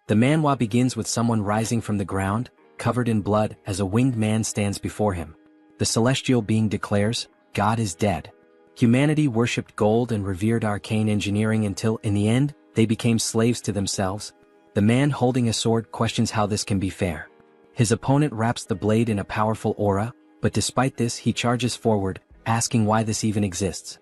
The manhwa begins with someone rising from the ground, covered in blood, as a winged man stands before him. The celestial being declares, "God is dead." Humanity worshipped gold and revered arcane engineering until, in the end, they became slaves to themselves. The man holding a sword questions how this can be fair. His opponent wraps the blade in a powerful aura, but despite this he charges forward, asking why this even exists.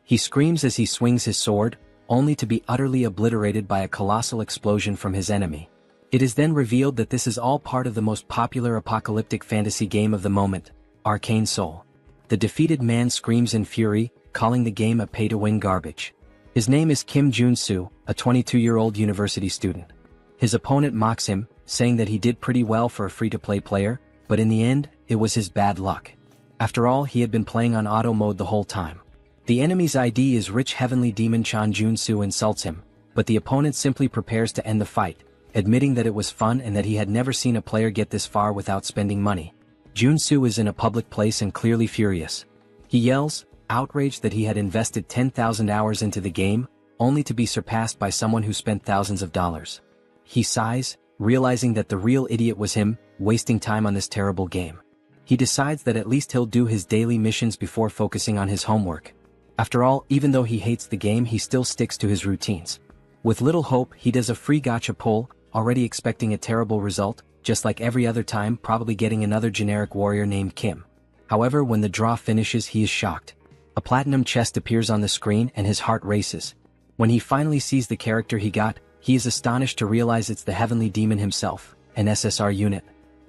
He screams as he swings his sword, only to be utterly obliterated by a colossal explosion from his enemy. It is then revealed that this is all part of the most popular apocalyptic fantasy game of the moment, Arcane Soul. The defeated man screams in fury, calling the game a pay-to-win garbage. His name is Kim Jun-soo, a 22-year-old university student. His opponent mocks him, saying that he did pretty well for a free-to-play player, but in the end, it was his bad luck. After all, he had been playing on auto mode the whole time. The enemy's ID is rich heavenly demon Chan Jun-soo insults him, but the opponent simply prepares to end the fight, admitting that it was fun and that he had never seen a player get this far without spending money. Jun-soo is in a public place and clearly furious. He yells, outraged that he had invested 10,000 hours into the game, only to be surpassed by someone who spent thousands of dollars. He sighs, realizing that the real idiot was him, wasting time on this terrible game. He decides that at least he'll do his daily missions before focusing on his homework. After all, even though he hates the game, he still sticks to his routines. With little hope, he does a free gacha pull, already expecting a terrible result, just like every other time, probably getting another generic warrior named Kim. However, when the draw finishes, he is shocked. A platinum chest appears on the screen and his heart races. When he finally sees the character he got, he is astonished to realize it's the heavenly demon himself, an SSR unit.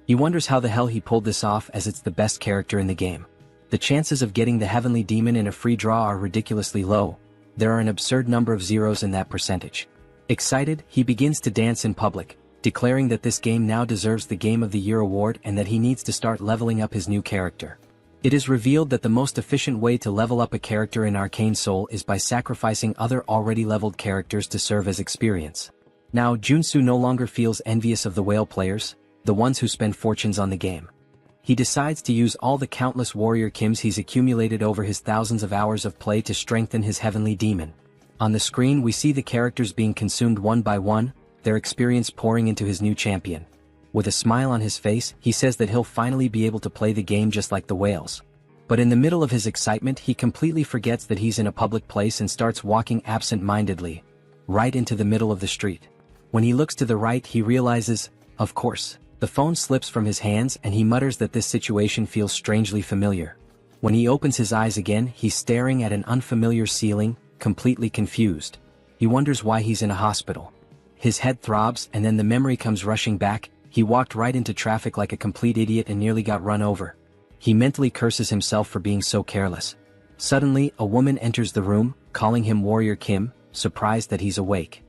He wonders how the hell he pulled this off, as it's the best character in the game. The chances of getting the heavenly demon in a free draw are ridiculously low. There are an absurd number of zeros in that percentage. Excited, he begins to dance in public, declaring that this game now deserves the Game of the Year award and that he needs to start leveling up his new character. It is revealed that the most efficient way to level up a character in Arcane Soul is by sacrificing other already leveled characters to serve as experience. Now Jun-soo no longer feels envious of the whale players, the ones who spend fortunes on the game. He decides to use all the countless warrior Kims he's accumulated over his thousands of hours of play to strengthen his heavenly demon. On the screen we see the characters being consumed one by one, their experience pouring into his new champion. With a smile on his face, he says that he'll finally be able to play the game just like the whales. But in the middle of his excitement, he completely forgets that he's in a public place and starts walking absent-mindedly, right into the middle of the street. When he looks to the right, he realizes, of course, the phone slips from his hands and he mutters that this situation feels strangely familiar. When he opens his eyes again, he's staring at an unfamiliar ceiling, completely confused. He wonders why he's in a hospital. His head throbs and then the memory comes rushing back. He walked right into traffic like a complete idiot and nearly got run over. He mentally curses himself for being so careless. Suddenly, a woman enters the room, calling him Warrior Kim, surprised that he's awake.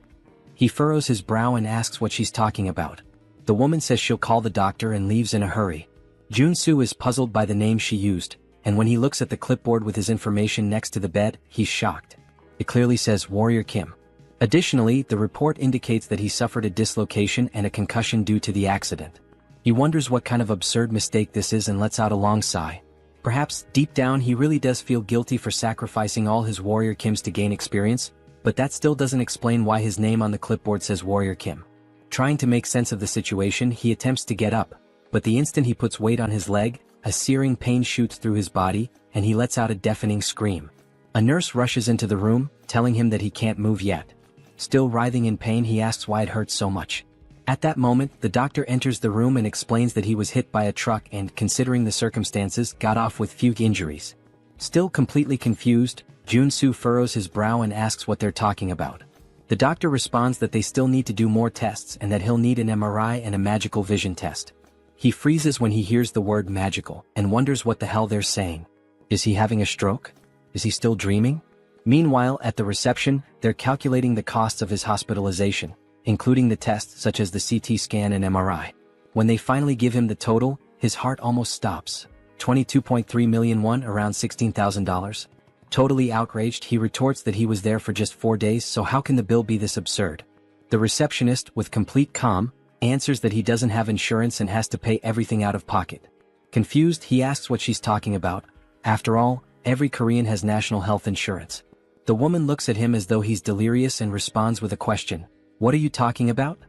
He furrows his brow and asks what she's talking about. The woman says she'll call the doctor and leaves in a hurry. Jun-soo is puzzled by the name she used, and when he looks at the clipboard with his information next to the bed, he's shocked. It clearly says Warrior Kim. Additionally, the report indicates that he suffered a dislocation and a concussion due to the accident. He wonders what kind of absurd mistake this is and lets out a long sigh. Perhaps, deep down, he really does feel guilty for sacrificing all his Warrior Kims to gain experience, but that still doesn't explain why his name on the clipboard says Warrior Kim. Trying to make sense of the situation, he attempts to get up, but the instant he puts weight on his leg, a searing pain shoots through his body, and he lets out a deafening scream. A nurse rushes into the room, telling him that he can't move yet. Still writhing in pain, he asks why it hurts so much. At that moment, the doctor enters the room and explains that he was hit by a truck and, considering the circumstances, got off with few injuries. Still completely confused, Jun-soo furrows his brow and asks what they're talking about. The doctor responds that they still need to do more tests and that he'll need an MRI and a magical vision test. He freezes when he hears the word magical and wonders what the hell they're saying. Is he having a stroke? Is he still dreaming? Meanwhile, at the reception, they're calculating the costs of his hospitalization, including the tests such as the CT scan and MRI. When they finally give him the total, his heart almost stops. 22.3 million won, around $16,000. Totally outraged, he retorts that he was there for just 4 days, so how can the bill be this absurd? The receptionist, with complete calm, answers that he doesn't have insurance and has to pay everything out of pocket. Confused, he asks what she's talking about. After all, every Korean has national health insurance. The woman looks at him as though he's delirious and responds with a question. What are you talking about?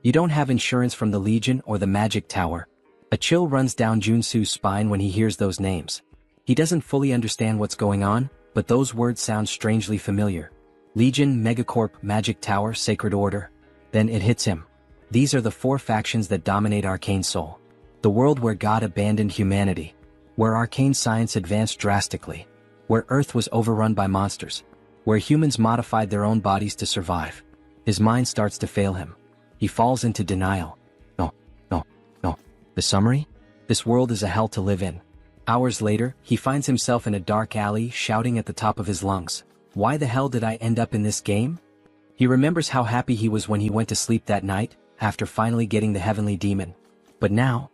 You don't have insurance from the Legion or the Magic Tower. A chill runs down Junsu's spine when he hears those names. He doesn't fully understand what's going on, but those words sound strangely familiar. Legion, Megacorp, Magic Tower, Sacred Order. Then it hits him. These are the four factions that dominate Arcane Soul. The world where God abandoned humanity. Where arcane science advanced drastically. Where Earth was overrun by monsters. Where humans modified their own bodies to survive. His mind starts to fail him. He falls into denial. No. The summary? This world is a hell to live in. Hours later, he finds himself in a dark alley shouting at the top of his lungs. Why the hell did I end up in this game? He remembers how happy he was when he went to sleep that night, after finally getting the heavenly demon. But now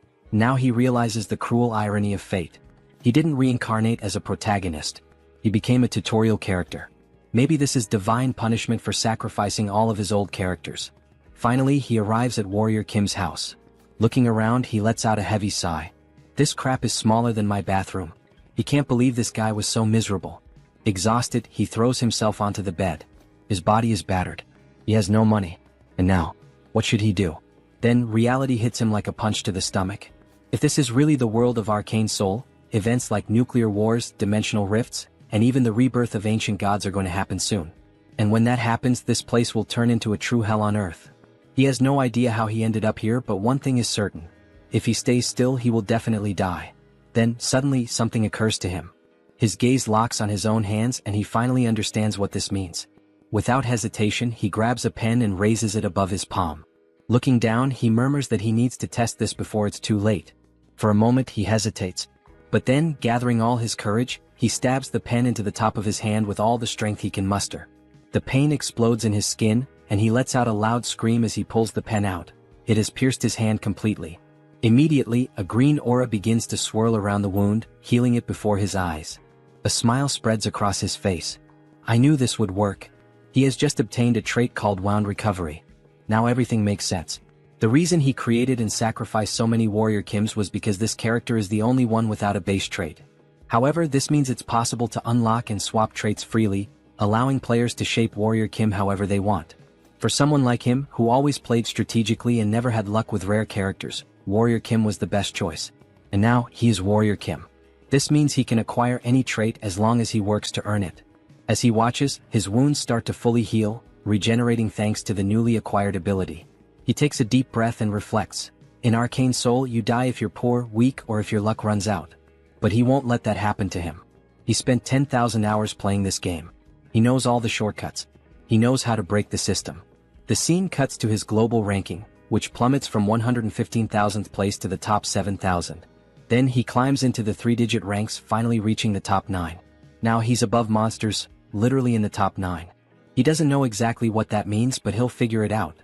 he realizes the cruel irony of fate. He didn't reincarnate as a protagonist. He became a tutorial character. Maybe this is divine punishment for sacrificing all of his old characters. Finally, he arrives at Warrior Kim's house. Looking around, he lets out a heavy sigh. This crap is smaller than my bathroom. He can't believe this guy was so miserable. Exhausted, he throws himself onto the bed. His body is battered. He has no money. And now, what should he do? Then reality hits him like a punch to the stomach. If this is really the world of Arcane Soul, events like nuclear wars, dimensional rifts, and even the rebirth of ancient gods are going to happen soon. And when that happens, this place will turn into a true hell on earth. He has no idea how he ended up here, but one thing is certain. If he stays still, he will definitely die. Then, suddenly, something occurs to him. His gaze locks on his own hands and he finally understands what this means. Without hesitation, he grabs a pen and raises it above his palm. Looking down, he murmurs that he needs to test this before it's too late. For a moment, he hesitates. But then, gathering all his courage, he stabs the pen into the top of his hand with all the strength he can muster. The pain explodes in his skin, and he lets out a loud scream as he pulls the pen out. It has pierced his hand completely. Immediately, a green aura begins to swirl around the wound, healing it before his eyes. A smile spreads across his face. I knew this would work. He has just obtained a trait called Wound Recovery. Now everything makes sense. The reason he created and sacrificed so many Warrior Kims was because this character is the only one without a base trait. However, this means it's possible to unlock and swap traits freely, allowing players to shape Warrior Kim however they want. For someone like him, who always played strategically and never had luck with rare characters, Warrior Kim was the best choice. And now, he is Warrior Kim. This means he can acquire any trait as long as he works to earn it. As he watches, his wounds start to fully heal, regenerating thanks to the newly acquired ability. He takes a deep breath and reflects. In Arcane Soul, you die if you're poor, weak, or if your luck runs out. But he won't let that happen to him. He spent 10,000 hours playing this game. He knows all the shortcuts. He knows how to break the system. The scene cuts to his global ranking, which plummets from 115,000th place to the top 7,000. Then he climbs into the 3-digit ranks, finally reaching the top 9. Now he's above monsters, literally in the top 9. He doesn't know exactly what that means, but he'll figure it out.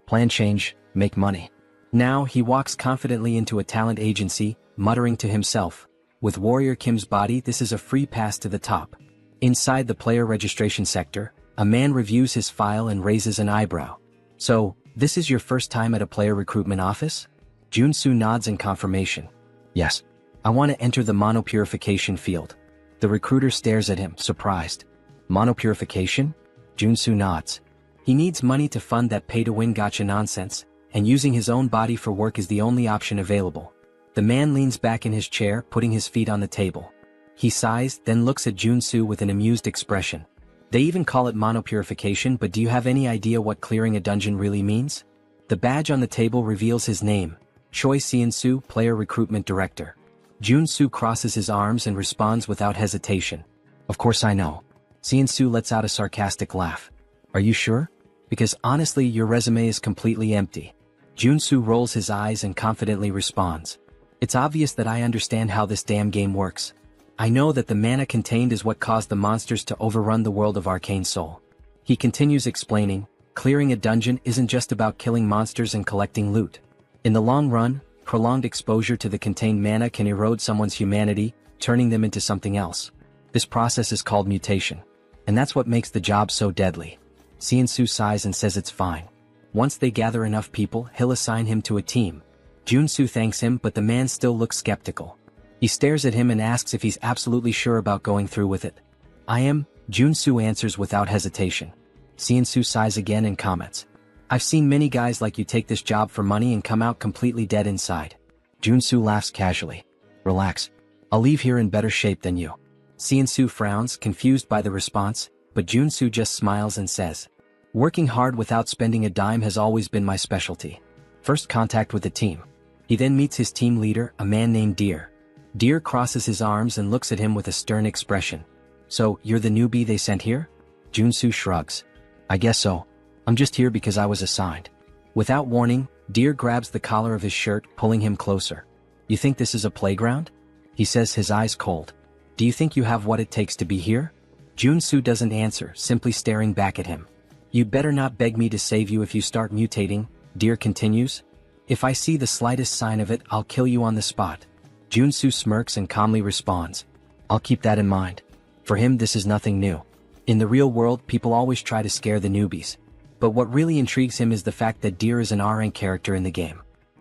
Plan change, make money. Now he walks confidently into a talent agency, muttering to himself. With Warrior Kim's body, this is a free pass to the top. Inside the player registration sector, a man reviews his file and raises an eyebrow. So, this is your first time at a player recruitment office? Junsu nods in confirmation. Yes. I want to enter the monopurification field. The recruiter stares at him, surprised. Monopurification? Junsu nods. He needs money to fund that pay-to-win gacha nonsense, and using his own body for work is the only option available. The man leans back in his chair, putting his feet on the table. He sighs, then looks at Junsu with an amused expression. They even call it monopurification, but do you have any idea what clearing a dungeon really means? The badge on the table reveals his name. Choi Seon-soo, Player Recruitment Director. Junsu crosses his arms and responds without hesitation. Of course I know. Seon-soo lets out a sarcastic laugh. Are you sure? Because honestly, your resume is completely empty. Junsu rolls his eyes and confidently responds. It's obvious that I understand how this damn game works. I know that the mana contained is what caused the monsters to overrun the world of Arcane Soul. He continues explaining, clearing a dungeon isn't just about killing monsters and collecting loot. In the long run, prolonged exposure to the contained mana can erode someone's humanity, turning them into something else. This process is called mutation. And that's what makes the job so deadly. Seon-soo sighs and says it's fine. Once they gather enough people, he'll assign him to a team. Junsu thanks him, but the man still looks skeptical. He stares at him and asks if he's absolutely sure about going through with it. I am, Junsu answers without hesitation. Seon-soo sighs again and comments. I've seen many guys like you take this job for money and come out completely dead inside. Junsu laughs casually. Relax. I'll leave here in better shape than you. Seonsu frowns, confused by the response, but Junsu just smiles and says, working hard without spending a dime has always been my specialty. First contact with the team. He then meets his team leader, a man named Deer. Deer crosses his arms and looks at him with a stern expression. So, you're the newbie they sent here? Junsu shrugs. I guess so. I'm just here because I was assigned. Without warning, Deer grabs the collar of his shirt, pulling him closer. You think this is a playground? He says, his eyes cold. Do you think you have what it takes to be here? Junsu doesn't answer, simply staring back at him. You'd better not beg me to save you if you start mutating, Deer continues. If I see the slightest sign of it, I'll kill you on the spot. Junsu smirks and calmly responds. I'll keep that in mind. For him, this is nothing new. In the real world, people always try to scare the newbies. But what really intrigues him is the fact that Deer is an R-rank character in the game.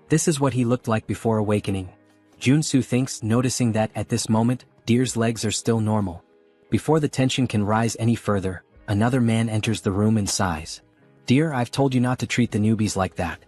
This is what he looked like before awakening. Junsu thinks, noticing that at this moment, Deer's legs are still normal. Before the tension can rise any further, another man enters the room and sighs. Deer, I've told you not to treat the newbies like that.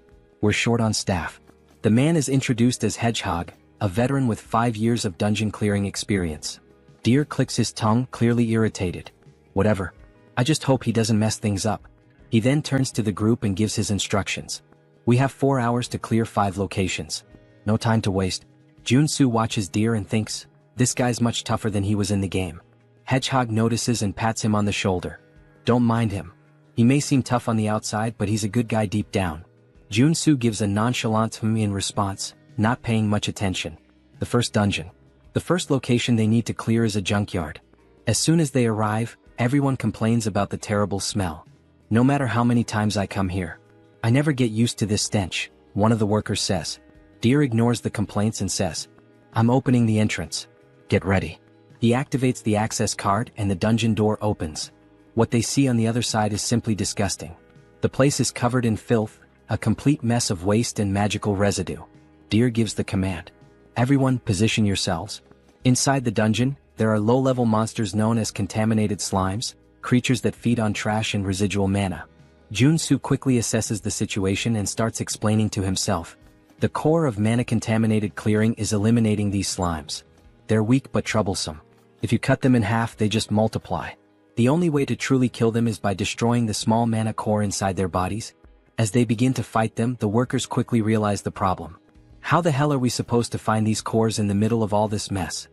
We're short on staff. The man is introduced as Hedgehog, a veteran with 5 years of dungeon clearing experience. Deer clicks his tongue, clearly irritated. Whatever. I just hope he doesn't mess things up. He then turns to the group and gives his instructions. We have 4 hours to clear 5 locations. No time to waste. Junsu watches Deer and thinks, this guy's much tougher than he was in the game. Hedgehog notices and pats him on the shoulder. Don't mind him. He may seem tough on the outside, but he's a good guy deep down. Junsu gives a nonchalant hum in response, not paying much attention. The first dungeon. The first location they need to clear is a junkyard. As soon as they arrive, everyone complains about the terrible smell. No matter how many times I come here, I never get used to this stench, one of the workers says. Deer ignores the complaints and says, I'm opening the entrance. Get ready. He activates the access card and the dungeon door opens. What they see on the other side is simply disgusting. The place is covered in filth, a complete mess of waste and magical residue. Deer gives the command. Everyone, position yourselves. Inside the dungeon, there are low-level monsters known as contaminated slimes, creatures that feed on trash and residual mana. Junsu quickly assesses the situation and starts explaining to himself. The core of mana-contaminated clearing is eliminating these slimes. They're weak but troublesome. If you cut them in half, they just multiply. The only way to truly kill them is by destroying the small mana core inside their bodies. As they begin to fight them, the workers quickly realize the problem. How the hell are we supposed to find these cores in the middle of all this mess?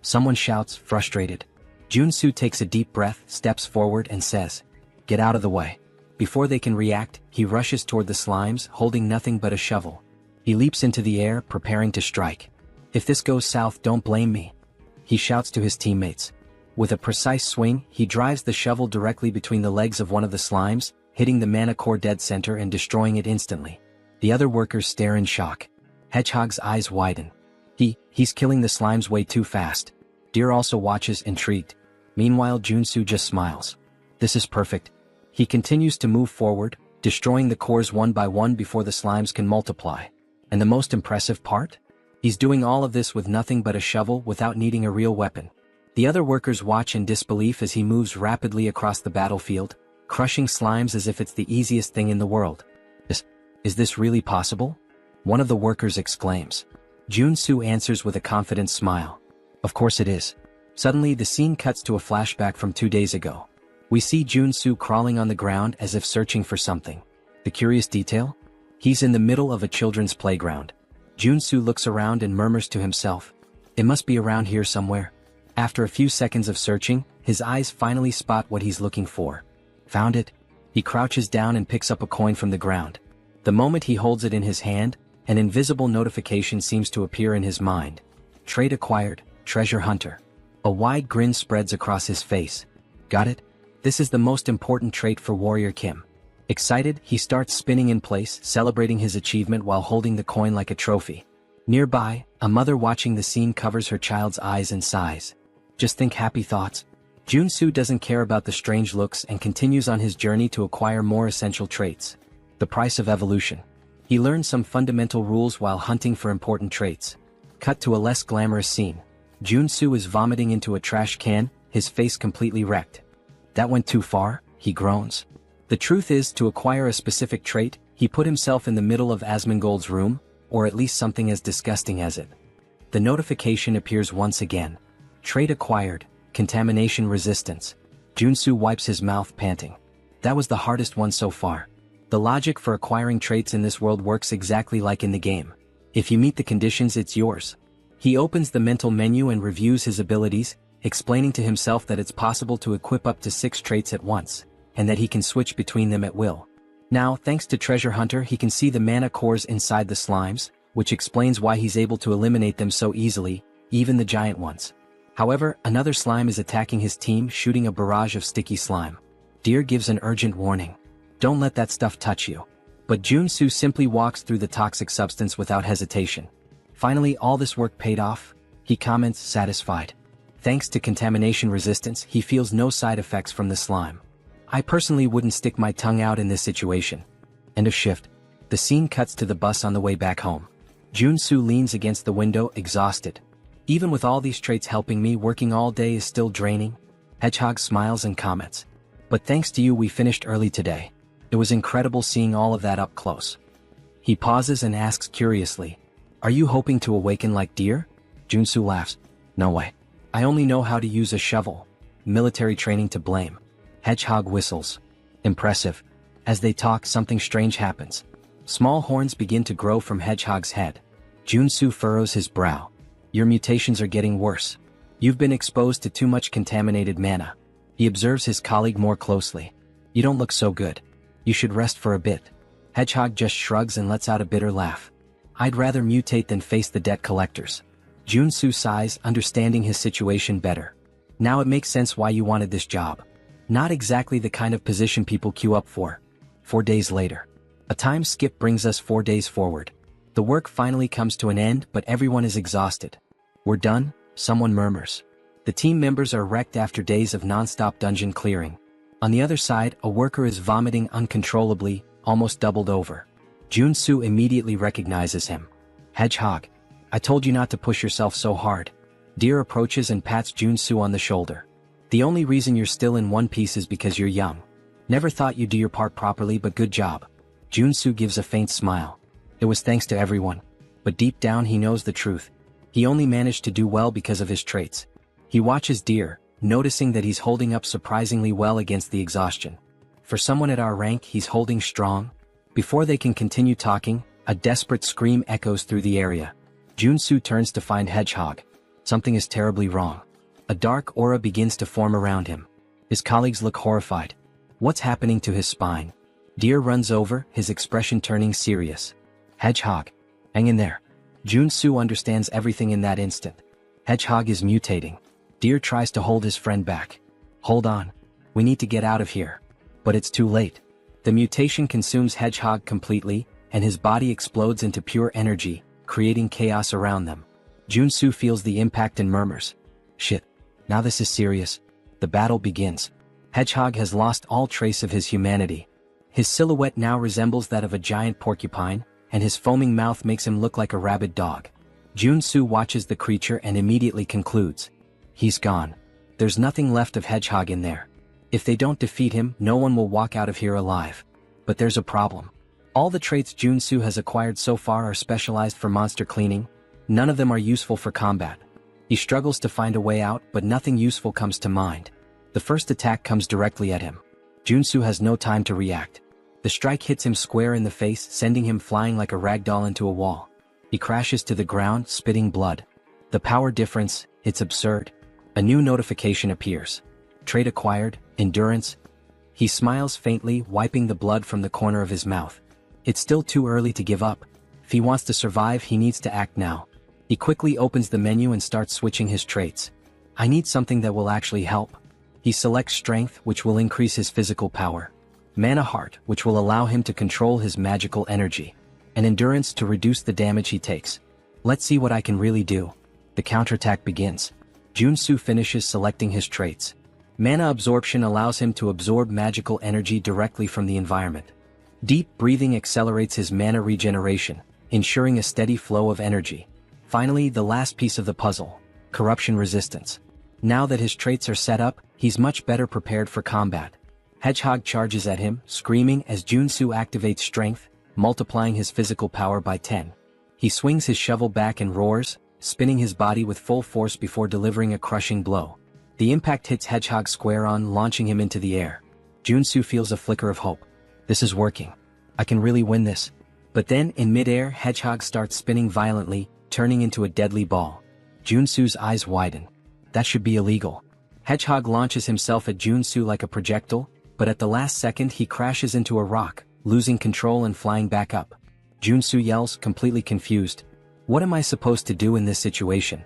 Someone shouts, frustrated. Junsu takes a deep breath, steps forward and says, get out of the way. Before they can react, he rushes toward the slimes, holding nothing but a shovel. He leaps into the air, preparing to strike. If this goes south, don't blame me. He shouts to his teammates. With a precise swing, he drives the shovel directly between the legs of one of the slimes, hitting the mana core dead center and destroying it instantly. The other workers stare in shock. Hedgehog's eyes widen. He's killing the slimes way too fast. Deer also watches, intrigued. Meanwhile, Junsu just smiles. This is perfect. He continues to move forward, destroying the cores one by one before the slimes can multiply. And the most impressive part? He's doing all of this with nothing but a shovel without needing a real weapon. The other workers watch in disbelief as he moves rapidly across the battlefield, crushing slimes as if it's the easiest thing in the world. Is this really possible? One of the workers exclaims. Junsu answers with a confident smile. Of course it is. Suddenly the scene cuts to a flashback from 2 days ago. We see Junsu crawling on the ground as if searching for something. The curious detail? He's in the middle of a children's playground. Junsu looks around and murmurs to himself. It must be around here somewhere. After a few seconds of searching, his eyes finally spot what he's looking for. Found it. He crouches down and picks up a coin from the ground. The moment he holds it in his hand, an invisible notification seems to appear in his mind. Trait acquired, treasure hunter. A wide grin spreads across his face. Got it? This is the most important trait for Warrior Kim. Excited, he starts spinning in place, celebrating his achievement while holding the coin like a trophy. Nearby, a mother watching the scene covers her child's eyes and sighs. Just think happy thoughts. Junsu doesn't care about the strange looks and continues on his journey to acquire more essential traits. The price of evolution. He learns some fundamental rules while hunting for important traits. Cut to a less glamorous scene. Junsu is vomiting into a trash can, his face completely wrecked. That went too far, he groans. The truth is, to acquire a specific trait, he put himself in the middle of Asmongold's room, or at least something as disgusting as it. The notification appears once again. Trait acquired, contamination resistance. Junsu wipes his mouth, panting. That was the hardest one so far. The logic for acquiring traits in this world works exactly like in the game. If you meet the conditions, it's yours. He opens the mental menu and reviews his abilities, explaining to himself that it's possible to equip up to 6 traits at once, and that he can switch between them at will. Now, thanks to Treasure Hunter, he can see the mana cores inside the slimes, which explains why he's able to eliminate them so easily, even the giant ones. However, another slime is attacking his team, shooting a barrage of sticky slime. Deer gives an urgent warning. Don't let that stuff touch you. But Junsu simply walks through the toxic substance without hesitation. Finally, all this work paid off, he comments, satisfied. Thanks to contamination resistance, he feels no side effects from the slime. I personally wouldn't stick my tongue out in this situation. End of shift. The scene cuts to the bus on the way back home. Junsu leans against the window, exhausted. Even with all these traits helping me, working all day is still draining. Hedgehog smiles and comments. But thanks to you, we finished early today. It was incredible seeing all of that up close. He pauses and asks curiously, are you hoping to awaken like Deer? Junsu laughs. No way. I only know how to use a shovel. Military training to blame. Hedgehog whistles. Impressive. As they talk, something strange happens. Small horns begin to grow from Hedgehog's head. Junsu furrows his brow. Your mutations are getting worse. You've been exposed to too much contaminated mana. He observes his colleague more closely. You don't look so good. You should rest for a bit. Hedgehog just shrugs and lets out a bitter laugh. I'd rather mutate than face the debt collectors. Junsu sighs, understanding his situation better. Now it makes sense why you wanted this job. Not exactly the kind of position people queue up for. 4 days later. A time skip brings us 4 days forward. The work finally comes to an end, but everyone is exhausted. We're done, someone murmurs. The team members are wrecked after days of non-stop dungeon clearing. On the other side, a worker is vomiting uncontrollably, almost doubled over. Junsu immediately recognizes him. Hedgehog. I told you not to push yourself so hard. Deer approaches and pats Junsu on the shoulder. The only reason you're still in one piece is because you're young. Never thought you'd do your part properly, but good job. Junsu gives a faint smile. It was thanks to everyone. But deep down he knows the truth. He only managed to do well because of his traits. He watches Deer, noticing that he's holding up surprisingly well against the exhaustion. For someone at our rank, he's holding strong. Before they can continue talking, a desperate scream echoes through the area. Junsu turns to find Hedgehog. Something is terribly wrong. A dark aura begins to form around him. His colleagues look horrified. What's happening to his spine? Deer runs over, his expression turning serious. Hedgehog. Hang in there. Junsu understands everything in that instant. Hedgehog is mutating. Deer tries to hold his friend back. Hold on. We need to get out of here. But it's too late. The mutation consumes Hedgehog completely, and his body explodes into pure energy, creating chaos around them. Junsu feels the impact and murmurs. Shit. Now this is serious. The battle begins. Hedgehog has lost all trace of his humanity. His silhouette now resembles that of a giant porcupine, and his foaming mouth makes him look like a rabid dog. Junsu watches the creature and immediately concludes. He's gone. There's nothing left of Hedgehog in there. If they don't defeat him, no one will walk out of here alive. But there's a problem. All the traits Junsu has acquired so far are specialized for monster cleaning. None of them are useful for combat. He struggles to find a way out, but nothing useful comes to mind. The first attack comes directly at him. Junsu has no time to react. The strike hits him square in the face, sending him flying like a ragdoll into a wall. He crashes to the ground, spitting blood. The power difference, it's absurd. A new notification appears. Trait acquired, endurance. He smiles faintly, wiping the blood from the corner of his mouth. It's still too early to give up. If he wants to survive, he needs to act now. He quickly opens the menu and starts switching his traits. I need something that will actually help. He selects Strength, which will increase his physical power. Mana Heart, which will allow him to control his magical energy. And Endurance to reduce the damage he takes. Let's see what I can really do. The counterattack begins. Junsu finishes selecting his traits. Mana Absorption allows him to absorb magical energy directly from the environment. Deep breathing accelerates his mana regeneration, ensuring a steady flow of energy. Finally, the last piece of the puzzle, Corruption Resistance. Now that his traits are set up, he's much better prepared for combat. Hedgehog charges at him, screaming as Junsu activates strength, multiplying his physical power by 10. He swings his shovel back and roars, spinning his body with full force before delivering a crushing blow. The impact hits Hedgehog square on, launching him into the air. Junsu feels a flicker of hope. This is working. I can really win this. But then, in midair, Hedgehog starts spinning violently, turning into a deadly ball. Junsu's eyes widen. That should be illegal. Hedgehog launches himself at Junsu like a projectile, but at the last second he crashes into a rock, losing control and flying back up. Junsu yells, completely confused. What am I supposed to do in this situation?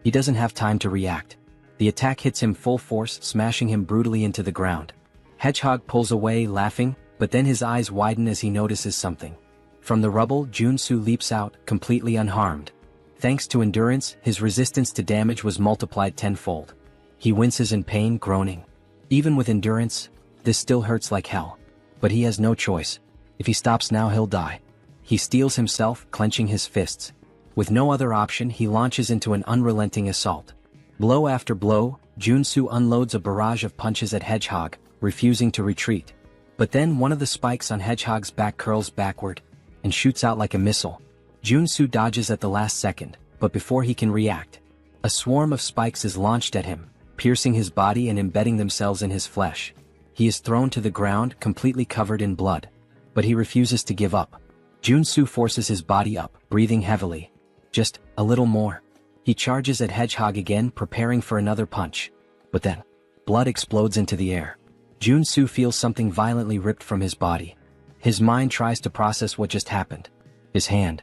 He doesn't have time to react. The attack hits him full force, smashing him brutally into the ground. Hedgehog pulls away, laughing, but then his eyes widen as he notices something. From the rubble, Junsu leaps out, completely unharmed. Thanks to endurance, his resistance to damage was multiplied tenfold. He winces in pain, groaning. Even with endurance, this still hurts like hell. But he has no choice. If he stops now, he'll die. He steels himself, clenching his fists. With no other option, he launches into an unrelenting assault. Blow after blow, Junsu unloads a barrage of punches at Hedgehog, refusing to retreat. But then one of the spikes on Hedgehog's back curls backward and shoots out like a missile. Junsu dodges at the last second, but before he can react, a swarm of spikes is launched at him, piercing his body and embedding themselves in his flesh. He is thrown to the ground, completely covered in blood. But he refuses to give up. Junsu forces his body up, breathing heavily. Just a little more. He charges at Hedgehog again, preparing for another punch. But then, blood explodes into the air. Junsu feels something violently ripped from his body. His mind tries to process what just happened. His hand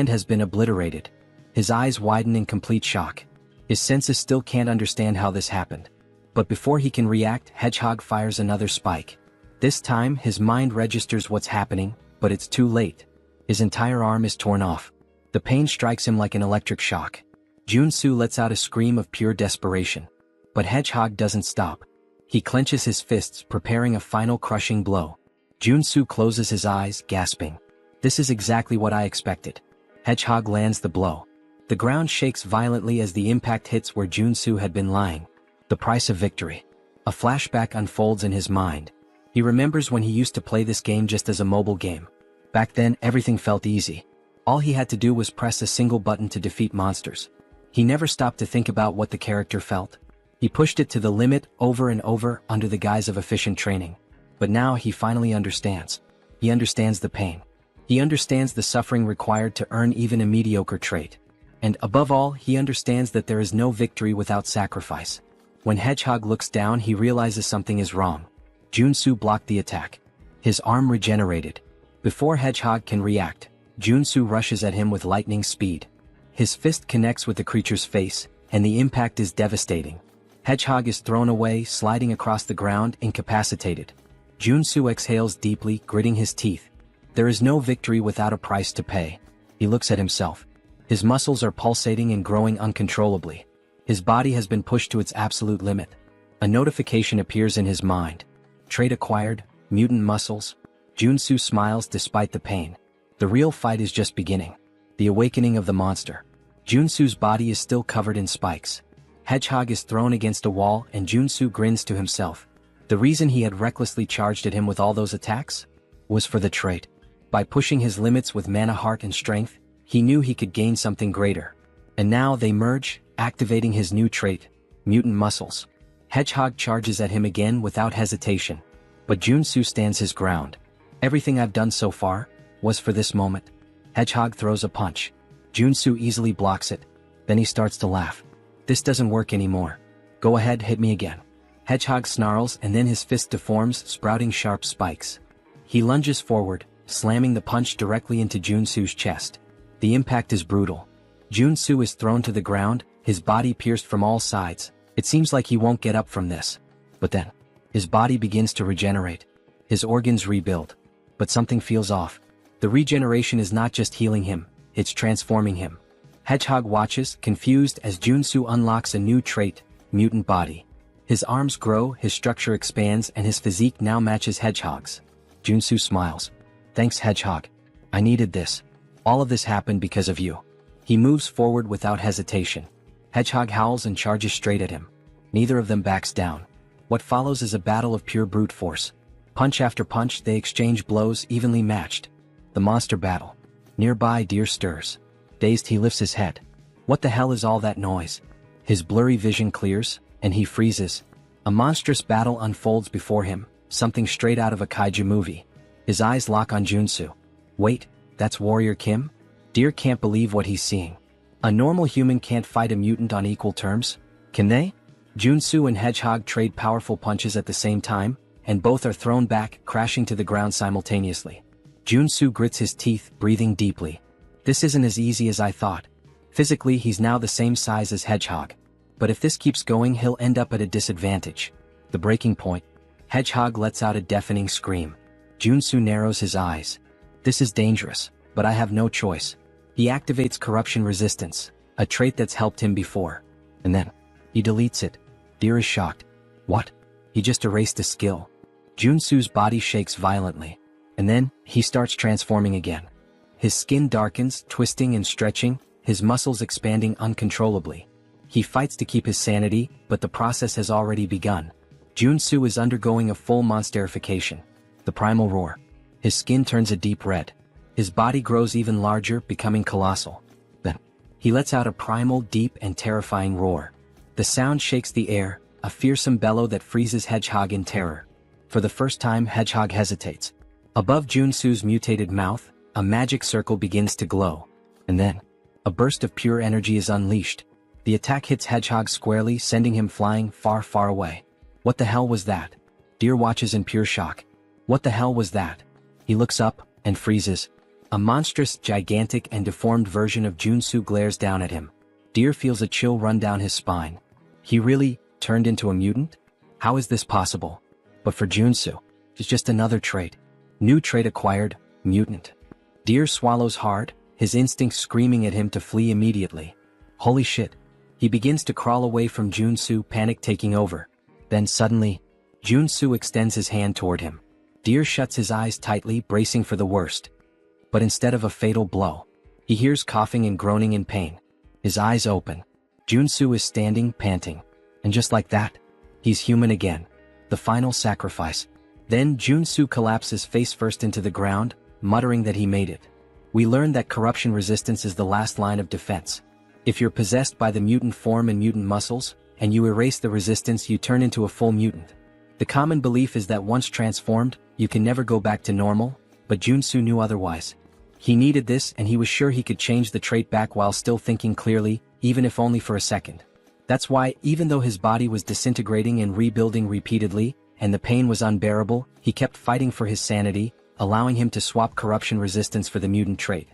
has been obliterated. His eyes widen in complete shock. His senses still can't understand how this happened. But before he can react, Hedgehog fires another spike. This time, his mind registers what's happening, but it's too late. His entire arm is torn off. The pain strikes him like an electric shock. Junsu lets out a scream of pure desperation. But Hedgehog doesn't stop. He clenches his fists, preparing a final crushing blow. Junsu closes his eyes, gasping. This is exactly what I expected. Hedgehog lands the blow. The ground shakes violently as the impact hits where Junsu had been lying. The price of victory. A flashback unfolds in his mind. He remembers when he used to play this game just as a mobile game. Back then, everything felt easy. All he had to do was press a single button to defeat monsters. He never stopped to think about what the character felt. He pushed it to the limit over and over under the guise of efficient training. But now he finally understands. He understands the pain. He understands the suffering required to earn even a mediocre trait. And above all, he understands that there is no victory without sacrifice. When Hedgehog looks down, he realizes something is wrong. Junsu blocked the attack. His arm regenerated. Before Hedgehog can react, Junsu rushes at him with lightning speed. His fist connects with the creature's face, and the impact is devastating. Hedgehog is thrown away, sliding across the ground, incapacitated. Junsu exhales deeply, gritting his teeth. There is no victory without a price to pay. He looks at himself. His muscles are pulsating and growing uncontrollably. His body has been pushed to its absolute limit. A notification appears in his mind. Trait acquired, mutant muscles. Junsu smiles despite the pain. The real fight is just beginning. The awakening of the monster. Junsu's body is still covered in spikes. Hedgehog is thrown against a wall and Junsu grins to himself. The reason he had recklessly charged at him with all those attacks was for the trait. By pushing his limits with mana, heart and strength, he knew he could gain something greater. And now they merge, activating his new trait, mutant muscles. Hedgehog charges at him again without hesitation. But Junsu stands his ground. Everything I've done so far was for this moment. Hedgehog throws a punch. Junsu easily blocks it. Then he starts to laugh. This doesn't work anymore. Go ahead, hit me again. Hedgehog snarls and then his fist deforms, sprouting sharp spikes. He lunges forward, slamming the punch directly into Junsu's chest. The impact is brutal. Junsu is thrown to the ground, his body pierced from all sides. It seems like he won't get up from this. But then, his body begins to regenerate. His organs rebuild. But something feels off. The regeneration is not just healing him, it's transforming him. Hedgehog watches, confused, as Junsu unlocks a new trait, mutant body. His arms grow, his structure expands, and his physique now matches Hedgehog's. Junsu smiles. Thanks, Hedgehog. I needed this. All of this happened because of you. He moves forward without hesitation. Hedgehog howls and charges straight at him. Neither of them backs down. What follows is a battle of pure brute force. Punch after punch, they exchange blows evenly matched. The monster battle. Nearby, Deer stirs. Dazed, he lifts his head. What the hell is all that noise? His blurry vision clears, and he freezes. A monstrous battle unfolds before him, something straight out of a kaiju movie. His eyes lock on Junsu. Wait, that's Warrior Kim? Deer can't believe what he's seeing. A normal human can't fight a mutant on equal terms, can they? Junsu and Hedgehog trade powerful punches at the same time, and both are thrown back, crashing to the ground simultaneously. Junsu grits his teeth, breathing deeply. This isn't as easy as I thought. Physically, he's now the same size as Hedgehog. But if this keeps going, he'll end up at a disadvantage. The breaking point. Hedgehog lets out a deafening scream. Junsu narrows his eyes. This is dangerous, but I have no choice. He activates corruption resistance, a trait that's helped him before. And then, he deletes it. Deer is shocked. What? He just erased a skill. Junsu's body shakes violently. And then, he starts transforming again. His skin darkens, twisting and stretching, his muscles expanding uncontrollably. He fights to keep his sanity, but the process has already begun. Junsu is undergoing a full monsterification. The primal roar. His skin turns a deep red. His body grows even larger, becoming colossal. Then, he lets out a primal, deep and terrifying roar. The sound shakes the air, a fearsome bellow that freezes Hedgehog in terror. For the first time, Hedgehog hesitates. Above Junsu's mutated mouth, a magic circle begins to glow. And then, a burst of pure energy is unleashed. The attack hits Hedgehog squarely, sending him flying far, far away. What the hell was that? Deer watches in pure shock. What the hell was that? He looks up, and freezes. A monstrous, gigantic and deformed version of Junsu glares down at him. Deer feels a chill run down his spine. He really turned into a mutant? How is this possible? But for Junsu, it's just another trait. New trait acquired, mutant. Deer swallows hard, his instincts screaming at him to flee immediately. Holy shit. He begins to crawl away from Junsu, panic taking over. Then suddenly, Junsu extends his hand toward him. Deer shuts his eyes tightly, bracing for the worst. But instead of a fatal blow, he hears coughing and groaning in pain. His eyes open. Junsu is standing, panting. And just like that, he's human again. The final sacrifice. Then Junsu collapses face first into the ground, muttering that he made it. We learn that corruption resistance is the last line of defense. If you're possessed by the mutant form and mutant muscles, and you erase the resistance, you turn into a full mutant. The common belief is that once transformed, you can never go back to normal, but Junsu knew otherwise. He needed this, and he was sure he could change the trait back while still thinking clearly, even if only for a second. That's why, even though his body was disintegrating and rebuilding repeatedly, and the pain was unbearable, he kept fighting for his sanity, allowing him to swap corruption resistance for the mutant trait.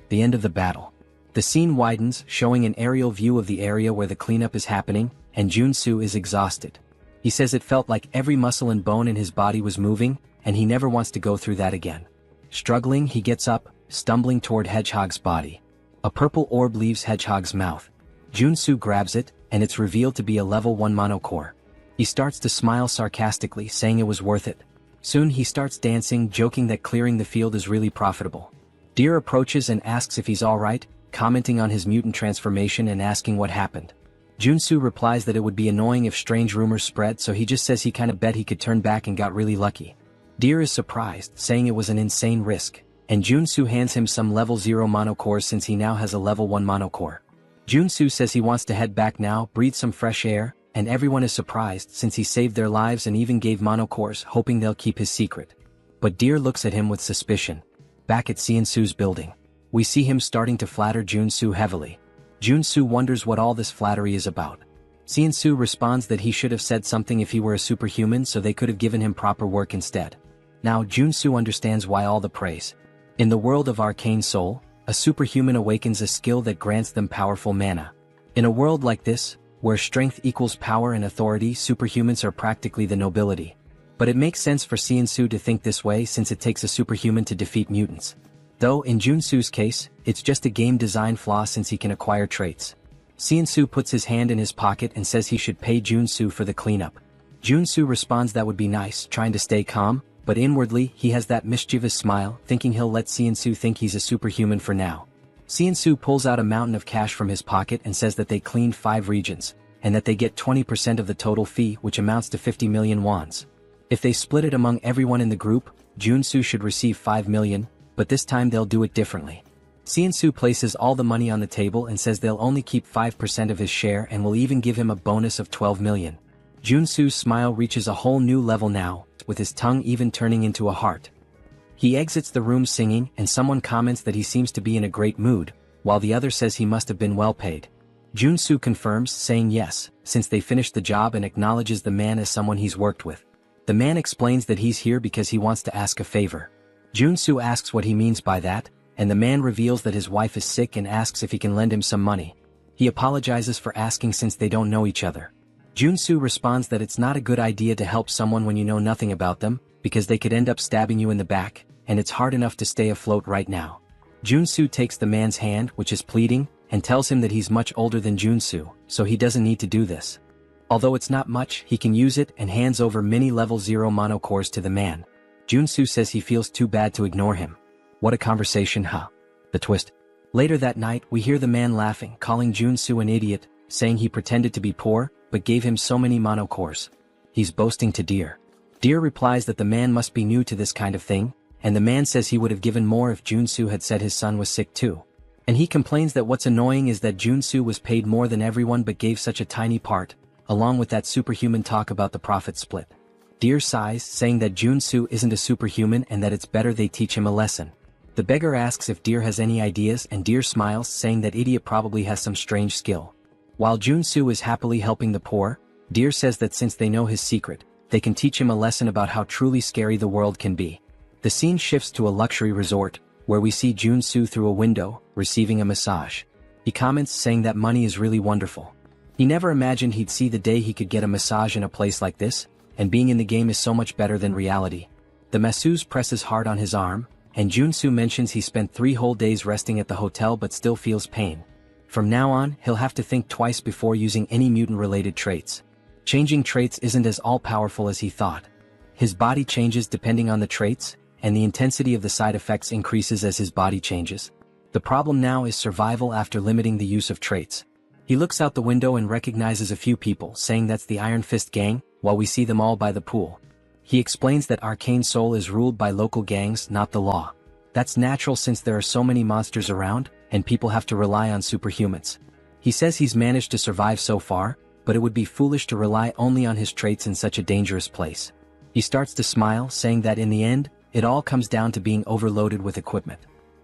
The end of the battle. The scene widens, showing an aerial view of the area where the cleanup is happening, and Junsu is exhausted. He says it felt like every muscle and bone in his body was moving, and he never wants to go through that again. Struggling, he gets up, stumbling toward Hedgehog's body. A purple orb leaves Hedgehog's mouth. Junsu grabs it, and it's revealed to be a level 1 monocore. He starts to smile sarcastically, saying it was worth it. Soon he starts dancing, joking that clearing the field is really profitable. Deer approaches and asks if he's alright, commenting on his mutant transformation and asking what happened. Junsu replies that it would be annoying if strange rumors spread, so he just says he kinda bet he could turn back and got really lucky. Deer is surprised, saying it was an insane risk, and Junsu hands him some level 0 monocores since he now has a level 1 monocore. Junsu says he wants to head back now, breathe some fresh air, and everyone is surprised since he saved their lives and even gave monocores, hoping they'll keep his secret. But Deer looks at him with suspicion. Back at Seonsu's building, we see him starting to flatter Junsu heavily. Junsu wonders what all this flattery is about. Seonsu responds that he should have said something if he were a superhuman, so they could have given him proper work instead. Now Junsu understands why all the praise. In the world of Arcane Soul, a superhuman awakens a skill that grants them powerful mana. In a world like this, where strength equals power and authority, superhumans are practically the nobility. But it makes sense for Seonsu to think this way since it takes a superhuman to defeat mutants. Though in Junsu's case, it's just a game design flaw since he can acquire traits. Seonsu puts his hand in his pocket and says he should pay Junsu for the cleanup. Junsu responds that would be nice, trying to stay calm, but inwardly he has that mischievous smile, thinking he'll let Seonsu think he's a superhuman for now. Seonsu pulls out a mountain of cash from his pocket and says that they cleaned 5 regions, and that they get 20% of the total fee, which amounts to 50 million wons. If they split it among everyone in the group, Junsu should receive 5 million, but this time they'll do it differently. Seonsu places all the money on the table and says they'll only keep 5% of his share and will even give him a bonus of 12 million. Junsu's smile reaches a whole new level now, with his tongue even turning into a heart. He exits the room singing, and someone comments that he seems to be in a great mood, while the other says he must have been well paid. Junsu confirms, saying yes, since they finished the job, and acknowledges the man as someone he's worked with. The man explains that he's here because he wants to ask a favor. Junsu asks what he means by that, and the man reveals that his wife is sick and asks if he can lend him some money. He apologizes for asking since they don't know each other. Junsu responds that it's not a good idea to help someone when you know nothing about them, because they could end up stabbing you in the back, and it's hard enough to stay afloat right now. Junsu takes the man's hand, which is pleading, and tells him that he's much older than Junsu, so he doesn't need to do this. Although it's not much, he can use it, and hands over mini level 0 mono cores to the man. Junsu says he feels too bad to ignore him. What a conversation, huh? The twist. Later that night, we hear the man laughing, calling Junsu an idiot, saying he pretended to be poor, but gave him so many mono cores. He's boasting to Deer. Deer replies that the man must be new to this kind of thing, and the man says he would have given more if Junsu had said his son was sick too. And he complains that what's annoying is that Junsu was paid more than everyone but gave such a tiny part, along with that superhuman talk about the profit split. Deer sighs, saying that Junsu isn't a superhuman and that it's better they teach him a lesson. The beggar asks if Deer has any ideas, and Deer smiles, saying that idiot probably has some strange skill. While Junsu is happily helping the poor, Deer says that since they know his secret, they can teach him a lesson about how truly scary the world can be. The scene shifts to a luxury resort, where we see Junsu through a window, receiving a massage. He comments, saying that money is really wonderful. He never imagined he'd see the day he could get a massage in a place like this, and being in the game is so much better than reality. The masseuse presses hard on his arm, and Junsu mentions he spent 3 whole days resting at the hotel but still feels pain. From now on, he'll have to think twice before using any mutant-related traits. Changing traits isn't as all-powerful as he thought. His body changes depending on the traits, and the intensity of the side effects increases as his body changes. The problem now is survival after limiting the use of traits. He looks out the window and recognizes a few people, saying that's the Iron Fist gang, while we see them all by the pool. He explains that Arcane Soul is ruled by local gangs, not the law. That's natural since there are so many monsters around, and people have to rely on superhumans. He says he's managed to survive so far, but it would be foolish to rely only on his traits in such a dangerous place. He starts to smile, saying that in the end, it all comes down to being overloaded with equipment.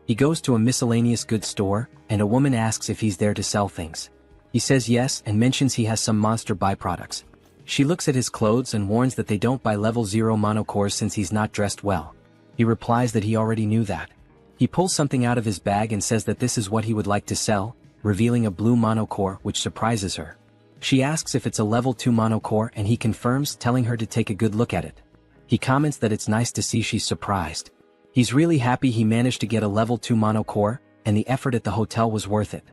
He goes to a miscellaneous goods store, and a woman asks if he's there to sell things. He says yes and mentions he has some monster byproducts. She looks at his clothes and warns that they don't buy level 0 monocores since he's not dressed well. He replies that he already knew that. He pulls something out of his bag and says that this is what he would like to sell, revealing a blue monocore, which surprises her. She asks if it's a level 2 monocore, and he confirms, telling her to take a good look at it. He comments that it's nice to see she's surprised. He's really happy he managed to get a level 2 monocore, and the effort at the hotel was worth it.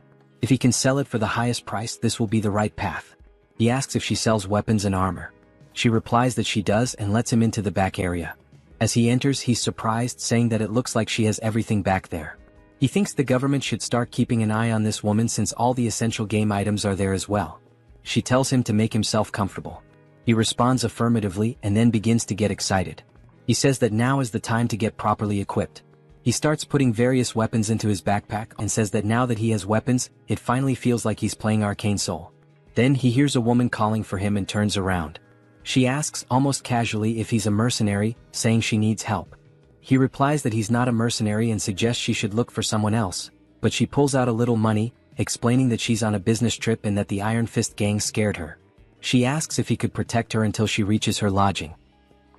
If he can sell it for the highest price, this will be the right path. He asks if she sells weapons and armor. She replies that she does and lets him into the back area. As he enters, he's surprised, saying that it looks like she has everything back there. He thinks the government should start keeping an eye on this woman since all the essential game items are there as well. She tells him to make himself comfortable. He responds affirmatively and then begins to get excited. He says that now is the time to get properly equipped. He starts putting various weapons into his backpack and says that now that he has weapons, it finally feels like he's playing Arcane Soul. Then he hears a woman calling for him and turns around. She asks almost casually if he's a mercenary, saying she needs help. He replies that he's not a mercenary and suggests she should look for someone else, but she pulls out a little money, explaining that she's on a business trip and that the Iron Fist gang scared her. She asks if he could protect her until she reaches her lodging.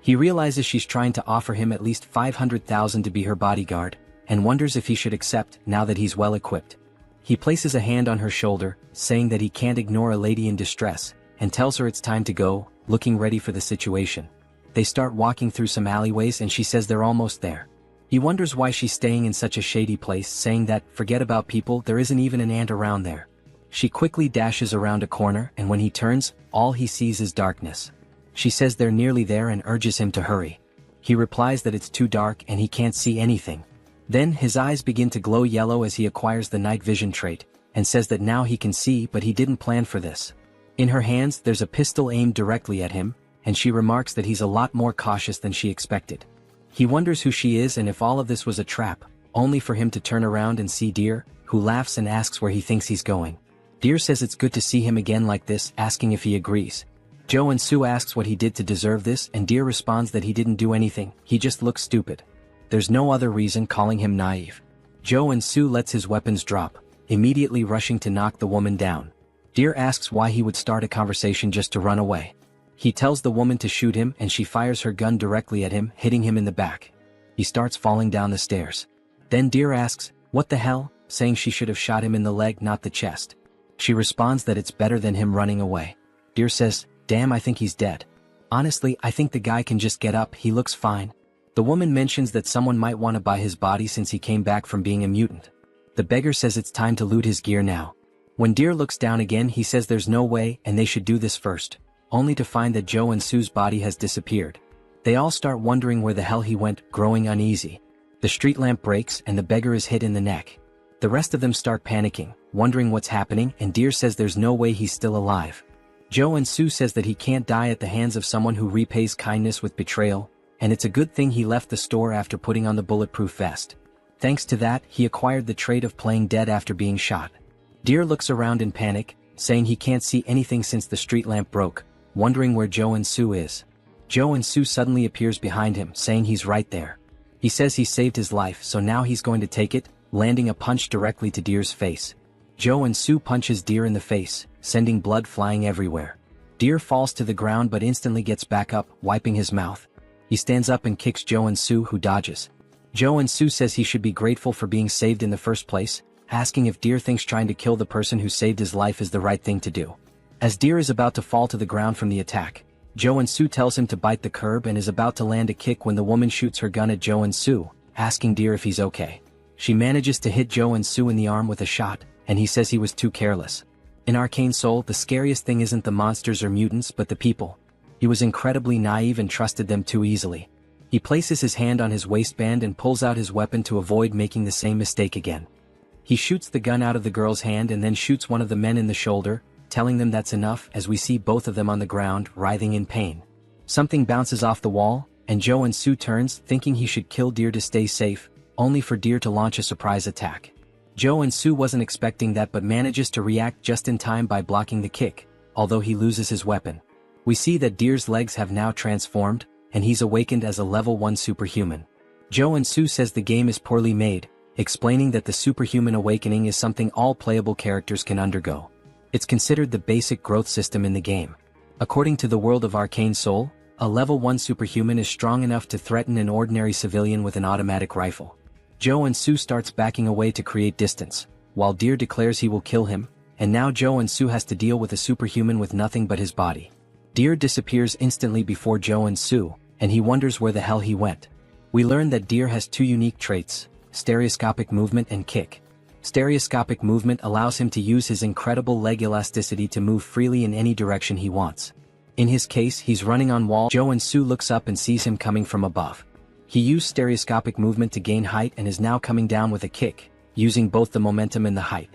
He realizes she's trying to offer him at least 500,000 to be her bodyguard, and wonders if he should accept now that he's well equipped. He places a hand on her shoulder, saying that he can't ignore a lady in distress, and tells her it's time to go, looking ready for the situation. They start walking through some alleyways and she says they're almost there. He wonders why she's staying in such a shady place, saying that, forget about people, there isn't even an ant around there. She quickly dashes around a corner, and when he turns, all he sees is darkness. She says they're nearly there and urges him to hurry. He replies that it's too dark and he can't see anything. Then his eyes begin to glow yellow as he acquires the night vision trait, and says that now he can see, but he didn't plan for this. In her hands there's a pistol aimed directly at him, and she remarks that he's a lot more cautious than she expected. He wonders who she is and if all of this was a trap, only for him to turn around and see Deer, who laughs and asks where he thinks he's going. Deer says it's good to see him again like this, asking if he agrees. Joe and Sue asks what he did to deserve this, and Deer responds that he didn't do anything, he just looks stupid. There's no other reason, calling him naive. Joe and Sue lets his weapons drop, immediately rushing to knock the woman down. Deer asks why he would start a conversation just to run away. He tells the woman to shoot him and she fires her gun directly at him, hitting him in the back. He starts falling down the stairs. Then Deer asks, "What the hell?" saying she should have shot him in the leg, not the chest. She responds that it's better than him running away. Deer says, "Damn, I think he's dead. Honestly, I think the guy can just get up, he looks fine." The woman mentions that someone might want to buy his body since he came back from being a mutant. The beggar says it's time to loot his gear now. When Deer looks down again, he says there's no way and they should do this first, only to find that Joe and Sue's body has disappeared. They all start wondering where the hell he went, growing uneasy. The street lamp breaks and the beggar is hit in the neck. The rest of them start panicking, wondering what's happening, and Deer says there's no way he's still alive. Joe and Sue says that he can't die at the hands of someone who repays kindness with betrayal, and it's a good thing he left the store after putting on the bulletproof vest. Thanks to that, he acquired the trait of playing dead after being shot. Deer looks around in panic, saying he can't see anything since the street lamp broke, wondering where Joe and Sue is. Joe and Sue suddenly appears behind him, saying he's right there. He says he saved his life, so now he's going to take it, landing a punch directly to Deer's face. Joe and Sue punches Deer in the face, sending blood flying everywhere. Deer falls to the ground but instantly gets back up, wiping his mouth. He stands up and kicks Joe and Sue, who dodges. Joe and Sue says he should be grateful for being saved in the first place, asking if Deer thinks trying to kill the person who saved his life is the right thing to do. As Deer is about to fall to the ground from the attack, Joe and Sue tells him to bite the curb and is about to land a kick when the woman shoots her gun at Joe and Sue, asking Deer if he's okay. She manages to hit Joe and Sue in the arm with a shot, and he says he was too careless. In Arcane Soul, the scariest thing isn't the monsters or mutants but the people. He was incredibly naive and trusted them too easily. He places his hand on his waistband and pulls out his weapon to avoid making the same mistake again. He shoots the gun out of the girl's hand and then shoots one of the men in the shoulder, telling them that's enough, as we see both of them on the ground, writhing in pain. Something bounces off the wall, and Joe and Sue turns, thinking he should kill Deer to stay safe, only for Deer to launch a surprise attack. Joe and Sue wasn't expecting that but manages to react just in time by blocking the kick, although he loses his weapon. We see that Deer's legs have now transformed, and he's awakened as a level 1 superhuman. Joe and Sue says the game is poorly made, explaining that the superhuman awakening is something all playable characters can undergo. It's considered the basic growth system in the game. According to the world of Arcane Soul, a level 1 superhuman is strong enough to threaten an ordinary civilian with an automatic rifle. Joe and Sue starts backing away to create distance, while Deer declares he will kill him, and now Joe and Sue has to deal with a superhuman with nothing but his body. Deer disappears instantly before Joe and Sue, and he wonders where the hell he went. We learn that Deer has 2 unique traits: stereoscopic movement and kick. Stereoscopic movement allows him to use his incredible leg elasticity to move freely in any direction he wants. In his case, he's running on walls. Joe and Sue looks up and sees him coming from above. He used stereoscopic movement to gain height and is now coming down with a kick, using both the momentum and the height.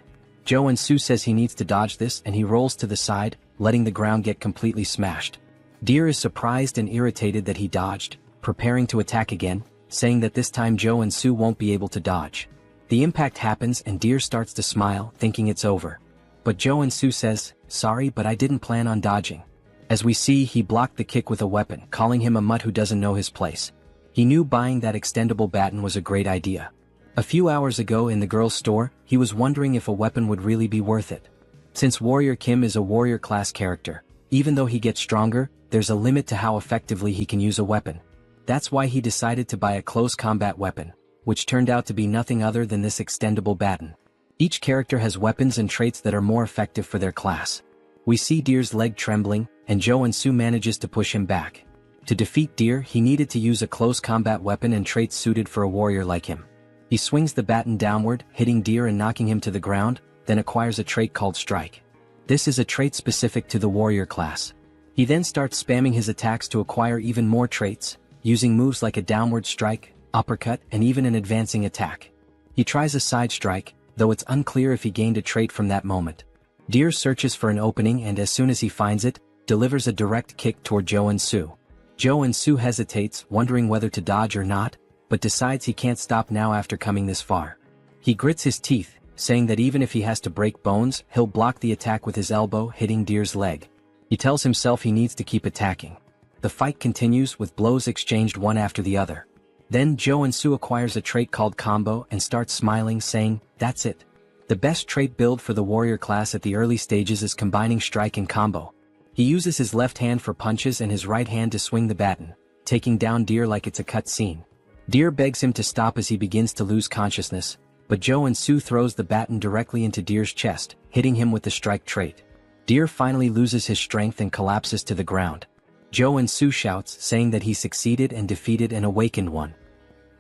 Joe and Sue says he needs to dodge this and he rolls to the side, letting the ground get completely smashed. Deer is surprised and irritated that he dodged, preparing to attack again, saying that this time Joe and Sue won't be able to dodge. The impact happens and Deer starts to smile, thinking it's over. But Joe and Sue says, "Sorry, but I didn't plan on dodging." As we see, he blocked the kick with a weapon, calling him a mutt who doesn't know his place. He knew buying that extendable baton was a great idea. A few hours ago in the girl's store, he was wondering if a weapon would really be worth it. Since Warrior Kim is a warrior class character, even though he gets stronger, there's a limit to how effectively he can use a weapon. That's why he decided to buy a close combat weapon, which turned out to be nothing other than this extendable baton. Each character has weapons and traits that are more effective for their class. We see Deer's leg trembling, and Joe and Sue manages to push him back. To defeat Deer, he needed to use a close combat weapon and traits suited for a warrior like him. He swings the baton downward, hitting Deer and knocking him to the ground, then acquires a trait called Strike. This is a trait specific to the warrior class. He then starts spamming his attacks to acquire even more traits, using moves like a downward strike, uppercut, and even an advancing attack. He tries a side strike, though it's unclear if he gained a trait from that moment. Deer searches for an opening and as soon as he finds it, delivers a direct kick toward Joe and Sue. Joe and Sue hesitates, wondering whether to dodge or not, but decides he can't stop now after coming this far. He grits his teeth, saying that even if he has to break bones, he'll block the attack with his elbow hitting Deer's leg. He tells himself he needs to keep attacking. The fight continues with blows exchanged one after the other. Then Joe and Sue acquires a trait called Combo and starts smiling, saying, "That's it." The best trait build for the warrior class at the early stages is combining strike and combo. He uses his left hand for punches and his right hand to swing the baton, taking down Deer like it's a cut scene. Deer begs him to stop as he begins to lose consciousness, but Joe and Sue throws the baton directly into Deer's chest, hitting him with the strike trait. Deer finally loses his strength and collapses to the ground. Joe and Sue shouts, saying that he succeeded and defeated an awakened one.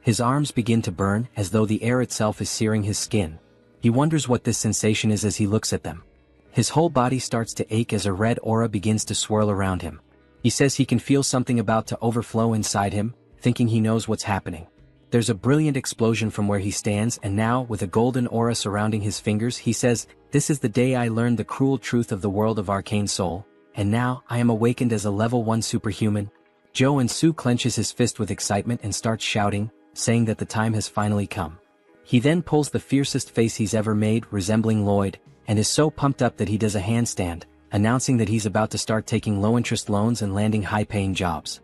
His arms begin to burn as though the air itself is searing his skin. He wonders what this sensation is as he looks at them. His whole body starts to ache as a red aura begins to swirl around him. He says he can feel something about to overflow inside him, thinking he knows what's happening. There's a brilliant explosion from where he stands and now, with a golden aura surrounding his fingers, he says, "This is the day I learned the cruel truth of the world of arcane soul, and now I am awakened as a level 1 superhuman." Joe and Sue clenches his fist with excitement and starts shouting, saying that the time has finally come. He then pulls the fiercest face he's ever made, resembling Lloyd, and is so pumped up that he does a handstand, announcing that he's about to start taking low-interest loans and landing high-paying jobs.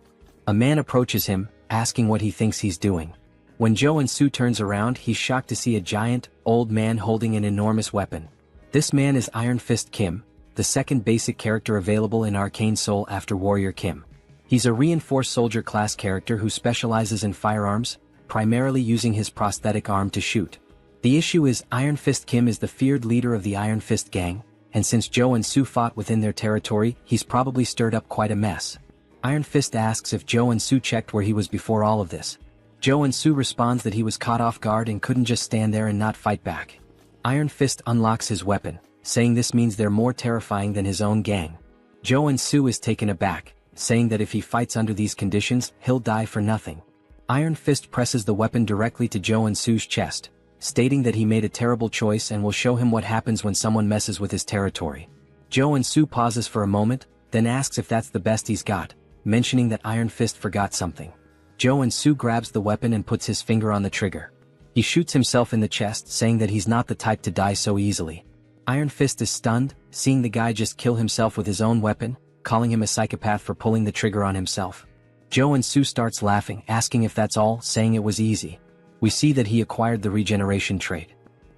A man approaches him, asking what he thinks he's doing. When Joe and Sue turns around, he's shocked to see a giant, old man holding an enormous weapon. This man is Iron Fist Kim, the second basic character available in Arcane Soul after Warrior Kim. He's a reinforced soldier class character who specializes in firearms, primarily using his prosthetic arm to shoot. The issue is Iron Fist Kim is the feared leader of the Iron Fist gang, and since Joe and Sue fought within their territory, he's probably stirred up quite a mess. Iron Fist asks if Joe and Sue checked where he was before all of this. Joe and Sue responds that he was caught off guard and couldn't just stand there and not fight back. Iron Fist unlocks his weapon, saying this means they're more terrifying than his own gang. Joe and Sue is taken aback, saying that if he fights under these conditions, he'll die for nothing. Iron Fist presses the weapon directly to Joe and Sue's chest, stating that he made a terrible choice and will show him what happens when someone messes with his territory. Joe and Sue pauses for a moment, then asks if that's the best he's got, mentioning that Iron Fist forgot something. Joe and Sue grabs the weapon and puts his finger on the trigger. He shoots himself in the chest, saying that he's not the type to die so easily. Iron Fist is stunned, seeing the guy just kill himself with his own weapon, calling him a psychopath for pulling the trigger on himself. Joe and Sue starts laughing, asking if that's all, saying it was easy. We see that he acquired the regeneration trait.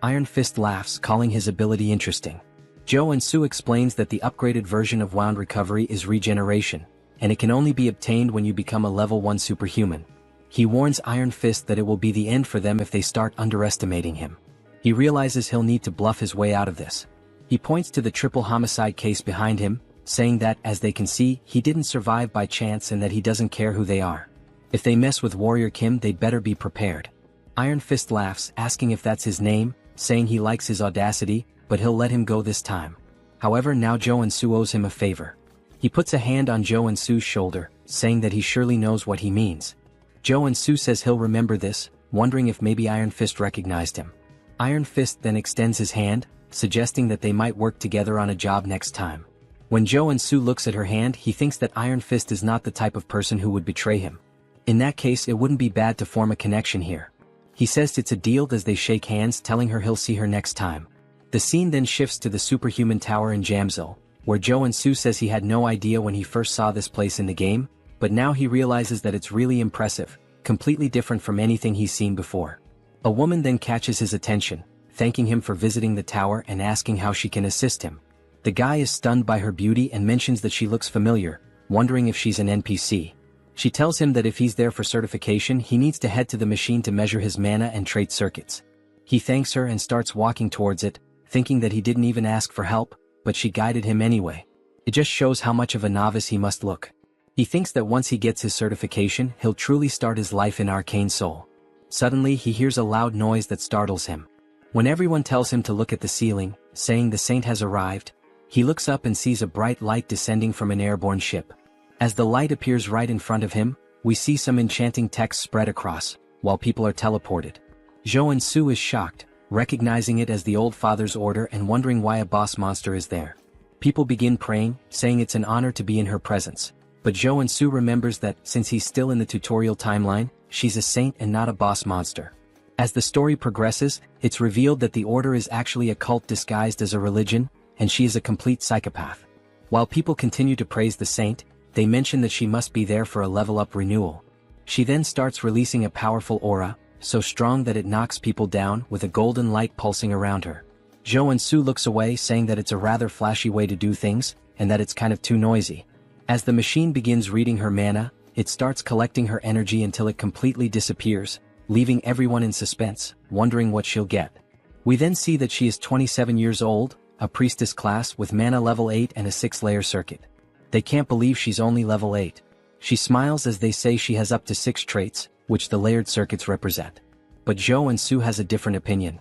Iron Fist laughs, calling his ability interesting. Joe and Sue explains that the upgraded version of Wound Recovery is regeneration, and it can only be obtained when you become a level 1 superhuman. He warns Iron Fist that it will be the end for them if they start underestimating him. He realizes he'll need to bluff his way out of this. He points to the triple homicide case behind him, saying that, as they can see, he didn't survive by chance and that he doesn't care who they are. If they mess with Warrior Kim, they'd better be prepared. Iron Fist laughs, asking if that's his name, saying he likes his audacity, but he'll let him go this time. However, now Joe and Sue owes him a favor. He puts a hand on Joe and Sue's shoulder, saying that he surely knows what he means. Joe and Sue says he'll remember this, wondering if maybe Iron Fist recognized him. Iron Fist then extends his hand, suggesting that they might work together on a job next time. When Joe and Sue looks at her hand, he thinks that Iron Fist is not the type of person who would betray him. In that case, it wouldn't be bad to form a connection here. He says it's a deal as they shake hands, telling her he'll see her next time. The scene then shifts to the Superhuman Tower in Jamsil, where Joe and Sue says he had no idea when he first saw this place in the game, but now he realizes that it's really impressive, completely different from anything he's seen before. A woman then catches his attention, thanking him for visiting the tower and asking how she can assist him. The guy is stunned by her beauty and mentions that she looks familiar, wondering if she's an NPC. She tells him that if he's there for certification, he needs to head to the machine to measure his mana and trait circuits. He thanks her and starts walking towards it, thinking that he didn't even ask for help, but she guided him anyway. It just shows how much of a novice he must look. He thinks that once he gets his certification, he'll truly start his life in Arcane Soul. Suddenly, he hears a loud noise that startles him. When everyone tells him to look at the ceiling, saying the saint has arrived, he looks up and sees a bright light descending from an airborne ship. As the light appears right in front of him, we see some enchanting text spread across, while people are teleported. Joe and Sue is shocked, recognizing it as the old father's order and wondering why a boss monster is there. People begin praying, saying it's an honor to be in her presence. But Jo En-soo remembers that, since he's still in the tutorial timeline, she's a saint and not a boss monster. As the story progresses, it's revealed that the order is actually a cult disguised as a religion, and she is a complete psychopath. While people continue to praise the saint, they mention that she must be there for a level-up renewal. She then starts releasing a powerful aura, so strong that it knocks people down, with a golden light pulsing around her. Jo En-soo looks away, saying that it's a rather flashy way to do things, and that it's kind of too noisy. As the machine begins reading her mana, it starts collecting her energy until it completely disappears, leaving everyone in suspense, wondering what she'll get. We then see that she is 27 years old, a priestess class with mana level 8 and a 6-layer circuit. They can't believe she's only level 8. She smiles as they say she has up to 6 traits, which the layered circuits represent. But Jo En-soo has a different opinion.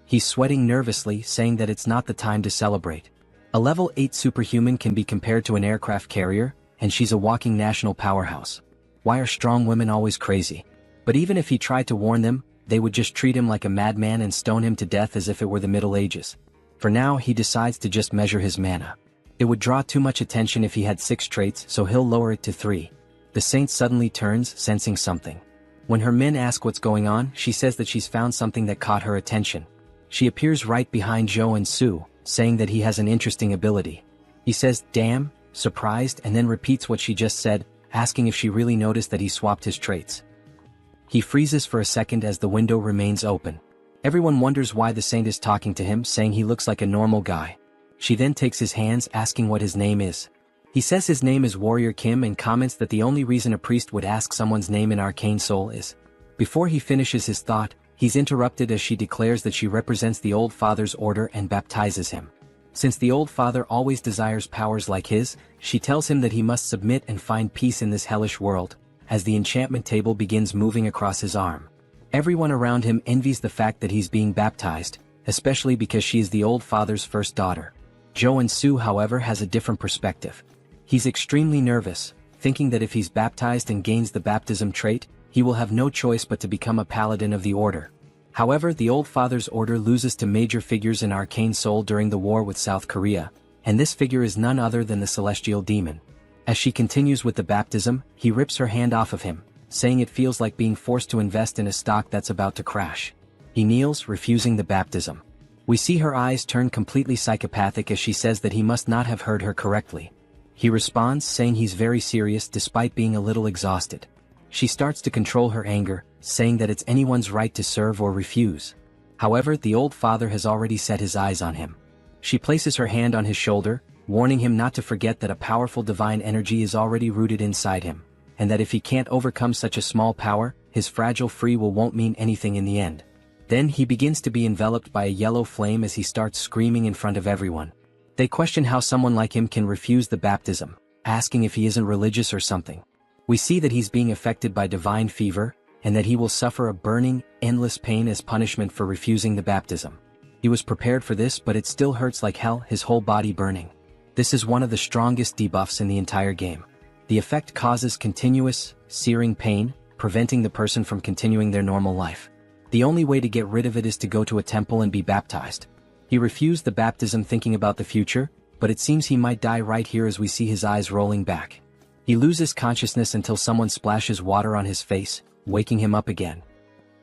He's sweating nervously, saying that it's not the time to celebrate. A level 8 superhuman can be compared to an aircraft carrier, and she's a walking national powerhouse. Why are strong women always crazy? But even if he tried to warn them, they would just treat him like a madman and stone him to death as if it were the Middle Ages. For now, he decides to just measure his mana. It would draw too much attention if he had 6 traits, so he'll lower it to 3. The saint suddenly turns, sensing something. When her men ask what's going on, she says that she's found something that caught her attention. She appears right behind Jo En-soo, saying that he has an interesting ability. He says, "Damn," surprised, and then repeats what she just said, asking if she really noticed that he swapped his traits. He freezes for a second as the window remains open. Everyone wonders why the saint is talking to him, saying he looks like a normal guy. She then takes his hands, asking what his name is. He says his name is Warrior Kim and comments that the only reason a priest would ask someone's name in Arcane Soul is. Before he finishes his thought, he's interrupted as she declares that she represents the Old Father's order and baptizes him. Since the Old Father always desires powers like his, she tells him that he must submit and find peace in this hellish world, as the enchantment table begins moving across his arm. Everyone around him envies the fact that he's being baptized, especially because she is the Old Father's first daughter. Jo En-soo, however, has a different perspective. He's extremely nervous, thinking that if he's baptized and gains the baptism trait, he will have no choice but to become a paladin of the order. However, the Old Father's order loses to major figures in Arcane Soul during the war with South Korea, and this figure is none other than the Celestial Demon. As she continues with the baptism, he rips her hand off of him, saying it feels like being forced to invest in a stock that's about to crash. He kneels, refusing the baptism. We see her eyes turn completely psychopathic as she says that he must not have heard her correctly. He responds, saying he's very serious despite being a little exhausted. She starts to control her anger, saying that it's anyone's right to serve or refuse. However, the Old Father has already set his eyes on him. She places her hand on his shoulder, warning him not to forget that a powerful divine energy is already rooted inside him, and that if he can't overcome such a small power, his fragile free will won't mean anything in the end. Then he begins to be enveloped by a yellow flame as he starts screaming in front of everyone. They question how someone like him can refuse the baptism, asking if he isn't religious or something. We see that he's being affected by divine fever, and that he will suffer a burning, endless pain as punishment for refusing the baptism. He was prepared for this, but it still hurts like hell, his whole body burning. This is one of the strongest debuffs in the entire game. The effect causes continuous, searing pain, preventing the person from continuing their normal life. The only way to get rid of it is to go to a temple and be baptized. He refused the baptism thinking about the future, but it seems he might die right here as we see his eyes rolling back. He loses consciousness until someone splashes water on his face, waking him up again.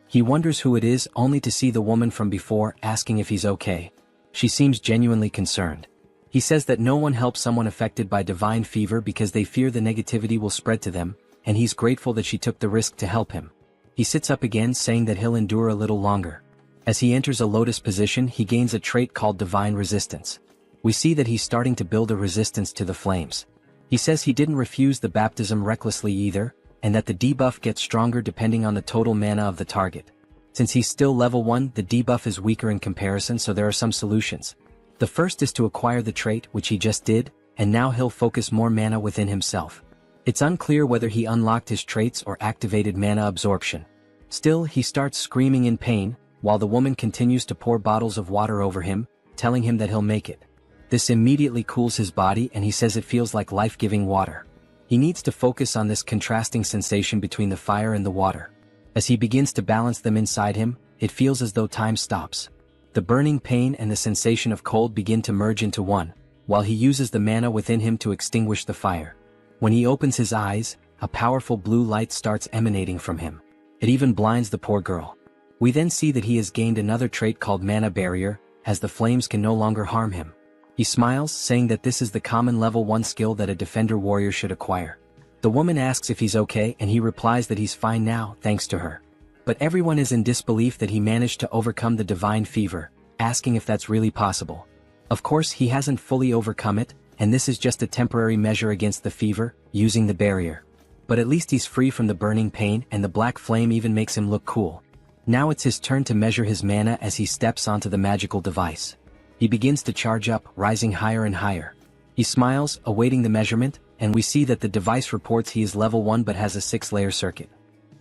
He wonders who it is, only to see the woman from before asking if he's okay. She seems genuinely concerned. He says that no one helps someone affected by divine fever because they fear the negativity will spread to them, and he's grateful that she took the risk to help him. He sits up again, saying that he'll endure a little longer. As he enters a lotus position, he gains a trait called Divine Resistance. We see that he's starting to build a resistance to the flames. He says he didn't refuse the baptism recklessly either, and that the debuff gets stronger depending on the total mana of the target. Since he's still level 1, the debuff is weaker in comparison, so there are some solutions. The first is to acquire the trait, which he just did, and now he'll focus more mana within himself. It's unclear whether he unlocked his traits or activated mana absorption. Still, he starts screaming in pain, while the woman continues to pour bottles of water over him, telling him that he'll make it. This immediately cools his body, and he says it feels like life-giving water. He needs to focus on this contrasting sensation between the fire and the water. As he begins to balance them inside him, it feels as though time stops. The burning pain and the sensation of cold begin to merge into one, while he uses the mana within him to extinguish the fire. When he opens his eyes, a powerful blue light starts emanating from him. It even blinds the poor girl. We then see that he has gained another trait called Mana Barrier, as the flames can no longer harm him. He smiles, saying that this is the common level 1 skill that a defender warrior should acquire. The woman asks if he's okay and he replies that he's fine now, thanks to her. But everyone is in disbelief that he managed to overcome the divine fever, asking if that's really possible. Of course, he hasn't fully overcome it, and this is just a temporary measure against the fever, using the barrier. But at least he's free from the burning pain, and the black flame even makes him look cool. Now it's his turn to measure his mana as he steps onto the magical device. He begins to charge up, rising higher and higher. He smiles, awaiting the measurement, and we see that the device reports he is level 1 but has a 6-layer circuit.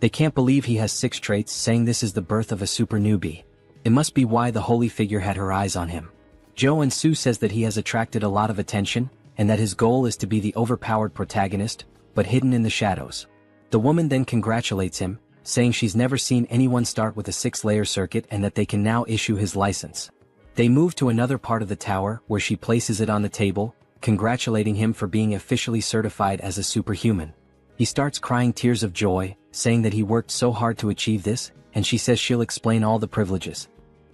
They can't believe he has 6 traits, saying this is the birth of a super newbie. It must be why the holy figure had her eyes on him. Joe and Sue says that he has attracted a lot of attention, and that his goal is to be the overpowered protagonist, but hidden in the shadows. The woman then congratulates him, saying she's never seen anyone start with a 6-layer circuit and that they can now issue his license. They move to another part of the tower where she places it on the table, congratulating him for being officially certified as a superhuman. He starts crying tears of joy, saying that he worked so hard to achieve this, and she says she'll explain all the privileges.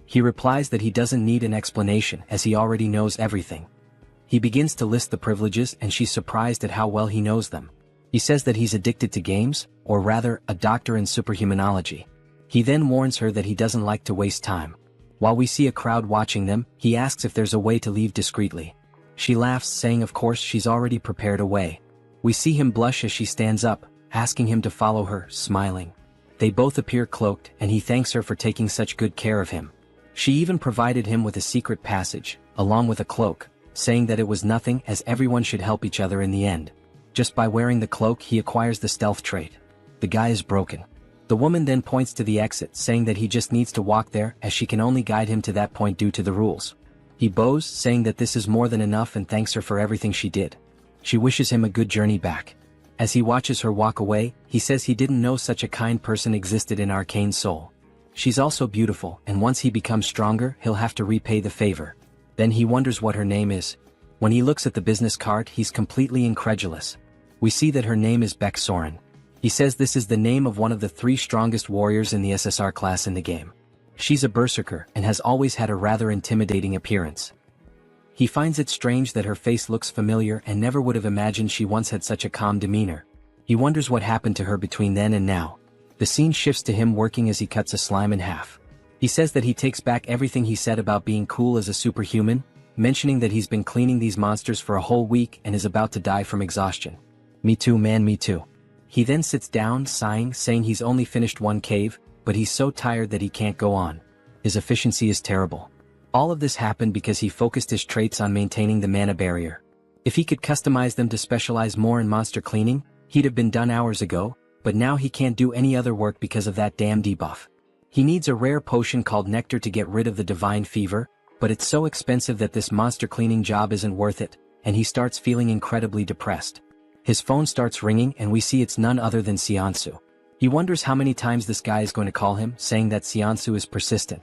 He replies that he doesn't need an explanation as he already knows everything. He begins to list the privileges and she's surprised at how well he knows them. He says that he's addicted to games, or rather, a doctor in superhumanology. He then warns her that he doesn't like to waste time. While we see a crowd watching them, he asks if there's a way to leave discreetly. She laughs, saying of course she's already prepared a way. We see him blush as she stands up, asking him to follow her, smiling. They both appear cloaked, and he thanks her for taking such good care of him. She even provided him with a secret passage, along with a cloak, saying that it was nothing as everyone should help each other in the end. Just by wearing the cloak he acquires the stealth trait. The guy is broken. The woman then points to the exit, saying that he just needs to walk there as she can only guide him to that point due to the rules. He bows, saying that this is more than enough and thanks her for everything she did. She wishes him a good journey back. As he watches her walk away, he says he didn't know such a kind person existed in Arcane Soul. She's also beautiful, and once he becomes stronger, he'll have to repay the favor. Then he wonders what her name is. When he looks at the business card, he's completely incredulous. We see that her name is Beck Soren. He says this is the name of one of the 3 strongest warriors in the SSR class in the game. She's a berserker and has always had a rather intimidating appearance. He finds it strange that her face looks familiar and never would have imagined she once had such a calm demeanor. He wonders what happened to her between then and now. The scene shifts to him working as he cuts a slime in half. He says that he takes back everything he said about being cool as a superhuman, mentioning that he's been cleaning these monsters for a whole week and is about to die from exhaustion. Me too, man, me too. He then sits down, sighing, saying he's only finished 1 cave, but he's so tired that he can't go on. His efficiency is terrible. All of this happened because he focused his traits on maintaining the mana barrier. If he could customize them to specialize more in monster cleaning, he'd have been done hours ago, but now he can't do any other work because of that damn debuff. He needs a rare potion called Nectar to get rid of the divine fever, but it's so expensive that this monster cleaning job isn't worth it, and he starts feeling incredibly depressed. His phone starts ringing and we see it's none other than Seonsu. He wonders how many times this guy is going to call him, saying that Seonsu is persistent.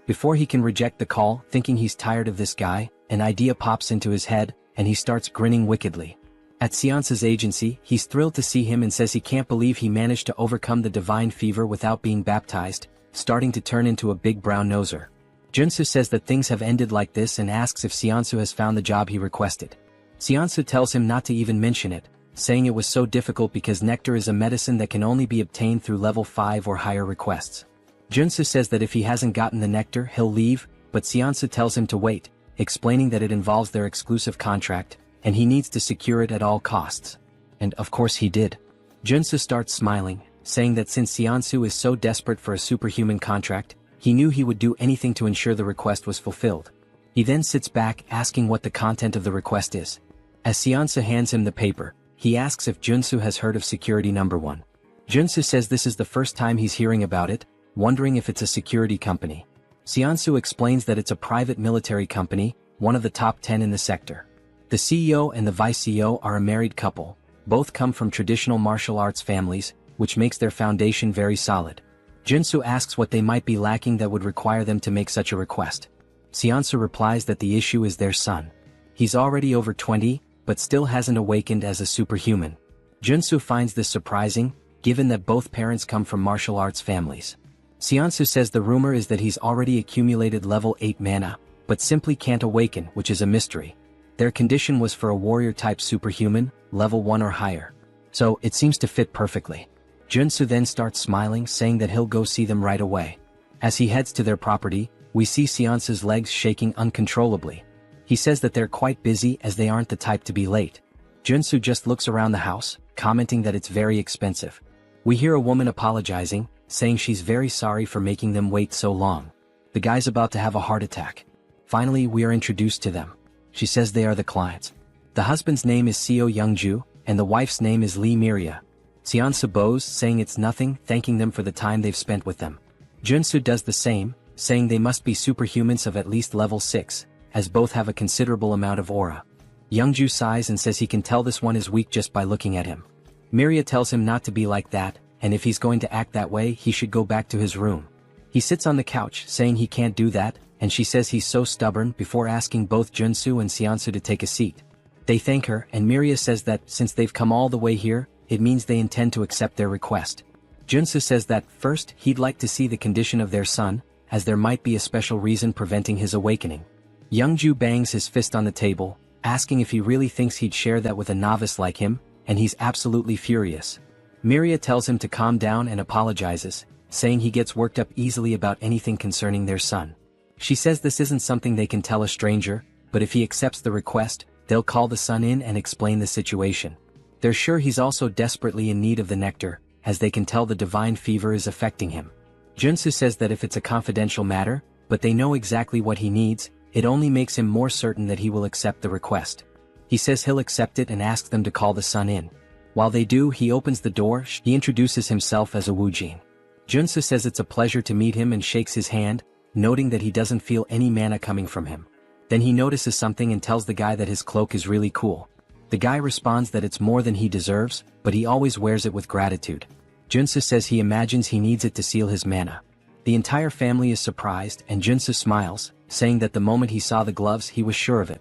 Before he can reject the call, thinking he's tired of this guy, an idea pops into his head, and he starts grinning wickedly. At Seonsu's agency, he's thrilled to see him and says he can't believe he managed to overcome the divine fever without being baptized, starting to turn into a big brown noser. Junsu says that things have ended like this and asks if Seonsu has found the job he requested. Seonsu tells him not to even mention it, saying it was so difficult because nectar is a medicine that can only be obtained through level 5 or higher requests. Junsu says that if he hasn't gotten the nectar, he'll leave, but Seonsu tells him to wait, explaining that it involves their exclusive contract, and he needs to secure it at all costs. And of course he did. Junsu starts smiling, saying that since Seonsu is so desperate for a superhuman contract, he knew he would do anything to ensure the request was fulfilled. He then sits back asking what the content of the request is. As Seonsu hands him the paper, he asks if Junsu has heard of Security Number 1. Junsu says this is the first time he's hearing about it, wondering if it's a security company. Seonsu explains that it's a private military company, one of the top 10 in the sector. The CEO and the vice CEO are a married couple, both come from traditional martial arts families, which makes their foundation very solid. Junsu asks what they might be lacking that would require them to make such a request. Seonsu replies that the issue is their son. He's already over 20, but still hasn't awakened as a superhuman. Junsu finds this surprising, given that both parents come from martial arts families. Seonsu says the rumor is that he's already accumulated level 8 mana, but simply can't awaken, which is a mystery. Their condition was for a warrior-type superhuman, level 1 or higher. So, it seems to fit perfectly. Junsu then starts smiling, saying that he'll go see them right away. As he heads to their property, we see Seonsu's legs shaking uncontrollably. He says that they're quite busy as they aren't the type to be late. Junsu just looks around the house, commenting that it's very expensive. We hear a woman apologizing, saying she's very sorry for making them wait so long. The guy's about to have a heart attack. Finally, we are introduced to them. She says they are the clients. The husband's name is Seo Youngju, and the wife's name is Lee Miria. Seonsu bows, saying it's nothing, thanking them for the time they've spent with them. Junsu does the same, saying they must be superhumans of at least level 6, as both have a considerable amount of aura. Youngju sighs and says he can tell this one is weak just by looking at him. Miria tells him not to be like that, and if he's going to act that way he should go back to his room. He sits on the couch, saying he can't do that, and she says he's so stubborn before asking both Junsu and Seonsu to take a seat. They thank her, and Miria says that since they've come all the way here, it means they intend to accept their request. Junsu says that first he'd like to see the condition of their son, as there might be a special reason preventing his awakening. Youngju bangs his fist on the table, asking if he really thinks he'd share that with a novice like him, and he's absolutely furious. Miria tells him to calm down and apologizes, saying he gets worked up easily about anything concerning their son. She says this isn't something they can tell a stranger, but if he accepts the request, they'll call the son in and explain the situation. They're sure he's also desperately in need of the nectar, as they can tell the divine fever is affecting him. Junsu says that if it's a confidential matter, but they know exactly what he needs, it only makes him more certain that he will accept the request. He says he'll accept it and asks them to call the son in. While they do, he opens the door. He introduces himself as a Woojin. Junsu says it's a pleasure to meet him and shakes his hand, noting that he doesn't feel any mana coming from him. Then he notices something and tells the guy that his cloak is really cool. The guy responds that it's more than he deserves, but he always wears it with gratitude. Junsu says he imagines he needs it to seal his mana. The entire family is surprised, and Junsu smiles, saying that the moment he saw the gloves he was sure of it.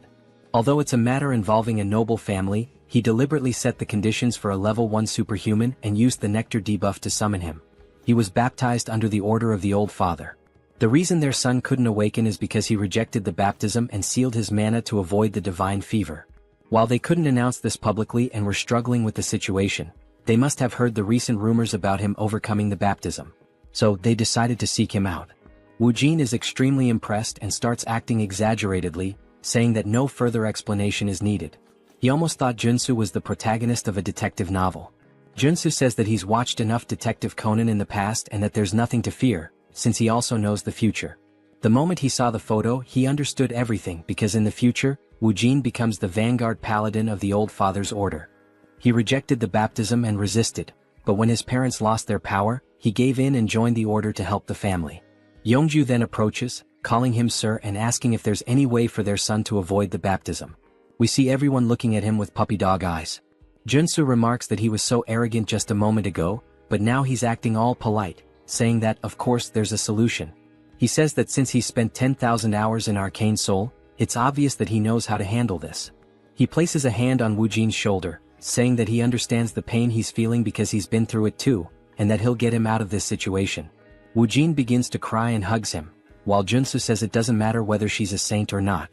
Although it's a matter involving a noble family, he deliberately set the conditions for a level 1 superhuman and used the nectar debuff to summon him. He was baptized under the order of the Old Father. The reason their son couldn't awaken is because he rejected the baptism and sealed his mana to avoid the divine fever. While they couldn't announce this publicly and were struggling with the situation, they must have heard the recent rumors about him overcoming the baptism. So they decided to seek him out. Woojin is extremely impressed and starts acting exaggeratedly, saying that no further explanation is needed. He almost thought Junsu was the protagonist of a detective novel. Junsu says that he's watched enough Detective Conan in the past and that there's nothing to fear, since he also knows the future. The moment he saw the photo, he understood everything because in the future, Woojin becomes the vanguard paladin of the Old Father's order. He rejected the baptism and resisted, but when his parents lost their power, he gave in and joined the order to help the family. Youngju then approaches, calling him sir and asking if there's any way for their son to avoid the baptism. We see everyone looking at him with puppy dog eyes. Junsu remarks that he was so arrogant just a moment ago, but now he's acting all polite, saying that, of course, there's a solution. He says that since he's spent 10,000 hours in Arcane Soul, it's obvious that he knows how to handle this. He places a hand on Woojin's shoulder, saying that he understands the pain he's feeling because he's been through it too, and that he'll get him out of this situation. Woojin begins to cry and hugs him, while Junsu says it doesn't matter whether she's a saint or not.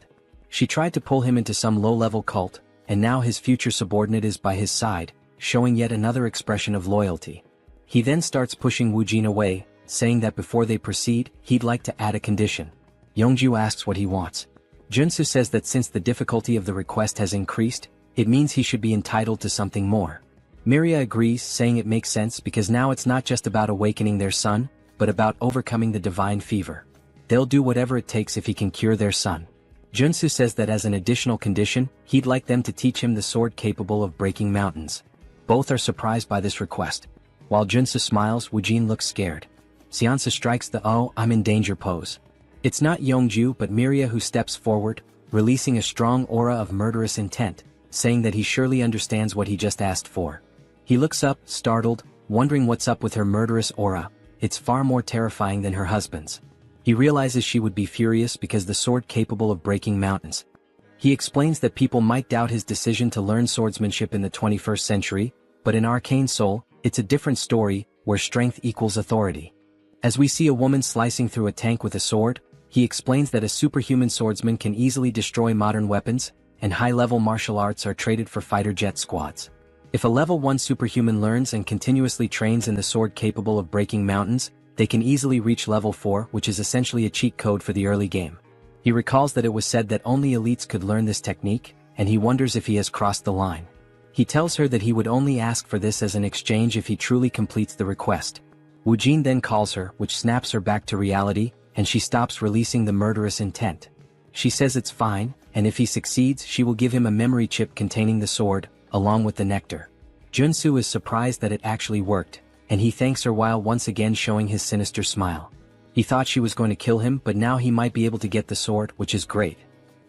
She tried to pull him into some low-level cult, and now his future subordinate is by his side, showing yet another expression of loyalty. He then starts pushing Woojin away, saying that before they proceed, he'd like to add a condition. Youngju asks what he wants. Junsu says that since the difficulty of the request has increased, it means he should be entitled to something more. Miria agrees, saying it makes sense because now it's not just about awakening their son, but about overcoming the divine fever. They'll do whatever it takes if he can cure their son. Junsu says that as an additional condition, he'd like them to teach him the sword capable of breaking mountains. Both are surprised by this request. While Junsu smiles, Woojin looks scared. Seonsu strikes the "oh, I'm in danger" pose. It's not Youngju but Miria who steps forward, releasing a strong aura of murderous intent, saying that he surely understands what he just asked for. He looks up, startled, wondering what's up with her murderous aura. It's far more terrifying than her husband's. He realizes she would be furious because the sword capable of breaking mountains. He explains that people might doubt his decision to learn swordsmanship in the 21st century, but in Arcane Soul, it's a different story, where strength equals authority. As we see a woman slicing through a tank with a sword, he explains that a superhuman swordsman can easily destroy modern weapons, and high-level martial arts are traded for fighter jet squads. If a level 1 superhuman learns and continuously trains in the sword capable of breaking mountains, they can easily reach level 4, which is essentially a cheat code for the early game. He recalls that it was said that only elites could learn this technique, and he wonders if he has crossed the line. He tells her that he would only ask for this as an exchange if he truly completes the request. Wu Jin then calls her, which snaps her back to reality, and she stops releasing the murderous intent. She says it's fine, and if he succeeds she will give him a memory chip containing the sword, along with the nectar. Junsu is surprised that it actually worked, and he thanks her while once again showing his sinister smile. He thought she was going to kill him, but now he might be able to get the sword, which is great.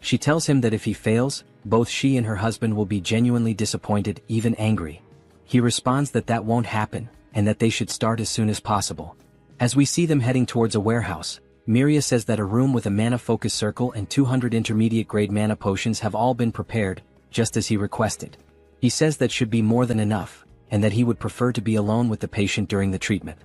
She tells him that if he fails, both she and her husband will be genuinely disappointed, even angry. He responds that that won't happen, and that they should start as soon as possible. As we see them heading towards a warehouse, Miria says that a room with a mana focus circle and 200 intermediate grade mana potions have all been prepared, just as he requested. He says that should be more than enough, and that he would prefer to be alone with the patient during the treatment.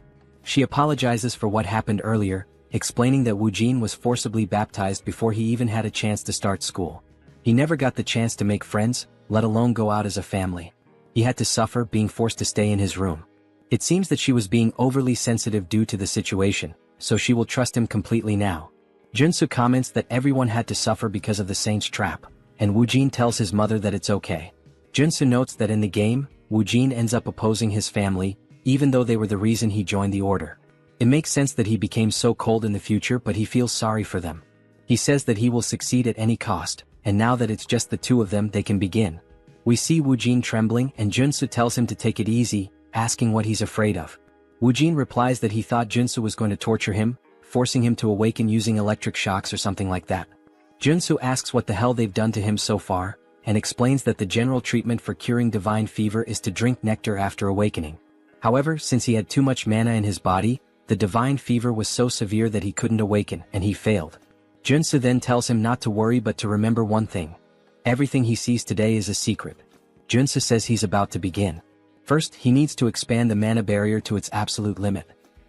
She apologizes for what happened earlier, explaining that Wu Jin was forcibly baptized before he even had a chance to start school. He never got the chance to make friends, let alone go out as a family. He had to suffer being forced to stay in his room. It seems that she was being overly sensitive due to the situation, so she will trust him completely now. Junsu comments that everyone had to suffer because of the saint's trap, and Wu Jin tells his mother that it's okay. Junsu notes that in the game, Wu Jin ends up opposing his family, even though they were the reason he joined the order. It makes sense that he became so cold in the future, but he feels sorry for them. He says that he will succeed at any cost, and now that it's just the two of them they can begin. We see Wu Jin trembling and Junsu tells him to take it easy, asking what he's afraid of. Wu Jin replies that he thought Junsu was going to torture him, forcing him to awaken using electric shocks or something like that. Junsu asks what the hell they've done to him so far, and explains that the general treatment for curing divine fever is to drink nectar after awakening. However, since he had too much mana in his body, the divine fever was so severe that he couldn't awaken, and he failed. Junsu then tells him not to worry but to remember one thing. Everything he sees today is a secret. Junsu says he's about to begin. First, he needs to expand the mana barrier to its absolute limit.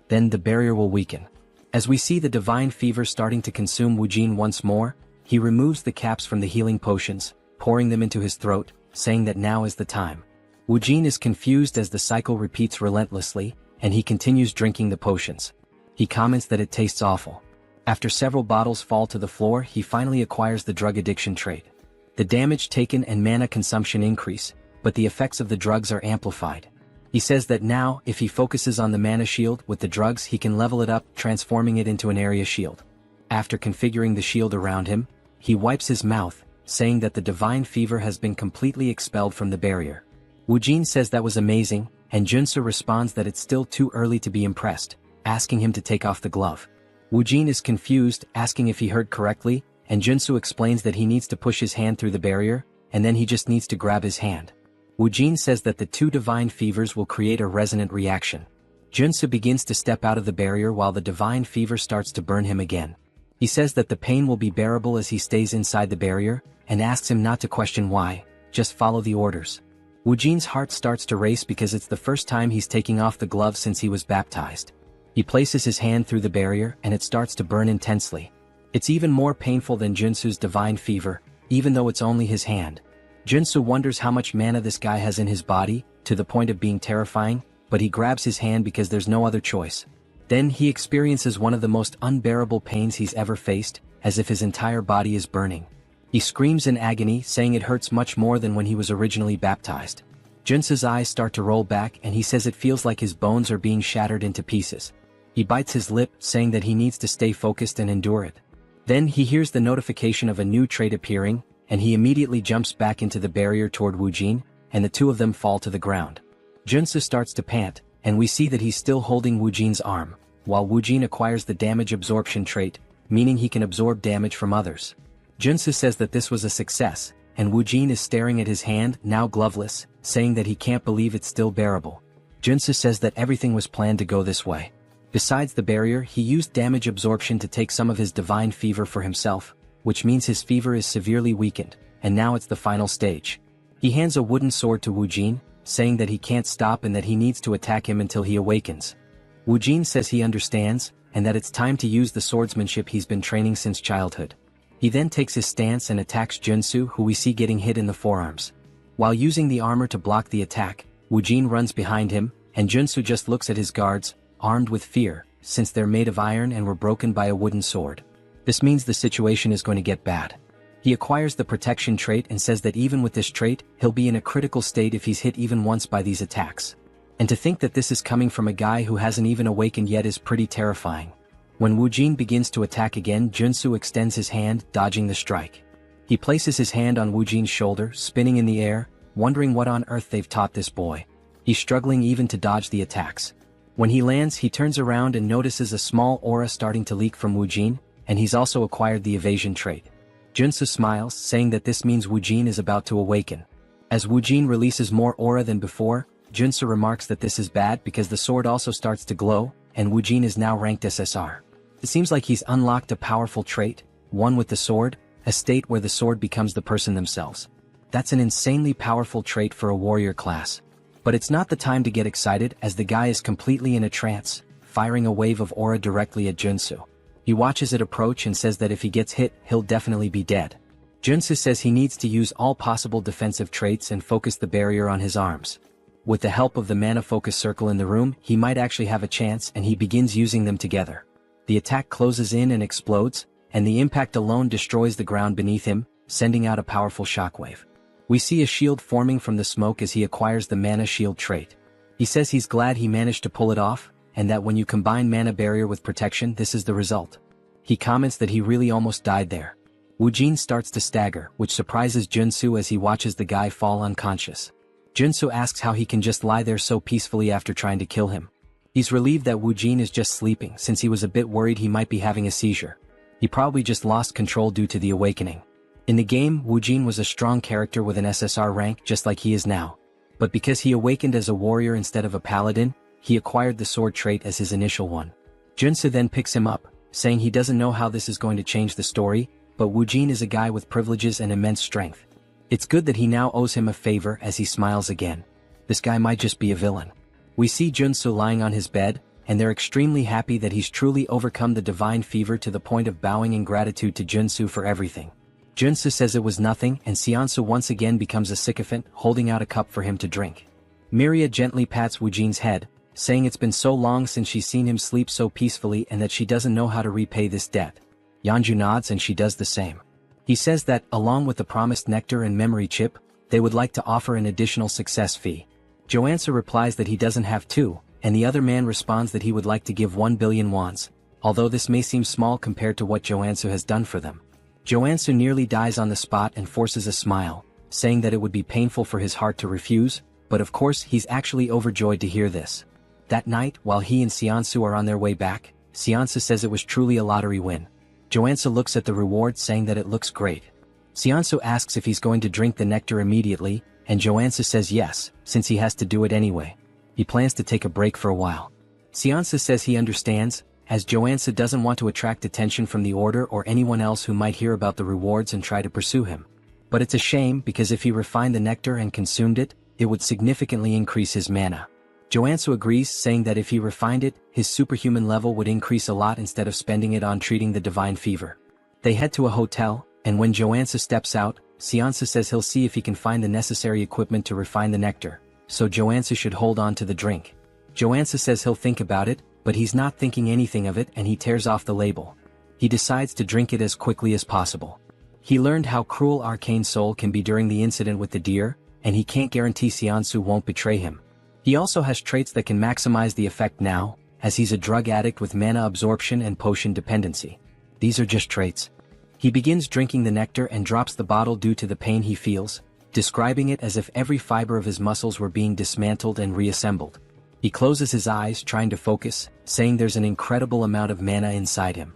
Then the barrier will weaken. As we see the divine fever starting to consume Wu Jin once more, he removes the caps from the healing potions, pouring them into his throat, saying that now is the time. Wu Jin is confused as the cycle repeats relentlessly, and he continues drinking the potions. He comments that it tastes awful. After several bottles fall to the floor, he finally acquires the drug addiction trait. The damage taken and mana consumption increase, but the effects of the drugs are amplified. He says that now, if he focuses on the mana shield with the drugs, he can level it up, transforming it into an area shield. After configuring the shield around him, he wipes his mouth, saying that the divine fever has been completely expelled from the barrier. Wu Jin says that was amazing, and Junsu responds that it's still too early to be impressed, asking him to take off the glove. Wu Jin is confused, asking if he heard correctly, and Junsu explains that he needs to push his hand through the barrier, and then he just needs to grab his hand. Wu Jin says that the two divine fevers will create a resonant reaction. Junsu begins to step out of the barrier while the divine fever starts to burn him again. He says that the pain will be bearable as he stays inside the barrier, and asks him not to question why, just follow the orders. Wu Jin's heart starts to race because it's the first time he's taking off the glove since he was baptized. He places his hand through the barrier and it starts to burn intensely. It's even more painful than Junsu's divine fever, even though it's only his hand. Junsu wonders how much mana this guy has in his body, to the point of being terrifying, but he grabs his hand because there's no other choice. Then he experiences one of the most unbearable pains he's ever faced, as if his entire body is burning. He screams in agony, saying it hurts much more than when he was originally baptized. Junsu's eyes start to roll back and he says it feels like his bones are being shattered into pieces. He bites his lip, saying that he needs to stay focused and endure it. Then he hears the notification of a new trait appearing, and he immediately jumps back into the barrier toward Wu Jin, and the two of them fall to the ground. Junsu starts to pant, and we see that he's still holding Wu Jin's arm, while Wu Jin acquires the damage absorption trait, meaning he can absorb damage from others. Junsu says that this was a success, and Wu Jin is staring at his hand, now gloveless, saying that he can't believe it's still bearable. Junsu says that everything was planned to go this way. Besides the barrier, he used damage absorption to take some of his divine fever for himself, which means his fever is severely weakened, and now it's the final stage. He hands a wooden sword to Wu Jin, saying that he can't stop and that he needs to attack him until he awakens. Wu Jin says he understands, and that it's time to use the swordsmanship he's been training since childhood. He then takes his stance and attacks Junsu, who we see getting hit in the forearms. While using the armor to block the attack, Wu Jin runs behind him, and Junsu just looks at his guards, armed with fear, since they're made of iron and were broken by a wooden sword. This means the situation is going to get bad. He acquires the protection trait and says that even with this trait, he'll be in a critical state if he's hit even once by these attacks. And to think that this is coming from a guy who hasn't even awakened yet is pretty terrifying. When Wu Jin begins to attack again, Junsu extends his hand, dodging the strike. He places his hand on Wu Jin's shoulder, spinning in the air, wondering what on earth they've taught this boy. He's struggling even to dodge the attacks. When he lands, he turns around and notices a small aura starting to leak from Wu Jin, and he's also acquired the evasion trait. Junsu smiles, saying that this means Wu Jin is about to awaken. As Wu Jin releases more aura than before, Junsu remarks that this is bad because the sword also starts to glow, and Wu Jin is now ranked SSR. It seems like he's unlocked a powerful trait, one with the sword, a state where the sword becomes the person themselves. That's an insanely powerful trait for a warrior class. But it's not the time to get excited, as the guy is completely in a trance, firing a wave of aura directly at Junsu. He watches it approach and says that if he gets hit, he'll definitely be dead. Junsu says he needs to use all possible defensive traits and focus the barrier on his arms. With the help of the mana focus circle in the room, he might actually have a chance, and he begins using them together. The attack closes in and explodes, and the impact alone destroys the ground beneath him, sending out a powerful shockwave. We see a shield forming from the smoke as he acquires the mana shield trait. He says he's glad he managed to pull it off, and that when you combine mana barrier with protection, this is the result. He comments that he really almost died there. Wu Jin starts to stagger, which surprises Junsu as he watches the guy fall unconscious. Junsu asks how he can just lie there so peacefully after trying to kill him. He's relieved that Wu Jin is just sleeping, since he was a bit worried he might be having a seizure. He probably just lost control due to the awakening. In the game, Wu Jin was a strong character with an SSR rank just like he is now. But because he awakened as a warrior instead of a paladin, he acquired the sword trait as his initial one. Junsu then picks him up, saying he doesn't know how this is going to change the story, but Wu Jin is a guy with privileges and immense strength. It's good that he now owes him a favor as he smiles again. This guy might just be a villain. We see Junsu lying on his bed, and they're extremely happy that he's truly overcome the divine fever to the point of bowing in gratitude to Junsu for everything. Junsu says it was nothing, and Seonsu once again becomes a sycophant, holding out a cup for him to drink. Miria gently pats Wu Jin's head, saying it's been so long since she's seen him sleep so peacefully and that she doesn't know how to repay this debt. Yeonju nods and she does the same. He says that, along with the promised nectar and memory chip, they would like to offer an additional success fee. Joansu replies that he doesn't have to, and the other man responds that he would like to give 1 billion wons, although this may seem small compared to what Joansu has done for them. Joansu nearly dies on the spot and forces a smile, saying that it would be painful for his heart to refuse, but of course he's actually overjoyed to hear this. That night, while he and Seonsu are on their way back, Seonsu says it was truly a lottery win. Joansu looks at the reward, saying that it looks great. Seonsu asks if he's going to drink the nectar immediately, and Joansu says yes, since he has to do it anyway. He plans to take a break for a while. Seonsu says he understands, as Joansu doesn't want to attract attention from the Order or anyone else who might hear about the rewards and try to pursue him. But it's a shame because if he refined the nectar and consumed it, it would significantly increase his mana. Joansu agrees, saying that if he refined it, his superhuman level would increase a lot instead of spending it on treating the divine fever. They head to a hotel, and when Joansu steps out, Seonsu says he'll see if he can find the necessary equipment to refine the nectar, so Joansu should hold on to the drink. Joansu says he'll think about it, but he's not thinking anything of it and he tears off the label. He decides to drink it as quickly as possible. He learned how cruel Arcane Soul can be during the incident with the deer, and he can't guarantee Seonsu won't betray him. He also has traits that can maximize the effect now, as he's a drug addict with mana absorption and potion dependency. These are just traits. He begins drinking the nectar and drops the bottle due to the pain he feels, describing it as if every fiber of his muscles were being dismantled and reassembled. He closes his eyes, trying to focus, saying there's an incredible amount of mana inside him.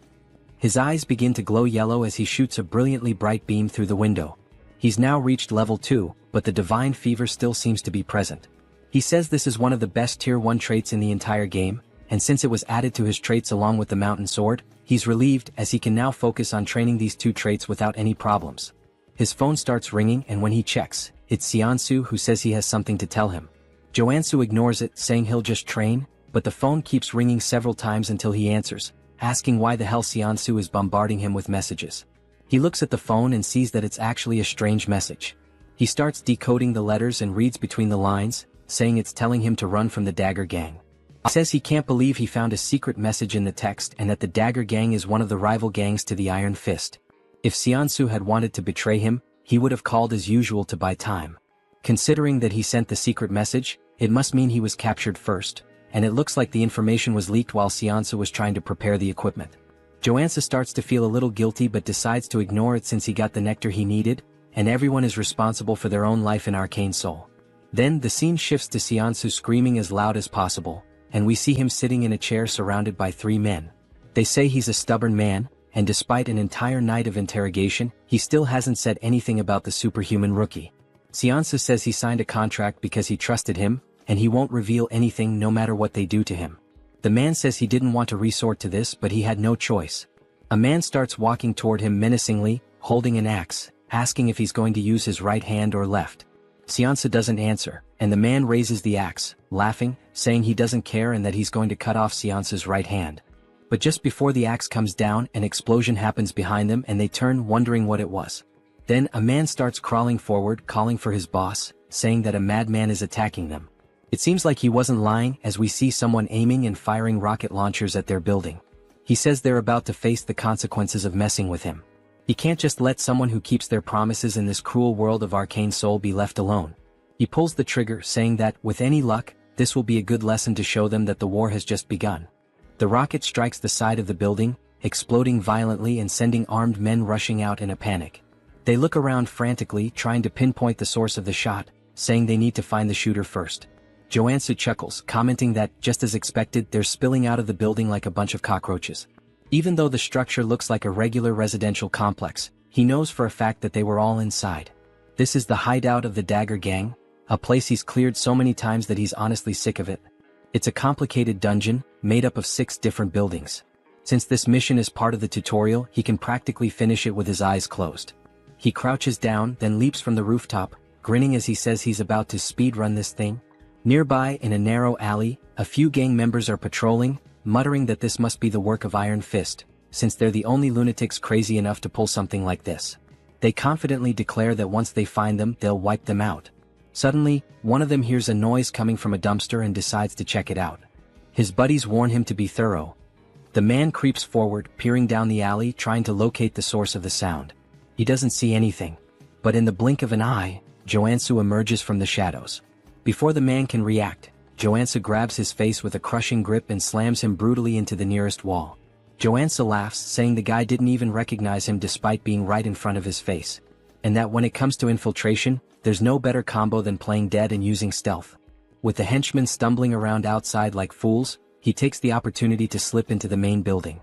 His eyes begin to glow yellow as he shoots a brilliantly bright beam through the window. He's now reached level 2, but the divine fever still seems to be present. He says this is one of the best tier 1 traits in the entire game, and since it was added to his traits along with the mountain sword, he's relieved as he can now focus on training these two traits without any problems. His phone starts ringing, and when he checks, it's Seonsu who says he has something to tell him. Joansu ignores it, saying he'll just train, but the phone keeps ringing several times until he answers, asking why the hell Seonsu is bombarding him with messages. He looks at the phone and sees that it's actually a strange message. He starts decoding the letters and reads between the lines, saying it's telling him to run from the Dagger Gang. He says he can't believe he found a secret message in the text and that the Dagger Gang is one of the rival gangs to the Iron Fist. If Seonsu had wanted to betray him, he would have called as usual to buy time. Considering that he sent the secret message, it must mean he was captured first, and it looks like the information was leaked while Seonsu was trying to prepare the equipment. Joansa starts to feel a little guilty but decides to ignore it since he got the nectar he needed, and everyone is responsible for their own life in Arcane Soul. Then the scene shifts to Seonsu screaming as loud as possible, and we see him sitting in a chair surrounded by 3 men. They say he's a stubborn man, and despite an entire night of interrogation, he still hasn't said anything about the superhuman rookie. Seonsu says he signed a contract because he trusted him, and he won't reveal anything no matter what they do to him. The man says he didn't want to resort to this, but he had no choice. A man starts walking toward him menacingly, holding an axe, asking if he's going to use his right hand or left. Seonsu doesn't answer, and the man raises the axe, laughing, saying he doesn't care and that he's going to cut off Seonsu's right hand. But just before the axe comes down, an explosion happens behind them and they turn, wondering what it was. Then a man starts crawling forward, calling for his boss, saying that a madman is attacking them. It seems like he wasn't lying, as we see someone aiming and firing rocket launchers at their building. He says they're about to face the consequences of messing with him. He can't just let someone who keeps their promises in this cruel world of Arcane Soul be left alone. He pulls the trigger, saying that, with any luck, this will be a good lesson to show them that the war has just begun. The rocket strikes the side of the building, exploding violently and sending armed men rushing out in a panic. They look around frantically, trying to pinpoint the source of the shot, saying they need to find the shooter first. Joansu chuckles, commenting that, just as expected, they're spilling out of the building like a bunch of cockroaches. Even though the structure looks like a regular residential complex, he knows for a fact that they were all inside. This is the hideout of the Dagger Gang, a place he's cleared so many times that he's honestly sick of it. It's a complicated dungeon, made up of 6 different buildings. Since this mission is part of the tutorial, he can practically finish it with his eyes closed. He crouches down, then leaps from the rooftop, grinning as he says he's about to speedrun this thing. Nearby, in a narrow alley, a few gang members are patrolling, muttering that this must be the work of Iron Fist, since they're the only lunatics crazy enough to pull something like this. They confidently declare that once they find them, they'll wipe them out. Suddenly, one of them hears a noise coming from a dumpster and decides to check it out. His buddies warn him to be thorough. The man creeps forward, peering down the alley, trying to locate the source of the sound. He doesn't see anything. But in the blink of an eye, Joansu emerges from the shadows. Before the man can react, Joansa grabs his face with a crushing grip and slams him brutally into the nearest wall. Joansa laughs, saying the guy didn't even recognize him despite being right in front of his face. And that when it comes to infiltration, there's no better combo than playing dead and using stealth. With the henchmen stumbling around outside like fools, he takes the opportunity to slip into the main building.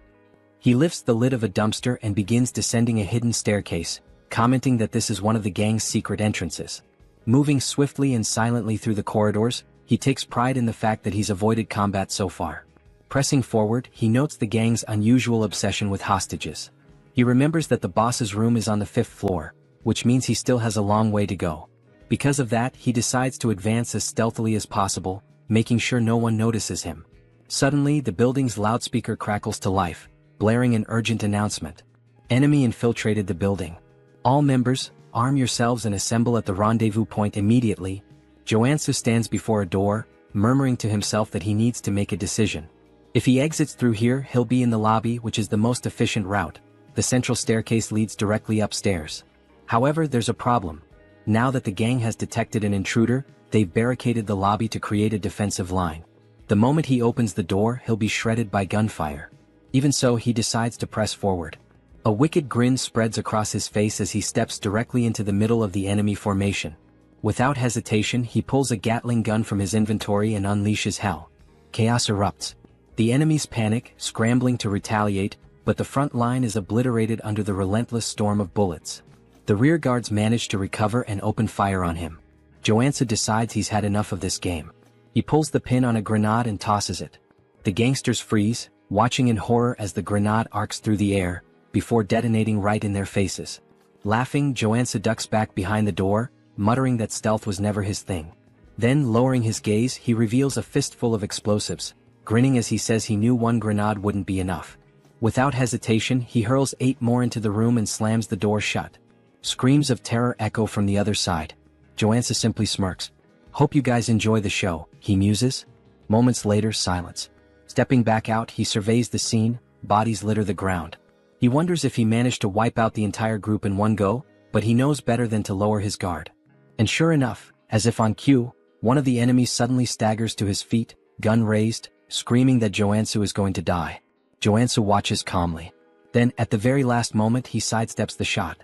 He lifts the lid of a dumpster and begins descending a hidden staircase, commenting that this is one of the gang's secret entrances. Moving swiftly and silently through the corridors, he takes pride in the fact that he's avoided combat so far. Pressing forward, he notes the gang's unusual obsession with hostages. He remembers that the boss's room is on the 5th floor, which means he still has a long way to go. Because of that, he decides to advance as stealthily as possible, making sure no one notices him. Suddenly, the building's loudspeaker crackles to life, blaring an urgent announcement. Enemy infiltrated the building. All members, arm yourselves and assemble at the rendezvous point immediately. Joansu stands before a door, murmuring to himself that he needs to make a decision. If he exits through here, he'll be in the lobby, which is the most efficient route. The central staircase leads directly upstairs. However, there's a problem. Now that the gang has detected an intruder, they've barricaded the lobby to create a defensive line. The moment he opens the door, he'll be shredded by gunfire. Even so, he decides to press forward. A wicked grin spreads across his face as he steps directly into the middle of the enemy formation. Without hesitation, he pulls a Gatling gun from his inventory and unleashes hell. Chaos erupts. The enemies panic, scrambling to retaliate, but the front line is obliterated under the relentless storm of bullets. The rear guards manage to recover and open fire on him. Joansa decides he's had enough of this game. He pulls the pin on a grenade and tosses it. The gangsters freeze, watching in horror as the grenade arcs through the air, before detonating right in their faces. Laughing, Joansa ducks back behind the door, muttering that stealth was never his thing. Then, lowering his gaze, he reveals a fistful of explosives, grinning as he says he knew one grenade wouldn't be enough. Without hesitation, he hurls 8 more into the room and slams the door shut. Screams of terror echo from the other side. Joansa simply smirks. "Hope you guys enjoy the show," he muses. Moments later, silence. Stepping back out, he surveys the scene, bodies litter the ground. He wonders if he managed to wipe out the entire group in one go, but he knows better than to lower his guard. And sure enough, as if on cue, one of the enemies suddenly staggers to his feet, gun raised, screaming that Joansu is going to die. Joansu watches calmly. Then, at the very last moment, he sidesteps the shot.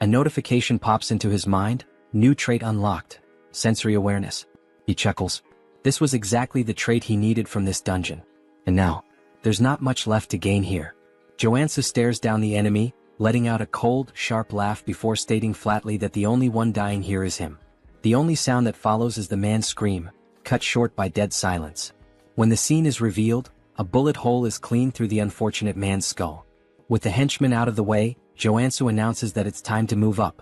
A notification pops into his mind, new trait unlocked, sensory awareness. He chuckles. This was exactly the trait he needed from this dungeon. And now, there's not much left to gain here. Joansu stares down the enemy, letting out a cold, sharp laugh before stating flatly that the only one dying here is him. The only sound that follows is the man's scream, cut short by dead silence. When the scene is revealed, a bullet hole is clean through the unfortunate man's skull. With the henchman out of the way, Joansu announces that it's time to move up.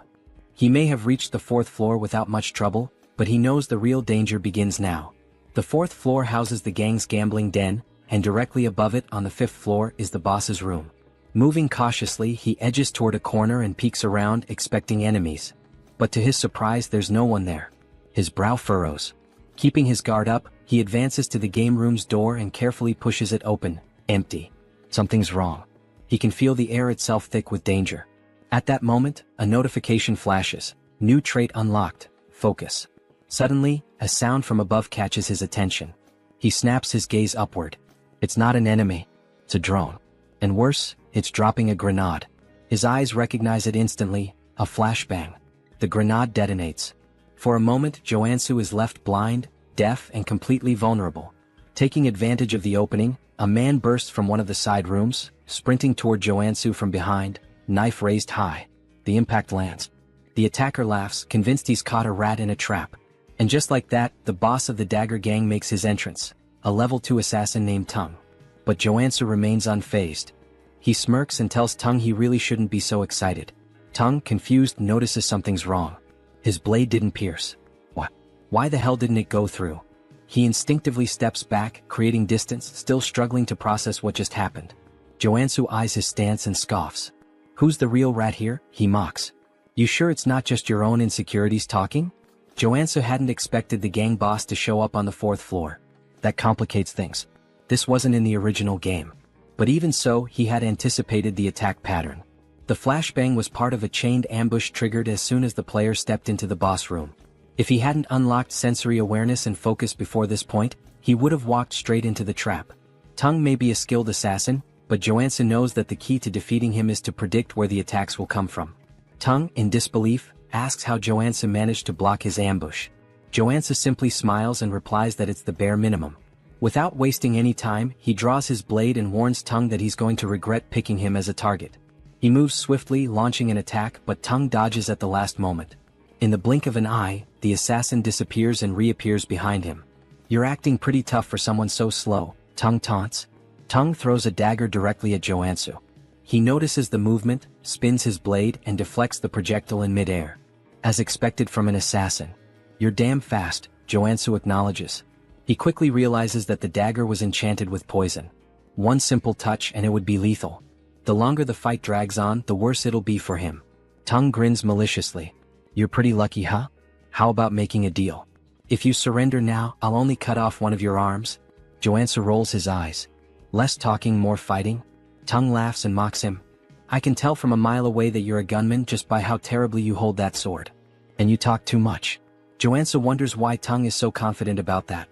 He may have reached the 4th floor without much trouble, but he knows the real danger begins now. The 4th floor houses the gang's gambling den, and directly above it on the 5th floor is the boss's room. Moving cautiously, he edges toward a corner and peeks around, expecting enemies. But to his surprise, there's no one there. His brow furrows. Keeping his guard up, he advances to the game room's door and carefully pushes it open. Empty. Something's wrong. He can feel the air itself thick with danger. At that moment, a notification flashes. New trait unlocked. Focus. Suddenly, a sound from above catches his attention. He snaps his gaze upward. It's not an enemy. It's a drone. And worse, it's dropping a grenade. His eyes recognize it instantly, a flashbang. The grenade detonates. For a moment, Joansu is left blind, deaf, and completely vulnerable. Taking advantage of the opening, a man bursts from one of the side rooms, sprinting toward Joansu from behind, knife raised high. The impact lands. The attacker laughs, convinced he's caught a rat in a trap. And just like that, the boss of the Dagger Gang makes his entrance, a level 2 assassin named Tung. But Joansu remains unfazed. He smirks and tells Tung he really shouldn't be so excited. Tung, confused, notices something's wrong. His blade didn't pierce. What? Why the hell didn't it go through? He instinctively steps back, creating distance, still struggling to process what just happened. Joansu eyes his stance and scoffs. Who's the real rat here? He mocks. You sure it's not just your own insecurities talking? Joansu hadn't expected the gang boss to show up on the 4th floor. That complicates things. This wasn't in the original game. But even so, he had anticipated the attack pattern. The flashbang was part of a chained ambush triggered as soon as the player stepped into the boss room. If he hadn't unlocked sensory awareness and focus before this point, he would have walked straight into the trap. Tung may be a skilled assassin, but Joansu knows that the key to defeating him is to predict where the attacks will come from. Tung, in disbelief, asks how Joansu managed to block his ambush. Joansu simply smiles and replies that it's the bare minimum. Without wasting any time, he draws his blade and warns Tung that he's going to regret picking him as a target. He moves swiftly, launching an attack, but Tung dodges at the last moment. In the blink of an eye, the assassin disappears and reappears behind him. You're acting pretty tough for someone so slow, Tung taunts. Tung throws a dagger directly at Joansu. He notices the movement, spins his blade, and deflects the projectile in midair. As expected from an assassin. You're damn fast, Joansu acknowledges. He quickly realizes that the dagger was enchanted with poison. One simple touch and it would be lethal. The longer the fight drags on, the worse it'll be for him. Tung grins maliciously. You're pretty lucky, huh? How about making a deal? If you surrender now, I'll only cut off one of your arms. Joansu rolls his eyes. Less talking, more fighting? Tung laughs and mocks him. I can tell from a mile away that you're a gunman just by how terribly you hold that sword. And you talk too much. Joansu wonders why Tung is so confident about that.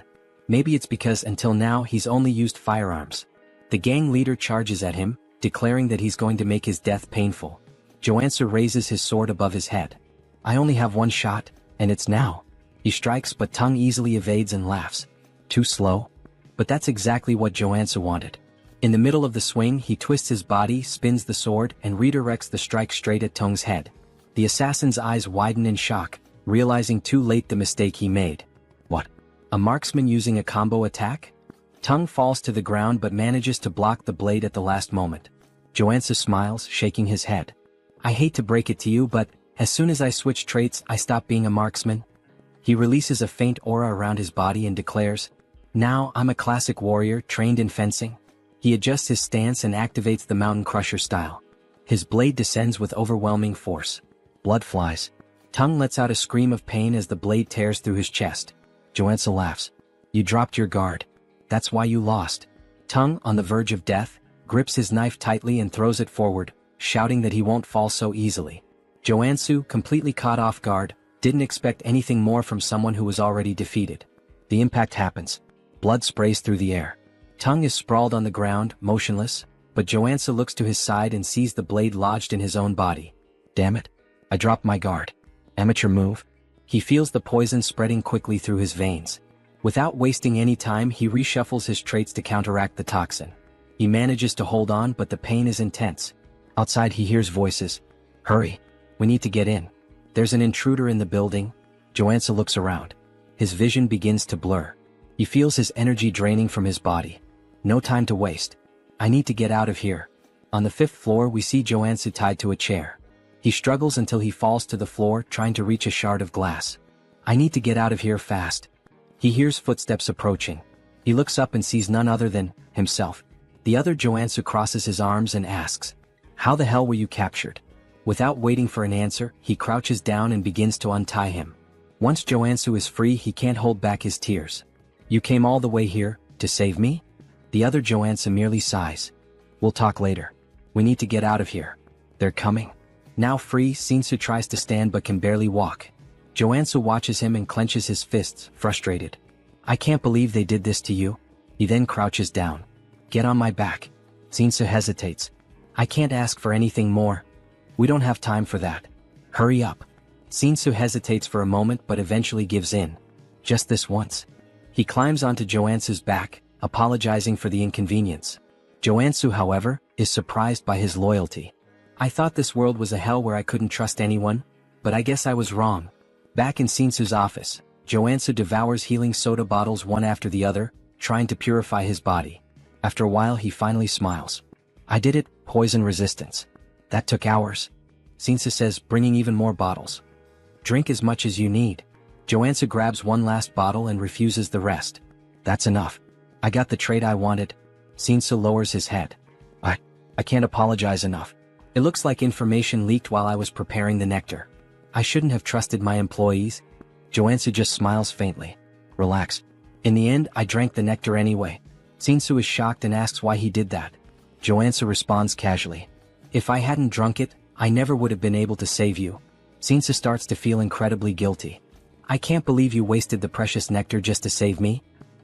Maybe it's because until now he's only used firearms. The gang leader charges at him, declaring that he's going to make his death painful. Joansu raises his sword above his head. I only have one shot, and it's now. He strikes, but Tung easily evades and laughs. Too slow? But that's exactly what Joansu wanted. In the middle of the swing, he twists his body, spins the sword, and redirects the strike straight at Tung's head. The assassin's eyes widen in shock, realizing too late the mistake he made. What? A marksman using a combo attack? Tung falls to the ground but manages to block the blade at the last moment. Joansu smiles, shaking his head. I hate to break it to you, but as soon as I switch traits, I stop being a marksman. He releases a faint aura around his body and declares, now I'm a classic warrior trained in fencing. He adjusts his stance and activates the Mountain Crusher style. His blade descends with overwhelming force. Blood flies. Tung lets out a scream of pain as the blade tears through his chest. Joansu laughs. You dropped your guard. That's why you lost. Tung, on the verge of death, grips his knife tightly and throws it forward, shouting that he won't fall so easily. Joansu, completely caught off guard, didn't expect anything more from someone who was already defeated. The impact happens. Blood sprays through the air. Tung is sprawled on the ground, motionless, but Joansu looks to his side and sees the blade lodged in his own body. Damn it. I dropped my guard. Amateur move. He feels the poison spreading quickly through his veins. Without wasting any time, he reshuffles his traits to counteract the toxin. He manages to hold on, but the pain is intense. Outside he hears voices. Hurry. We need to get in. There's an intruder in the building. Joansu looks around. His vision begins to blur. He feels his energy draining from his body. No time to waste. I need to get out of here. On the 5th floor we see Joansu tied to a chair. He struggles until he falls to the floor, trying to reach a shard of glass. I need to get out of here fast. He hears footsteps approaching. He looks up and sees none other than himself. The other Joansu crosses his arms and asks, how the hell were you captured? Without waiting for an answer, he crouches down and begins to untie him. Once Joansu is free, he can't hold back his tears. You came all the way here, to save me? The other Joansu merely sighs. We'll talk later. We need to get out of here. They're coming. Now free, Shinsu tries to stand but can barely walk. Joansu watches him and clenches his fists, frustrated. I can't believe they did this to you. He then crouches down. Get on my back. Shinsu hesitates. I can't ask for anything more. We don't have time for that. Hurry up. Shinsu hesitates for a moment but eventually gives in. Just this once. He climbs onto Joansu's back, apologizing for the inconvenience. Joansu, however, is surprised by his loyalty. I thought this world was a hell where I couldn't trust anyone, but I guess I was wrong. Back in Shinsu's office, Joansu devours healing soda bottles one after the other, trying to purify his body. After a while he finally smiles. I did it, poison resistance. That took hours. Shinsu says, bringing even more bottles. Drink as much as you need. Joansu grabs one last bottle and refuses the rest. That's enough. I got the trait I wanted. Shinsu lowers his head. I can't apologize enough. It looks like information leaked while I was preparing the nectar. I shouldn't have trusted my employees. Joansu just smiles faintly. Relax. In the end, I drank the nectar anyway. Shinsu is shocked and asks why he did that. Joansu responds casually. If I hadn't drunk it, I never would have been able to save you. Shinsu starts to feel incredibly guilty. I can't believe you wasted the precious nectar just to save me.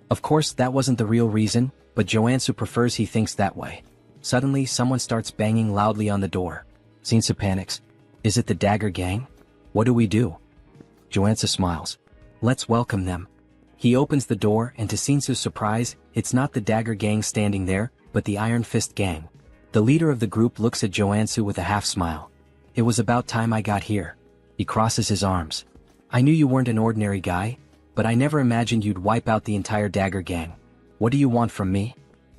Of course, that wasn't the real reason, but Joansu prefers he thinks that way. Suddenly, someone starts banging loudly on the door. Shinsu panics. Is it the Dagger Gang? What do we do? Joansu smiles. Let's welcome them. He opens the door and to Shinsu's surprise, it's not the Dagger Gang standing there, but the Iron Fist Gang. The leader of the group looks at Joansu with a half smile. It was about time I got here. He crosses his arms. I knew you weren't an ordinary guy, but I never imagined you'd wipe out the entire Dagger Gang. What do you want from me?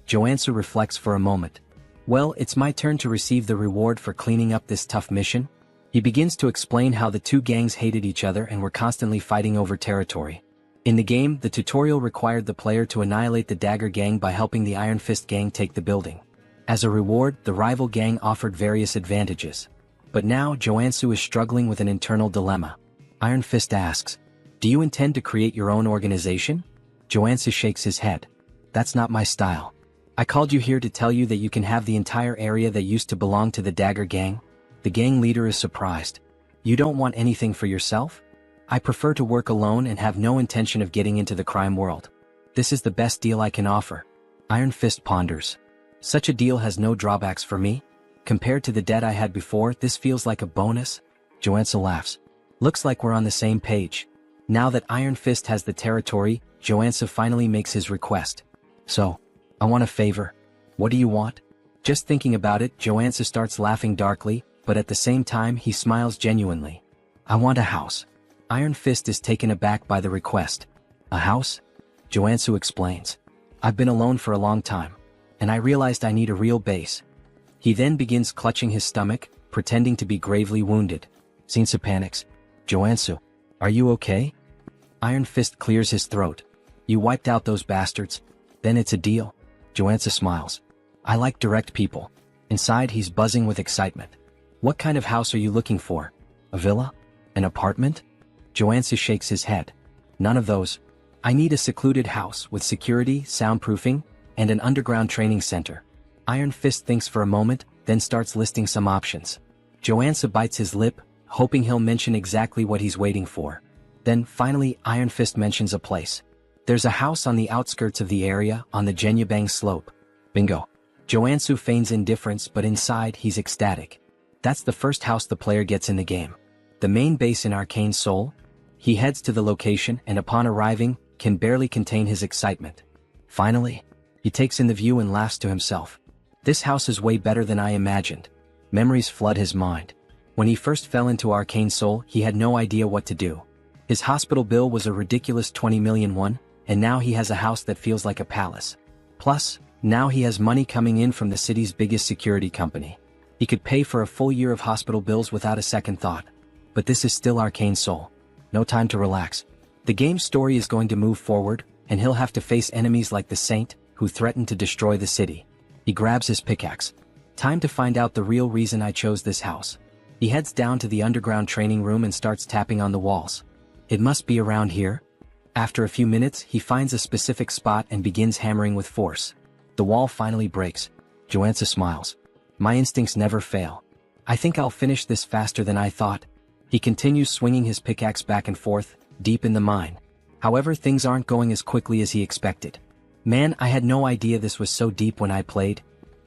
Joansu reflects for a moment. Well, it's my turn to receive the reward for cleaning up this tough mission. He begins to explain how the two gangs hated each other and were constantly fighting over territory. In the game, the tutorial required the player to annihilate the Dagger Gang by helping the Iron Fist Gang take the building. As a reward, the rival gang offered various advantages. But now, Joansu is struggling with an internal dilemma. Iron Fist asks, do you intend to create your own organization? Joansu shakes his head. That's not my style. I called you here to tell you that you can have the entire area that used to belong to the Dagger Gang. The gang leader is surprised. You don't want anything for yourself? I prefer to work alone and have no intention of getting into the crime world. This is the best deal I can offer. Iron Fist ponders. Such a deal has no drawbacks for me. Compared to the debt I had before, this feels like a bonus. Joansu laughs. Looks like we're on the same page. Now that Iron Fist has the territory, Joansu finally makes his request. So, I want a favor. What do you want? Just thinking about it, Joansu starts laughing darkly, but at the same time he smiles genuinely. I want a house. Iron Fist is taken aback by the request. A house? Joansu explains. I've been alone for a long time, and I realized I need a real base. He then begins clutching his stomach, pretending to be gravely wounded. Sinsa panics. Joansu, are you okay? Iron Fist clears his throat. You wiped out those bastards? Then it's a deal. Joansa smiles. I like direct people. Inside he's buzzing with excitement. What kind of house are you looking for? A villa? An apartment? Joansu shakes his head. None of those. I need a secluded house with security, soundproofing, and an underground training center. Iron Fist thinks for a moment, then starts listing some options. Joansu bites his lip, hoping he'll mention exactly what he's waiting for. Then, finally, Iron Fist mentions a place. There's a house on the outskirts of the area, on the Jenyabang slope. Bingo. Joansu feigns indifference, but inside he's ecstatic. That's the first house the player gets in the game. The main base in Arcane Soul? He heads to the location and upon arriving, can barely contain his excitement. Finally, he takes in the view and laughs to himself. This house is way better than I imagined. Memories flood his mind. When he first fell into Arcane Soul, he had no idea what to do. His hospital bill was a ridiculous 20 million won, and now he has a house that feels like a palace. Plus, now he has money coming in from the city's biggest security company. He could pay for a full year of hospital bills without a second thought. But this is still Arcane Soul. No time to relax. The game's story is going to move forward, and he'll have to face enemies like the Saint, who threaten to destroy the city. He grabs his pickaxe. Time to find out the real reason I chose this house. He heads down to the underground training room and starts tapping on the walls. It must be around here. After a few minutes, he finds a specific spot and begins hammering with force. The wall finally breaks. Joansa smiles. My instincts never fail. I think I'll finish this faster than I thought. He continues swinging his pickaxe back and forth, deep in the mine. However, things aren't going as quickly as he expected. Man, I had no idea this was so deep when I played.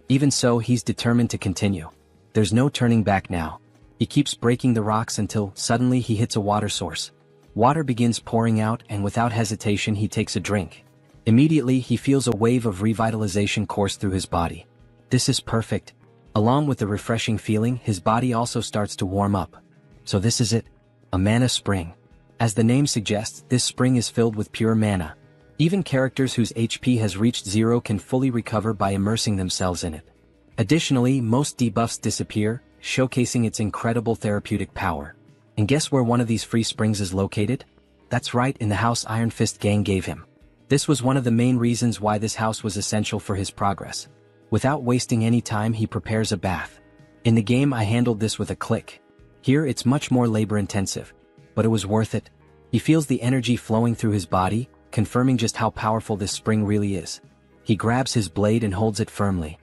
Even so, he's determined to continue. There's no turning back now. He keeps breaking the rocks until, suddenly, he hits a water source. Water begins pouring out and without hesitation he takes a drink. Immediately, he feels a wave of revitalization course through his body. This is perfect. Along with the refreshing feeling, his body also starts to warm up. So this is it. A mana spring. As the name suggests, this spring is filled with pure mana. Even characters whose HP has reached 0 can fully recover by immersing themselves in it. Additionally, most debuffs disappear, showcasing its incredible therapeutic power. And guess where one of these free springs is located? That's right, in the house Iron Fist Gang gave him. This was one of the main reasons why this house was essential for his progress. Without wasting any time, he prepares a bath. In the game, I handled this with a click. Here, it's much more labor-intensive. But it was worth it. He feels the energy flowing through his body, confirming just how powerful this spring really is. He grabs his blade and holds it firmly.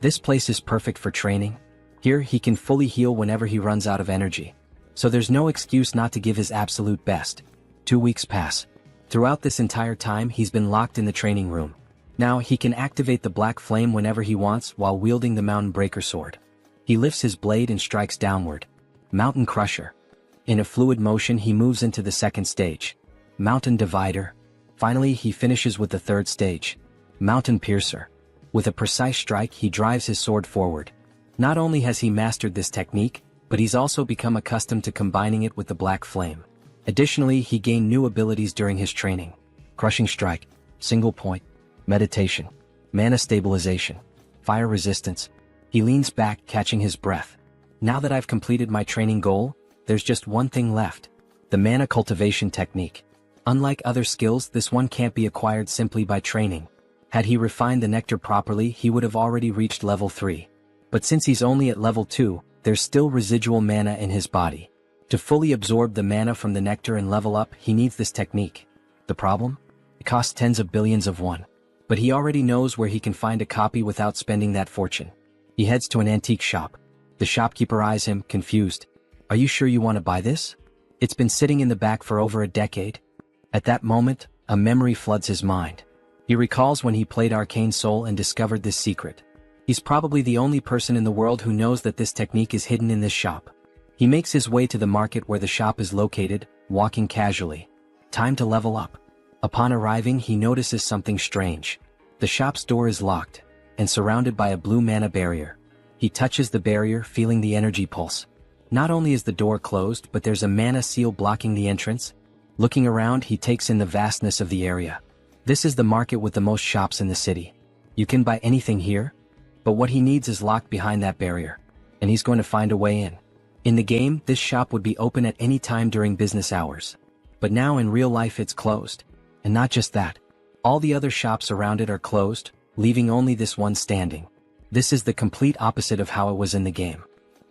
This place is perfect for training. Here, he can fully heal whenever he runs out of energy. So there's no excuse not to give his absolute best. 2 weeks pass. Throughout this entire time, he's been locked in the training room. Now, he can activate the black flame whenever he wants while wielding the Mountain Breaker sword. He lifts his blade and strikes downward. Mountain Crusher. In a fluid motion, he moves into the second stage. Mountain Divider. Finally, he finishes with the third stage. Mountain Piercer. With a precise strike, he drives his sword forward. Not only has he mastered this technique, but he's also become accustomed to combining it with the black flame. Additionally, he gained new abilities during his training. Crushing Strike. Single Point. Meditation. Mana Stabilization. Fire Resistance. He leans back, catching his breath. Now that I've completed my training goal, there's just one thing left. The Mana Cultivation Technique. Unlike other skills, this one can't be acquired simply by training. Had he refined the nectar properly, he would have already reached level 3. But since he's only at level 2, there's still residual mana in his body. To fully absorb the mana from the nectar and level up, he needs this technique. The problem? It costs tens of billions of won. But he already knows where he can find a copy without spending that fortune. He heads to an antique shop. The shopkeeper eyes him, confused. Are you sure you want to buy this? It's been sitting in the back for over a decade. At that moment, a memory floods his mind. He recalls when he played Arcane Soul and discovered this secret. He's probably the only person in the world who knows that this technique is hidden in this shop. He makes his way to the market where the shop is located, walking casually. Time to level up. Upon arriving, he notices something strange. The shop's door is locked, and surrounded by a blue mana barrier. He touches the barrier, feeling the energy pulse. Not only is the door closed, but there's a mana seal blocking the entrance. Looking around, he takes in the vastness of the area. This is the market with the most shops in the city. You can buy anything here, but what he needs is locked behind that barrier, and he's going to find a way in. In the game, this shop would be open at any time during business hours. But now in real life it's closed. And not just that. All the other shops around it are closed, leaving only this one standing. This is the complete opposite of how it was in the game.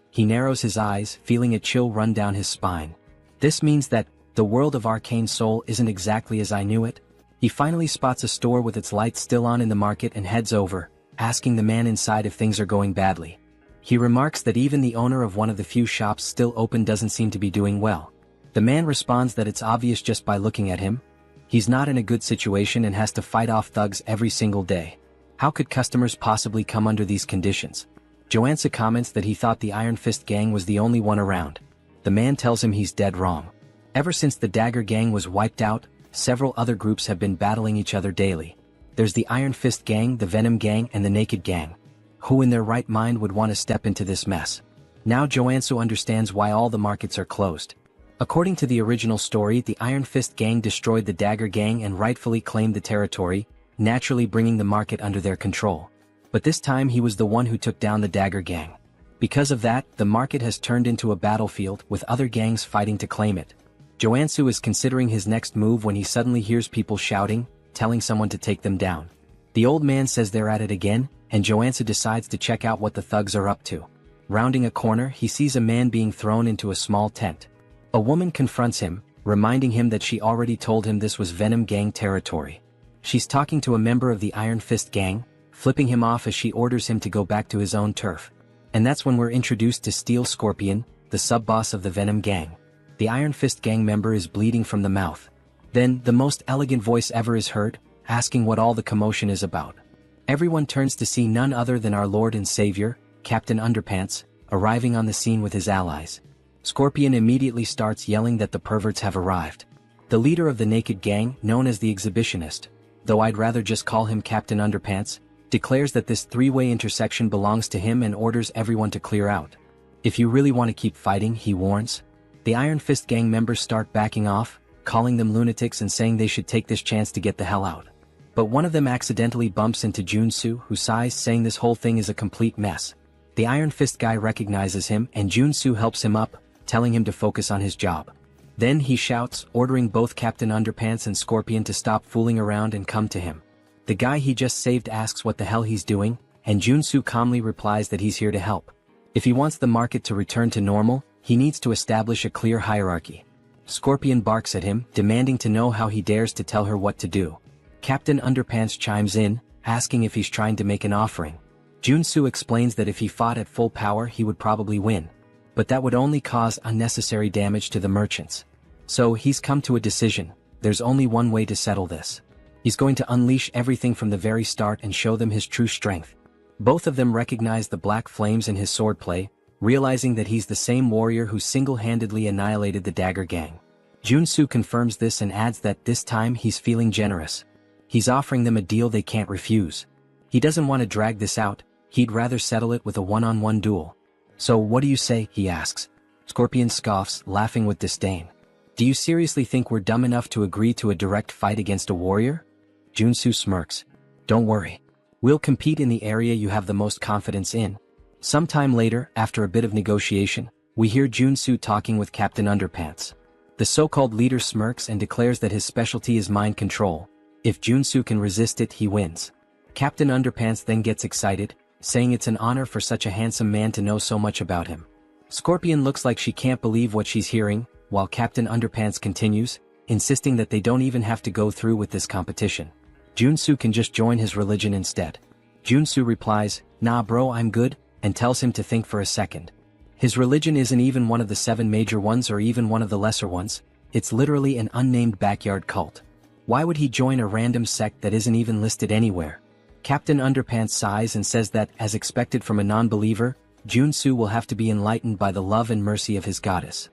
He narrows his eyes, feeling a chill run down his spine. This means that the world of Arcane Soul isn't exactly as I knew it. He finally spots a store with its lights still on in the market and heads over, asking the man inside if things are going badly. He remarks that even the owner of one of the few shops still open doesn't seem to be doing well. The man responds that it's obvious just by looking at him. He's not in a good situation and has to fight off thugs every single day. How could customers possibly come under these conditions? Joansa comments that he thought the Iron Fist gang was the only one around. The man tells him he's dead wrong. Ever since the Dagger gang was wiped out, several other groups have been battling each other daily. There's the Iron Fist gang, the Venom gang, and the Naked gang. Who in their right mind would want to step into this mess? Now Joansu understands why all the markets are closed. According to the original story, the Iron Fist gang destroyed the Dagger gang and rightfully claimed the territory, naturally bringing the market under their control. But this time he was the one who took down the Dagger gang. Because of that, the market has turned into a battlefield with other gangs fighting to claim it. Joansu is considering his next move when he suddenly hears people shouting, telling someone to take them down. The old man says they're at it again, and Joansu decides to check out what the thugs are up to. Rounding a corner, he sees a man being thrown into a small tent. A woman confronts him, reminding him that she already told him this was Venom gang territory. She's talking to a member of the Iron Fist gang, flipping him off as she orders him to go back to his own turf. And that's when we're introduced to Steel Scorpion, the sub-boss of the Venom gang. The Iron Fist gang member is bleeding from the mouth. Then, the most elegant voice ever is heard, asking what all the commotion is about. Everyone turns to see none other than our Lord and Savior, Captain Underpants, arriving on the scene with his allies. Scorpion immediately starts yelling that the perverts have arrived. The leader of the Naked gang, known as the Exhibitionist, though I'd rather just call him Captain Underpants, declares that this three-way intersection belongs to him and orders everyone to clear out. If you really want to keep fighting, he warns. The Iron Fist gang members start backing off, calling them lunatics and saying they should take this chance to get the hell out. But one of them accidentally bumps into Junsu, who sighs, saying this whole thing is a complete mess. The Iron Fist guy recognizes him and Junsu helps him up, telling him to focus on his job. Then he shouts, ordering both Captain Underpants and Scorpion to stop fooling around and come to him. The guy he just saved asks what the hell he's doing, and Junsu calmly replies that he's here to help. If he wants the market to return to normal, he needs to establish a clear hierarchy. Scorpion barks at him, demanding to know how he dares to tell her what to do. Captain Underpants chimes in, asking if he's trying to make an offering. Junsu explains that if he fought at full power he would probably win. But that would only cause unnecessary damage to the merchants. So he's come to a decision. There's only one way to settle this. He's going to unleash everything from the very start and show them his true strength. Both of them recognize the black flames in his swordplay, realizing that he's the same warrior who single-handedly annihilated the Dagger gang. Junsu confirms this and adds that this time he's feeling generous. He's offering them a deal they can't refuse. He doesn't want to drag this out, he'd rather settle it with a one-on-one duel. So what do you say, he asks. Scorpion scoffs, laughing with disdain. Do you seriously think we're dumb enough to agree to a direct fight against a warrior? Junsu smirks. Don't worry. We'll compete in the area you have the most confidence in. Sometime later, after a bit of negotiation, we hear Junsu talking with Captain Underpants. The so-called leader smirks and declares that his specialty is mind control. If Junsu can resist it, he wins. Captain Underpants then gets excited, saying it's an honor for such a handsome man to know so much about him. Scorpion looks like she can't believe what she's hearing, while Captain Underpants continues, insisting that they don't even have to go through with this competition. Junsu can just join his religion instead. Junsu replies, "Nah bro, I'm good," and tells him to think for a second. His religion isn't even one of the 7 major ones or even one of the lesser ones, it's literally an unnamed backyard cult. Why would he join a random sect that isn't even listed anywhere? Captain Underpants sighs and says that, as expected from a non-believer, Junsu will have to be enlightened by the love and mercy of his goddess.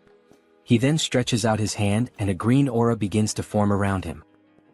He then stretches out his hand and a green aura begins to form around him.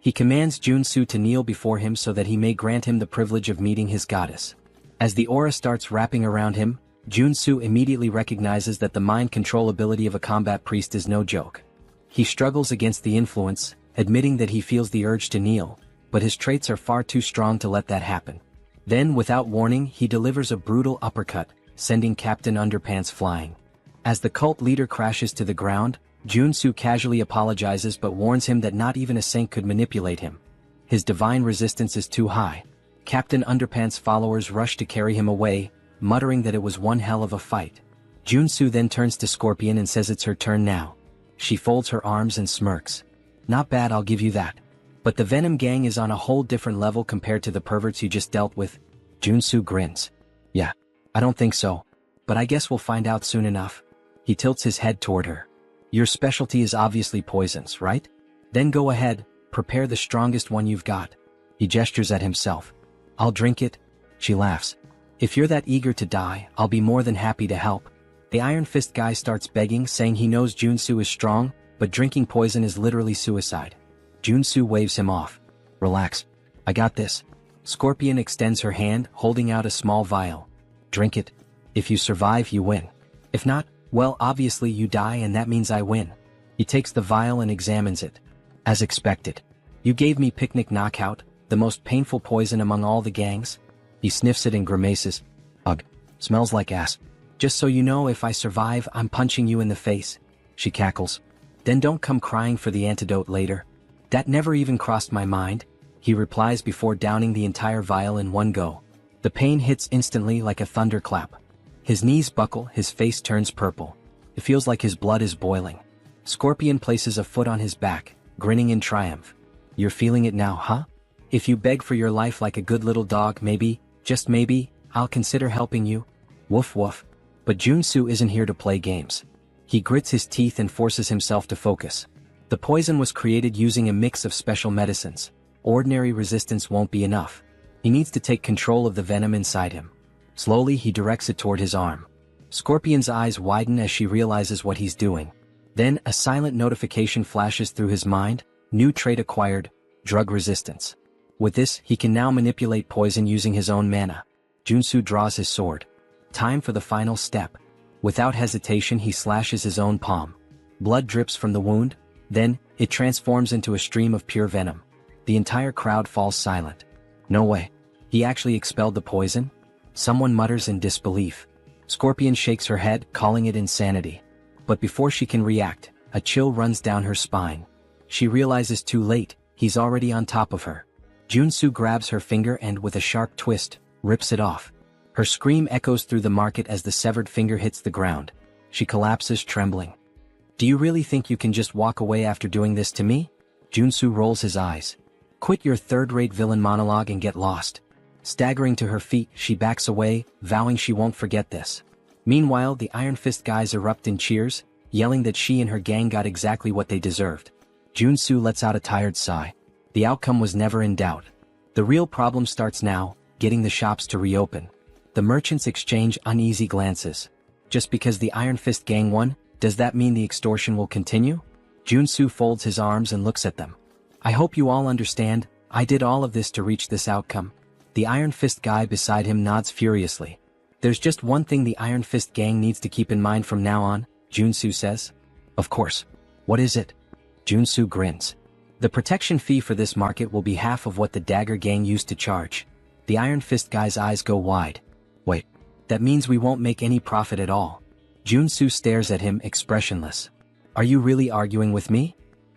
He commands Junsu to kneel before him so that he may grant him the privilege of meeting his goddess. As the aura starts wrapping around him, Junsu immediately recognizes that the mind control ability of a combat priest is no joke. He struggles against the influence, admitting that he feels the urge to kneel, but his traits are far too strong to let that happen. Then, without warning, he delivers a brutal uppercut, sending Captain Underpants flying. As the cult leader crashes to the ground, Junsu casually apologizes but warns him that not even a saint could manipulate him. His divine resistance is too high. Captain Underpants' followers rush to carry him away, muttering that it was one hell of a fight. Junsu then turns to Scorpion and says it's her turn now. She folds her arms and smirks. Not bad, I'll give you that. But the Venom gang is on a whole different level compared to the perverts you just dealt with. Junsu grins. Yeah, I don't think so. But I guess we'll find out soon enough. He tilts his head toward her. Your specialty is obviously poisons, right? Then go ahead, prepare the strongest one you've got. He gestures at himself. I'll drink it. She laughs. If you're that eager to die, I'll be more than happy to help. The Iron Fist guy starts begging, saying he knows Junsu is strong, but drinking poison is literally suicide. Junsu waves him off. Relax. I got this. Scorpion extends her hand, holding out a small vial. Drink it. If you survive, you win. If not, well, obviously you die and that means I win. He takes the vial and examines it. As expected. You gave me picnic knockout, the most painful poison among all the gangs. He sniffs it and grimaces. Ugh. Smells like ass. Just so you know, if I survive, I'm punching you in the face. She cackles. Then don't come crying for the antidote later. That never even crossed my mind, he replies before downing the entire vial in one go. The pain hits instantly like a thunderclap. His knees buckle, his face turns purple. It feels like his blood is boiling. Scorpion places a foot on his back, grinning in triumph. You're feeling it now, huh? If you beg for your life like a good little dog, maybe, just maybe, I'll consider helping you. Woof woof. But Junsu isn't here to play games. He grits his teeth and forces himself to focus. The poison was created using a mix of special medicines. Ordinary resistance won't be enough. He needs to take control of the venom inside him. Slowly he directs it toward his arm. Scorpion's eyes widen as she realizes what he's doing. Then a silent notification flashes through his mind. New trait acquired, drug resistance. With this, he can now manipulate poison using his own mana. Junsu draws his sword. Time for the final step. Without hesitation, he slashes his own palm. Blood drips from the wound. Then, it transforms into a stream of pure venom. The entire crowd falls silent. No way. He actually expelled the poison? Someone mutters in disbelief. Scorpion shakes her head, calling it insanity. But before she can react, a chill runs down her spine. She realizes too late, he's already on top of her. Junsu grabs her finger and, with a sharp twist, rips it off. Her scream echoes through the market as the severed finger hits the ground. She collapses, trembling. Do you really think you can just walk away after doing this to me? Junsu rolls his eyes. Quit your third-rate villain monologue and get lost. Staggering to her feet, she backs away, vowing she won't forget this. Meanwhile, the Iron Fist guys erupt in cheers, yelling that she and her gang got exactly what they deserved. Junsu lets out a tired sigh. The outcome was never in doubt. The real problem starts now, getting the shops to reopen. The merchants exchange uneasy glances. Just because the Iron Fist gang won, does that mean the extortion will continue? Junsu folds his arms and looks at them. I hope you all understand, I did all of this to reach this outcome. The Iron Fist guy beside him nods furiously. There's just one thing the Iron Fist gang needs to keep in mind from now on, Junsu says. Of course. What is it? Junsu grins. The protection fee for this market will be half of what the Dagger gang used to charge. The Iron Fist guy's eyes go wide. Wait, that means we won't make any profit at all. Junsu stares at him, expressionless. Are you really arguing with me?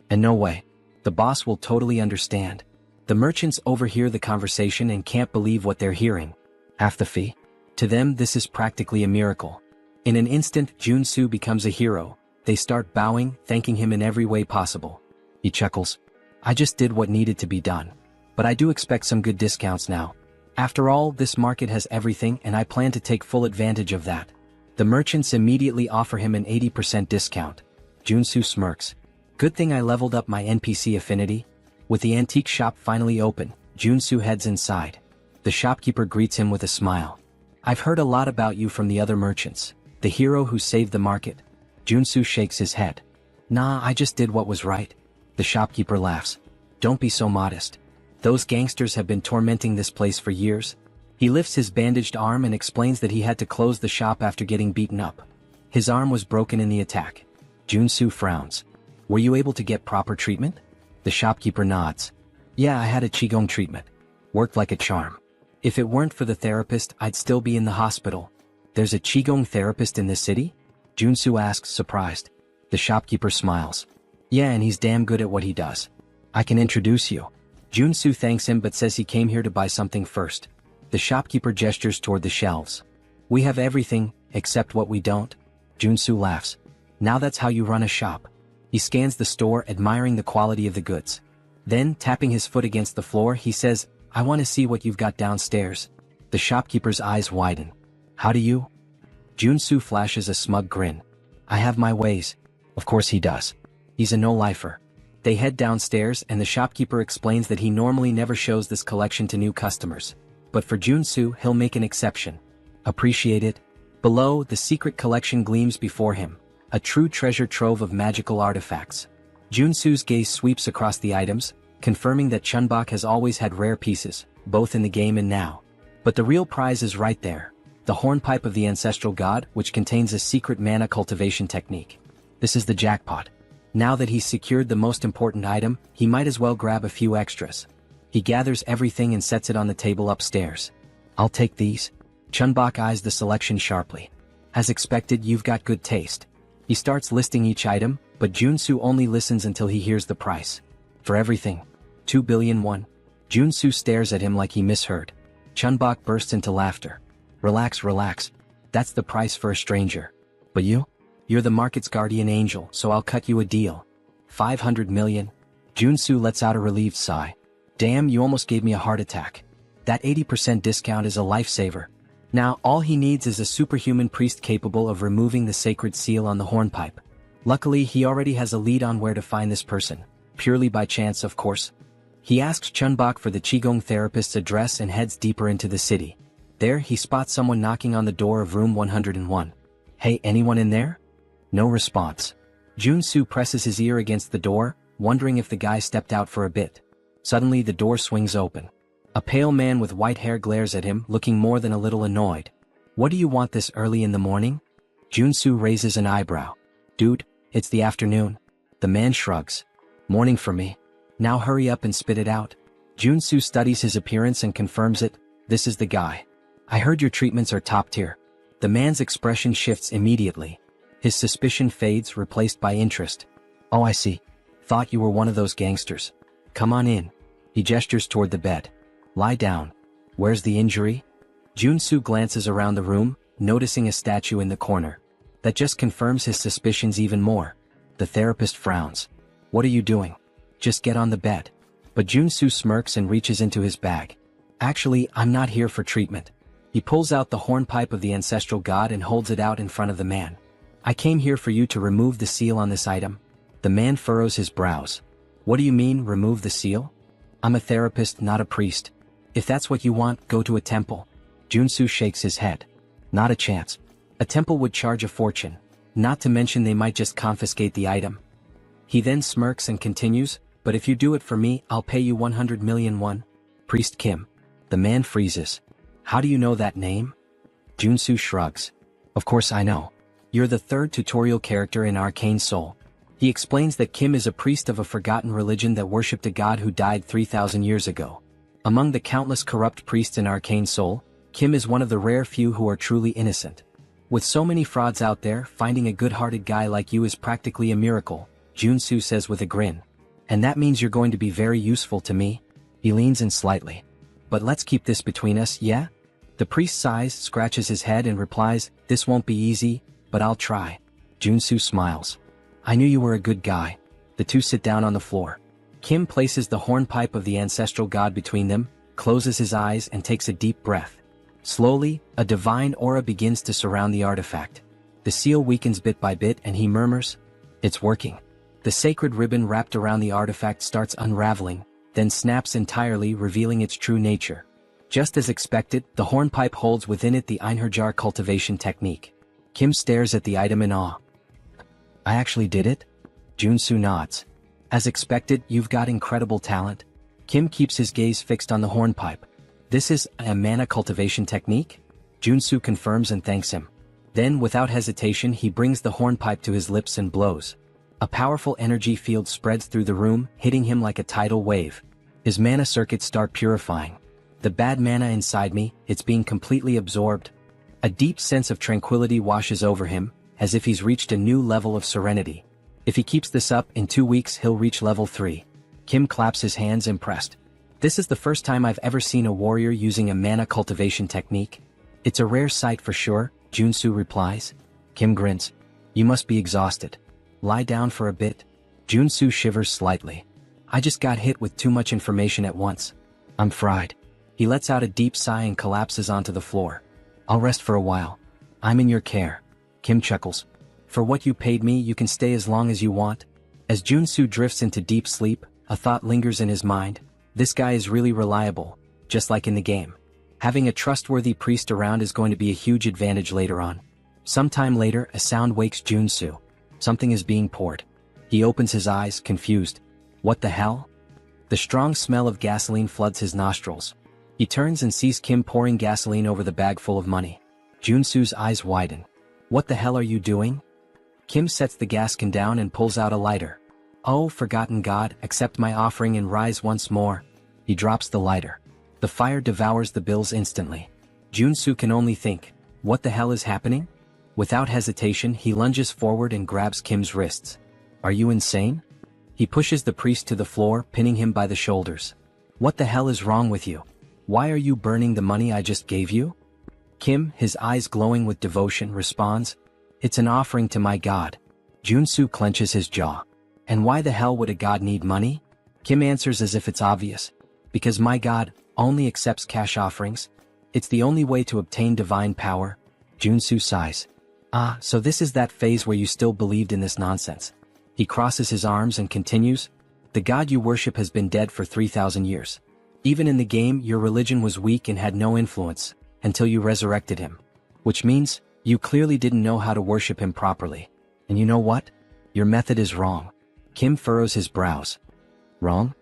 And no way. The boss will totally understand. The merchants overhear the conversation and can't believe what they're hearing. Half the fee? To them, this is practically a miracle. In an instant, Junsu becomes a hero. They start bowing, thanking him in every way possible. He chuckles. I just did what needed to be done. But I do expect some good discounts now. After all, this market has everything and I plan to take full advantage of that. The merchants immediately offer him an 80% discount. Junsu smirks. Good thing I leveled up my NPC affinity. With the antique shop finally open, Junsu heads inside. The shopkeeper greets him with a smile. I've heard a lot about you from the other merchants. The hero who saved the market. Junsu shakes his head. Nah, I just did what was right. The shopkeeper laughs. Don't be so modest. Those gangsters have been tormenting this place for years. He lifts his bandaged arm and explains that he had to close the shop after getting beaten up. His arm was broken in the attack. Junsu frowns. Were you able to get proper treatment? The shopkeeper nods. Yeah, I had a Qigong treatment. Worked like a charm. If it weren't for the therapist, I'd still be in the hospital. There's a Qigong therapist in this city? Junsu asks, surprised. The shopkeeper smiles. Yeah, and he's damn good at what he does. I can introduce you. Junsu thanks him but says he came here to buy something first. The shopkeeper gestures toward the shelves. We have everything, except what we don't. Junsu laughs. Now that's how you run a shop. He scans the store, admiring the quality of the goods. Then, tapping his foot against the floor, he says, I want to see what you've got downstairs. The shopkeeper's eyes widen. How do you? Junsu flashes a smug grin. I have my ways. Of course he does. He's a no-lifer. They head downstairs and the shopkeeper explains that he normally never shows this collection to new customers. But for Junsu, he'll make an exception. Appreciate it? Below, the secret collection gleams before him. A true treasure trove of magical artifacts. Junsu's gaze sweeps across the items, confirming that Chunbok has always had rare pieces, both in the game and now. But the real prize is right there. The hornpipe of the ancestral god, which contains a secret mana cultivation technique. This is the jackpot. Now that he's secured the most important item, he might as well grab a few extras. He gathers everything and sets it on the table upstairs. I'll take these. Chunbok eyes the selection sharply. As expected, you've got good taste. He starts listing each item, but Junsu only listens until he hears the price. For everything. 2 billion won. Junsu stares at him like he misheard. Chunbok bursts into laughter. Relax, relax. That's the price for a stranger. But you? You're the market's guardian angel, so I'll cut you a deal. 500 million. Junsu lets out a relieved sigh. Damn, you almost gave me a heart attack. That 80% discount is a lifesaver. Now, all he needs is a superhuman priest capable of removing the sacred seal on the hornpipe. Luckily, he already has a lead on where to find this person. Purely by chance, of course. He asks Chunbok for the Qigong therapist's address and heads deeper into the city. There, he spots someone knocking on the door of room 101. Hey, anyone in there? No response. Junsu presses his ear against the door, wondering if the guy stepped out for a bit. Suddenly, the door swings open. A pale man with white hair glares at him, looking more than a little annoyed. What do you want this early in the morning? Junsu raises an eyebrow. Dude, it's the afternoon. The man shrugs. Morning for me. Now hurry up and spit it out. Junsu studies his appearance and confirms it. This is the guy. I heard your treatments are top tier. The man's expression shifts immediately. His suspicion fades, replaced by interest. Oh, I see. Thought you were one of those gangsters. Come on in. He gestures toward the bed. Lie down. Where's the injury? Junsu glances around the room, noticing a statue in the corner. That just confirms his suspicions even more. The therapist frowns. What are you doing? Just get on the bed. But Junsu smirks and reaches into his bag. Actually, I'm not here for treatment. He pulls out the hornpipe of the ancestral god and holds it out in front of the man. I came here for you to remove the seal on this item. The man furrows his brows. What do you mean, remove the seal? I'm a therapist, not a priest. If that's what you want, go to a temple. Junsu shakes his head. Not a chance. A temple would charge a fortune. Not to mention they might just confiscate the item. He then smirks and continues, but if you do it for me, I'll pay you 100 million won. Priest Kim. The man freezes. How do you know that name? Junsu shrugs. Of course I know. You're the third tutorial character in Arcane Soul. He explains that Kim is a priest of a forgotten religion that worshipped a god who died 3,000 years ago. Among the countless corrupt priests in Arcane Soul, Kim is one of the rare few who are truly innocent. With so many frauds out there, finding a good-hearted guy like you is practically a miracle, Junsu says with a grin. And that means you're going to be very useful to me. He leans in slightly. But let's keep this between us, yeah? The priest sighs, scratches his head and replies, this won't be easy, but I'll try. Junsu smiles. I knew you were a good guy. The two sit down on the floor. Kim places the hornpipe of the ancestral god between them, closes his eyes and takes a deep breath. Slowly, a divine aura begins to surround the artifact. The seal weakens bit by bit and he murmurs, it's working. The sacred ribbon wrapped around the artifact starts unraveling, then snaps entirely, revealing its true nature. Just as expected, the hornpipe holds within it the Einherjar cultivation technique. Kim stares at the item in awe. I actually did it? Junsu nods. As expected, you've got incredible talent. Kim keeps his gaze fixed on the hornpipe. This is a mana cultivation technique? Junsu confirms and thanks him. Then, without hesitation, he brings the hornpipe to his lips and blows. A powerful energy field spreads through the room, hitting him like a tidal wave. His mana circuits start purifying. The bad mana inside me, it's being completely absorbed. A deep sense of tranquility washes over him, as if he's reached a new level of serenity. If he keeps this up, in 2 weeks he'll reach level 3. Kim claps his hands impressed. This is the first time I've ever seen a warrior using a mana cultivation technique. It's a rare sight for sure, Junsu replies. Kim grins. You must be exhausted. Lie down for a bit. Junsu shivers slightly. I just got hit with too much information at once. I'm fried. He lets out a deep sigh and collapses onto the floor. I'll rest for a while. I'm in your care. Kim chuckles. For what you paid me, you can stay as long as you want. As Junsu drifts into deep sleep, a thought lingers in his mind. This guy is really reliable, just like in the game. Having a trustworthy priest around is going to be a huge advantage later on. Sometime later, a sound wakes Junsu. Something is being poured. He opens his eyes, confused. What the hell? The strong smell of gasoline floods his nostrils. He turns and sees Kim pouring gasoline over the bag full of money. Junsu's eyes widen. What the hell are you doing? Kim sets the gas can down and pulls out a lighter. Oh, forgotten god, accept my offering and rise once more. He drops the lighter. The fire devours the bills instantly. Junsu can only think, what the hell is happening? Without hesitation, he lunges forward and grabs Kim's wrists. Are you insane? He pushes the priest to the floor, pinning him by the shoulders. What the hell is wrong with you? Why are you burning the money I just gave you? Kim, his eyes glowing with devotion, responds, It's an offering to my god. Junsu clenches his jaw. And why the hell would a god need money? Kim answers as if it's obvious. Because my god only accepts cash offerings. It's the only way to obtain divine power. Junsu sighs. Ah, so this is that phase where you still believed in this nonsense. He crosses his arms and continues, The god you worship has been dead for 3,000 years. Even in the game, your religion was weak and had no influence, until you resurrected him. Which means, you clearly didn't know how to worship him properly. And you know what? Your method is wrong. Kim furrows his brows. Wrong?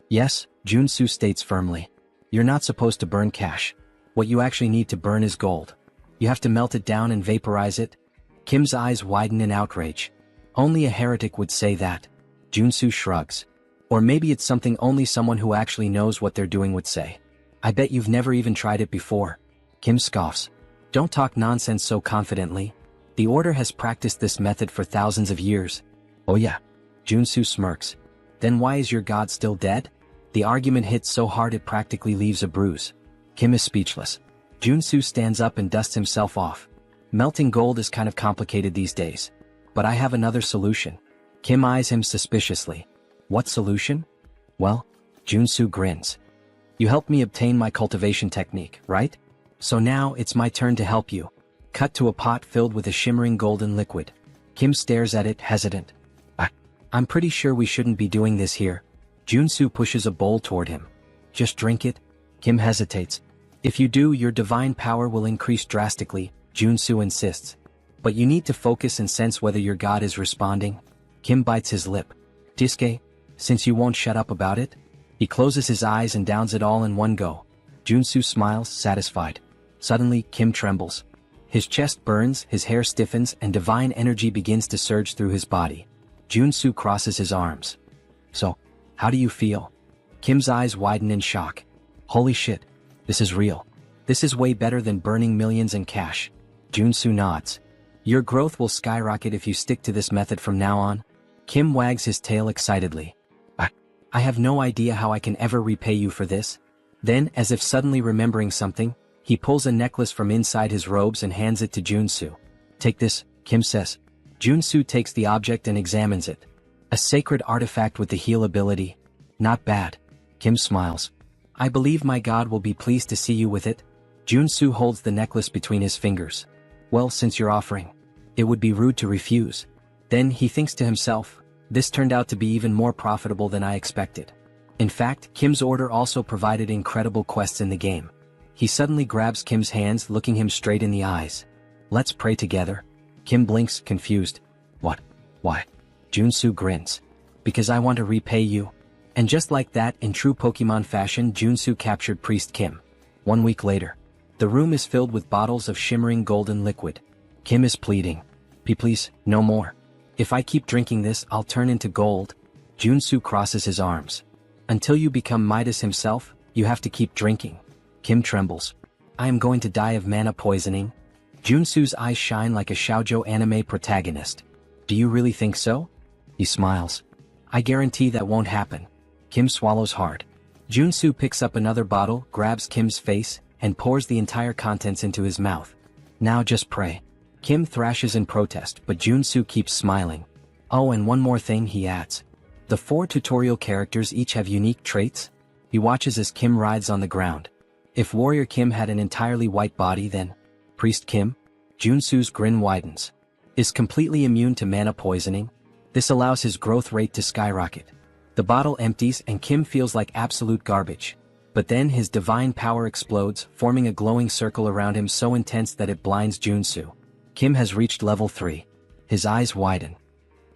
Yes, Junsu states firmly. You're not supposed to burn cash. What you actually need to burn is gold. You have to melt it down and vaporize it. Kim's eyes widen in outrage. Only a heretic would say that. Junsu shrugs. Or maybe it's something only someone who actually knows what they're doing would say. I bet you've never even tried it before. Kim scoffs. Don't talk nonsense so confidently. The Order has practiced this method for thousands of years. Oh yeah. Junsu smirks. Then why is your god still dead? The argument hits so hard it practically leaves a bruise. Kim is speechless. Junsu stands up and dusts himself off. Melting gold is kind of complicated these days. But I have another solution. Kim eyes him suspiciously. What solution? Well, Junsu grins. You helped me obtain my cultivation technique, right? So now it's my turn to help you. Cut to a pot filled with a shimmering golden liquid. Kim stares at it, hesitant. I'm pretty sure we shouldn't be doing this here. Junsu pushes a bowl toward him. Just drink it. Kim hesitates. If you do, your divine power will increase drastically, Junsu insists. But you need to focus and sense whether your god is responding. Kim bites his lip. Diske, since you won't shut up about it? He closes his eyes and downs it all in one go. Junsu smiles, satisfied. Suddenly, Kim trembles. His chest burns, his hair stiffens, and divine energy begins to surge through his body. Junsu crosses his arms. So, how do you feel? Kim's eyes widen in shock. Holy shit. This is real. This is way better than burning millions in cash. Junsu nods. Your growth will skyrocket if you stick to this method from now on. Kim wags his tail excitedly. I have no idea how I can ever repay you for this. Then, as if suddenly remembering something, he pulls a necklace from inside his robes and hands it to Junsu. Take this, Kim says. Junsu takes the object and examines it. A sacred artifact with the heal ability. Not bad. Kim smiles. I believe my god will be pleased to see you with it. Junsu holds the necklace between his fingers. Well, since you're offering, it would be rude to refuse. Then he thinks to himself, this turned out to be even more profitable than I expected. In fact, Kim's order also provided incredible quests in the game. He suddenly grabs Kim's hands, looking him straight in the eyes. Let's pray together. Kim blinks, confused. What? Why? Junsu grins. Because I want to repay you. And just like that, in true Pokemon fashion, Junsu captured Priest Kim. 1 week later. The room is filled with bottles of shimmering golden liquid. Kim is pleading. Please, no more. If I keep drinking this, I'll turn into gold. Junsu crosses his arms. Until you become Midas himself, you have to keep drinking. Kim trembles. I am going to die of mana poisoning. Junsu's eyes shine like a shoujo anime protagonist. Do you really think so? He smiles. I guarantee that won't happen. Kim swallows hard. Junsu picks up another bottle, grabs Kim's face, and pours the entire contents into his mouth. Now just pray. Kim thrashes in protest, but Junsu keeps smiling. Oh, and one more thing, he adds. The 4 tutorial characters each have unique traits. He watches as Kim writhes on the ground. If Warrior Kim had an entirely white body, then Priest Kim? Junsu's grin widens. Is completely immune to mana poisoning. This allows his growth rate to skyrocket. The bottle empties and Kim feels like absolute garbage. But then his divine power explodes, forming a glowing circle around him so intense that it blinds Junsu. Kim has reached level 3. His eyes widen.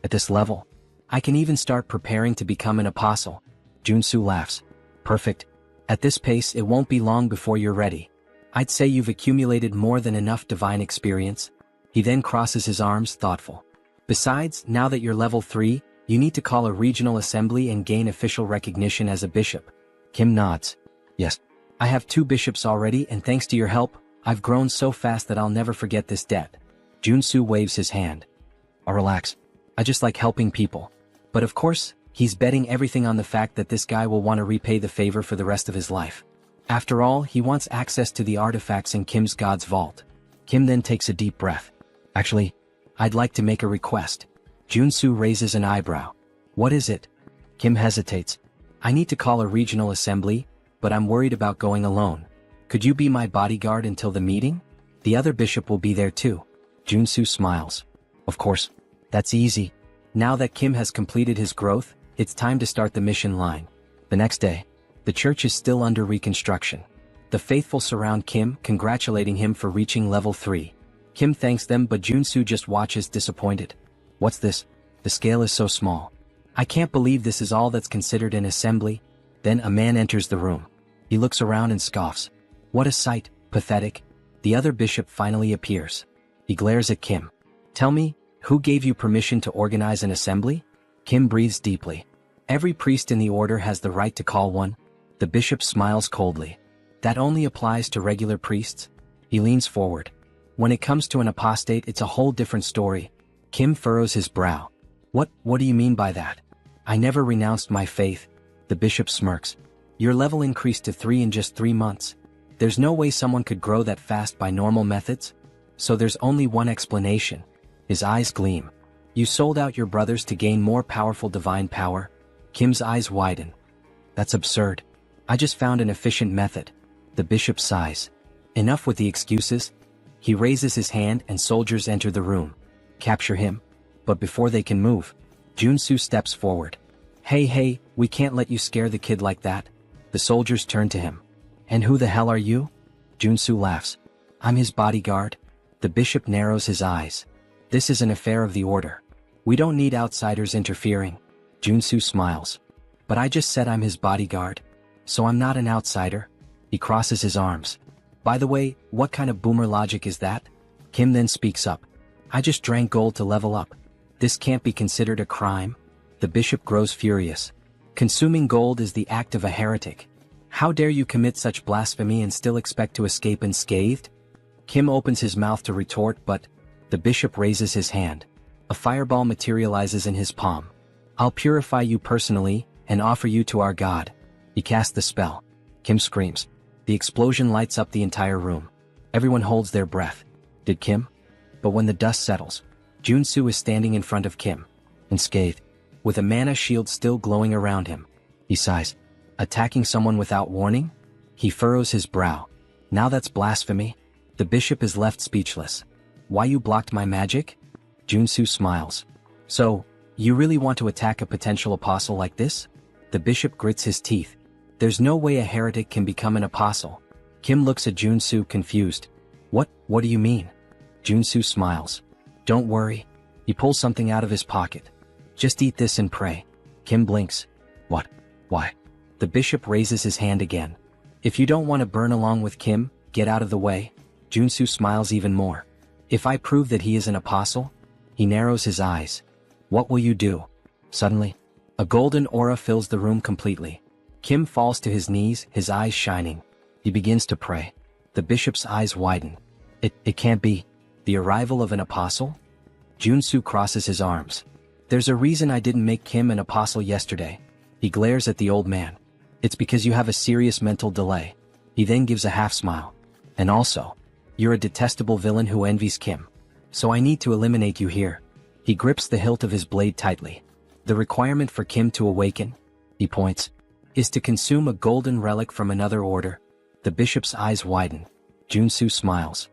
At this level, I can even start preparing to become an apostle. Junsu laughs. Perfect. At this pace, it won't be long before you're ready. I'd say you've accumulated more than enough divine experience. He then crosses his arms, thoughtful. Besides, now that you're level 3, you need to call a regional assembly and gain official recognition as a bishop. Kim nods. Yes. I have 2 bishops already, and thanks to your help, I've grown so fast that I'll never forget this debt. Junsu waves his hand. Oh, relax. I just like helping people. But of course, he's betting everything on the fact that this guy will want to repay the favor for the rest of his life. After all, he wants access to the artifacts in Kim's God's vault. Kim then takes a deep breath. Actually, I'd like to make a request. Junsu raises an eyebrow. What is it? Kim hesitates. I need to call a regional assembly, but I'm worried about going alone. Could you be my bodyguard until the meeting? The other bishop will be there too. Junsu smiles. Of course. That's easy. Now that Kim has completed his growth, it's time to start the mission line. The next day, the church is still under reconstruction. The faithful surround Kim, congratulating him for reaching level 3. Kim thanks them, but Junsu just watches disappointed. What's this? The scale is so small. I can't believe this is all that's considered an assembly. Then a man enters the room. He looks around and scoffs. What a sight, pathetic. The other bishop finally appears. He glares at Kim. Tell me, who gave you permission to organize an assembly? Kim breathes deeply. Every priest in the order has the right to call one. The bishop smiles coldly. That only applies to regular priests? He leans forward. When it comes to an apostate, it's a whole different story. Kim furrows his brow. What do you mean by that? I never renounced my faith. The bishop smirks. Your level increased to 3 in just 3 months. There's no way someone could grow that fast by normal methods. So there's only one explanation. His eyes gleam. You sold out your brothers to gain more powerful divine power? Kim's eyes widen. That's absurd. I just found an efficient method. The bishop sighs. Enough with the excuses. He raises his hand and soldiers enter the room. Capture him. But before they can move, Junsu steps forward. Hey, we can't let you scare the kid like that. The soldiers turn to him. And who the hell are you? Junsu laughs. I'm his bodyguard. The bishop narrows his eyes. This is an affair of the order. We don't need outsiders interfering. Junsu smiles. But I just said I'm his bodyguard. So I'm not an outsider. He crosses his arms. By the way, what kind of boomer logic is that? Kim then speaks up. I just drank gold to level up. This can't be considered a crime. The bishop grows furious. Consuming gold is the act of a heretic. How dare you commit such blasphemy and still expect to escape unscathed? Kim opens his mouth to retort, but the bishop raises his hand. A fireball materializes in his palm. I'll purify you personally and offer you to our God. He casts the spell. Kim screams. The explosion lights up the entire room. Everyone holds their breath. Did Kim? But when the dust settles, Junsu is standing in front of Kim, unscathed, with a mana shield still glowing around him. He sighs. Attacking someone without warning? He furrows his brow. Now that's blasphemy. The bishop is left speechless. Why you blocked my magic? Junsu smiles. So, you really want to attack a potential apostle like this? The bishop grits his teeth. There's no way a heretic can become an apostle. Kim looks at Junsu confused. What do you mean? Junsu smiles. Don't worry. He pulls something out of his pocket. Just eat this and pray. Kim blinks. What? Why? The bishop raises his hand again. If you don't want to burn along with Kim, get out of the way. Junsu smiles even more. If I prove that he is an apostle? He narrows his eyes. What will you do? Suddenly, a golden aura fills the room completely. Kim falls to his knees, his eyes shining. He begins to pray. The bishop's eyes widen. It can't be. The arrival of an apostle? Junsu crosses his arms. There's a reason I didn't make Kim an apostle yesterday. He glares at the old man. It's because you have a serious mental delay. He then gives a half smile. And also, you're a detestable villain who envies Kim. So I need to eliminate you here. He grips the hilt of his blade tightly. The requirement for Kim to awaken, he points, is to consume a golden relic from another order. The bishop's eyes widen. Junsu smiles.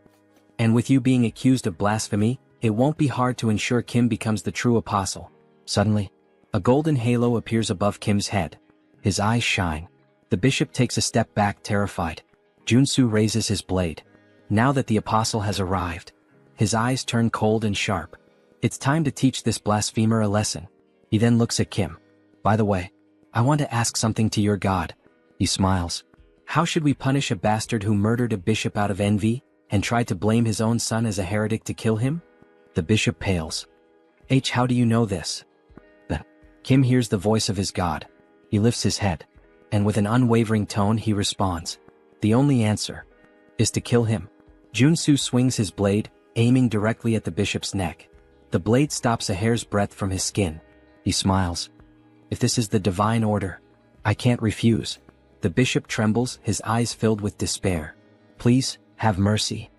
And with you being accused of blasphemy, it won't be hard to ensure Kim becomes the true apostle. Suddenly, a golden halo appears above Kim's head. His eyes shine. The bishop takes a step back, terrified. Junsu raises his blade. Now that the apostle has arrived, his eyes turn cold and sharp. It's time to teach this blasphemer a lesson. He then looks at Kim. By the way, I want to ask something to your god. He smiles. How should we punish a bastard who murdered a bishop out of envy and tried to blame his own son as a heretic to kill him? The bishop pales. How do you know this? Then, Kim hears the voice of his god. He lifts his head, and with an unwavering tone he responds. The only answer is to kill him. Junsu swings his blade, aiming directly at the bishop's neck. The blade stops a hair's breadth from his skin. He smiles. If this is the divine order, I can't refuse. The bishop trembles, his eyes filled with despair. Please, have mercy.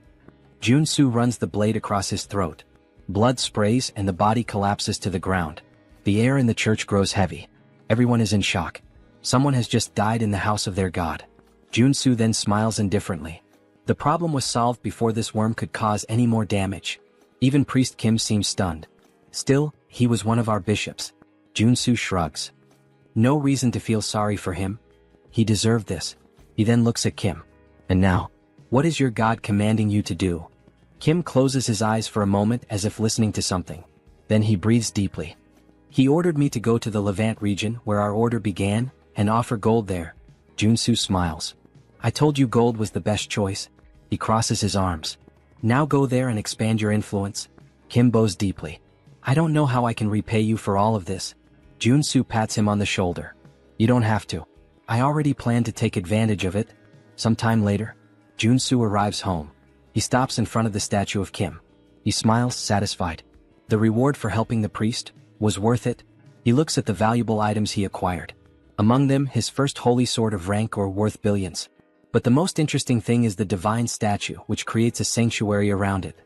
Junsu runs the blade across his throat. Blood sprays and the body collapses to the ground. The air in the church grows heavy. Everyone is in shock. Someone has just died in the house of their god. Junsu then smiles indifferently. The problem was solved before this worm could cause any more damage. Even Priest Kim seems stunned. Still, he was one of our bishops. Junsu shrugs. No reason to feel sorry for him. He deserved this. He then looks at Kim. And now, what is your god commanding you to do? Kim closes his eyes for a moment as if listening to something. Then he breathes deeply. He ordered me to go to the Levant region where our order began and offer gold there. Junsu smiles. I told you gold was the best choice. He crosses his arms. Now go there and expand your influence. Kim bows deeply. I don't know how I can repay you for all of this. Junsu pats him on the shoulder. You don't have to. I already planned to take advantage of it. Sometime later, Junsu arrives home. He stops in front of the statue of Kim. He smiles, satisfied. The reward for helping the priest was worth it. He looks at the valuable items he acquired. Among them, his first holy sword of rank or worth billions. But the most interesting thing is the divine statue, which creates a sanctuary around it.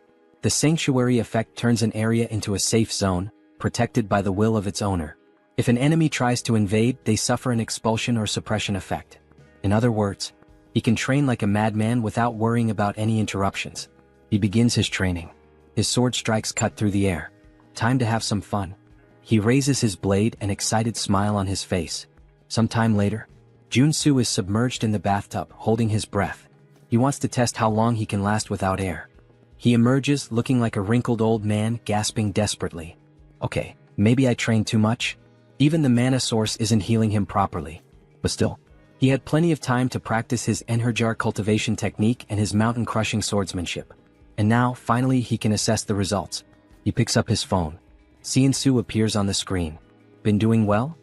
The sanctuary effect turns an area into a safe zone, protected by the will of its owner. If an enemy tries to invade, they suffer an expulsion or suppression effect. In other words, he can train like a madman without worrying about any interruptions. He begins his training. His sword strikes cut through the air. Time to have some fun. He raises his blade, an excited smile on his face. Sometime later, Junsu is submerged in the bathtub, holding his breath. He wants to test how long he can last without air. He emerges, looking like a wrinkled old man, gasping desperately. Okay, maybe I trained too much? Even the mana source isn't healing him properly. But still, he had plenty of time to practice his Enherjar cultivation technique and his mountain-crushing swordsmanship. And now, finally, he can assess the results. He picks up his phone. Siensu appears on the screen. Been doing well?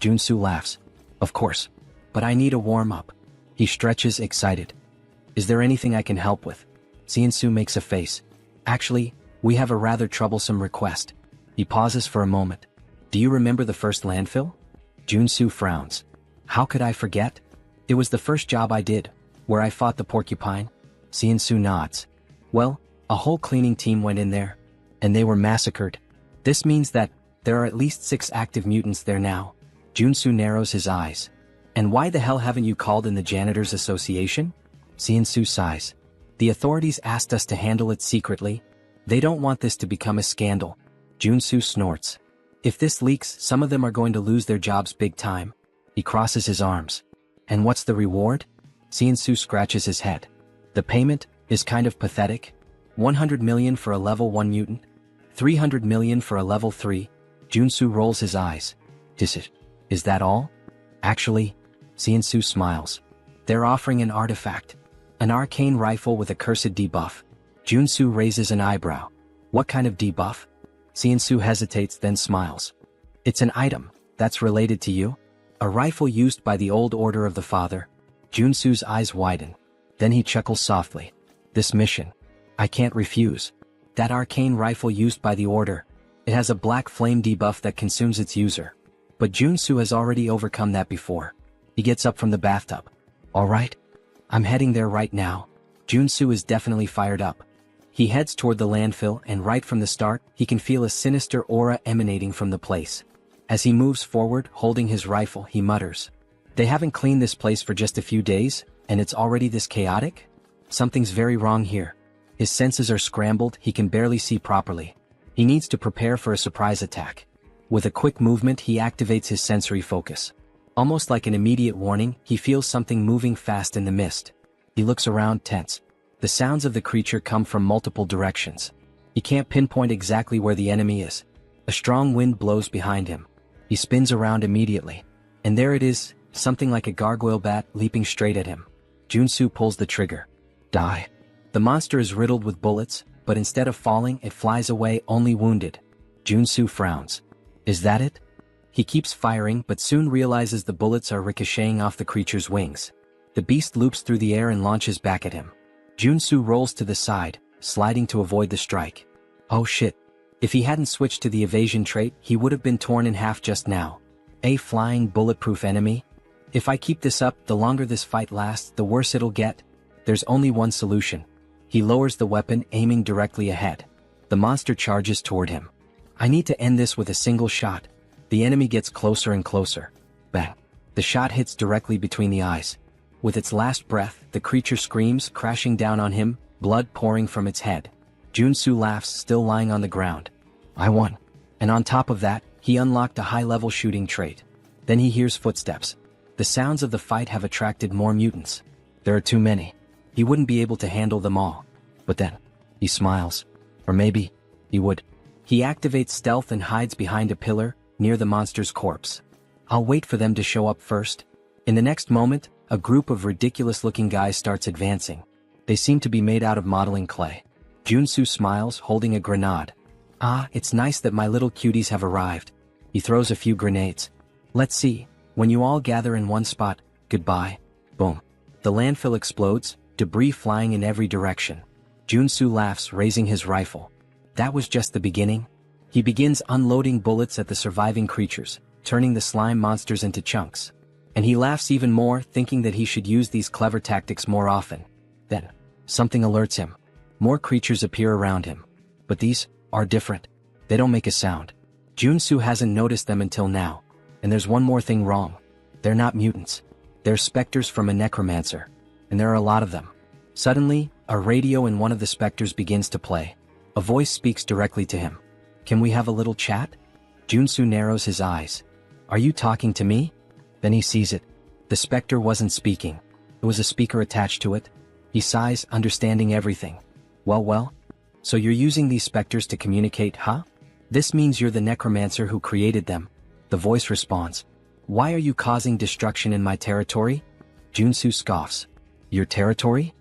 Junsu laughs. Of course. But I need a warm-up. He stretches, excited. Is there anything I can help with? Siensu makes a face. Actually, we have a rather troublesome request. He pauses for a moment. Do you remember the first landfill? Junsu frowns. How could I forget? It was the first job I did, where I fought the porcupine. Siensu nods. Well, a whole cleaning team went in there, and they were massacred. This means that there are at least 6 active mutants there now. Junsu narrows his eyes. And why the hell haven't you called in the Janitors Association? Siensu sighs. The authorities asked us to handle it secretly. They don't want this to become a scandal. Junsu snorts. If this leaks, some of them are going to lose their jobs big time. He crosses his arms. And what's the reward? Siensu scratches his head. The payment is kind of pathetic. 100 million for a level 1 mutant. 300 million for a level 3. Junsu rolls his eyes. Is that all? Actually, Siensu smiles. They're offering an artifact. An arcane rifle with a cursed debuff. Junsu raises an eyebrow. What kind of debuff? Siensu hesitates, then smiles. It's an item that's related to you. A rifle used by the old order of the father. Junsu's eyes widen. Then he chuckles softly. This mission. I can't refuse. That arcane rifle used by the order. It has a black flame debuff that consumes its user. But Junsu has already overcome that before. He gets up from the bathtub. Alright. I'm heading there right now. Junsu is definitely fired up. He heads toward the landfill and right from the start, he can feel a sinister aura emanating from the place. As he moves forward, holding his rifle, he mutters. They haven't cleaned this place for just a few days, and it's already this chaotic? Something's very wrong here. His senses are scrambled, he can barely see properly. He needs to prepare for a surprise attack. With a quick movement, he activates his sensory focus. Almost like an immediate warning, he feels something moving fast in the mist. He looks around, tense. The sounds of the creature come from multiple directions. He can't pinpoint exactly where the enemy is. A strong wind blows behind him. He spins around immediately. And there it is, something like a gargoyle bat leaping straight at him. Junsu pulls the trigger. Die. The monster is riddled with bullets, but instead of falling, it flies away only wounded. Junsu frowns. Is that it? He keeps firing but soon realizes the bullets are ricocheting off the creature's wings. The beast loops through the air and launches back at him. Junsu rolls to the side, sliding to avoid the strike. Oh shit. If he hadn't switched to the evasion trait, he would have been torn in half just now. A flying bulletproof enemy? If I keep this up, the longer this fight lasts, the worse it'll get. There's only one solution. He lowers the weapon, aiming directly ahead. The monster charges toward him. I need to end this with a single shot. The enemy gets closer and closer. Bang. The shot hits directly between the eyes. With its last breath, the creature screams, crashing down on him, blood pouring from its head. Junsu laughs, still lying on the ground. I won. And on top of that, he unlocked a high-level shooting trait. Then he hears footsteps. The sounds of the fight have attracted more mutants. There are too many. He wouldn't be able to handle them all. But then, he smiles. Or maybe, he would. He activates stealth and hides behind a pillar, near the monster's corpse. I'll wait for them to show up first. In the next moment, a group of ridiculous-looking guys starts advancing. They seem to be made out of modeling clay. Junsu smiles, holding a grenade. Ah, it's nice that my little cuties have arrived. He throws a few grenades. Let's see. When you all gather in one spot, goodbye. Boom. The landfill explodes, debris flying in every direction. Junsu laughs, raising his rifle. That was just the beginning. He begins unloading bullets at the surviving creatures, turning the slime monsters into chunks. And he laughs even more, thinking that he should use these clever tactics more often. Then, something alerts him. More creatures appear around him. But these are different. They don't make a sound. Junsu hasn't noticed them until now. And there's one more thing wrong. They're not mutants. They're specters from a necromancer. And there are a lot of them. Suddenly, a radio in one of the specters begins to play. A voice speaks directly to him. Can we have a little chat? Junsu narrows his eyes. Are you talking to me? Then he sees it. The specter wasn't speaking. It was a speaker attached to it. He sighs, understanding everything. Well. So you're using these specters to communicate, huh? This means you're the necromancer who created them. The voice responds. Why are you causing destruction in my territory? Junsu scoffs. Your territory?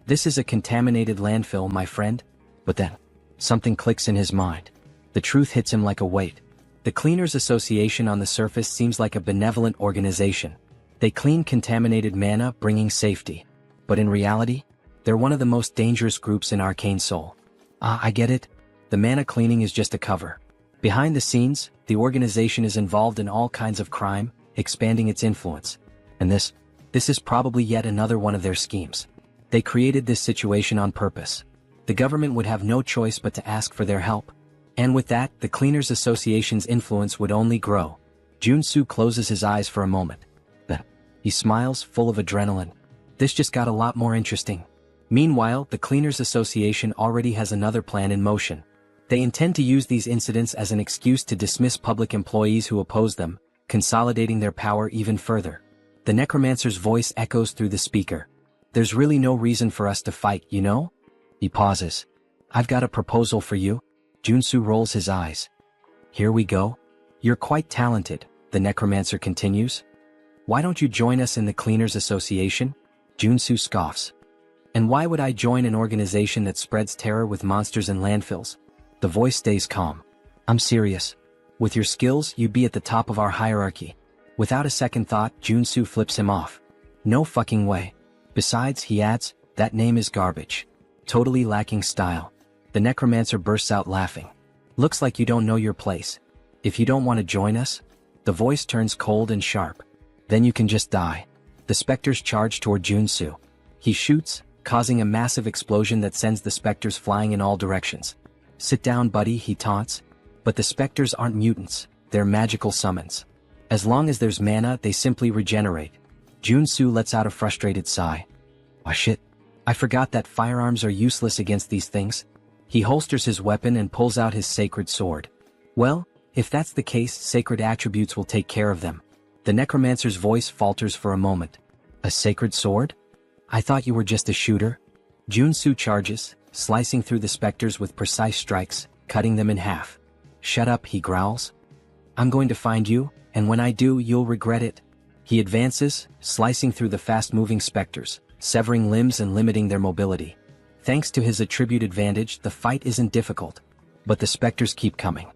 This is a contaminated landfill, my friend. But then, something clicks in his mind. The truth hits him like a weight. The Cleaners Association on the surface seems like a benevolent organization. They clean contaminated mana, bringing safety. But in reality, they're one of the most dangerous groups in Arcane Soul. Ah, I get it. The mana cleaning is just a cover. Behind the scenes, the organization is involved in all kinds of crime, expanding its influence. And this is probably yet another one of their schemes. They created this situation on purpose. The government would have no choice but to ask for their help. And with that, the Cleaners Association's influence would only grow. Junsu closes his eyes for a moment. Then, he smiles, full of adrenaline. This just got a lot more interesting. Meanwhile, the Cleaners Association already has another plan in motion. They intend to use these incidents as an excuse to dismiss public employees who oppose them, consolidating their power even further. The necromancer's voice echoes through the speaker. There's really no reason for us to fight, you know? He pauses. I've got a proposal for you. Junsu rolls his eyes. Here we go. You're quite talented, the necromancer continues. Why don't you join us in the Cleaners Association? Junsu scoffs. And why would I join an organization that spreads terror with monsters and landfills? The voice stays calm. I'm serious. With your skills, you'd be at the top of our hierarchy. Without a second thought, Junsu flips him off. No fucking way. Besides, he adds, that name is garbage. Totally lacking style. The necromancer bursts out laughing. Looks like you don't know your place. If you don't want to join us, the voice turns cold and sharp. Then you can just die. The specters charge toward Junsu. He shoots, causing a massive explosion that sends the specters flying in all directions. Sit down, buddy, he taunts. But the specters aren't mutants, they're magical summons. As long as there's mana, they simply regenerate. Junsu lets out a frustrated sigh. Oh shit. I forgot that firearms are useless against these things. He holsters his weapon and pulls out his sacred sword. Well, if that's the case, sacred attributes will take care of them. The necromancer's voice falters for a moment. A sacred sword? I thought you were just a shooter. Junsu charges, slicing through the specters with precise strikes, cutting them in half. Shut up, he growls. I'm going to find you, and when I do, you'll regret it. He advances, slicing through the fast-moving specters, severing limbs and limiting their mobility. Thanks to his attribute advantage, the fight isn't difficult. But the specters keep coming.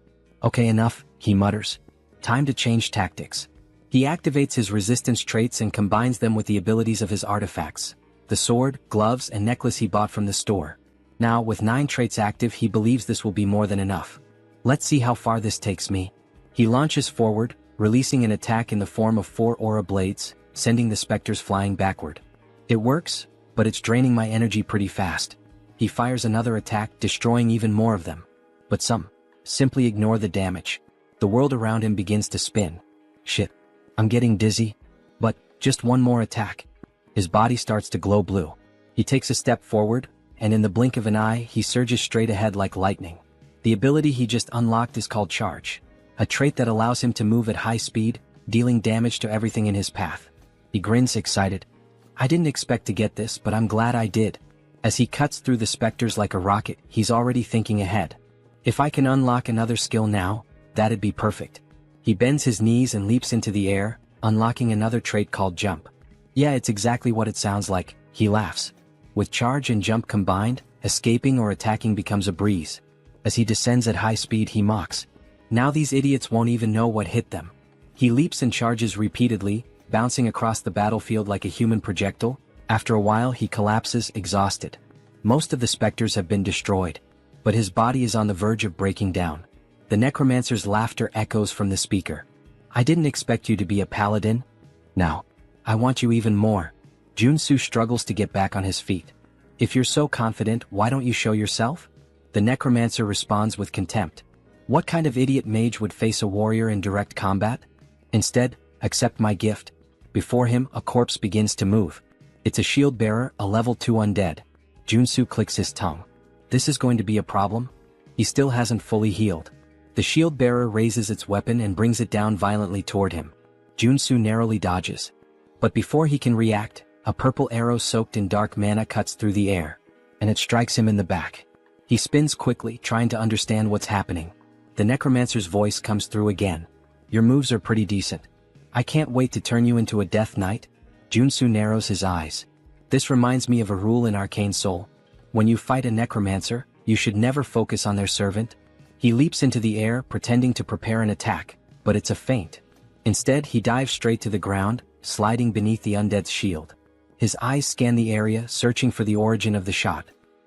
Okay, enough, he mutters. Time to change tactics. He activates his resistance traits and combines them with the abilities of his artifacts. The sword, gloves, and necklace he bought from the store. Now, with 9 traits active, he believes this will be more than enough. Let's see how far this takes me. He launches forward, releasing an attack in the form of 4 aura blades, sending the specters flying backward. It works, but it's draining my energy pretty fast. He fires another attack, destroying even more of them. But some simply ignore the damage. The world around him begins to spin. Shit. I'm getting dizzy. But, just one more attack. His body starts to glow blue. He takes a step forward, and in the blink of an eye, he surges straight ahead like lightning. The ability he just unlocked is called Charge. A trait that allows him to move at high speed, dealing damage to everything in his path. He grins excited. I didn't expect to get this, but I'm glad I did. As he cuts through the specters like a rocket, he's already thinking ahead. If I can unlock another skill now, that'd be perfect. He bends his knees and leaps into the air, unlocking another trait called Jump. Yeah, it's exactly what it sounds like, he laughs. With Charge and Jump combined, escaping or attacking becomes a breeze. As he descends at high speed, he mocks. Now these idiots won't even know what hit them. He leaps and charges repeatedly, bouncing across the battlefield like a human projectile. After a while, he collapses, exhausted. Most of the specters have been destroyed. But his body is on the verge of breaking down. The necromancer's laughter echoes from the speaker. I didn't expect you to be a paladin. Now, I want you even more. Junsu struggles to get back on his feet. If you're so confident, why don't you show yourself? The necromancer responds with contempt. What kind of idiot mage would face a warrior in direct combat? Instead, accept my gift. Before him, a corpse begins to move. It's a shield bearer, a level 2 undead. Junsu clicks his tongue. This is going to be a problem? He still hasn't fully healed. The shield bearer raises its weapon and brings it down violently toward him. Junsu narrowly dodges. But before he can react, a purple arrow soaked in dark mana cuts through the air, and it strikes him in the back. He spins quickly, trying to understand what's happening. The necromancer's voice comes through again. Your moves are pretty decent. I can't wait to turn you into a death knight. Junsu narrows his eyes. This reminds me of a rule in Arcane Soul. When you fight a necromancer, you should never focus on their servant. He leaps into the air, pretending to prepare an attack, but it's a feint. Instead, he dives straight to the ground, sliding beneath the undead's shield. His eyes scan the area, searching for the origin of the shot,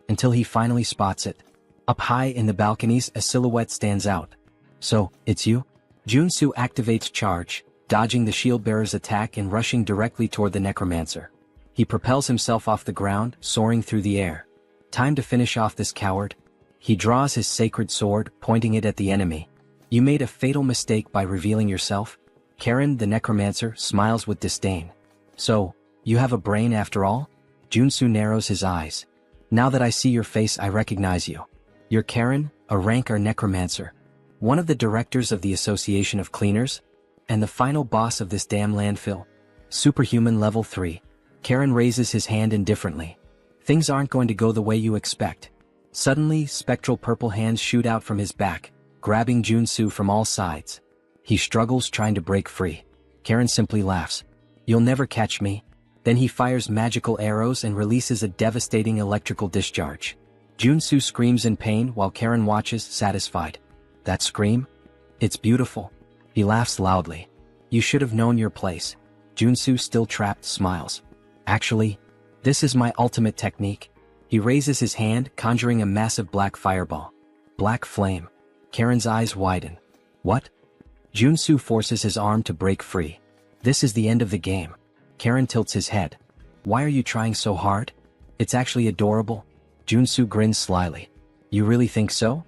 until he finally spots it. Up high in the balconies, a silhouette stands out. So, it's you? Junsu activates Charge, dodging the shield bearer's attack and rushing directly toward the necromancer. He propels himself off the ground, soaring through the air. Time to finish off this coward. He draws his sacred sword, pointing it at the enemy. You made a fatal mistake by revealing yourself. Karen, the necromancer, smiles with disdain. So, you have a brain after all? Junsu narrows his eyes. Now that I see your face, I recognize you. You're Karen, a Rankar necromancer. One of the directors of the Association of Cleaners, and the final boss of this damn landfill. Superhuman level 3. Karen raises his hand indifferently. Things aren't going to go the way you expect. Suddenly, spectral purple hands shoot out from his back, grabbing Junsu from all sides. He struggles, trying to break free. Karen simply laughs. You'll never catch me. Then he fires magical arrows and releases a devastating electrical discharge. Junsu screams in pain while Karen watches, satisfied. That scream? It's beautiful. He laughs loudly. You should have known your place. Junsu, still trapped, smiles. Actually, this is my ultimate technique. He raises his hand, conjuring a massive black fireball. Black flame. Karen's eyes widen. What? Junsu forces his arm to break free. This is the end of the game. Karen tilts his head. Why are you trying so hard? It's actually adorable. Junsu grins slyly. You really think so?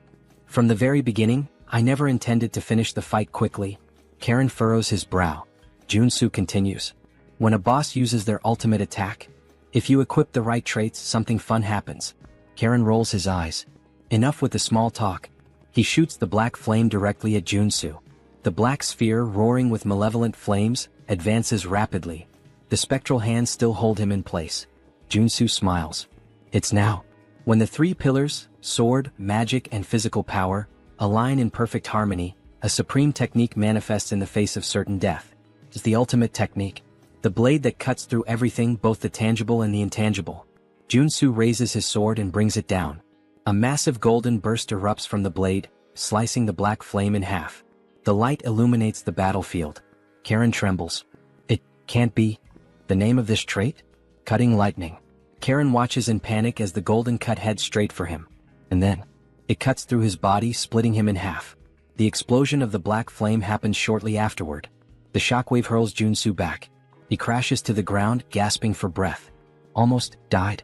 From the very beginning, I never intended to finish the fight quickly. Karen furrows his brow. Junsu continues. When a boss uses their ultimate attack, if you equip the right traits, something fun happens. Karen rolls his eyes. Enough with the small talk. He shoots the black flame directly at Junsu. The black sphere, roaring with malevolent flames, advances rapidly. The spectral hands still hold him in place. Junsu smiles. It's now. When the three pillars, sword, magic, and physical power, align in perfect harmony, a supreme technique manifests in the face of certain death. It's the ultimate technique. The blade that cuts through everything, both the tangible and the intangible. Junsu raises his sword and brings it down. A massive golden burst erupts from the blade, slicing the black flame in half. The light illuminates the battlefield. Karen trembles. It can't be. The name of this trait? Cutting lightning. Karen watches in panic as the golden cut heads straight for him. And then, it cuts through his body, splitting him in half. The explosion of the black flame happens shortly afterward. The shockwave hurls Junsu back. He crashes to the ground, gasping for breath. Almost died.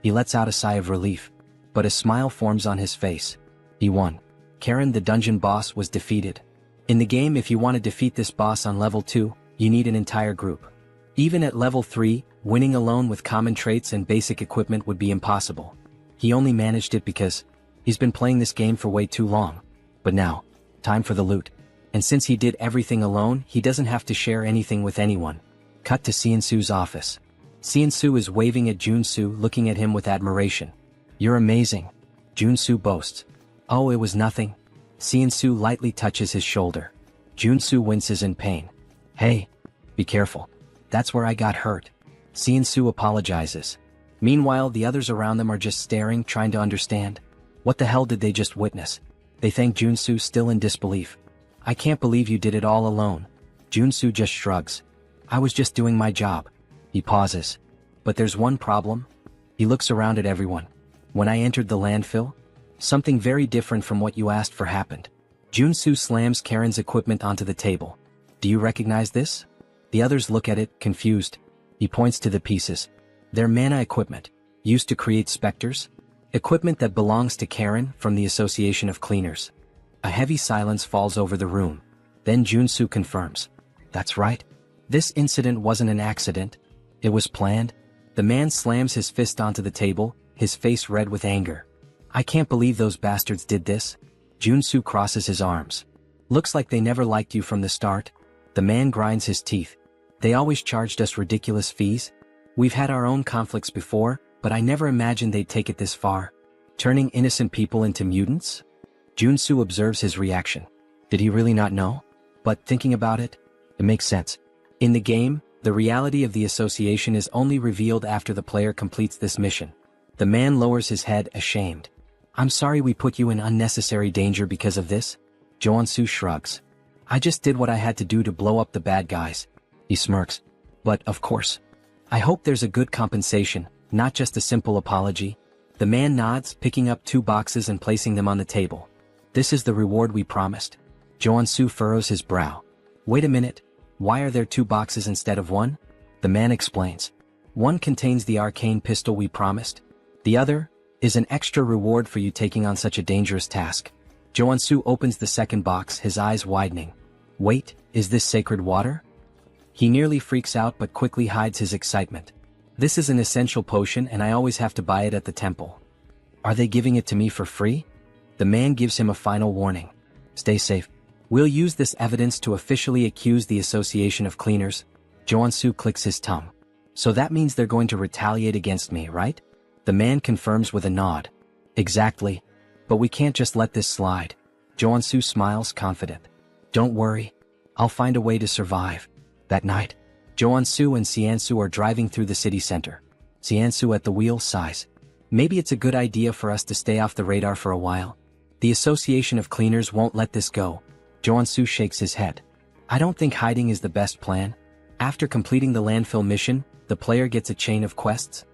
He lets out a sigh of relief. But a smile forms on his face. He won. Karen, the dungeon boss, was defeated. In the game, if you want to defeat this boss on level 2, you need an entire group. Even at level 3, winning alone with common traits and basic equipment would be impossible. He only managed it because he's been playing this game for way too long. But now, time for the loot. And since he did everything alone, he doesn't have to share anything with anyone. Cut to Seonsu's office. Seonsu is waving at Junsu, looking at him with admiration. You're amazing. Junsu boasts. Oh, it was nothing. Seonsu lightly touches his shoulder. Junsu winces in pain. Hey, be careful. That's where I got hurt. Seonsu apologizes. Meanwhile, the others around them are just staring, trying to understand. What the hell did they just witness? They thank Junsu, still in disbelief. I can't believe you did it all alone. Junsu just shrugs. I was just doing my job. He pauses. But there's one problem. He looks around at everyone. When I entered the landfill, something very different from what you asked for happened. Junsu slams Karen's equipment onto the table. Do you recognize this? The others look at it, confused. He points to the pieces. They're mana equipment, used to create specters. Equipment that belongs to Karen from the Association of Cleaners. A heavy silence falls over the room. Then Junsu confirms. That's right. This incident wasn't an accident. It was planned. The man slams his fist onto the table, his face red with anger. I can't believe those bastards did this. Junsu crosses his arms. Looks like they never liked you from the start. The man grinds his teeth. They always charged us ridiculous fees. We've had our own conflicts before, but I never imagined they'd take it this far. Turning innocent people into mutants? Junsu observes his reaction. Did he really not know? But thinking about it, it makes sense. In the game, the reality of the association is only revealed after the player completes this mission. The man lowers his head, ashamed. I'm sorry we put you in unnecessary danger because of this. Junsu shrugs. I just did what I had to do to blow up the bad guys. He smirks. But, of course. I hope there's a good compensation, not just a simple apology. The man nods, picking up 2 boxes and placing them on the table. This is the reward we promised. Junsu furrows his brow. Wait a minute. Why are there 2 boxes instead of 1? The man explains. One contains the arcane pistol we promised. The other is an extra reward for you taking on such a dangerous task. Junsu opens the second box, his eyes widening. Wait, is this sacred water? He nearly freaks out but quickly hides his excitement. This is an essential potion and I always have to buy it at the temple. Are they giving it to me for free? The man gives him a final warning. Stay safe. We'll use this evidence to officially accuse the Association of Cleaners. Junsu clicks his tongue. So that means they're going to retaliate against me, right? The man confirms with a nod. Exactly. But we can't just let this slide. Junsu smiles, confident. Don't worry. I'll find a way to survive. That night, Junsu and Seonsu are driving through the city center. Seonsu at the wheel sighs. Maybe it's a good idea for us to stay off the radar for a while. The Association of Cleaners won't let this go. Junsu shakes his head. I don't think hiding is the best plan. After completing the landfill mission, the player gets a chain of quests.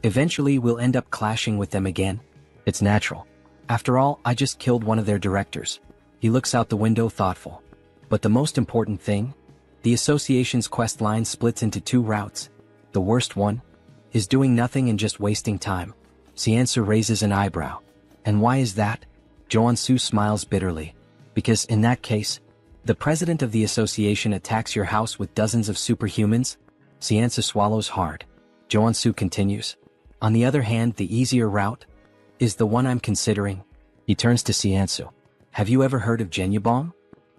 Eventually we'll end up clashing with them again. It's natural. After all, I just killed one of their directors. He looks out the window thoughtful. But the most important thing? The association's quest line splits into 2 routes. The worst one is doing nothing and just wasting time. Siansu raises an eyebrow. And why is that? Joansu smiles bitterly. Because in that case, the president of the association attacks your house with dozens of superhumans. Siansu swallows hard. Joansu continues. On the other hand, the easier route is the one I'm considering. He turns to Siansu. Have you ever heard of Genubong?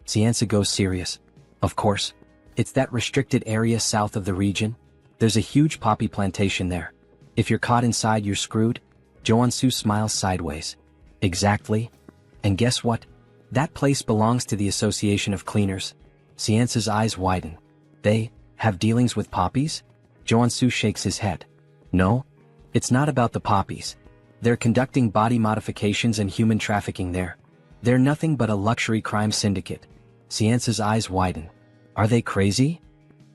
Siansu goes serious. Of course. It's that restricted area south of the region. There's a huge poppy plantation there. If you're caught inside, you're screwed. Joansu smiles sideways. Exactly. And guess what? That place belongs to the Association of Cleaners. Siansu's eyes widen. They have dealings with poppies? Joansu shakes his head. No. It's not about the poppies. They're conducting body modifications and human trafficking there. They're nothing but a luxury crime syndicate. Siansu's eyes widen. Are they crazy?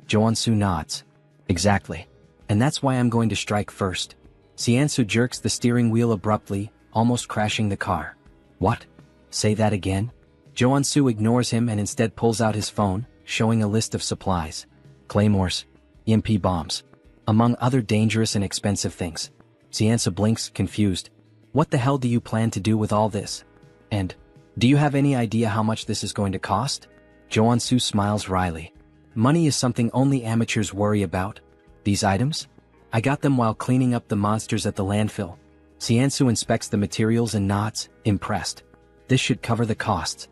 Joansu nods. Exactly. And that's why I'm going to strike first. Siansu jerks the steering wheel abruptly, almost crashing the car. What? Say that again? Joansu ignores him and instead pulls out his phone, showing a list of supplies. Claymores. EMP bombs. Among other dangerous and expensive things. Siansu blinks, confused. What the hell do you plan to do with all this? And, do you have any idea how much this is going to cost? Joansu smiles wryly. Money is something only amateurs worry about. These items? I got them while cleaning up the monsters at the landfill. Siansu inspects the materials and nods, impressed. This should cover the costs.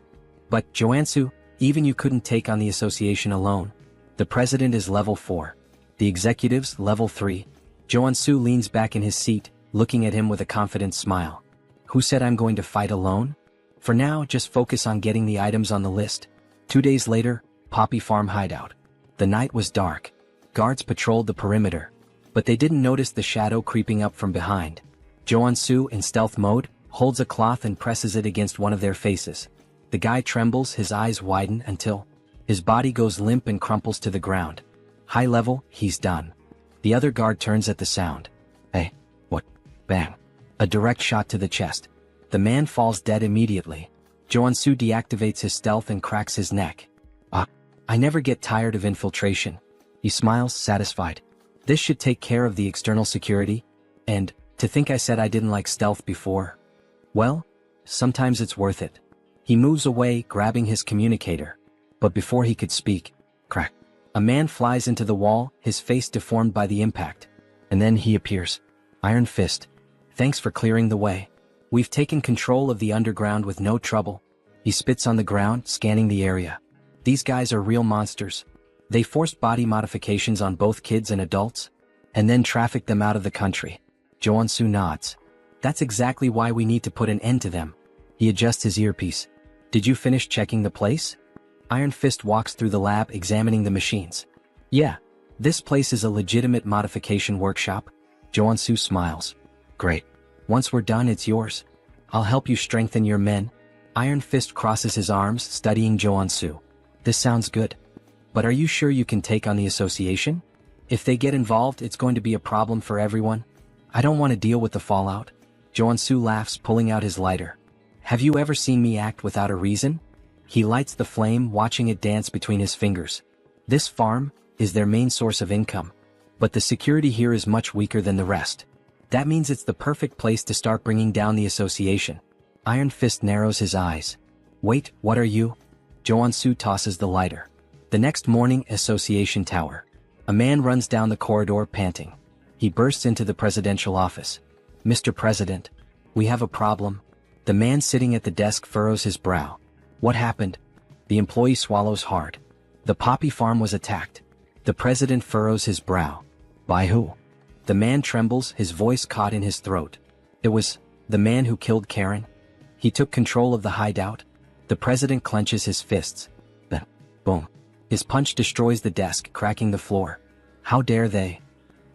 But, Joansu, even you couldn't take on the association alone. The president is level 4. The executives, level 3. Joansu leans back in his seat, looking at him with a confident smile. Who said I'm going to fight alone? For now, just focus on getting the items on the list. 2 days later, Poppy Farm hideout. The night was dark. Guards patrolled the perimeter. But they didn't notice the shadow creeping up from behind. Joansu, in stealth mode, holds a cloth and presses it against one of their faces. The guy trembles, his eyes widen until his body goes limp and crumples to the ground. High level, he's done. The other guard turns at the sound. Hey, what? Bang. A direct shot to the chest. The man falls dead immediately. Joansu deactivates his stealth and cracks his neck. I never get tired of infiltration. He smiles, satisfied. This should take care of the external security. And, to think I said I didn't like stealth before. Well, sometimes it's worth it. He moves away, grabbing his communicator. But before he could speak, crack. A man flies into the wall, his face deformed by the impact. And then he appears. Iron Fist. Thanks for clearing the way. We've taken control of the underground with no trouble. He spits on the ground, scanning the area. These guys are real monsters. They forced body modifications on both kids and adults, and then trafficked them out of the country. Joansu nods. That's exactly why we need to put an end to them. He adjusts his earpiece. Did you finish checking the place? Iron Fist walks through the lab, examining the machines. Yeah, this place is a legitimate modification workshop. Joansu smiles. Great. Once we're done, it's yours. I'll help you strengthen your men. Iron Fist crosses his arms, studying Joansu. This sounds good. But are you sure you can take on the association? If they get involved, it's going to be a problem for everyone. I don't want to deal with the fallout. Joansu laughs, pulling out his lighter. Have you ever seen me act without a reason? He lights the flame, watching it dance between his fingers. This farm is their main source of income. But the security here is much weaker than the rest. That means it's the perfect place to start bringing down the association. Iron Fist narrows his eyes. Wait, what are you? Joansu tosses the lighter. The next morning, Association Tower. A man runs down the corridor, panting. He bursts into the presidential office. Mr. President, we have a problem. The man sitting at the desk furrows his brow. What happened? The employee swallows hard. The poppy farm was attacked. The president furrows his brow. By who? The man trembles, his voice caught in his throat. It was the man who killed Karen. He took control of the hideout. The president clenches his fists. Then, boom. His punch destroys the desk, cracking the floor. How dare they?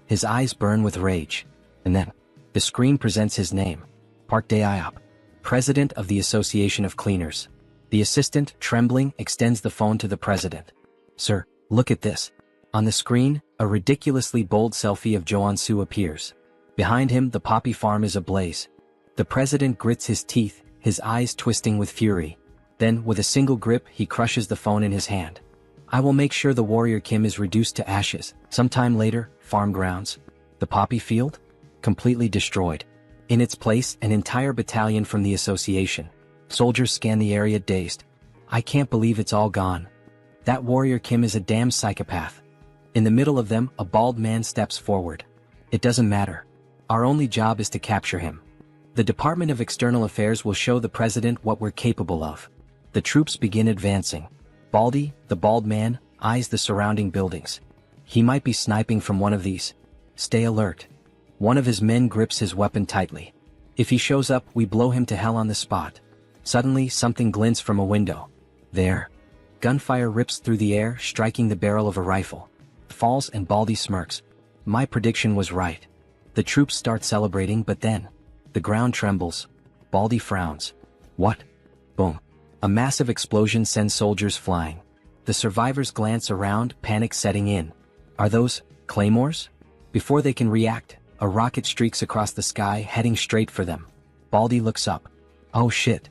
His eyes burn with rage. And then, the screen presents his name. Park Dae-iop, president of the Association of Cleaners. The assistant, trembling, extends the phone to the president. Sir, look at this. On the screen, a ridiculously bold selfie of Jo-an-soo appears. Behind him, the poppy farm is ablaze. The president grits his teeth, his eyes twisting with fury. Then, with a single grip, he crushes the phone in his hand. I will make sure the warrior Kim is reduced to ashes. Sometime later, farm grounds. The poppy field? Completely destroyed. In its place, an entire battalion from the association. Soldiers scan the area dazed. I can't believe it's all gone. That warrior Kim is a damn psychopath. In the middle of them, a bald man steps forward. It doesn't matter. Our only job is to capture him. The Department of External Affairs will show the president what we're capable of. The troops begin advancing. Baldy, the bald man, eyes the surrounding buildings. He might be sniping from one of these. Stay alert. One of his men grips his weapon tightly. If he shows up, we blow him to hell on the spot. Suddenly, something glints from a window. There. Gunfire rips through the air, striking the barrel of a rifle. Falls and Baldy smirks. My prediction was right. The troops start celebrating, but then the ground trembles. Baldy frowns. What? Boom. A massive explosion sends soldiers flying. The survivors glance around, panic setting in. Are those claymores? Before they can react, a rocket streaks across the sky, heading straight for them. Baldy looks up. Oh shit.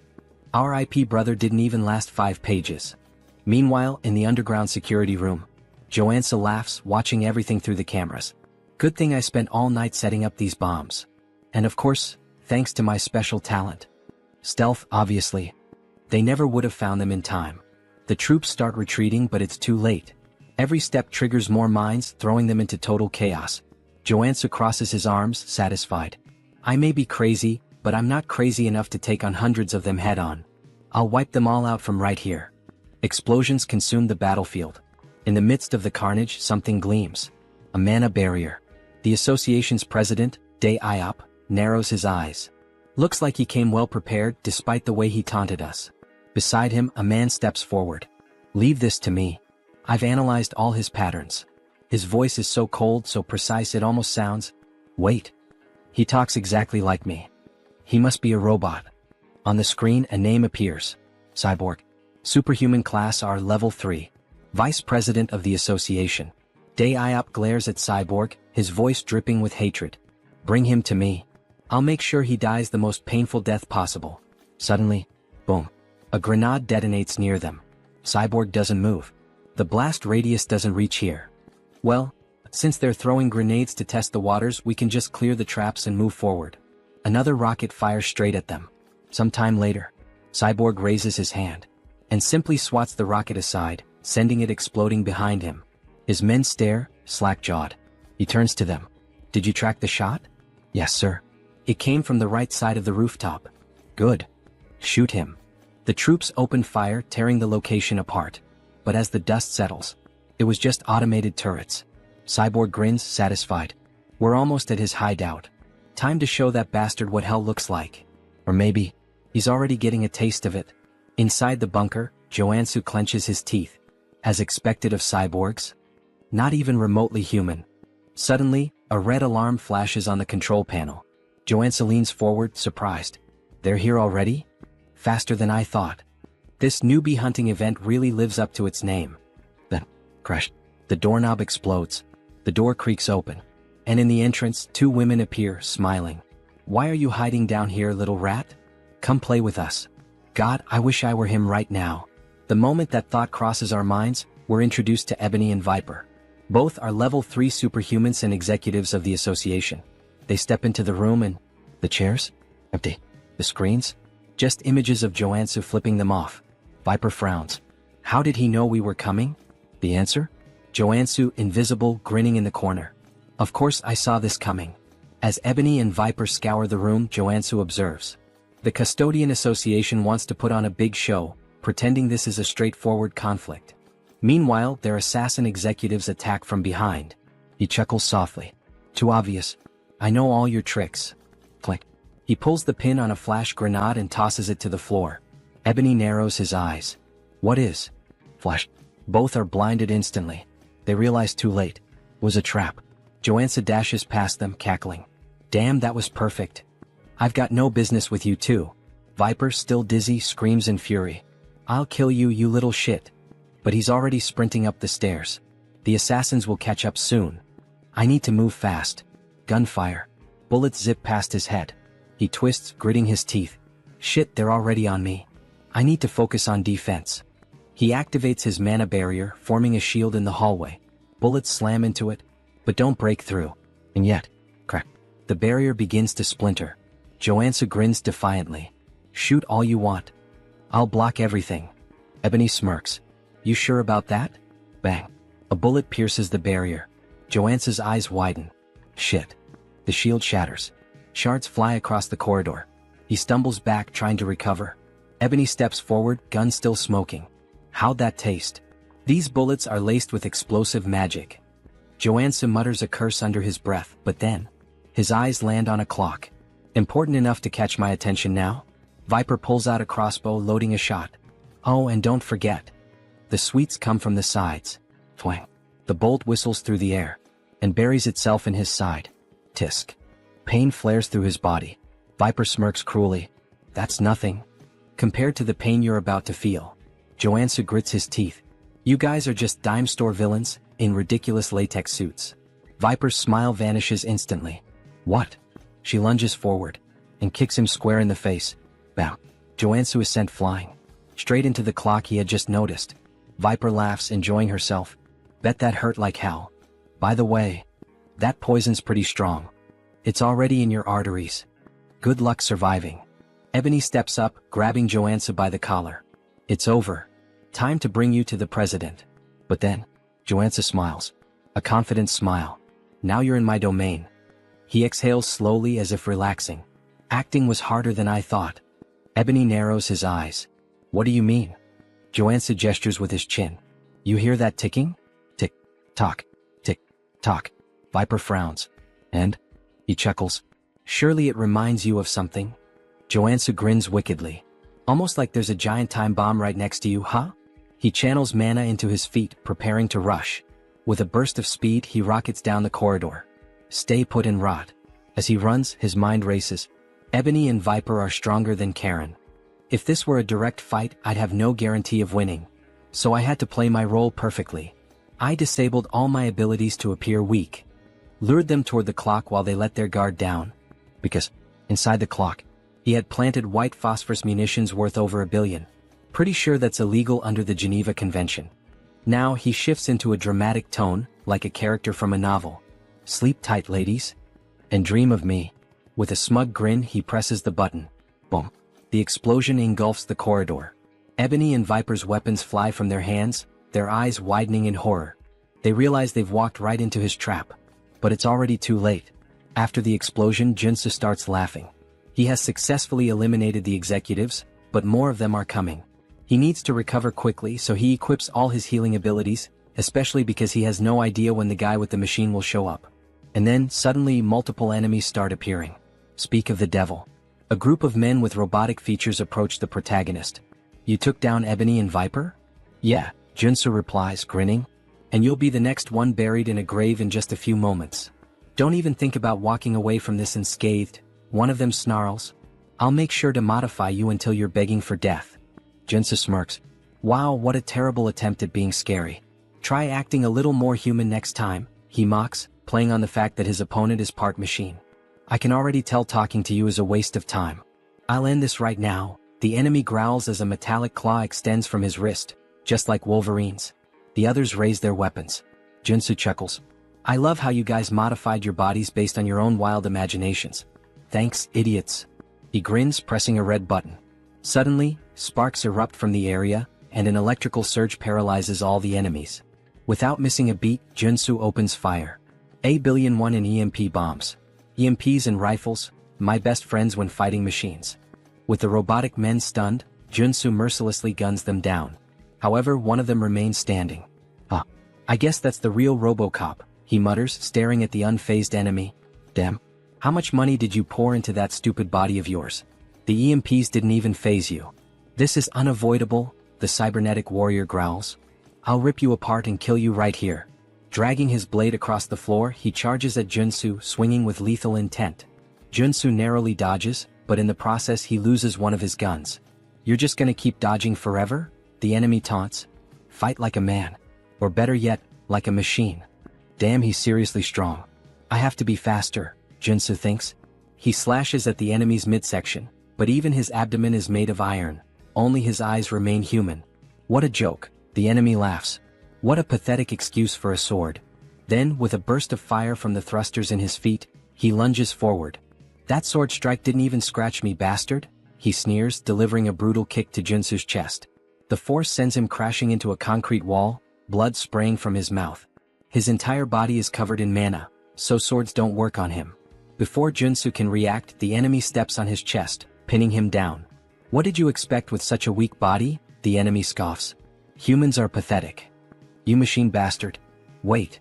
Our IP brother didn't even last 5 pages. Meanwhile, in the underground security room, Jo-an-soo laughs, watching everything through the cameras. Good thing I spent all night setting up these bombs. And of course, thanks to my special talent. Stealth, obviously. They never would have found them in time. The troops start retreating, but it's too late. Every step triggers more mines, throwing them into total chaos. Jo-an-soo crosses his arms, satisfied. I may be crazy, but I'm not crazy enough to take on hundreds of them head-on. I'll wipe them all out from right here. Explosions consume the battlefield. In the midst of the carnage, something gleams. A mana barrier. The association's president, Dae Iop, narrows his eyes. Looks like he came well prepared, despite the way he taunted us. Beside him, a man steps forward. Leave this to me. I've analyzed all his patterns. His voice is so cold, so precise it almost sounds... Wait. He talks exactly like me. He must be a robot. On the screen, a name appears. Cyborg. Superhuman class R level 3. Vice President of the Association. Dae Iop glares at Cyborg, his voice dripping with hatred. Bring him to me. I'll make sure he dies the most painful death possible. Suddenly, boom. A grenade detonates near them. Cyborg doesn't move. The blast radius doesn't reach here. Well, since they're throwing grenades to test the waters, we can just clear the traps and move forward. Another rocket fires straight at them. Sometime later, Cyborg raises his hand and simply swats the rocket aside, sending it exploding behind him. His men stare, slack-jawed. He turns to them. Did you track the shot? Yes, sir. It came from the right side of the rooftop. Good. Shoot him. The troops open fire, tearing the location apart. But as the dust settles, it was just automated turrets. Cyborg grins, satisfied. We're almost at his hideout. Time to show that bastard what hell looks like. Or maybe, he's already getting a taste of it. Inside the bunker, Jo-an-soo clenches his teeth. As expected of cyborgs. Not even remotely human. Suddenly, a red alarm flashes on the control panel. Jo-an-soo leans forward, surprised. They're here already? Faster than I thought. This newbie hunting event really lives up to its name. Then, crash. The doorknob explodes. The door creaks open. And in the entrance, 2 women appear, smiling. Why are you hiding down here, little rat? Come play with us. God, I wish I were him right now. The moment that thought crosses our minds, we're introduced to Ebony and Viper. Both are level 3 superhumans and executives of the association. They step into the room and... The chairs? Empty. The screens? Just images of Jo-an-soo flipping them off. Viper frowns. How did he know we were coming? The answer? Jo-an-soo, invisible, grinning in the corner. Of course I saw this coming. As Ebony and Viper scour the room, Jo-an-soo observes. The Custodian Association wants to put on a big show, pretending this is a straightforward conflict. Meanwhile, their assassin executives attack from behind. He chuckles softly. Too obvious. I know all your tricks. Click. He pulls the pin on a flash grenade and tosses it to the floor. Ebony narrows his eyes. What is? Flash. Both are blinded instantly. They realize too late. It was a trap. Jo-an-soo dashes past them, cackling. Damn, that was perfect. I've got no business with you too. Viper, still dizzy, screams in fury. I'll kill you, you little shit. but he's already sprinting up the stairs. The assassins will catch up soon. I need to move fast. Gunfire. Bullets zip past his head. He twists, gritting his teeth. Shit, they're already on me. I need to focus on defense. He activates his mana barrier, forming a shield in the hallway. Bullets slam into it, but don't break through. And yet, crack. The barrier begins to splinter. Joansa grins defiantly. Shoot all you want. I'll block everything. Ebony smirks. You sure about that? Bang. A bullet pierces the barrier. Joansa's eyes widen. Shit. The shield shatters. Shards fly across the corridor. He stumbles back, trying to recover. Ebony steps forward, gun still smoking. How'd that taste? These bullets are laced with explosive magic. Joansa mutters a curse under his breath, but then, his eyes land on a clock. Important enough to catch my attention now? Viper pulls out a crossbow, loading a shot. Oh, and don't forget. The sweets come from the sides. Twang. The bolt whistles through the air, and buries itself in his side. Tisk. Pain flares through his body. Viper smirks cruelly. That's nothing compared to the pain you're about to feel. Joansa grits his teeth. You guys are just dime store villains, in ridiculous latex suits. Viper's smile vanishes instantly. What? She lunges forward, and kicks him square in the face. Bam. Joansa is sent flying, straight into the clock he had just noticed. Viper laughs, enjoying herself. Bet that hurt like hell. By the way, that poison's pretty strong. It's already in your arteries. Good luck surviving. Ebony steps up, grabbing Joansa by the collar. It's over. Time to bring you to the president. But then, Joansa smiles. A confident smile. Now you're in my domain. He exhales slowly as if relaxing. Acting was harder than I thought. Ebony narrows his eyes. What do you mean? Joansa gestures with his chin. You hear that ticking? Tick, tock, tick, tock. Viper frowns. And? He chuckles. Surely it reminds you of something? Joansa grins wickedly. Almost like there's a giant time bomb right next to you, huh? He channels mana into his feet, preparing to rush. With a burst of speed, he rockets down the corridor. Stay put and rot. As he runs, his mind races. Ebony and Viper are stronger than Karen. If this were a direct fight, I'd have no guarantee of winning. So I had to play my role perfectly. I disabled all my abilities to appear weak. Lured them toward the clock while they let their guard down. Because, inside the clock, he had planted white phosphorus munitions worth over $1 billion. Pretty sure that's illegal under the Geneva Convention. Now he shifts into a dramatic tone, like a character from a novel. Sleep tight, ladies. And dream of me. With a smug grin, he presses the button. Boom. The explosion engulfs the corridor. Ebony and Viper's weapons fly from their hands, their eyes widening in horror. They realize they've walked right into his trap. But it's already too late. After the explosion, Junsu starts laughing. He has successfully eliminated the executives, but more of them are coming. He needs to recover quickly, so he equips all his healing abilities, especially because he has no idea when the guy with the machine will show up. And then, suddenly, multiple enemies start appearing. Speak of the devil. A group of men with robotic features approach the protagonist. You took down Ebony and Viper? Yeah, Junsu replies, grinning. And you'll be the next one buried in a grave in just a few moments. Don't even think about walking away from this unscathed. One of them snarls. I'll make sure to modify you until you're begging for death. Junsu smirks. Wow, what a terrible attempt at being scary. Try acting a little more human next time, he mocks, playing on the fact that his opponent is part machine. I can already tell talking to you is a waste of time. I'll end this right now. The enemy growls as a metallic claw extends from his wrist, just like Wolverine's. The others raise their weapons. Junsu chuckles. I love how you guys modified your bodies based on your own wild imaginations. Thanks, idiots. He grins, pressing a red button. Suddenly, sparks erupt from the area, and an electrical surge paralyzes all the enemies. Without missing a beat, Junsu opens fire. $1 billion in EMP bombs. EMPs and rifles, my best friends when fighting machines. With the robotic men stunned, Junsu mercilessly guns them down. However, one of them remains standing. I guess that's the real RoboCop, he mutters, staring at the unfazed enemy. Damn. How much money did you pour into that stupid body of yours? The EMPs didn't even faze you. This is unavoidable, the cybernetic warrior growls. I'll rip you apart and kill you right here. Dragging his blade across the floor, he charges at Junsu, swinging with lethal intent. Junsu narrowly dodges, but in the process he loses one of his guns. You're just gonna keep dodging forever? The enemy taunts. Fight like a man. Or better yet, like a machine. Damn, he's seriously strong. I have to be faster, Junsu thinks. He slashes at the enemy's midsection, but even his abdomen is made of iron. Only his eyes remain human. What a joke, the enemy laughs. What a pathetic excuse for a sword. Then, with a burst of fire from the thrusters in his feet, he lunges forward. That sword strike didn't even scratch me, bastard, he sneers, delivering a brutal kick to Junsu's chest. The force sends him crashing into a concrete wall, blood spraying from his mouth. His entire body is covered in mana, so swords don't work on him. Before Junsu can react, the enemy steps on his chest, pinning him down. What did you expect with such a weak body? The enemy scoffs. Humans are pathetic. You machine bastard. Wait.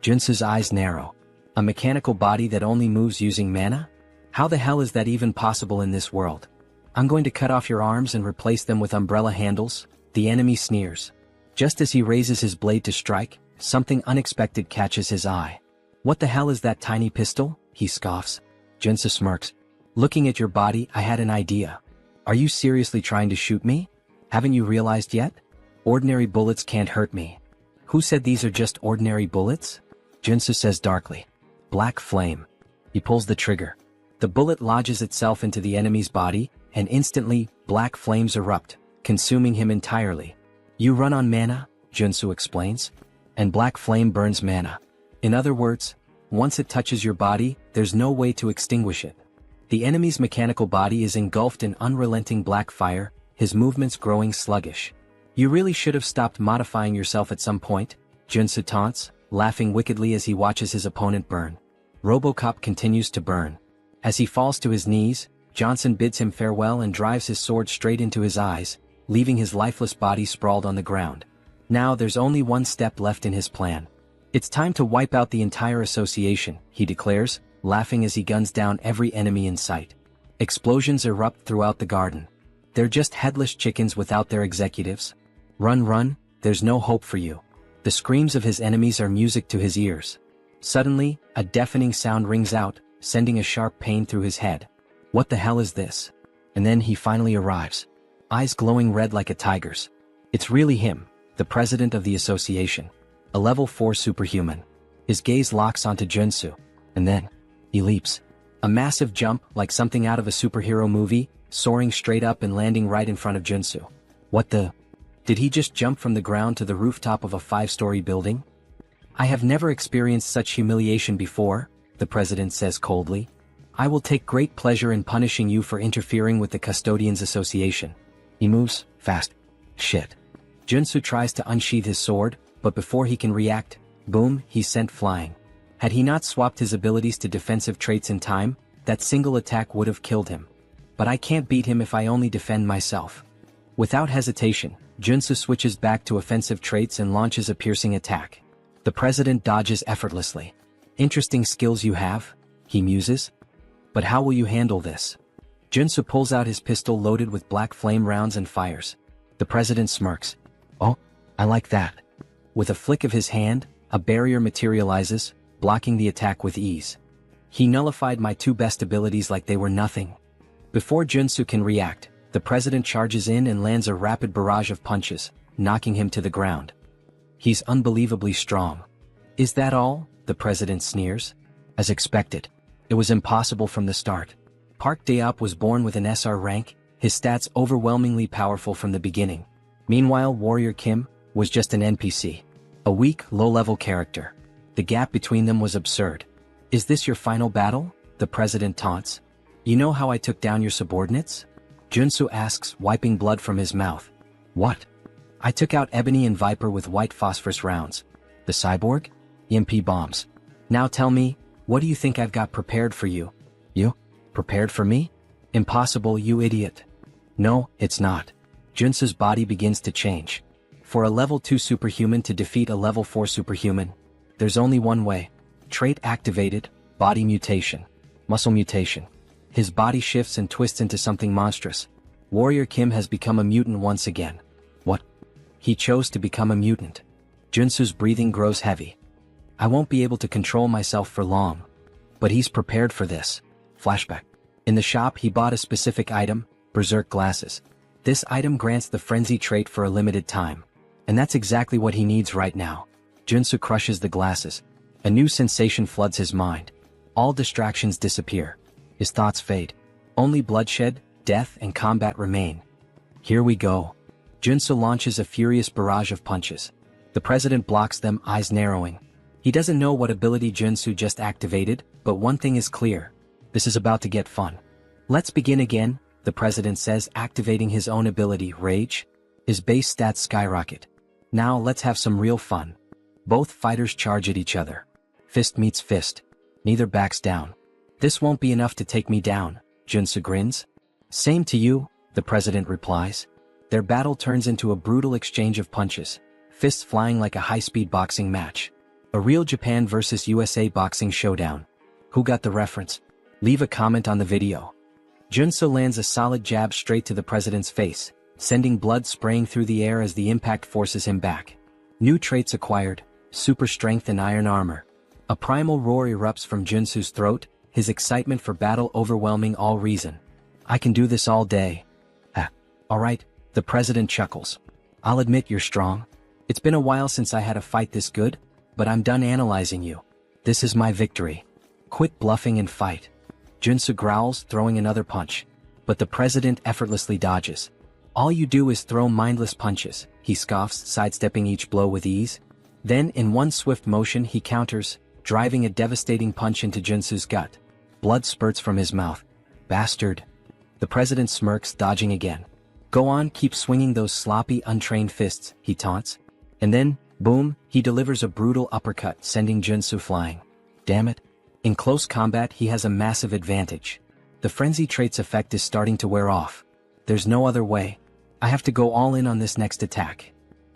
Junsu's eyes narrow. A mechanical body that only moves using mana? How the hell is that even possible in this world? I'm going to cut off your arms and replace them with umbrella handles, the enemy sneers. Just as he raises his blade to strike, something unexpected catches his eye. What the hell is that tiny pistol? He scoffs. Junsu smirks. Looking at your body, I had an idea. Are you seriously trying to shoot me? Haven't you realized yet? Ordinary bullets can't hurt me. Who said these are just ordinary bullets? Junsu says darkly. Black flame. He pulls the trigger. The bullet lodges itself into the enemy's body, and instantly, black flames erupt, consuming him entirely. You run on mana, Junsu explains. And black flame burns mana. In other words, once it touches your body, there's no way to extinguish it. The enemy's mechanical body is engulfed in unrelenting black fire, his movements growing sluggish. You really should have stopped modifying yourself at some point, Junsu taunts, laughing wickedly as he watches his opponent burn. RoboCop continues to burn. As he falls to his knees, Johnson bids him farewell and drives his sword straight into his eyes, leaving his lifeless body sprawled on the ground. Now there's only one step left in his plan. It's time to wipe out the entire association, he declares, laughing as he guns down every enemy in sight. Explosions erupt throughout the garden. They're just headless chickens without their executives. Run, run, there's no hope for you. The screams of his enemies are music to his ears. Suddenly, a deafening sound rings out, sending a sharp pain through his head. What the hell is this? And then he finally arrives. Eyes glowing red like a tiger's. It's really him, the president of the association. A level 4 superhuman. His gaze locks onto Junsu, and then, he leaps. A massive jump, like something out of a superhero movie, soaring straight up and landing right in front of Junsu. What the? Did he just jump from the ground to the rooftop of a 5-story building? I have never experienced such humiliation before, the president says coldly. I will take great pleasure in punishing you for interfering with the Custodians Association. He moves fast. Shit. Junsu tries to unsheath his sword, but before he can react, boom, he's sent flying. Had he not swapped his abilities to defensive traits in time, that single attack would have killed him. But I can't beat him if I only defend myself. Without hesitation, Junsu switches back to offensive traits and launches a piercing attack. The president dodges effortlessly. Interesting skills you have, he muses. But how will you handle this? Junsu pulls out his pistol loaded with black flame rounds and fires. The president smirks. Oh, I like that. With a flick of his hand, a barrier materializes, blocking the attack with ease. He nullified my 2 best abilities like they were nothing. Before Junsu can react, the president charges in and lands a rapid barrage of punches, knocking him to the ground. He's unbelievably strong. Is that all? The president sneers. As expected. It was impossible from the start. Park Daop was born with an SR rank, his stats overwhelmingly powerful from the beginning. Meanwhile, Warrior Kim was just an NPC. A weak, low-level character. The gap between them was absurd. Is this your final battle? The president taunts. You know how I took down your subordinates? Junsu asks, wiping blood from his mouth. What? I took out Ebony and Viper with white phosphorus rounds. The cyborg? EMP bombs. Now tell me, what do you think I've got prepared for you? You? Prepared for me? Impossible, you idiot. No, it's not. Junsu's body begins to change. For a level 2 superhuman to defeat a level 4 superhuman, there's only one way. Trait activated, body mutation. Muscle mutation. His body shifts and twists into something monstrous. Warrior Kim has become a mutant once again. What? He chose to become a mutant. Junsu's breathing grows heavy. I won't be able to control myself for long. But he's prepared for this. Flashback. In the shop he bought a specific item, Berserk glasses. This item grants the frenzy trait for a limited time. And that's exactly what he needs right now. Junsu crushes the glasses. A new sensation floods his mind. All distractions disappear. His thoughts fade. Only bloodshed, death, and combat remain. Here we go. Junsu launches a furious barrage of punches. The president blocks them, eyes narrowing. He doesn't know what ability Junsu just activated, but one thing is clear. This is about to get fun. Let's begin again, the president says, activating his own ability, Rage. His base stats skyrocket. Now let's have some real fun. Both fighters charge at each other. Fist meets fist. Neither backs down. This won't be enough to take me down, Junsu grins. Same to you, the president replies. Their battle turns into a brutal exchange of punches, fists flying like a high-speed boxing match. A real Japan versus USA boxing showdown. Who got the reference? Leave a comment on the video. Junsu lands a solid jab straight to the president's face, sending blood spraying through the air as the impact forces him back. New traits acquired, super strength and iron armor. A primal roar erupts from Junsu's throat, his excitement for battle overwhelming all reason. I can do this all day. Alright, the president chuckles. I'll admit you're strong. It's been a while since I had a fight this good, but I'm done analyzing you. This is my victory. Quit bluffing and fight. Junsu growls, throwing another punch. But the president effortlessly dodges. All you do is throw mindless punches, he scoffs, sidestepping each blow with ease. Then, in one swift motion, he counters, driving a devastating punch into Junsu's gut. Blood spurts from his mouth. Bastard. The president smirks, dodging again. Go on, keep swinging those sloppy, untrained fists, he taunts. And then, boom, he delivers a brutal uppercut, sending Junsu flying. Damn it. In close combat, he has a massive advantage. The frenzy trait's effect is starting to wear off. There's no other way. I have to go all in on this next attack.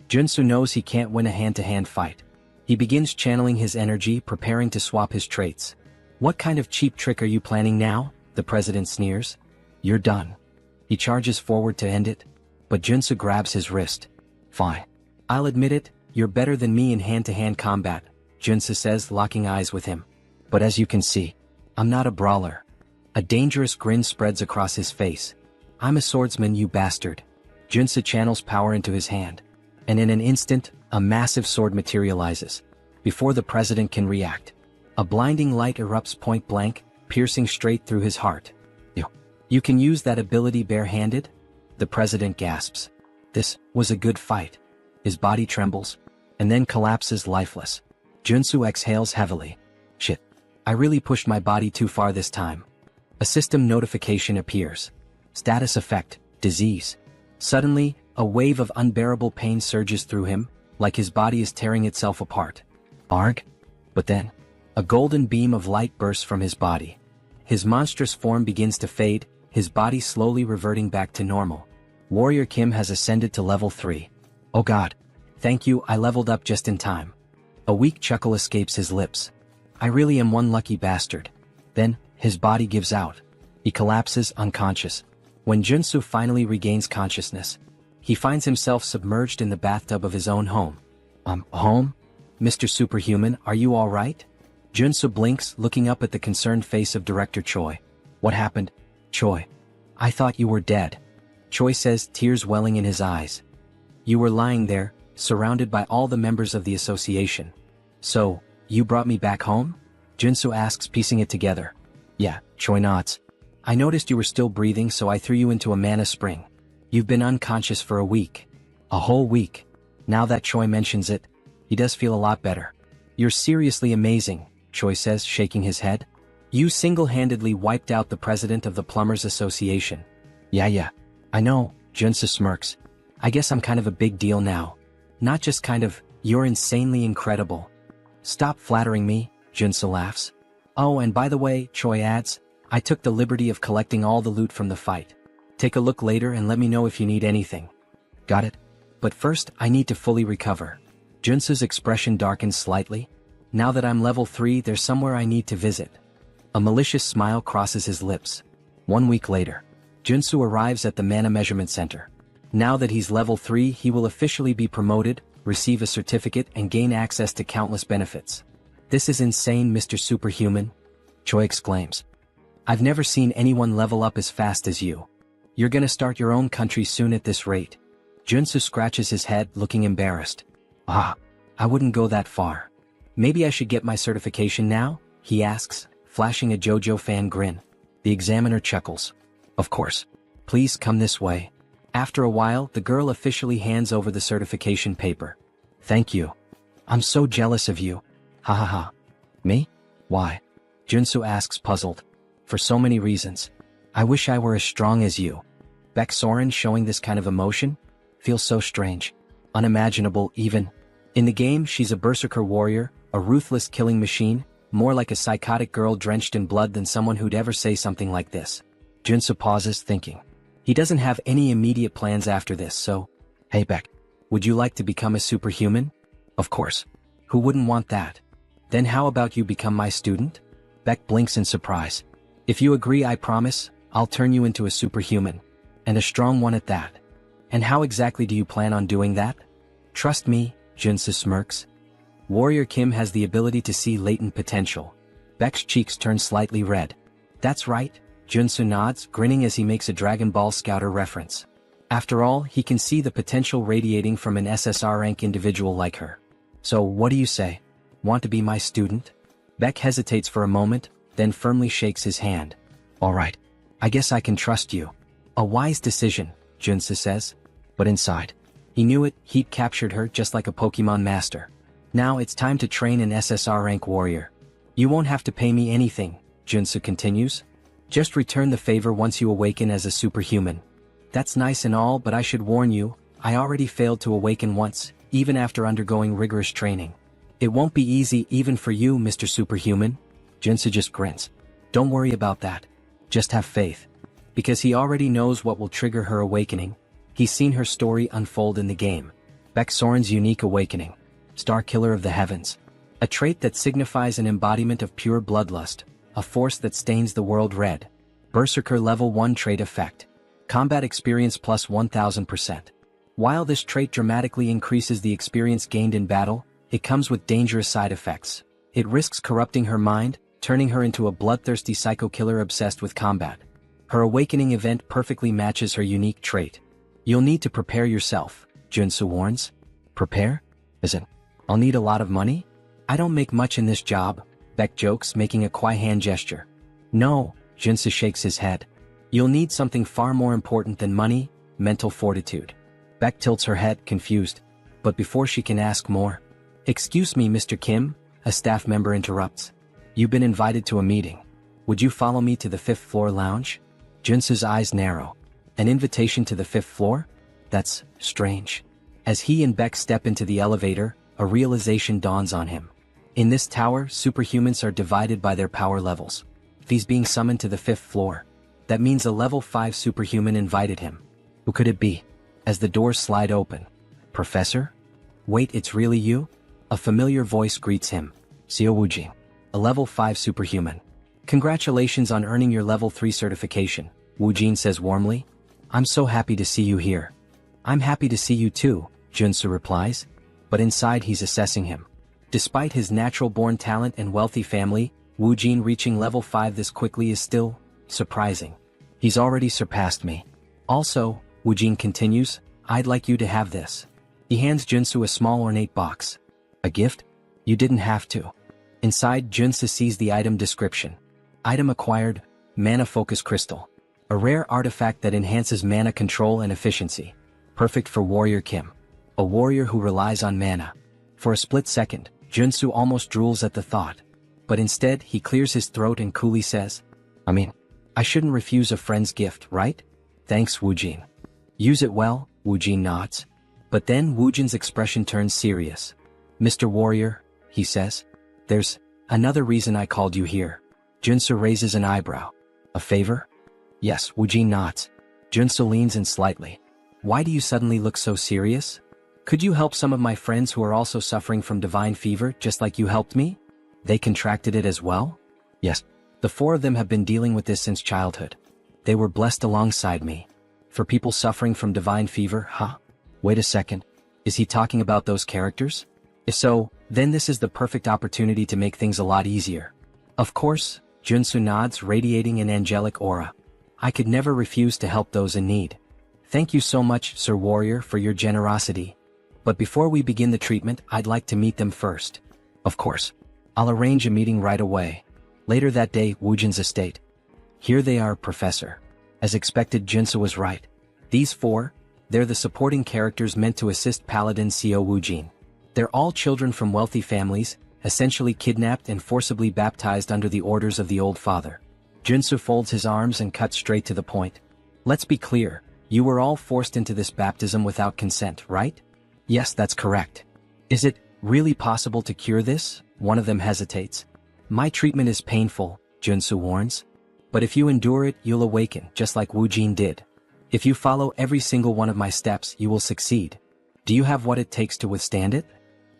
Junsu knows he can't win a hand-to-hand fight. He begins channeling his energy, preparing to swap his traits. What kind of cheap trick are you planning now? The president sneers. You're done. He charges forward to end it, but Junsu grabs his wrist. Fine. I'll admit it, you're better than me in hand-to-hand combat, Junsu says, locking eyes with him. But as you can see, I'm not a brawler. A dangerous grin spreads across his face. I'm a swordsman, you bastard. Junsu channels power into his hand. And in an instant, a massive sword materializes. Before the president can react, a blinding light erupts point blank, piercing straight through his heart. You can use that ability barehanded? The president gasps. This was a good fight. His body trembles, and then collapses lifeless. Junsu exhales heavily. Shit. I really pushed my body too far this time. A system notification appears. Status effect, disease. Suddenly, a wave of unbearable pain surges through him, like his body is tearing itself apart. Arg? But then, a golden beam of light bursts from his body. His monstrous form begins to fade, his body slowly reverting back to normal. Warrior Kim has ascended to level 3. Oh god. Thank you, I leveled up just in time. A weak chuckle escapes his lips. I really am one lucky bastard. Then, his body gives out. He collapses unconscious. When Junsu finally regains consciousness, he finds himself submerged in the bathtub of his own home. Home? Mr. Superhuman, are you alright? Junsu blinks, looking up at the concerned face of Director Choi. What happened? Choi. I thought you were dead. Choi says, tears welling in his eyes. You were lying there, surrounded by all the members of the association. So, you brought me back home? Junsu asks, piecing it together. Yeah, Choi nods. I noticed you were still breathing, so I threw you into a mana spring. You've been unconscious for a week. A whole week. Now that Choi mentions it, he does feel a lot better. You're seriously amazing, Choi says, shaking his head. You single-handedly wiped out the president of the Plumbers Association. Yeah. I know, Junsu smirks. I guess I'm kind of a big deal now. Not just kind of, you're insanely incredible. Stop flattering me, Junsu laughs. Oh, and by the way, Choi adds, I took the liberty of collecting all the loot from the fight. Take a look later and let me know if you need anything. Got it? But first, I need to fully recover. Junsu's expression darkens slightly. Now that I'm level 3, there's somewhere I need to visit. A malicious smile crosses his lips. 1 week later, Junsu arrives at the Mana Measurement Center. Now that he's level 3, he will officially be promoted, receive a certificate, and gain access to countless benefits. This is insane, Mr. Superhuman, Choi exclaims. I've never seen anyone level up as fast as you. You're gonna start your own country soon at this rate. Junsu scratches his head, looking embarrassed. Ah, I wouldn't go that far. Maybe I should get my certification now? He asks, flashing a JoJo fan grin. The examiner chuckles. Of course. Please come this way. After a while, the girl officially hands over the certification paper. Thank you. I'm so jealous of you. Ha ha ha. Me? Why? Junsu asks, puzzled. For so many reasons. I wish I were as strong as you. Beck Soren showing this kind of emotion? Feels so strange. Unimaginable even. In the game, she's a berserker warrior, a ruthless killing machine, more like a psychotic girl drenched in blood than someone who'd ever say something like this. Junsu pauses, thinking. He doesn't have any immediate plans after this, so... Hey Beck, would you like to become a superhuman? Of course. Who wouldn't want that? Then how about you become my student? Beck blinks in surprise. If you agree, I promise, I'll turn you into a superhuman. And a strong one at that. And how exactly do you plan on doing that? Trust me, Junsu smirks. Warrior Kim has the ability to see latent potential. Beck's cheeks turn slightly red. That's right, Junsu nods, grinning as he makes a Dragon Ball Scouter reference. After all, he can see the potential radiating from an SSR rank individual like her. So what do you say? Want to be my student? Beck hesitates for a moment, then firmly shakes his hand. All right. I guess I can trust you. A wise decision, Junsu says. But inside. He knew it, he'd captured her just like a Pokemon master. Now it's time to train an SSR rank warrior. You won't have to pay me anything, Junsu continues. Just return the favor once you awaken as a superhuman. That's nice and all, but I should warn you, I already failed to awaken once, even after undergoing rigorous training. It won't be easy even for you, Mr. Superhuman. Junsu just grins. Don't worry about that. Just have faith. Because he already knows what will trigger her awakening. He's seen her story unfold in the game. Beck Soren's unique awakening. Star Killer of the Heavens. A trait that signifies an embodiment of pure bloodlust, a force that stains the world red. Berserker Level 1 trait effect. Combat experience plus 1000%. While this trait dramatically increases the experience gained in battle, it comes with dangerous side effects. It risks corrupting her mind, turning her into a bloodthirsty psycho killer obsessed with combat. Her awakening event perfectly matches her unique trait. You'll need to prepare yourself, Junsu warns. Prepare? As in, I'll need a lot of money? I don't make much in this job, Beck jokes, making a quiet hand gesture. No, Junsu shakes his head. You'll need something far more important than money, mental fortitude. Beck tilts her head, confused. But before she can ask more, Excuse me, Mr. Kim, a staff member interrupts. You've been invited to a meeting. Would you follow me to the 5th floor lounge? Junsu's eyes narrow. An invitation to the 5th floor? That's strange. As he and Beck step into the elevator, a realization dawns on him. In this tower, superhumans are divided by their power levels. If he's being summoned to the 5th floor, that means a level 5 superhuman invited him. Who could it be? As the doors slide open. Professor? Wait, it's really you? A familiar voice greets him. Xiao Wujing. A level 5 superhuman. Congratulations on earning your level 3 certification, Wujing says warmly. I'm so happy to see you here. I'm happy to see you too, Junsu replies. But inside he's assessing him. Despite his natural-born talent and wealthy family, Wujing reaching level 5 this quickly is still surprising. He's already surpassed me. Also, Wujing continues, I'd like you to have this. He hands Junsu a small ornate box. A gift? You didn't have to. Inside, Junsu sees the item description. Item acquired, Mana Focus Crystal. A rare artifact that enhances mana control and efficiency. Perfect for Warrior Kim. A warrior who relies on mana. For a split second, Junsu almost drools at the thought. But instead, he clears his throat and coolly says, I shouldn't refuse a friend's gift, right? Thanks, Wujing. Use it well, Wujing nods. But then Wujin's expression turns serious. Mr. Warrior, he says, there's another reason I called you here. Junsu raises an eyebrow. A favor? Yes, Wujing nods. Junsu leans in slightly. Why do you suddenly look so serious? Could you help some of my friends who are also suffering from divine fever just like you helped me? They contracted it as well? Yes. The 4 of them have been dealing with this since childhood. They were blessed alongside me. For people suffering from divine fever, huh? Wait a second. Is he talking about those characters? If so, then this is the perfect opportunity to make things a lot easier. Of course, Junsu nods, radiating an angelic aura. I could never refuse to help those in need. Thank you so much, Sir Warrior, for your generosity. But before we begin the treatment, I'd like to meet them first. Of course. I'll arrange a meeting right away. Later that day, Woojin's estate. Here they are, Professor. As expected, Jinsu was right. These four, they're the supporting characters meant to assist Paladin Seo Woojin. They're all children from wealthy families, essentially kidnapped and forcibly baptized under the orders of the old father. Jinsu folds his arms and cuts straight to the point. Let's be clear, you were all forced into this baptism without consent, right? Yes, that's correct. Is it really possible to cure this? One of them hesitates. My treatment is painful, Jinsu warns. But if you endure it, you'll awaken, just like Woojin did. If you follow every single one of my steps, you will succeed. Do you have what it takes to withstand it?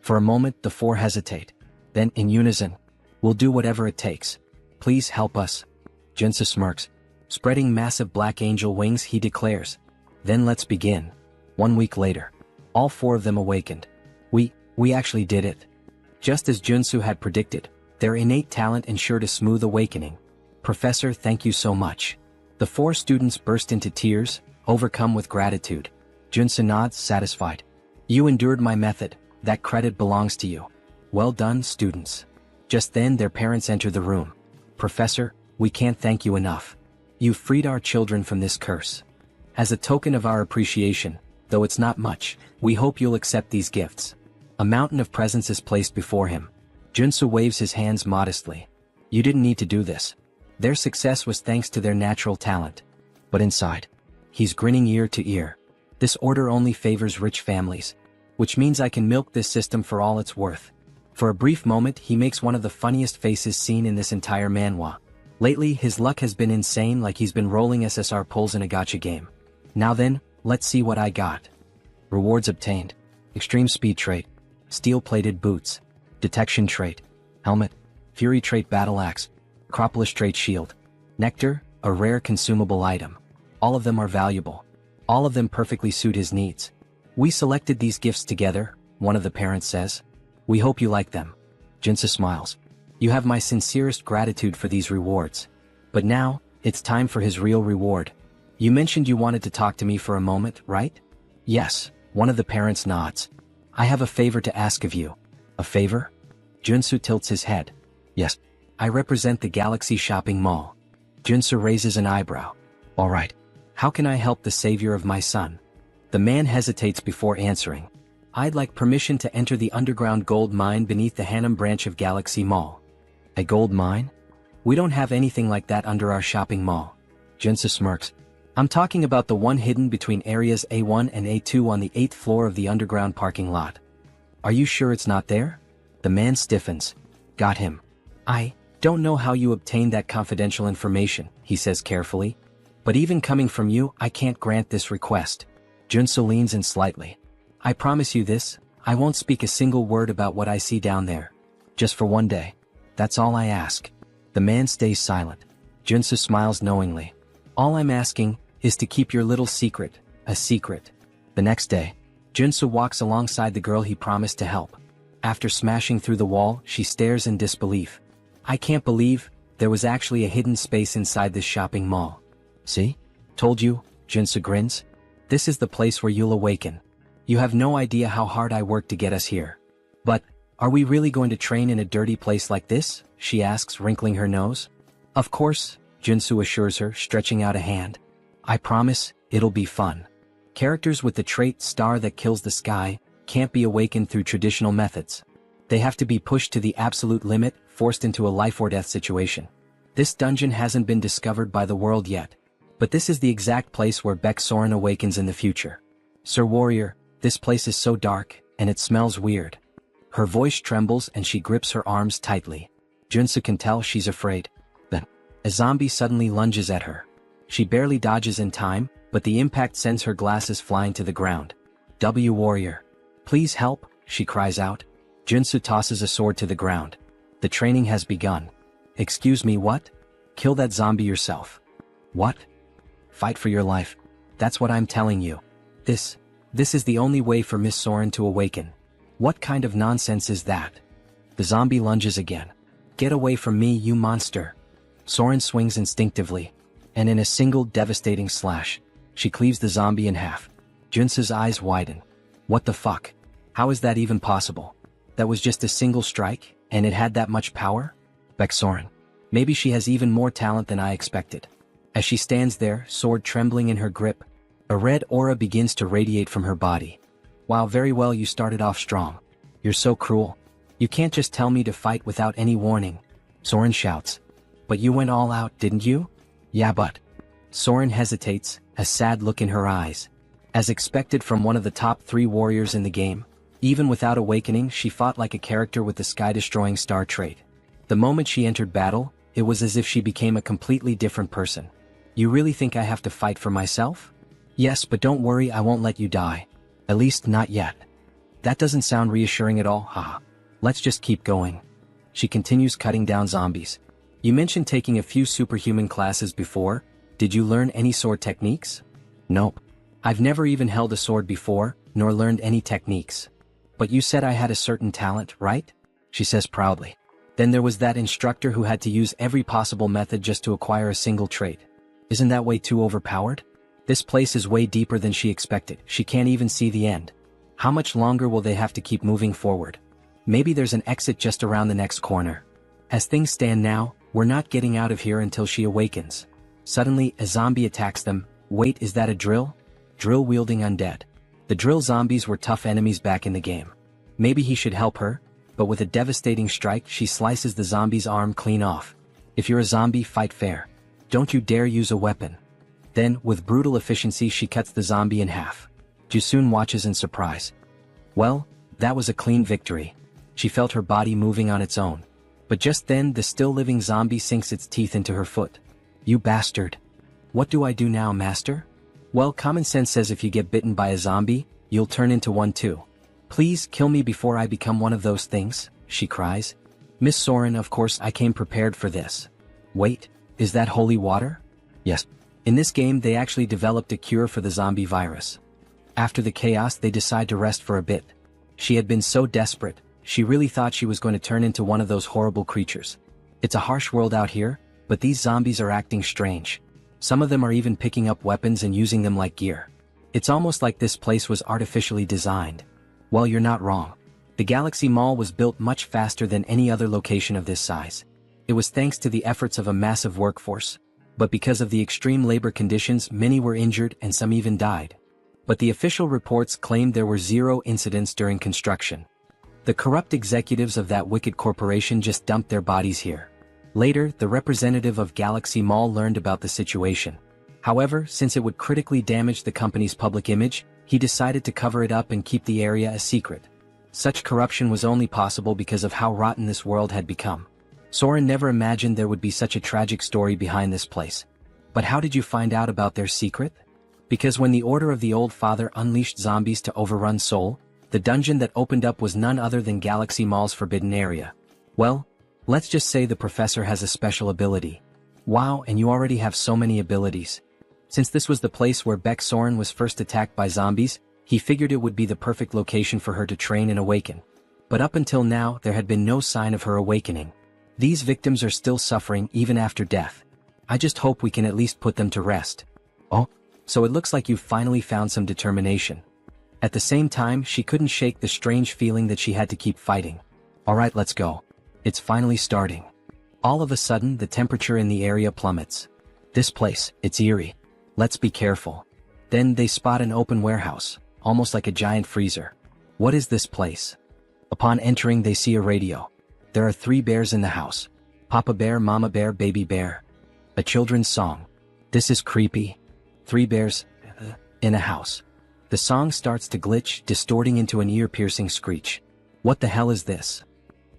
For a moment, the four hesitate. Then, in unison, we'll do whatever it takes. Please help us. Jinsu smirks. Spreading massive black angel wings, he declares. Then let's begin. 1 week later, all four of them awakened. We actually did it. Just as Jinsu had predicted, their innate talent ensured a smooth awakening. Professor, thank you so much. The four students burst into tears, overcome with gratitude. Jinsu nods, satisfied. You endured my method, that credit belongs to you. Well done, students. Just then their parents enter the room. Professor, we can't thank you enough. You freed our children from this curse. As a token of our appreciation, though it's not much, we hope you'll accept these gifts. A mountain of presents is placed before him. Jinsu waves his hands modestly. You didn't need to do this. Their success was thanks to their natural talent. But inside, he's grinning ear to ear. This order only favors rich families, which means I can milk this system for all it's worth. For a brief moment, he makes one of the funniest faces seen in this entire manhwa. Lately, his luck has been insane, like he's been rolling SSR pulls in a gacha game. Now then, let's see what I got. Rewards obtained. Extreme speed trait. Steel-plated boots. Detection trait. Helmet. Fury trait battle axe. Acropolis trait shield. Nectar, a rare consumable item. All of them are valuable. All of them perfectly suit his needs. We selected these gifts together, one of the parents says. We hope you like them. Jinsu smiles. You have my sincerest gratitude for these rewards. But now, it's time for his real reward. You mentioned you wanted to talk to me for a moment, right? Yes, one of the parents nods. I have a favor to ask of you. A favor? Jinsu tilts his head. Yes. I represent the Galaxy Shopping Mall. Jinsu raises an eyebrow. All right. How can I help the savior of my son? The man hesitates before answering. I'd like permission to enter the underground gold mine beneath the Hanam branch of Galaxy Mall. A gold mine? We don't have anything like that under our shopping mall. Jinsu smirks. I'm talking about the one hidden between areas A1 and A2 on the 8th floor of the underground parking lot. Are you sure it's not there? The man stiffens. Got him. I don't know how you obtained that confidential information, he says carefully. But even coming from you, I can't grant this request. Jinsu leans in slightly. I promise you this, I won't speak a single word about what I see down there. Just for one day. That's all I ask. The man stays silent. Jinsu smiles knowingly. All I'm asking is to keep your little secret, a secret. The next day, Jinsu walks alongside the girl he promised to help. After smashing through the wall, she stares in disbelief. I can't believe there was actually a hidden space inside this shopping mall. See? Told you, Jinsu grins. This is the place where you'll awaken. You have no idea how hard I worked to get us here. But, are we really going to train in a dirty place like this? She asks, wrinkling her nose. Of course, Jinsu assures her, stretching out a hand. I promise, it'll be fun. Characters with the trait star that kills the sky can't be awakened through traditional methods. They have to be pushed to the absolute limit, forced into a life or death situation. This dungeon hasn't been discovered by the world yet, but this is the exact place where Baek Soren awakens in the future. Sir Warrior, this place is so dark, and it smells weird. Her voice trembles and she grips her arms tightly. Jinsu can tell she's afraid. Then, a zombie suddenly lunges at her. She barely dodges in time, but the impact sends her glasses flying to the ground. Warrior. Please help, she cries out. Jinsu tosses a sword to the ground. The training has begun. Excuse me, what? Kill that zombie yourself. What? Fight for your life. That's what I'm telling you. This is the only way for Miss Soren to awaken. What kind of nonsense is that? The zombie lunges again. Get away from me, you monster. Soren swings instinctively, and in a single devastating slash, She cleaves the zombie in half. Junsu's eyes widen. What the fuck? How is that even possible? That was just a single strike, and it had that much power? Baek-soren. Maybe she has even more talent than I expected. As she stands there, sword trembling in her grip, a red aura begins to radiate from her body. Wow, very well, you started off strong. You're so cruel. You can't just tell me to fight without any warning. Soren shouts. But you went all out, didn't you? Yeah, but. Soren hesitates, a sad look in her eyes. As expected from one of the top 3 warriors in the game, even without awakening, she fought like a character with the sky-destroying star trait. The moment she entered battle, it was as if she became a completely different person. You really think I have to fight for myself? Yes, but don't worry, I won't let you die. At least not yet. That doesn't sound reassuring at all, haha. Let's just keep going. She continues cutting down zombies. You mentioned taking a few superhuman classes before. Did you learn any sword techniques? Nope. I've never even held a sword before, nor learned any techniques. But you said I had a certain talent, right? She says proudly. Then there was that instructor who had to use every possible method just to acquire a single trait. Isn't that way too overpowered? This place is way deeper than she expected. She can't even see the end. How much longer will they have to keep moving forward? Maybe there's an exit just around the next corner. As things stand now, we're not getting out of here until she awakens. Suddenly, a zombie attacks them. Wait, is that a drill? Drill-wielding undead. The drill zombies were tough enemies back in the game. Maybe he should help her, but with a devastating strike, she slices the zombie's arm clean off. If you're a zombie, fight fair. Don't you dare use a weapon. Then, with brutal efficiency, she cuts the zombie in half. Jusun watches in surprise. Well, that was a clean victory. She felt her body moving on its own. But just then, the still-living zombie sinks its teeth into her foot. You bastard. What do I do now, master? Well, common sense says if you get bitten by a zombie, you'll turn into one too. Please kill me before I become one of those things, she cries. Miss Soren, of course I came prepared for this. Wait, is that holy water? Yes. In this game they actually developed a cure for the zombie virus. After the chaos they decide to rest for a bit. She had been so desperate, she really thought she was going to turn into one of those horrible creatures. It's a harsh world out here, but these zombies are acting strange. Some of them are even picking up weapons and using them like gear. It's almost like this place was artificially designed. Well, you're not wrong. The Galaxy Mall was built much faster than any other location of this size. It was thanks to the efforts of a massive workforce. But because of the extreme labor conditions, many were injured and some even died. But the official reports claimed there were 0 incidents during construction. The corrupt executives of that wicked corporation just dumped their bodies here. Later, the representative of Galaxy Mall learned about the situation. However, since it would critically damage the company's public image, he decided to cover it up and keep the area a secret. Such corruption was only possible because of how rotten this world had become. Soren never imagined there would be such a tragic story behind this place. But how did you find out about their secret? Because when the Order of the Old Father unleashed zombies to overrun Seoul, the dungeon that opened up was none other than Galaxy Mall's forbidden area. Well, let's just say the professor has a special ability. Wow, and you already have so many abilities. Since this was the place where Baek-soren was first attacked by zombies, he figured it would be the perfect location for her to train and awaken. But up until now, there had been no sign of her awakening. These victims are still suffering even after death. I just hope we can at least put them to rest. Oh, so it looks like you've finally found some determination. At the same time, she couldn't shake the strange feeling that she had to keep fighting. Alright, let's go. It's finally starting. All of a sudden, the temperature in the area plummets. This place, it's eerie. Let's be careful. Then they spot an open warehouse, almost like a giant freezer. What is this place? Upon entering, they see a radio. There are 3 bears in the house. Papa bear, mama bear, baby bear. A children's song. This is creepy. 3 bears in a house. The song starts to glitch, distorting into an ear-piercing screech. What the hell is this?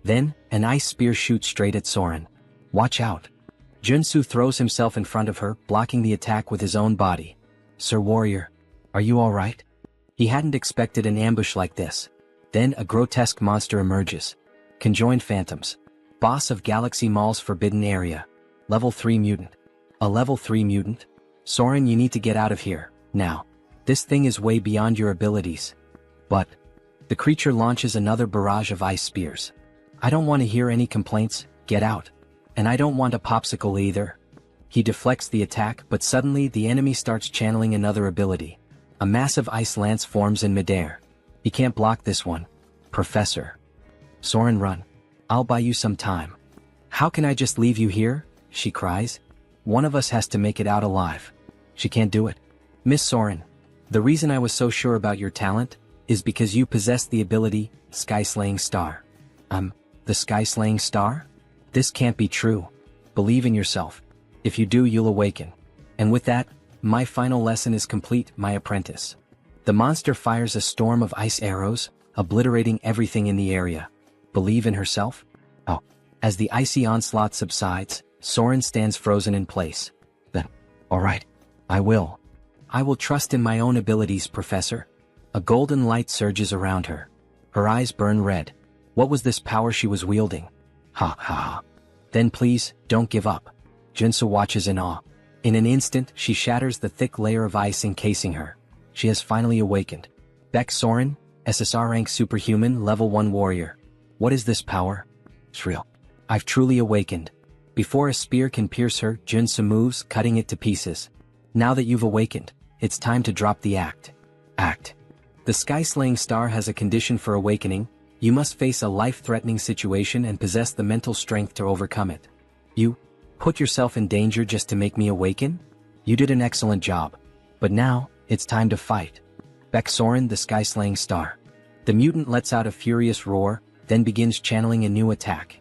Then, an ice spear shoots straight at Soren. Watch out. Junsu throws himself in front of her, blocking the attack with his own body. Sir Warrior, are you alright? He hadn't expected an ambush like this. Then a grotesque monster emerges. Conjoined Phantoms. Boss of Galaxy Mall's forbidden area. Level 3 mutant. A level 3 mutant? Soren, you need to get out of here, now. This thing is way beyond your abilities. But the creature launches another barrage of ice spears. I don't want to hear any complaints, get out. And I don't want a popsicle either. He deflects the attack, but suddenly the enemy starts channeling another ability. A massive ice lance forms in midair. He can't block this one. Professor. Soren, run. I'll buy you some time. How can I just leave you here? She cries. One of us has to make it out alive. She can't do it. Miss Soren, the reason I was so sure about your talent is because you possess the ability, Sky-Slaying Star. The Sky-Slaying Star? This can't be true. Believe in yourself. If you do, you'll awaken. And with that, my final lesson is complete, my apprentice. The monster fires a storm of ice arrows, obliterating everything in the area. Believe in herself? Oh. As the icy onslaught subsides, Soren stands frozen in place. Then, all right, I will. I will trust in my own abilities, Professor. A golden light surges around her. Her eyes burn red. What was this power she was wielding? Ha ha ha. Then please, don't give up. Junsu watches in awe. In an instant, she shatters the thick layer of ice encasing her. She has finally awakened. Beck Soren, SSR rank superhuman, level 1 warrior. What is this power? Shrill. I've truly awakened. Before a spear can pierce her, Junsu moves, cutting it to pieces. Now that you've awakened, it's time to drop the act. The Sky-Slaying Star has a condition for awakening. You must face a life-threatening situation and possess the mental strength to overcome it. You put yourself in danger just to make me awaken? You did an excellent job. But now, it's time to fight. Beck Soren, the Sky-Slaying Star. The mutant lets out a furious roar, then begins channeling a new attack.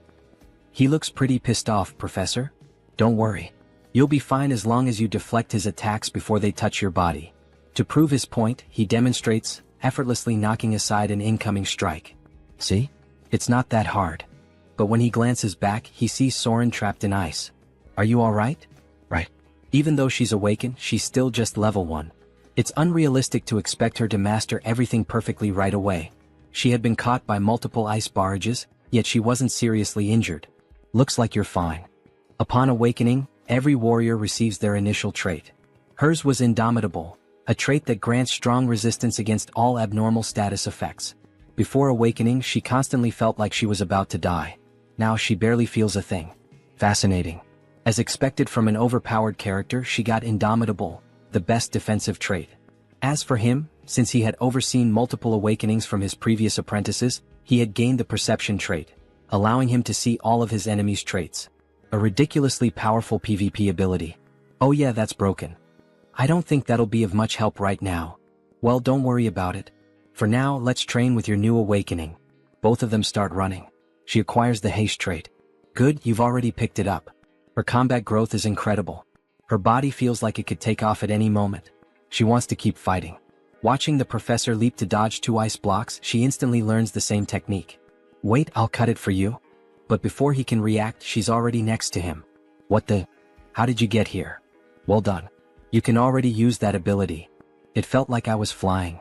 He looks pretty pissed off, Professor. Don't worry. You'll be fine as long as you deflect his attacks before they touch your body. To prove his point, he demonstrates, effortlessly knocking aside an incoming strike. See? It's not that hard. But when he glances back, he sees Soren trapped in ice. Are you alright? Right. Even though she's awakened, she's still just level 1. It's unrealistic to expect her to master everything perfectly right away. She had been caught by multiple ice barrages, yet she wasn't seriously injured. Looks like you're fine. Upon awakening, every warrior receives their initial trait. Hers was Indomitable, a trait that grants strong resistance against all abnormal status effects. Before awakening, she constantly felt like she was about to die. Now she barely feels a thing. Fascinating. As expected from an overpowered character, she got Indomitable, the best defensive trait. As for him, since he had overseen multiple awakenings from his previous apprentices, he had gained the Perception trait, allowing him to see all of his enemies' traits. A ridiculously powerful PvP ability. Oh yeah, that's broken. I don't think that'll be of much help right now. Well, don't worry about it. For now, let's train with your new awakening. Both of them start running. She acquires the Haste trait. Good, you've already picked it up. Her combat growth is incredible. Her body feels like it could take off at any moment. She wants to keep fighting. Watching the professor leap to dodge 2 ice blocks, she instantly learns the same technique. Wait, I'll cut it for you. But before he can react, she's already next to him. What the? How did you get here? Well done. You can already use that ability. It felt like I was flying.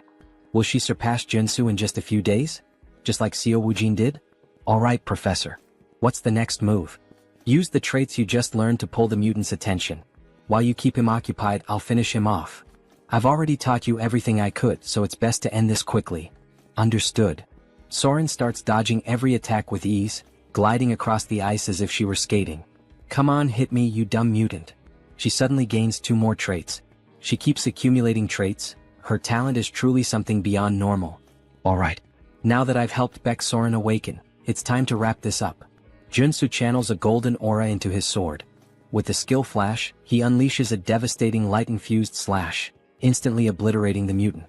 Will she surpass Junsu in just a few days? Just like Seo Woojin did? Alright, Professor. What's the next move? Use the traits you just learned to pull the mutant's attention. While you keep him occupied, I'll finish him off. I've already taught you everything I could, so it's best to end this quickly. Understood. Soren starts dodging every attack with ease, gliding across the ice as if she were skating. Come on, hit me, you dumb mutant. She suddenly gains 2 more traits. She keeps accumulating traits. Her talent is truly something beyond normal. Alright. Now that I've helped Beck Soren awaken, it's time to wrap this up. Junsu channels a golden aura into his sword. With the skill flash, he unleashes a devastating light-infused slash, instantly obliterating the mutant.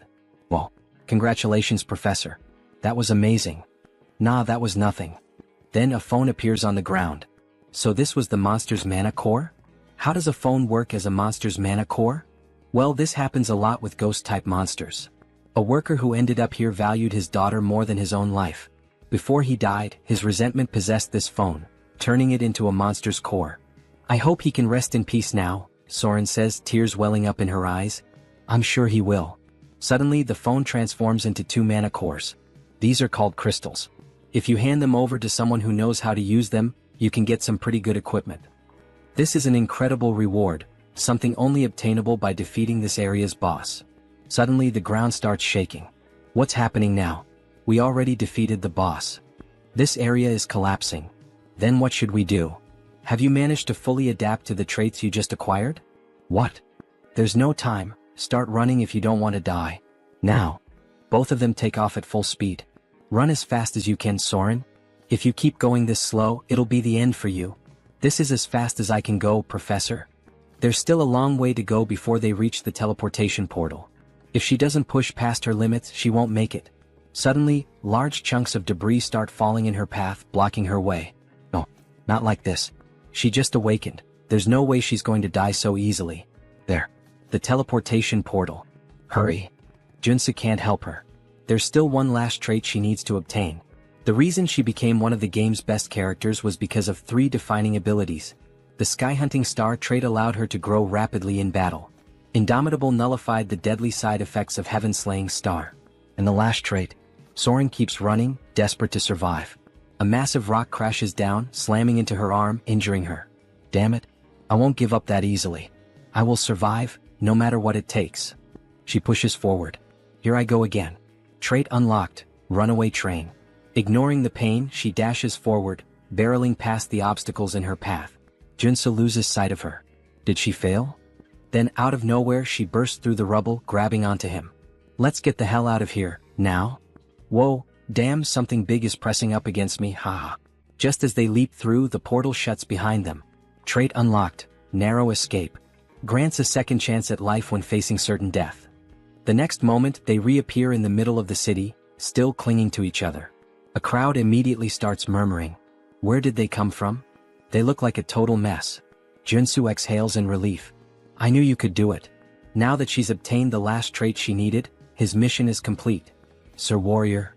Well, congratulations, Professor. That was amazing. Nah, that was nothing. Then a phone appears on the ground. So this was the monster's mana core? How does a phone work as a monster's mana core? Well, this happens a lot with ghost-type monsters. A worker who ended up here valued his daughter more than his own life. Before he died, his resentment possessed this phone, turning it into a monster's core. I hope he can rest in peace now, Soren says, tears welling up in her eyes. I'm sure he will. Suddenly, the phone transforms into 2 mana cores. These are called crystals. If you hand them over to someone who knows how to use them, you can get some pretty good equipment. This is an incredible reward, something only obtainable by defeating this area's boss. Suddenly the ground starts shaking. What's happening now? We already defeated the boss. This area is collapsing. Then what should we do? have you managed to fully adapt to the traits you just acquired? What? There's no time, start running if you don't want to die. Now. Both of them take off at full speed. Run as fast as you can, Soren. If you keep going this slow, it'll be the end for you. This is as fast as I can go, Professor. There's still a long way to go before they reach the teleportation portal. If she doesn't push past her limits, she won't make it. Suddenly, large chunks of debris start falling in her path, blocking her way. No, not like this. She just awakened. There's no way she's going to die so easily. There. The teleportation portal. Hurry. Junsu can't help her. There's still one last trait she needs to obtain. The reason she became one of the game's best characters was because of 3 defining abilities. The Skyhunting Star trait allowed her to grow rapidly in battle. Indomitable nullified the deadly side effects of Heaven-Slaying Star. And the last trait, Soren keeps running, desperate to survive. A massive rock crashes down, slamming into her arm, injuring her. Damn it, I won't give up that easily. I will survive, no matter what it takes. She pushes forward. Here I go again. Trait unlocked, Runaway Train. Ignoring the pain, she dashes forward, barreling past the obstacles in her path. Junsu loses sight of her. Did she fail? Then out of nowhere she bursts through the rubble, grabbing onto him. Let's get the hell out of here, now? Whoa, damn, something big is pressing up against me, haha. Just as they leap through, the portal shuts behind them. Trait unlocked, Narrow Escape. Grants a second chance at life when facing certain death. The next moment, they reappear in the middle of the city, still clinging to each other. A crowd immediately starts murmuring. Where did they come from? They look like a total mess. Junsu exhales in relief. I knew you could do it. Now that she's obtained the last trait she needed, his mission is complete. Sir Warrior.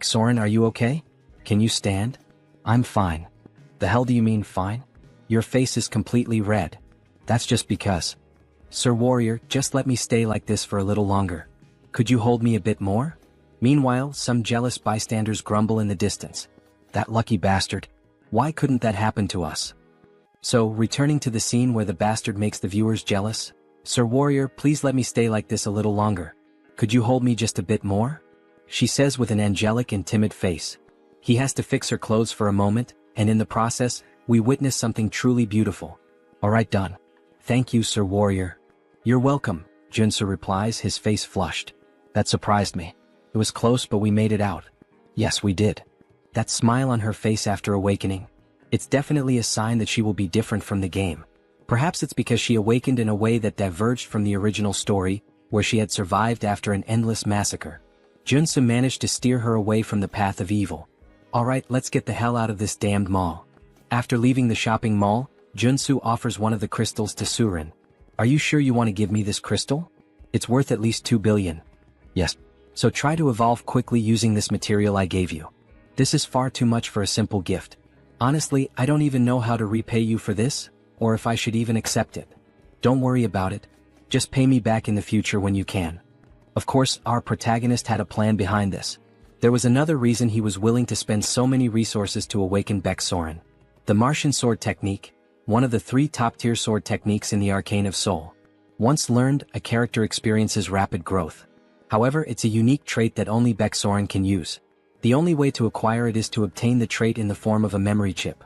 Soren, are you okay? Can you stand? I'm fine. The hell do you mean fine? Your face is completely red. That's just because. Sir Warrior, just let me stay like this for a little longer. Could you hold me a bit more? Meanwhile, some jealous bystanders grumble in the distance. That lucky bastard. Why couldn't that happen to us? So, returning to the scene where the bastard makes the viewers jealous. Sir Warrior, please let me stay like this a little longer. Could you hold me just a bit more? She says with an angelic and timid face. He has to fix her clothes for a moment, and in the process, we witness something truly beautiful. Alright, done. Thank you, Sir Warrior. You're welcome, Junsu replies, his face flushed. That surprised me. It was close, but we made it out. Yes, we did. That smile on her face after awakening. It's definitely a sign that she will be different from the game. Perhaps it's because she awakened in a way that diverged from the original story, where she had survived after an endless massacre. Junsu managed to steer her away from the path of evil. Alright, let's get the hell out of this damned mall. After leaving the shopping mall, Junsu offers one of the crystals to Surin. Are you sure you want to give me this crystal? It's worth at least 2 billion. Yes. So try to evolve quickly using this material I gave you. This is far too much for a simple gift. Honestly, I don't even know how to repay you for this, or if I should even accept it. Don't worry about it. Just pay me back in the future when you can. Of course, our protagonist had a plan behind this. There was another reason he was willing to spend so many resources to awaken Soren. The Martian sword technique, one of the 3 top-tier sword techniques in the Arcane of Soul. Once learned, a character experiences rapid growth. However, it's a unique trait that only Soren can use. The only way to acquire it is to obtain the trait in the form of a memory chip.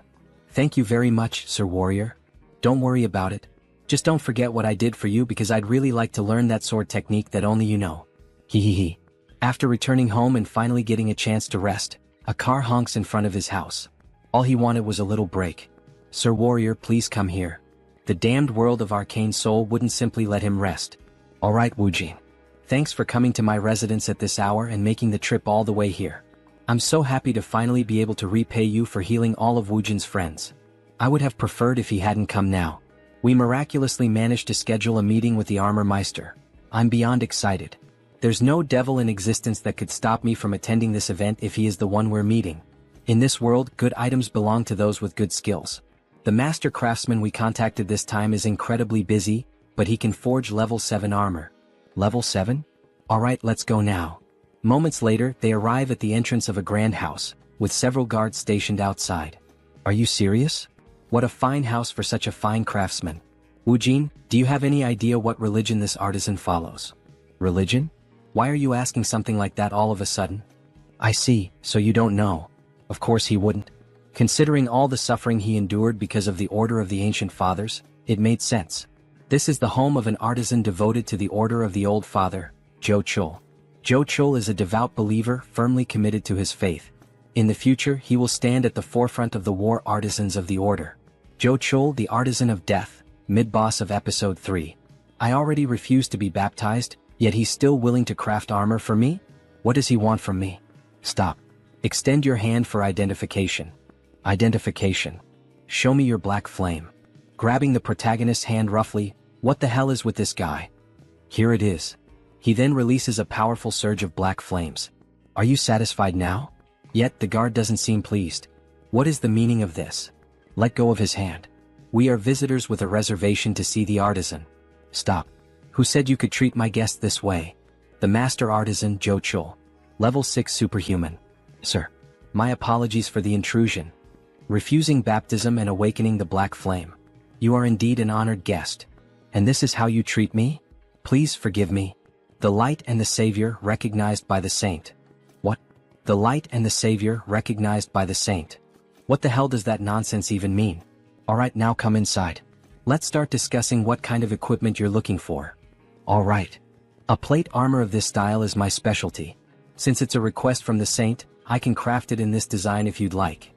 Thank you very much, Sir Warrior. Don't worry about it. Just don't forget what I did for you because I'd really like to learn that sword technique that only you know. Hehehe. After returning home and finally getting a chance to rest, a car honks in front of his house. All he wanted was a little break. Sir Warrior, please come here. The damned world of Arcane Soul wouldn't simply let him rest. Alright, Woojin. Thanks for coming to my residence at this hour and making the trip all the way here. I'm so happy to finally be able to repay you for healing all of Woojin's friends. I would have preferred if he hadn't come now. We miraculously managed to schedule a meeting with the Armor Meister. I'm beyond excited. There's no devil in existence that could stop me from attending this event if he is the one we're meeting. In this world, good items belong to those with good skills. The master craftsman we contacted this time is incredibly busy, but he can forge level 7 armor. Level 7? Alright, let's go now. Moments later, they arrive at the entrance of a grand house, with several guards stationed outside. Are you serious? What a fine house for such a fine craftsman. Woojin, do you have any idea what religion this artisan follows? Religion? Why are you asking something like that all of a sudden? I see, so you don't know. Of course he wouldn't. Considering all the suffering he endured because of the order of the ancient fathers, it made sense. This is the home of an artisan devoted to the order of the old father, Jo Chul. Jo Chul is a devout believer firmly committed to his faith. In the future he will stand at the forefront of the war artisans of the order. Jo Chul, the artisan of death, mid-boss of episode 3. I already refused to be baptized, yet he's still willing to craft armor for me? What does he want from me? Stop. Extend your hand for identification. Identification. Show me your black flame. Grabbing the protagonist's hand roughly, what the hell is with this guy? Here it is. He then releases a powerful surge of black flames. Are you satisfied now? Yet the guard doesn't seem pleased. What is the meaning of this? Let go of his hand. We are visitors with a reservation to see the artisan. Stop. Who said you could treat my guest this way? The master artisan, Jo Chul. Level 6 superhuman. Sir. My apologies for the intrusion. Refusing baptism and awakening the black flame. You are indeed an honored guest. And this is how you treat me? Please forgive me. The light and the savior recognized by the saint. What? The light and the savior recognized by the saint. What the hell does that nonsense even mean? Alright, now come inside. Let's start discussing what kind of equipment you're looking for. Alright. A plate armor of this style is my specialty. Since it's a request from the saint, I can craft it in this design if you'd like.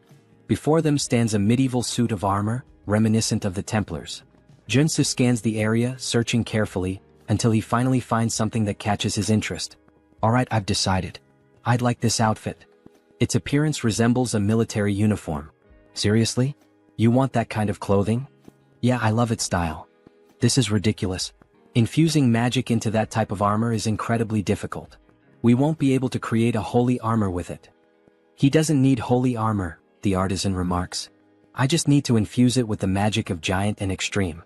Before them stands a medieval suit of armor, reminiscent of the Templars. Junsu scans the area, searching carefully, until he finally finds something that catches his interest. Alright, I've decided. I'd like this outfit. Its appearance resembles a military uniform. Seriously? You want that kind of clothing? Yeah, I love its style. This is ridiculous. Infusing magic into that type of armor is incredibly difficult. We won't be able to create a holy armor with it. He doesn't need holy armor, the artisan remarks. I just need to infuse it with the magic of giant and extreme.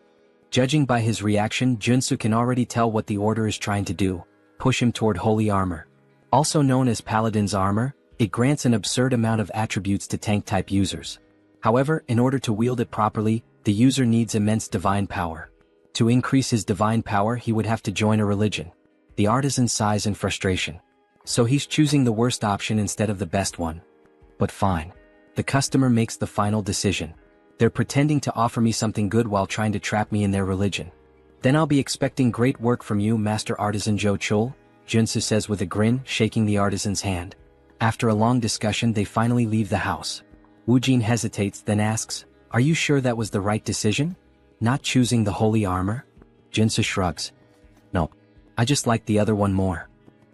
Judging by his reaction, Junsu can already tell what the order is trying to do, push him toward holy armor. Also known as Paladin's armor, it grants an absurd amount of attributes to tank-type users. However, in order to wield it properly, the user needs immense divine power. To increase his divine power, he would have to join a religion. The artisan sighs in frustration. So he's choosing the worst option instead of the best one. But fine. The customer makes the final decision. They're pretending to offer me something good while trying to trap me in their religion. Then I'll be expecting great work from you, Master Artisan Jo Chul, Junsu says with a grin, shaking the artisan's hand. After a long discussion, they finally leave the house. Woojin hesitates, then asks, "Are you sure that was the right decision? Not choosing the holy armor?" Junsu shrugs. "No. I just like the other one more."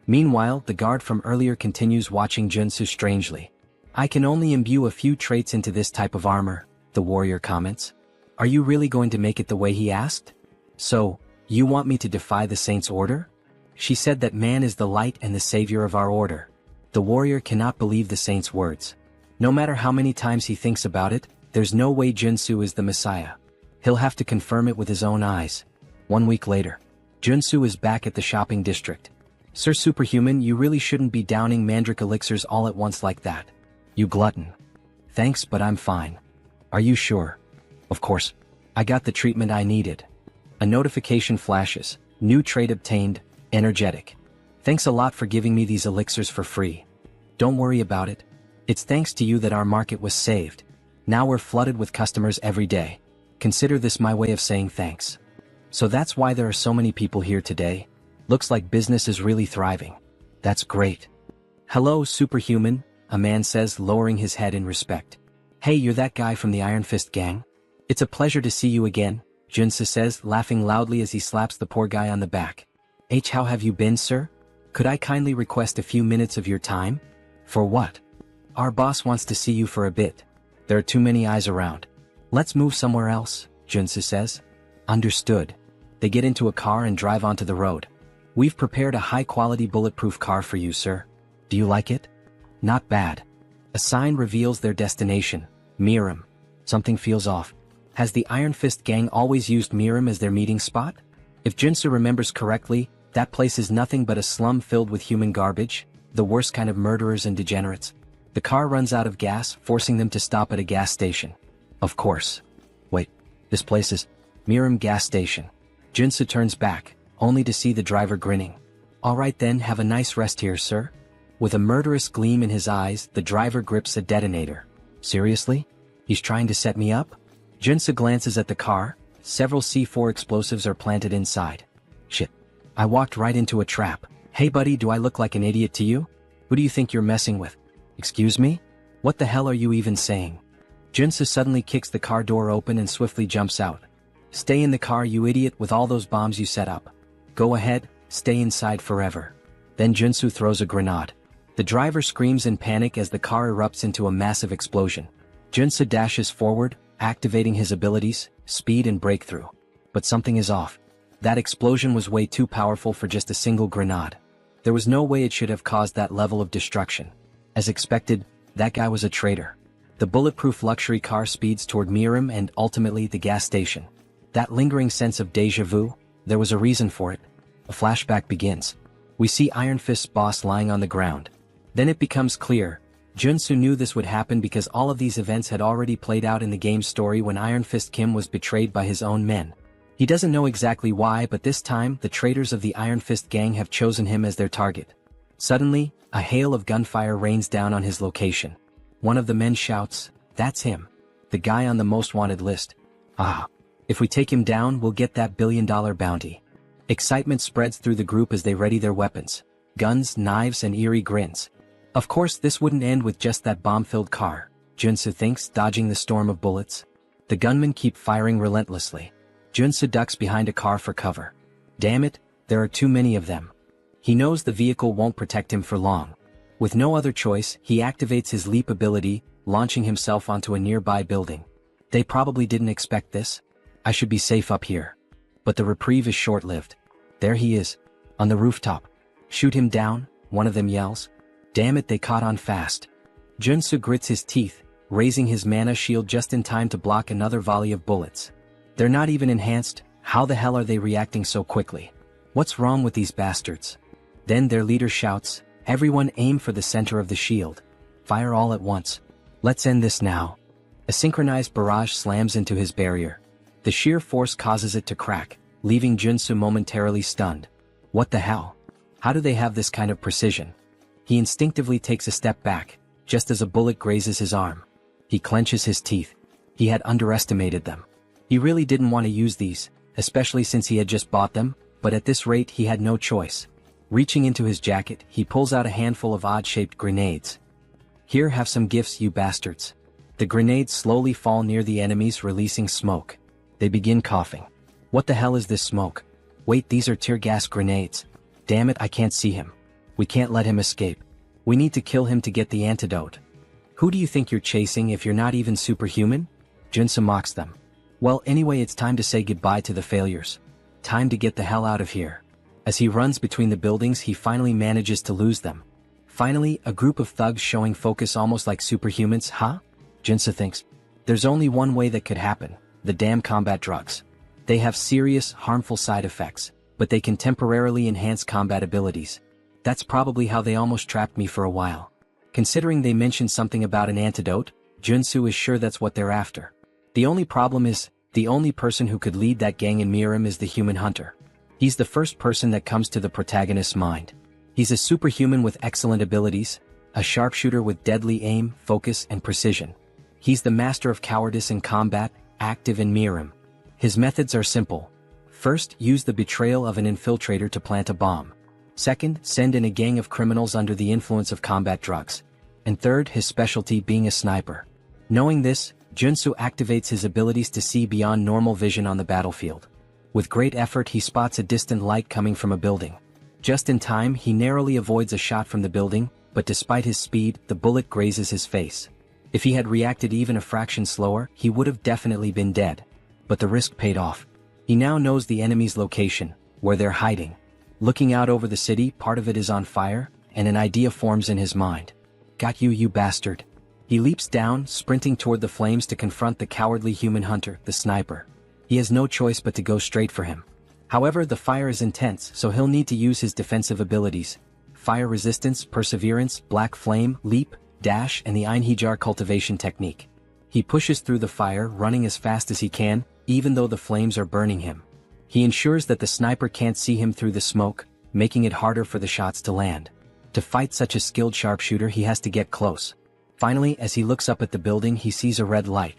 Meanwhile, the guard from earlier continues watching Junsu strangely. "I can only imbue a few traits into this type of armor," the warrior comments. "Are you really going to make it the way he asked? So, you want me to defy the saint's order? She said that man is the light and the savior of our order." The warrior cannot believe the saint's words. No matter how many times he thinks about it, there's no way Junsu is the Messiah. He'll have to confirm it with his own eyes. 1 week later, Junsu is back at the shopping district. "Sir Superhuman, you really shouldn't be downing mandrake elixirs all at once like that. You glutton." "Thanks, but I'm fine." "Are you sure?" "Of course. I got the treatment I needed." A notification flashes. "New trait obtained, energetic. Thanks a lot for giving me these elixirs for free." "Don't worry about it. It's thanks to you that our market was saved. Now we're flooded with customers every day. Consider this my way of saying thanks." "So that's why there are so many people here today? Looks like business is really thriving." "That's great." "Hello, Superhuman," a man says, lowering his head in respect. "Hey, you're that guy from the Iron Fist gang? It's a pleasure to see you again," Junsu says, laughing loudly as he slaps the poor guy on the back. How have you been, sir? Could I kindly request a few minutes of your time?" "For what?" "Our boss wants to see you for a bit. There are too many eyes around." "Let's move somewhere else," Junsu says. "Understood." They get into a car and drive onto the road. "We've prepared a high-quality bulletproof car for you, sir. Do you like it?" "Not bad." A sign reveals their destination, Miram. Something feels off. Has the Iron Fist gang always used Miram as their meeting spot? If Junsu remembers correctly, that place is nothing but a slum filled with human garbage, the worst kind of murderers and degenerates. The car runs out of gas, forcing them to stop at a gas station. Of course. Wait, this place is Miram gas station. Junsu turns back, only to see the driver grinning. "Alright then, have a nice rest here, sir." With a murderous gleam in his eyes, the driver grips a detonator. Seriously? He's trying to set me up? Junsu glances at the car. Several C4 explosives are planted inside. Shit. I walked right into a trap. Hey buddy, do I look like an idiot to you? Who do you think you're messing with? Excuse me? What the hell are you even saying? Junsu suddenly kicks the car door open and swiftly jumps out. Stay in the car, you idiot, with all those bombs you set up. Go ahead, stay inside forever. Then Junsu throws a grenade. The driver screams in panic as the car erupts into a massive explosion. Junsu dashes forward, activating his abilities, speed and breakthrough. But something is off. That explosion was way too powerful for just a single grenade. There was no way it should have caused that level of destruction. As expected, that guy was a traitor. The bulletproof luxury car speeds toward Miram and ultimately the gas station. That lingering sense of déjà vu, there was a reason for it. A flashback begins. We see Iron Fist's boss lying on the ground. Then it becomes clear. Junsu knew this would happen because all of these events had already played out in the game's story when Iron Fist Kim was betrayed by his own men. He doesn't know exactly why, but this time the traitors of the Iron Fist gang have chosen him as their target. Suddenly, a hail of gunfire rains down on his location. One of the men shouts, "That's him. The guy on the most wanted list. Ah. If we take him down, we'll get that billion-dollar bounty." Excitement spreads through the group as they ready their weapons. Guns, knives, and eerie grins. Of course, this wouldn't end with just that bomb-filled car, Junsu thinks, dodging the storm of bullets. The gunmen keep firing relentlessly. Junsu ducks behind a car for cover. Damn it, there are too many of them. He knows the vehicle won't protect him for long. With no other choice, he activates his leap ability, launching himself onto a nearby building. They probably didn't expect this. I should be safe up here. But the reprieve is short-lived. There he is, on the rooftop. Shoot him down, one of them yells. Damn it, they caught on fast. Junsu grits his teeth, raising his mana shield just in time to block another volley of bullets. They're not even enhanced. How the hell are they reacting so quickly? What's wrong with these bastards? Then their leader shouts, "Everyone aim for the center of the shield. Fire all at once. Let's end this now." A synchronized barrage slams into his barrier. The sheer force causes it to crack, leaving Junsu momentarily stunned. What the hell? How do they have this kind of precision? He instinctively takes a step back, just as a bullet grazes his arm. He clenches his teeth. He had underestimated them. He really didn't want to use these, especially since he had just bought them, but at this rate he had no choice. Reaching into his jacket, he pulls out a handful of odd-shaped grenades. "Here, have some gifts, you bastards." The grenades slowly fall near the enemies, releasing smoke. They begin coughing. What the hell is this smoke? Wait, these are tear gas grenades. Damn it, I can't see him. We can't let him escape. We need to kill him to get the antidote. Who do you think you're chasing if you're not even superhuman? Junsu mocks them. Well, anyway, it's time to say goodbye to the failures. Time to get the hell out of here. As he runs between the buildings, he finally manages to lose them. Finally, a group of thugs showing focus almost like superhumans, huh? Junsu thinks. There's only one way that could happen. The damn combat drugs. They have serious, harmful side effects, but they can temporarily enhance combat abilities. That's probably how they almost trapped me for a while. Considering they mentioned something about an antidote, Junsu is sure that's what they're after. The only problem is, the only person who could lead that gang in Miram is the human hunter. He's the first person that comes to the protagonist's mind. He's a superhuman with excellent abilities, a sharpshooter with deadly aim, focus, and precision. He's the master of cowardice in combat, active in Miram. His methods are simple. First, use the betrayal of an infiltrator to plant a bomb. Second, send in a gang of criminals under the influence of combat drugs. And third, his specialty being a sniper. Knowing this, Junsu activates his abilities to see beyond normal vision on the battlefield. With great effort, he spots a distant light coming from a building. Just in time, he narrowly avoids a shot from the building, but despite his speed, the bullet grazes his face. If he had reacted even a fraction slower, he would have definitely been dead. But the risk paid off. He now knows the enemy's location, where they're hiding. Looking out over the city, part of it is on fire, and an idea forms in his mind. Got you, you bastard. He leaps down, sprinting toward the flames to confront the cowardly human hunter, the sniper. He has no choice but to go straight for him. However, the fire is intense, so he'll need to use his defensive abilities. Fire resistance, perseverance, black flame, leap, dash, and the Einhijar cultivation technique. He pushes through the fire, running as fast as he can, even though the flames are burning him. He ensures that the sniper can't see him through the smoke, making it harder for the shots to land. To fight such a skilled sharpshooter, he has to get close. Finally, as he looks up at the building, he sees a red light.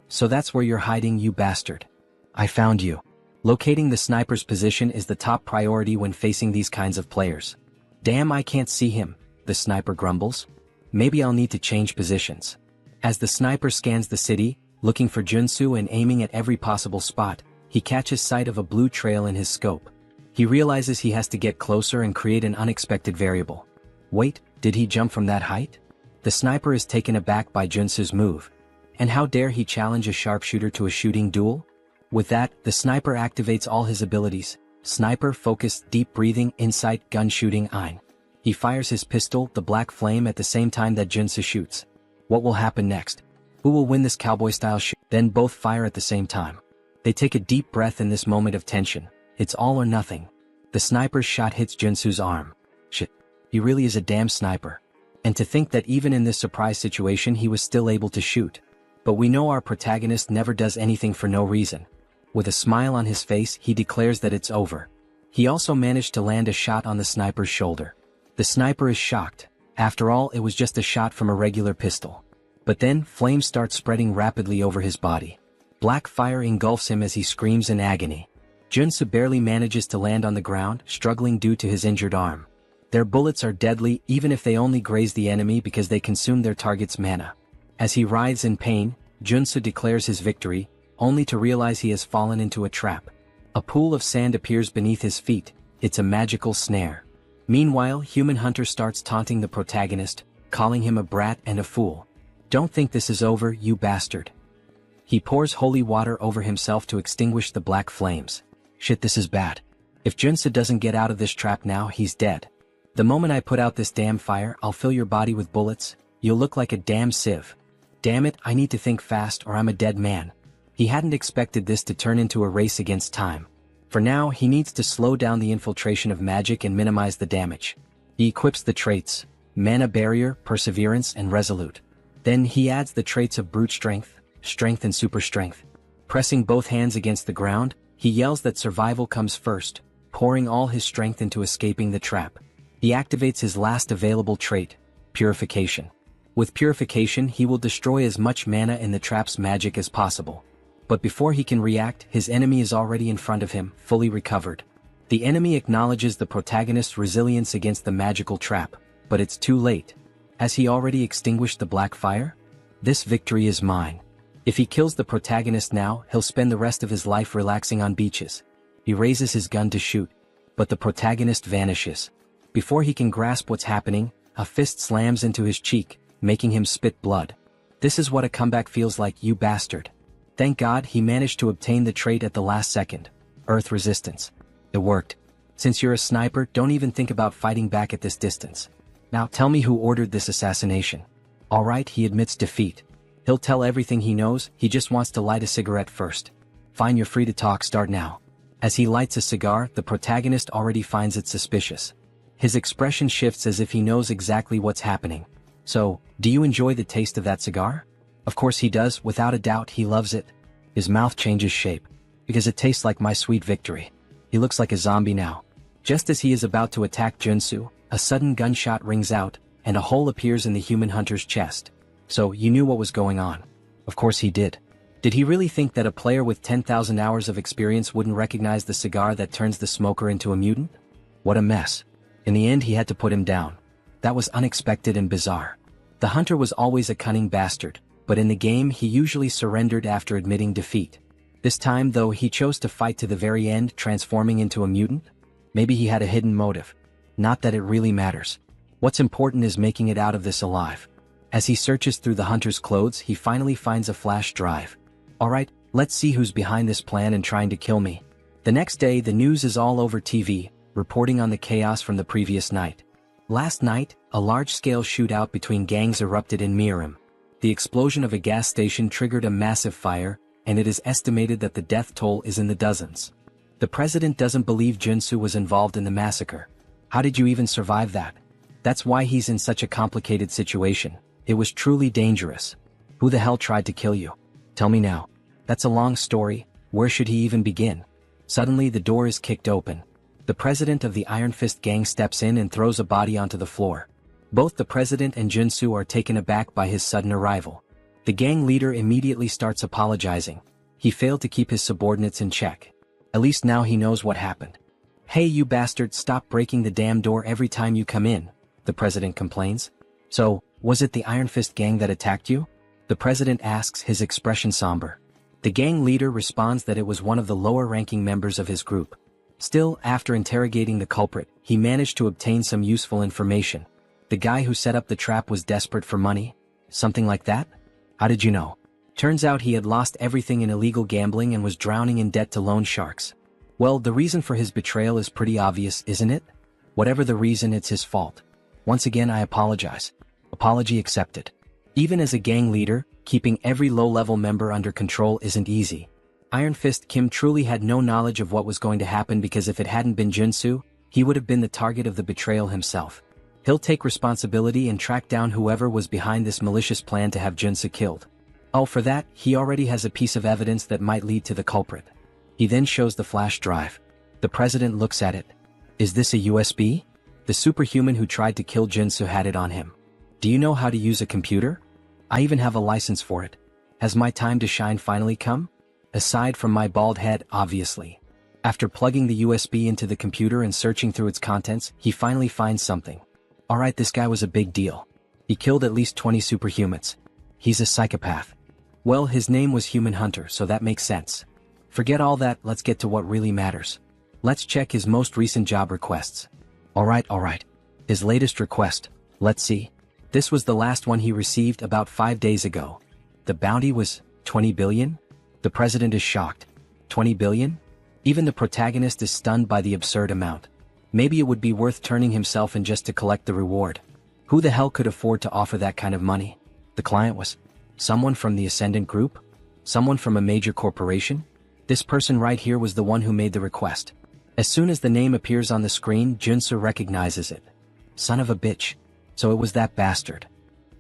So that's where you're hiding, you bastard. I found you. Locating the sniper's position is the top priority when facing these kinds of players. Damn, I can't see him, the sniper grumbles. Maybe I'll need to change positions. As the sniper scans the city, looking for Junsu and aiming at every possible spot, he catches sight of a blue trail in his scope. He realizes he has to get closer and create an unexpected variable. Wait, did he jump from that height? The sniper is taken aback by Junsu's move. And how dare he challenge a sharpshooter to a shooting duel? With that, the sniper activates all his abilities: sniper, focus, deep breathing, insight, gun shooting, ein. He fires his pistol, the black flame, at the same time that Junsu shoots. What will happen next? Who will win this cowboy-style shoot? Then both fire at the same time. They take a deep breath in this moment of tension. It's all or nothing. The sniper's shot hits Junsu's arm. Shit. He really is a damn sniper. And to think that even in this surprise situation he was still able to shoot. But we know our protagonist never does anything for no reason. With a smile on his face, he declares that it's over. He also managed to land a shot on the sniper's shoulder. The sniper is shocked. After all, it was just a shot from a regular pistol. But then, flames start spreading rapidly over his body. Black fire engulfs him as he screams in agony. Junsu barely manages to land on the ground, struggling due to his injured arm. Their bullets are deadly even if they only graze the enemy because they consume their target's mana. As he writhes in pain, Junsu declares his victory, only to realize he has fallen into a trap. A pool of sand appears beneath his feet. It's a magical snare. Meanwhile, Human Hunter starts taunting the protagonist, calling him a brat and a fool. Don't think this is over, you bastard. He pours holy water over himself to extinguish the black flames. Shit, this is bad. If Junsu doesn't get out of this trap now, he's dead. The moment I put out this damn fire, I'll fill your body with bullets. You'll look like a damn sieve. Damn it, I need to think fast or I'm a dead man. He hadn't expected this to turn into a race against time. For now, he needs to slow down the infiltration of magic and minimize the damage. He equips the traits: mana barrier, perseverance, and resolute. Then he adds the traits of brute strength, strength, and super strength. Pressing both hands against the ground, he yells that survival comes first, pouring all his strength into escaping the trap. He activates his last available trait, purification. With purification, he will destroy as much mana in the trap's magic as possible. But before he can react, his enemy is already in front of him, fully recovered. The enemy acknowledges the protagonist's resilience against the magical trap, but it's too late. Has he already extinguished the black fire? This victory is mine. If he kills the protagonist now, he'll spend the rest of his life relaxing on beaches. He raises his gun to shoot, but the protagonist vanishes. Before he can grasp what's happening, a fist slams into his cheek, making him spit blood. This is what a comeback feels like, you bastard. Thank God he managed to obtain the trait at the last second. Earth resistance. It worked. Since you're a sniper, don't even think about fighting back at this distance. Now tell me who ordered this assassination. Alright, he admits defeat. He'll tell everything he knows, he just wants to light a cigarette first. Fine, you're free to talk, start now. As he lights a cigar, the protagonist already finds it suspicious. His expression shifts as if he knows exactly what's happening. So, do you enjoy the taste of that cigar? Of course he does, without a doubt he loves it. His mouth changes shape. Because it tastes like my sweet victory. He looks like a zombie now. Just as he is about to attack Junsu, a sudden gunshot rings out, and a hole appears in the Human Hunter's chest. So, you knew what was going on. Of course he did. Did he really think that a player with 10,000 hours of experience wouldn't recognize the cigar that turns the smoker into a mutant? What a mess. In the end he had to put him down. That was unexpected and bizarre. The hunter was always a cunning bastard, but in the game he usually surrendered after admitting defeat. This time though he chose to fight to the very end, transforming into a mutant? Maybe he had a hidden motive. Not that it really matters. What's important is making it out of this alive. As he searches through the hunter's clothes, he finally finds a flash drive. Alright, let's see who's behind this plan and trying to kill me. The next day the news is all over TV, reporting on the chaos from the previous night. Last night, a large-scale shootout between gangs erupted in Miram. The explosion of a gas station triggered a massive fire, and it is estimated that the death toll is in the dozens. The president doesn't believe Junsu was involved in the massacre. How did you even survive that? That's why he's in such a complicated situation. It was truly dangerous. Who the hell tried to kill you? Tell me now. That's a long story. Where should he even begin? Suddenly the door is kicked open. The president of the Iron Fist gang steps in and throws a body onto the floor. Both the president and Junsu are taken aback by his sudden arrival. The gang leader immediately starts apologizing. He failed to keep his subordinates in check. At least now he knows what happened. "Hey you bastard, stop breaking the damn door every time you come in," the president complains. "So, was it the Iron Fist gang that attacked you?" the president asks, his expression somber. The gang leader responds that it was one of the lower-ranking members of his group. Still, after interrogating the culprit, he managed to obtain some useful information. The guy who set up the trap was desperate for money? Something like that? How did you know? Turns out he had lost everything in illegal gambling and was drowning in debt to loan sharks. Well, the reason for his betrayal is pretty obvious, isn't it? Whatever the reason, it's his fault. Once again, I apologize. Apology accepted. Even as a gang leader, keeping every low-level member under control isn't easy. Iron Fist Kim truly had no knowledge of what was going to happen, because if it hadn't been Junsu, he would have been the target of the betrayal himself. He'll take responsibility and track down whoever was behind this malicious plan to have Junsu killed. Oh, for that, he already has a piece of evidence that might lead to the culprit. He then shows the flash drive. The president looks at it. Is this a USB? The superhuman who tried to kill Junsu had it on him. Do you know how to use a computer? I even have a license for it. Has my time to shine finally come? Aside from my bald head, obviously. After plugging the USB into the computer and searching through its contents, he finally finds something. Alright, this guy was a big deal. He killed at least 20 superhumans. He's a psychopath. Well, his name was Human Hunter, so that makes sense. Forget all that, let's get to what really matters. Let's check his most recent job requests. Alright. His latest request. Let's see. This was the last one he received about 5 days ago. The bounty was 20 billion? The president is shocked. 20 billion? Even the protagonist is stunned by the absurd amount. Maybe it would be worth turning himself in just to collect the reward. Who the hell could afford to offer that kind of money? The client was someone from the Ascendant Group? Someone from a major corporation? This person right here was the one who made the request. As soon as the name appears on the screen, Junsu recognizes it. Son of a bitch. So it was that bastard.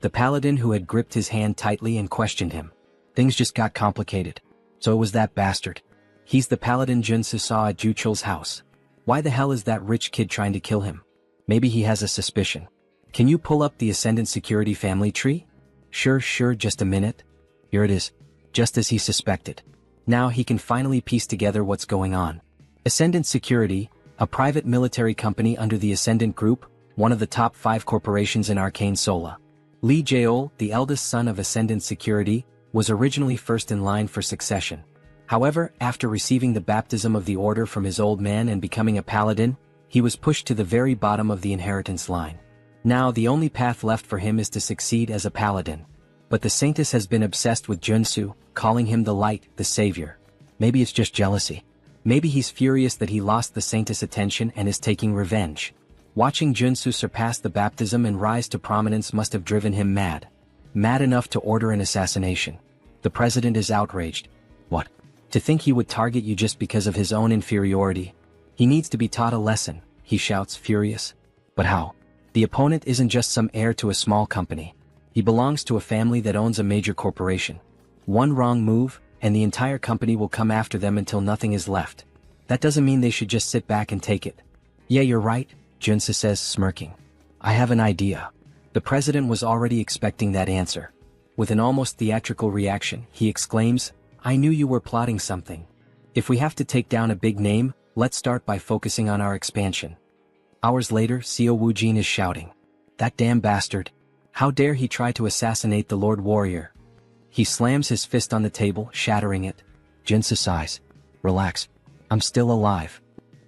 The paladin who had gripped his hand tightly and questioned him. Things just got complicated. So it was that bastard. He's the paladin Junsu saw at Juchul's house. Why the hell is that rich kid trying to kill him? Maybe he has a suspicion. Can you pull up the Ascendant Security family tree? Sure, just a minute. Here it is. Just as he suspected. Now he can finally piece together what's going on. Ascendant Security, a private military company under the Ascendant Group, one of the top 5 corporations in Arcane Sola. Lee Jaeol, the eldest son of Ascendant Security, was originally first in line for succession. However, after receiving the baptism of the order from his old man and becoming a paladin, he was pushed to the very bottom of the inheritance line. Now the only path left for him is to succeed as a paladin. But the Saintess has been obsessed with Junsu, calling him the light, the savior. Maybe it's just jealousy. Maybe he's furious that he lost the Saintess' attention and is taking revenge. Watching Junsu surpass the baptism and rise to prominence must have driven him mad. Mad enough to order an assassination. The president is outraged. What? To think he would target you just because of his own inferiority? He needs to be taught a lesson, he shouts, furious. But how? The opponent isn't just some heir to a small company. He belongs to a family that owns a major corporation. One wrong move, and the entire company will come after them until nothing is left. That doesn't mean they should just sit back and take it. Yeah, you're right, Junsu says, smirking. I have an idea. The president was already expecting that answer. With an almost theatrical reaction, he exclaims, I knew you were plotting something. If we have to take down a big name, let's start by focusing on our expansion. Hours later, Seo Woojin is shouting. That damn bastard. How dare he try to assassinate the Lord Warrior? He slams his fist on the table, shattering it. Junsu sighs. Relax. I'm still alive.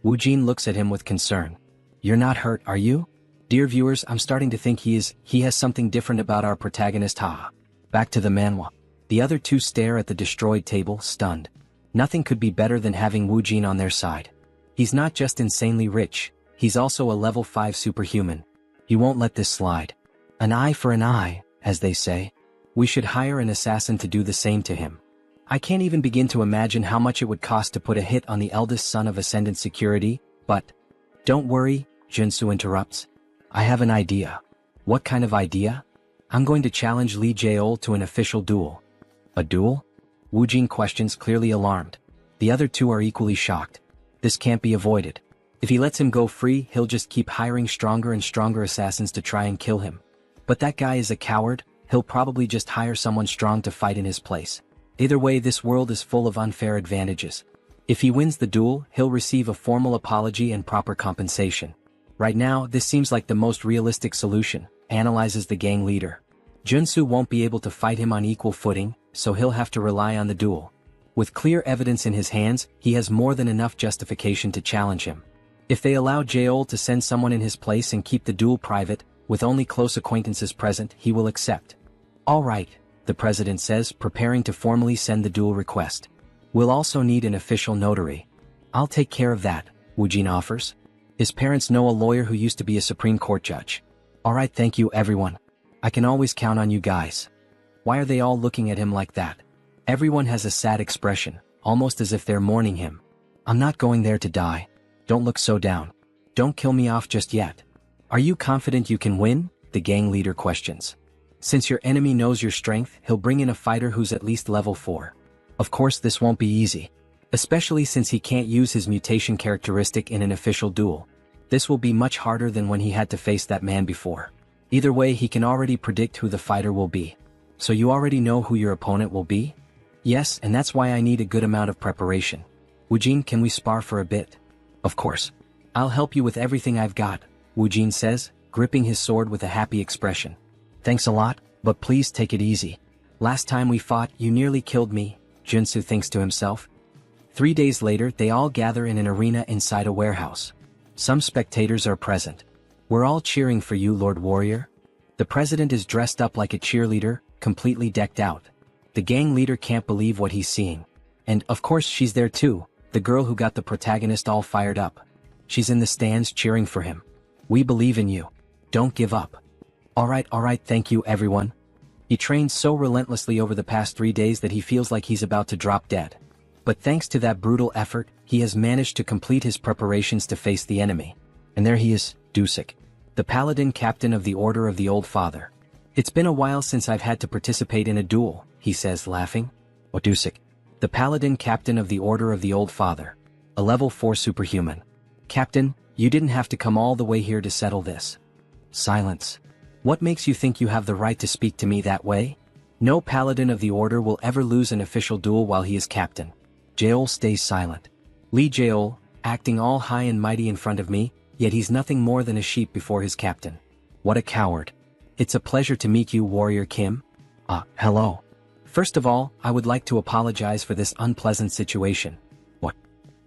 Woojin looks at him with concern. You're not hurt, are you? Dear viewers, I'm starting to think he has something different about our protagonist, haha. Back to the manhwa. The other two stare at the destroyed table, stunned. Nothing could be better than having Woojin on their side. He's not just insanely rich, he's also a level 5 superhuman. He won't let this slide. An eye for an eye, as they say. We should hire an assassin to do the same to him. I can't even begin to imagine how much it would cost to put a hit on the eldest son of Ascendant Security, but... Don't worry, Junsu interrupts. I have an idea. What kind of idea? I'm going to challenge Lee Jaeol to an official duel. A duel? Woojin questions, clearly alarmed. The other two are equally shocked. This can't be avoided. If he lets him go free, he'll just keep hiring stronger and stronger assassins to try and kill him. But that guy is a coward, he'll probably just hire someone strong to fight in his place. Either way, this world is full of unfair advantages. If he wins the duel, he'll receive a formal apology and proper compensation. Right now, this seems like the most realistic solution, analyzes the gang leader. Junsu won't be able to fight him on equal footing, so he'll have to rely on the duel. With clear evidence in his hands, he has more than enough justification to challenge him. If they allow Jaeol to send someone in his place and keep the duel private, with only close acquaintances present, he will accept. All right, the president says, preparing to formally send the duel request. We'll also need an official notary. I'll take care of that, Woojin offers. His parents know a lawyer who used to be a Supreme Court judge. All right, thank you everyone. I can always count on you guys. Why are they all looking at him like that? Everyone has a sad expression, almost as if they're mourning him. I'm not going there to die. Don't look so down. Don't kill me off just yet. Are you confident you can win? The gang leader questions. Since your enemy knows your strength, he'll bring in a fighter who's at least level 4. Of course this won't be easy. Especially since he can't use his mutation characteristic in an official duel. This will be much harder than when he had to face that man before. Either way, he can already predict who the fighter will be. So you already know who your opponent will be? Yes, and that's why I need a good amount of preparation. Woojin, can we spar for a bit? Of course. I'll help you with everything I've got, Woojin says, gripping his sword with a happy expression. Thanks a lot, but please take it easy. Last time we fought, you nearly killed me, Junsu thinks to himself. 3 days later, they all gather in an arena inside a warehouse. Some spectators are present. We're all cheering for you, Lord Warrior. The president is dressed up like a cheerleader, completely decked out. The gang leader can't believe what he's seeing. And, of course, she's there too, the girl who got the protagonist all fired up. She's in the stands cheering for him. We believe in you. Don't give up. Alright, thank you everyone. He trained so relentlessly over the past 3 days that he feels like he's about to drop dead. But thanks to that brutal effort, he has managed to complete his preparations to face the enemy. And there he is, Dusik, the paladin captain of the Order of the Old Father. It's been a while since I've had to participate in a duel, he says, laughing. Oh, Dusik, the paladin captain of the Order of the Old Father. A level 4 superhuman. Captain, you didn't have to come all the way here to settle this. Silence. What makes you think you have the right to speak to me that way? No paladin of the Order will ever lose an official duel while he is captain. Jaeol stays silent. Lee Jaeol, acting all high and mighty in front of me, yet he's nothing more than a sheep before his captain. What a coward. It's a pleasure to meet you, Warrior Kim. Hello. First of all, I would like to apologize for this unpleasant situation. What?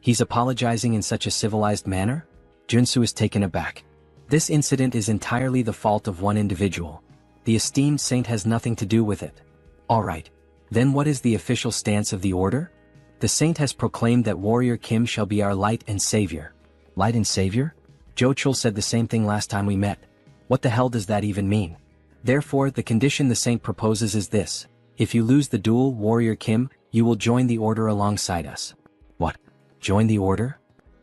He's apologizing in such a civilized manner? Junsu is taken aback. This incident is entirely the fault of one individual. The esteemed saint has nothing to do with it. Alright. Then what is the official stance of the order? The saint has proclaimed that Warrior Kim shall be our light and savior. Light and savior? Jo Chul said the same thing last time we met. What the hell does that even mean? Therefore, the condition the saint proposes is this. If you lose the duel, Warrior Kim, you will join the order alongside us. What? Join the order?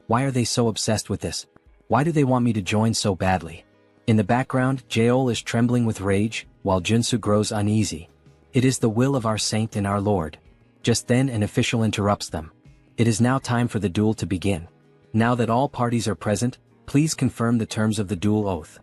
Why are they so obsessed with this? Why do they want me to join so badly? In the background, Jaeol is trembling with rage, while Junsu grows uneasy. It is the will of our saint and our lord. Just then an official interrupts them. It is now time for the duel to begin. Now that all parties are present, please confirm the terms of the duel oath.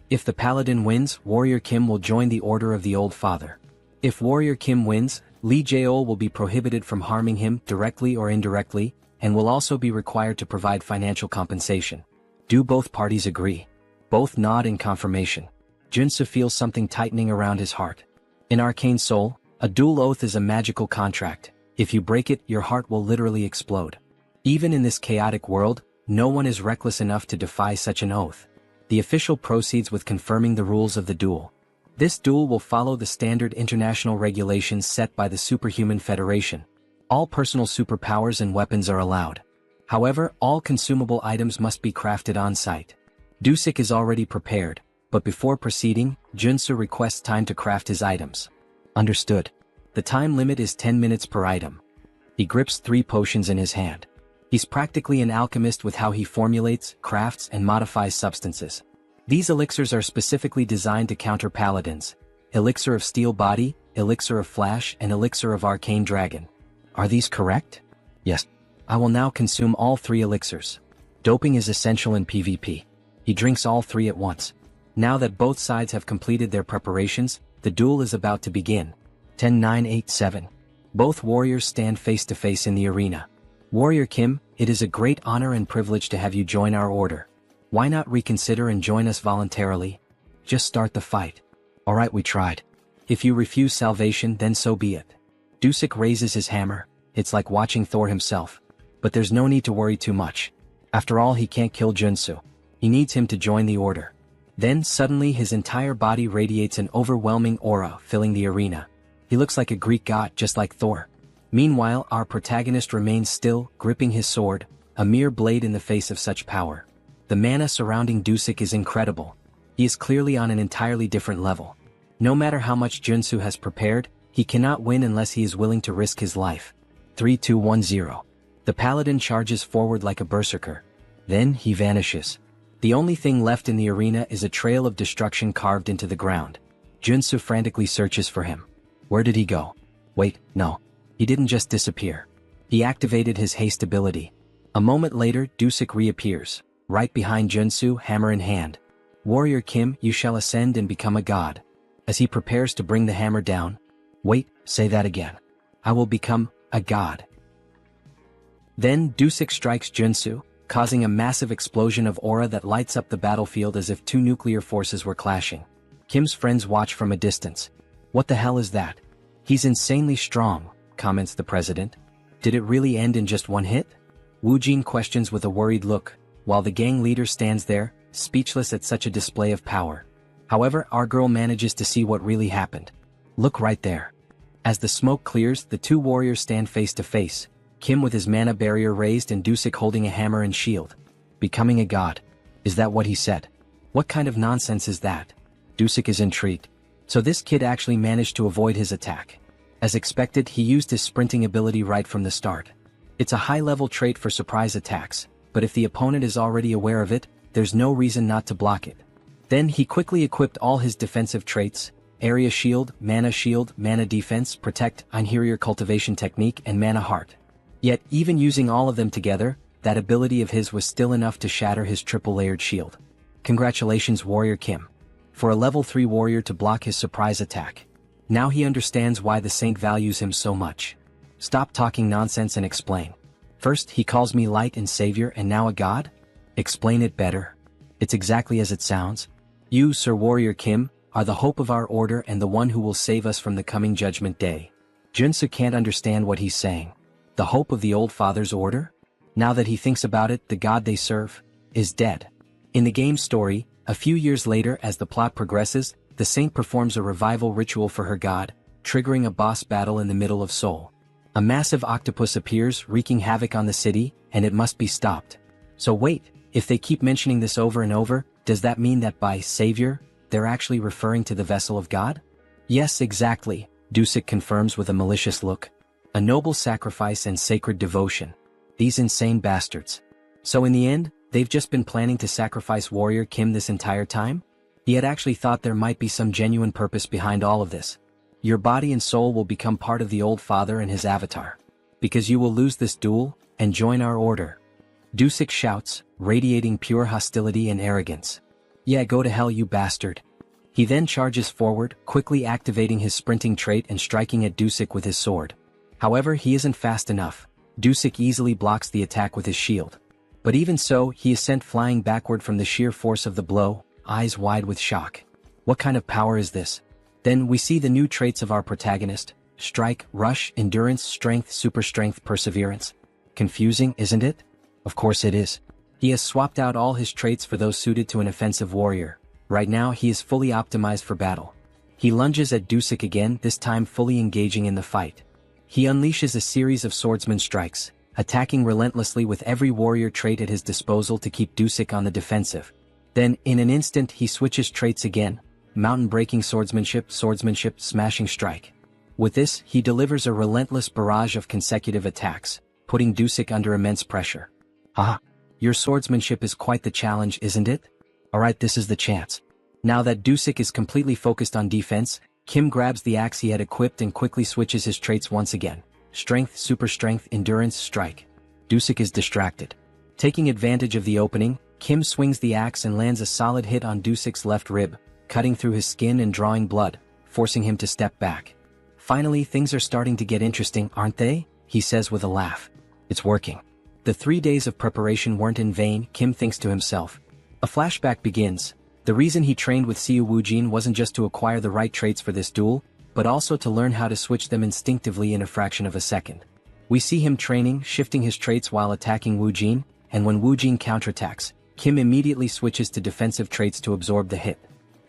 If the paladin wins, Warrior Kim will join the Order of the Old Father. If Warrior Kim wins, Lee Jaeol will be prohibited from harming him directly or indirectly, and will also be required to provide financial compensation. Do both parties agree? Both nod in confirmation. Junsu feels something tightening around his heart. In Arcane Soul, a duel oath is a magical contract. If you break it, your heart will literally explode. Even in this chaotic world, no one is reckless enough to defy such an oath. The official proceeds with confirming the rules of the duel. This duel will follow the standard international regulations set by the Superhuman Federation. All personal superpowers and weapons are allowed. However, all consumable items must be crafted on-site. Dusik is already prepared, but before proceeding, Junsu requests time to craft his items. Understood. The time limit is 10 minutes per item. He grips 3 potions in his hand. He's practically an alchemist with how he formulates, crafts, and modifies substances. These elixirs are specifically designed to counter paladins. Elixir of Steel Body, Elixir of Flash, and Elixir of Arcane Dragon. Are these correct? Yes. I will now consume all 3 elixirs. Doping is essential in PvP. He drinks all three at once. Now that both sides have completed their preparations, the duel is about to begin. 10-9-8-7. Both warriors stand face to face in the arena. Warrior Kim, it is a great honor and privilege to have you join our order. Why not reconsider and join us voluntarily? Just start the fight. Alright, we tried. If you refuse salvation, then so be it. Dusik raises his hammer. It's like watching Thor himself. But there's no need to worry too much. After all, he can't kill Junsu. He needs him to join the order. Then suddenly his entire body radiates an overwhelming aura, filling the arena. He looks like a Greek god, just like Thor. Meanwhile, our protagonist remains still, gripping his sword, a mere blade in the face of such power. The mana surrounding Dusik is incredible. He is clearly on an entirely different level. No matter how much Junsu has prepared, he cannot win unless he is willing to risk his life. 3-2-1-0. The paladin charges forward like a berserker. Then he vanishes. The only thing left in the arena is a trail of destruction carved into the ground. Junsu frantically searches for him. Where did he go? Wait, no. He didn't just disappear. He activated his haste ability. A moment later, Dusik reappears, right behind Junsu, hammer in hand. Warrior Kim, you shall ascend and become a god. As he prepares to bring the hammer down. Wait, say that again. I will become a god. Then Dusik strikes Junsu, causing a massive explosion of aura that lights up the battlefield as if two nuclear forces were clashing. Kim's friends watch from a distance. What the hell is that? He's insanely strong, comments the president. Did it really end in just one hit? Wu Jin questions with a worried look, while the gang leader stands there, speechless at such a display of power. However, our girl manages to see what really happened. Look right there. As the smoke clears, the two warriors stand face to face, Kim with his mana barrier raised and Dusik holding a hammer and shield. Becoming a god. Is that what he said? What kind of nonsense is that? Dusik is intrigued. So this kid actually managed to avoid his attack. As expected, he used his sprinting ability right from the start. It's a high-level trait for surprise attacks, but if the opponent is already aware of it, there's no reason not to block it. Then he quickly equipped all his defensive traits: area shield, mana defense, protect, interior cultivation technique, and mana heart. Yet, even using all of them together, that ability of his was still enough to shatter his triple-layered shield. Congratulations, Warrior Kim. For a level 3 warrior to block his surprise attack. Now he understands why the saint values him so much. Stop talking nonsense and explain. First he calls me light and savior and now a god? Explain it better. It's exactly as it sounds. You, Sir Warrior Kim, are the hope of our order and the one who will save us from the coming judgment day. Junsu can't understand what he's saying. The hope of the old father's order? Now that he thinks about it, the god they serve is dead. In the game's story, a few years later as the plot progresses, the saint performs a revival ritual for her god, triggering a boss battle in the middle of Seoul. A massive octopus appears, wreaking havoc on the city, and it must be stopped. So wait, if they keep mentioning this over and over, does that mean that by savior, they're actually referring to the vessel of God? Yes, exactly, Dusik confirms with a malicious look. A noble sacrifice and sacred devotion. These insane bastards. So in the end, they've just been planning to sacrifice Warrior Kim this entire time? He had actually thought there might be some genuine purpose behind all of this. Your body and soul will become part of the old father and his avatar. Because you will lose this duel, and join our order. Dusik shouts, radiating pure hostility and arrogance. Yeah, go to hell, you bastard. He then charges forward, quickly activating his sprinting trait and striking at Dusik with his sword. However, he isn't fast enough. Dusik easily blocks the attack with his shield. But even so, he is sent flying backward from the sheer force of the blow, eyes wide with shock. What kind of power is this? Then we see the new traits of our protagonist: strike, rush, endurance, strength, super strength, perseverance. Confusing, isn't it? Of course it is. He has swapped out all his traits for those suited to an offensive warrior. Right now he is fully optimized for battle. He lunges at Dusik again, this time fully engaging in the fight. He unleashes a series of swordsman strikes, attacking relentlessly with every warrior trait at his disposal to keep Dusik on the defensive. Then, in an instant, he switches traits again: mountain-breaking swordsmanship, smashing strike. With this, he delivers a relentless barrage of consecutive attacks, putting Dusik under immense pressure. Haha, your swordsmanship is quite the challenge, isn't it? Alright, this is the chance. Now that Dusik is completely focused on defense, Kim grabs the axe he had equipped and quickly switches his traits once again: strength, super strength, endurance, strike. Dusik is distracted. Taking advantage of the opening, Kim swings the axe and lands a solid hit on Dusuk's left rib, cutting through his skin and drawing blood, forcing him to step back. Finally, things are starting to get interesting, aren't they? He says with a laugh. It's working. The 3 days of preparation weren't in vain, Kim thinks to himself. A flashback begins. The reason he trained with Siu Wujin wasn't just to acquire the right traits for this duel, but also to learn how to switch them instinctively in a fraction of a second. We see him training, shifting his traits while attacking Wujin, and when Wujin counterattacks, Kim immediately switches to defensive traits to absorb the hit.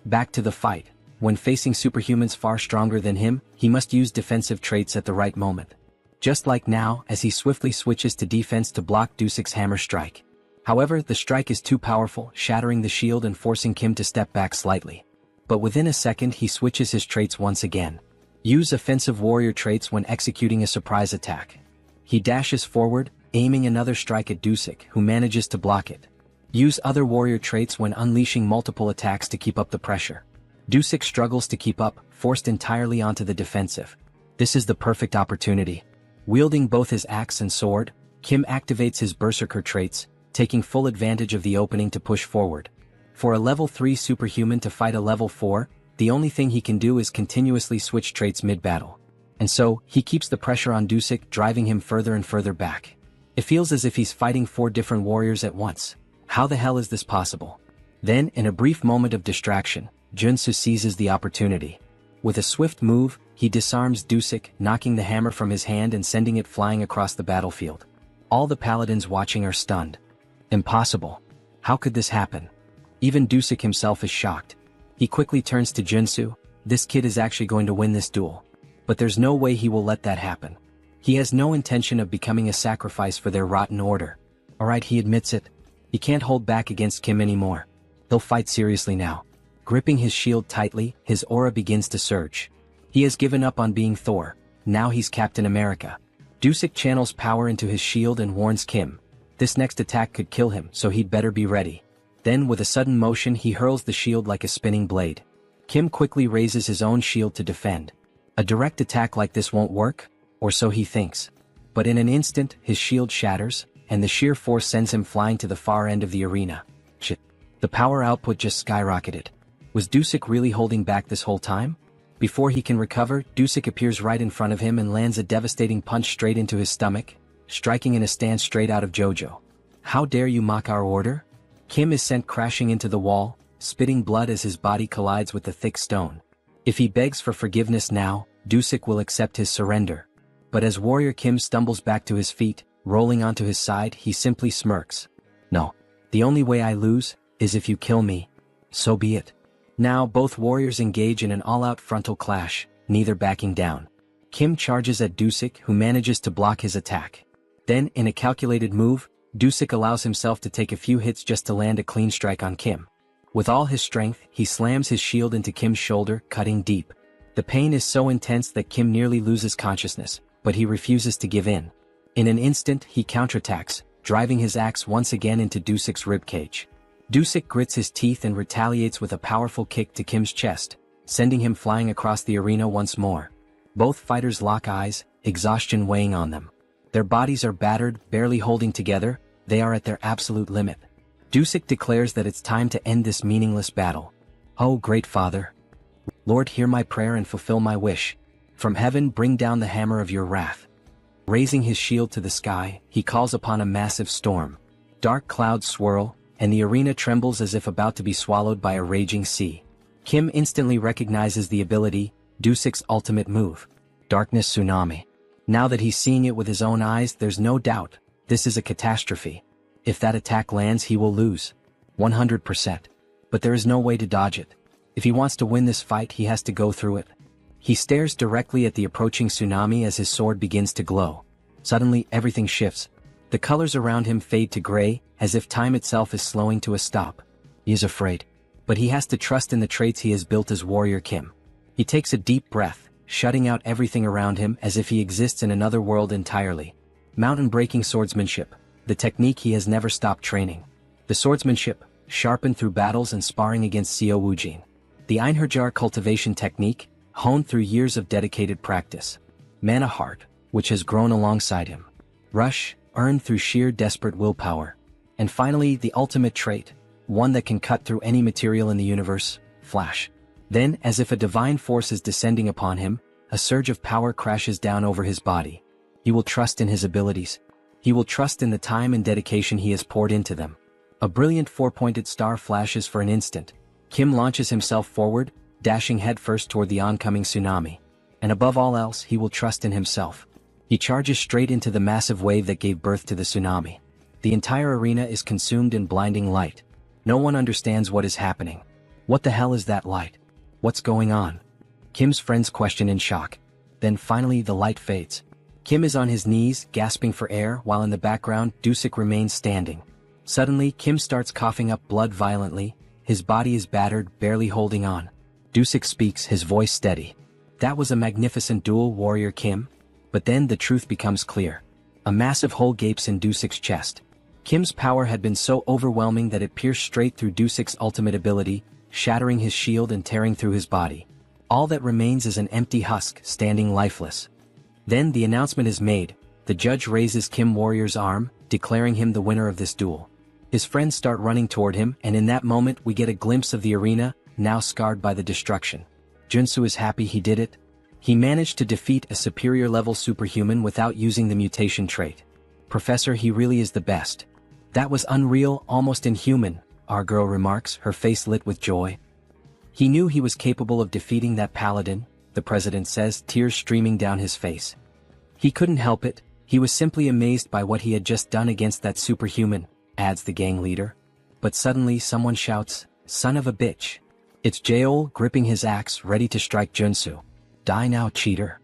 Back to the fight. When facing superhumans far stronger than him, he must use defensive traits at the right moment. Just like now, as he swiftly switches to defense to block Dusuk's hammer strike. However, the strike is too powerful, shattering the shield and forcing Kim to step back slightly. But within a second he switches his traits once again. Use offensive warrior traits when executing a surprise attack. He dashes forward, aiming another strike at Dusuk, who manages to block it. Use other warrior traits when unleashing multiple attacks to keep up the pressure. Dusuk struggles to keep up, forced entirely onto the defensive. This is the perfect opportunity. Wielding both his axe and sword, Kim activates his berserker traits, taking full advantage of the opening to push forward. For a level 3 superhuman to fight a level 4, the only thing he can do is continuously switch traits mid-battle. And so, he keeps the pressure on Dusuk, driving him further and further back. It feels as if he's fighting 4 different warriors at once. How the hell is this possible? Then, in a brief moment of distraction, Junsu seizes the opportunity. With a swift move, he disarms Dusuk, knocking the hammer from his hand and sending it flying across the battlefield. All the paladins watching are stunned. Impossible. How could this happen? Even Dusuk himself is shocked. He quickly turns to Junsu. This kid is actually going to win this duel. But there's no way he will let that happen. He has no intention of becoming a sacrifice for their rotten order. Alright, he admits it. He can't hold back against Kim anymore. He'll fight seriously now. Gripping his shield tightly, his aura begins to surge. He has given up on being Thor. Now he's Captain America. Dusuk channels power into his shield and warns Kim. This next attack could kill him, so he'd better be ready. Then with a sudden motion he hurls the shield like a spinning blade. Kim quickly raises his own shield to defend. A direct attack like this won't work, or so he thinks. But in an instant, his shield shatters, and the sheer force sends him flying to the far end of the arena. Shit. The power output just skyrocketed. Was Dusuk really holding back this whole time? Before he can recover, Dusuk appears right in front of him and lands a devastating punch straight into his stomach, striking in a stance straight out of JoJo. How dare you mock our order? Kim is sent crashing into the wall, spitting blood as his body collides with the thick stone. If he begs for forgiveness now, Dusuk will accept his surrender. But as Warrior Kim stumbles back to his feet, rolling onto his side, he simply smirks. No. The only way I lose is if you kill me. So be it. Now both warriors engage in an all-out frontal clash, neither backing down. Kim charges at Dusuk, who manages to block his attack. Then, in a calculated move, Dusuk allows himself to take a few hits just to land a clean strike on Kim. With all his strength, he slams his shield into Kim's shoulder, cutting deep. The pain is so intense that Kim nearly loses consciousness, but he refuses to give in. In an instant, he counterattacks, driving his axe once again into Dusuk's ribcage. Dusuk grits his teeth and retaliates with a powerful kick to Kim's chest, sending him flying across the arena once more. Both fighters lock eyes, exhaustion weighing on them. Their bodies are battered, barely holding together. They are at their absolute limit. Dusuk declares that it's time to end this meaningless battle. Oh, great Father! Lord, hear my prayer and fulfill my wish. From heaven bring down the hammer of your wrath. Raising his shield to the sky, he calls upon a massive storm. Dark clouds swirl, and the arena trembles as if about to be swallowed by a raging sea. Kim instantly recognizes the ability, Dusuk's ultimate move. Darkness Tsunami. Now that he's seeing it with his own eyes, there's no doubt. This is a catastrophe. If that attack lands, he will lose. 100%. But there is no way to dodge it. If he wants to win this fight, he has to go through it. He stares directly at the approaching tsunami as his sword begins to glow. Suddenly, everything shifts. The colors around him fade to gray, as if time itself is slowing to a stop. He is afraid. But he has to trust in the traits he has built as Warrior Kim. He takes a deep breath, shutting out everything around him as if he exists in another world entirely. Mountain-breaking swordsmanship, the technique he has never stopped training. The swordsmanship, sharpened through battles and sparring against Siu Wujin. The Einherjar cultivation technique, honed through years of dedicated practice. Mana heart, which has grown alongside him. Rush, earned through sheer desperate willpower. And finally, the ultimate trait, one that can cut through any material in the universe, Flash. Then, as if a divine force is descending upon him, a surge of power crashes down over his body. He will trust in his abilities. He will trust in the time and dedication he has poured into them. A brilliant four-pointed star flashes for an instant. Kim launches himself forward, dashing headfirst toward the oncoming tsunami. And above all else, he will trust in himself. He charges straight into the massive wave that gave birth to the tsunami. The entire arena is consumed in blinding light. No one understands what is happening. What the hell is that light? What's going on? Kim's friends question in shock. Then finally the light fades. Kim is on his knees, gasping for air, while in the background, Dusik remains standing. Suddenly, Kim starts coughing up blood violently. His body is battered, barely holding on. Dusik speaks, his voice steady. That was a magnificent duel, Warrior Kim. But then the truth becomes clear. A massive hole gapes in Dusik's chest. Kim's power had been so overwhelming that it pierced straight through Dusik's ultimate ability, shattering his shield and tearing through his body. All that remains is an empty husk, standing lifeless. Then the announcement is made. The judge raises Kim Warrior's arm, declaring him the winner of this duel. His friends start running toward him, and in that moment we get a glimpse of the arena, now scarred by the destruction. Junsu is happy he did it. He managed to defeat a superior-level superhuman without using the mutation trait. Professor, he really is the best. That was unreal, almost inhuman, our girl remarks, her face lit with joy. He knew he was capable of defeating that paladin, the president says, tears streaming down his face. He couldn't help it, he was simply amazed by what he had just done against that superhuman, adds the gang leader. But suddenly someone shouts, "Son of a bitch." It's Jaeol, gripping his axe, ready to strike Junsu. Die now, cheater.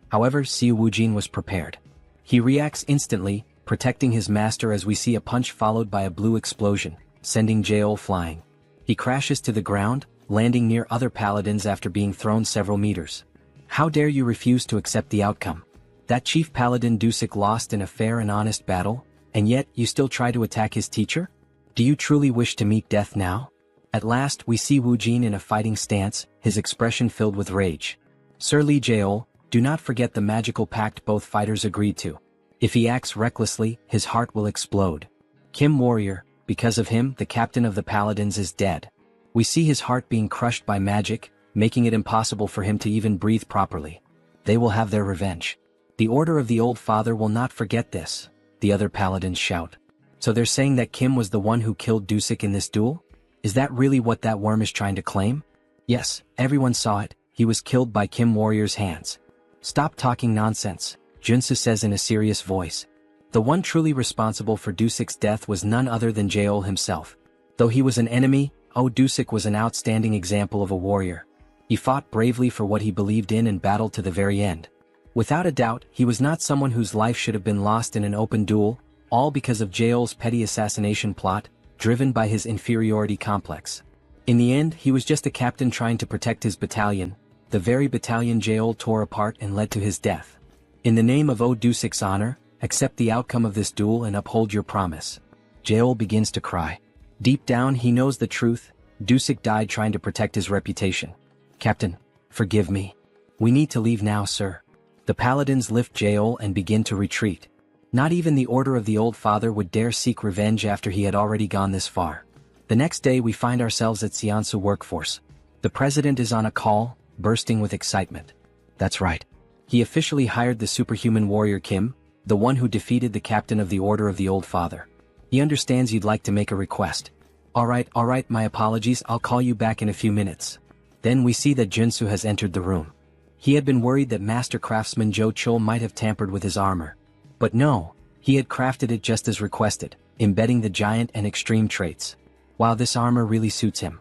However, Siu Woojin was prepared. He reacts instantly, protecting his master as we see a punch followed by a blue explosion, sending Jaeol flying. He crashes to the ground, landing near other paladins after being thrown several meters. How dare you refuse to accept the outcome? That chief paladin Dusik lost in a fair and honest battle, and yet you still try to attack his teacher? Do you truly wish to meet death now? At last we see Woojin in a fighting stance, his expression filled with rage. Sir Lee Jaeol, do not forget the magical pact both fighters agreed to. If he acts recklessly, his heart will explode. Kim Warrior, because of him, the captain of the paladins is dead. We see his heart being crushed by magic, making it impossible for him to even breathe properly. They will have their revenge. The Order of the Old Father will not forget this, the other paladins shout. So they're saying that Kim was the one who killed Dusik in this duel? Is that really what that worm is trying to claim? Yes, everyone saw it, he was killed by Kim Warrior's hands. Stop talking nonsense, Junsu says in a serious voice. The one truly responsible for Dusik's death was none other than Jaeol himself. Though he was an enemy, Dusik was an outstanding example of a warrior. He fought bravely for what he believed in and battled to the very end. Without a doubt, he was not someone whose life should have been lost in an open duel, all because of Jaeol's petty assassination plot, driven by his inferiority complex. In the end, he was just a captain trying to protect his battalion, the very battalion Jaeol tore apart and led to his death. In the name of Dusik's honor, accept the outcome of this duel and uphold your promise. Jaeol begins to cry. Deep down he knows the truth, Dusik died trying to protect his reputation. Captain, forgive me. We need to leave now, sir. The paladins lift Jaeol and begin to retreat. Not even the Order of the Old Father would dare seek revenge after he had already gone this far. The next day we find ourselves at Seonsu Workforce. The president is on a call, bursting with excitement. That's right. He officially hired the superhuman warrior Kim, the one who defeated the captain of the Order of the Old Father. He understands you'd like to make a request. All right, my apologies, I'll call you back in a few minutes. Then we see that Junsu has entered the room. He had been worried that master craftsman Jo Chul might have tampered with his armor. But no, he had crafted it just as requested, embedding the giant and extreme traits. Wow, this armor really suits him.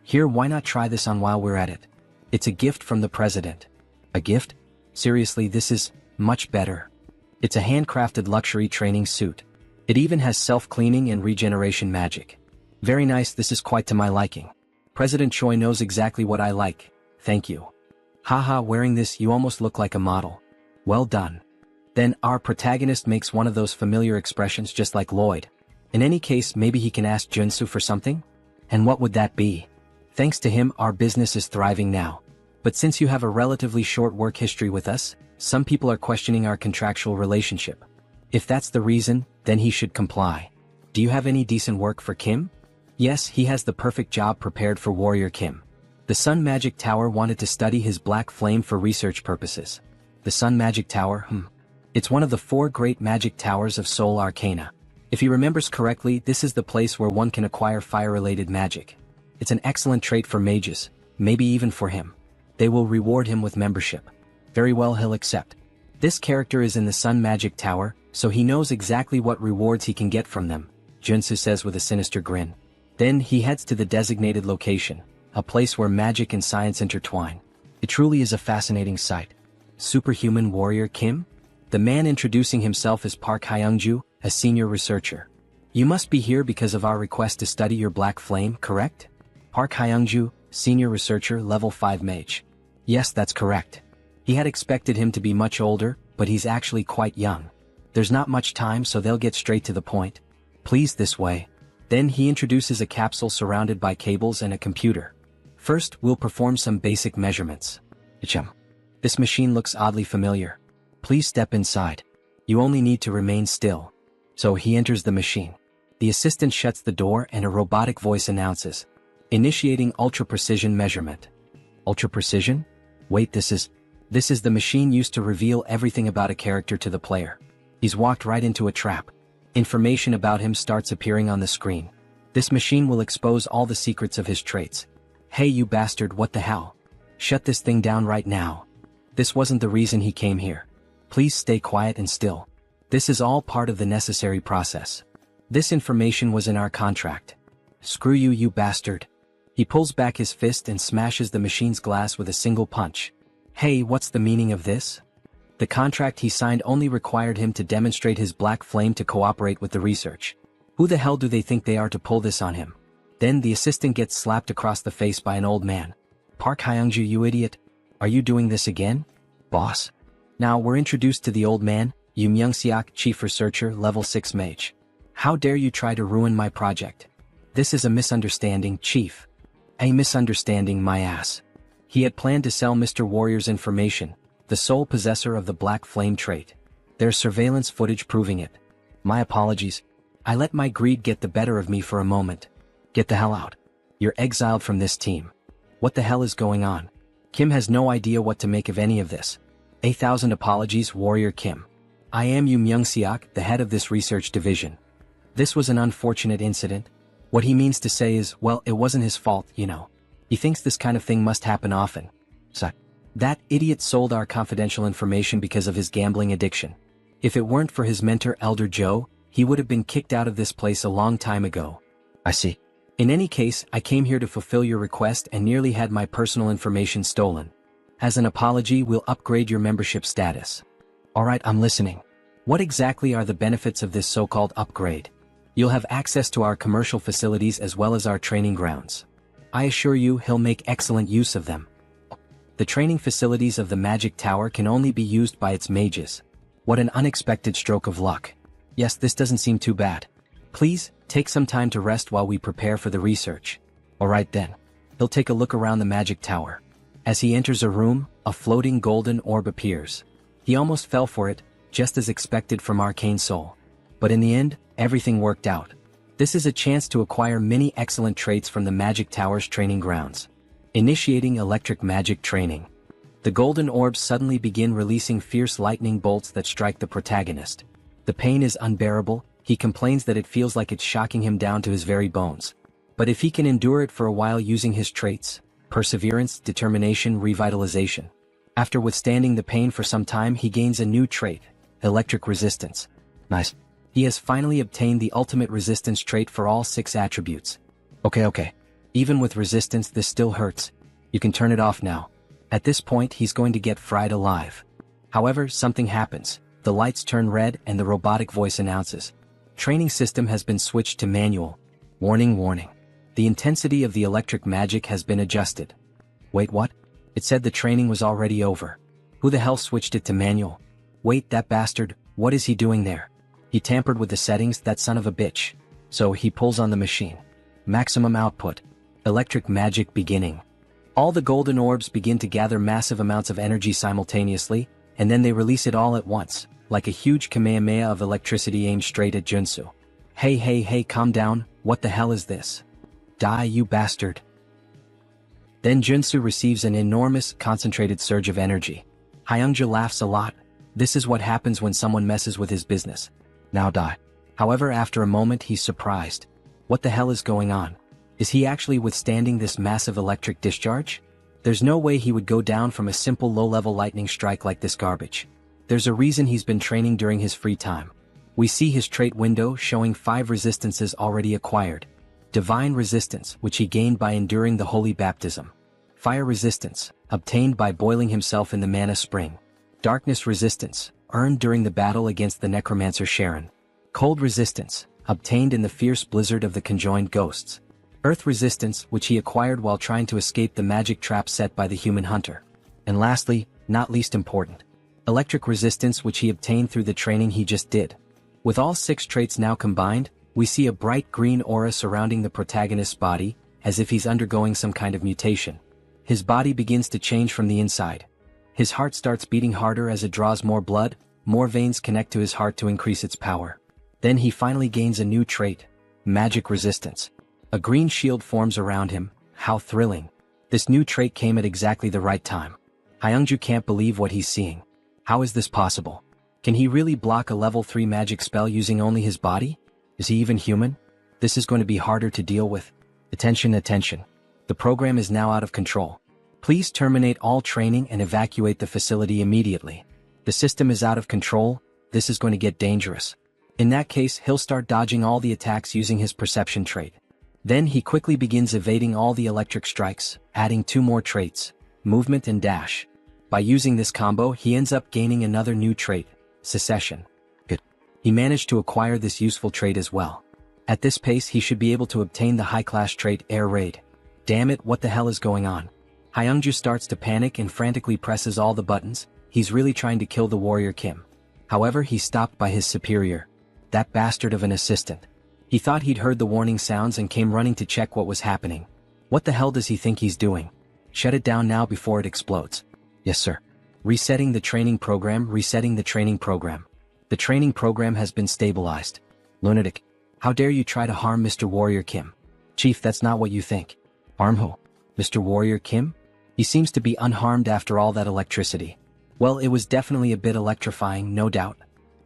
Here, why not try this on while we're at it? It's a gift from the president. A gift? Seriously, this is much better. It's a handcrafted luxury training suit. It even has self-cleaning and regeneration magic. Very nice, this is quite to my liking. President Choi knows exactly what I like, thank you. Haha, wearing this you almost look like a model. Well done. Then our protagonist makes one of those familiar expressions just like Lloyd. In any case, maybe he can ask Junsu for something? And what would that be? Thanks to him, our business is thriving now. But since you have a relatively short work history with us, some people are questioning our contractual relationship. If that's the reason, then he should comply. Do you have any decent work for Kim? Yes, he has the perfect job prepared for Warrior Kim. The Sun Magic Tower wanted to study his black flame for research purposes. The Sun Magic Tower, It's one of the 4 great magic towers of Soul Arcana. If he remembers correctly, this is the place where one can acquire fire-related magic. It's an excellent trait for mages, maybe even for him. They will reward him with membership. Very well, he'll accept. This character is in the Sun Magic Tower, so he knows exactly what rewards he can get from them, Junsu says with a sinister grin. Then he heads to the designated location, a place where magic and science intertwine. It truly is a fascinating sight. Superhuman Warrior Kim? The man introducing himself is Park Hyungju, a senior researcher. You must be here because of our request to study your black flame, correct? Park Hyungju, senior researcher, level 5 mage. Yes, that's correct. He had expected him to be much older, but he's actually quite young. There's not much time, so they'll get straight to the point. Please, this way. Then he introduces a capsule surrounded by cables and a computer. First, we'll perform some basic measurements. This machine looks oddly familiar. Please step inside. You only need to remain still. So he enters the machine. The assistant shuts the door and a robotic voice announces, initiating ultra-precision measurement. Ultra-precision? Wait, this is the machine used to reveal everything about a character to the player. He's walked right into a trap. Information about him starts appearing on the screen. This machine will expose all the secrets of his traits. Hey you bastard, what the hell? Shut this thing down right now. This wasn't the reason he came here. Please stay quiet and still. This is all part of the necessary process. This information was in our contract. Screw you, you bastard. He pulls back his fist and smashes the machine's glass with a single punch. Hey, what's the meaning of this? The contract he signed only required him to demonstrate his black flame to cooperate with the research. Who the hell do they think they are to pull this on him? Then the assistant gets slapped across the face by an old man. Park Hyungju, you idiot. Are you doing this again? Boss. Now we're introduced to the old man, Yoon Myung-seok, chief researcher, level 6 mage. How dare you try to ruin my project? This is a misunderstanding, chief. A misunderstanding, my ass. He had planned to sell Mr. Warrior's information, the sole possessor of the black flame trait. There's surveillance footage proving it. My apologies. I let my greed get the better of me for a moment. Get the hell out. You're exiled from this team. What the hell is going on? Kim has no idea what to make of any of this. 1,000 apologies, Warrior Kim. I am Yoon Myung-seok, the head of this research division. This was an unfortunate incident. What he means to say is, well, it wasn't his fault, you know. He thinks this kind of thing must happen often. So, that idiot sold our confidential information because of his gambling addiction. If it weren't for his mentor Elder Joe, he would have been kicked out of this place a long time ago. I see. In any case, I came here to fulfill your request and nearly had my personal information stolen. As an apology, we'll upgrade your membership status. Alright, I'm listening. What exactly are the benefits of this so-called upgrade? You'll have access to our commercial facilities as well as our training grounds. I assure you he'll make excellent use of them. The training facilities of the Magic Tower can only be used by its mages. What an unexpected stroke of luck. Yes, this doesn't seem too bad. Please, take some time to rest while we prepare for the research. Alright then. He'll take a look around the Magic Tower. As he enters a room, a floating golden orb appears. He almost fell for it, just as expected from Arcane Soul. But in the end, everything worked out. This is a chance to acquire many excellent traits from the Magic Tower's training grounds. Initiating electric magic training. The golden orbs suddenly begin releasing fierce lightning bolts that strike the protagonist. The pain is unbearable. He complains that it feels like it's shocking him down to his very bones. But if he can endure it for a while using his traits, perseverance, determination, revitalization. After withstanding the pain for some time, he gains a new trait, electric resistance. Nice. He has finally obtained the ultimate resistance trait for all 6 attributes. Okay. Even with resistance, this still hurts. You can turn it off now. At this point, he's going to get fried alive. However, something happens. The lights turn red and the robotic voice announces, training system has been switched to manual. Warning, warning. The intensity of the electric magic has been adjusted. Wait, what? It said the training was already over. Who the hell switched it to manual? Wait, that bastard, what is he doing there? He tampered with the settings, that son of a bitch. So he pulls on the machine. Maximum output. Electric magic beginning. All the golden orbs begin to gather massive amounts of energy simultaneously, and then they release it all at once, like a huge Kamehameha of electricity aimed straight at Junsu. Hey, calm down, what the hell is this? Die, you bastard. Then Junsu receives an enormous, concentrated surge of energy. Hyungja laughs a lot. This is what happens when someone messes with his business. Now die. However, after a moment he's surprised. What the hell is going on? Is he actually withstanding this massive electric discharge? There's no way he would go down from a simple low-level lightning strike like this garbage. There's a reason he's been training during his free time. We see his trait window showing 5 resistances already acquired. Divine resistance, which he gained by enduring the holy baptism. Fire resistance, obtained by boiling himself in the mana spring. Darkness resistance, earned during the battle against the necromancer Sharon. Cold resistance, obtained in the fierce blizzard of the conjoined ghosts. Earth resistance, which he acquired while trying to escape the magic trap set by the human hunter. And lastly, not least important, electric resistance, which he obtained through the training he just did. With all 6 traits now combined, we see a bright green aura surrounding the protagonist's body, as if he's undergoing some kind of mutation. His body begins to change from the inside. His heart starts beating harder as it draws more blood, more veins connect to his heart to increase its power. Then he finally gains a new trait, magic resistance. A green shield forms around him. How thrilling. This new trait came at exactly the right time. Hyungju can't believe what he's seeing. How is this possible? Can he really block a level 3 magic spell using only his body? Is he even human? This is going to be harder to deal with. Attention. The program is now out of control. Please terminate all training and evacuate the facility immediately. The system is out of control. This is going to get dangerous. In that case, he'll start dodging all the attacks using his perception trait. Then he quickly begins evading all the electric strikes, adding 2 more traits, movement and dash. By using this combo, he ends up gaining another new trait, secession. Good. He managed to acquire this useful trait as well. At this pace, he should be able to obtain the high-class trait Air Raid. Damn it, what the hell is going on? Hyungju starts to panic and frantically presses all the buttons. He's really trying to kill the warrior Kim. However, he's stopped by his superior. That bastard of an assistant. He thought he'd heard the warning sounds and came running to check what was happening. What the hell does he think he's doing? Shut it down now before it explodes. Yes, sir. Resetting the training program. The training program has been stabilized. Lunatic. How dare you try to harm Mr. Warrior Kim? Chief, that's not what you think. Harm who? Mr. Warrior Kim? He seems to be unharmed after all that electricity. Well, it was definitely a bit electrifying, no doubt.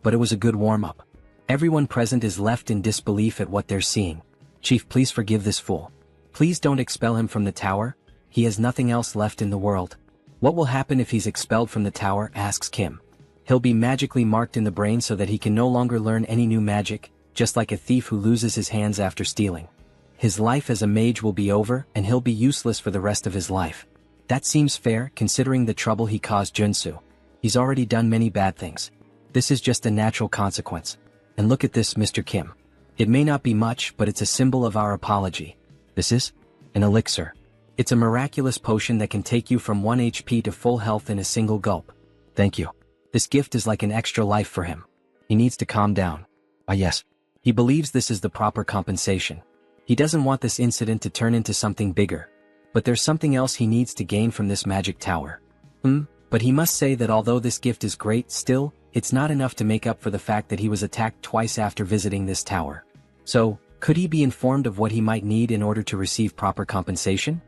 But it was a good warm-up. Everyone present is left in disbelief at what they're seeing. Chief, please forgive this fool. Please don't expel him from the tower. He has nothing else left in the world. What will happen if he's expelled from the tower, asks Kim. He'll be magically marked in the brain so that he can no longer learn any new magic, just like a thief who loses his hands after stealing. His life as a mage will be over, and he'll be useless for the rest of his life. That seems fair, considering the trouble he caused Junsu. He's already done many bad things. This is just a natural consequence. And look at this, Mr. Kim. It may not be much, but it's a symbol of our apology. This is an elixir. It's a miraculous potion that can take you from 1 HP to full health in a single gulp. Thank you. This gift is like an extra life for him. He needs to calm down. Ah yes. He believes this is the proper compensation. He doesn't want this incident to turn into something bigger. But there's something else he needs to gain from this magic tower. But he must say that although this gift is great, still, it's not enough to make up for the fact that he was attacked twice after visiting this tower. So, could he be informed of what he might need in order to receive proper compensation?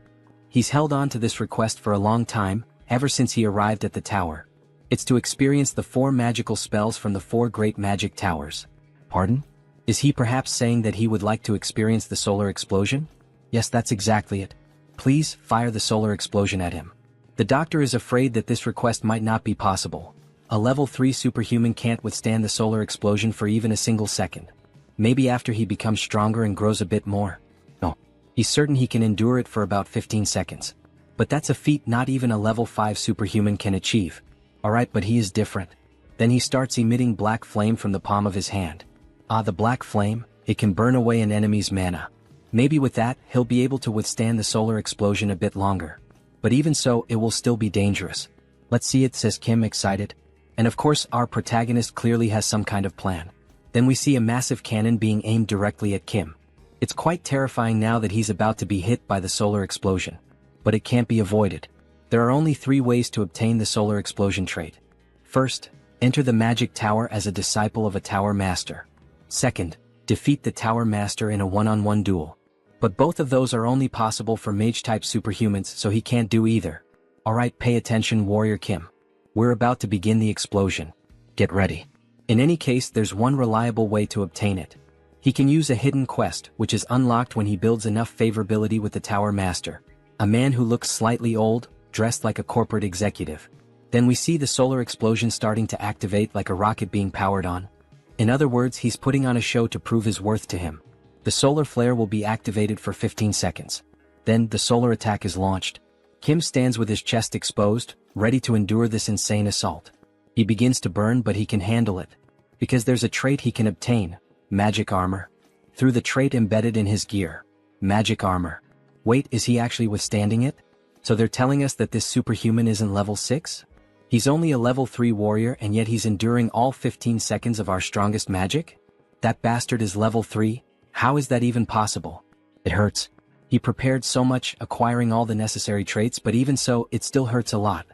He's held on to this request for a long time, ever since he arrived at the tower. It's to experience the 4 magical spells from the 4 great magic towers. Pardon? Is he perhaps saying that he would like to experience the solar explosion? Yes, that's exactly it. Please, fire the solar explosion at him. The doctor is afraid that this request might not be possible. A level 3 superhuman can't withstand the solar explosion for even a single second. Maybe after he becomes stronger and grows a bit more. No. He's certain he can endure it for about 15 seconds. But that's a feat not even a level 5 superhuman can achieve. Alright, but he is different. Then he starts emitting black flame from the palm of his hand. Ah, the black flame, it can burn away an enemy's mana. Maybe with that, he'll be able to withstand the solar explosion a bit longer. But even so, it will still be dangerous. Let's see it, says Kim, excited. And of course, our protagonist clearly has some kind of plan. Then we see a massive cannon being aimed directly at Kim. It's quite terrifying now that he's about to be hit by the solar explosion. But it can't be avoided. There are only 3 ways to obtain the solar explosion trait. First, enter the magic tower as a disciple of a tower master. Second, defeat the Tower Master in a one-on-one duel. But both of those are only possible for mage-type superhumans, so he can't do either. Alright, pay attention, Warrior Kim. We're about to begin the explosion. Get ready. In any case, there's one reliable way to obtain it. He can use a hidden quest, which is unlocked when he builds enough favorability with the Tower Master. A man who looks slightly old, dressed like a corporate executive. Then we see the solar explosion starting to activate like a rocket being powered on. In other words, he's putting on a show to prove his worth to him. The solar flare will be activated for 15 seconds. Then, the solar attack is launched. Kim stands with his chest exposed, ready to endure this insane assault. He begins to burn, but he can handle it. Because there's a trait he can obtain, magic armor. Through the trait embedded in his gear, magic armor. Wait, is he actually withstanding it? So they're telling us that this superhuman isn't level 6? He's only a level 3 warrior and yet he's enduring all 15 seconds of our strongest magic? That bastard is level 3? How is that even possible? It hurts. He prepared so much, acquiring all the necessary traits, but even so, it still hurts a lot.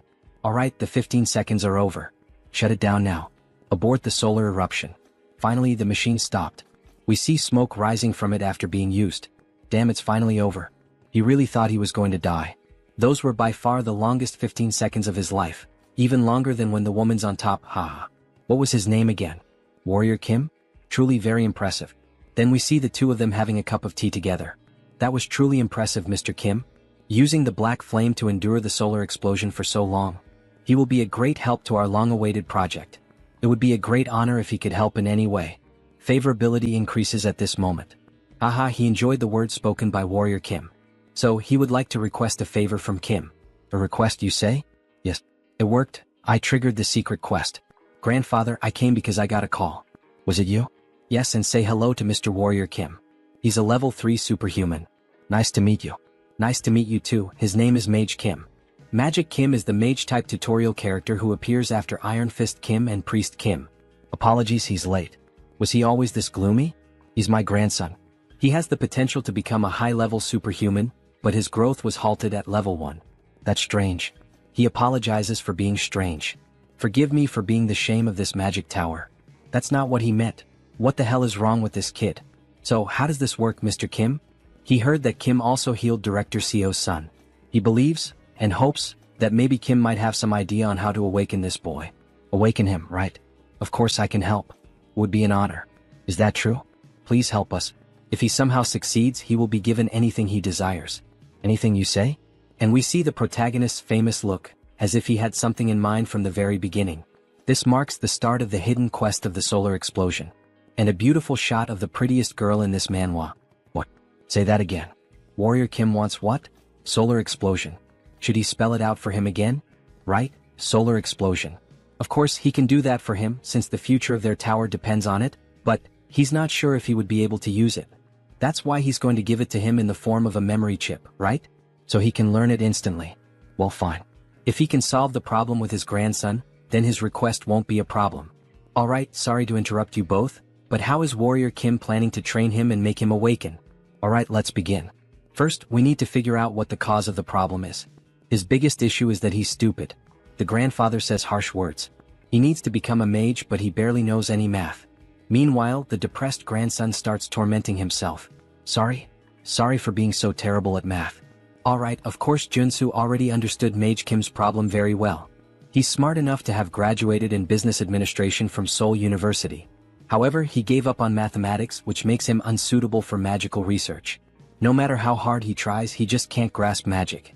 Alright, the 15 seconds are over. Shut it down now. Abort the solar eruption. Finally, the machine stopped. We see smoke rising from it after being used. Damn, it's finally over. He really thought he was going to die. Those were by far the longest 15 seconds of his life. Even longer than when the woman's on top, haha. What was his name again? Warrior Kim? Truly very impressive. Then we see the two of them having a cup of tea together. That was truly impressive, Mr. Kim. Using the black flame to endure the solar explosion for so long. He will be a great help to our long-awaited project. It would be a great honor if he could help in any way. Favorability increases at this moment. Haha, he enjoyed the words spoken by Warrior Kim. So, he would like to request a favor from Kim. A request, you say? Yes. It worked. I triggered the secret quest. Grandfather, I came because I got a call. Was it you? Yes, and say hello to Mr. Warrior Kim. He's a level 3 superhuman. Nice to meet you. Nice to meet you too. His name is Mage Kim. Magic Kim is the mage-type tutorial character who appears after Iron Fist Kim and Priest Kim. Apologies, he's late. Was he always this gloomy? He's my grandson. He has the potential to become a high-level superhuman, but his growth was halted at level 1. That's strange. He apologizes for being strange. Forgive me for being the shame of this magic tower. That's not what he meant. What the hell is wrong with this kid? So, how does this work, Mr. Kim? He heard that Kim also healed Director Seo's son. He believes, and hopes, that maybe Kim might have some idea on how to awaken this boy. Awaken him, right? Of course I can help. Would be an honor. Is that true? Please help us. If he somehow succeeds, he will be given anything he desires. Anything you say? And we see the protagonist's famous look, as if he had something in mind from the very beginning. This marks the start of the hidden quest of the solar explosion. And a beautiful shot of the prettiest girl in this manhwa. What? Say that again. Warrior Kim wants what? Solar explosion. Should he spell it out for him again? Right? Solar explosion. Of course, he can do that for him since the future of their tower depends on it, but he's not sure if he would be able to use it. That's why he's going to give it to him in the form of a memory chip, right? So he can learn it instantly. Well, fine. If he can solve the problem with his grandson, then his request won't be a problem. Alright, sorry to interrupt you both, but how is Warrior Kim planning to train him and make him awaken? Alright, let's begin. First, we need to figure out what the cause of the problem is. His biggest issue is that he's stupid. The grandfather says harsh words. He needs to become a mage, but he barely knows any math. Meanwhile, the depressed grandson starts tormenting himself. Sorry for being so terrible at math. Alright, of course Junsu already understood Mage Kim's problem very well. He's smart enough to have graduated in business administration from Seoul University. However, he gave up on mathematics, which makes him unsuitable for magical research. No matter how hard he tries, he just can't grasp magic.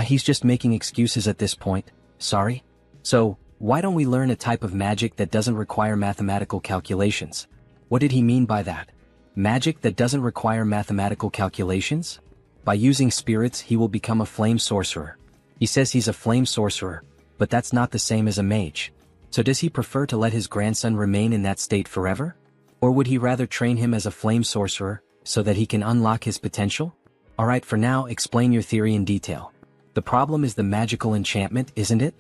He's just making excuses at this point. Sorry? So, why don't we learn a type of magic that doesn't require mathematical calculations? What did he mean by that? Magic that doesn't require mathematical calculations? By using spirits, he will become a flame sorcerer. He says he's a flame sorcerer, but that's not the same as a mage. So does he prefer to let his grandson remain in that state forever? Or would he rather train him as a flame sorcerer, so that he can unlock his potential? Alright, for now, explain your theory in detail. The problem is the magical enchantment, isn't it?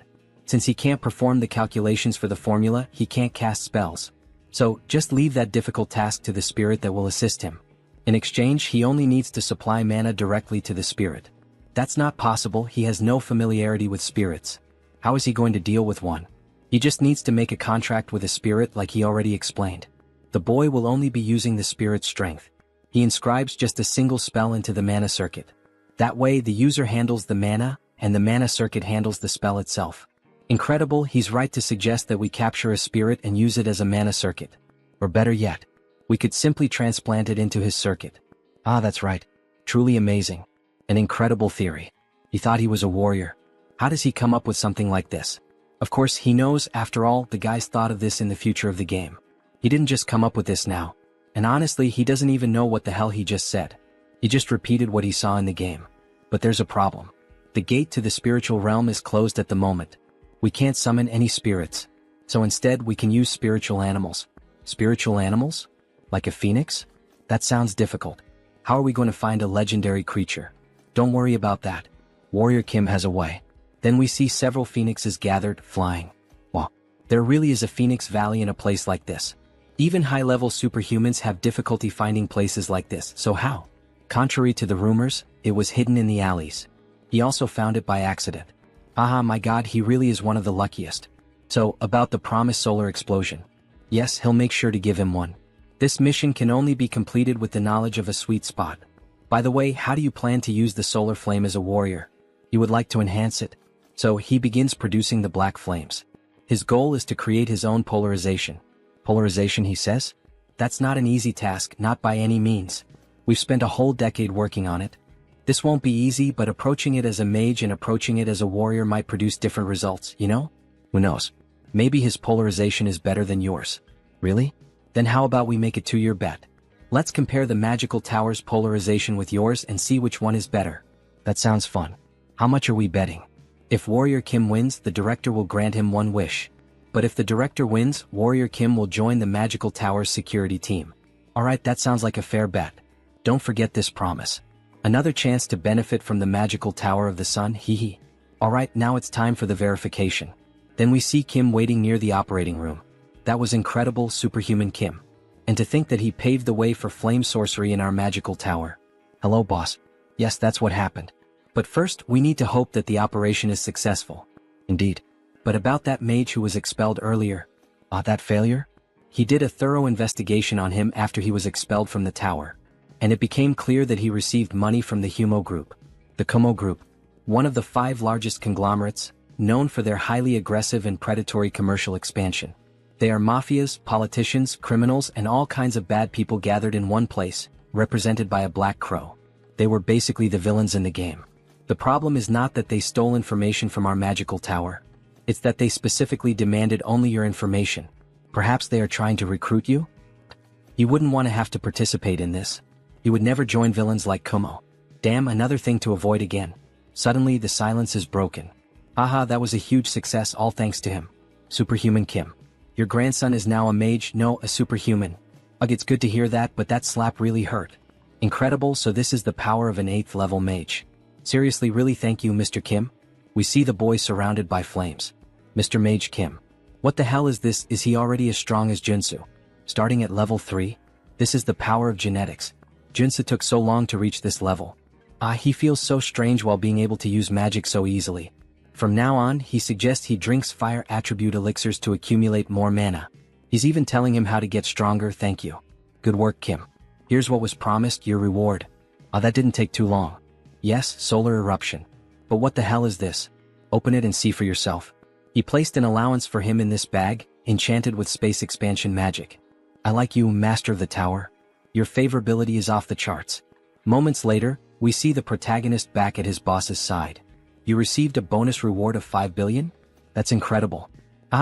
Since he can't perform the calculations for the formula, he can't cast spells. So, just leave that difficult task to the spirit that will assist him. In exchange, he only needs to supply mana directly to the spirit. That's not possible, he has no familiarity with spirits. How is he going to deal with one? He just needs to make a contract with a spirit like he already explained. The boy will only be using the spirit strength. He inscribes just a single spell into the mana circuit. That way the user handles the mana, and the mana circuit handles the spell itself. Incredible, he's right to suggest that we capture a spirit and use it as a mana circuit. Or better yet, we could simply transplant it into his circuit. Ah, that's right. Truly amazing. An incredible theory. He thought he was a warrior. How does he come up with something like this? Of course, he knows, after all, the guys thought of this in the future of the game. He didn't just come up with this now. And honestly, he doesn't even know what the hell he just said. He just repeated what he saw in the game. But there's a problem. The gate to the spiritual realm is closed at the moment. We can't summon any spirits. So instead, we can use spiritual animals. Spiritual animals? Like a phoenix? That sounds difficult. How are we going to find a legendary creature? Don't worry about that. Warrior Kim has a way. Then we see several phoenixes gathered, flying. Wow. There really is a phoenix valley in a place like this. Even high-level superhumans have difficulty finding places like this, so how? Contrary to the rumors, it was hidden in the alleys. He also found it by accident. Aha, my god, he really is one of the luckiest. So, about the promised solar explosion. Yes, he'll make sure to give him one. This mission can only be completed with the knowledge of a sweet spot. By the way, how do you plan to use the solar flame as a warrior? You would like to enhance it. So, he begins producing the black flames. His goal is to create his own polarization. Polarization, he says? That's not an easy task, not by any means. We've spent a whole decade working on it. This won't be easy, but approaching it as a mage and approaching it as a warrior might produce different results, you know? Who knows? Maybe his polarization is better than yours. Really? Then how about we make a 2-year bet? Let's compare the magical tower's polarization with yours and see which one is better. That sounds fun. How much are we betting? If Warrior Kim wins, the director will grant him one wish. But if the director wins, Warrior Kim will join the magical tower's security team. Alright, that sounds like a fair bet. Don't forget this promise. Another chance to benefit from the magical tower of the sun, hee. Alright, now it's time for the verification. Then we see Kim waiting near the operating room. That was incredible, superhuman Kim. And to think that he paved the way for flame sorcery in our magical tower. Hello, boss. Yes, that's what happened. But first, we need to hope that the operation is successful. Indeed. But about that mage who was expelled earlier. That failure? He did a thorough investigation on him after he was expelled from the tower. And it became clear that he received money from the Humo Group. The Kumo Group, one of the 5 largest conglomerates, known for their highly aggressive and predatory commercial expansion. They are mafias, politicians, criminals, and all kinds of bad people gathered in one place, represented by a black crow. They were basically the villains in the game. The problem is not that they stole information from our magical tower. It's that they specifically demanded only your information. Perhaps they are trying to recruit you? You wouldn't want to have to participate in this. You would never join villains like Kumo. Damn, another thing to avoid again. Suddenly the silence is broken. Haha, that was a huge success, all thanks to him. Superhuman Kim. Your grandson is now a mage, no, a superhuman. Ugh, it's good to hear that, but that slap really hurt. Incredible, so this is the power of an 8th level mage. Seriously, really thank you, Mr. Kim? We see the boy surrounded by flames. Mr. Mage Kim. What the hell is this? Is he already as strong as Junsu? Starting at level 3? This is the power of genetics. Junsu took so long to reach this level. He feels so strange while being able to use magic so easily. From now on, he suggests he drinks fire attribute elixirs to accumulate more mana. He's even telling him how to get stronger, thank you. Good work, Kim. Here's what was promised, your reward. That didn't take too long. Yes, solar eruption. But what the hell is this? Open it and see for yourself. He placed an allowance for him in this bag, enchanted with space expansion magic. I like you, Master of the Tower. Your favorability is off the charts. Moments later, we see the protagonist back at his boss's side. You received a bonus reward of 5 billion? That's incredible.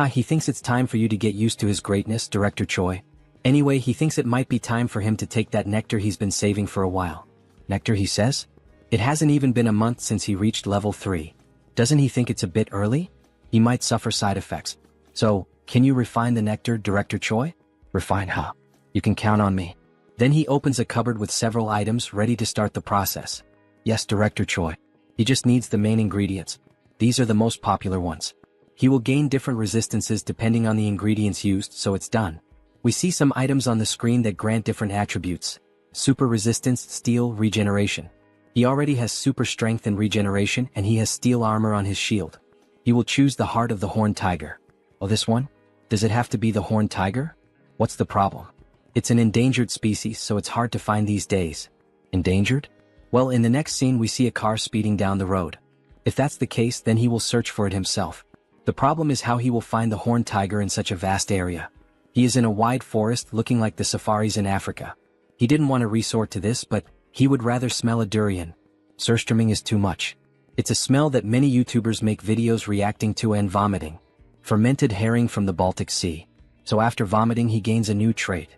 He thinks it's time for you to get used to his greatness, Director Choi. Anyway, he thinks it might be time for him to take that nectar he's been saving for a while. Nectar, he says? It hasn't even been a month since he reached level 3. Doesn't he think it's a bit early? He might suffer side effects. So, can you refine the nectar, Director Choi? Refine, huh? You can count on me. Then he opens a cupboard with several items ready to start the process. Yes, Director Choi. He just needs the main ingredients. These are the most popular ones. He will gain different resistances depending on the ingredients used, so it's done. We see some items on the screen that grant different attributes. Super resistance, steel, regeneration. He already has super strength and regeneration, and he has steel armor on his shield. He will choose the heart of the horned tiger. Oh, this one? Does it have to be the horned tiger? What's the problem? It's an endangered species, so it's hard to find these days. Endangered? Well, in the next scene we see a car speeding down the road. If that's the case, then he will search for it himself. The problem is how he will find the horned tiger in such a vast area. He is in a wide forest looking like the safaris in Africa. He didn't want to resort to this, but he would rather smell a durian. Surströmming is too much. It's a smell that many YouTubers make videos reacting to and vomiting. Fermented herring from the Baltic Sea. So after vomiting he gains a new trait.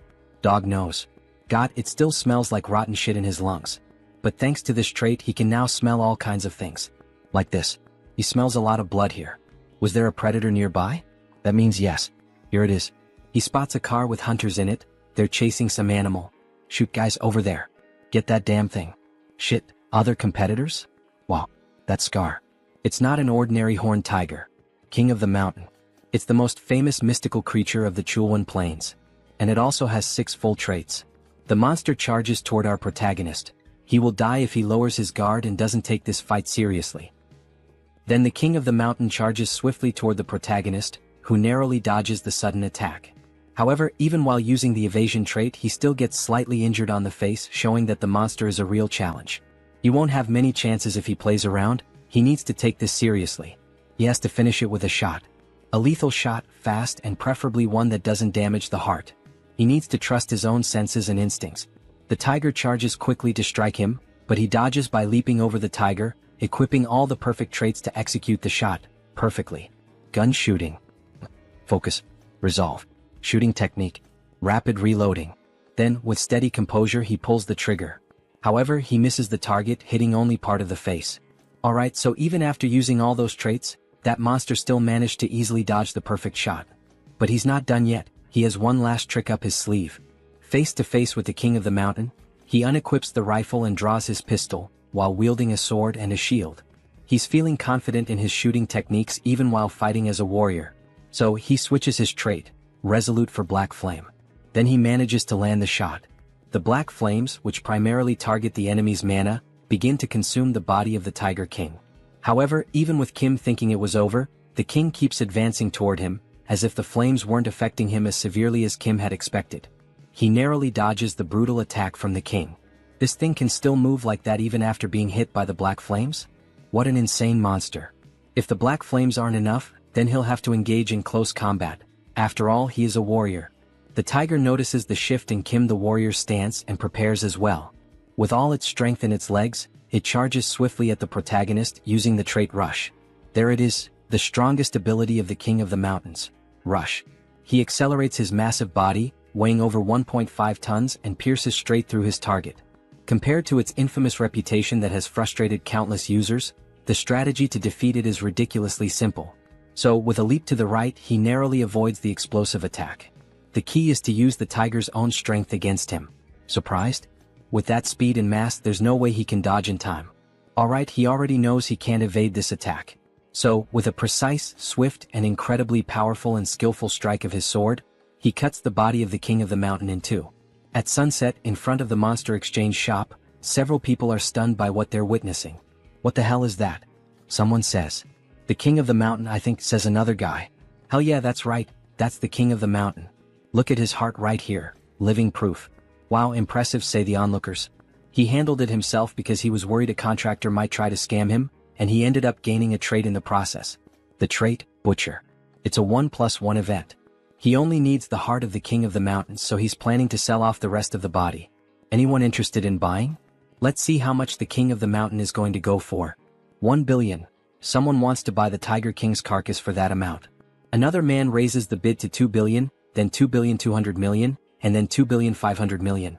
Dog nose. God, it still smells like rotten shit in his lungs. But thanks to this trait he can now smell all kinds of things. Like this. He smells a lot of blood here. Was there a predator nearby? That means yes. Here it is. He spots a car with hunters in it. They're chasing some animal. Shoot, guys, over there. Get that damn thing. Shit, other competitors? Wow, that's Scar. It's not an ordinary horned tiger. King of the mountain. It's the most famous mystical creature of the Chulwan Plains. And it also has 6 full traits. The monster charges toward our protagonist. He will die if he lowers his guard and doesn't take this fight seriously. Then the king of the mountain charges swiftly toward the protagonist, who narrowly dodges the sudden attack. However, even while using the evasion trait, he still gets slightly injured on the face, showing that the monster is a real challenge. He won't have many chances if he plays around. He needs to take this seriously. He has to finish it with a shot. A lethal shot, fast, and preferably one that doesn't damage the heart. He needs to trust his own senses and instincts. The tiger charges quickly to strike him, but he dodges by leaping over the tiger, equipping all the perfect traits to execute the shot perfectly. Gun shooting. Focus. Resolve. Shooting technique. Rapid reloading. Then, with steady composure, he pulls the trigger. However, he misses the target, hitting only part of the face. Alright, so even after using all those traits, that monster still managed to easily dodge the perfect shot. But he's not done yet. He has one last trick up his sleeve. Face to face with the king of the mountain, he unequips the rifle and draws his pistol, while wielding a sword and a shield. He's feeling confident in his shooting techniques even while fighting as a warrior. So he switches his trait, resolute, for black flame. Then he manages to land the shot. The black flames, which primarily target the enemy's mana, begin to consume the body of the Tiger King. However, even with Kim thinking it was over, the king keeps advancing toward him, as if the flames weren't affecting him as severely as Kim had expected. He narrowly dodges the brutal attack from the king. This thing can still move like that even after being hit by the black flames? What an insane monster. If the black flames aren't enough, then he'll have to engage in close combat. After all, he is a warrior. The tiger notices the shift in Kim the warrior's stance and prepares as well. With all its strength in its legs, it charges swiftly at the protagonist using the trait Rush. There it is, the strongest ability of the King of the Mountains, Rush. He accelerates his massive body, weighing over 1.5 tons, and pierces straight through his target. Compared to its infamous reputation that has frustrated countless users, the strategy to defeat it is ridiculously simple. So, with a leap to the right, he narrowly avoids the explosive attack. The key is to use the tiger's own strength against him. Surprised? With that speed and mass, there's no way he can dodge in time. Alright, he already knows he can't evade this attack. So, with a precise, swift, and incredibly powerful and skillful strike of his sword, he cuts the body of the King of the Mountain in two. At sunset, in front of the Monster Exchange shop, several people are stunned by what they're witnessing. What the hell is that? Someone says. The King of the Mountain, I think, says another guy. Hell yeah, that's right, that's the King of the Mountain. Look at his heart right here, living proof. Wow, impressive, say the onlookers. He handled it himself because he was worried a contractor might try to scam him, and he ended up gaining a trait in the process. The trait, Butcher. It's a 1+1 event. He only needs the heart of the King of the Mountains, so he's planning to sell off the rest of the body. Anyone interested in buying? Let's see how much the King of the Mountain is going to go for. 1 billion. Someone wants to buy the Tiger King's carcass for that amount. Another man raises the bid to 2 billion, then 2,200 million, and then 2,500 million.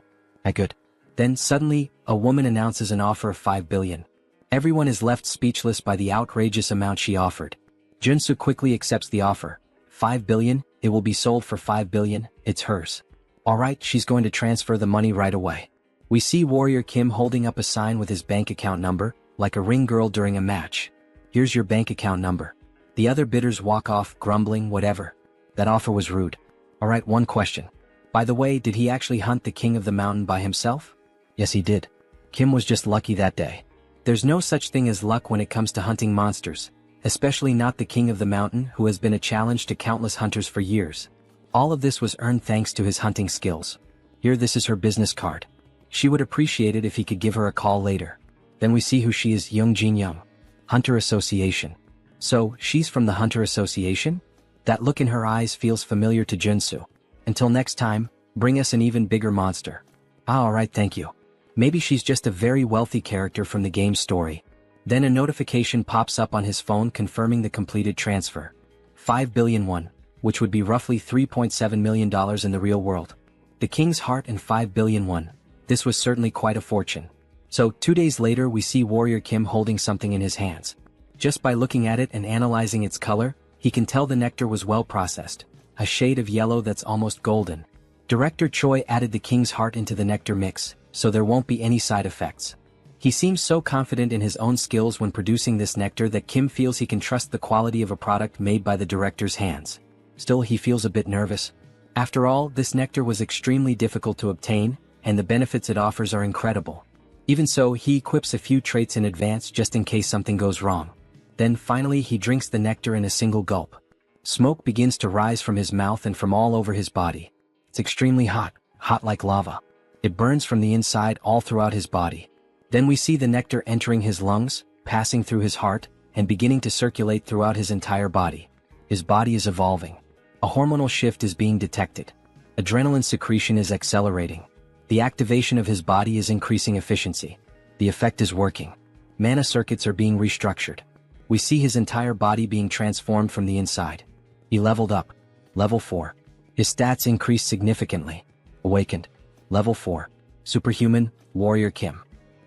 Good. Then suddenly, a woman announces an offer of 5 billion. Everyone is left speechless by the outrageous amount she offered. Junsu quickly accepts the offer. 5 billion, it will be sold for 5 billion, it's hers. Alright, she's going to transfer the money right away. We see Warrior Kim holding up a sign with his bank account number, like a ring girl during a match. Here's your bank account number. The other bidders walk off, grumbling, whatever. That offer was rude. Alright, one question. By the way, did he actually hunt the King of the Mountain by himself? Yes, he did. Kim was just lucky that day. There's no such thing as luck when it comes to hunting monsters, especially not the King of the Mountain, who has been a challenge to countless hunters for years. All of this was earned thanks to his hunting skills. Here, this is her business card. She would appreciate it if he could give her a call later. Then we see who she is, Young Jin Young. Hunter Association. So, she's from the Hunter Association? That look in her eyes feels familiar to Junsu. Until next time, bring us an even bigger monster. Alright, thank you. Maybe she's just a very wealthy character from the game's story. Then a notification pops up on his phone confirming the completed transfer. 5 billion won, which would be roughly $3.7 million in the real world. The king's heart and 5 billion won. This was certainly quite a fortune. So, 2 days later we see Warrior Kim holding something in his hands. Just by looking at it and analyzing its color, he can tell the nectar was well processed. A shade of yellow that's almost golden. Director Choi added the king's heart into the nectar mix, so there won't be any side effects. He seems so confident in his own skills when producing this nectar that Kim feels he can trust the quality of a product made by the director's hands. Still, he feels a bit nervous. After all, this nectar was extremely difficult to obtain, and the benefits it offers are incredible. Even so, he equips a few traits in advance just in case something goes wrong. Then finally he drinks the nectar in a single gulp. Smoke begins to rise from his mouth and from all over his body. It's extremely hot, hot like lava. It burns from the inside all throughout his body. Then we see the nectar entering his lungs, passing through his heart, and beginning to circulate throughout his entire body. His body is evolving. A hormonal shift is being detected. Adrenaline secretion is accelerating. The activation of his body is increasing efficiency. The effect is working. Mana circuits are being restructured. We see his entire body being transformed from the inside. He leveled up. Level 4. His stats increased significantly. Awakened. Level 4. Superhuman, Warrior Kim.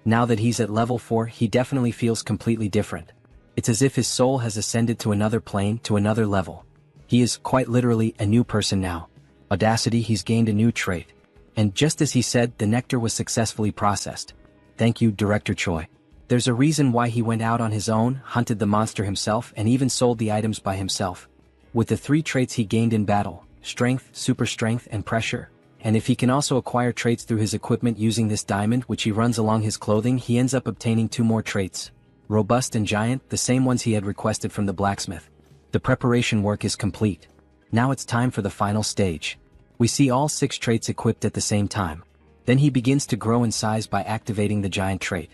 Now that he's at level 4, he definitely feels completely different. It's as if his soul has ascended to another plane, to another level. He is, quite literally, a new person now. Audacity, he's gained a new trait. And just as he said, the nectar was successfully processed. Thank you, Director Choi. There's a reason why he went out on his own, hunted the monster himself, and even sold the items by himself. With the 3 traits he gained in battle, strength, super strength, and pressure, and if he can also acquire traits through his equipment using this diamond which he runs along his clothing, he ends up obtaining 2 more traits. Robust and giant, the same ones he had requested from the blacksmith. The preparation work is complete. Now it's time for the final stage. We see all 6 traits equipped at the same time. Then he begins to grow in size by activating the giant trait.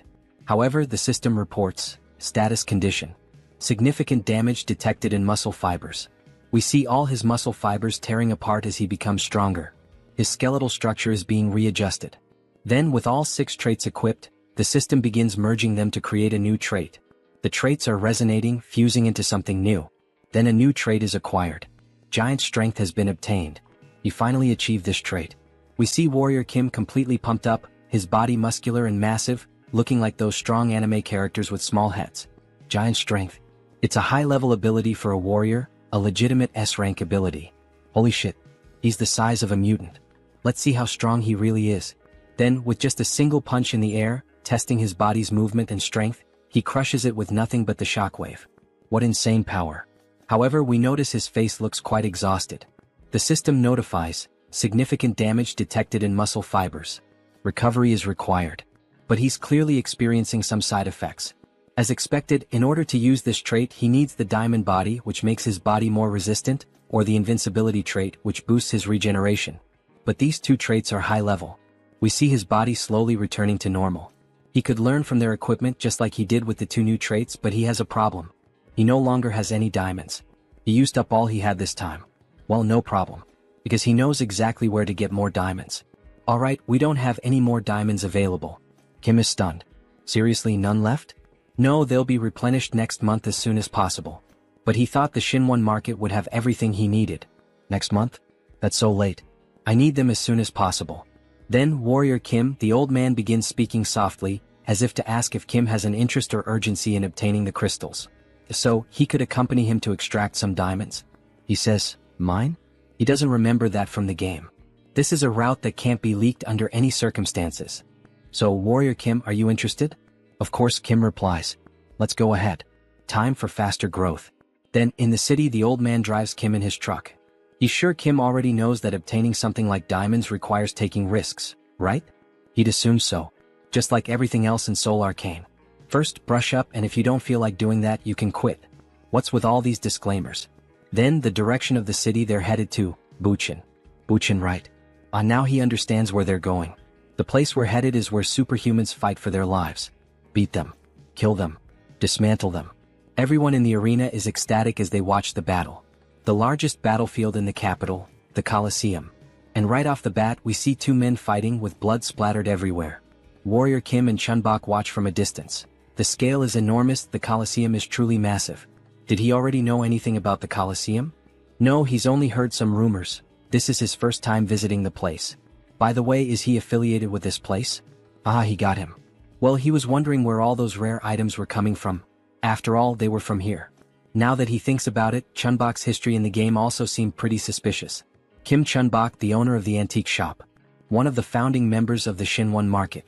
However, the system reports, status condition. Significant damage detected in muscle fibers. We see all his muscle fibers tearing apart as he becomes stronger. His skeletal structure is being readjusted. Then, with all 6 traits equipped, the system begins merging them to create a new trait. The traits are resonating, fusing into something new. Then a new trait is acquired. Giant strength has been obtained. He finally achieved this trait. We see Warrior Kim completely pumped up, his body muscular and massive, looking like those strong anime characters with small heads. Giant strength. It's a high-level ability for a warrior, a legitimate S-rank ability. Holy shit. He's the size of a mutant. Let's see how strong he really is. Then, with just a single punch in the air, testing his body's movement and strength, he crushes it with nothing but the shockwave. What insane power. However, we notice his face looks quite exhausted. The system notifies, significant damage detected in muscle fibers. Recovery is required. But he's clearly experiencing some side effects. As expected, in order to use this trait he needs the diamond body which makes his body more resistant, or the invincibility trait which boosts his regeneration. But these 2 traits are high level. We see his body slowly returning to normal. He could learn from their equipment just like he did with the 2 new traits, but he has a problem. He no longer has any diamonds. He used up all he had this time. Well, no problem. Because he knows exactly where to get more diamonds. Alright, we don't have any more diamonds available. Kim is stunned. Seriously, none left? No, they'll be replenished next month as soon as possible. But he thought the Shinwon market would have everything he needed. Next month? That's so late. I need them as soon as possible. Then Warrior Kim, the old man, begins speaking softly, as if to ask if Kim has an interest or urgency in obtaining the crystals. So, he could accompany him to extract some diamonds. He says, mine? He doesn't remember that from the game. This is a route that can't be leaked under any circumstances. So, Warrior Kim, are you interested? Of course, Kim replies. Let's go ahead. Time for faster growth. Then, in the city, the old man drives Kim in his truck. He's sure Kim already knows that obtaining something like diamonds requires taking risks, right? He'd assume so. Just like everything else in Soul Arcane. First, brush up, and if you don't feel like doing that, you can quit. What's with all these disclaimers? Then, the direction of the city they're headed to, Buchin. Buchin, right? Now he understands where they're going. The place we're headed is where superhumans fight for their lives. Beat them. Kill them. Dismantle them. Everyone in the arena is ecstatic as they watch the battle. The largest battlefield in the capital, the Colosseum. And right off the bat we see two men fighting with blood splattered everywhere. Warrior Kim and Chunbok watch from a distance. The scale is enormous, the Colosseum is truly massive. Did he already know anything about the Colosseum? No, he's only heard some rumors. This is his first time visiting the place. By the way, is he affiliated with this place? He got him. Well, he was wondering where all those rare items were coming from. After all, they were from here. Now that he thinks about it, Chunbok's history in the game also seemed pretty suspicious. Kim Chunbok, the owner of the antique shop. One of the founding members of the Shinwon market.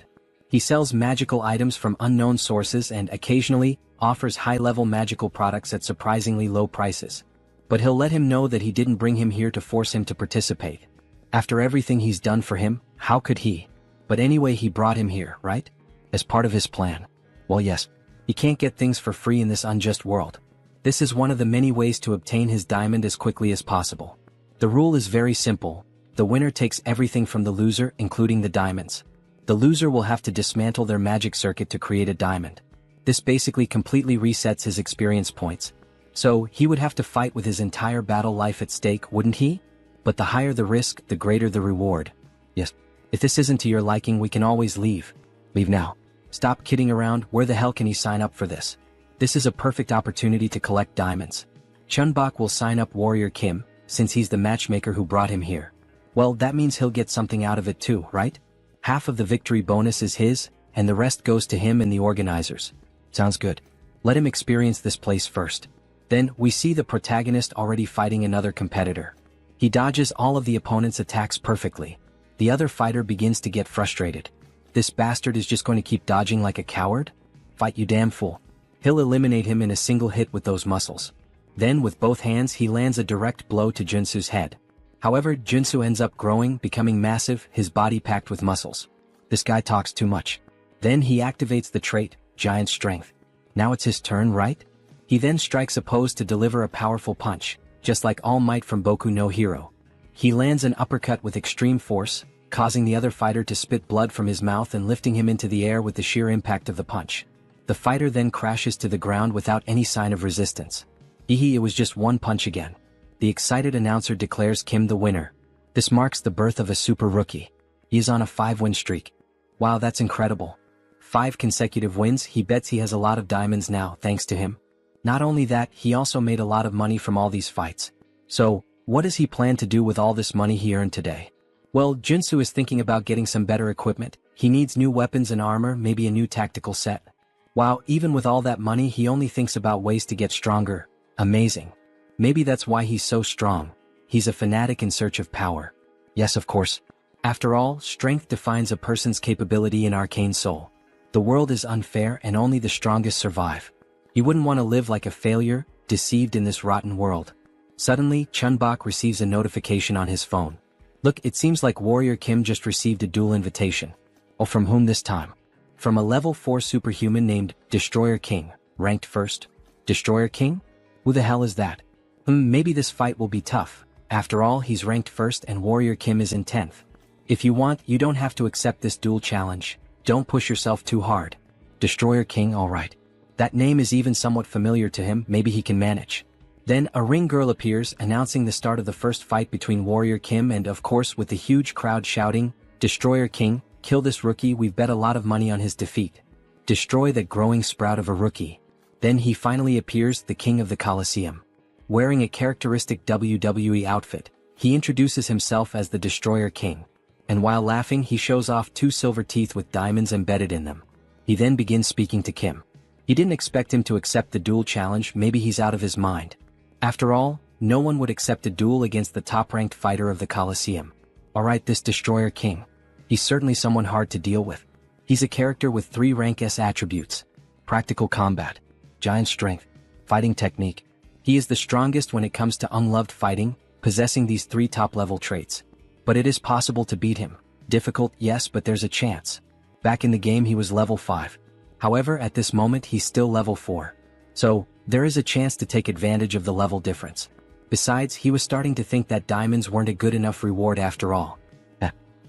He sells magical items from unknown sources and occasionally offers high-level magical products at surprisingly low prices. But he'll let him know that he didn't bring him here to force him to participate. After everything he's done for him, how could he? But anyway, he brought him here, right? As part of his plan. Well, yes. He can't get things for free in this unjust world. This is one of the many ways to obtain his diamond as quickly as possible. The rule is very simple. The winner takes everything from the loser, including the diamonds. The loser will have to dismantle their magic circuit to create a diamond. This basically completely resets his experience points. So, he would have to fight with his entire battle life at stake, wouldn't he? But the higher the risk, the greater the reward. Yes. If this isn't to your liking, we can always leave. Leave now. Stop kidding around, where the hell can he sign up for this? This is a perfect opportunity to collect diamonds. Chunbok will sign up Warrior Kim, since he's the matchmaker who brought him here. Well, that means he'll get something out of it too, right? Half of the victory bonus is his, and the rest goes to him and the organizers. Sounds good. Let him experience this place first. Then, we see the protagonist already fighting another competitor. He dodges all of the opponent's attacks perfectly. The other fighter begins to get frustrated. This bastard is just going to keep dodging like a coward? Fight, you damn fool. He'll eliminate him in a single hit with those muscles. Then, with both hands, he lands a direct blow to Junsu's head. However, Junsu ends up growing, becoming massive, his body packed with muscles. This guy talks too much. Then he activates the trait, Giant Strength. Now it's his turn, right? He then strikes a pose to deliver a powerful punch, just like All Might from Boku no Hero. He lands an uppercut with extreme force, causing the other fighter to spit blood from his mouth and lifting him into the air with the sheer impact of the punch. The fighter then crashes to the ground without any sign of resistance. It was just one punch again. The excited announcer declares Kim the winner. This marks the birth of a super rookie. He is on a 5-win streak. Wow, that's incredible. 5 consecutive wins. He bets he has a lot of diamonds now, thanks to him. Not only that, he also made a lot of money from all these fights. So, what does he plan to do with all this money he earned today? Well, Junsu is thinking about getting some better equipment. He needs new weapons and armor, maybe a new tactical set. Wow, even with all that money, he only thinks about ways to get stronger. Amazing. Maybe that's why he's so strong. He's a fanatic in search of power. Yes, of course. After all, strength defines a person's capability in Arcane Soul. The world is unfair and only the strongest survive. You wouldn't want to live like a failure, deceived in this rotten world. Suddenly, Chunbok receives a notification on his phone. Look, it seems like Warrior Kim just received a duel invitation. Oh, from whom this time? From a level 4 superhuman named Destroyer King, ranked first. Destroyer King? Who the hell is that? Maybe this fight will be tough. After all, he's ranked first and Warrior Kim is in 10th. If you want, you don't have to accept this duel challenge. Don't push yourself too hard. Destroyer King, alright. That name is even somewhat familiar to him, maybe he can manage. Then, a ring girl appears, announcing the start of the first fight between Warrior Kim and, of course, with the huge crowd shouting, Destroyer King, kill this rookie, we've bet a lot of money on his defeat. Destroy that growing sprout of a rookie. Then he finally appears, the king of the Colosseum. Wearing a characteristic WWE outfit, he introduces himself as the Destroyer King. And while laughing, he shows off 2 silver teeth with diamonds embedded in them. He then begins speaking to Kim. He didn't expect him to accept the duel challenge, maybe he's out of his mind. After all, no one would accept a duel against the top-ranked fighter of the Colosseum. Alright, this Destroyer King. He's certainly someone hard to deal with. He's a character with 3 rank S attributes. Practical combat, giant strength, fighting technique. He is the strongest when it comes to unloved fighting, possessing these 3 top-level traits. But it is possible to beat him. Difficult, yes, but there's a chance. Back in the game he was level 5. However, at this moment he's still level 4. So, there is a chance to take advantage of the level difference. Besides, he was starting to think that diamonds weren't a good enough reward after all.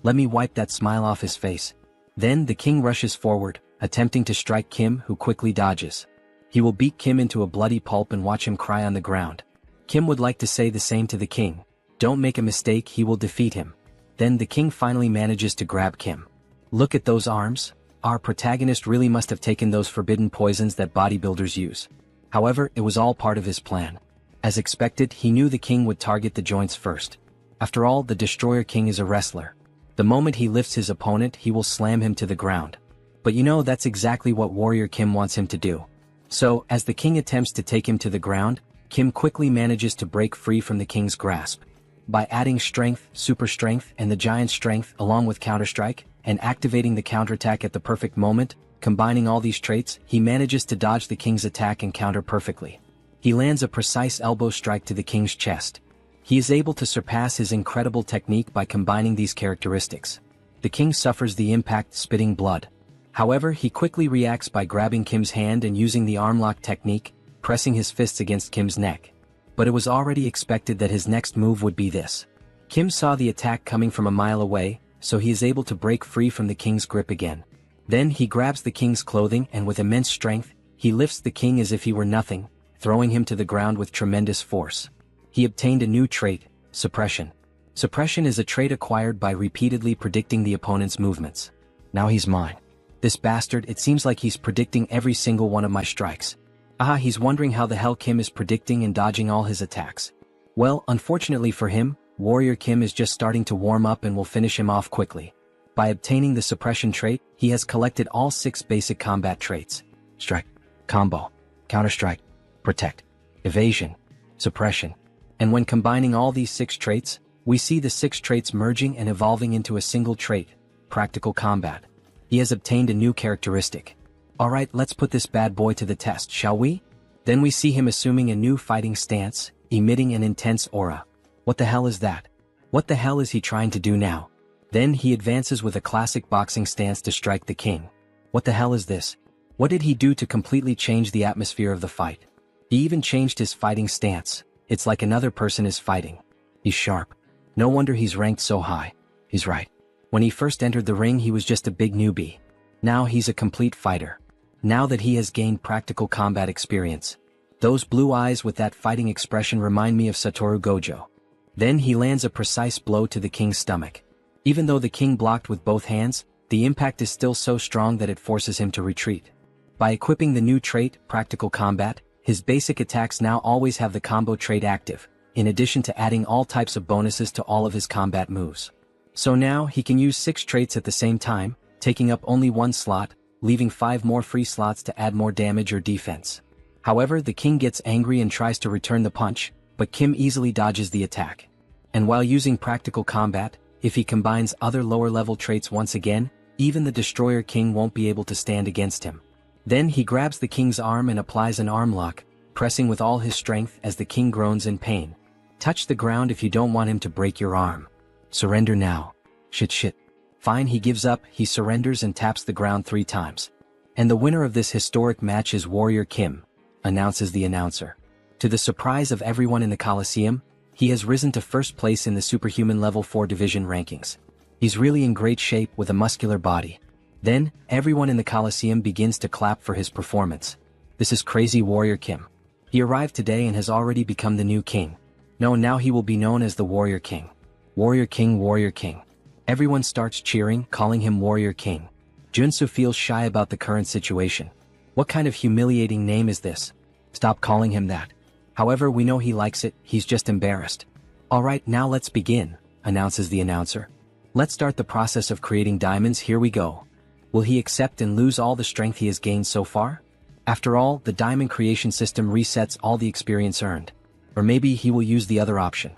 Let me wipe that smile off his face. Then the king rushes forward, attempting to strike Kim, who quickly dodges. He will beat Kim into a bloody pulp and watch him cry on the ground. Kim would like to say the same to the king. Don't make a mistake, he will defeat him. Then the king finally manages to grab Kim. Look at those arms. Our protagonist really must have taken those forbidden poisons that bodybuilders use. However, it was all part of his plan. As expected, he knew the king would target the joints first. After all, the Destroyer King is a wrestler. The moment he lifts his opponent, he will slam him to the ground. But you know, that's exactly what Warrior Kim wants him to do. So, as the king attempts to take him to the ground, Kim quickly manages to break free from the king's grasp. By adding strength, super strength, and the giant strength along with counterstrike, and activating the counterattack at the perfect moment, combining all these traits, he manages to dodge the king's attack and counter perfectly. He lands a precise elbow strike to the king's chest. He is able to surpass his incredible technique by combining these characteristics. The king suffers the impact, spitting blood. However, he quickly reacts by grabbing Kim's hand and using the arm lock technique, pressing his fists against Kim's neck. But it was already expected that his next move would be this. Kim saw the attack coming from a mile away, so he is able to break free from the king's grip again. Then he grabs the king's clothing and with immense strength, he lifts the king as if he were nothing, throwing him to the ground with tremendous force. He obtained a new trait, Suppression. Suppression is a trait acquired by repeatedly predicting the opponent's movements. Now he's mine. This bastard, it seems like he's predicting every single one of my strikes. He's wondering how the hell Kim is predicting and dodging all his attacks. Well, unfortunately for him, Warrior Kim is just starting to warm up and will finish him off quickly. By obtaining the suppression trait, he has collected all 6 basic combat traits: strike, combo, counterstrike, protect, evasion, suppression. And when combining all these 6 traits, we see the 6 traits merging and evolving into a single trait, practical combat. He has obtained a new characteristic. Alright, let's put this bad boy to the test, shall we? Then we see him assuming a new fighting stance, emitting an intense aura. What the hell is that? What the hell is he trying to do now? Then he advances with a classic boxing stance to strike the king. What the hell is this? What did he do to completely change the atmosphere of the fight? He even changed his fighting stance. It's like another person is fighting. He's sharp. No wonder he's ranked so high. He's right. When he first entered the ring, he was just a big newbie. Now he's a complete fighter. Now that he has gained practical combat experience. Those blue eyes with that fighting expression remind me of Satoru Gojo. Then he lands a precise blow to the king's stomach. Even though the king blocked with both hands, the impact is still so strong that it forces him to retreat. By equipping the new trait, Practical Combat, his basic attacks now always have the combo trait active, in addition to adding all types of bonuses to all of his combat moves. So now he can use 6 traits at the same time, taking up only 1 slot, leaving 5 more free slots to add more damage or defense. However, the king gets angry and tries to return the punch, but Kim easily dodges the attack. And while using Practical Combat, if he combines other lower-level traits once again, even the Destroyer King won't be able to stand against him. Then he grabs the king's arm and applies an arm lock, pressing with all his strength as the king groans in pain. Touch the ground if you don't want him to break your arm. Surrender now. Shit. Fine, he gives up, he surrenders and taps the ground 3 times. And the winner of this historic match is Warrior Kim, announces the announcer. To the surprise of everyone in the Coliseum, he has risen to first place in the Superhuman Level 4 division rankings. He's really in great shape with a muscular body. Then, everyone in the Coliseum begins to clap for his performance. This is crazy Warrior Kim. He arrived today and has already become the new king. No, now he will be known as the Warrior King. Warrior King, Warrior King. Everyone starts cheering, calling him Warrior King. Junsu feels shy about the current situation. What kind of humiliating name is this? Stop calling him that. However, we know he likes it, he's just embarrassed. Alright, now let's begin, announces the announcer. Let's start the process of creating diamonds, here we go. Will he accept and lose all the strength he has gained so far? After all, the diamond creation system resets all the experience earned. Or maybe he will use the other option.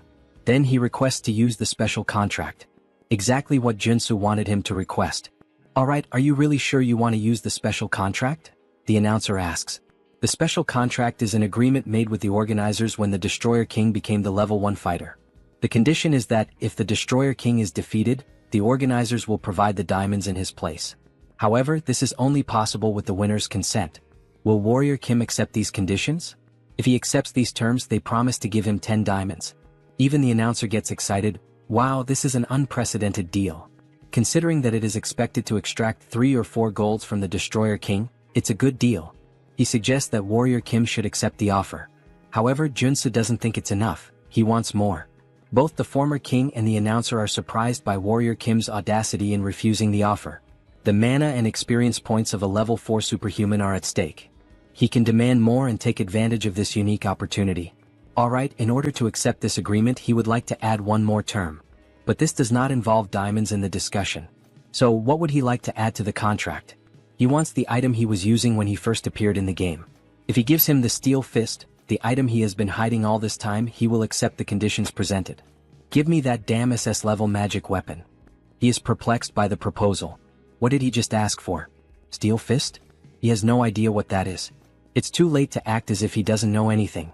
Then he requests to use the special contract. Exactly what Junsu wanted him to request. Alright, are you really sure you want to use the special contract? The announcer asks. The special contract is an agreement made with the organizers when the Destroyer King became the level 1 fighter. The condition is that, if the Destroyer King is defeated, the organizers will provide the diamonds in his place. However, this is only possible with the winner's consent. Will Warrior Kim accept these conditions? If he accepts these terms, they promise to give him 10 diamonds. Even the announcer gets excited. Wow, this is an unprecedented deal. Considering that it is expected to extract 3 or 4 golds from the Destroyer King, it's a good deal. He suggests that Warrior Kim should accept the offer. However, Junsu doesn't think it's enough, he wants more. Both the former king and the announcer are surprised by Warrior Kim's audacity in refusing the offer. The mana and experience points of a level 4 superhuman are at stake. He can demand more and take advantage of this unique opportunity. Alright, in order to accept this agreement he would like to add one more term. But this does not involve diamonds in the discussion. So what would he like to add to the contract? He wants the item he was using when he first appeared in the game. If he gives him the Steel Fist, the item he has been hiding all this time, he will accept the conditions presented. Give me that damn SS level magic weapon. He is perplexed by the proposal. What did he just ask for? Steel Fist? He has no idea what that is. It's too late to act as if he doesn't know anything.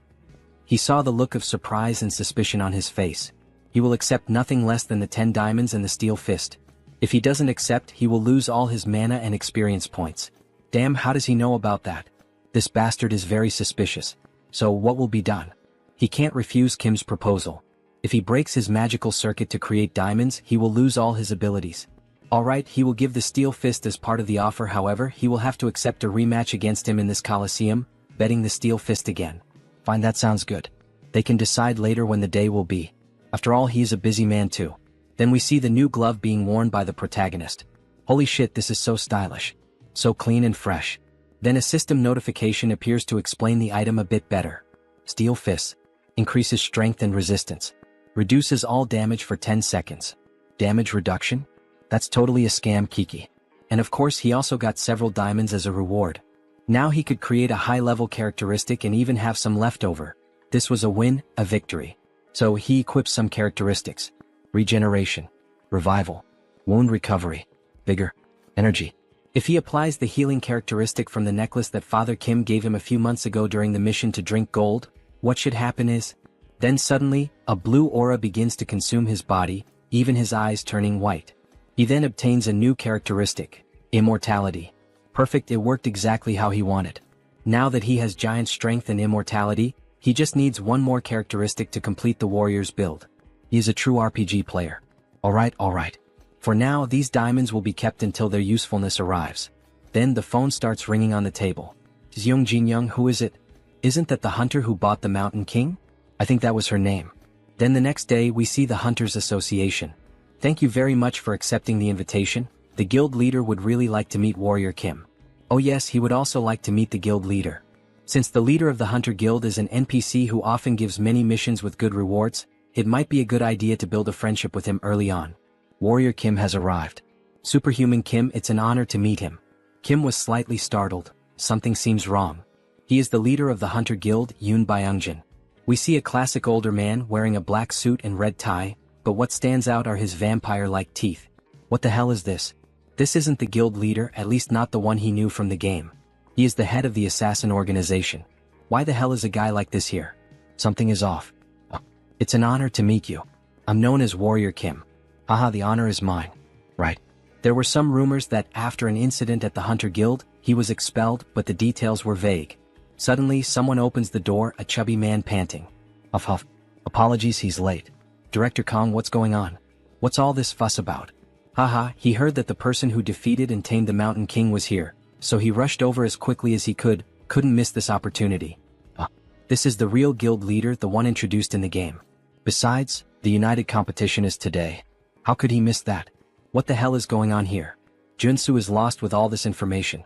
He saw the look of surprise and suspicion on his face. He will accept nothing less than the 10 diamonds and the Steel Fist. If he doesn't accept, he will lose all his mana and experience points. Damn, how does he know about that? This bastard is very suspicious. So what will be done? He can't refuse Kim's proposal. If he breaks his magical circuit to create diamonds, he will lose all his abilities. Alright, he will give the Steel Fist as part of the offer, however, he will have to accept a rematch against him in this Colosseum, betting the Steel Fist again. Fine, that sounds good. They can decide later when the day will be. After all, he is a busy man too. Then we see the new glove being worn by the protagonist. Holy shit, this is so stylish. So clean and fresh. Then a system notification appears to explain the item a bit better. Steel Fist. Increases strength and resistance. Reduces all damage for 10 seconds. Damage reduction? That's totally a scam, Kiki. And of course he also got several diamonds as a reward. Now he could create a high-level characteristic and even have some left over. This was a win, a victory. So he equips some characteristics. Regeneration. Revival. Wound recovery. Vigor. Energy. If he applies the healing characteristic from the necklace that Father Kim gave him a few months ago during the mission to drink gold, what should happen is, then suddenly, a blue aura begins to consume his body, even his eyes turning white. He then obtains a new characteristic, immortality. Perfect, it worked exactly how he wanted. Now that he has giant strength and immortality, he just needs one more characteristic to complete the warrior's build. He is a true RPG player. Alright. For now, these diamonds will be kept until their usefulness arrives. Then the phone starts ringing on the table. Jeong Jin-young, who is it? Isn't that the hunter who bought the Mountain King? I think that was her name. Then the next day we see the Hunters Association. Thank you very much for accepting the invitation. The guild leader would really like to meet Warrior Kim. Oh yes, he would also like to meet the guild leader. Since the leader of the Hunter Guild is an NPC who often gives many missions with good rewards, it might be a good idea to build a friendship with him early on. Warrior Kim has arrived. Superhuman Kim, it's an honor to meet him. Kim was slightly startled. Something seems wrong. He is the leader of the Hunter Guild, Yoon Byungjin. We see a classic older man wearing a black suit and red tie, but what stands out are his vampire-like teeth. What the hell is this? This isn't the guild leader, at least not the one he knew from the game. He is the head of the assassin organization. Why the hell is a guy like this here? Something is off. Oh, it's an honor to meet you. I'm known as Warrior Kim. Haha, the honor is mine. Right. There were some rumors that after an incident at the Hunter Guild, he was expelled, but the details were vague. Suddenly, someone opens the door, a chubby man panting. Huff huff. Apologies, he's late. Director Kong, what's going on? What's all this fuss about? Haha, he heard that the person who defeated and tamed the Mountain King was here, so he rushed over as quickly as he couldn't miss this opportunity. This is the real guild leader, the one introduced in the game. Besides, the united competition is today. How could he miss that? What the hell is going on here? Junsu is lost with all this information.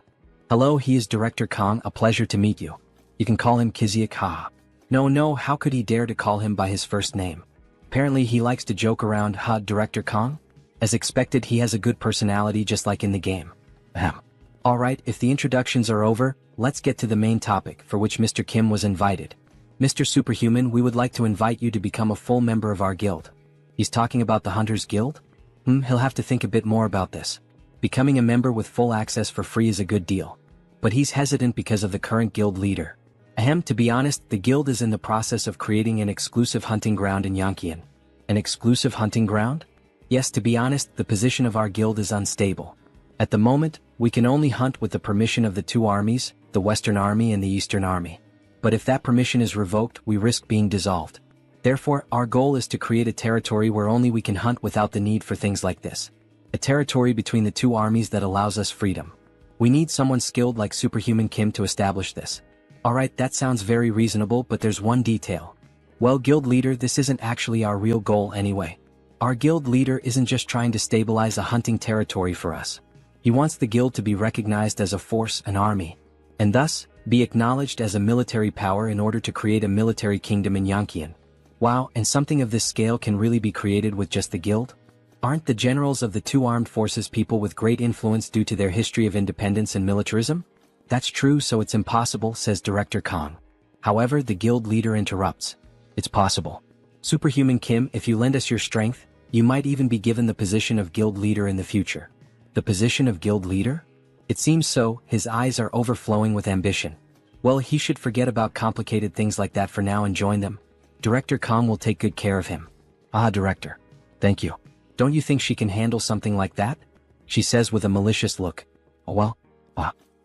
Hello, he is Director Kong, a pleasure to meet you. You can call him Kiziak, haha. No, how could he dare to call him by his first name? Apparently he likes to joke around, Director Kong? As expected, he has a good personality just like in the game. Ahem. Alright, if the introductions are over, let's get to the main topic for which Mr. Kim was invited. Mr. Superhuman, we would like to invite you to become a full member of our guild. He's talking about the Hunters Guild? He'll have to think a bit more about this. Becoming a member with full access for free is a good deal. But he's hesitant because of the current guild leader. To be honest, the guild is in the process of creating an exclusive hunting ground in Yonkian. An exclusive hunting ground? Yes, to be honest, the position of our guild is unstable. At the moment, we can only hunt with the permission of the two armies, the Western Army and the Eastern Army. But if that permission is revoked, we risk being dissolved. Therefore, our goal is to create a territory where only we can hunt without the need for things like this. a territory between the two armies that allows us freedom. We need someone skilled like Superhuman Kim to establish this. Alright, that sounds very reasonable, but there's one detail. Well, guild leader, this isn't actually our real goal anyway. Our guild leader isn't just trying to stabilize a hunting territory for us. He wants the guild to be recognized as a force, an army, and thus, be acknowledged as a military power in order to create a military kingdom in Yanqian. Wow, and something of this scale can really be created with just the guild? Aren't the generals of the two armed forces people with great influence due to their history of independence and militarism? That's true, so it's impossible, says Director Kong. However, the guild leader interrupts. It's possible. Superhuman Kim, if you lend us your strength, you might even be given the position of guild leader in the future. The position of guild leader? It seems so. His eyes are overflowing with ambition. Well, he should forget about complicated things like that for now and join them. Director Kong will take good care of him. Ah, Director. Thank you. Don't you think she can handle something like that? She says with a malicious look. Oh well.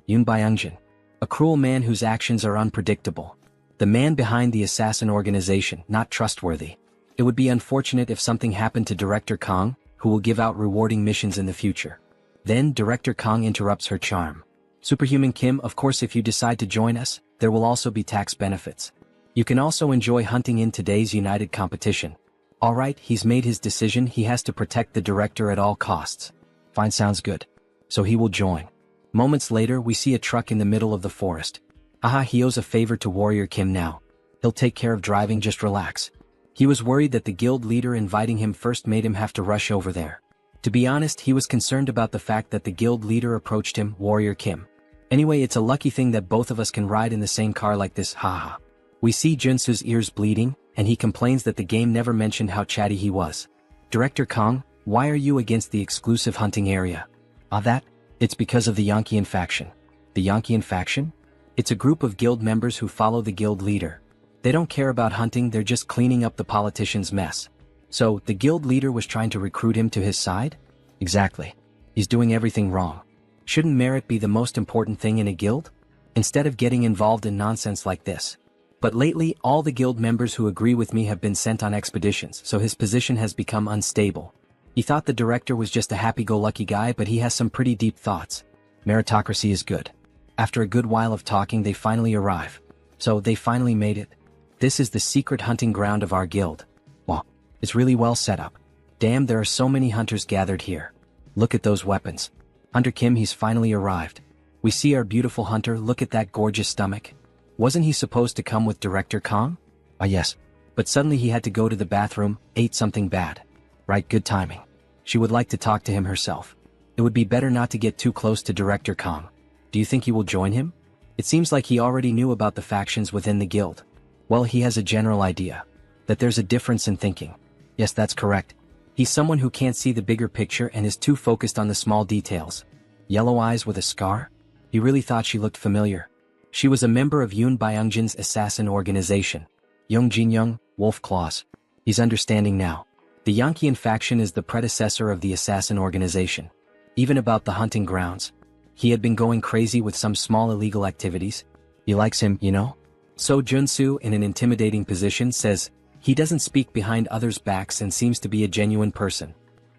Yun Byungjin. A cruel man whose actions are unpredictable. The man behind the assassin organization, not trustworthy. It would be unfortunate if something happened to Director Kong, who will give out rewarding missions in the future. Then Director Kong interrupts her charm. Superhuman Kim, of course if you decide to join us, there will also be tax benefits. You can also enjoy hunting in today's united competition. Alright, he's made his decision, he has to protect the director at all costs. Fine, sounds good. So he will join. Moments later, we see a truck in the middle of the forest. Aha, he owes a favor to Warrior Kim now. He'll take care of driving, just relax. He was worried that the guild leader inviting him first made him have to rush over there. To be honest, he was concerned about the fact that the guild leader approached him, Warrior Kim. Anyway, it's a lucky thing that both of us can ride in the same car like this, haha. We see Junsu's ears bleeding, and he complains that the game never mentioned how chatty he was. Director Kong, why are you against the exclusive hunting area? It's because of the Yanqian faction. The Yanqian faction? It's a group of guild members who follow the guild leader. They don't care about hunting, they're just cleaning up the politician's mess. So, the guild leader was trying to recruit him to his side? Exactly. He's doing everything wrong. Shouldn't merit be the most important thing in a guild? Instead of getting involved in nonsense like this. But lately, all the guild members who agree with me have been sent on expeditions, so his position has become unstable. He thought the director was just a happy-go-lucky guy, but he has some pretty deep thoughts. Meritocracy is good. After a good while of talking, they finally arrive. So, they finally made it. This is the secret hunting ground of our guild. Wow, it's really well set up. Damn, there are so many hunters gathered here. Look at those weapons. Hunter Kim, he's finally arrived. We see our beautiful hunter, look at that gorgeous stomach. Wasn't he supposed to come with Director Kong? Yes. But suddenly he had to go to the bathroom, ate something bad. Right, good timing. She would like to talk to him herself. It would be better not to get too close to Director Kong. Do you think he will join him? It seems like he already knew about the factions within the guild. Well, he has a general idea. That there's a difference in thinking. Yes, that's correct. He's someone who can't see the bigger picture and is too focused on the small details. Yellow eyes with a scar? He really thought she looked familiar. She was a member of Yun Byungjin's assassin organization. Young Jin Young, Wolf Claws. He's understanding now. The Yanqian faction is the predecessor of the assassin organization. Even about the hunting grounds. He had been going crazy with some small illegal activities. He likes him, you know? So Junsu, in an intimidating position, says, he doesn't speak behind others' backs and seems to be a genuine person.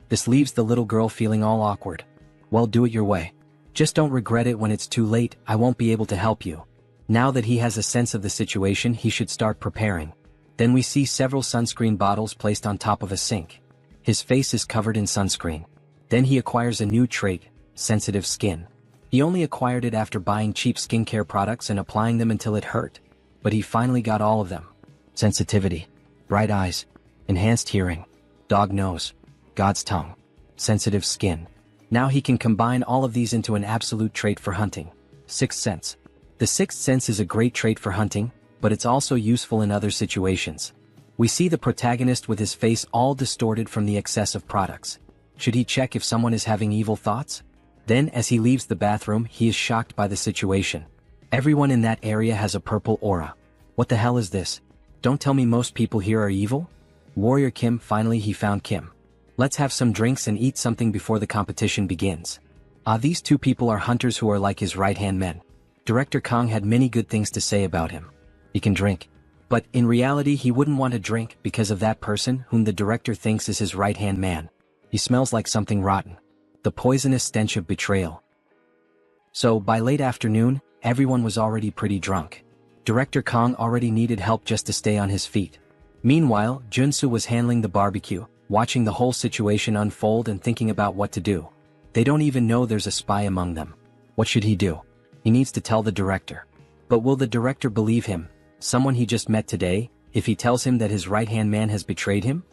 This leaves the little girl feeling all awkward. Well, do it your way. Just don't regret it when it's too late, I won't be able to help you. Now that he has a sense of the situation, he should start preparing. Then we see several sunscreen bottles placed on top of a sink. His face is covered in sunscreen. Then he acquires a new trait, sensitive skin. He only acquired it after buying cheap skincare products and applying them until it hurt. But he finally got all of them. Sensitivity. Bright eyes. Enhanced hearing. Dog nose. God's tongue. Sensitive skin. Now he can combine all of these into an absolute trait for hunting. Sixth sense. The sixth sense is a great trait for hunting, but it's also useful in other situations. We see the protagonist with his face all distorted from the excess of products. Should he check if someone is having evil thoughts? Then, as he leaves the bathroom, he is shocked by the situation. Everyone in that area has a purple aura. What the hell is this? Don't tell me most people here are evil? Warrior Kim, finally he found Kim. Let's have some drinks and eat something before the competition begins. These two people are hunters who are like his right-hand men. Director Kong had many good things to say about him. He can drink. But in reality he wouldn't want to drink because of that person whom the director thinks is his right-hand man. He smells like something rotten. the poisonous stench of betrayal. So, by late afternoon, everyone was already pretty drunk. Director Kong already needed help just to stay on his feet. Meanwhile, Junsu was handling the barbecue, watching the whole situation unfold and thinking about what to do. They don't even know there's a spy among them. What should he do? He needs to tell the director. But will the director believe him, someone he just met today, if he tells him that his right-hand man has betrayed him?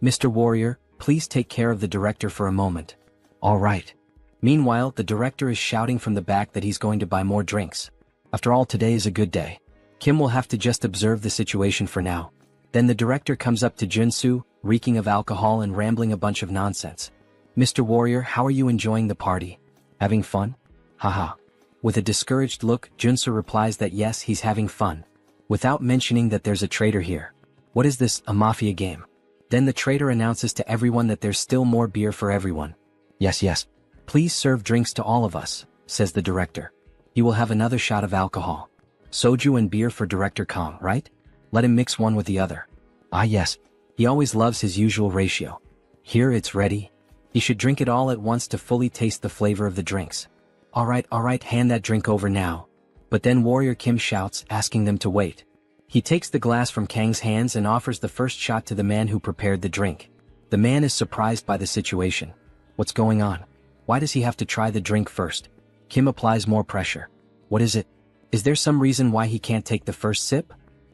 Mr. Warrior, please take care of the director for a moment. All right. Meanwhile, the director is shouting from the back that he's going to buy more drinks. After all, today is a good day. Kim will have to just observe the situation for now. Then the director comes up to Junsu, reeking of alcohol and rambling a bunch of nonsense. Mr. Warrior, how are you enjoying the party? Having fun? Haha. With a discouraged look, Junsu replies that yes, he's having fun. Without mentioning that there's a traitor here. What is this, a mafia game? Then the traitor announces to everyone that there's still more beer for everyone. Yes. Please serve drinks to all of us, says the director. He will have another shot of alcohol. Soju and beer for Director Kong, right? Let him mix one with the other. Ah yes. He always loves his usual ratio. Here it's ready. He should drink it all at once to fully taste the flavor of the drinks. Alright, hand that drink over now. But then Warrior Kim shouts, asking them to wait. He takes the glass from Kang's hands and offers the first shot to the man who prepared the drink. The man is surprised by the situation. What's going on? Why does he have to try the drink first? Kim applies more pressure. What is it? Is there some reason why he can't take the first sip?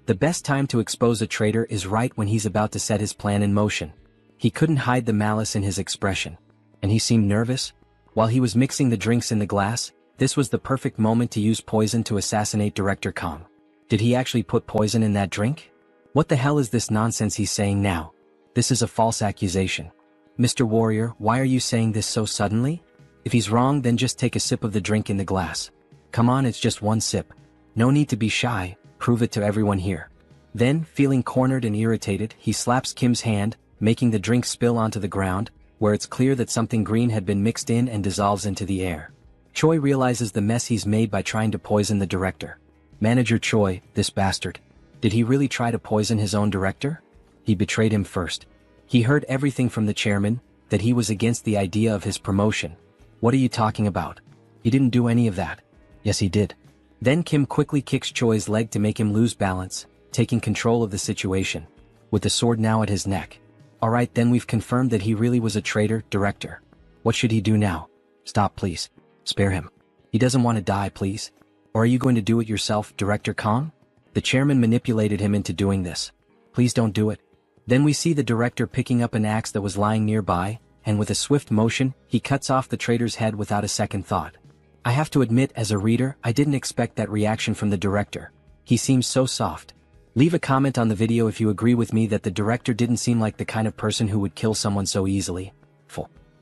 The best time to expose a traitor is right when he's about to set his plan in motion. He couldn't hide the malice in his expression. And he seemed nervous. While he was mixing the drinks in the glass, this was the perfect moment to use poison to assassinate Director Kong. Did he actually put poison in that drink? What the hell is this nonsense he's saying now? This is a false accusation. Mr. Warrior, why are you saying this so suddenly? If he's wrong, then just take a sip of the drink in the glass. Come on, it's just one sip. No need to be shy, prove it to everyone here. Then, feeling cornered and irritated, he slaps Kim's hand, making the drink spill onto the ground, where it's clear that something green had been mixed in and dissolves into the air. Choi realizes the mess he's made by trying to poison the director. Manager Choi, this bastard. Did he really try to poison his own director? He betrayed him first. He heard everything from the chairman, that he was against the idea of his promotion. What are you talking about? He didn't do any of that. Yes, he did. Then Kim quickly kicks Choi's leg to make him lose balance, taking control of the situation. With the sword now at his neck. Alright, then we've confirmed that he really was a traitor, director. What should he do now? Stop, please. Spare him. He doesn't want to die, please. Or are you going to do it yourself, Director Kong? The chairman manipulated him into doing this. Please don't do it. Then we see the director picking up an axe that was lying nearby, and with a swift motion, he cuts off the traitor's head without a second thought. I have to admit, as a reader, I didn't expect that reaction from the director. He seems so soft. Leave a comment on the video if you agree with me that the director didn't seem like the kind of person who would kill someone so easily.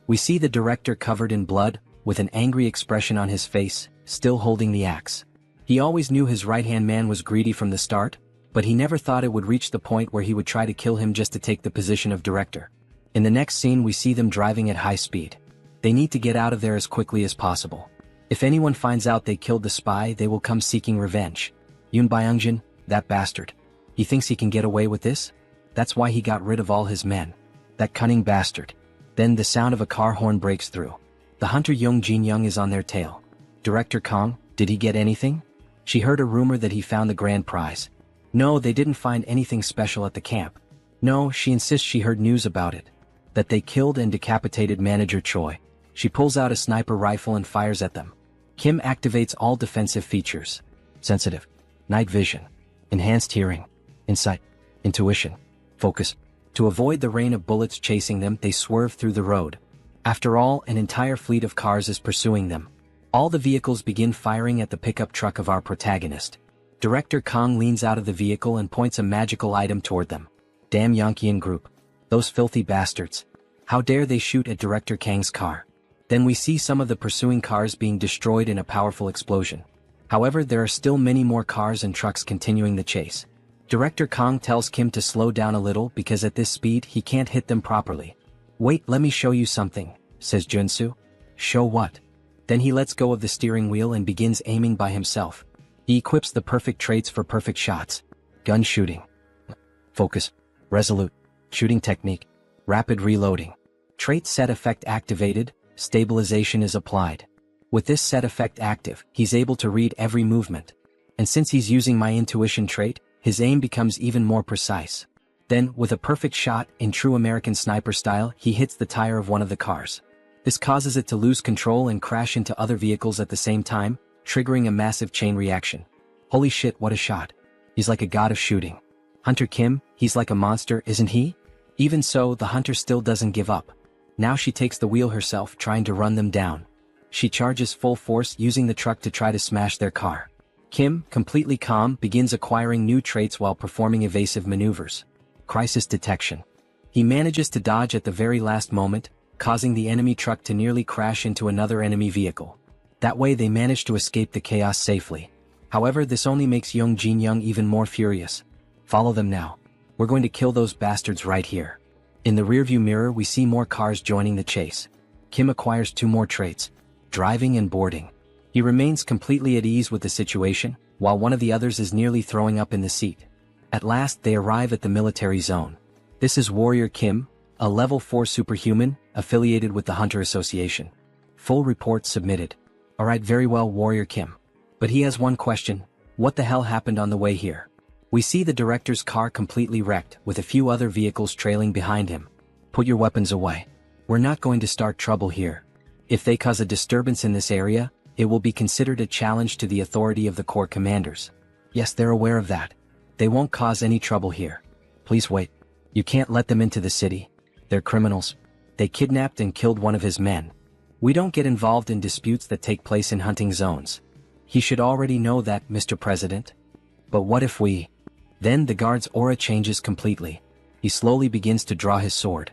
We see the director covered in blood, with an angry expression on his face, still holding the axe. He always knew his right-hand man was greedy from the start, but he never thought it would reach the point where he would try to kill him just to take the position of director. In the next scene we see them driving at high speed. They need to get out of there as quickly as possible. If anyone finds out they killed the spy, they will come seeking revenge. Yoon Byung-jin, that bastard. He thinks he can get away with this? That's why he got rid of all his men. That cunning bastard. Then the sound of a car horn breaks through. The hunter Young Jin-young is on their tail. Director Kong, did he get anything? She heard a rumor that he found the grand prize. No, they didn't find anything special at the camp. No, she insists she heard news about it. That they killed and decapitated Manager Choi. She pulls out a sniper rifle and fires at them. Kim activates all defensive features. Sensitive. Night vision. Enhanced hearing. Insight. Intuition. Focus. To avoid the rain of bullets chasing them, they swerve through the road. After all, an entire fleet of cars is pursuing them. All the vehicles begin firing at the pickup truck of our protagonist. Director Kong leans out of the vehicle and points a magical item toward them. Damn Yankeean group. Those filthy bastards. How dare they shoot at Director Kang's car. Then we see some of the pursuing cars being destroyed in a powerful explosion. However, there are still many more cars and trucks continuing the chase. Director Kong tells Kim to slow down a little because at this speed he can't hit them properly. Wait, let me show you something, says Junsu. Show what? Then he lets go of the steering wheel and begins aiming by himself. He equips the perfect traits for perfect shots. Gun shooting. Focus. Resolute. Shooting technique. Rapid reloading. Trait set effect activated. stabilization is applied. With this set effect active, he's able to read every movement. And since he's using my intuition trait, his aim becomes even more precise. Then, with a perfect shot, in true American sniper style, he hits the tire of one of the cars. This causes it to lose control and crash into other vehicles at the same time, triggering a massive chain reaction. Holy shit, what a shot. He's like a god of shooting. Hunter Kim, he's like a monster, isn't he? Even so, the hunter still doesn't give up. Now she takes the wheel herself, trying to run them down. She charges full force, using the truck to try to smash their car. Kim, completely calm, begins acquiring new traits while performing evasive maneuvers. Crisis detection. He manages to dodge at the very last moment, causing the enemy truck to nearly crash into another enemy vehicle. That way they manage to escape the chaos safely. However, this only makes Young Jin Young even more furious. Follow them now. We're going to kill those bastards right here. In the rearview mirror we see more cars joining the chase. Kim acquires 2 more traits: driving and boarding. He remains completely at ease with the situation, while one of the others is nearly throwing up in the seat. At last they arrive at the military zone. This is Warrior Kim, a level 4 superhuman, affiliated with the Hunter Association. Full report submitted. Alright, very well, Warrior Kim. But he has one question: what the hell happened on the way here? We see the director's car completely wrecked, with a few other vehicles trailing behind him. Put your weapons away. We're not going to start trouble here. If they cause a disturbance in this area, it will be considered a challenge to the authority of the Corps commanders. Yes, they're aware of that. They won't cause any trouble here. Please wait. You can't let them into the city. They're criminals. They kidnapped and killed one of his men. We don't get involved in disputes that take place in hunting zones. He should already know that, Mr. President. But what if we... Then the guard's aura changes completely. He slowly begins to draw his sword.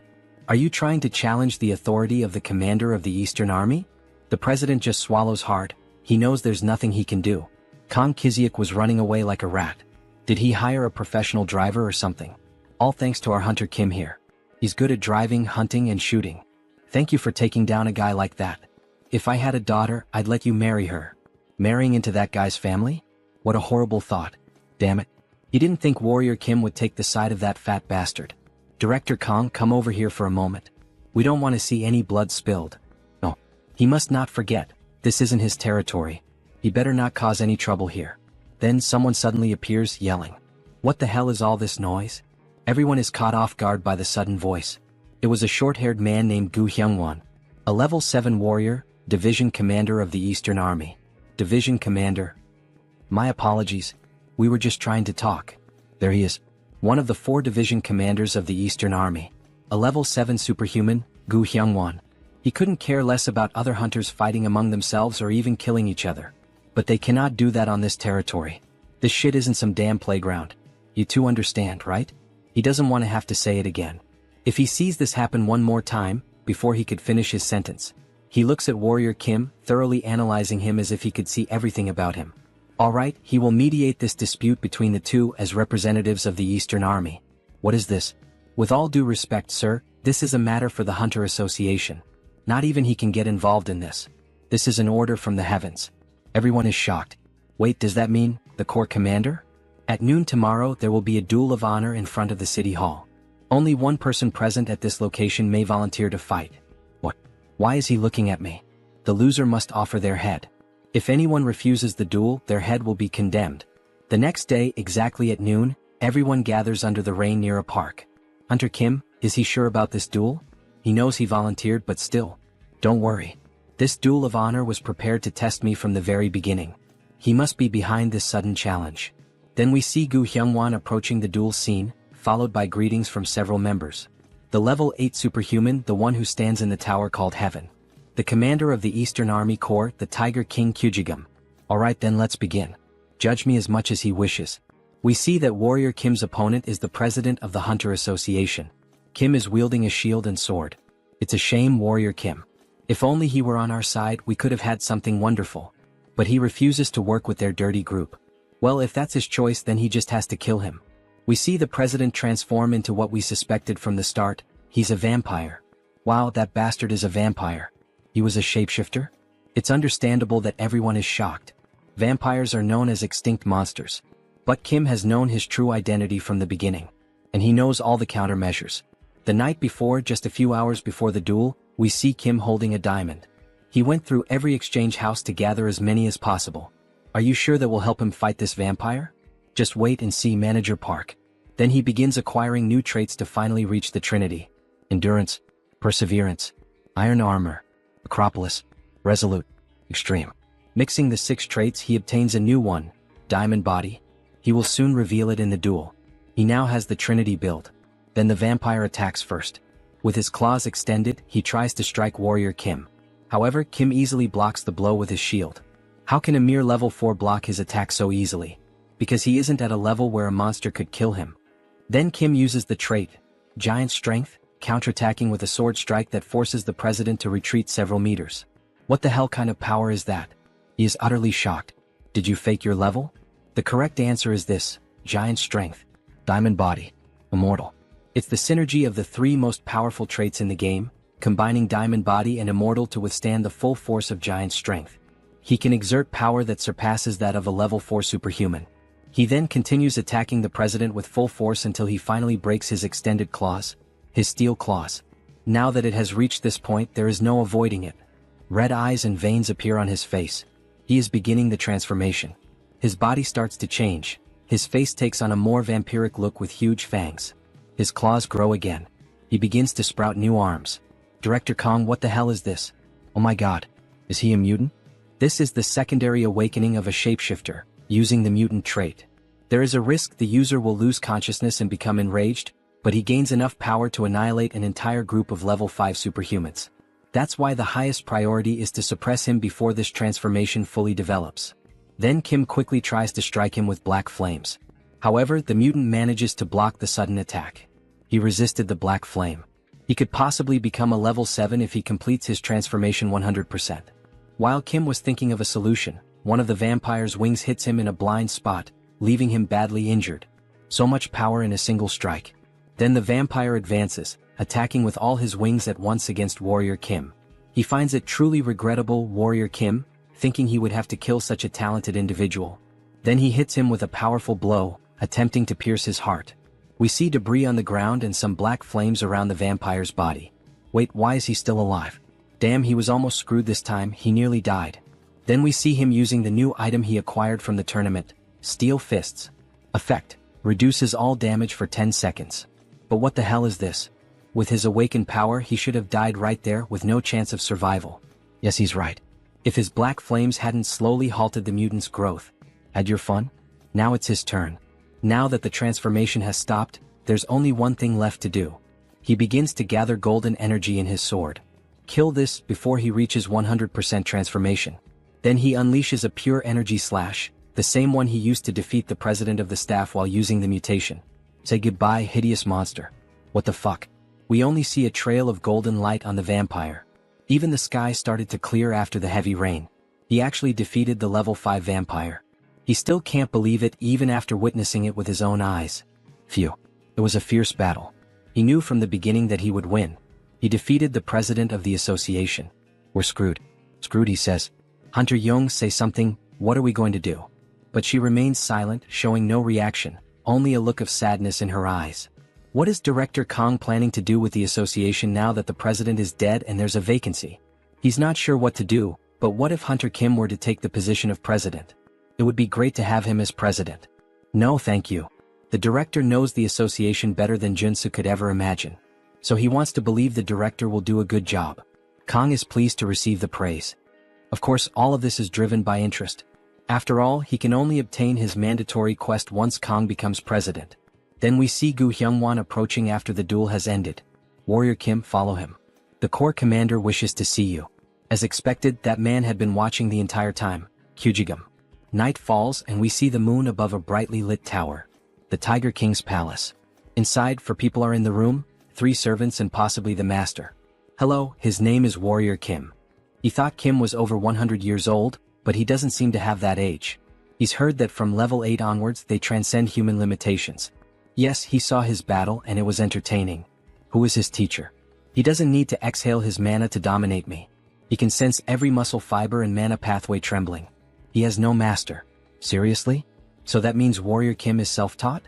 Are you trying to challenge the authority of the commander of the Eastern Army? The president just swallows hard. He knows there's nothing he can do. Kang Kiziak was running away like a rat. Did he hire a professional driver or something? All thanks to our Hunter Kim here. He's good at driving, hunting, and shooting. Thank you for taking down a guy like that. If I had a daughter, I'd let you marry her. Marrying into that guy's family? What a horrible thought. Damn it. He didn't think Warrior Kim would take the side of that fat bastard. Director Kang, come over here for a moment. We don't want to see any blood spilled. No. He must not forget, this isn't his territory. He better not cause any trouble here. Then someone suddenly appears, yelling. What the hell is all this noise? Everyone is caught off guard by the sudden voice. It was a short-haired man named Gu Hyungwon, a level 7 warrior, division commander of the Eastern Army. Division commander. My apologies. We were just trying to talk. There he is. One of the 4 division commanders of the Eastern Army. A level 7 superhuman, Gu Hyungwon. He couldn't care less about other hunters fighting among themselves or even killing each other. But they cannot do that on this territory. This shit isn't some damn playground. You two understand, right? He doesn't want to have to say it again. If he sees this happen one more time, before he could finish his sentence, he looks at Warrior Kim, thoroughly analyzing him as if he could see everything about him. Alright, he will mediate this dispute between the two as representatives of the Eastern Army. What is this? With all due respect, sir, this is a matter for the Hunter Association. Not even he can get involved in this. This is an order from the heavens. Everyone is shocked. Wait, does that mean the Corps commander? At noon tomorrow there will be a duel of honor in front of the city hall. Only one person present at this location may volunteer to fight. What? Why is he looking at me? The loser must offer their head. If anyone refuses the duel, their head will be condemned. The next day, exactly at noon, everyone gathers under the rain near a park. Hunter Kim, is he sure about this duel? He knows he volunteered, but still. Don't worry. This duel of honor was prepared to test me from the very beginning. He must be behind this sudden challenge. Then we see Gu Hyungwon approaching the duel scene, followed by greetings from several members. The level 8 superhuman, the one who stands in the tower called Heaven. The commander of the Eastern Army Corps, the Tiger King Kyujigum. Alright then, let's begin. Judge me as much as he wishes. We see that Warrior Kim's opponent is the president of the Hunter Association. Kim is wielding a shield and sword. It's a shame, Warrior Kim. If only he were on our side, we could have had something wonderful. But he refuses to work with their dirty group. Well, if that's his choice, then he just has to kill him. We see the president transform into what we suspected from the start. He's a vampire. Wow, that bastard is a vampire. He was a shapeshifter? It's understandable that everyone is shocked. Vampires are known as extinct monsters. But Kim has known his true identity from the beginning. And he knows all the countermeasures. The night before, just a few hours before the duel, We see Kim holding a diamond. He went through every exchange house to gather as many as possible. Are you sure that will help him fight this vampire? Just wait and see, Manager Park. Then he begins acquiring new traits to finally reach the Trinity. Endurance, Perseverance, Iron Armor, Acropolis, Resolute, Extreme. Mixing the 6 traits, he obtains a new one, Diamond Body. He will soon reveal it in the duel. He now has the Trinity build. Then the vampire attacks first. With his claws extended, he tries to strike Warrior Kim. However, Kim easily blocks the blow with his shield. How can a mere level 4 block his attack so easily? Because he isn't at a level where a monster could kill him. Then Kim uses the trait, Giant Strength, counterattacking with a sword strike that forces the president to retreat several meters. What the hell kind of power is that? He is utterly shocked. Did you fake your level? The correct answer is this, Giant Strength, Diamond Body, Immortal. It's the synergy of the 3 most powerful traits in the game, combining Diamond Body and Immortal to withstand the full force of Giant Strength. He can exert power that surpasses that of a level 4 superhuman. He then continues attacking the president with full force until he finally breaks his extended claws, his steel claws. Now that it has reached this point, there is no avoiding it. Red eyes and veins appear on his face. He is beginning the transformation. His body starts to change. His face takes on a more vampiric look with huge fangs. His claws grow again. He begins to sprout new arms. Director Kong, what the hell is this? Oh my god. Is he a mutant? This is the secondary awakening of a shapeshifter, using the mutant trait. There is a risk the user will lose consciousness and become enraged, but he gains enough power to annihilate an entire group of level 5 superhumans. That's why the highest priority is to suppress him before this transformation fully develops. Then Kim quickly tries to strike him with black flames. However, the mutant manages to block the sudden attack. He resisted the black flame. He could possibly become a level 7 if he completes his transformation 100%. While Kim was thinking of a solution, one of the vampire's wings hits him in a blind spot, leaving him badly injured. So much power in a single strike. Then the vampire advances, attacking with all his wings at once against Warrior Kim. He finds it truly regrettable, Warrior Kim, thinking he would have to kill such a talented individual. Then he hits him with a powerful blow, attempting to pierce his heart. We see debris on the ground and some black flames around the vampire's body. Wait, why is he still alive? Damn, he was almost screwed this time, he nearly died. Then we see him using the new item he acquired from the tournament, Steel Fists. Effect, reduces all damage for 10 seconds. But what the hell is this? With his awakened power, he should have died right there with no chance of survival. Yes, he's right. If his black flames hadn't slowly halted the mutant's growth. Had your fun? Now it's his turn. Now that the transformation has stopped, there's only one thing left to do. He begins to gather golden energy in his sword. Kill this before he reaches 100% transformation. Then he unleashes a pure energy slash, the same one he used to defeat the president of the staff while using the mutation. Say goodbye, hideous monster. What the fuck? We only see a trail of golden light on the vampire. Even the sky started to clear after the heavy rain. He actually defeated the level 5 vampire. He still can't believe it even after witnessing it with his own eyes. Phew. It was a fierce battle. He knew from the beginning that he would win. He defeated the president of the association. We're screwed. Screwed, he says. Hunter Young, say something, what are we going to do? But she remains silent, showing no reaction, only a look of sadness in her eyes. What is Director Kong planning to do with the association now that the president is dead and there's a vacancy? He's not sure what to do, but what if Hunter Kim were to take the position of president? It would be great to have him as president. No, thank you. The director knows the association better than Junsu could ever imagine. So he wants to believe the director will do a good job. Kong is pleased to receive the praise. Of course, all of this is driven by interest. After all, he can only obtain his mandatory quest once Kong becomes president. Then we see Gu Hyungwon approaching after the duel has ended. Warrior Kim, follow him. The Corps commander wishes to see you. As expected, that man had been watching the entire time. Kyujigum. Night falls and we see the moon above a brightly lit tower. The Tiger King's palace. Inside, for people are in the room, 3 servants and possibly the master. Hello, his name is Warrior Kim. He thought Kim was over 100 years old, but he doesn't seem to have that age. He's heard that from level 8 onwards they transcend human limitations. Yes, he saw his battle and it was entertaining. Who is his teacher? He doesn't need to exhale his mana to dominate me. He can sense every muscle fiber and mana pathway trembling. He has no master. Seriously? So that means Warrior Kim is self-taught?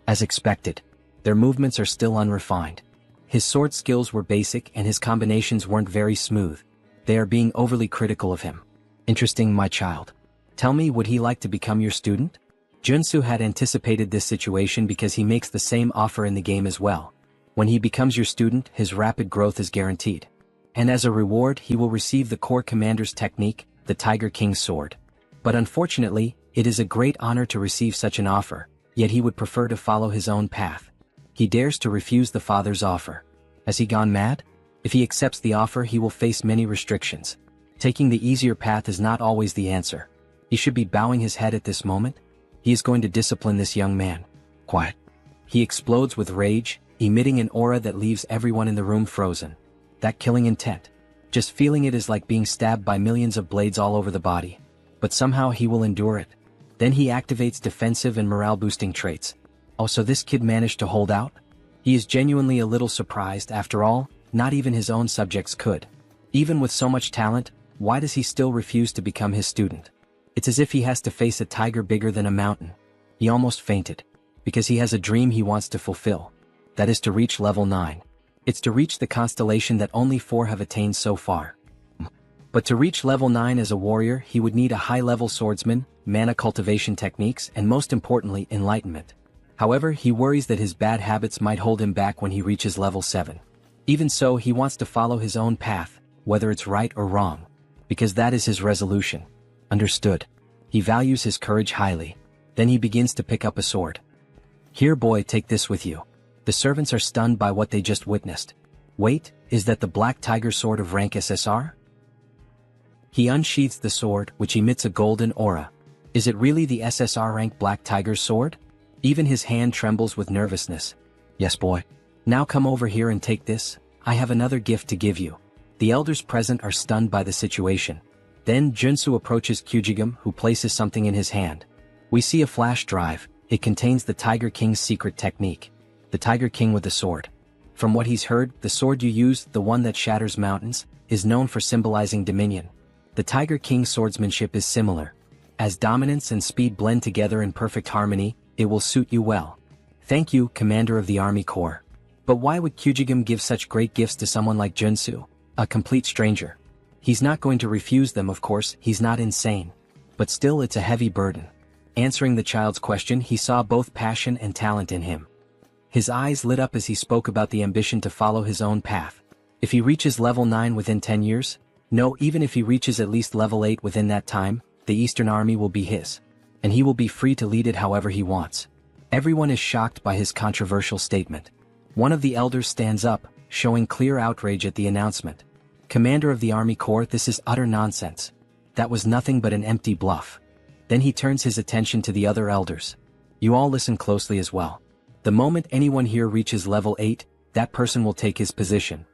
As expected. Their movements are still unrefined. his sword skills were basic and his combinations weren't very smooth. They are being overly critical of him. Interesting, my child. Tell me, would he like to become your student? Junsu had anticipated this situation because he makes the same offer in the game as well. When he becomes your student, his rapid growth is guaranteed. And as a reward, he will receive the core commander's technique, the Tiger King's sword. But unfortunately, it is a great honor to receive such an offer, yet he would prefer to follow his own path. He dares to refuse the father's offer. Has he gone mad? If he accepts the offer, he will face many restrictions. Taking the easier path is not always the answer. He should be bowing his head at this moment. He is going to discipline this young man. Quiet. He explodes with rage, emitting an aura that leaves everyone in the room frozen. That killing intent. Just feeling it is like being stabbed by millions of blades all over the body. But somehow he will endure it. Then he activates defensive and morale-boosting traits. Oh, so this kid managed to hold out? He is genuinely a little surprised. After all, not even his own subjects could. Even with so much talent, why does he still refuse to become his student? It's as if he has to face a tiger bigger than a mountain. He almost fainted. Because he has a dream he wants to fulfill. That is to reach level 9. It's to reach the constellation that only 4 have attained so far. But to reach level 9 as a warrior, he would need a high-level swordsman, mana cultivation techniques, and most importantly, enlightenment. However, he worries that his bad habits might hold him back when he reaches level 7. Even so, he wants to follow his own path, whether it's right or wrong. Because that is his resolution. Understood. He values his courage highly. Then he begins to pick up a sword. Here, boy, take this with you. The servants are stunned by what they just witnessed. Wait, is that the Black Tiger sword of rank SSR? He unsheathes the sword, which emits a golden aura. Is it really the SSR rank Black Tiger's sword? Even his hand trembles with nervousness. Yes, boy. Now come over here and take this. I have another gift to give you. The elders present are stunned by the situation. Then Junsu approaches Kyujigam, who places something in his hand. We see a flash drive. It contains the Tiger King's secret technique. The Tiger King with the sword. From what he's heard, the sword you use, the one that shatters mountains, is known for symbolizing dominion. The Tiger King's swordsmanship is similar. As dominance and speed blend together in perfect harmony, it will suit you well. Thank you, Commander of the Army Corps. But why would Kyujigam give such great gifts to someone like Junsu, a complete stranger? He's not going to refuse them, of course, he's not insane. But still, it's a heavy burden. Answering the child's question, he saw both passion and talent in him. His eyes lit up as he spoke about the ambition to follow his own path. If he reaches level 9 within 10 years, no, even if he reaches at least level 8 within that time, the Eastern Army will be his. And he will be free to lead it however he wants. Everyone is shocked by his controversial statement. One of the elders stands up, showing clear outrage at the announcement. Commander of the Army Corps, this is utter nonsense. That was nothing but an empty bluff. Then he turns his attention to the other elders. You all listen closely as well. The moment anyone here reaches level 8, that person will take his position.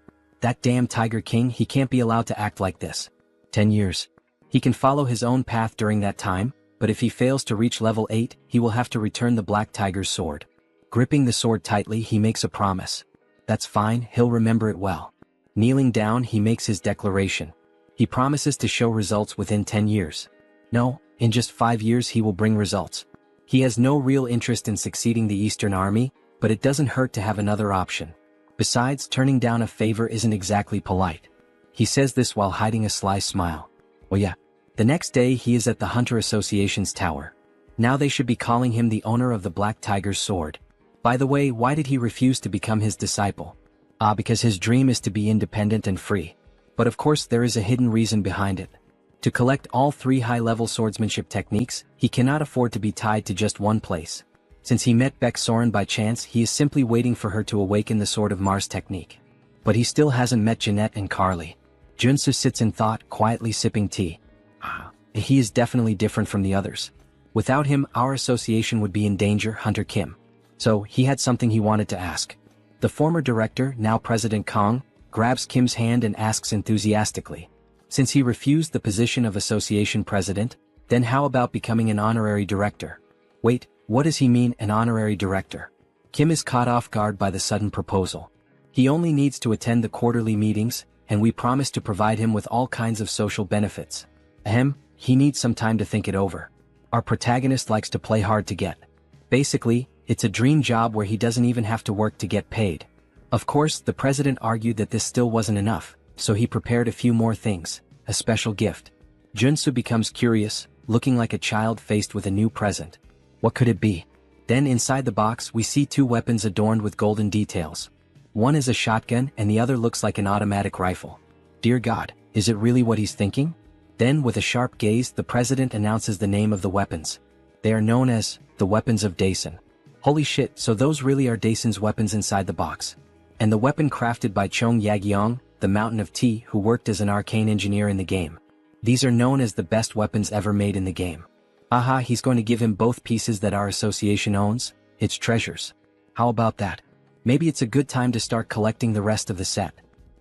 That damn Tiger King, he can't be allowed to act like this. 10 years. He can follow his own path during that time, but if he fails to reach level 8, he will have to return the Black Tiger's sword. Gripping the sword tightly, he makes a promise. That's fine, he'll remember it well. Kneeling down, he makes his declaration. He promises to show results within 10 years. No, in just 5 years he will bring results. He has no real interest in succeeding the Eastern Army, but it doesn't hurt to have another option. Besides, turning down a favor isn't exactly polite. He says this while hiding a sly smile. Oh yeah. The next day he is at the Hunter Association's tower. Now they should be calling him the owner of the Black Tiger's sword. By the way, why did he refuse to become his disciple? Because his dream is to be independent and free. But of course there is a hidden reason behind it. To collect all 3 high-level swordsmanship techniques, he cannot afford to be tied to just one place. Since he met Beck Soren by chance, he is simply waiting for her to awaken the Sword of Mars technique. But he still hasn't met Jeanette and Carly. Junsu sits in thought, quietly sipping tea. He is definitely different from the others. Without him, our association would be in danger, Hunter Kim. So, he had something he wanted to ask. The former director, now President Kong, grabs Kim's hand and asks enthusiastically. Since he refused the position of association president, then how about becoming an honorary director? Wait, what does he mean, an honorary director? Kim is caught off guard by the sudden proposal. He only needs to attend the quarterly meetings, and we promise to provide him with all kinds of social benefits. He needs some time to think it over. Our protagonist likes to play hard to get. Basically, it's a dream job where he doesn't even have to work to get paid. Of course, the president argued that this still wasn't enough, so he prepared a few more things, a special gift. Junsu becomes curious, looking like a child faced with a new present. What could it be? Then inside the box we see two weapons adorned with golden details. One is a shotgun and the other looks like an automatic rifle. Dear God, is it really what he's thinking? Then with a sharp gaze the president announces the name of the weapons. They are known as the weapons of Daesun. Holy shit, so those really are Daesun's weapons inside the box. And the weapon crafted by Chong Yagyeong, the Mountain of Tea, who worked as an arcane engineer in the game. These are known as the best weapons ever made in the game. Aha, he's going to give him both pieces that our association owns, its treasures. How about that? Maybe it's a good time to start collecting the rest of the set.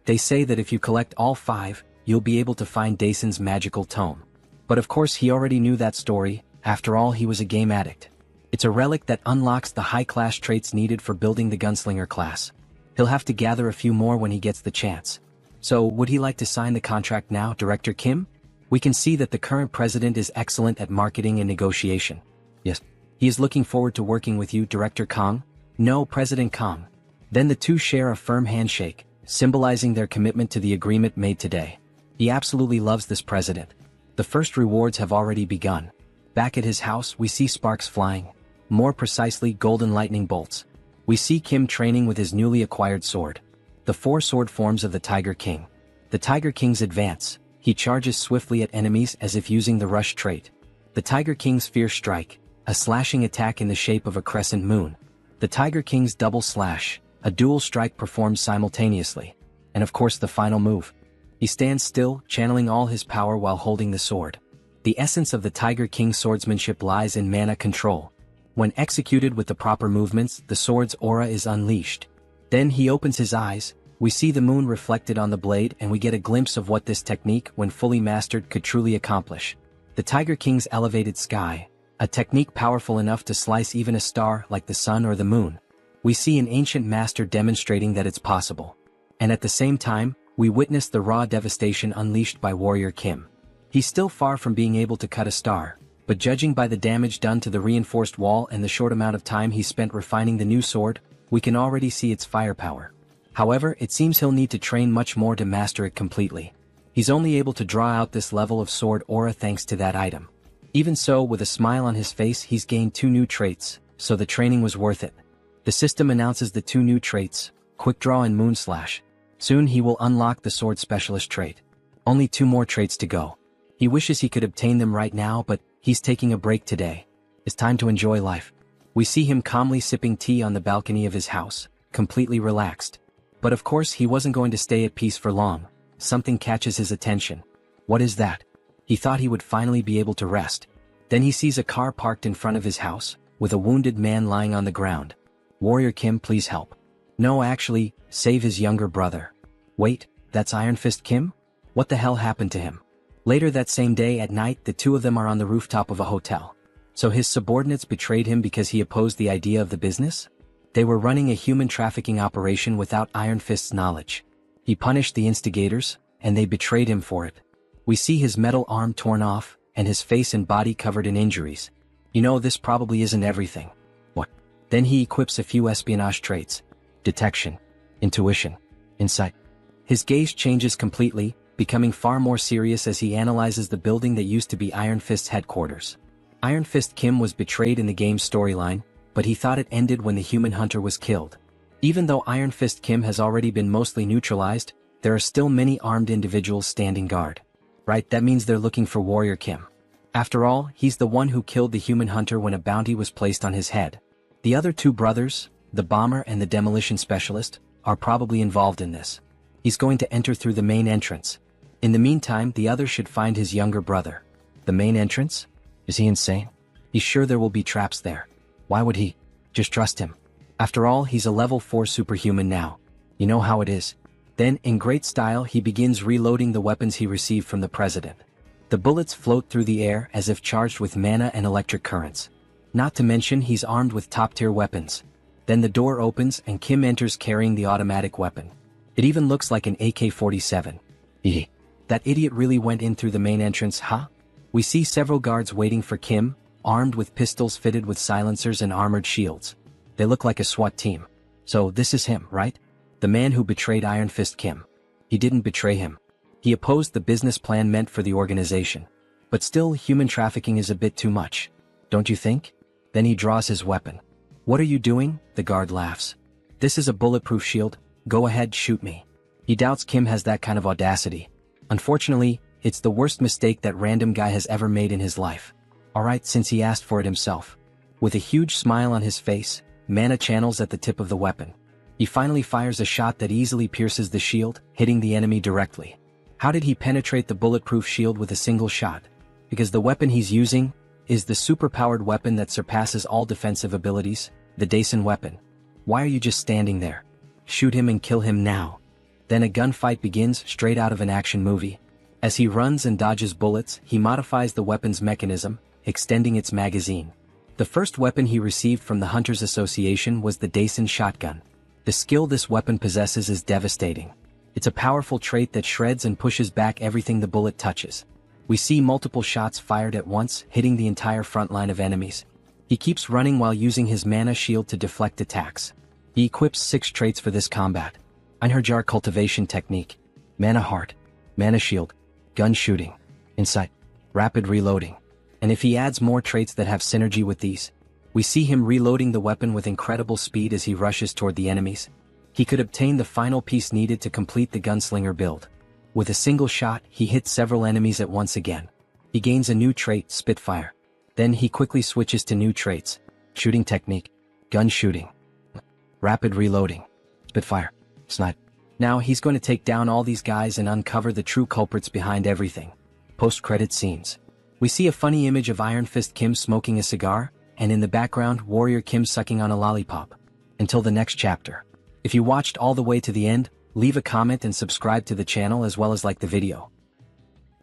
They say that if you collect all 5, you'll be able to find Daesun's magical tome. But of course he already knew that story, after all he was a game addict. It's a relic that unlocks the high-class traits needed for building the gunslinger class. He'll have to gather a few more when he gets the chance. So, would he like to sign the contract now, Director Kim? We can see that the current president is excellent at marketing and negotiation. Yes. He is looking forward to working with you, Director Kong. No, President Kong. Then the two share a firm handshake, symbolizing their commitment to the agreement made today. He absolutely loves this president. The first rewards have already begun. Back at his house we see sparks flying. More precisely, golden lightning bolts. We see Kim training with his newly acquired sword. The 4 sword forms of the Tiger King. The Tiger King's advance. He charges swiftly at enemies as if using the rush trait. The Tiger King's fierce strike. A slashing attack in the shape of a crescent moon. The Tiger King's double slash. A dual strike performed simultaneously. And of course the final move. He stands still, channeling all his power while holding the sword. The essence of the Tiger King's swordsmanship lies in mana control. When executed with the proper movements, the sword's aura is unleashed. Then he opens his eyes, we see the moon reflected on the blade and we get a glimpse of what this technique, when fully mastered, could truly accomplish. The Tiger King's elevated sky, a technique powerful enough to slice even a star like the sun or the moon. We see an ancient master demonstrating that it's possible. And at the same time, we witness the raw devastation unleashed by Warrior Kim. He's still far from being able to cut a star, but judging by the damage done to the reinforced wall and the short amount of time he spent refining the new sword, we can already see its firepower. However, it seems he'll need to train much more to master it completely. He's only able to draw out this level of sword aura thanks to that item. Even so, with a smile on his face, he's gained 2 new traits, so the training was worth it. The system announces the 2 new traits, Quick Draw and Moon Slash. Soon he will unlock the sword specialist trait. Only 2 more traits to go. He wishes he could obtain them right now, but he's taking a break today. It's time to enjoy life. We see him calmly sipping tea on the balcony of his house, completely relaxed. But of course he wasn't going to stay at peace for long. Something catches his attention. What is that? He thought he would finally be able to rest. Then he sees a car parked in front of his house, with a wounded man lying on the ground. Warrior Kim, please help. No, actually, save his younger brother. Wait, that's Iron Fist Kim? What the hell happened to him? Later that same day at night, the 2 of them are on the rooftop of a hotel. So his subordinates betrayed him because he opposed the idea of the business? They were running a human trafficking operation without Iron Fist's knowledge. He punished the instigators, and they betrayed him for it. We see his metal arm torn off, and his face and body covered in injuries. You know, this probably isn't everything. What? Then he equips a few espionage traits. Detection. Intuition. Insight. His gaze changes completely, becoming far more serious as he analyzes the building that used to be Iron Fist's headquarters. Iron Fist Kim was betrayed in the game's storyline, but he thought it ended when the human hunter was killed. Even though Iron Fist Kim has already been mostly neutralized, there are still many armed individuals standing guard. Right, that means they're looking for Warrior Kim. After all, he's the one who killed the human hunter when a bounty was placed on his head. The other 2 brothers, the bomber and the demolition specialist, are probably involved in this. He's going to enter through the main entrance. In the meantime, the other should find his younger brother. The main entrance? Is he insane? He's sure there will be traps there. Why would he? Just trust him. After all, he's a level 4 superhuman now. You know how it is. Then, in great style, he begins reloading the weapons he received from the president. The bullets float through the air as if charged with mana and electric currents. Not to mention he's armed with top-tier weapons. Then the door opens and Kim enters carrying the automatic weapon. It even looks like an AK-47. Eeh. That idiot really went in through the main entrance, huh? We see several guards waiting for Kim, armed with pistols fitted with silencers and armored shields. They look like a SWAT team. So this is him, right? The man who betrayed Iron Fist Kim. He didn't betray him. He opposed the business plan meant for the organization. But still, human trafficking is a bit too much. Don't you think? Then he draws his weapon. What are you doing? The guard laughs. This is a bulletproof shield. Go ahead, shoot me. He doubts Kim has that kind of audacity. Unfortunately, it's the worst mistake that random guy has ever made in his life. Alright, since he asked for it himself. With a huge smile on his face, mana channels at the tip of the weapon. He finally fires a shot that easily pierces the shield, hitting the enemy directly. How did he penetrate the bulletproof shield with a single shot? Because the weapon he's using is the superpowered weapon that surpasses all defensive abilities, the Daisen weapon. Why are you just standing there? Shoot him and kill him now. Then a gunfight begins straight out of an action movie. As he runs and dodges bullets, he modifies the weapon's mechanism, extending its magazine. The first weapon he received from the Hunters Association was the Daisen shotgun. The skill this weapon possesses is devastating. It's a powerful trait that shreds and pushes back everything the bullet touches. We see multiple shots fired at once, hitting the entire front line of enemies. He keeps running while using his mana shield to deflect attacks. He equips 6 traits for this combat. Einherjar cultivation technique, mana heart, mana shield, gun shooting, insight, rapid reloading. And if he adds more traits that have synergy with these, we see him reloading the weapon with incredible speed as he rushes toward the enemies. He could obtain the final piece needed to complete the gunslinger build. With a single shot, he hits several enemies at once again. He gains a new trait, Spitfire. Then he quickly switches to new traits, shooting technique, gun shooting, rapid reloading, Spitfire, snipe. Now he's going to take down all these guys and uncover the true culprits behind everything. Post-credit scenes. We see a funny image of Iron Fist Kim smoking a cigar, and in the background, Warrior Kim sucking on a lollipop. Until the next chapter. If you watched all the way to the end, leave a comment and subscribe to the channel as well as like the video.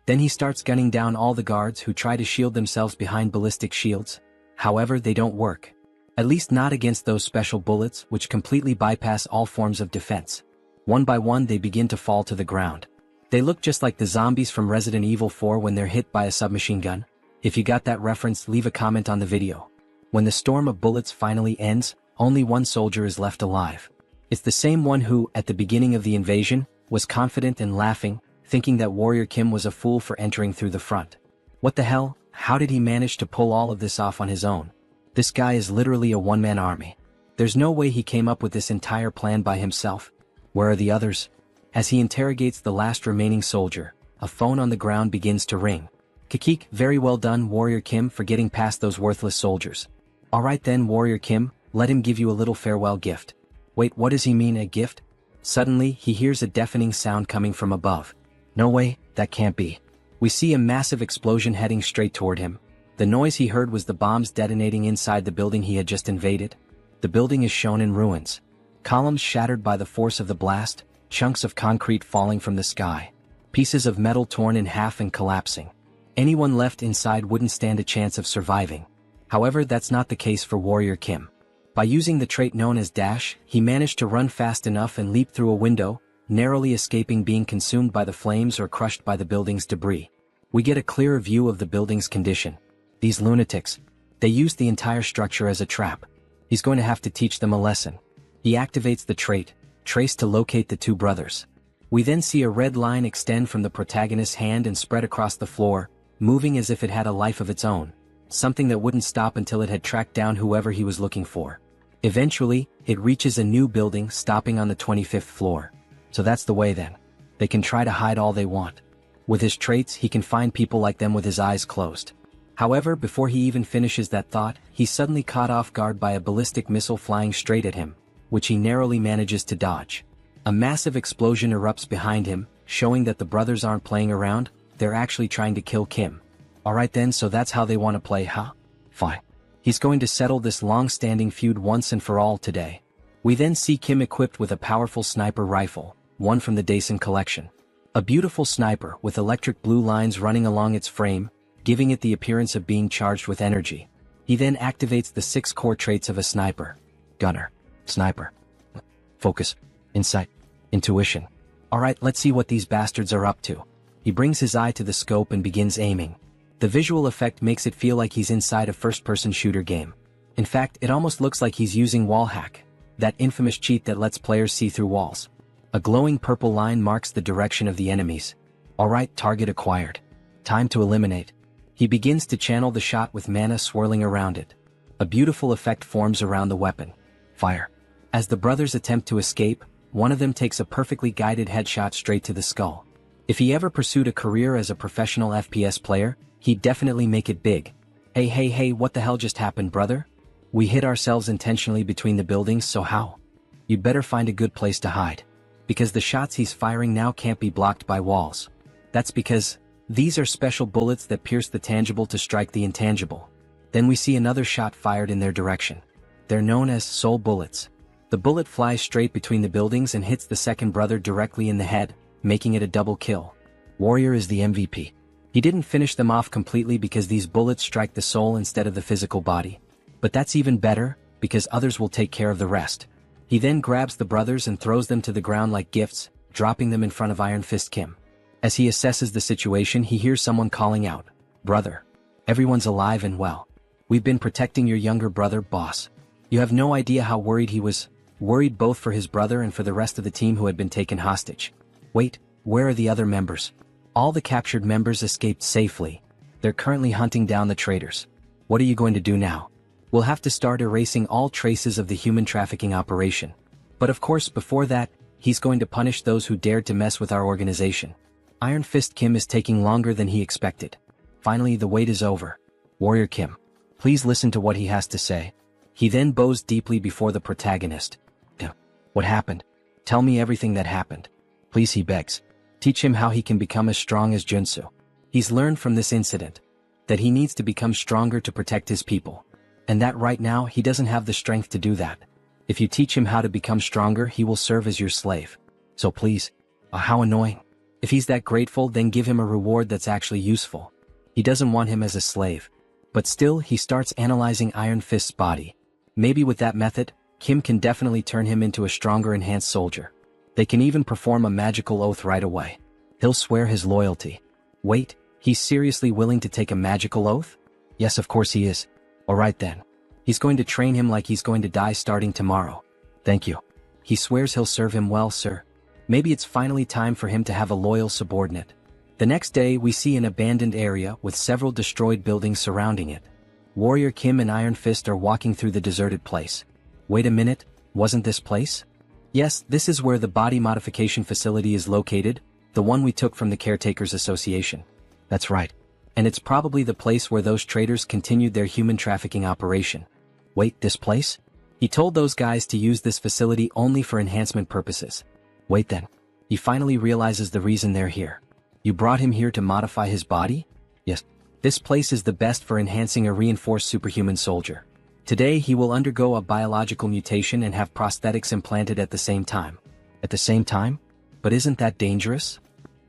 Then he starts gunning down all the guards who try to shield themselves behind ballistic shields. However, they don't work. At least not against those special bullets which completely bypass all forms of defense. One by one they begin to fall to the ground. They look just like the zombies from Resident Evil 4 when they're hit by a submachine gun. If you got that reference, leave a comment on the video. When the storm of bullets finally ends, only one soldier is left alive. It's the same one who, at the beginning of the invasion, was confident and laughing, thinking that Warrior Kim was a fool for entering through the front. What the hell? How did he manage to pull all of this off on his own? This guy is literally a one-man army. There's no way he came up with this entire plan by himself. Where are the others? As he interrogates the last remaining soldier, a phone on the ground begins to ring. Kikik, very well done, Warrior Kim, for getting past those worthless soldiers. Alright then, Warrior Kim, let him give you a little farewell gift. Wait, what does he mean, a gift? Suddenly, he hears a deafening sound coming from above. No way, that can't be. We see a massive explosion heading straight toward him. The noise he heard was the bombs detonating inside the building he had just invaded. The building is shown in ruins. Columns shattered by the force of the blast, chunks of concrete falling from the sky. Pieces of metal torn in half and collapsing. Anyone left inside wouldn't stand a chance of surviving. However, that's not the case for Warrior Kim. By using the trait known as Dash, he managed to run fast enough and leap through a window, narrowly escaping being consumed by the flames or crushed by the building's debris. We get a clearer view of the building's condition. These lunatics, they used the entire structure as a trap. He's going to have to teach them a lesson. He activates the trait, Trace, to locate the two brothers. We then see a red line extend from the protagonist's hand and spread across the floor, moving as if it had a life of its own. Something that wouldn't stop until it had tracked down whoever he was looking for. Eventually, it reaches a new building, stopping on the 25th floor. So that's the way then. They can try to hide all they want. With his traits, he can find people like them with his eyes closed. However, before he even finishes that thought, he's suddenly caught off guard by a ballistic missile flying straight at him, which he narrowly manages to dodge. A massive explosion erupts behind him, showing that the brothers aren't playing around, they're actually trying to kill Kim. Alright then, so that's how they want to play, huh? Fine. He's going to settle this long-standing feud once and for all today. We then see Kim equipped with a powerful sniper rifle, one from the Daisen collection. A beautiful sniper with electric blue lines running along its frame, giving it the appearance of being charged with energy. He then activates the 6 core traits of a sniper. Gunner. Sniper. Focus. Insight. Intuition. Alright, let's see what these bastards are up to. He brings his eye to the scope and begins aiming. The visual effect makes it feel like he's inside a first-person shooter game. In fact, it almost looks like he's using wall hack. that infamous cheat that lets players see through walls. A glowing purple line marks the direction of the enemies. Alright, target acquired. Time to eliminate. He begins to channel the shot with mana swirling around it. A beautiful effect forms around the weapon. Fire. As the brothers attempt to escape, one of them takes a perfectly guided headshot straight to the skull. If he ever pursued a career as a professional FPS player, he'd definitely make it big. Hey, what the hell just happened, brother? We hit ourselves intentionally between the buildings, so how? You'd better find a good place to hide. Because the shots he's firing now can't be blocked by walls. That's because these are special bullets that pierce the tangible to strike the intangible. Then we see another shot fired in their direction. They're known as soul bullets. The bullet flies straight between the buildings and hits the second brother directly in the head, making it a double kill. Warrior is the MVP. He didn't finish them off completely because these bullets strike the soul instead of the physical body. But that's even better, because others will take care of the rest. He then grabs the brothers and throws them to the ground like gifts, dropping them in front of Iron Fist Kim. As he assesses the situation, he hears someone calling out, "Brother. Everyone's alive and well. We've been protecting your younger brother, boss." You have no idea how worried he was. Worried both for his brother and for the rest of the team who had been taken hostage. Wait, where are the other members? All the captured members escaped safely. They're currently hunting down the traitors. What are you going to do now? We'll have to start erasing all traces of the human trafficking operation. But of course, before that, he's going to punish those who dared to mess with our organization. Iron Fist Kim is taking longer than he expected. Finally, the wait is over. Warrior Kim, please listen to what he has to say. He then bows deeply before the protagonist. What happened? Tell me everything that happened. Please, he begs. Teach him how he can become as strong as Junsu. He's learned from this incident that he needs to become stronger to protect his people. And that right now he doesn't have the strength to do that. If you teach him how to become stronger, he will serve as your slave. So please. How annoying. If he's that grateful, then give him a reward that's actually useful. He doesn't want him as a slave. But still, he starts analyzing Iron Fist's body. Maybe with that method, Kim can definitely turn him into a stronger enhanced soldier. They can even perform a magical oath right away. He'll swear his loyalty. Wait, he's seriously willing to take a magical oath? Yes, of course he is. Alright then. He's going to train him like he's going to die starting tomorrow. Thank you. He swears he'll serve him well, sir. Maybe it's finally time for him to have a loyal subordinate. The next day, we see an abandoned area with several destroyed buildings surrounding it. Warrior Kim and Iron Fist are walking through the deserted place. Wait a minute, wasn't this place? Yes, this is where the body modification facility is located, the one we took from the Caretakers Association. That's right. And it's probably the place where those traitors continued their human trafficking operation. Wait, this place? He told those guys to use this facility only for enhancement purposes. Wait then. He finally realizes the reason they're here. You brought him here to modify his body? Yes. This place is the best for enhancing a reinforced superhuman soldier. Today he will undergo a biological mutation and have prosthetics implanted at the same time. At the same time? But isn't that dangerous?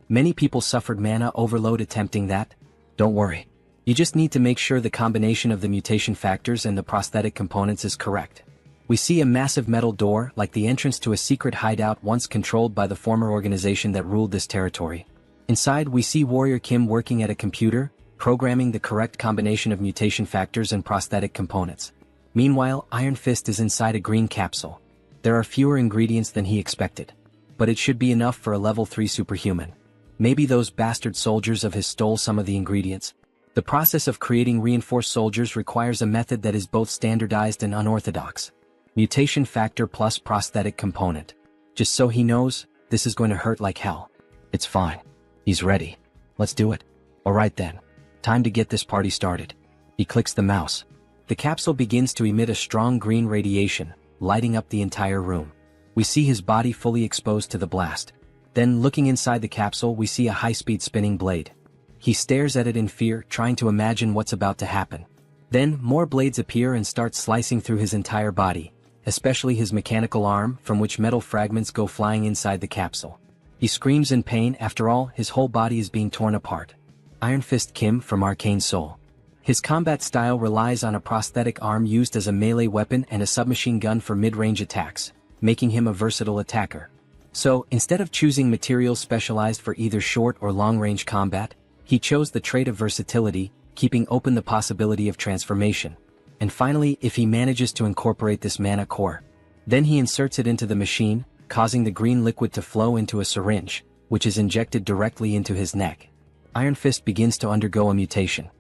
Many people suffered mana overload attempting that. Don't worry. You just need to make sure the combination of the mutation factors and the prosthetic components is correct. We see a massive metal door like the entrance to a secret hideout once controlled by the former organization that ruled this territory. Inside we see Warrior Kim working at a computer, programming the correct combination of mutation factors and prosthetic components. Meanwhile, Iron Fist is inside a green capsule. There are fewer ingredients than he expected. But it should be enough for a level 3 superhuman. Maybe those bastard soldiers of his stole some of the ingredients. The process of creating reinforced soldiers requires a method that is both standardized and unorthodox. Mutation factor plus prosthetic component. Just so he knows, this is going to hurt like hell. It's fine. He's ready. Let's do it. Alright then. Time to get this party started. He clicks the mouse. The capsule begins to emit a strong green radiation, lighting up the entire room. We see his body fully exposed to the blast. Then, looking inside the capsule, we see a high-speed spinning blade. He stares at it in fear, trying to imagine what's about to happen. Then, more blades appear and start slicing through his entire body, especially his mechanical arm, from which metal fragments go flying inside the capsule. He screams in pain. After all, his whole body is being torn apart. Iron Fist Kim from Arcane Soul. His combat style relies on a prosthetic arm used as a melee weapon and a submachine gun for mid-range attacks, making him a versatile attacker. So, instead of choosing materials specialized for either short or long-range combat, he chose the trait of versatility, keeping open the possibility of transformation. And finally, if he manages to incorporate this mana core, Then he inserts it into the machine, causing the green liquid to flow into a syringe, which is injected directly into his neck. Iron Fist begins to undergo a mutation.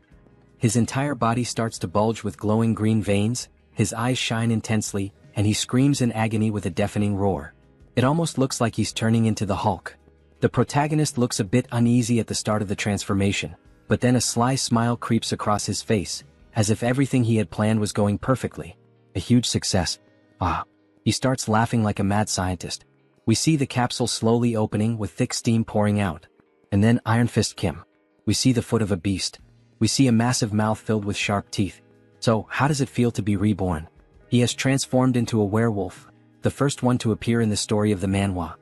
His entire body starts to bulge with glowing green veins, his eyes shine intensely, and he screams in agony with a deafening roar. It almost looks like he's turning into the Hulk. The protagonist looks a bit uneasy at the start of the transformation, but then a sly smile creeps across his face, as if everything he had planned was going perfectly. A huge success. Ah. He starts laughing like a mad scientist. We see the capsule slowly opening with thick steam pouring out. And then Iron Fist Kim. We see the foot of a beast. We see a massive mouth filled with sharp teeth. So, how does it feel to be reborn? He has transformed into a werewolf, the first one to appear in the story of the Manhwa.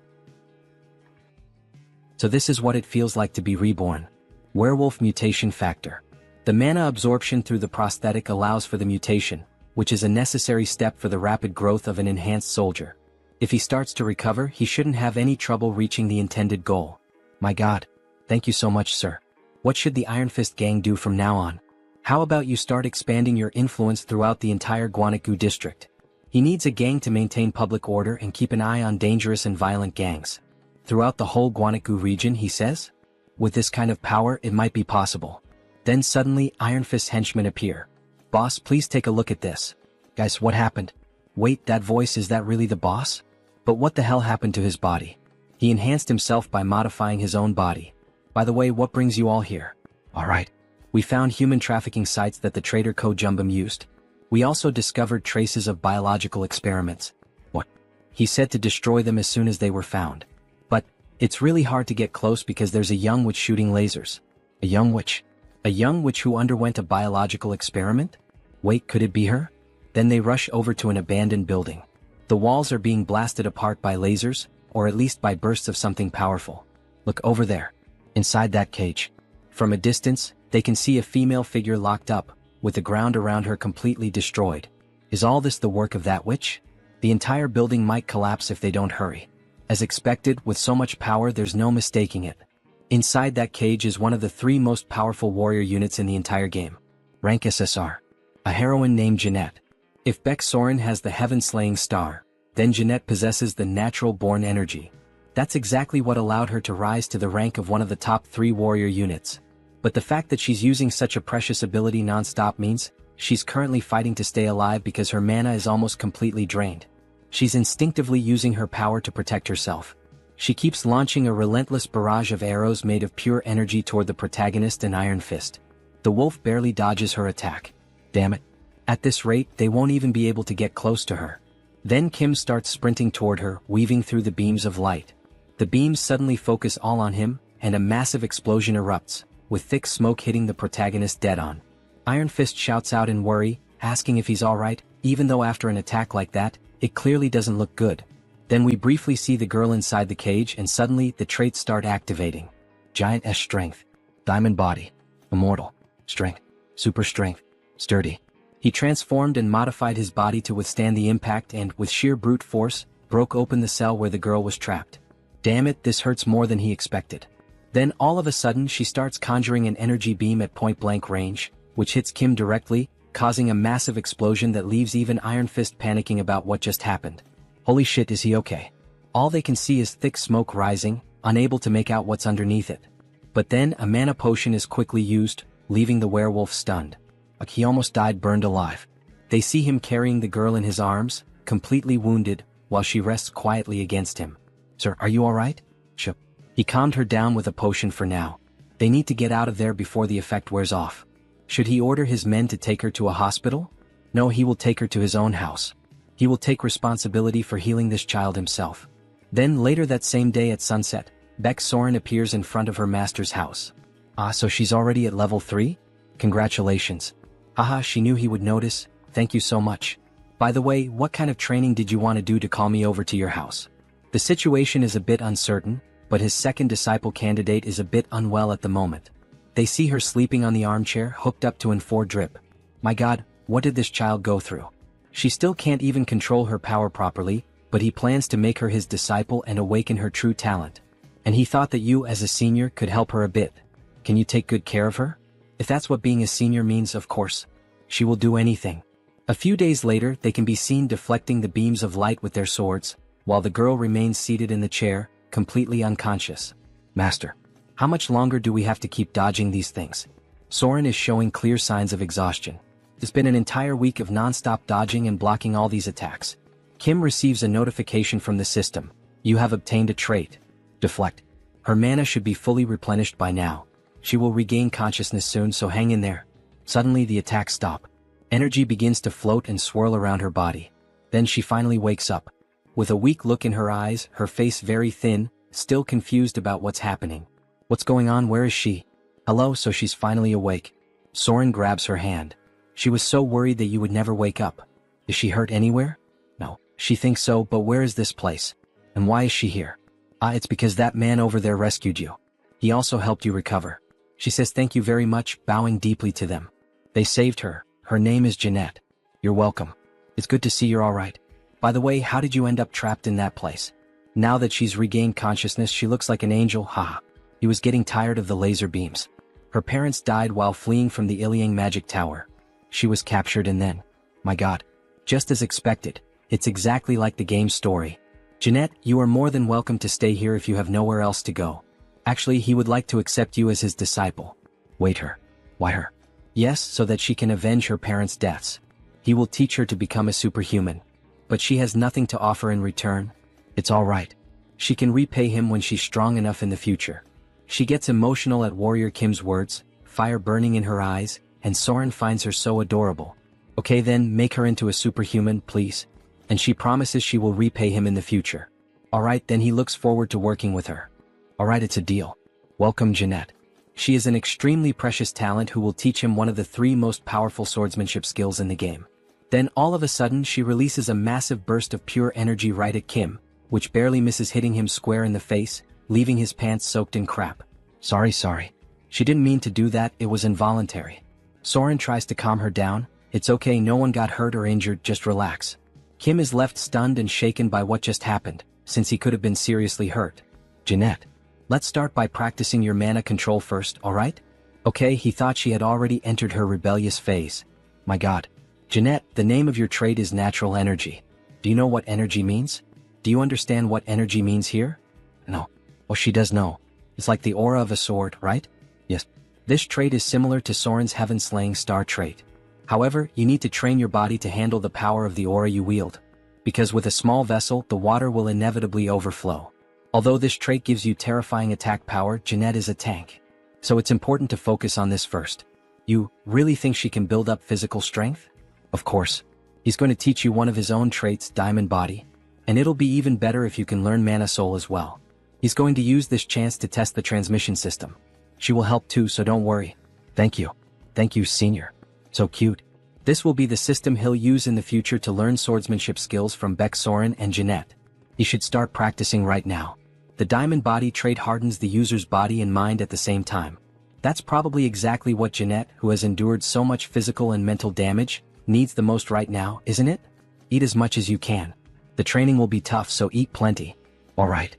So this is what it feels like to be reborn. Werewolf mutation factor. The mana absorption through the prosthetic allows for the mutation, which is a necessary step for the rapid growth of an enhanced soldier. If he starts to recover, he shouldn't have any trouble reaching the intended goal. My God. Thank you so much, sir. What should the Iron Fist gang do from now on? How about you start expanding your influence throughout the entire Guanacu district? He needs a gang to maintain public order and keep an eye on dangerous and violent gangs. Throughout the whole Guanacu region, he says? With this kind of power, it might be possible. Then suddenly, Iron Fist's henchmen appear. Boss, please take a look at this. Guys, what happened? Wait, that voice, is that really the boss? But what the hell happened to his body? He enhanced himself by modifying his own body. By the way, what brings you all here? Alright. We found human trafficking sites that the traitor Ko Jumbum used. We also discovered traces of biological experiments. What? He said to destroy them as soon as they were found. But, it's really hard to get close because there's a young witch shooting lasers. A young witch? A young witch who underwent a biological experiment? Wait, could it be her? Then they rush over to an abandoned building. The walls are being blasted apart by lasers, or at least by bursts of something powerful. Look over there. Inside that cage. From a distance, they can see a female figure locked up, with the ground around her completely destroyed. Is all this the work of that witch? The entire building might collapse if they don't hurry. As expected, with so much power, there's no mistaking it. Inside that cage is one of the 3 most powerful warrior units in the entire game. Rank SSR. A heroine named Jeanette. If Beck Soren has the heaven-slaying star, then Jeanette possesses the natural-born energy. That's exactly what allowed her to rise to the rank of one of the top 3 warrior units. But the fact that she's using such a precious ability non-stop means she's currently fighting to stay alive because her mana is almost completely drained. She's instinctively using her power to protect herself. She keeps launching a relentless barrage of arrows made of pure energy toward the protagonist and Iron Fist. The wolf barely dodges her attack. Damn it. At this rate, they won't even be able to get close to her. Then Kim starts sprinting toward her, weaving through the beams of light. The beams suddenly focus all on him, and a massive explosion erupts, with thick smoke hitting the protagonist dead on. Iron Fist shouts out in worry, asking if he's alright, even though after an attack like that, it clearly doesn't look good. Then we briefly see the girl inside the cage and suddenly the traits start activating. Giant S strength. Diamond body. Immortal. Strength. Super strength. Sturdy. He transformed and modified his body to withstand the impact and, with sheer brute force, broke open the cell where the girl was trapped. Damn it, this hurts more than he expected. Then all of a sudden she starts conjuring an energy beam at point-blank range, which hits Kim directly, causing a massive explosion that leaves even Iron Fist panicking about what just happened. Holy shit, is he okay? All they can see is thick smoke rising, unable to make out what's underneath it. But then a mana potion is quickly used, leaving the werewolf stunned. Like he almost died burned alive. They see him carrying the girl in his arms, completely wounded, while she rests quietly against him. Sir, are you alright? Sure. He calmed her down with a potion for now. They need to get out of there before the effect wears off. Should he order his men to take her to a hospital? No, he will take her to his own house. He will take responsibility for healing this child himself. Then later that same day at sunset, Beck Soren appears in front of her master's house. Ah, so she's already at level 3? Congratulations. Haha, she knew he would notice, thank you so much. By the way, what kind of training did you want to do to call me over to your house? The situation is a bit uncertain, but his second disciple candidate is a bit unwell at the moment. They see her sleeping on the armchair hooked up to N4 drip. My God, what did this child go through? She still can't even control her power properly, but he plans to make her his disciple and awaken her true talent. And he thought that you as a senior could help her a bit. Can you take good care of her? If that's what being a senior means, of course. She will do anything. A few days later, they can be seen deflecting the beams of light with their swords, while the girl remains seated in the chair, completely unconscious. Master, how much longer do we have to keep dodging these things? Soren is showing clear signs of exhaustion. It's been an entire week of non-stop dodging and blocking all these attacks. Kim receives a notification from the system. You have obtained a trait. Deflect. Her mana should be fully replenished by now. She will regain consciousness soon, so hang in there. Suddenly the attacks stop. Energy begins to float and swirl around her body. Then she finally wakes up. With a weak look in her eyes, her face very thin, still confused about what's happening. What's going on? Where is she? Hello, so she's finally awake. Soren grabs her hand. She was so worried that you would never wake up. Is she hurt anywhere? No, she thinks so, but where is this place? And why is she here? It's because that man over there rescued you. He also helped you recover. She says thank you very much, bowing deeply to them. They saved her. Her name is Jeanette. You're welcome. It's good to see you're alright. By the way, how did you end up trapped in that place? Now that she's regained consciousness, she looks like an angel, haha. He was getting tired of the laser beams. Her parents died while fleeing from the Iliang magic tower. She was captured and then... My god. Just as expected. It's exactly like the game's story. Jeanette, you are more than welcome to stay here if you have nowhere else to go. Actually, he would like to accept you as his disciple. Wait, her. Why her? Yes, so that she can avenge her parents' deaths. He will teach her to become a superhuman. But she has nothing to offer in return. It's alright. She can repay him when she's strong enough in the future. She gets emotional at Warrior Kim's words, fire burning in her eyes, and Soren finds her so adorable. Okay then, make her into a superhuman, please. And she promises she will repay him in the future. Alright, then he looks forward to working with her. Alright, it's a deal. Welcome, Jeanette. She is an extremely precious talent who will teach him one of the 3 most powerful swordsmanship skills in the game. Then all of a sudden she releases a massive burst of pure energy right at Kim, which barely misses hitting him square in the face, leaving his pants soaked in crap. Sorry. She didn't mean to do that, it was involuntary. Soren tries to calm her down. It's okay, no one got hurt or injured, just relax. Kim is left stunned and shaken by what just happened, since he could have been seriously hurt. Jeanette. Let's start by practicing your mana control first, alright? Okay, he thought she had already entered her rebellious phase. My god. Jeanette, the name of your trait is natural energy. Do you know what energy means? Do you understand what energy means here? No. Oh, she does know. It's like the aura of a sword, right? Yes. This trait is similar to Soren's heaven-slaying star trait. However, you need to train your body to handle the power of the aura you wield. Because with a small vessel, the water will inevitably overflow. Although this trait gives you terrifying attack power, Jeanette is a tank. So it's important to focus on this first. You really think she can build up physical strength? Of course. He's going to teach you one of his own traits, Diamond Body. And it'll be even better if you can learn Mana Soul as well. He's going to use this chance to test the transmission system. She will help too, so don't worry. Thank you. Thank you, Senior. So cute. This will be the system he'll use in the future to learn swordsmanship skills from Beck, Soren, and Jeanette. He should start practicing right now. The Diamond Body trait hardens the user's body and mind at the same time. That's probably exactly what Jeanette, who has endured so much physical and mental damage, needs the most right now, isn't it? Eat as much as you can. The training will be tough, so eat plenty. Alright.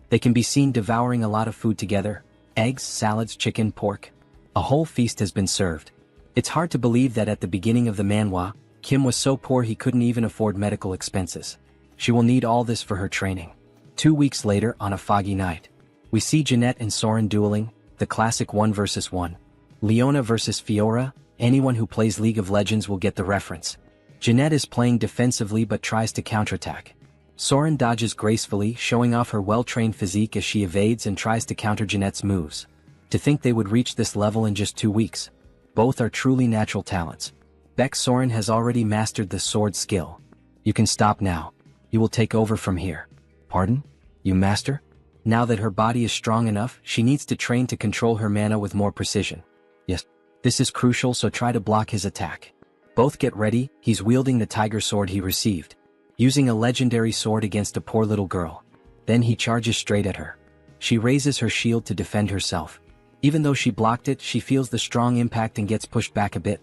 They can be seen devouring a lot of food together. Eggs, salads, chicken, pork. A whole feast has been served. It's hard to believe that at the beginning of the manhwa, Kim was so poor he couldn't even afford medical expenses. She will need all this for her training. 2 weeks later, on a foggy night, we see Jeanette and Soren dueling, the classic 1 versus 1. Leona versus Fiora. Anyone who plays League of Legends will get the reference. Jeanette is playing defensively but tries to counterattack. Soren dodges gracefully, showing off her well-trained physique as she evades and tries to counter Jeanette's moves. To think they would reach this level in just 2 weeks. Both are truly natural talents. Beck, Soren has already mastered the sword skill. You can stop now. You will take over from here. Pardon? You master? Now that her body is strong enough, she needs to train to control her mana with more precision. Yes. This is crucial, so try to block his attack. Both get ready. He's wielding the tiger sword he received. Using a legendary sword against a poor little girl. Then he charges straight at her. She raises her shield to defend herself. Even though she blocked it, she feels the strong impact and gets pushed back a bit.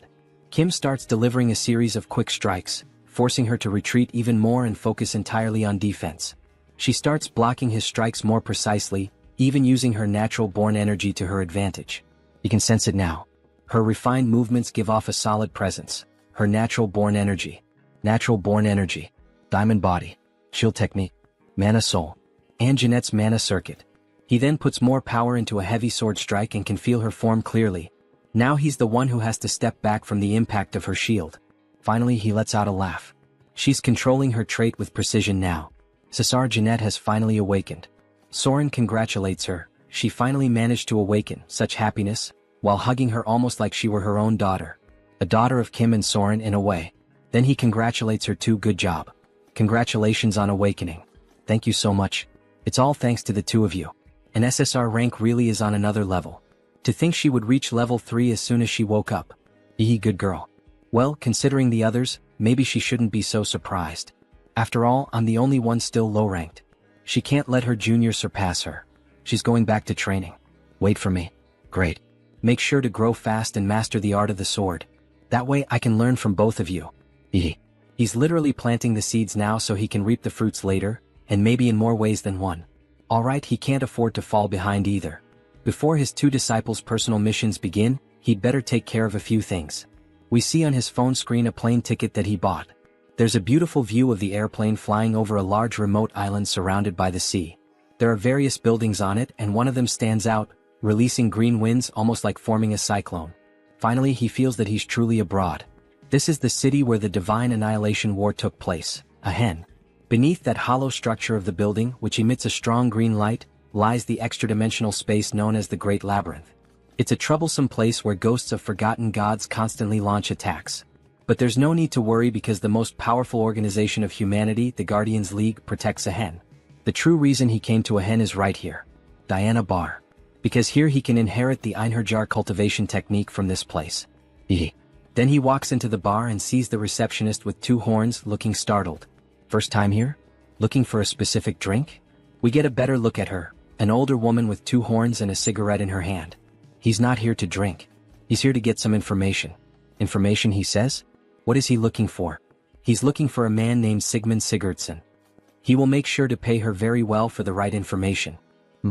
Kim starts delivering a series of quick strikes, forcing her to retreat even more and focus entirely on defense. She starts blocking his strikes more precisely, even using her natural-born energy to her advantage. You can sense it now. Her refined movements give off a solid presence. her natural-born energy. Natural-born energy. Diamond body. Shield technique. Mana soul. And Jeanette's mana circuit. He then puts more power into a heavy sword strike and can feel her form clearly. Now he's the one who has to step back from the impact of her shield. Finally he lets out a laugh. She's controlling her trait with precision now. Cesar, Jeanette has finally awakened. Soren congratulates her. She finally managed to awaken, such happiness, while hugging her almost like she were her own daughter. A daughter of Kim and Soren in a way. Then he congratulates her too. Good job. Congratulations on awakening. Thank you so much. It's all thanks to the two of you. An SSR rank really is on another level. To think she would reach level 3 as soon as she woke up. Good girl. Well, considering the others, maybe she shouldn't be so surprised. After all, I'm the only one still low-ranked. She can't let her junior surpass her. She's going back to training. Wait for me. Great. Make sure to grow fast and master the art of the sword. That way I can learn from both of you. He's literally planting the seeds now so he can reap the fruits later, and maybe in more ways than one. Alright, he can't afford to fall behind either. Before his two disciples' personal missions begin, he'd better take care of a few things. We see on his phone screen a plane ticket that he bought. There's a beautiful view of the airplane flying over a large remote island surrounded by the sea. There are various buildings on it and one of them stands out, releasing green winds almost like forming a cyclone. Finally he feels that he's truly abroad. This is the city where the Divine Annihilation War took place, a hen. Beneath that hollow structure of the building, which emits a strong green light, lies the extra-dimensional space known as the Great Labyrinth. It's a troublesome place where ghosts of forgotten gods constantly launch attacks. But there's no need to worry because the most powerful organization of humanity, the Guardians League, protects a hen. The true reason he came to a hen is right here. Diana Bar. Because here he can inherit the Einherjar cultivation technique from this place. Then he walks into the bar and sees the receptionist with two horns looking startled. First time here? Looking for a specific drink? We get a better look at her, an older woman with two horns and a cigarette in her hand. He's not here to drink. He's here to get some information. Information, he says? What is he looking for? He's looking for a man named Sigmund Sigurdsson. He will make sure to pay her very well for the right information.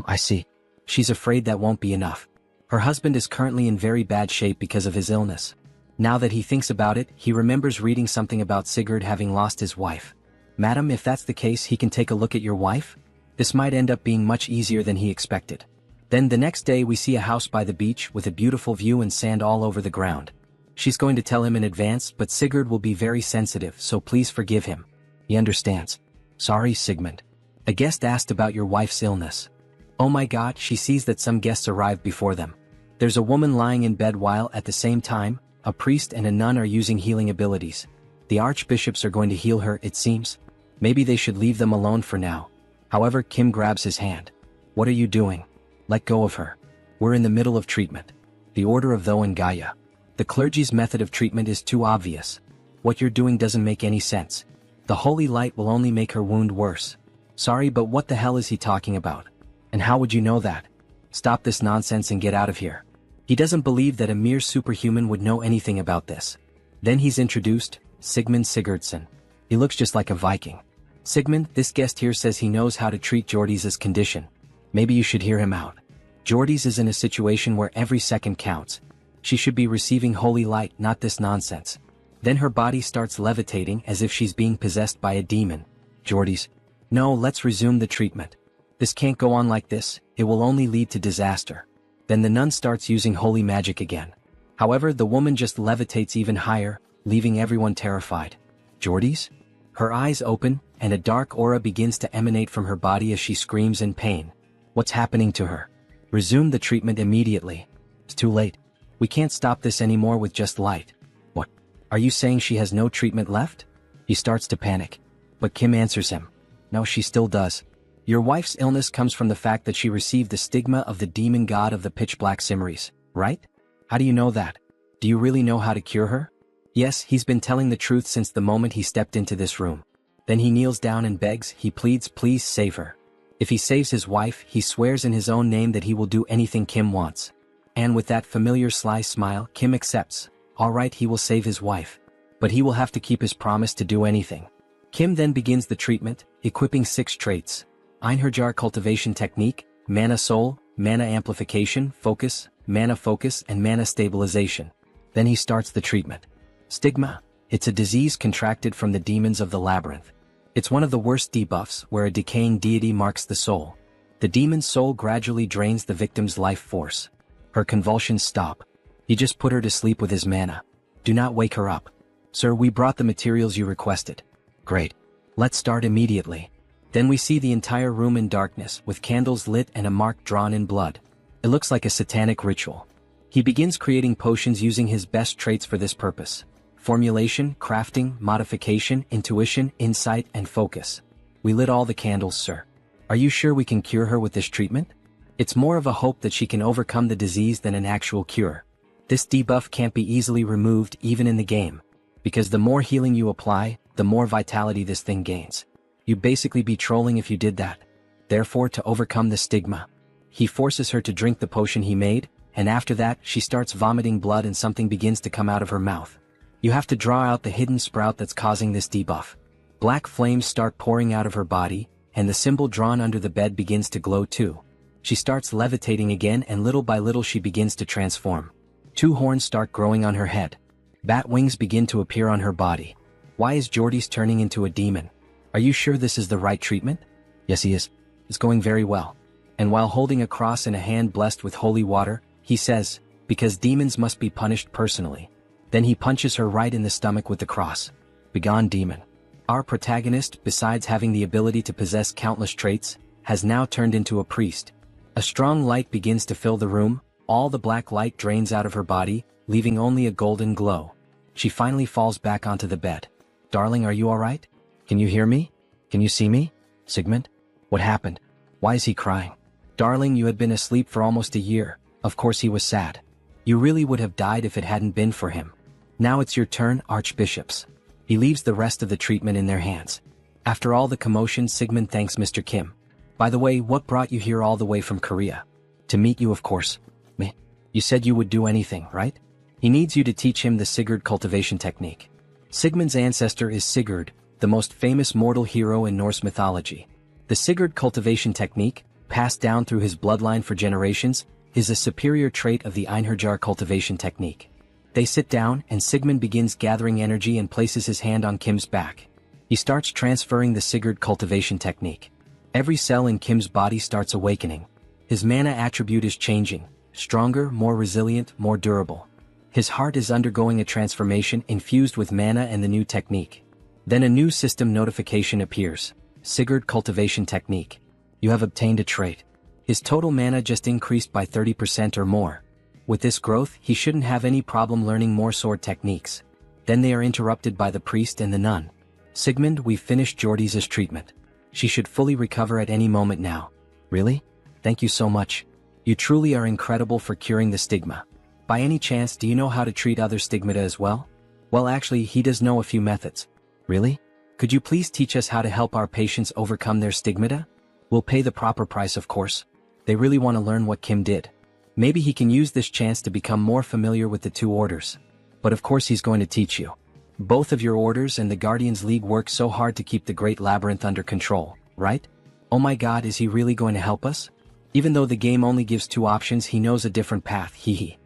I see. She's afraid that won't be enough. Her husband is currently in very bad shape because of his illness. Now that he thinks about it, he remembers reading something about Sigurd having lost his wife. Madam, if that's the case, he can take a look at your wife? This might end up being much easier than he expected. Then the next day we see a house by the beach with a beautiful view and sand all over the ground. She's going to tell him in advance, but Sigurd will be very sensitive, so please forgive him. He understands. Sorry, Sigmund. A guest asked about your wife's illness. Oh my god, she sees that some guests arrived before them. There's a woman lying in bed while, at the same time, a priest and a nun are using healing abilities. The archbishops are going to heal her, it seems. Maybe they should leave them alone for now. However, Kim grabs his hand. What are you doing? Let go of her. We're in the middle of treatment. The Order of Tho and Gaia. The clergy's method of treatment is too obvious. What you're doing doesn't make any sense. The holy light will only make her wound worse. Sorry, but what the hell is he talking about? And how would you know that? Stop this nonsense and get out of here. He doesn't believe that a mere superhuman would know anything about this. Then he's introduced, Sigmund Sigurdsson. He looks just like a Viking. Sigmund, this guest here says he knows how to treat Jordy's condition. Maybe you should hear him out. Jordy's is in a situation where every second counts. She should be receiving holy light, not this nonsense. Then her body starts levitating as if she's being possessed by a demon. Jordy's. No, let's resume the treatment. This can't go on like this, it will only lead to disaster. Then the nun starts using holy magic again. However, the woman just levitates even higher, leaving everyone terrified. Jordy's? Her eyes open, and a dark aura begins to emanate from her body as she screams in pain. What's happening to her? Resume the treatment immediately. It's too late. We can't stop this anymore with just light. What? Are you saying she has no treatment left? He starts to panic. But Kim answers him. No, she still does. Your wife's illness comes from the fact that she received the stigma of the demon god of the pitch-black Simmeries, right? How do you know that? Do you really know how to cure her? Yes, he's been telling the truth since the moment he stepped into this room. Then he kneels down and begs, he pleads, please save her. If he saves his wife, he swears in his own name that he will do anything Kim wants. And with that familiar sly smile, Kim accepts. Alright, he will save his wife. But he will have to keep his promise to do anything. Kim then begins the treatment, equipping 6 traits. Einherjar cultivation technique, mana soul, mana amplification, focus, and mana stabilization. Then he starts the treatment. Stigma. It's a disease contracted from the demons of the labyrinth. It's one of the worst debuffs where a decaying deity marks the soul. The demon's soul gradually drains the victim's life force. Her convulsions stop. He just put her to sleep with his mana. Do not wake her up. Sir, we brought the materials you requested. Great. Let's start immediately. Then we see the entire room in darkness with candles lit and a mark drawn in blood. It looks like a satanic ritual. He begins creating potions using his best traits for this purpose. Formulation, crafting, modification, intuition, insight, and focus. We lit all the candles, sir. Are you sure we can cure her with this treatment? It's more of a hope that she can overcome the disease than an actual cure. This debuff can't be easily removed even in the game, because the more healing you apply, the more vitality this thing gains. You'd basically be trolling if you did that. Therefore, to overcome the stigma, he forces her to drink the potion he made, and after that, she starts vomiting blood and something begins to come out of her mouth. You have to draw out the hidden sprout that's causing this debuff. Black flames start pouring out of her body, and the symbol drawn under the bed begins to glow too. She starts levitating again, and little by little she begins to transform. 2 horns start growing on her head. Bat wings begin to appear on her body. Why is Jordy's turning into a demon? Are you sure this is the right treatment? Yes, he is. It's going very well. And while holding a cross in a hand blessed with holy water, he says, because demons must be punished personally. Then he punches her right in the stomach with the cross. Begone, demon. Our protagonist, besides having the ability to possess countless traits, has now turned into a priest. A strong light begins to fill the room. All the black light drains out of her body, leaving only a golden glow. She finally falls back onto the bed. Darling, are you alright? Can you hear me? Can you see me? Sigmund? What happened? Why is he crying? Darling, you had been asleep for almost a year. Of course he was sad. You really would have died if it hadn't been for him. Now it's your turn, archbishops. He leaves the rest of the treatment in their hands. After all the commotion, Sigmund thanks Mr. Kim. By the way, what brought you here all the way from Korea? To meet you, of course. Me? You said you would do anything, right? He needs you to teach him the Sigurd cultivation technique. Sigmund's ancestor is Sigurd, the most famous mortal hero in Norse mythology. The Sigurd cultivation technique, passed down through his bloodline for generations, is a superior trait of the Einherjar cultivation technique. They sit down, and Sigmund begins gathering energy and places his hand on Kim's back. He starts transferring the Sigurd cultivation technique. Every cell in Kim's body starts awakening. His mana attribute is changing, stronger, more resilient, more durable. His heart is undergoing a transformation infused with mana and the new technique. Then a new system notification appears. Sigurd cultivation technique. You have obtained a trait. His total mana just increased by 30% or more. With this growth, he shouldn't have any problem learning more sword techniques. Then they are interrupted by the priest and the nun. Sigmund, we've finished Jordy's treatment. She should fully recover at any moment now. Really? Thank you so much. You truly are incredible for curing the stigma. By any chance, do you know how to treat other stigmata as well? Well, actually, he does know a few methods. Really? Could you please teach us how to help our patients overcome their stigmata? We'll pay the proper price, of course. They really want to learn what Kim did. Maybe he can use this chance to become more familiar with the 2 orders. But of course he's going to teach you. Both of your orders and the Guardians League work so hard to keep the Great Labyrinth under control, right? Oh my god, is he really going to help us? Even though the game only gives 2 options, he knows a different path, He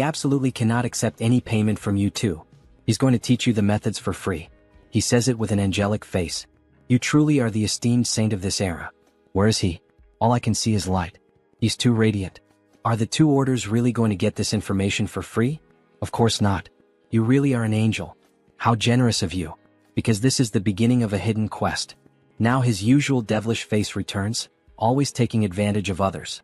absolutely cannot accept any payment from you too. He's going to teach you the methods for free. He says it with an angelic face. You truly are the esteemed saint of this era. Where is he? All I can see is light. He's too radiant. Are the 2 orders really going to get this information for free? Of course not. You really are an angel. How generous of you. Because this is the beginning of a hidden quest. Now his usual devilish face returns, always taking advantage of others.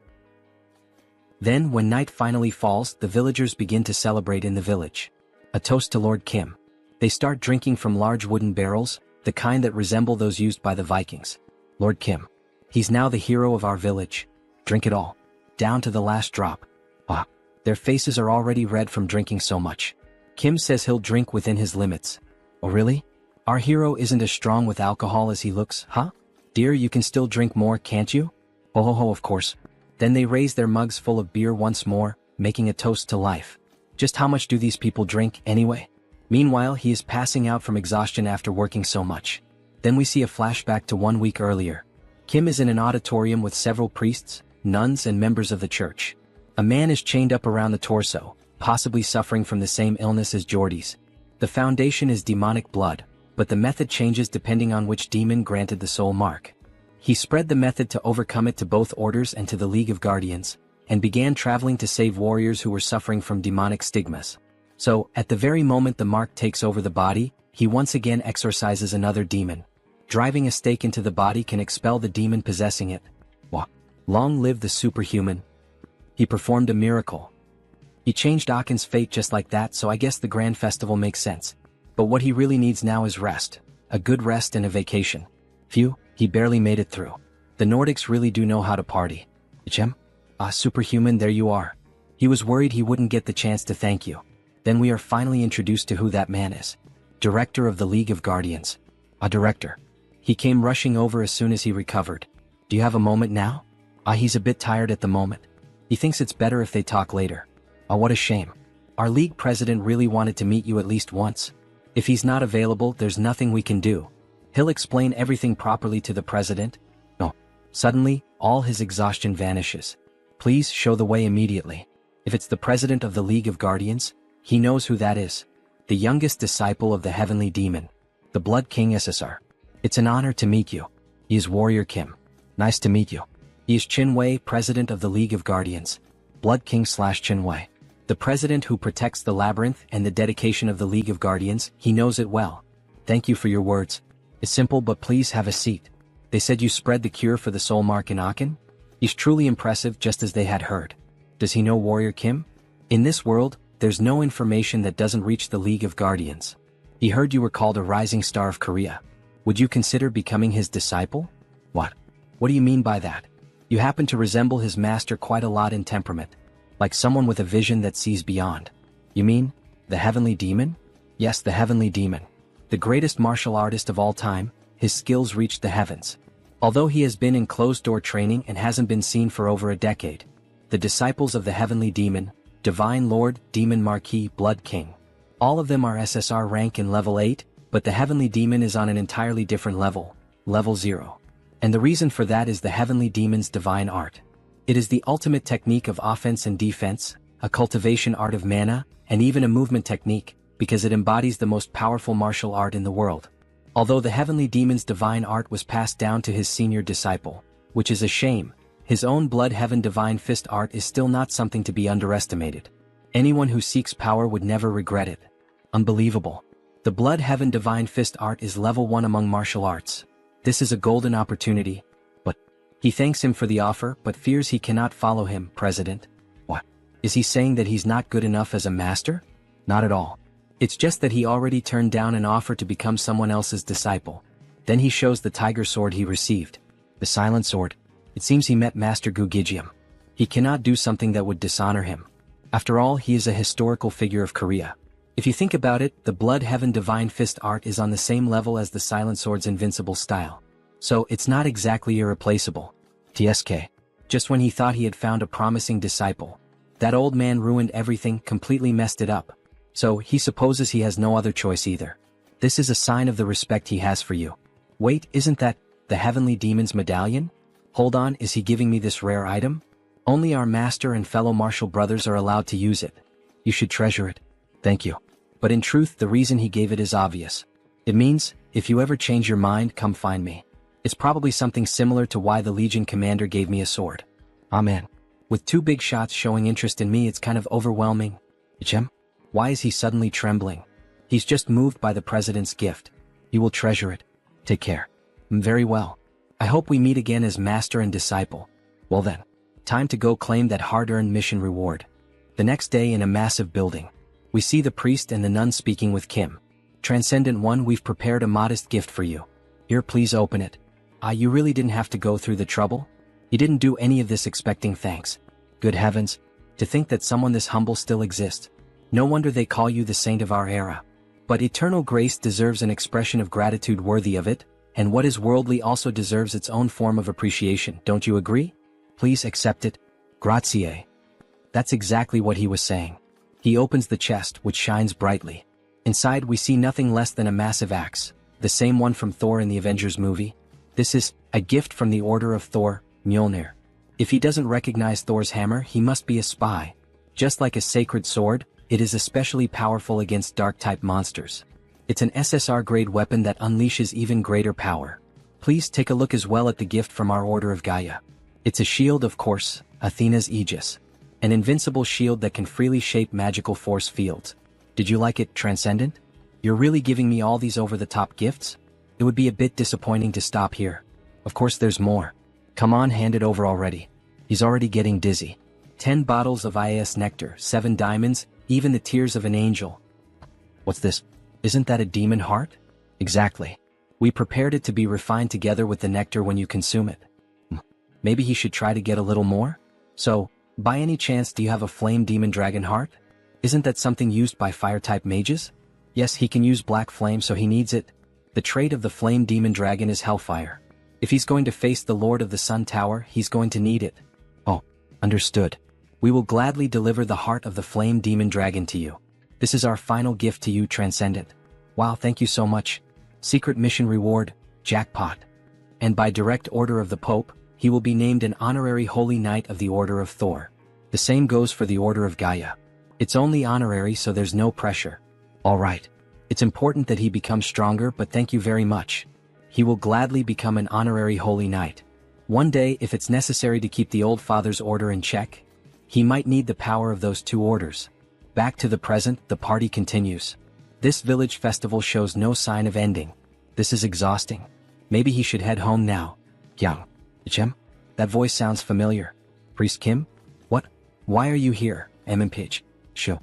Then, when night finally falls, the villagers begin to celebrate in the village. A toast to Lord Kim. They start drinking from large wooden barrels, the kind that resemble those used by the Vikings. Lord Kim. He's now the hero of our village. Drink it all. Down to the last drop. Ah, their faces are already red from drinking so much. Kim says he'll drink within his limits. Oh really? Our hero isn't as strong with alcohol as he looks, huh? Dear, you can still drink more, can't you? Oh ho ho, of course. Then they raise their mugs full of beer once more, making a toast to life. Just how much do these people drink, anyway? Meanwhile, he is passing out from exhaustion after working so much. Then we see a flashback to 1 week earlier. Kim is in an auditorium with several priests, nuns, and members of the church. A man is chained up around the torso, possibly suffering from the same illness as Jordy's. The foundation is demonic blood, but the method changes depending on which demon granted the soul mark. He spread the method to overcome it to both orders and to the League of Guardians, and began traveling to save warriors who were suffering from demonic stigmas. So, at the very moment the mark takes over the body, he once again exorcises another demon. Driving a stake into the body can expel the demon possessing it. Long live the superhuman. He performed a miracle. He changed Akin's fate just like that, so I guess the grand festival makes sense. But what he really needs now is rest. A good rest and a vacation. Phew, he barely made it through. The Nordics really do know how to party. Ichem? Superhuman, there you are. He was worried he wouldn't get the chance to thank you. Then we are finally introduced to who that man is. Director of the League of Guardians. Director. He came rushing over as soon as he recovered. Do you have a moment now? He's a bit tired at the moment. He thinks it's better if they talk later. What a shame. Our league president really wanted to meet you at least once. If he's not available, there's nothing we can do. He'll explain everything properly to the president. No. Suddenly, all his exhaustion vanishes. Please show the way immediately. If it's the president of the League of Guardians, he knows who that is. The youngest disciple of the Heavenly Demon. The Blood King SSR. It's an honor to meet you. He is Warrior Kim. Nice to meet you. He is Chin Wei, president of the League of Guardians. Blood King / Chin Wei. The president who protects the labyrinth and the dedication of the League of Guardians, he knows it well. Thank you for your words. It's simple, but please have a seat. They said you spread the cure for the soul mark in Akin? He's truly impressive, just as they had heard. Does he know Warrior Kim? In this world, there's no information that doesn't reach the League of Guardians. He heard you were called a rising star of Korea. Would you consider becoming his disciple? What? What do you mean by that? You happen to resemble his master quite a lot in temperament. Like someone with a vision that sees beyond. You mean, the Heavenly Demon? Yes, the Heavenly Demon. The greatest martial artist of all time, his skills reached the heavens. Although he has been in closed-door training and hasn't been seen for over a decade. The disciples of the Heavenly Demon, Divine Lord, Demon Marquis, Blood King. All of them are SSR rank in level 8, but the Heavenly Demon is on an entirely different level, level 0. And the reason for that is the Heavenly Demon's divine art. It is the ultimate technique of offense and defense, a cultivation art of mana, and even a movement technique, because it embodies the most powerful martial art in the world. Although the Heavenly Demon's divine art was passed down to his senior disciple, which is a shame, his own Blood Heaven Divine Fist art is still not something to be underestimated. Anyone who seeks power would never regret it. Unbelievable. The Blood Heaven Divine Fist art is level 1 among martial arts. This is a golden opportunity. He thanks him for the offer, but fears he cannot follow him, President. What? Is he saying that he's not good enough as a master? Not at all. It's just that he already turned down an offer to become someone else's disciple. Then he shows the tiger sword he received. The silent sword. It seems he met Master Gu Gijium. He cannot do something that would dishonor him. After all, he is a historical figure of Korea. If you think about it, the Blood Heaven Divine Fist art is on the same level as the silent sword's invincible style. So, it's not exactly irreplaceable. TSK. Just when he thought he had found a promising disciple. That old man ruined everything, completely messed it up. So, he supposes he has no other choice either. This is a sign of the respect he has for you. Wait, isn't that the Heavenly Demon's medallion? Hold on, is he giving me this rare item? Only our master and fellow martial brothers are allowed to use it. You should treasure it. Thank you. But in truth, the reason he gave it is obvious. It means, if you ever change your mind, come find me. It's probably something similar to why the Legion commander gave me a sword. Amen. With 2 big shots showing interest in me, it's kind of overwhelming. Ichem? Why is he suddenly trembling? He's just moved by the president's gift. He will treasure it. Take care. Very well. I hope we meet again as master and disciple. Well then. Time to go claim that hard-earned mission reward. The next day in a massive building. We see the priest and the nun speaking with Kim. Transcendent One, we've prepared a modest gift for you. Here, please open it. You really didn't have to go through the trouble? You didn't do any of this expecting thanks. Good heavens. To think that someone this humble still exists. No wonder they call you the saint of our era. But eternal grace deserves an expression of gratitude worthy of it, and what is worldly also deserves its own form of appreciation, don't you agree? Please accept it. Grazie. That's exactly what he was saying. He opens the chest, which shines brightly. Inside we see nothing less than a massive axe, the same one from Thor in the Avengers movie. This is a gift from the Order of Thor, Mjolnir. If he doesn't recognize Thor's hammer, he must be a spy. Just like a sacred sword, It is especially powerful against dark-type monsters. It's an SSR-grade weapon that unleashes even greater power. Please take a look as well at the gift from our Order of Gaia. It's a shield, of course, Athena's Aegis. An invincible shield that can freely shape magical force fields. Did you like it, Transcendent? You're really giving me all these over-the-top gifts? It would be a bit disappointing to stop here. Of course there's more. Come on, hand it over already. He's already getting dizzy. 10 bottles of IAS nectar, 7 diamonds, even the tears of an angel. What's this? Isn't that a demon heart? Exactly. We prepared it to be refined together with the nectar when you consume it. Maybe he should try to get a little more? So, by any chance do you have a flame demon dragon heart? Isn't that something used by fire-type mages? Yes, he can use black flame, so he needs it. The trait of the flame demon dragon is hellfire. If he's going to face the Lord of the Sun Tower, he's going to need it. Oh, understood. We will gladly deliver the heart of the flame demon dragon to you. This is our final gift to you, Transcendent. Wow, thank you so much. Secret mission reward, jackpot. And by direct order of the Pope, he will be named an honorary Holy Knight of the Order of Thor. The same goes for the Order of Gaia. It's only honorary, so there's no pressure. Alright. It's important that he becomes stronger, but thank you very much. He will gladly become an honorary Holy Knight. One day, if it's necessary to keep the Old Father's order in check, he might need the power of those 2 orders. Back to the present, the party continues. This village festival shows no sign of ending. This is exhausting. Maybe he should head home now. Yang. Chem? That voice sounds familiar. Priest Kim? What? Why are you here, MMPH? Sho.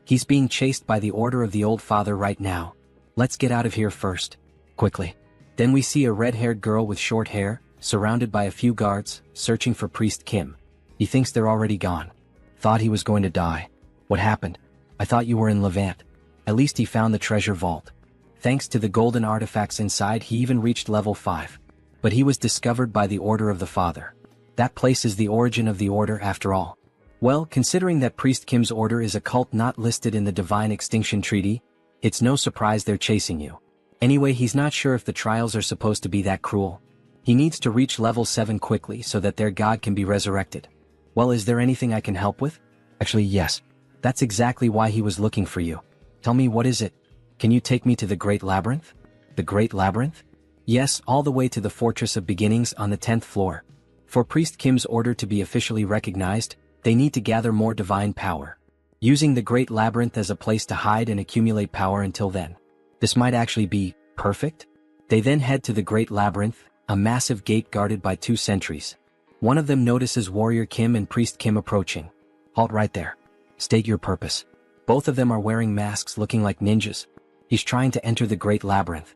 He's being chased by the order of the Old Father right now. Let's get out of here first. Quickly. Then we see a red-haired girl with short hair, surrounded by a few guards, searching for Priest Kim. He thinks they're already gone. Thought he was going to die. What happened? I thought you were in Levant. At least he found the treasure vault. Thanks to the golden artifacts inside, he even reached level 5. But he was discovered by the Order of the Father. That place is the origin of the Order after all. Well, considering that Priest Kim's order is a cult not listed in the Divine Extinction Treaty, it's no surprise they're chasing you. Anyway, he's not sure if the trials are supposed to be that cruel. He needs to reach level 7 quickly so that their god can be resurrected. Well, is there anything I can help with? Actually, yes. That's exactly why he was looking for you. Tell me, what is it? Can you take me to the Great Labyrinth? The Great Labyrinth? Yes, all the way to the Fortress of Beginnings on the 10th floor. For Priest Kim's order to be officially recognized, they need to gather more divine power. Using the Great Labyrinth as a place to hide and accumulate power until then. This might actually be perfect. They then head to the Great Labyrinth, a massive gate guarded by 2 sentries. One of them notices Warrior Kim and Priest Kim approaching. Halt right there. State your purpose. Both of them are wearing masks looking like ninjas. He's trying to enter the Great Labyrinth.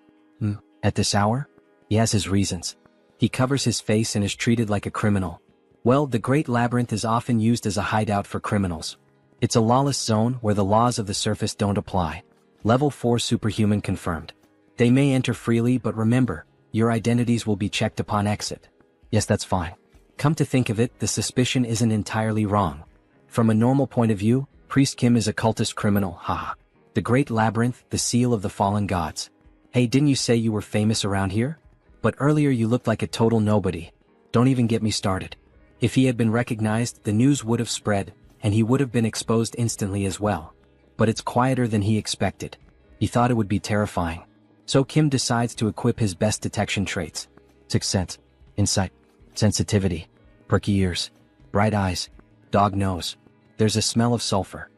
At this hour? He has his reasons. He covers his face and is treated like a criminal. Well, the Great Labyrinth is often used as a hideout for criminals. It's a lawless zone where the laws of the surface don't apply. Level 4 superhuman confirmed. They may enter freely, but remember, your identities will be checked upon exit. Yes, that's fine. Come to think of it, the suspicion isn't entirely wrong. From a normal point of view, Priest Kim is a cultist criminal, haha. The Great Labyrinth, the seal of the fallen gods. Hey, didn't you say you were famous around here? But earlier you looked like a total nobody. Don't even get me started. If he had been recognized, the news would have spread, and he would have been exposed instantly as well. But it's quieter than he expected. He thought it would be terrifying. So Kim decides to equip his best detection traits. 6th sense, insight, sensitivity, perky ears, bright eyes, dog nose. There's a smell of sulfur.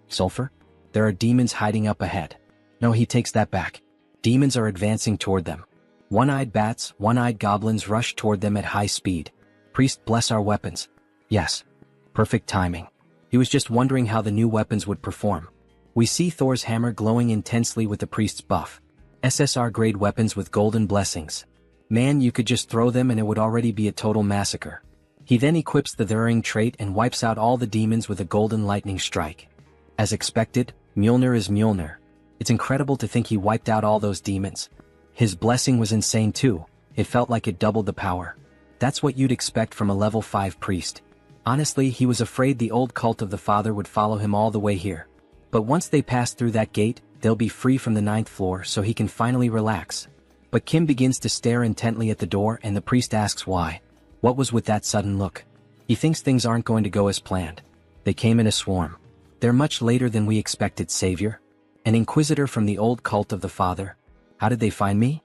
Sulfur? There are demons hiding up ahead. No, he takes that back. Demons are advancing toward them. One-eyed bats, one-eyed goblins rush toward them at high speed. Priest, bless our weapons. Yes. Perfect timing. He was just wondering how the new weapons would perform. We see Thor's hammer glowing intensely with the priest's buff. SSR-grade weapons with golden blessings. Man, you could just throw them and it would already be a total massacre. He then equips the Thurring trait and wipes out all the demons with a golden lightning strike. As expected, Mjolnir is Mjolnir. It's incredible to think he wiped out all those demons. His blessing was insane too. It felt like it doubled the power. That's what you'd expect from a level 5 priest. Honestly, he was afraid the old cult of the father would follow him all the way here. But once they pass through that gate, they'll be free from the 9th floor so he can finally relax. But Kim begins to stare intently at the door and the priest asks why. What was with that sudden look? He thinks things aren't going to go as planned. They came in a swarm. They're much later than we expected, Savior. An inquisitor from the old cult of the Father. How did they find me?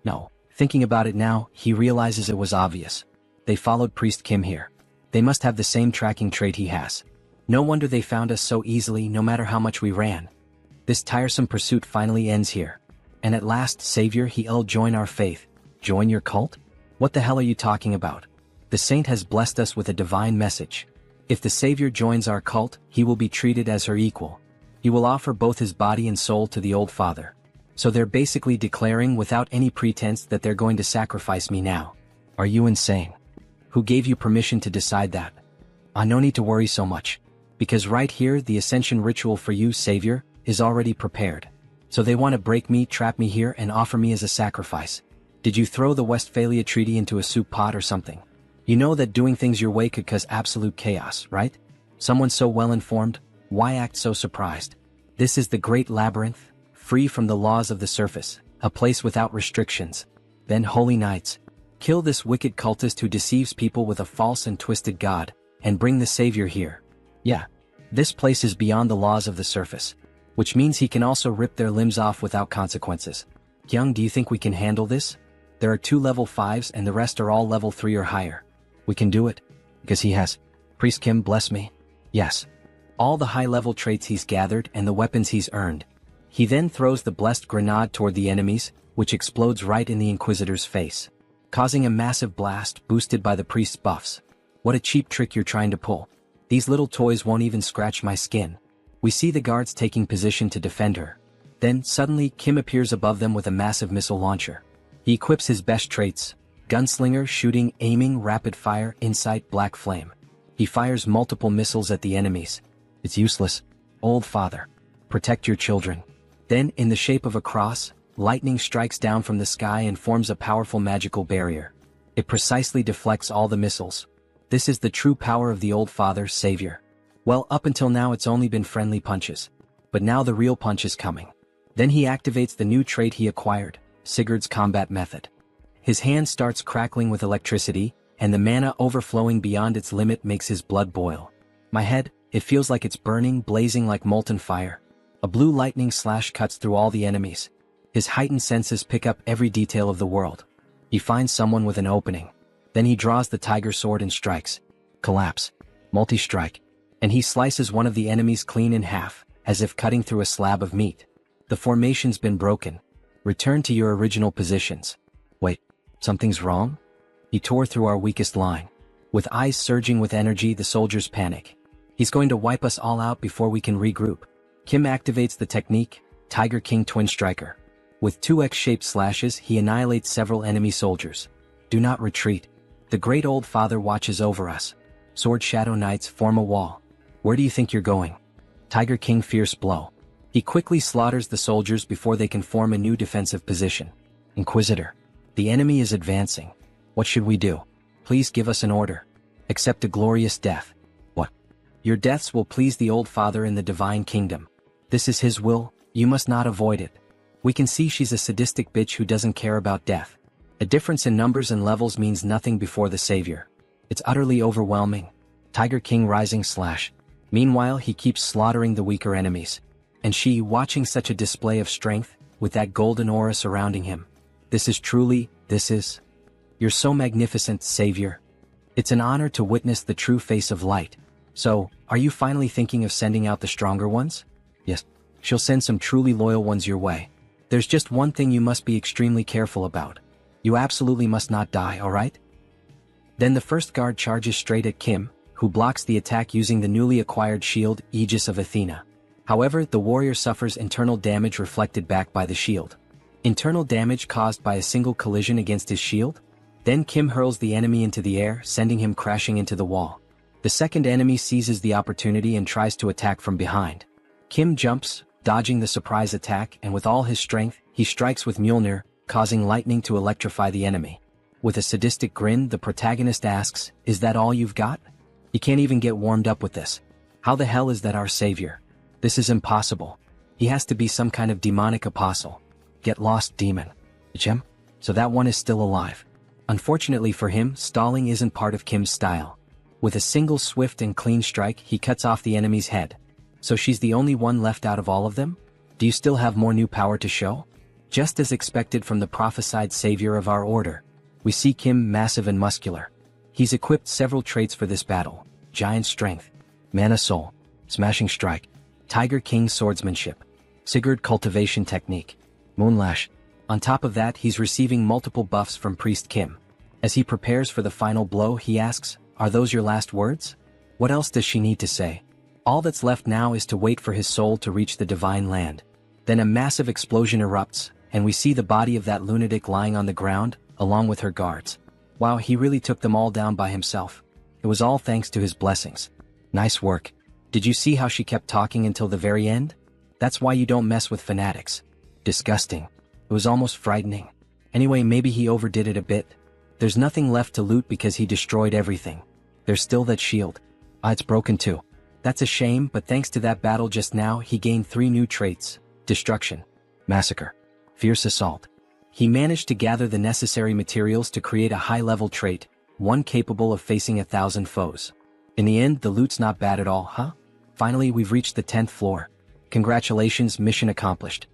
No. Thinking about it now, he realizes it was obvious. They followed Priest Kim here. They must have the same tracking trait he has. No wonder they found us so easily, no matter how much we ran. This tiresome pursuit finally ends here. And at last, Savior, he'll join our faith. Join your cult? What the hell are you talking about? The saint has blessed us with a divine message. If the Savior joins our cult, he will be treated as her equal. He will offer both his body and soul to the old Father. So they're basically declaring without any pretense that they're going to sacrifice me now. Are you insane? Who gave you permission to decide that? No need to worry so much. Because right here, the ascension ritual for you, Savior, is already prepared. So they want to break me, trap me here, and offer me as a sacrifice. Did you throw the Westphalia Treaty into a soup pot or something? You know that doing things your way could cause absolute chaos, right? Someone so well-informed, why act so surprised? This is the great labyrinth, free from the laws of the surface, a place without restrictions. Then, holy knights, kill this wicked cultist who deceives people with a false and twisted god, and bring the Savior here. Yeah, this place is beyond the laws of the surface, which means he can also rip their limbs off without consequences. Young, do you think we can handle this? There are 2 level 5s and the rest are all level 3 or higher. We can do it, because he has. Priest Kim, bless me. Yes. All the high-level traits he's gathered and the weapons he's earned. He then throws the blessed grenade toward the enemies, which explodes right in the Inquisitor's face, causing a massive blast boosted by the priest's buffs. What a cheap trick you're trying to pull. These little toys won't even scratch my skin. We see the guards taking position to defend her. Then, suddenly, Kim appears above them with a massive missile launcher. He equips his best traits: gunslinger, shooting, aiming, rapid fire, insight, black flame. He fires multiple missiles at the enemies. It's useless. Old Father, protect your children. Then, in the shape of a cross, lightning strikes down from the sky and forms a powerful magical barrier. It precisely deflects all the missiles. This is the true power of the Old Father, Savior. Well, up until now it's only been friendly punches. But now the real punch is coming. Then he activates the new trait he acquired, Sigurd's combat method. His hand starts crackling with electricity, and the mana overflowing beyond its limit makes his blood boil. My head, it feels like it's burning, blazing like molten fire. A blue lightning slash cuts through all the enemies. His heightened senses pick up every detail of the world. He finds someone with an opening. Then he draws the tiger sword and strikes. Collapse. Multi-strike. And he slices one of the enemies clean in half, as if cutting through a slab of meat. The formation's been broken. Return to your original positions. Wait, something's wrong? He tore through our weakest line. With eyes surging with energy, the soldiers panic. He's going to wipe us all out before we can regroup. Kim activates the technique, Tiger King Twin Striker. With 2 X-shaped slashes, he annihilates several enemy soldiers. Do not retreat. The great Old Father watches over us. Sword Shadow Knights form a wall. Where do you think you're going? Tiger King Fierce Blow. He quickly slaughters the soldiers before they can form a new defensive position. Inquisitor. The enemy is advancing. What should we do? Please give us an order. Accept a glorious death. What? Your deaths will please the Old Father in the divine kingdom. This is his will, you must not avoid it. We can see she's a sadistic bitch who doesn't care about death. A difference in numbers and levels means nothing before the Savior. It's utterly overwhelming. Tiger King Rising Slash. Meanwhile, he keeps slaughtering the weaker enemies. And she, watching such a display of strength, with that golden aura surrounding him. This is. You're so magnificent, Savior. It's an honor to witness the true face of light. So, are you finally thinking of sending out the stronger ones? Yes. She'll send some truly loyal ones your way. There's just one thing you must be extremely careful about. You absolutely must not die, alright? Then the first guard charges straight at Kim, who blocks the attack using the newly acquired shield, Aegis of Athena. However, the warrior suffers internal damage reflected back by the shield. Internal damage caused by a single collision against his shield? Then Kim hurls the enemy into the air, sending him crashing into the wall. The second enemy seizes the opportunity and tries to attack from behind. Kim jumps, dodging the surprise attack, and with all his strength, he strikes with Mjolnir, causing lightning to electrify the enemy. With a sadistic grin, the protagonist asks, "Is that all you've got?" You can't even get warmed up with this. How the hell is that our Savior? This is impossible. He has to be some kind of demonic apostle. Get lost, demon. Jim? So that one is still alive. Unfortunately for him, stalling isn't part of Kim's style. With a single swift and clean strike, he cuts off the enemy's head. So she's the only one left out of all of them? Do you still have more new power to show? Just as expected from the prophesied savior of our order, we see Kim massive and muscular. He's equipped several traits for this battle: giant strength, mana soul, smashing strike, tiger king swordsmanship, Sigurd cultivation technique, moonlash. On top of that, he's receiving multiple buffs from Priest Kim. As he prepares for the final blow, he asks, "Are those your last words?" What else does she need to say? All that's left now is to wait for his soul to reach the divine land. Then a massive explosion erupts, and we see the body of that lunatic lying on the ground, along with her guards. Wow, he really took them all down by himself. It was all thanks to his blessings. Nice work. Did you see how she kept talking until the very end? That's why you don't mess with fanatics. Disgusting. It was almost frightening. Anyway, maybe he overdid it a bit. There's nothing left to loot because he destroyed everything. There's still that shield. It's broken too. That's a shame, but thanks to that battle just now, he gained 3 new traits: destruction, massacre, fierce assault. He managed to gather the necessary materials to create a high-level trait, one capable of facing 1,000 foes. In the end, the loot's not bad at all, huh? Finally, we've reached the 10th floor. Congratulations, mission accomplished.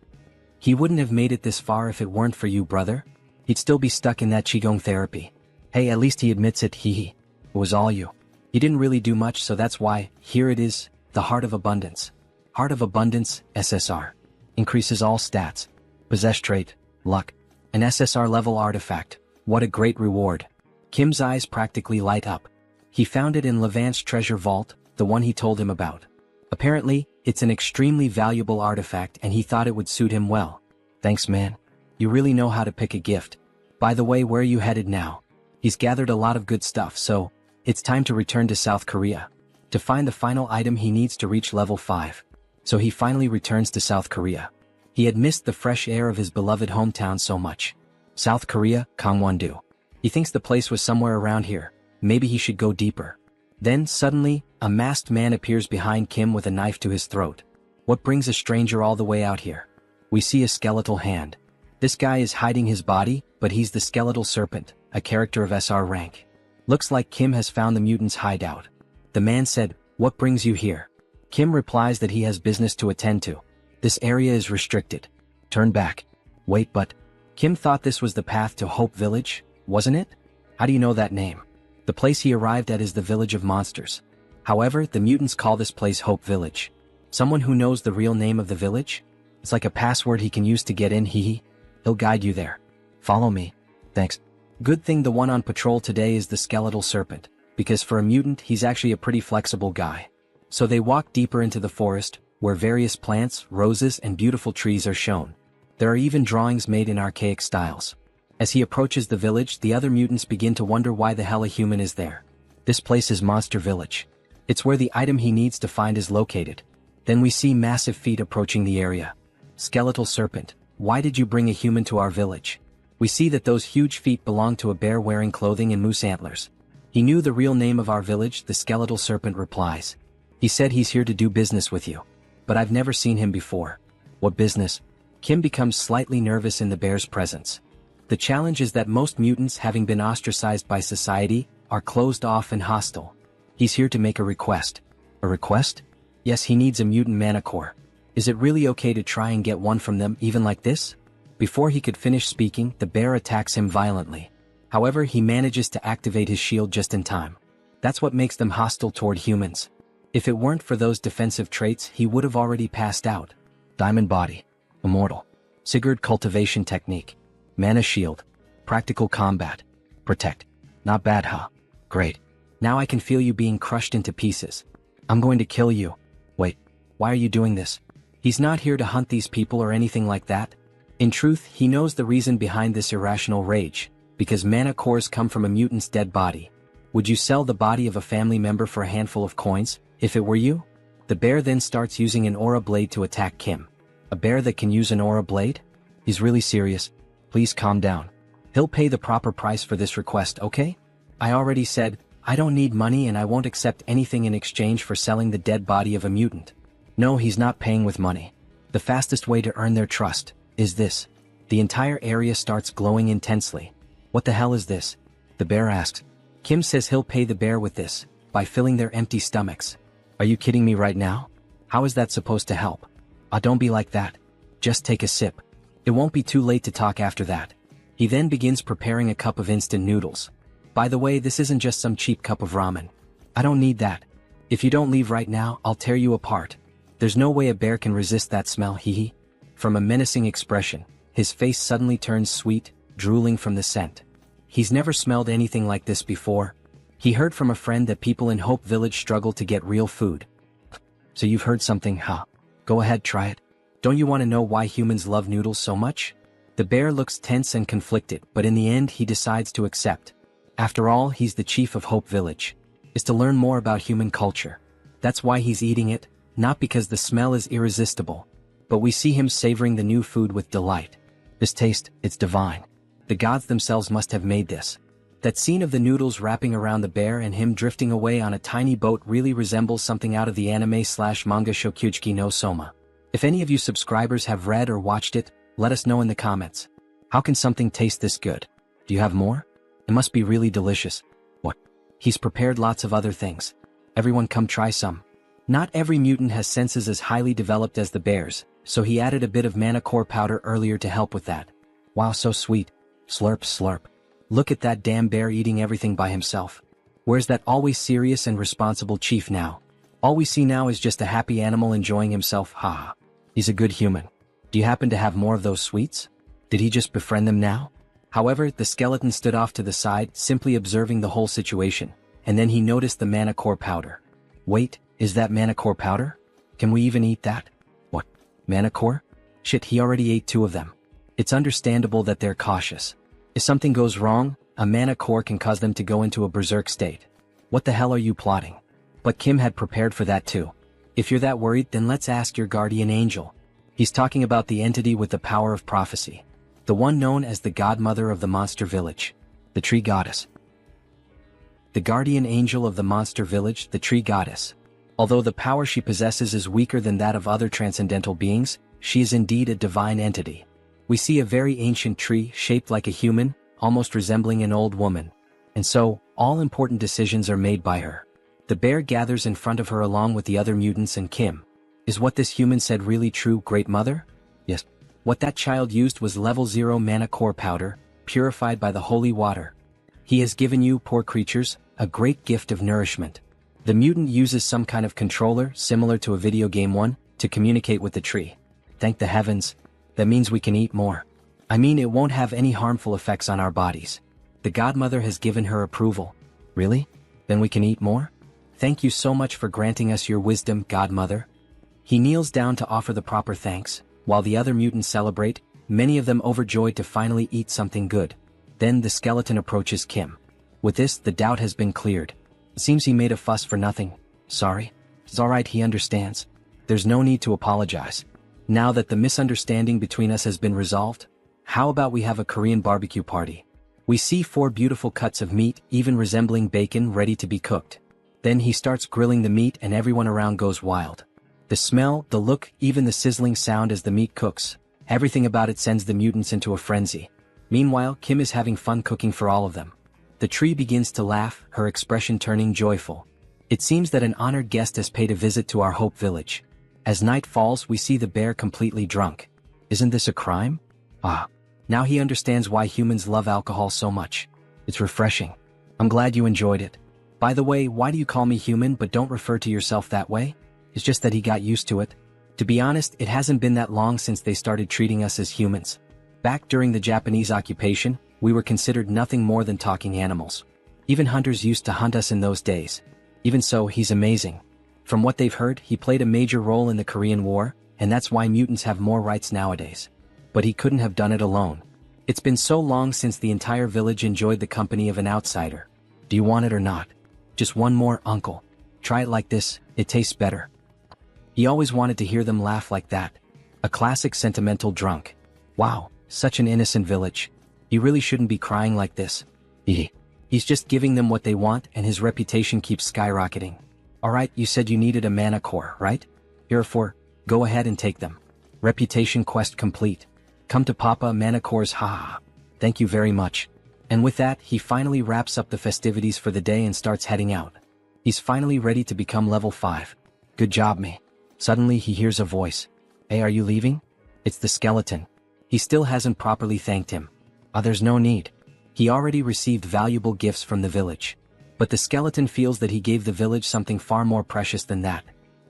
He wouldn't have made it this far if it weren't for you, brother. He'd still be stuck in that Qigong therapy. Hey, at least he admits it, It was all you. You didn't really do much, so that's why, here it is, the Heart of Abundance. Heart of Abundance, SSR. Increases all stats. Possess trait, luck. An SSR level artifact. What a great reward. Kim's eyes practically light up. He found it in Levant's treasure vault, the one he told him about. Apparently, it's an extremely valuable artifact and he thought it would suit him well. Thanks, man. You really know how to pick a gift. By the way, where are you headed now? He's gathered a lot of good stuff, so it's time to return to South Korea. To find the final item he needs to reach level 5. So he finally returns to South Korea. He had missed the fresh air of his beloved hometown so much. South Korea, Gangwon-do. He thinks the place was somewhere around here. Maybe he should go deeper. Then, suddenly, a masked man appears behind Kim with a knife to his throat. What brings a stranger all the way out here? We see a skeletal hand. This guy is hiding his body, but he's the skeletal serpent, a character of SR rank. Looks like Kim has found the mutant's hideout. The man said, "What brings you here?" Kim replies that he has business to attend to. This area is restricted. Turn back. Wait, but Kim thought this was the path to Hope Village, wasn't it? How do you know that name? The place he arrived at is the Village of Monsters. However, the mutants call this place Hope Village. Someone who knows the real name of the village? It's like a password he can use to get in, He'll guide you there. Follow me. Thanks. Good thing the one on patrol today is the skeletal serpent, because for a mutant he's actually a pretty flexible guy. So they walk deeper into the forest, where various plants, roses, and beautiful trees are shown. There are even drawings made in archaic styles. As he approaches the village, the other mutants begin to wonder why the hell a human is there. This place is Monster Village. It's where the item he needs to find is located. Then we see massive feet approaching the area. Skeletal serpent, why did you bring a human to our village? We see that those huge feet belong to a bear wearing clothing and moose antlers. He knew the real name of our village, the skeletal serpent replies. He said he's here to do business with you. But I've never seen him before. What business? Kim becomes slightly nervous in the bear's presence. The challenge is that most mutants, having been ostracized by society, are closed off and hostile. He's here to make a request. A request? Yes, he needs a mutant mana core. Is it really okay to try and get one from them even like this? Before he could finish speaking, the bear attacks him violently. However, he manages to activate his shield just in time. That's what makes them hostile toward humans. If it weren't for those defensive traits, he would have already passed out. Diamond Body. Immortal. Sigurd Cultivation Technique. Mana Shield. Practical Combat. Protect. Not bad, huh? Great. Now I can feel you being crushed into pieces. I'm going to kill you. Wait, why are you doing this? He's not here to hunt these people or anything like that. In truth, he knows the reason behind this irrational rage, because mana cores come from a mutant's dead body. Would you sell the body of a family member for a handful of coins, if it were you? The bear then starts using an aura blade to attack Kim. A bear that can use an aura blade? He's really serious. Please calm down. He'll pay the proper price for this request, okay? I already said, I don't need money and I won't accept anything in exchange for selling the dead body of a mutant. No, he's not paying with money. The fastest way to earn their trust is this. The entire area starts glowing intensely. What the hell is this? The bear asks. Kim says he'll pay the bear with this, by filling their empty stomachs. Are you kidding me right now? How is that supposed to help? Ah, don't be like that. Just take a sip. It won't be too late to talk after that. He then begins preparing a cup of instant noodles. By the way, this isn't just some cheap cup of ramen. I don't need that. If you don't leave right now, I'll tear you apart. There's no way a bear can resist that smell, hee. From a menacing expression, his face suddenly turns sweet, drooling from the scent. He's never smelled anything like this before. He heard from a friend that people in Hope Village struggle to get real food. So you've heard something, huh? Go ahead, try it. Don't you want to know why humans love noodles so much? The bear looks tense and conflicted, but in the end he decides to accept. After all, he's the chief of Hope Village. Is to learn more about human culture. That's why he's eating it, not because the smell is irresistible. But we see him savoring the new food with delight. This taste, it's divine. The gods themselves must have made this. That scene of the noodles wrapping around the bear and him drifting away on a tiny boat really resembles something out of the anime/manga Shokugeki no Soma. If any of you subscribers have read or watched it, let us know in the comments. How can something taste this good? Do you have more? It must be really delicious. What? He's prepared lots of other things. Everyone come try some. Not every mutant has senses as highly developed as the bear's, so he added a bit of mana core powder earlier to help with that. Wow, so sweet. Slurp slurp. Look at that damn bear eating everything by himself. Where's that always serious and responsible chief now? All we see now is just a happy animal enjoying himself, haha. He's a good human. Do you happen to have more of those sweets? Did he just befriend them now? However, the skeleton stood off to the side, simply observing the whole situation, and then he noticed the mana core powder. Wait, is that mana core powder? Can we even eat that? What? Mana core? Shit, he already ate 2 of them. It's understandable that they're cautious. If something goes wrong, a mana core can cause them to go into a berserk state. What the hell are you plotting? But Kim had prepared for that too. If you're that worried, then let's ask your guardian angel. He's talking about the entity with the power of prophecy. The one known as the godmother of the monster village. The tree goddess. The guardian angel of the monster village, the tree goddess. Although the power she possesses is weaker than that of other transcendental beings, she is indeed a divine entity. We see a very ancient tree shaped like a human, almost resembling an old woman. And so, all important decisions are made by her. The bear gathers in front of her along with the other mutants and Kim. Is what this human said really true, Great Mother? Yes. What that child used was level 0 mana core powder, purified by the holy water. He has given you, poor creatures, a great gift of nourishment. The mutant uses some kind of controller, similar to a video game one, to communicate with the tree. Thank the heavens. That means we can eat more. I mean, it won't have any harmful effects on our bodies. The godmother has given her approval. Really? Then we can eat more? Thank you so much for granting us your wisdom, godmother. He kneels down to offer the proper thanks, while the other mutants celebrate, many of them overjoyed to finally eat something good. Then the skeleton approaches Kim. With this, the doubt has been cleared. It seems he made a fuss for nothing. Sorry. It's alright, he understands. There's no need to apologize. Now that the misunderstanding between us has been resolved, how about we have a Korean barbecue party? We see 4 beautiful cuts of meat, even resembling bacon, ready to be cooked. Then he starts grilling the meat and everyone around goes wild. The smell, the look, even the sizzling sound as the meat cooks, everything about it sends the mutants into a frenzy. Meanwhile, Kim is having fun cooking for all of them. The tree begins to laugh, her expression turning joyful. It seems that an honored guest has paid a visit to our Hope Village. As night falls, we see the bear completely drunk. Isn't this a crime? Ah. Now he understands why humans love alcohol so much. It's refreshing. I'm glad you enjoyed it. By the way, why do you call me human but don't refer to yourself that way? It's just that he got used to it. To be honest, it hasn't been that long since they started treating us as humans. Back during the Japanese occupation, we were considered nothing more than talking animals. Even hunters used to hunt us in those days. Even so, he's amazing. From what they've heard, he played a major role in the Korean War, and that's why mutants have more rights nowadays. But he couldn't have done it alone. It's been so long since the entire village enjoyed the company of an outsider. Do you want it or not? Just one more, uncle. Try it like this, it tastes better. He always wanted to hear them laugh like that. A classic sentimental drunk. Wow, such an innocent village. He really shouldn't be crying like this. He's just giving them what they want and his reputation keeps skyrocketing. Alright, you said you needed a mana core, right? Here are 4. Go ahead and take them. Reputation quest complete. Come to Papa mana cores, haha. Thank you very much. And with that, he finally wraps up the festivities for the day and starts heading out. He's finally ready to become level 5. Good job, me. Suddenly he hears a voice. Hey, are you leaving? It's the skeleton. He still hasn't properly thanked him. There's no need. He already received valuable gifts from the village. But the skeleton feels that he gave the village something far more precious than that.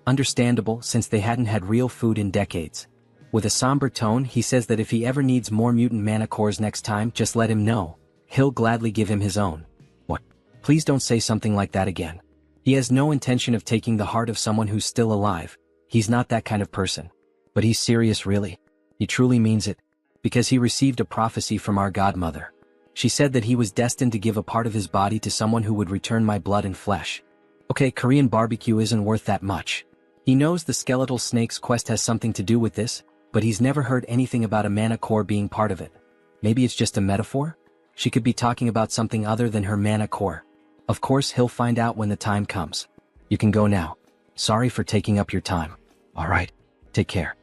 Understandable, since they hadn't had real food in decades. With a somber tone, he says that if he ever needs more mutant mana cores next time, just let him know. He'll gladly give him his own. What? Please don't say something like that again. He has no intention of taking the heart of someone who's still alive. He's not that kind of person. But he's serious, really. He truly means it. Because he received a prophecy from our godmother. She said that he was destined to give a part of his body to someone who would return my blood and flesh. Okay, Korean barbecue isn't worth that much. He knows the skeletal snake's quest has something to do with this, but he's never heard anything about a mana core being part of it. Maybe it's just a metaphor? She could be talking about something other than her mana core. Of course, he'll find out when the time comes. You can go now. Sorry for taking up your time. Alright, take care.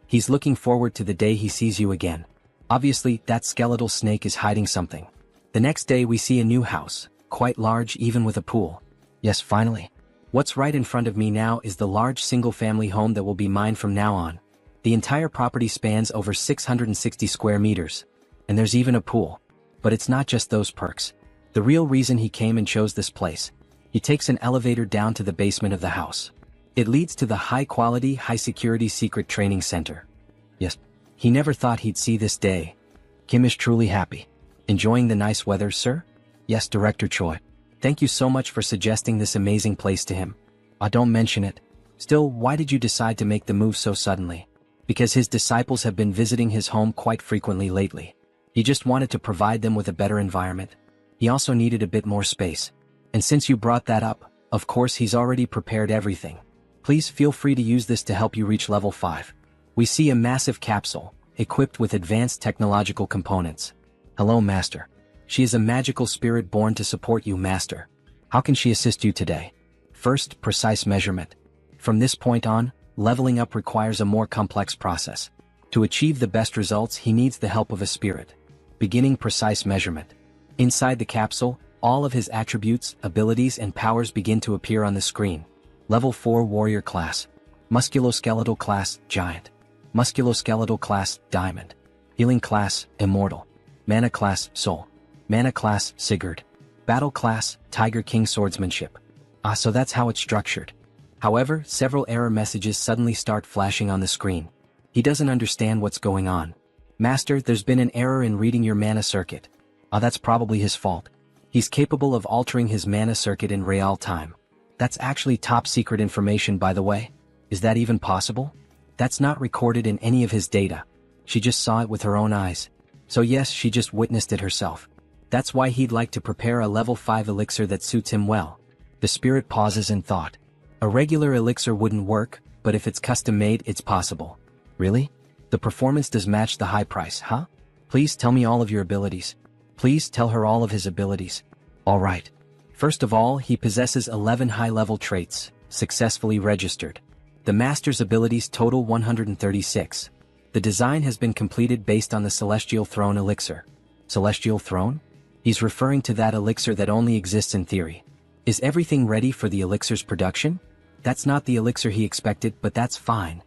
He's looking forward to the day he sees you again. Obviously, that skeletal snake is hiding something. The next day we see a new house, quite large even with a pool. Yes, finally. What's right in front of me now is the large single-family home that will be mine from now on. The entire property spans over 660 square meters. And there's even a pool. But it's not just those perks. The real reason he came and chose this place. He takes an elevator down to the basement of the house. It leads to the high-quality, high-security secret training center. Yes. He never thought he'd see this day. Kim is truly happy. Enjoying the nice weather, sir? Yes, Director Choi. Thank you so much for suggesting this amazing place to him. Don't mention it. Still, why did you decide to make the move so suddenly? Because his disciples have been visiting his home quite frequently lately. He just wanted to provide them with a better environment. He also needed a bit more space. And since you brought that up, of course he's already prepared everything. Please feel free to use this to help you reach level 5. We see a massive capsule, equipped with advanced technological components. Hello, Master. She is a magical spirit born to support you, Master. How can she assist you today? First, precise measurement. From this point on, leveling up requires a more complex process. To achieve the best results, he needs the help of a spirit. Beginning precise measurement. Inside the capsule, all of his attributes, abilities, and powers begin to appear on the screen. Level 4 Warrior Class. Musculoskeletal Class, Giant. Musculoskeletal Class, Diamond. Healing Class, Immortal. Mana Class, Soul. Mana Class, Sigurd. Battle Class, Tiger King Swordsmanship. So that's how it's structured. However, several error messages suddenly start flashing on the screen. He doesn't understand what's going on. Master, there's been an error in reading your mana circuit. That's probably his fault. He's capable of altering his mana circuit in real time. That's actually top secret information, by the way. Is that even possible? That's not recorded in any of his data. She just saw it with her own eyes. So yes, she just witnessed it herself. That's why he'd like to prepare a level 5 elixir that suits him well. The spirit pauses in thought. A regular elixir wouldn't work, but if it's custom made, it's possible. Really? The performance does match the high price, huh? Please tell me all of your abilities. Please tell her all of his abilities. Alright. First of all, he possesses 11 high-level traits, successfully registered. The Master's abilities total 136. The design has been completed based on the Celestial Throne elixir. Celestial Throne? He's referring to that elixir that only exists in theory. Is everything ready for the elixir's production? That's not the elixir he expected, but that's fine.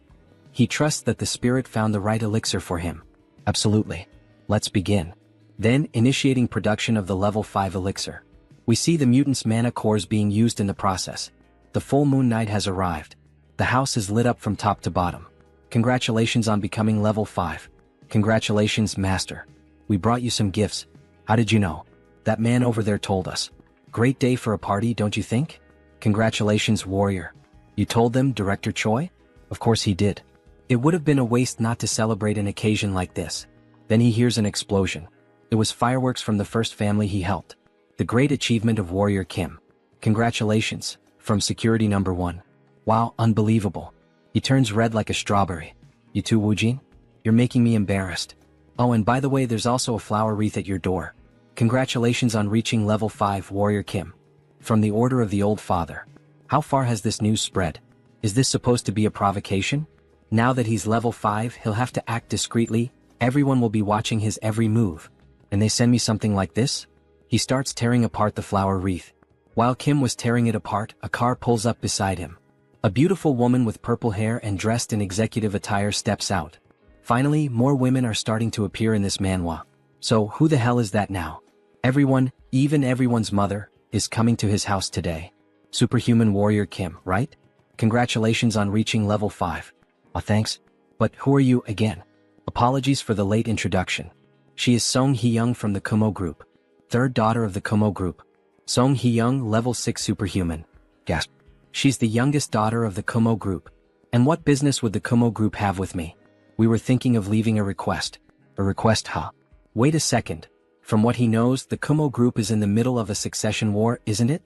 He trusts that the spirit found the right elixir for him. Absolutely. Let's begin. Then, initiating production of the level 5 elixir. We see the mutant's mana cores being used in the process. The full moon night has arrived. The house is lit up from top to bottom. Congratulations on becoming level 5. Congratulations, Master. We brought you some gifts. How did you know? That man over there told us. Great day for a party, don't you think? Congratulations, Warrior. You told them, Director Choi? Of course he did. It would have been a waste not to celebrate an occasion like this. Then he hears an explosion. It was fireworks from the first family he helped. The great achievement of Warrior Kim. Congratulations, from security number 1. Wow, unbelievable. He turns red like a strawberry. You too, Woojin? You're making me embarrassed. Oh, and by the way, there's also a flower wreath at your door. Congratulations on reaching level 5, Warrior Kim. From the Order of the Old Father. How far has this news spread? Is this supposed to be a provocation? Now that he's level 5, he'll have to act discreetly. Everyone will be watching his every move. And they send me something like this? He starts tearing apart the flower wreath. While Kim was tearing it apart, a car pulls up beside him. A beautiful woman with purple hair and dressed in executive attire steps out. Finally, more women are starting to appear in this manhwa. So who the hell is that now? Everyone, even everyone's mother, is coming to his house today. Superhuman warrior Kim, right? Congratulations on reaching level 5. Aw, thanks. But who are you again? Apologies for the late introduction. She is Song Hee-young from the Kumo group. Third daughter of the Kumo group. Song Hee-young, level 6 superhuman. Gasp. She's the youngest daughter of the Kumo group. And what business would the Kumo group have with me? We were thinking of leaving a request. A request, huh? Wait a second. From what he knows, the Kumo group is in the middle of a succession war, isn't it?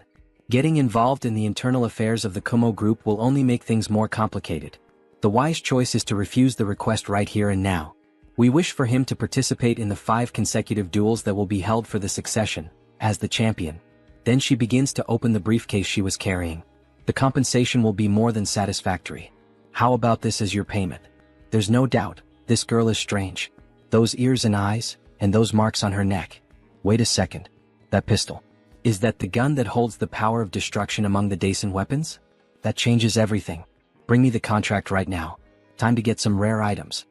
Getting involved in the internal affairs of the Kumo group will only make things more complicated. The wise choice is to refuse the request right here and now. We wish for him to participate in the 5 consecutive duels that will be held for the succession, as the champion. Then she begins to open the briefcase she was carrying. The compensation will be more than satisfactory. How about this as your payment? There's no doubt, this girl is strange. Those ears and eyes, and those marks on her neck. Wait a second. That pistol. Is that the gun that holds the power of destruction among the Daisen weapons? That changes everything. Bring me the contract right now. Time to get some rare items.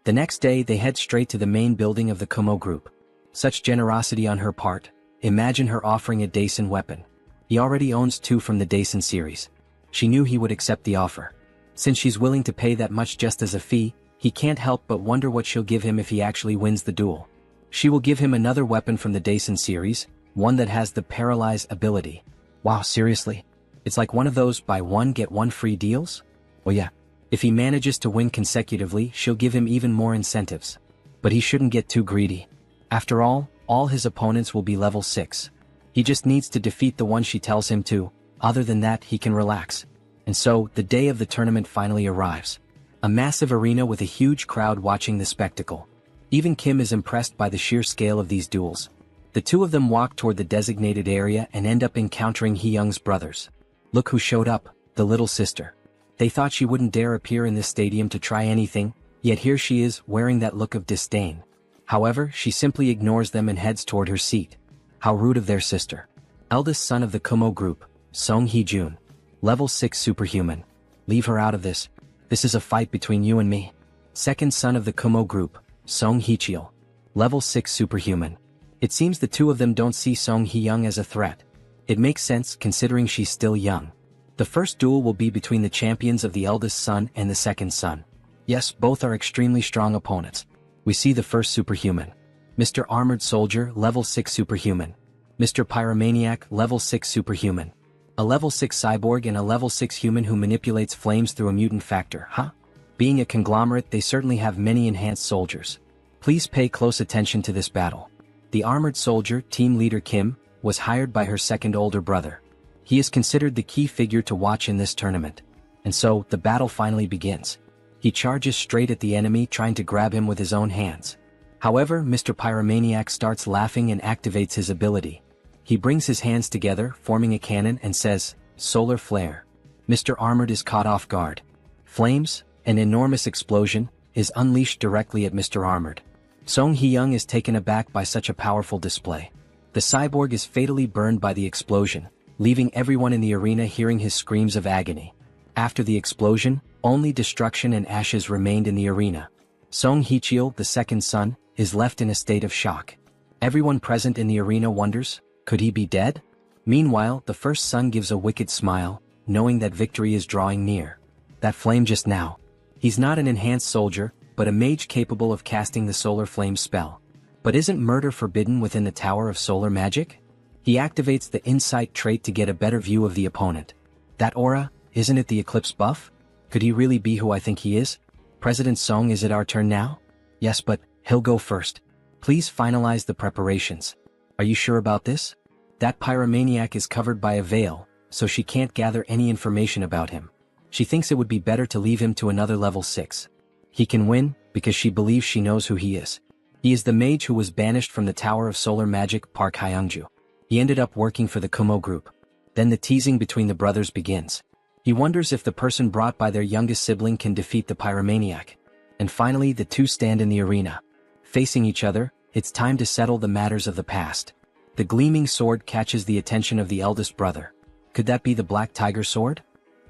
The next day they head straight to the main building of the Kumo group. Such generosity on her part. Imagine her offering a Daisen weapon. He already owns 2 from the Daisen series. She knew he would accept the offer. Since she's willing to pay that much just as a fee, he can't help but wonder what she'll give him if he actually wins the duel. She will give him another weapon from the Daisen series, one that has the paralyze ability. Wow, seriously? It's like one of those buy one get one free deals? Well yeah. If he manages to win consecutively, she'll give him even more incentives. But he shouldn't get too greedy. After all his opponents will be level 6. He just needs to defeat the one she tells him to. Other than that, he can relax. And so, the day of the tournament finally arrives. A massive arena with a huge crowd watching the spectacle. Even Kim is impressed by the sheer scale of these duels. The two of them walk toward the designated area and end up encountering Hee-young's brothers. Look who showed up, the little sister. They thought she wouldn't dare appear in this stadium to try anything, yet here she is, wearing that look of disdain. However, she simply ignores them and heads toward her seat. How rude of their sister. Eldest son of the Kumo group, Song Hee-jun. Level 6 superhuman. Leave her out of this. This is a fight between you and me. Second son of the Kumo group, Song Hee-cheol. Level 6 superhuman. It seems the two of them don't see Song Hee-young as a threat. It makes sense considering she's still young. The first duel will be between the champions of the eldest son and the second son. Yes, both are extremely strong opponents. We see the first superhuman. Mr. Armored Soldier, level 6 superhuman. Mr. Pyromaniac, level 6 superhuman. A level 6 cyborg and a level 6 human who manipulates flames through a mutant factor, huh? Being a conglomerate, they certainly have many enhanced soldiers. Please pay close attention to this battle. The Armored Soldier, team leader Kim, was hired by her second older brother. He is considered the key figure to watch in this tournament. And so, the battle finally begins. He charges straight at the enemy, trying to grab him with his own hands. However, Mr. Pyromaniac starts laughing and activates his ability. He brings his hands together, forming a cannon, and says, "Solar Flare." Mr. Armored is caught off guard. Flames, an enormous explosion, is unleashed directly at Mr. Armored. Song Hee-young is taken aback by such a powerful display. The cyborg is fatally burned by the explosion, leaving everyone in the arena hearing his screams of agony. After the explosion, only destruction and ashes remained in the arena. Song Hee-cheol, the second son, is left in a state of shock. Everyone present in the arena wonders, could he be dead? Meanwhile, the first son gives a wicked smile, knowing that victory is drawing near. That flame just now. He's not an enhanced soldier, but a mage capable of casting the solar flame spell. But isn't murder forbidden within the Tower of Solar Magic? He activates the insight trait to get a better view of the opponent. That aura, isn't it the eclipse buff? Could he really be who I think he is? President Song, is it our turn now? Yes, but he'll go first. Please finalize the preparations. Are you sure about this? That pyromaniac is covered by a veil, so she can't gather any information about him. She thinks it would be better to leave him to another level 6. He can win, because she believes she knows who he is. He is the mage who was banished from the Tower of Solar Magic, Park Hyungju. He ended up working for the Kumo group. Then the teasing between the brothers begins. He wonders if the person brought by their youngest sibling can defeat the pyromaniac. And finally, the two stand in the arena. Facing each other, it's time to settle the matters of the past. The gleaming sword catches the attention of the eldest brother. Could that be the Black Tiger sword?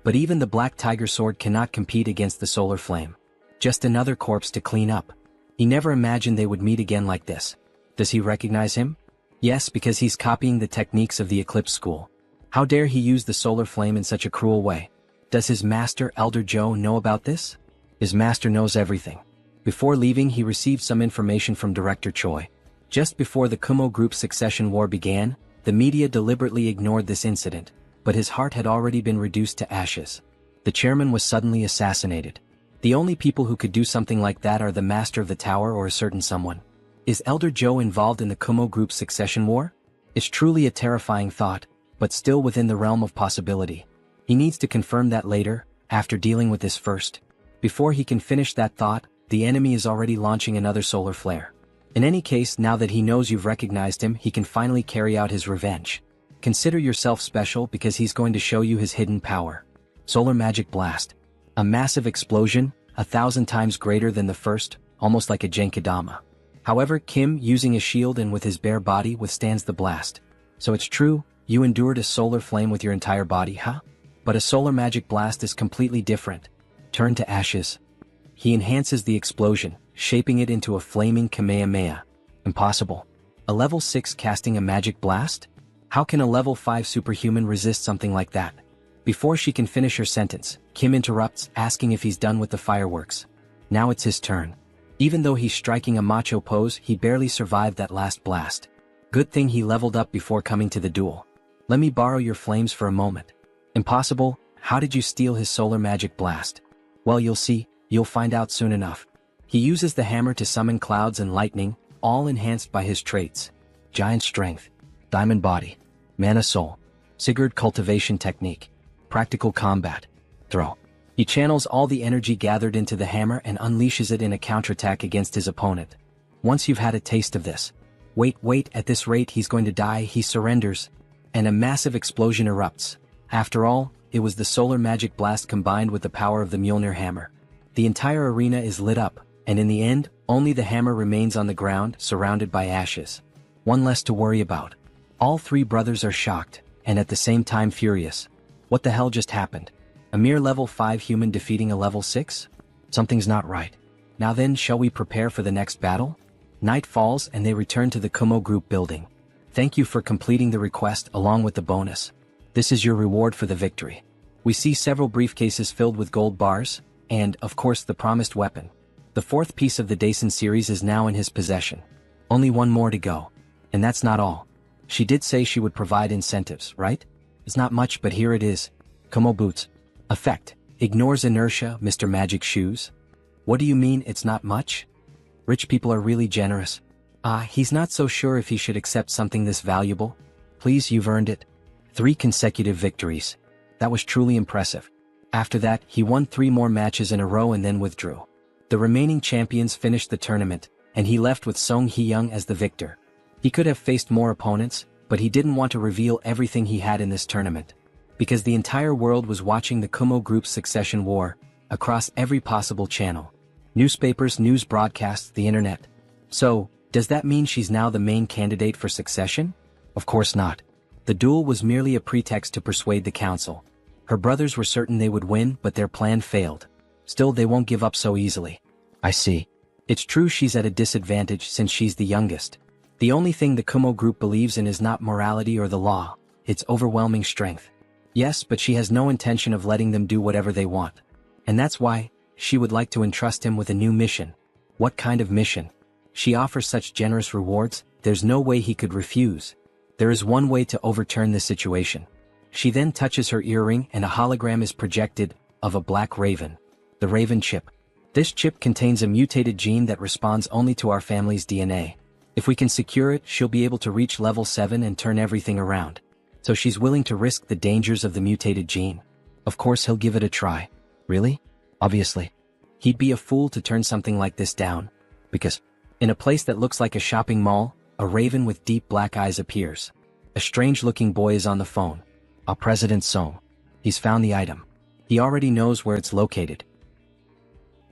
But even the Black Tiger sword cannot compete against the solar flame. Just another corpse to clean up. He never imagined they would meet again like this. Does he recognize him? Yes, because he's copying the techniques of the Eclipse School. How dare he use the solar flame in such a cruel way? Does his master, Elder Joe, know about this? His master knows everything. Before leaving, he received some information from Director Choi. Just before the Kumo Group's succession war began, the media deliberately ignored this incident, but his heart had already been reduced to ashes. The chairman was suddenly assassinated. The only people who could do something like that are the master of the tower or a certain someone. Is Elder Joe involved in the Kumo Group's succession war? It's truly a terrifying thought, but still within the realm of possibility. He needs to confirm that later, after dealing with this first. Before he can finish that thought, the enemy is already launching another solar flare. In any case, now that he knows you've recognized him, he can finally carry out his revenge. Consider yourself special because he's going to show you his hidden power. Solar Magic Blast. A massive explosion, 1,000 times greater than the first, almost like a Genkidama. However, Kim, using a shield and with his bare body, withstands the blast. So it's true, you endured a solar flame with your entire body, huh? But a solar magic blast is completely different. Turn to ashes. He enhances the explosion, shaping it into a flaming Kamehameha. Impossible. A level 6 casting a magic blast? How can a level 5 superhuman resist something like that? Before she can finish her sentence, Kim interrupts, asking if he's done with the fireworks. Now it's his turn. Even though he's striking a macho pose, he barely survived that last blast. Good thing he leveled up before coming to the duel. Let me borrow your flames for a moment. Impossible. How did you steal his solar magic blast? Well, you'll see, you'll find out soon enough. He uses the hammer to summon clouds and lightning, all enhanced by his traits. Giant strength, diamond body, mana soul, Sigurd cultivation technique, practical combat, throw. He channels all the energy gathered into the hammer and unleashes it in a counterattack against his opponent. Once you've had a taste of this. Wait, at this rate he's going to die. He surrenders, and a massive explosion erupts. After all, it was the solar magic blast combined with the power of the Mjolnir hammer. The entire arena is lit up, and in the end, only the hammer remains on the ground, surrounded by ashes. One less to worry about. All three brothers are shocked, and at the same time furious. What the hell just happened? A mere level 5 human defeating a level 6? Something's not right. Now then, shall we prepare for the next battle? Night falls and they return to the Kumo Group building. Thank you for completing the request along with the bonus. This is your reward for the victory. We see several briefcases filled with gold bars, and, of course, the promised weapon. The fourth piece of the Daisen series is now in his possession. Only one more to go. And that's not all. She did say she would provide incentives, right? It's not much, but here it is. Kumo Boots. Effect. Ignores inertia, Mr. Magic Shoes. What do you mean it's not much? Rich people are really generous. He's not so sure if he should accept something this valuable. Please, you've earned it. 3 consecutive victories. That was truly impressive. After that, he won 3 more matches in a row and then withdrew. The remaining champions finished the tournament, and he left with Song Hee-young as the victor. He could have faced more opponents, but he didn't want to reveal everything he had in this tournament. Because the entire world was watching the Kumo Group's succession war, across every possible channel. Newspapers, news broadcasts, the internet. So, does that mean she's now the main candidate for succession? Of course not. The duel was merely a pretext to persuade the council. Her brothers were certain they would win, but their plan failed. Still, they won't give up so easily. I see. It's true she's at a disadvantage since she's the youngest. The only thing the Kumo Group believes in is not morality or the law, it's overwhelming strength. Yes, but she has no intention of letting them do whatever they want. And that's why, she would like to entrust him with a new mission. What kind of mission? She offers such generous rewards, there's no way he could refuse. There is one way to overturn this situation. She then touches her earring and a hologram is projected, of a black raven. The Raven Chip. This chip contains a mutated gene that responds only to our family's DNA. If we can secure it, she'll be able to reach level 7 and turn everything around. So she's willing to risk the dangers of the mutated gene. Of course he'll give it a try. Really? Obviously. He'd be a fool to turn something like this down. Because, in a place that looks like a shopping mall, a raven with deep black eyes appears. A strange-looking boy is on the phone. President Song. He's found the item. He already knows where it's located.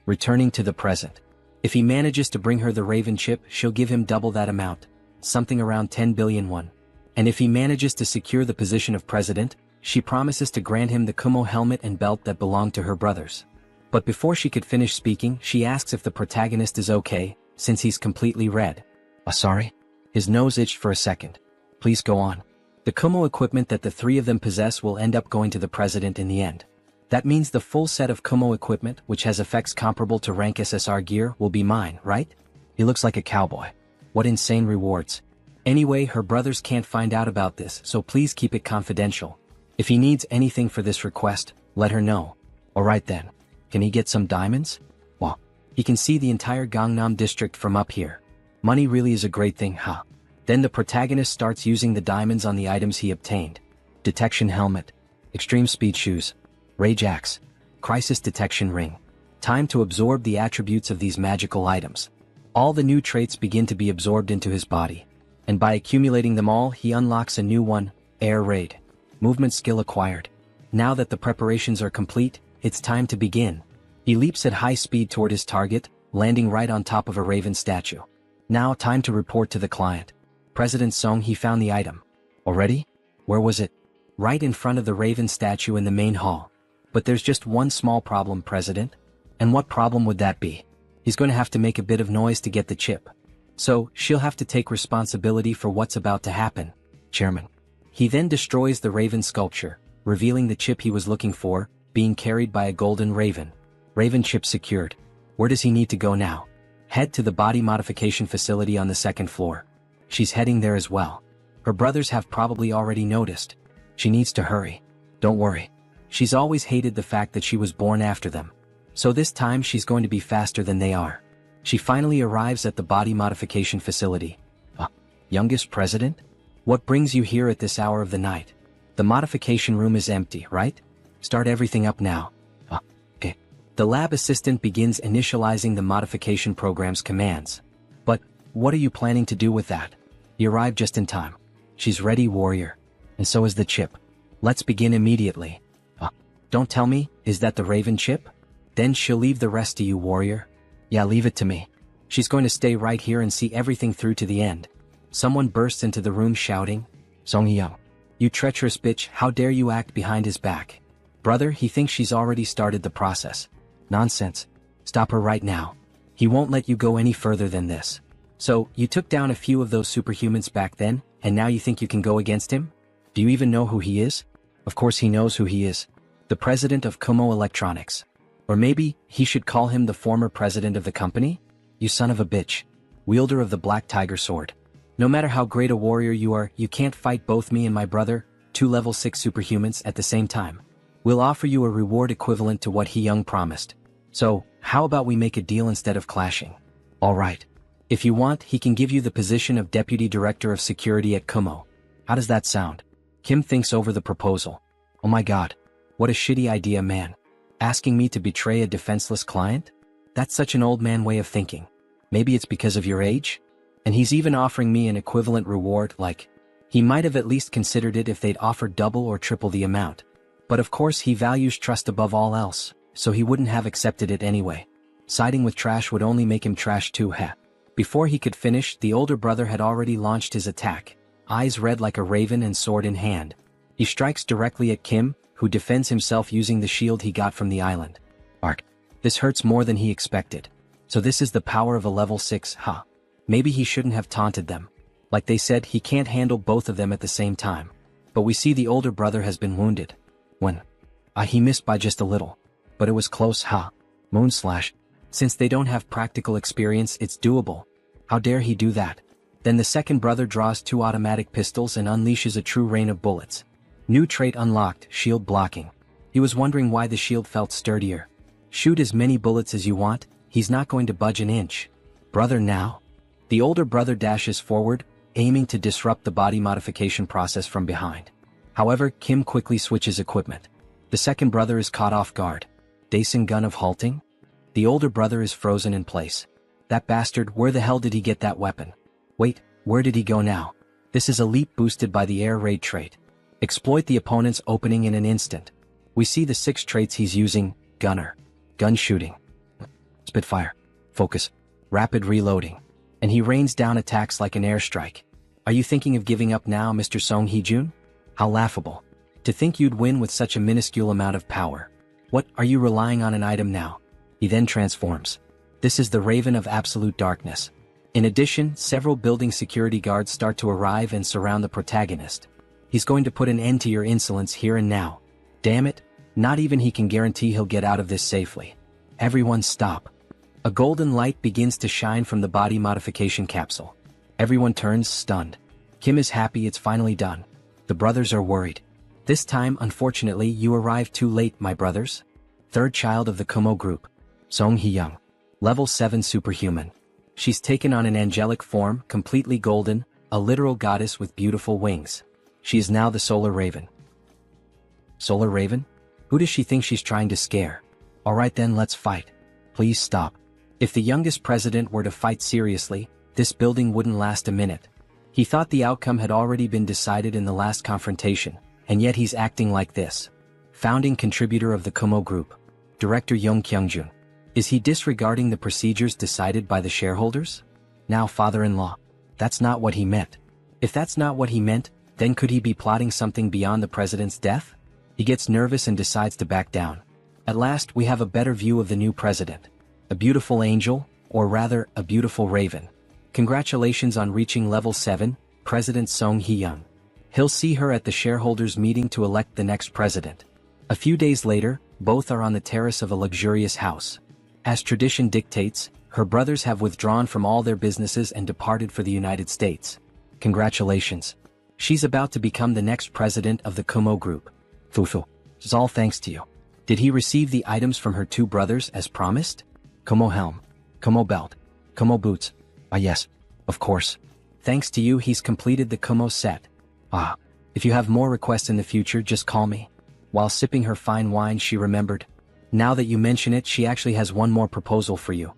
Returning to the present. If he manages to bring her the Raven chip, she'll give him double that amount, something around 10 billion won. And if he manages to secure the position of president, She promises to grant him the Kumo helmet and belt that belonged to her brothers. But before she could finish speaking, she asks if the protagonist is okay, since he's completely red. Sorry? His nose itched for a second. Please go on. The Kumo equipment that the three of them possess will end up going to the president in the end. That means the full set of Kumo equipment, which has effects comparable to rank SSR gear, will be mine, right? He looks like a cowboy. What insane rewards. Anyway, her brothers can't find out about this, so please keep it confidential. If he needs anything for this request, let her know. Alright then. Can he get some diamonds? Well, he can see the entire Gangnam district from up here. Money really is a great thing, huh? Then the protagonist starts using the diamonds on the items he obtained. Detection helmet. Extreme speed shoes. Rage axe. Crisis detection ring. Time to absorb the attributes of these magical items. All the new traits begin to be absorbed into his body. And by accumulating them all, he unlocks a new one, Air Raid. Movement skill acquired. Now that the preparations are complete, it's time to begin. He leaps at high speed toward his target, landing right on top of a raven statue. Now time to report to the client. President Song, he found the item. Already? Where was it? Right in front of the raven statue in the main hall. But there's just one small problem, President. And what problem would that be? He's going to have to make a bit of noise to get the chip. So, she'll have to take responsibility for what's about to happen. Chairman. He then destroys the raven sculpture, revealing the chip he was looking for, being carried by a golden raven. Raven chip secured. Where does he need to go now? Head to the body modification facility on the second floor. She's heading there as well. Her brothers have probably already noticed. She needs to hurry. Don't worry. She's always hated the fact that she was born after them. So this time she's going to be faster than they are. She finally arrives at the body modification facility. Youngest president? What brings you here at this hour of the night? The modification room is empty, right? Start everything up now. Okay. The lab assistant begins initializing the modification program's commands. But, what are you planning to do with that? He arrived just in time. She's ready, warrior. And so is the chip. Let's begin immediately. Don't tell me, is that the raven chip? Then she'll leave the rest to you, warrior. Yeah, leave it to me. She's going to stay right here and see everything through to the end. Someone bursts into the room shouting, Song Hee-young, you treacherous bitch, how dare you act behind his back? Brother, he thinks she's already started the process. Nonsense. Stop her right now. He won't let you go any further than this. So, you took down a few of those superhumans back then, and now you think you can go against him? Do you even know who he is? Of course he knows who he is. The president of Kumo Electronics. Or maybe, he should call him the former president of the company? You son of a bitch. Wielder of the Black Tiger Sword. No matter how great a warrior you are, you can't fight both me and my brother, two level 6 superhumans, at the same time. We'll offer you a reward equivalent to what Hee-young promised. So, how about we make a deal instead of clashing? Alright. If you want, he can give you the position of Deputy Director of Security at Kumo. How does that sound? Kim thinks over the proposal. Oh my god. What a shitty idea, man. Asking me to betray a defenseless client? That's such an old man way of thinking. Maybe it's because of your age? And he's even offering me an equivalent reward, like, he might have at least considered it if they'd offered double or triple the amount. But of course he values trust above all else, so he wouldn't have accepted it anyway. Siding with trash would only make him trash too, heh. Before he could finish, the older brother had already launched his attack, eyes red like a raven and sword in hand. He strikes directly at Kim, who defends himself using the shield he got from the island. Ark. This hurts more than he expected. So this is the power of a level 6, huh? Maybe he shouldn't have taunted them. Like they said, he can't handle both of them at the same time. But we see the older brother has been wounded. When? He missed by just a little. But it was close, huh? Moonslash. Since they don't have practical experience, it's doable. How dare he do that? Then the second brother draws 2 automatic pistols and unleashes a true rain of bullets. New trait unlocked, shield blocking. He was wondering why the shield felt sturdier. Shoot as many bullets as you want, he's not going to budge an inch. Brother now? The older brother dashes forward, aiming to disrupt the body modification process from behind. However, Kim quickly switches equipment. The second brother is caught off guard. Dason gun of halting? The older brother is frozen in place. That bastard, where the hell did he get that weapon? Wait, where did he go now? This is a leap boosted by the air raid trait. Exploit the opponent's opening in an instant. We see the 6 traits he's using: gunner, gun shooting, spitfire, focus, rapid reloading. And he rains down attacks like an airstrike. Are you thinking of giving up now, Mr. Song Hee-jun? How laughable. To think you'd win with such a minuscule amount of power. What, are you relying on an item now? He then transforms. This is the Raven of Absolute Darkness. In addition, several building security guards start to arrive and surround the protagonist. He's going to put an end to your insolence here and now. Damn it, not even he can guarantee he'll get out of this safely. Everyone stop. A golden light begins to shine from the body modification capsule. Everyone turns stunned. Kim is happy it's finally done. The brothers are worried. This time, unfortunately, you arrived too late, my brothers. Third child of the Kumo group. Song Hee-young. Level 7 superhuman. She's taken on an angelic form, completely golden, a literal goddess with beautiful wings. She is now the Solar Raven. Solar Raven? Who does she think she's trying to scare? Alright then, let's fight. Please stop. If the youngest president were to fight seriously, this building wouldn't last a minute. He thought the outcome had already been decided in the last confrontation, and yet he's acting like this. Founding contributor of the Kumo Group. Director Yong Kyung-jun. Is he disregarding the procedures decided by the shareholders? Now father-in-law. That's not what he meant. If that's not what he meant, then could he be plotting something beyond the president's death? He gets nervous and decides to back down. At last, we have a better view of the new president. A beautiful angel, or rather, a beautiful raven. Congratulations on reaching level 7, President Song Hee-young. He'll see her at the shareholders' meeting to elect the next president. A few days later, both are on the terrace of a luxurious house. As tradition dictates, her brothers have withdrawn from all their businesses and departed for the United States. Congratulations. She's about to become the next president of the Kumo Group. Fufu. It's all thanks to you. Did he receive the items from her two brothers as promised? Kumo helm. Kumo belt. Kumo boots. Ah yes, of course. Thanks to you he's completed the Kumo set. Ah, if you have more requests in the future just call me. While sipping her fine wine she remembered. Now that you mention it she actually has one more proposal for you.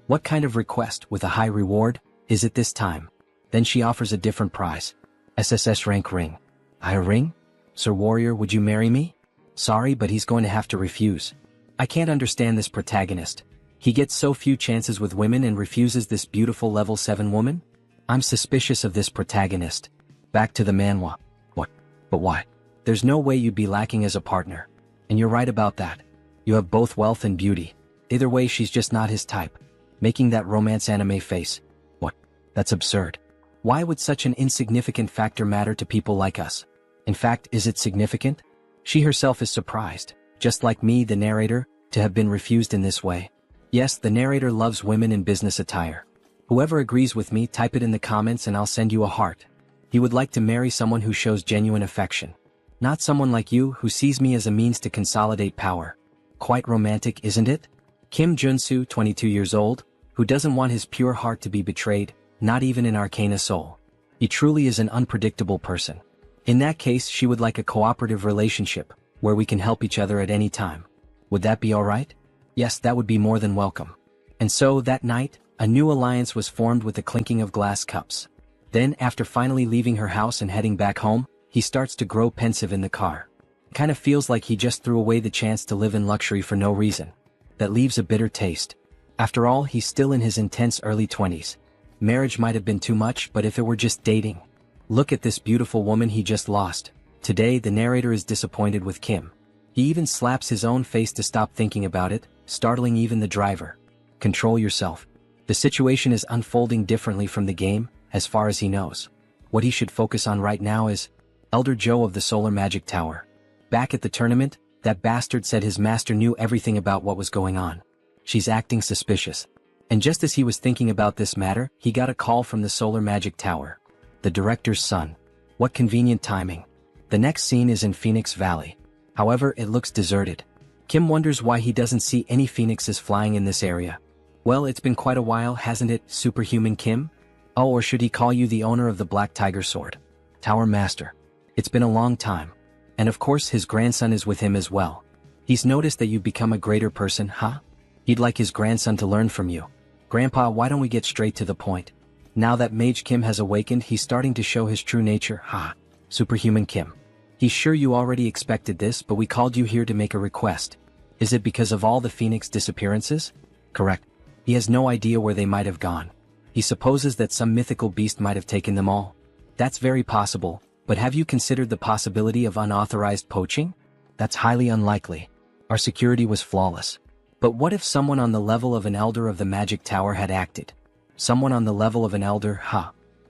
What kind of request with a high reward is it this time? Then she offers a different prize. SSS rank ring. A ring? Sir Warrior, would you marry me? Sorry, but he's going to have to refuse. I can't understand this protagonist. He gets so few chances with women and refuses this beautiful level 7 woman? I'm suspicious of this protagonist. Back to the manhwa. What? But why? There's no way you'd be lacking as a partner. And you're right about that. You have both wealth and beauty. Either way she's just not his type. Making that romance anime face. What? That's absurd. Why would such an insignificant factor matter to people like us? In fact, is it significant? She herself is surprised, just like me, the narrator, to have been refused in this way. Yes, the narrator loves women in business attire. Whoever agrees with me, type it in the comments and I'll send you a heart. He would like to marry someone who shows genuine affection. Not someone like you who sees me as a means to consolidate power. Quite romantic, isn't it? Kim Junsu, 22 years old, who doesn't want his pure heart to be betrayed, not even in Arcana Soul. He truly is an unpredictable person. In that case, she would like a cooperative relationship, where we can help each other at any time. Would that be alright? Yes, that would be more than welcome. And so, that night, a new alliance was formed with the clinking of glass cups. Then, after finally leaving her house and heading back home, he starts to grow pensive in the car. Kinda feels like he just threw away the chance to live in luxury for no reason. That leaves a bitter taste. After all, he's still in his intense early 20s. Marriage might have been too much, but if it were just dating. Look at this beautiful woman he just lost. Today, the narrator is disappointed with Kim. He even slaps his own face to stop thinking about it, startling even the driver. Control yourself. The situation is unfolding differently from the game, as far as he knows. What he should focus on right now is Elder Joe of the Solar Magic Tower. Back at the tournament, that bastard said his master knew everything about what was going on. She's acting suspicious. And just as he was thinking about this matter, he got a call from the Solar Magic Tower. The director's son. What convenient timing. The next scene is in Phoenix Valley. However, it looks deserted. Kim wonders why he doesn't see any phoenixes flying in this area. Well, it's been quite a while, hasn't it, Superhuman Kim? Oh, or should he call you the owner of the Black Tiger Sword? Tower Master. It's been a long time. And of course his grandson is with him as well. He's noticed that you've become a greater person, huh? He'd like his grandson to learn from you. Grandpa, why don't we get straight to the point? Now that Mage Kim has awakened, he's starting to show his true nature, huh? Superhuman Kim. He's sure you already expected this, but we called you here to make a request. Is it because of all the Phoenix disappearances? Correct. He has no idea where they might have gone. He supposes that some mythical beast might have taken them all. That's very possible, But have you considered the possibility of unauthorized poaching? That's highly unlikely. Our security was flawless. But what if someone on the level of an elder of the magic tower had acted? Someone on the level of an elder,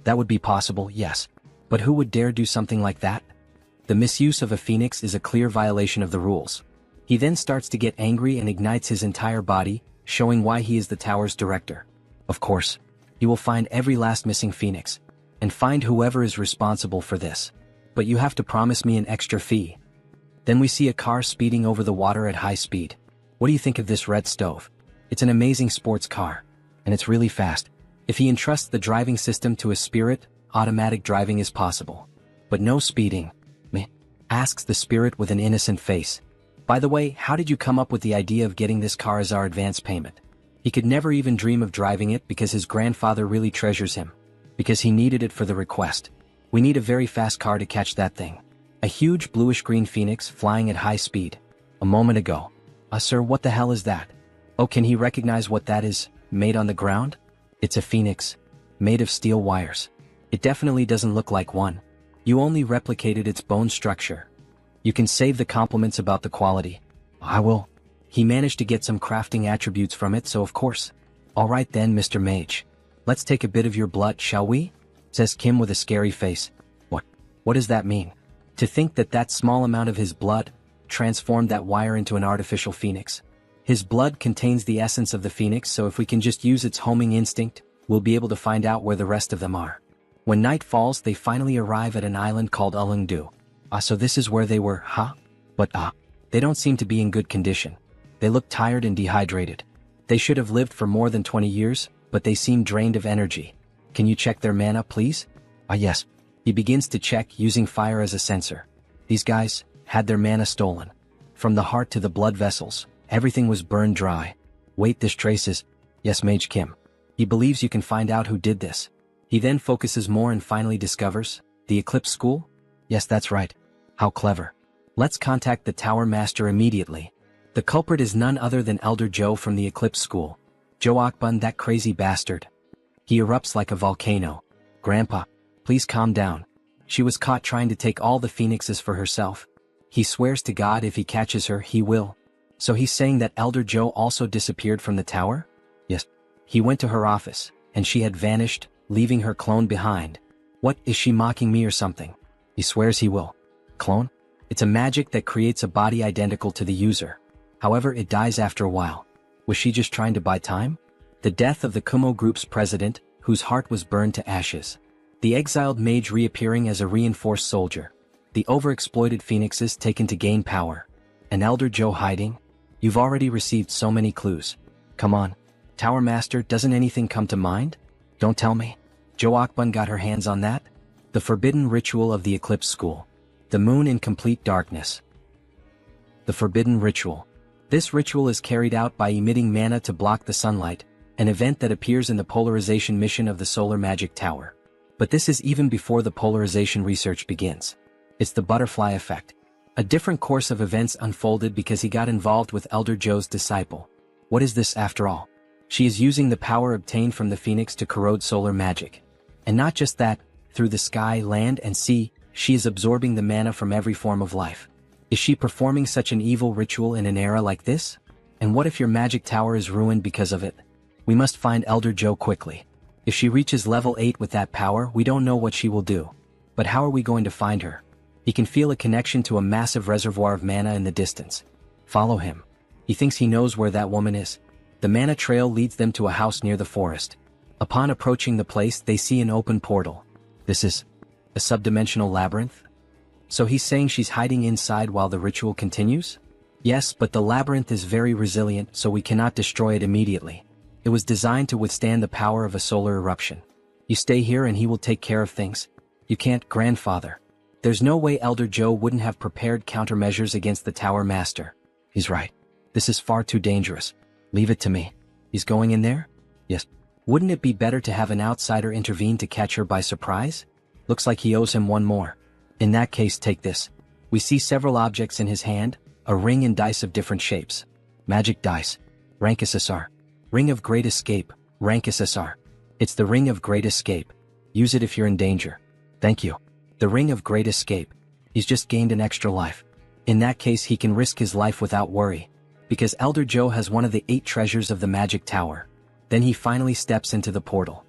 That would be possible, yes. But who would dare do something like that? The misuse of a phoenix is a clear violation of the rules. He then starts to get angry and ignites his entire body, showing why he is the tower's director. Of course, he will find every last missing phoenix, and find whoever is responsible for this. But you have to promise me an extra fee. Then we see a car speeding over the water at high speed. What do you think of this red stove? It's an amazing sports car, and it's really fast. If he entrusts the driving system to a spirit, automatic driving is possible. But no speeding. Meh, asks the spirit with an innocent face. By the way, how did you come up with the idea of getting this car as our advance payment? He could never even dream of driving it because his grandfather really treasures him. Because he needed it for the request. We need a very fast car to catch that thing. A huge bluish-green phoenix flying at high speed. A moment ago. Sir, what the hell is that? Oh, can he recognize what that is, made on the ground? It's a phoenix. Made of steel wires. It definitely doesn't look like one. You only replicated its bone structure. You can save the compliments about the quality. I will. He managed to get some crafting attributes from it, so of course. Alright then, Mr. Mage. Let's take a bit of your blood, shall we? Says Kim with a scary face. What does that mean? To think that that small amount of his blood transformed that wire into an artificial phoenix. His blood contains the essence of the phoenix, so if we can just use its homing instinct, we'll be able to find out where the rest of them are. When night falls, they finally arrive at an island called Ulungdu. So this is where they were, But they don't seem to be in good condition. They look tired and dehydrated. They should have lived for more than 20 years, but they seem drained of energy. Can you check their mana, please? Yes. He begins to check using fire as a sensor. These guys had their mana stolen. From the heart to the blood vessels, everything was burned dry. Wait, this traces. Yes, Mage Kim. He believes you can find out who did this. He then focuses more and finally discovers the Eclipse School? Yes, that's right. How clever. Let's contact the Tower Master immediately. The culprit is none other than Elder Joe from the Eclipse School. Joe Akbun, that crazy bastard. He erupts like a volcano. Grandpa, please calm down. She was caught trying to take all the phoenixes for herself. He swears to God if he catches her, he will. So he's saying that Elder Joe also disappeared from the tower? Yes. He went to her office, and she had vanished, leaving her clone behind. What, is she mocking me or something? He swears he will. Clone? It's a magic that creates a body identical to the user. However, it dies after a while. Was she just trying to buy time? The death of the Kumo Group's president, whose heart was burned to ashes. The exiled mage reappearing as a reinforced soldier. The overexploited phoenixes taken to gain power. And Elder Joe hiding? You've already received so many clues. Come on. Tower Master, doesn't anything come to mind? Don't tell me. Joe Akbun got her hands on that? The forbidden ritual of the Eclipse School. The moon in complete darkness. The forbidden ritual. This ritual is carried out by emitting mana to block the sunlight, an event that appears in the polarization mission of the Solar Magic Tower. But this is even before the polarization research begins. It's the butterfly effect. A different course of events unfolded because he got involved with Elder Joe's disciple. What is this after all? She is using the power obtained from the phoenix to corrode solar magic. And not just that, through the sky, land, and sea, she is absorbing the mana from every form of life. Is she performing such an evil ritual in an era like this? And what if your magic tower is ruined because of it? We must find Elder Joe quickly. If she reaches level 8 with that power, we don't know what she will do. But how are we going to find her? He can feel a connection to a massive reservoir of mana in the distance. Follow him. He thinks he knows where that woman is. The mana trail leads them to a house near the forest. Upon approaching the place, they see an open portal. This is a subdimensional labyrinth? So he's saying she's hiding inside while the ritual continues? Yes, but the labyrinth is very resilient, so we cannot destroy it immediately. It was designed to withstand the power of a solar eruption. You stay here and he will take care of things. You can't, grandfather. There's no way Elder Joe wouldn't have prepared countermeasures against the Tower Master. He's right. This is far too dangerous. Leave it to me. He's going in there? Yes. Wouldn't it be better to have an outsider intervene to catch her by surprise? Looks like he owes him one more. In that case, take this. We see several objects in his hand, a ring and dice of different shapes. Magic dice. Rank SSR. Ring of Great Escape. Rank SSR. It's the Ring of Great Escape. Use it if you're in danger. Thank you. The ring of great escape. He's just gained an extra life. In that case he can risk his life without worry. Because Elder Joe has one of the 8 treasures of the magic tower. Then he finally steps into the portal.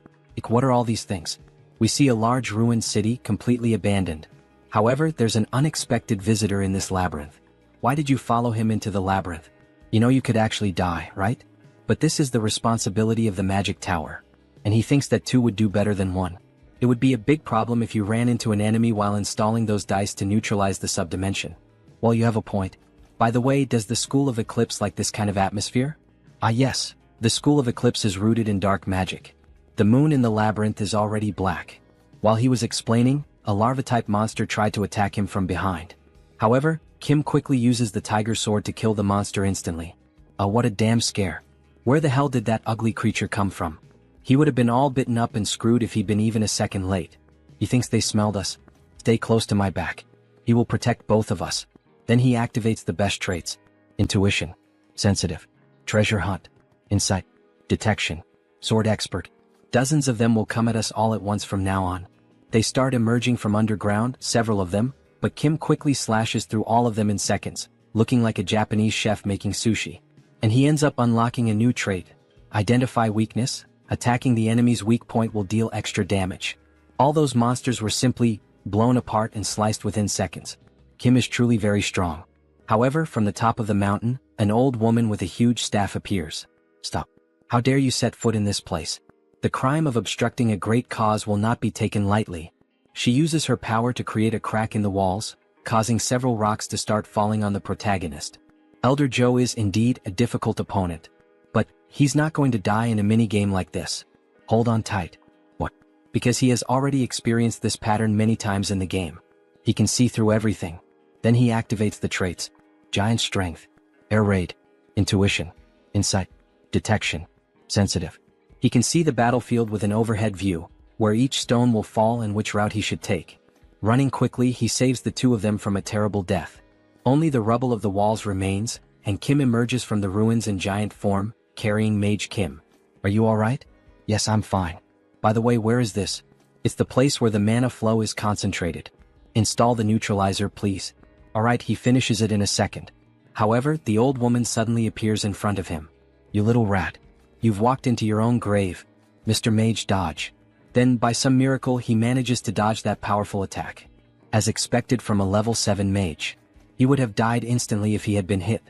What are all these things? We see a large ruined city completely abandoned. However, there's an unexpected visitor in this labyrinth. Why did you follow him into the labyrinth? You know you could actually die, right? But this is the responsibility of the magic tower. And he thinks that 2 would do better than 1. It would be a big problem if you ran into an enemy while installing those dice to neutralize the subdimension. Well, you have a point. By the way, does the School of Eclipse like this kind of atmosphere? Ah yes, the School of Eclipse is rooted in dark magic. The moon in the labyrinth is already black. While he was explaining, a larva-type monster tried to attack him from behind. However, Kim quickly uses the tiger sword to kill the monster instantly. What a damn scare. Where the hell did that ugly creature come from? He would have been all bitten up and screwed if he'd been even a second late. He thinks they smelled us. Stay close to my back. He will protect both of us. Then he activates the best traits. Intuition. Sensitive. Treasure hunt. Insight. Detection. Sword expert. Dozens of them will come at us all at once from now on. They start emerging from underground, several of them, but Kim quickly slashes through all of them in seconds, looking like a Japanese chef making sushi. And he ends up unlocking a new trait. Identify weakness. Attacking the enemy's weak point will deal extra damage. All those monsters were simply blown apart and sliced within seconds. Kim is truly very strong. However, from the top of the mountain, an old woman with a huge staff appears. Stop. How dare you set foot in this place? The crime of obstructing a great cause will not be taken lightly. She uses her power to create a crack in the walls, causing several rocks to start falling on the protagonist. Elder Joe is indeed a difficult opponent. But he's not going to die in a minigame like this. Hold on tight. What? Because he has already experienced this pattern many times in the game. He can see through everything. Then he activates the traits. Giant strength. Air raid. Intuition. Insight. Detection. Sensitive. He can see the battlefield with an overhead view, where each stone will fall and which route he should take. Running quickly, he saves the 2 of them from a terrible death. Only the rubble of the walls remains, and Kim emerges from the ruins in giant form, carrying Mage Kim. Are you alright? Yes, I'm fine. By the way, where is this? It's the place where the mana flow is concentrated. Install the neutralizer, please. Alright, he finishes it in a second. However, the old woman suddenly appears in front of him. You little rat. You've walked into your own grave. Mr. Mage, dodge. Then, by some miracle, he manages to dodge that powerful attack. As expected from a level 7 mage. He would have died instantly if he had been hit.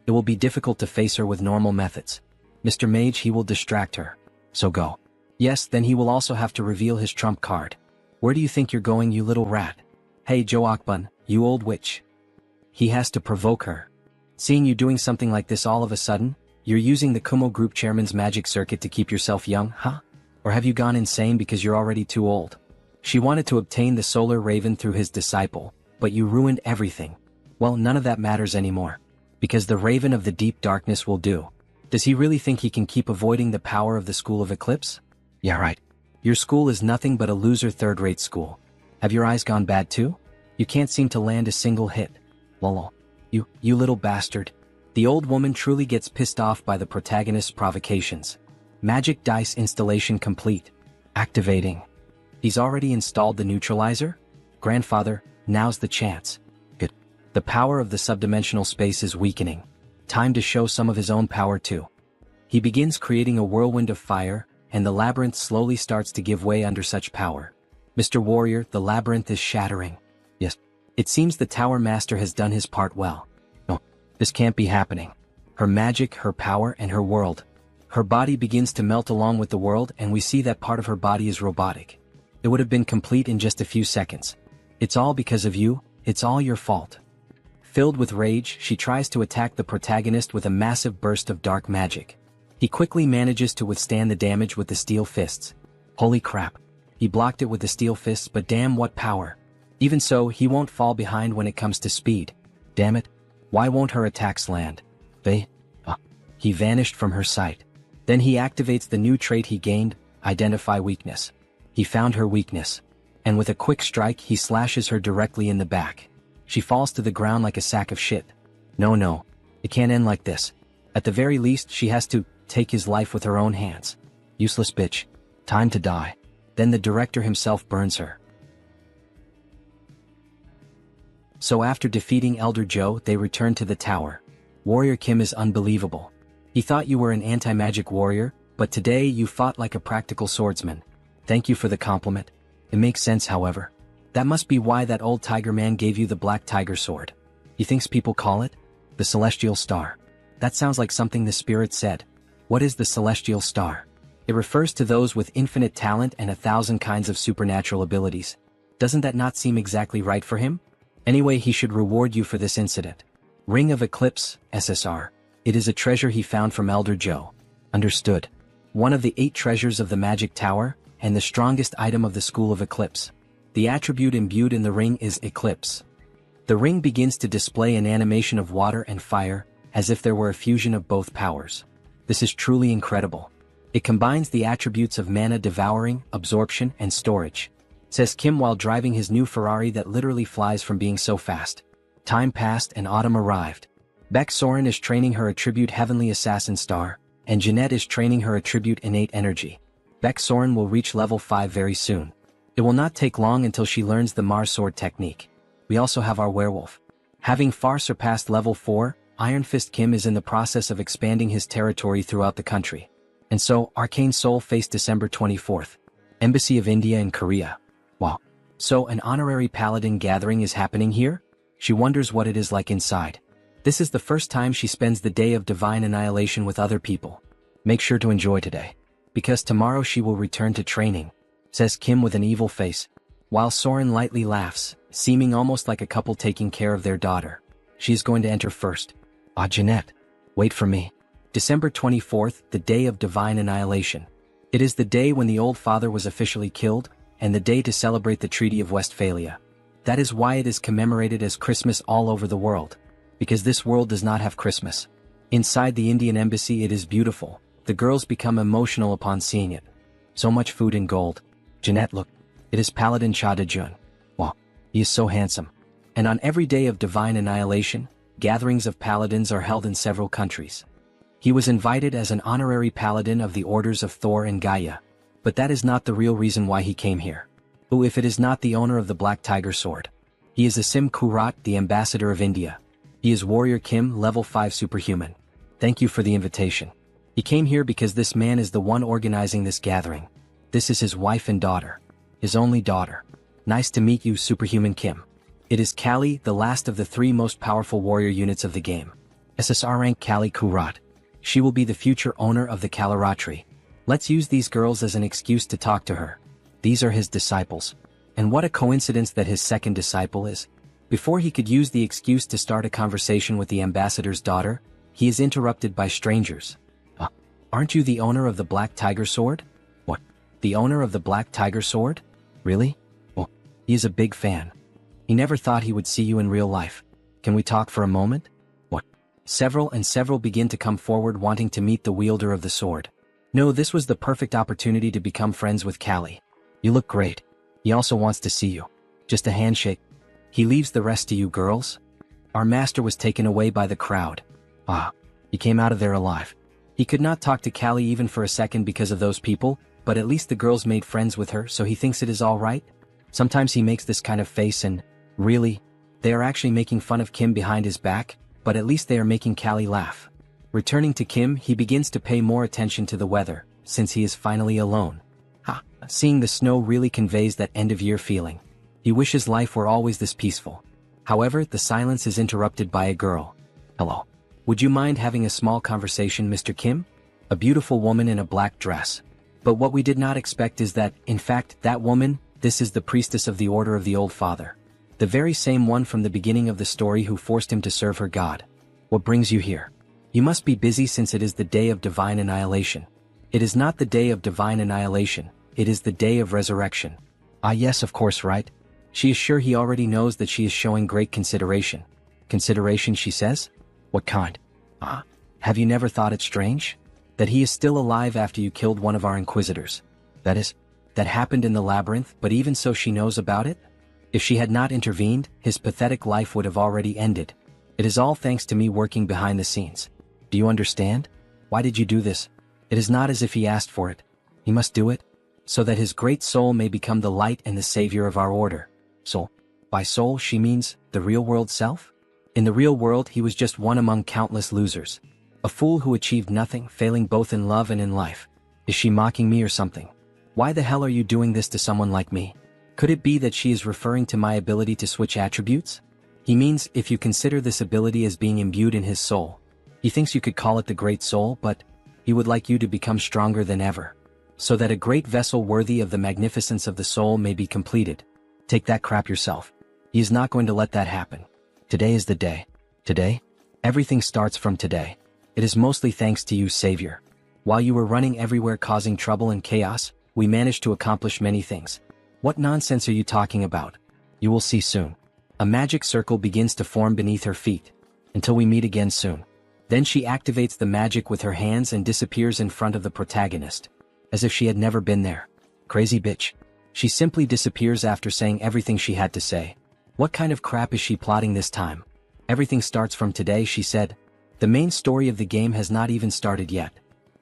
It will be difficult to face her with normal methods. Mr. Mage, he will distract her. So go. Yes, then he will also have to reveal his trump card. Where do you think you're going, you little rat? Hey Joe Akbun, you old witch. He has to provoke her. Seeing you doing something like this all of a sudden, you're using the Kumo Group Chairman's magic circuit to keep yourself young, huh? Or have you gone insane because you're already too old? She wanted to obtain the Solar Raven through his disciple, but you ruined everything. Well, none of that matters anymore. Because the Raven of the Deep Darkness will do. Does he really think he can keep avoiding the power of the School of Eclipse? Yeah, right. Your school is nothing but a loser third-rate school. Have your eyes gone bad too? You can't seem to land a single hit. Lol. You little bastard. The old woman truly gets pissed off by the protagonist's provocations. Magic dice installation complete. Activating. He's already installed the neutralizer? Grandfather, now's the chance. Good. The power of the subdimensional space is weakening. Time to show some of his own power too. He begins creating a whirlwind of fire, and the labyrinth slowly starts to give way under such power. Mr. Warrior, the labyrinth is shattering. Yes. It seems the Tower Master has done his part well. No, this can't be happening. Her magic, her power, and her world. Her body begins to melt along with the world, and we see that part of her body is robotic. It would have been complete in just a few seconds. It's all because of you, it's all your fault. Filled with rage, she tries to attack the protagonist with a massive burst of dark magic. He quickly manages to withstand the damage with the steel fists. Holy crap. He blocked it with the steel fists, but damn, what power. Even so, he won't fall behind when it comes to speed. Damn it. Why won't her attacks land? He vanished from her sight. Then he activates the new trait he gained, Identify Weakness. He found her weakness. And with a quick strike, he slashes her directly in the back. She falls to the ground like a sack of shit. No. It can't end like this. At the very least, she has to take his life with her own hands. Useless bitch. Time to die. Then the director himself burns her. So after defeating Elder Joe, they returned to the tower. Warrior Kim is unbelievable. He thought you were an anti-magic warrior, but today you fought like a practical swordsman. Thank you for the compliment. It makes sense, however. That must be why that old tiger man gave you the black tiger sword. He thinks people call it the Celestial Star. That sounds like something the spirit said. What is the Celestial Star? It refers to those with infinite talent and 1,000 kinds of supernatural abilities. Doesn't that not seem exactly right for him? Anyway, he should reward you for this incident. Ring of Eclipse, SSR. It is a treasure he found from Elder Joe. Understood. One of the 8 treasures of the Magic Tower, and the strongest item of the School of Eclipse. The attribute imbued in the ring is Eclipse. The ring begins to display an animation of water and fire, as if there were a fusion of both powers. This is truly incredible. It combines the attributes of mana devouring, absorption, and storage. Says Kim while driving his new Ferrari that literally flies from being so fast. Time passed and autumn arrived. Beck Soren is training her attribute Heavenly Assassin Star, and Jeanette is training her attribute Innate Energy. Beck Soren will reach level 5 very soon. It will not take long until she learns the Mars Sword technique. We also have our werewolf. Having far surpassed level 4, Iron Fist Kim is in the process of expanding his territory throughout the country. And so, Arcane Soul faced December 24th. Embassy of India in Korea. Wow. So an honorary paladin gathering is happening here? She wonders what it is like inside. This is the first time she spends the day of divine annihilation with other people. Make sure to enjoy today. Because tomorrow she will return to training, says Kim with an evil face, while Soren lightly laughs, seeming almost like a couple taking care of their daughter. She is going to enter first. Ah, Jeanette. Wait for me. December 24th, the day of divine annihilation. It is the day when the old father was officially killed, and the day to celebrate the Treaty of Westphalia. That is why it is commemorated as Christmas all over the world. Because this world does not have Christmas. Inside the Indian embassy it is beautiful. The girls become emotional upon seeing it. So much food and gold. Jeanette, look. It is Paladin Cha De-jun. Wow, he is so handsome. And on every day of divine annihilation, gatherings of paladins are held in several countries. He was invited as an honorary paladin of the orders of Thor and Gaia. But that is not the real reason why he came here. Oh, if it is not the owner of the Black Tiger Sword. He is Asim Kurat, the ambassador of India. He is Warrior Kim, level 5 superhuman. Thank you for the invitation. He came here because this man is the one organizing this gathering. This is his wife and daughter. His only daughter. Nice to meet you, Superhuman Kim. It is Kali, the last of the 3 most powerful warrior units of the game. SSR rank Kali Kurat. She will be the future owner of the Kalaratri. Let's use these girls as an excuse to talk to her. These are his disciples. And what a coincidence that his second disciple is. Before he could use the excuse to start a conversation with the ambassador's daughter, he is interrupted by strangers. Aren't you the owner of the Black Tiger Sword? What? The owner of the Black Tiger Sword? Really? Oh, he is a big fan. He never thought he would see you in real life. Can we talk for a moment? What? Several begin to come forward wanting to meet the wielder of the sword. No, this was the perfect opportunity to become friends with Kali. You look great. He also wants to see you. Just a handshake. He leaves the rest to you girls. Our master was taken away by the crowd. Ah, he came out of there alive. He could not talk to Kali even for a second because of those people, but at least the girls made friends with her, so he thinks it is all right. Sometimes he makes this kind of face and, really, they are actually making fun of Kim behind his back, but at least they are making Kali laugh. Returning to Kim, he begins to pay more attention to the weather, since he is finally alone. Seeing the snow really conveys that end-of-year feeling. He wishes life were always this peaceful. However, the silence is interrupted by a girl. Hello. Would you mind having a small conversation, Mr. Kim? A beautiful woman in a black dress. But what we did not expect is that, in fact, that woman, this is the priestess of the Order of the Old Father. The very same one from the beginning of the story who forced him to serve her god. What brings you here? You must be busy since it is the day of divine annihilation. It is not the day of divine annihilation, it is the day of resurrection. Ah yes, of course, right? She is sure he already knows that she is showing great consideration. Consideration, she says? What kind? Have you never thought it strange? That he is still alive after you killed one of our inquisitors. That happened in the labyrinth, but even so she knows about it? If she had not intervened, his pathetic life would have already ended. It is all thanks to me working behind the scenes. Do you understand? Why did you do this? It is not as if he asked for it. He must do it, so that his great soul may become the light and the savior of our order. Soul. By soul she means the real-world self? In the real world he was just one among countless losers. A fool who achieved nothing, failing both in love and in life. Is she mocking me or something? Why the hell are you doing this to someone like me? Could it be that she is referring to my ability to switch attributes? He means if you consider this ability as being imbued in his soul. He thinks you could call it the great soul, but he would like you to become stronger than ever, so that a great vessel worthy of the magnificence of the soul may be completed. Take that crap yourself. He is not going to let that happen. Today is the day. Today? Everything starts from today. It is mostly thanks to you, Savior. While you were running everywhere causing trouble and chaos, we managed to accomplish many things. What nonsense are you talking about? You will see soon. A magic circle begins to form beneath her feet. Until we meet again soon. Then she activates the magic with her hands and disappears in front of the protagonist. As if she had never been there. Crazy bitch. She simply disappears after saying everything she had to say. What kind of crap is she plotting this time? Everything starts from today, she said. The main story of the game has not even started yet.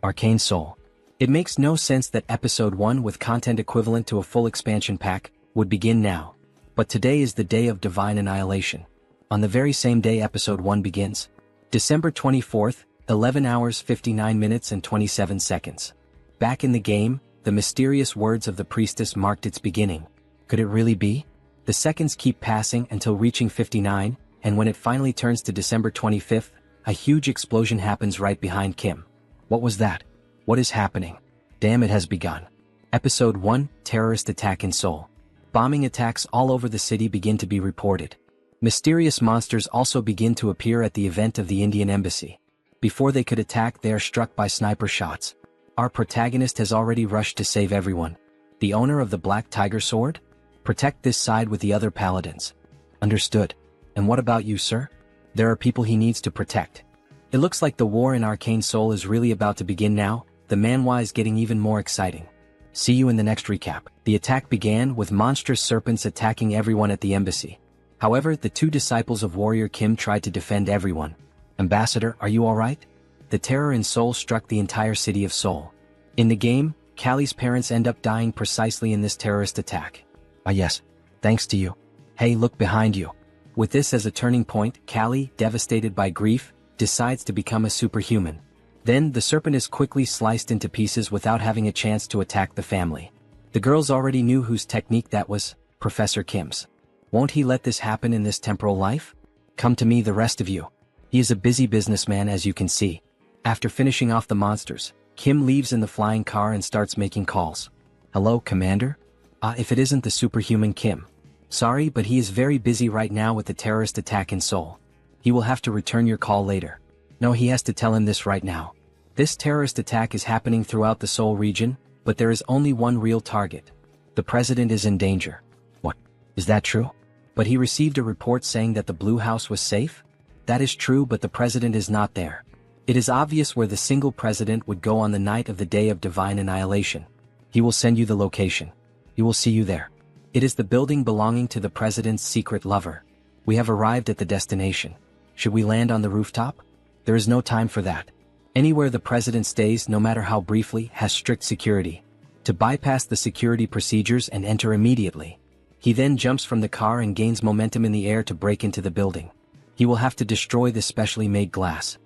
Arcane Soul. It makes no sense that episode 1 with content equivalent to a full expansion pack would begin now. But today is the day of divine annihilation. On the very same day episode 1 begins. December 24th, 11 hours 59 minutes and 27 seconds. Back in the game, the mysterious words of the priestess marked its beginning. Could it really be? The seconds keep passing until reaching 59, and when it finally turns to December 25th, a huge explosion happens right behind Kim. What was that? What is happening? Damn, it has begun. Episode 1, Terrorist Attack in Seoul. Bombing attacks all over the city begin to be reported. Mysterious monsters also begin to appear at the event of the Indian embassy. Before they could attack, they are struck by sniper shots. Our protagonist has already rushed to save everyone. The owner of the Black Tiger Sword? Protect this side with the other paladins. Understood. And what about you, sir? There are people he needs to protect. It looks like the war in Arcane Soul is really about to begin now. The manhwa is getting even more exciting. See you in the next recap. The attack began with monstrous serpents attacking everyone at the embassy. However, the two disciples of Warrior Kim tried to defend everyone. Ambassador, are you alright? The terror in Seoul struck the entire city of Seoul. In the game, Callie's parents end up dying precisely in this terrorist attack. Ah yes, thanks to you. Hey, look behind you. With this as a turning point, Callie, devastated by grief, decides to become a superhuman. Then, the serpent is quickly sliced into pieces without having a chance to attack the family. The girls already knew whose technique that was, Professor Kim's. Won't he let this happen in this temporal life? Come to me, the rest of you. He is a busy businessman, as you can see. After finishing off the monsters, Kim leaves in the flying car and starts making calls. Hello, Commander? If it isn't the superhuman Kim. Sorry, but he is very busy right now with the terrorist attack in Seoul. He will have to return your call later. No, he has to tell him this right now. This terrorist attack is happening throughout the Seoul region, but there is only one real target. The president is in danger. What? Is that true? But he received a report saying that the Blue House was safe? That is true, but the president is not there. It is obvious where the single president would go on the night of the day of divine annihilation. He will send you the location. He will see you there. It is the building belonging to the president's secret lover. We have arrived at the destination. Should we land on the rooftop? There is no time for that. Anywhere the president stays, no matter how briefly, has strict security. To bypass the security procedures and enter immediately. He then jumps from the car and gains momentum in the air to break into the building. He will have to destroy the specially made glass.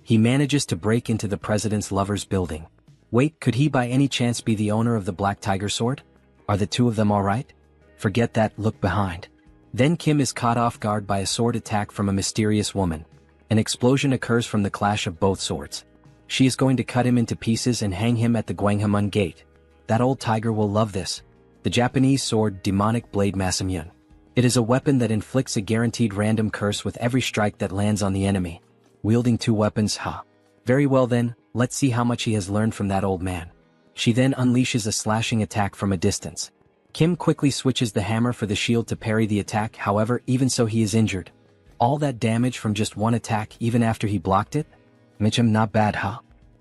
He manages to break into the president's lover's building. Wait, could he by any chance be the owner of the Black Tiger Sword? Are the two of them alright? Forget that, look behind. Then Kim is caught off guard by a sword attack from a mysterious woman. An explosion occurs from the clash of both swords. She is going to cut him into pieces and hang him at the Gwanghwamun Gate. That old tiger will love this. The Japanese sword, Demonic Blade Masamyun. It is a weapon that inflicts a guaranteed random curse with every strike that lands on the enemy. Wielding two weapons, Very well then, let's see how much he has learned from that old man. She then unleashes a slashing attack from a distance. Kim quickly switches the hammer for the shield to parry the attack, however, even so he is injured. All that damage from just one attack even after he blocked it? Mitchum, not bad,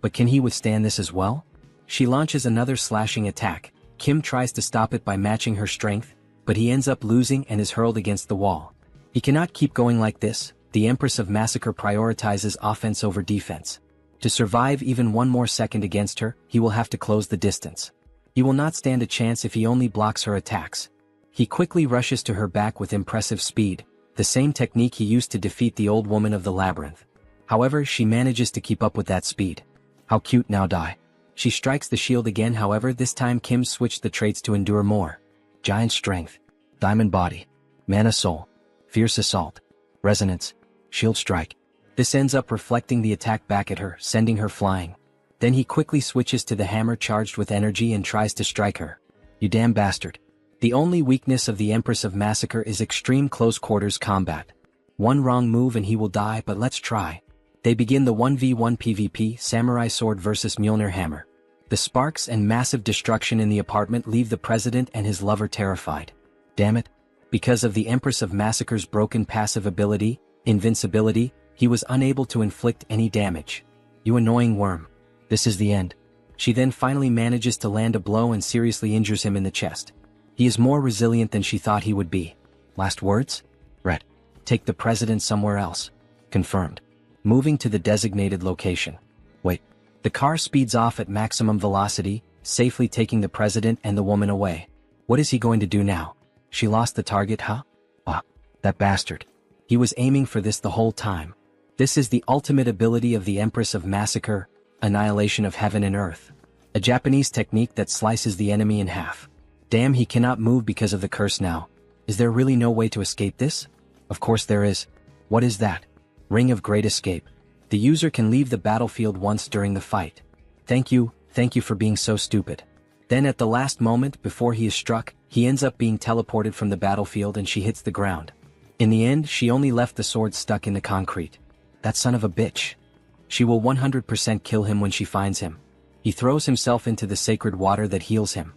But can he withstand this as well? She launches another slashing attack. Kim tries to stop it by matching her strength, but he ends up losing and is hurled against the wall. He cannot keep going like this. The Empress of Massacre prioritizes offense over defense. To survive even one more second against her, he will have to close the distance. He will not stand a chance if he only blocks her attacks. He quickly rushes to her back with impressive speed, the same technique he used to defeat the old woman of the labyrinth. However, she manages to keep up with that speed. How cute now, die. She strikes the shield again, however this time Kim switched the traits to endure more. Giant strength, diamond body, mana soul, fierce assault, resonance, shield strike. This ends up reflecting the attack back at her, sending her flying. Then he quickly switches to the hammer charged with energy and tries to strike her. You damn bastard. The only weakness of the Empress of Massacre is extreme close quarters combat. One wrong move and he will die, but let's try. They begin the 1v1 PvP Samurai Sword vs Mjolnir Hammer. The sparks and massive destruction in the apartment leave the president and his lover terrified. Damn it. Because of the Empress of Massacre's broken passive ability, invincibility, he was unable to inflict any damage. You annoying worm. This is the end. She then finally manages to land a blow and seriously injures him in the chest. He is more resilient than she thought he would be. Last words? Red. Take the president somewhere else. Confirmed. Moving to the designated location. Wait. The car speeds off at maximum velocity, safely taking the president and the woman away. What is he going to do now? She lost the target, huh? Ah, that bastard. He was aiming for this the whole time. This is the ultimate ability of the Empress of Massacre, annihilation of heaven and earth. A Japanese technique that slices the enemy in half. Damn, he cannot move because of the curse now. Is there really no way to escape this? Of course there is. What is that? Ring of Great Escape. The user can leave the battlefield once during the fight. Thank you for being so stupid. Then at the last moment before he is struck, he ends up being teleported from the battlefield and she hits the ground. In the end, she only left the sword stuck in the concrete. That son of a bitch. She will 100% kill him when she finds him. He throws himself into the sacred water that heals him.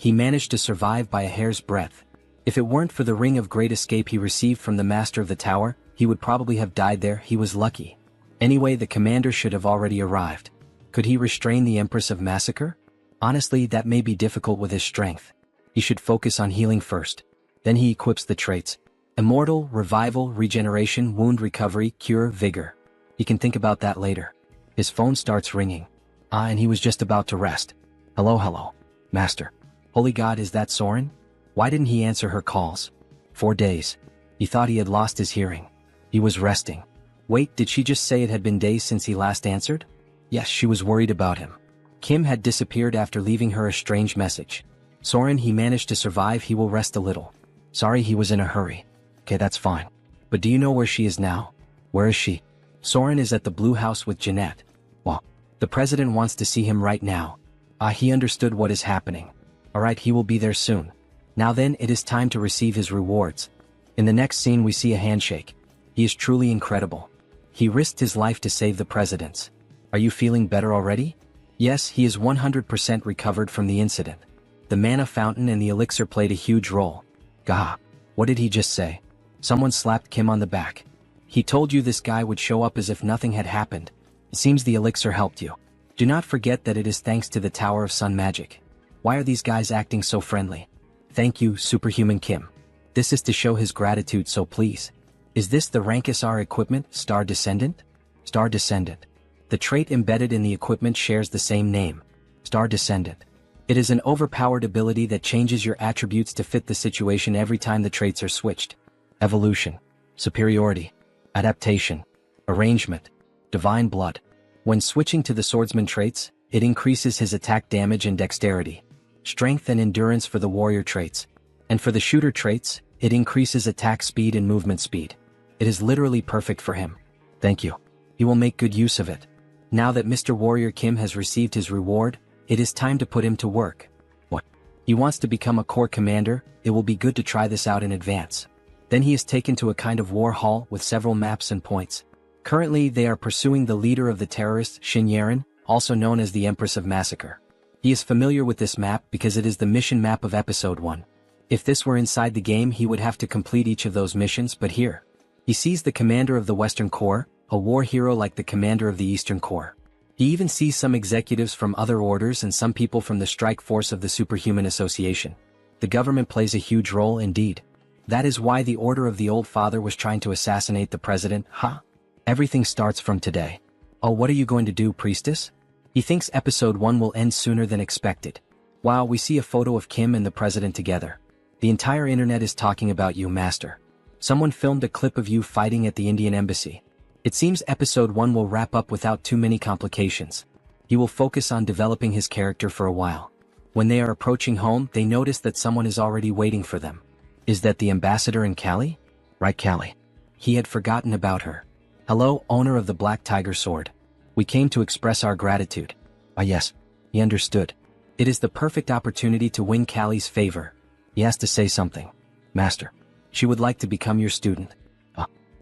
He managed to survive by a hair's breadth. If it weren't for the Ring of Great Escape he received from the Master of the Tower, he would probably have died there. He was lucky. Anyway, the commander should have already arrived. Could he restrain the Empress of Massacre? Honestly, that may be difficult with his strength. He should focus on healing first. Then he equips the traits. Immortal, Revival, Regeneration, Wound Recovery, Cure, Vigor. He can think about that later. His phone starts ringing. And he was just about to rest. Hello, Master. Holy God, is that Soren? Why didn't he answer her calls? 4 days. He thought he had lost his hearing. He was resting. Wait, did she just say it had been days since he last answered? Yes, she was worried about him. Kim had disappeared after leaving her a strange message. Soren, he managed to survive, he will rest a little. Sorry, he was in a hurry. Okay, that's fine. But do you know where she is now? Where is she? Soren is at the Blue House with Jeanette. Well, the president wants to see him right now. He understood what is happening. Alright, he will be there soon. Now then, it is time to receive his rewards. In the next scene we see a handshake. He is truly incredible. He risked his life to save the presidents. Are you feeling better already? Yes, he is 100% recovered from the incident. The mana fountain and the elixir played a huge role. Gah. What did he just say? Someone slapped Kim on the back. He told you this guy would show up as if nothing had happened. It seems the elixir helped you. Do not forget that it is thanks to the Tower of Sun Magic. Why are these guys acting so friendly? Thank you, Superhuman Kim. This is to show his gratitude, so please. Is this the rank SR equipment, Star Descendant? Star Descendant. The trait embedded in the equipment shares the same name. Star Descendant. It is an overpowered ability that changes your attributes to fit the situation every time the traits are switched. Evolution. Superiority. Adaptation. Arrangement. Divine Blood. When switching to the swordsman traits, it increases his attack damage and dexterity. Strength and endurance for the warrior traits. And for the shooter traits, it increases attack speed and movement speed. It is literally perfect for him. Thank you. He will make good use of it. Now that Mr. Warrior Kim has received his reward, it is time to put him to work. What? He wants to become a corps commander. It will be good to try this out in advance. Then he is taken to a kind of war hall with several maps and points. Currently, they are pursuing the leader of the terrorists, Shin Yaren, also known as the Empress of Massacre. He is familiar with this map because it is the mission map of Episode 1. If this were inside the game, he would have to complete each of those missions, but here. He sees the commander of the Western Corps, a war hero like the commander of the Eastern Corps. He even sees some executives from other orders and some people from the strike force of the Superhuman Association. The government plays a huge role indeed. That is why the Order of the Old Father was trying to assassinate the president, huh? Everything starts from today. Oh, what are you going to do, priestess? He thinks Episode 1 will end sooner than expected. Wow, we see a photo of Kim and the president together. The entire internet is talking about you, Master. Someone filmed a clip of you fighting at the Indian embassy. It seems episode 1 will wrap up without too many complications. He will focus on developing his character for a while. When they are approaching home, they notice that someone is already waiting for them. Is that the ambassador and Callie? Right, Callie. He had forgotten about her. Hello, owner of the Black Tiger Sword. We came to express our gratitude. Ah yes. He understood. It is the perfect opportunity to win Callie's favor. He has to say something. Master. She would like to become your student.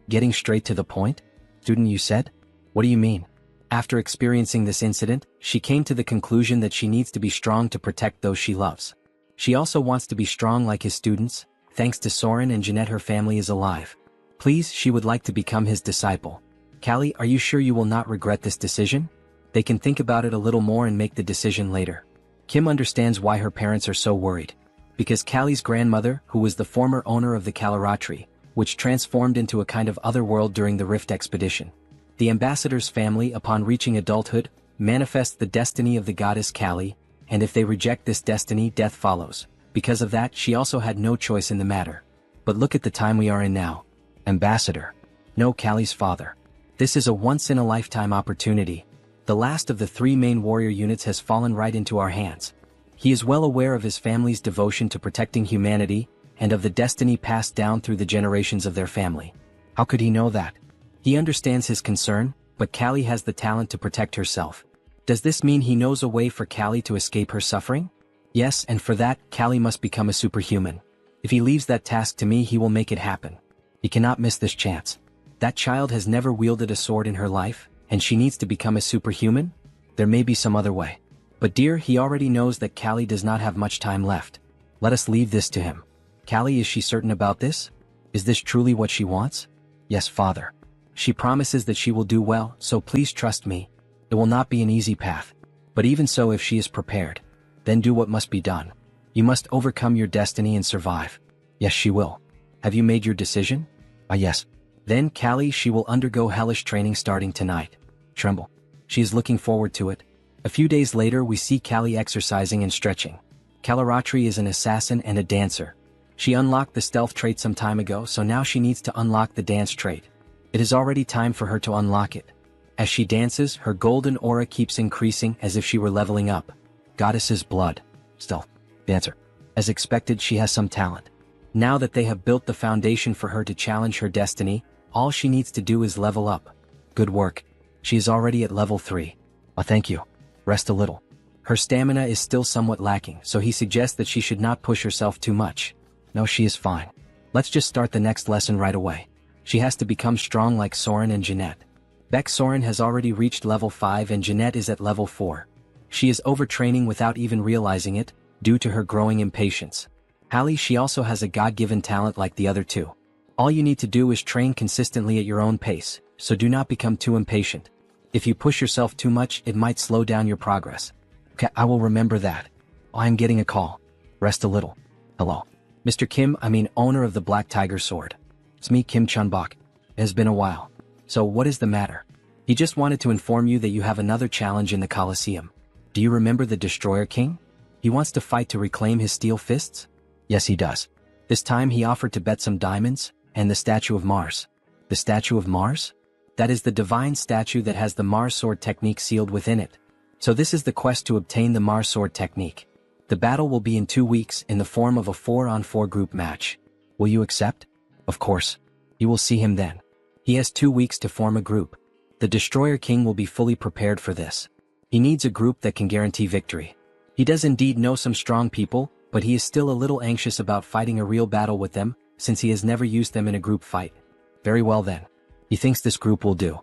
Getting straight to the point? Student, you said? What do you mean? After experiencing this incident, she came to the conclusion that she needs to be strong to protect those she loves. She also wants to be strong like his students. Thanks to Soren and Jeanette, her family is alive. Please, she would like to become his disciple. Callie, are you sure you will not regret this decision? They can think about it a little more and make the decision later. Kim understands why her parents are so worried. Because Callie's grandmother, who was the former owner of the Kalaratri, which transformed into a kind of other world during the Rift expedition. The ambassador's family, upon reaching adulthood, manifests the destiny of the goddess Callie, and if they reject this destiny, death follows. Because of that, she also had no choice in the matter. But look at the time we are in now. Ambassador. No, Callie's father. This is a once-in-a-lifetime opportunity. The last of the 3 main warrior units has fallen right into our hands. He is well aware of his family's devotion to protecting humanity, and of the destiny passed down through the generations of their family. How could he know that? He understands his concern, but Callie has the talent to protect herself. Does this mean he knows a way for Callie to escape her suffering? Yes, and for that, Callie must become a superhuman. If he leaves that task to me, he will make it happen. He cannot miss this chance. That child has never wielded a sword in her life, and she needs to become a superhuman? There may be some other way. But dear, he already knows that Callie does not have much time left. Let us leave this to him. Callie, is she certain about this? Is this truly what she wants? Yes, father. She promises that she will do well, so please trust me. It will not be an easy path. But even so, if she is prepared, then do what must be done. You must overcome your destiny and survive. Yes, she will. Have you made your decision? Ah, yes. Then, Callie, she will undergo hellish training starting tonight. Tremble. She is looking forward to it. A few days later, we see Callie exercising and stretching. Kalaratri is an assassin and a dancer. She unlocked the stealth trait some time ago, so now she needs to unlock the dance trait. It is already time for her to unlock it. As she dances, her golden aura keeps increasing as if she were leveling up. Goddess's blood. Stealth. Dancer. As expected, she has some talent. Now that they have built the foundation for her to challenge her destiny, all she needs to do is level up. Good work. She is already at level 3. Oh, thank you. Rest a little. Her stamina is still somewhat lacking, so he suggests that she should not push herself too much. No, she is fine. Let's just start the next lesson right away. She has to become strong like Soren and Jeanette. Beck Soren has already reached level 5 and Jeanette is at level 4. She is overtraining without even realizing it, due to her growing impatience. Callie, she also has a God-given talent like the other 2. All you need to do is train consistently at your own pace, so do not become too impatient. If you push yourself too much, it might slow down your progress. Okay, I will remember that. Oh, I am getting a call. Rest a little. Hello. Mr. Kim, owner of the Black Tiger Sword. It's me, Kim Chunbok. It has been a while. So what is the matter? He just wanted to inform you that you have another challenge in the Colosseum. Do you remember the Destroyer King? He wants to fight to reclaim his steel fists? Yes, he does. This time he offered to bet some diamonds, and the statue of Mars. The statue of Mars? That is the divine statue that has the Mars sword technique sealed within it. So this is the quest to obtain the Mars sword technique. The battle will be in 2 weeks in the form of a 4-on-4 group match. Will you accept? Of course. You will see him then. He has 2 weeks to form a group. The Destroyer King will be fully prepared for this. He needs a group that can guarantee victory. He does indeed know some strong people, but he is still a little anxious about fighting a real battle with them, since he has never used them in a group fight. Very well then. He thinks this group will do.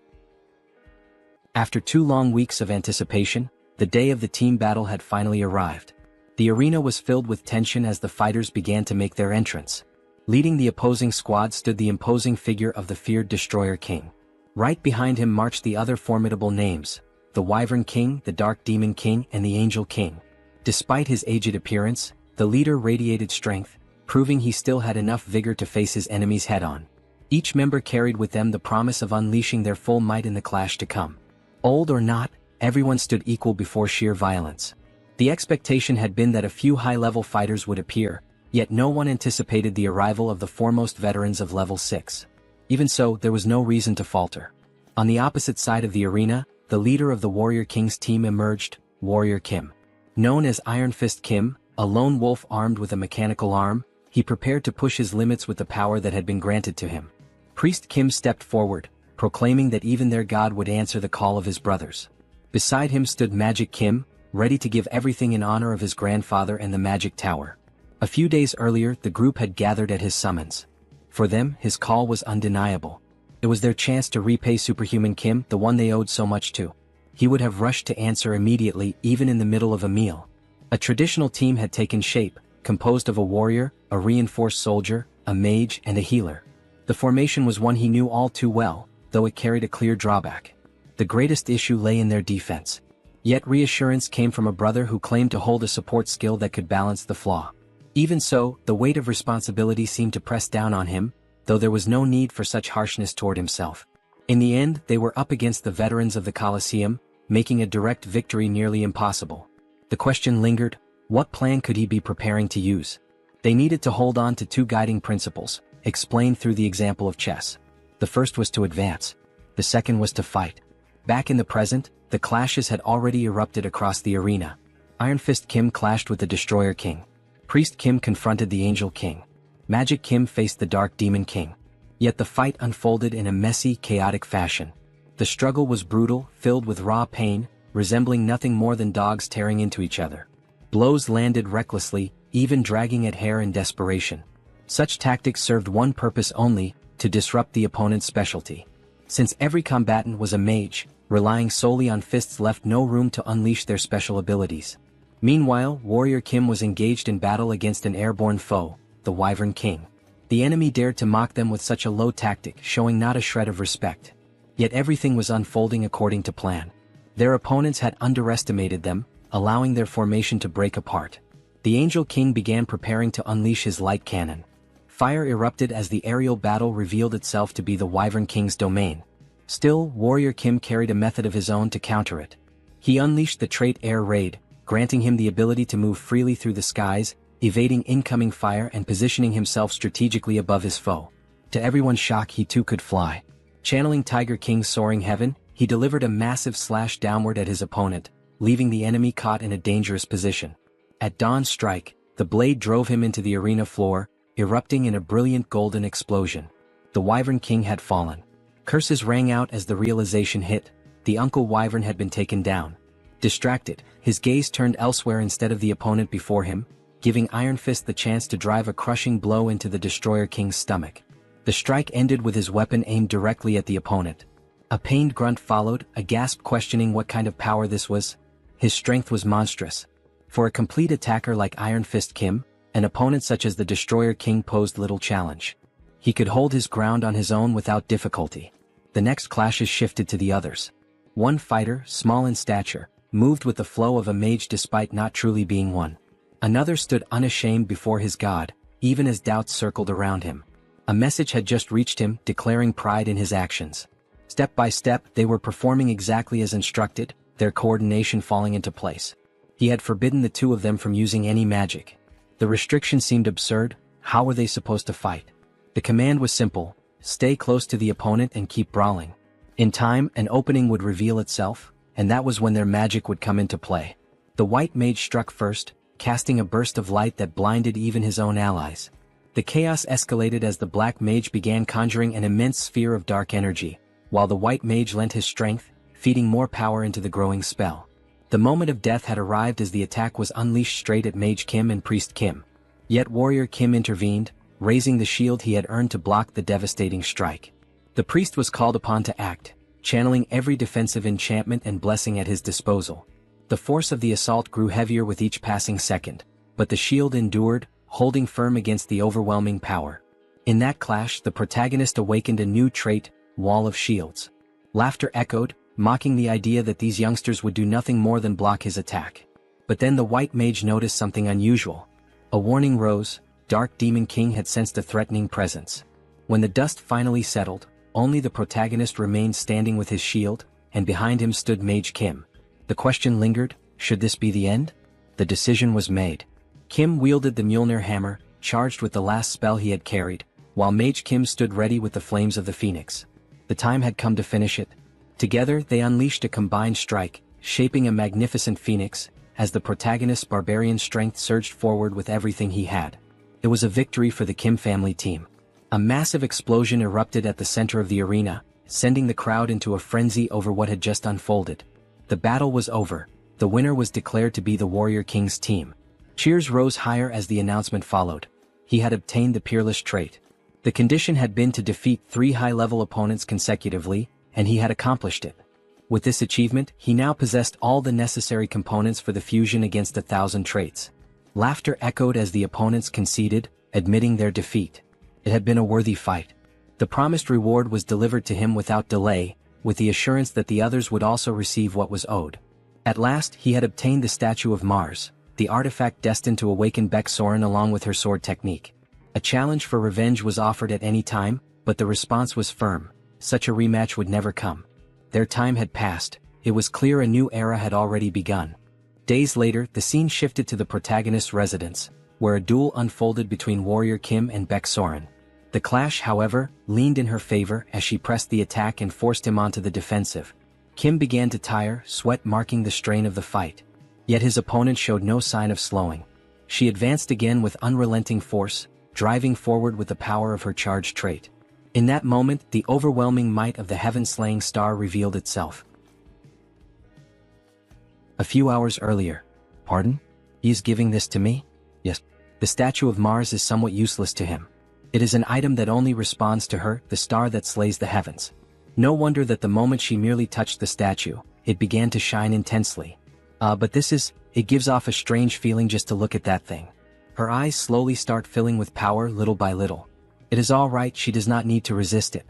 After 2 long weeks of anticipation, the day of the team battle had finally arrived. The arena was filled with tension as the fighters began to make their entrance. Leading the opposing squad stood the imposing figure of the feared Destroyer King. Right behind him marched the other formidable names, the Wyvern King, the Dark Demon King, and the Angel King. Despite his aged appearance, the leader radiated strength, proving he still had enough vigor to face his enemies head-on. Each member carried with them the promise of unleashing their full might in the clash to come. Old or not, everyone stood equal before sheer violence. The expectation had been that a few high-level fighters would appear, Yet no one anticipated the arrival of the foremost veterans of level 6. Even so, there was no reason to falter. On the opposite side of the arena, the leader of the Warrior King's team emerged, Warrior Kim. Known as Iron Fist Kim, a lone wolf armed with a mechanical arm, he prepared to push his limits with the power that had been granted to him. Priest Kim stepped forward, proclaiming that even their god would answer the call of his brothers. Beside him stood Magic Kim, ready to give everything in honor of his grandfather and the Magic Tower. A few days earlier, the group had gathered at his summons. For them, his call was undeniable. It was their chance to repay Superhuman Kim, the one they owed so much to. He would have rushed to answer immediately, even in the middle of a meal. A traditional team had taken shape, composed of a warrior, a reinforced soldier, a mage, and a healer. The formation was one he knew all too well, though it carried a clear drawback. The greatest issue lay in their defense. Yet reassurance came from a brother who claimed to hold a support skill that could balance the flaw. Even so, the weight of responsibility seemed to press down on him, though there was no need for such harshness toward himself. In the end, they were up against the veterans of the Colosseum, making a direct victory nearly impossible. The question lingered, what plan could he be preparing to use? They needed to hold on to two guiding principles, explained through the example of chess. The first was to advance. The second was to fight. Back in the present, the clashes had already erupted across the arena. Iron Fist Kim clashed with the Destroyer King. Priest Kim confronted the Angel King. Magic Kim faced the Dark Demon King. Yet the fight unfolded in a messy, chaotic fashion. The struggle was brutal, filled with raw pain, resembling nothing more than dogs tearing into each other. Blows landed recklessly, even dragging at hair in desperation. Such tactics served one purpose only, to disrupt the opponent's specialty. Since every combatant was a mage, relying solely on fists left no room to unleash their special abilities. Meanwhile, Warrior Kim was engaged in battle against an airborne foe, the Wyvern King. The enemy dared to mock them with such a low tactic, showing not a shred of respect. Yet everything was unfolding according to plan. Their opponents had underestimated them, allowing their formation to break apart. The Angel King began preparing to unleash his light cannon. Fire erupted as the aerial battle revealed itself to be the Wyvern King's domain. Still, Warrior Kim carried a method of his own to counter it. He unleashed the trait Air Raid, granting him the ability to move freely through the skies, evading incoming fire and positioning himself strategically above his foe. To everyone's shock, he too could fly. Channeling Tiger King's soaring heaven, he delivered a massive slash downward at his opponent, leaving the enemy caught in a dangerous position. At Dawn's strike, the blade drove him into the arena floor, erupting in a brilliant golden explosion. The Wyvern King had fallen. Curses rang out as the realization hit: the Uncle Wyvern had been taken down. Distracted, his gaze turned elsewhere instead of the opponent before him, giving Iron Fist the chance to drive a crushing blow into the Destroyer King's stomach. The strike ended with his weapon aimed directly at the opponent. A pained grunt followed, a gasp questioning what kind of power this was. His strength was monstrous. For a complete attacker like Iron Fist Kim, an opponent such as the Destroyer King posed little challenge. He could hold his ground on his own without difficulty. The next clashes shifted to the others. One fighter, small in stature, moved with the flow of a mage despite not truly being one. Another stood unashamed before his god, even as doubts circled around him. A message had just reached him, declaring pride in his actions. Step by step, they were performing exactly as instructed, their coordination falling into place. He had forbidden the two of them from using any magic. The restriction seemed absurd. How were they supposed to fight? The command was simple: stay close to the opponent and keep brawling. In time, an opening would reveal itself, and that was when their magic would come into play. The white mage struck first, casting a burst of light that blinded even his own allies. The chaos escalated as the black mage began conjuring an immense sphere of dark energy, while the white mage lent his strength, feeding more power into the growing spell. The moment of death had arrived as the attack was unleashed straight at Mage Kim and Priest Kim. Yet Warrior Kim intervened, raising the shield he had earned to block the devastating strike. The priest was called upon to act, channeling every defensive enchantment and blessing at his disposal. The force of the assault grew heavier with each passing second, but the shield endured, holding firm against the overwhelming power. In that clash, the protagonist awakened a new trait: Wall of Shields. Laughter echoed, mocking the idea that these youngsters would do nothing more than block his attack. But then the white mage noticed something unusual. A warning rose: Dark Demon King had sensed a threatening presence. When the dust finally settled, only the protagonist remained standing with his shield, and behind him stood Mage Kim. The question lingered: should this be the end? The decision was made. Kim wielded the Mjolnir hammer, charged with the last spell he had carried, while Mage Kim stood ready with the flames of the phoenix. The time had come to finish it. Together they unleashed a combined strike, shaping a magnificent phoenix, as the protagonist's barbarian strength surged forward with everything he had. It was a victory for the Kim family team. A massive explosion erupted at the center of the arena, sending the crowd into a frenzy over what had just unfolded. The battle was over. The winner was declared to be the Warrior King's team. Cheers rose higher as the announcement followed. He had obtained the Peerless trait. The condition had been to defeat 3 high-level opponents consecutively, and he had accomplished it. With this achievement, he now possessed all the necessary components for the fusion against 1,000 traits. Laughter echoed as the opponents conceded, admitting their defeat. It had been a worthy fight. The promised reward was delivered to him without delay, with the assurance that the others would also receive what was owed. At last, he had obtained the Statue of Mars, the artifact destined to awaken Baek Soren along with her sword technique. A challenge for revenge was offered at any time, but the response was firm. Such a rematch would never come. Their time had passed. It was clear a new era had already begun. Days later, the scene shifted to the protagonist's residence, where a duel unfolded between Warrior Kim and Baek Soren. The clash, however, leaned in her favor as she pressed the attack and forced him onto the defensive. Kim began to tire, sweat marking the strain of the fight. Yet his opponent showed no sign of slowing. She advanced again with unrelenting force, driving forward with the power of her charge trait. In that moment, the overwhelming might of the heaven-slaying star revealed itself. A few hours earlier. Pardon? He is giving this to me? Yes. The Statue of Mars is somewhat useless to him. It is an item that only responds to her, the star that slays the heavens. No wonder that the moment she merely touched the statue, it began to shine intensely. But it gives off a strange feeling just to look at that thing. Her eyes slowly start filling with power little by little. It is all right, she does not need to resist it.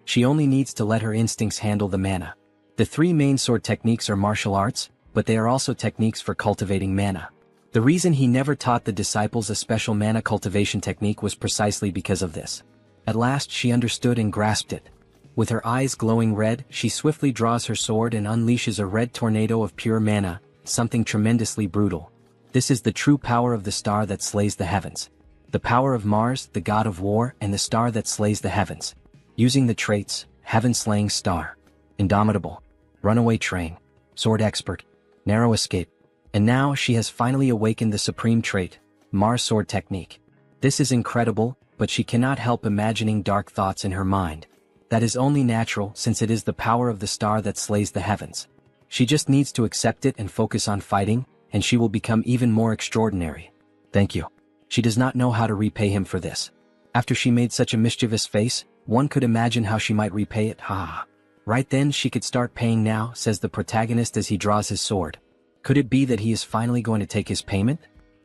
She only needs to let her instincts handle the mana. The 3 main sword techniques are martial arts, but they are also techniques for cultivating mana. The reason he never taught the disciples a special mana cultivation technique was precisely because of this. At last she understood and grasped it. With her eyes glowing red, she swiftly draws her sword and unleashes a red tornado of pure mana, something tremendously brutal. This is the true power of the star that slays the heavens. The power of Mars, the god of war, and the star that slays the heavens. Using the traits, Heaven-Slaying Star, Indomitable, Runaway Train, Sword Expert, Narrow Escape. And now she has finally awakened the supreme trait, Mars Sword Technique. This is incredible, but she cannot help imagining dark thoughts in her mind. That is only natural since it is the power of the star that slays the heavens. She just needs to accept it and focus on fighting, and she will become even more extraordinary. Thank you. She does not know how to repay him for this. After she made such a mischievous face, one could imagine how she might repay it, ha. Right then she could start paying now, says the protagonist as he draws his sword. Could it be that he is finally going to take his payment?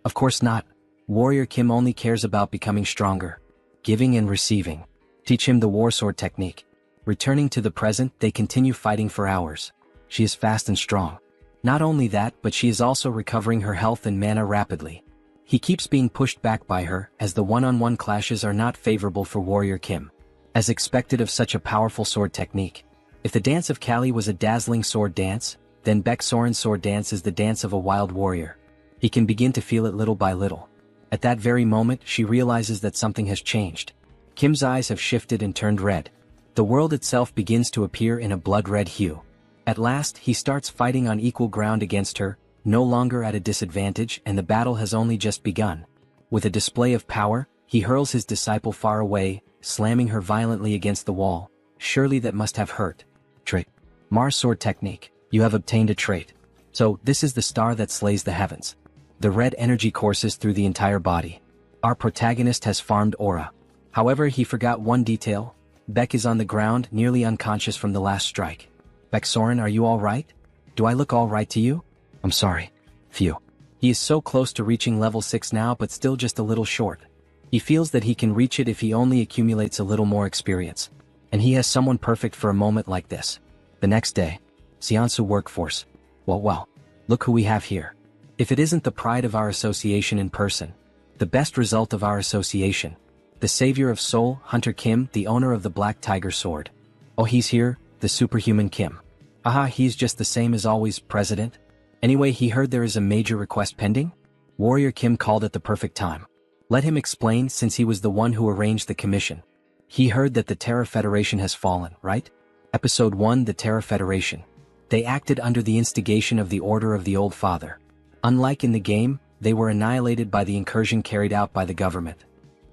Of course not. Warrior Kim only cares about becoming stronger. Giving and receiving. Teach him the war sword technique. Returning to the present, they continue fighting for hours. She is fast and strong. Not only that, but she is also recovering her health and mana rapidly. He keeps being pushed back by her, as the one-on-one clashes are not favorable for Warrior Kim. As expected of such a powerful sword technique. If the dance of Kali was a dazzling sword dance, then Baek Soren's sword dance is the dance of a wild warrior. He can begin to feel it little by little. At that very moment, she realizes that something has changed. Kim's eyes have shifted and turned red. The world itself begins to appear in a blood-red hue. At last, he starts fighting on equal ground against her, no longer at a disadvantage, and the battle has only just begun. With a display of power, he hurls his disciple far away, slamming her violently against the wall. Surely that must have hurt. Trait. Mars Sword Technique. You have obtained a trait. So, this is the star that slays the heavens. The red energy courses through the entire body. Our protagonist has farmed aura. However, he forgot one detail. Baek is on the ground, nearly unconscious from the last strike. Baek Soren, are you alright? Do I look alright to you? I'm sorry. Phew. He is so close to reaching level 6 now, but still just a little short. He feels that he can reach it if he only accumulates a little more experience. And he has someone perfect for a moment like this. The next day. Seonsu Workforce. Well, look who we have here. If it isn't the pride of our association in person. The best result of our association. The savior of Seoul, Hunter Kim, the owner of the Black Tiger Sword. Oh, he's here, the superhuman Kim. Aha, he's just the same as always, President. Anyway, he heard there is a major request pending? Warrior Kim called at the perfect time. Let him explain, since he was the one who arranged the commission. He heard that the Terra Federation has fallen, right? Episode 1, The Terra Federation. They acted under the instigation of the Order of the Old Father. Unlike in the game, they were annihilated by the incursion carried out by the government.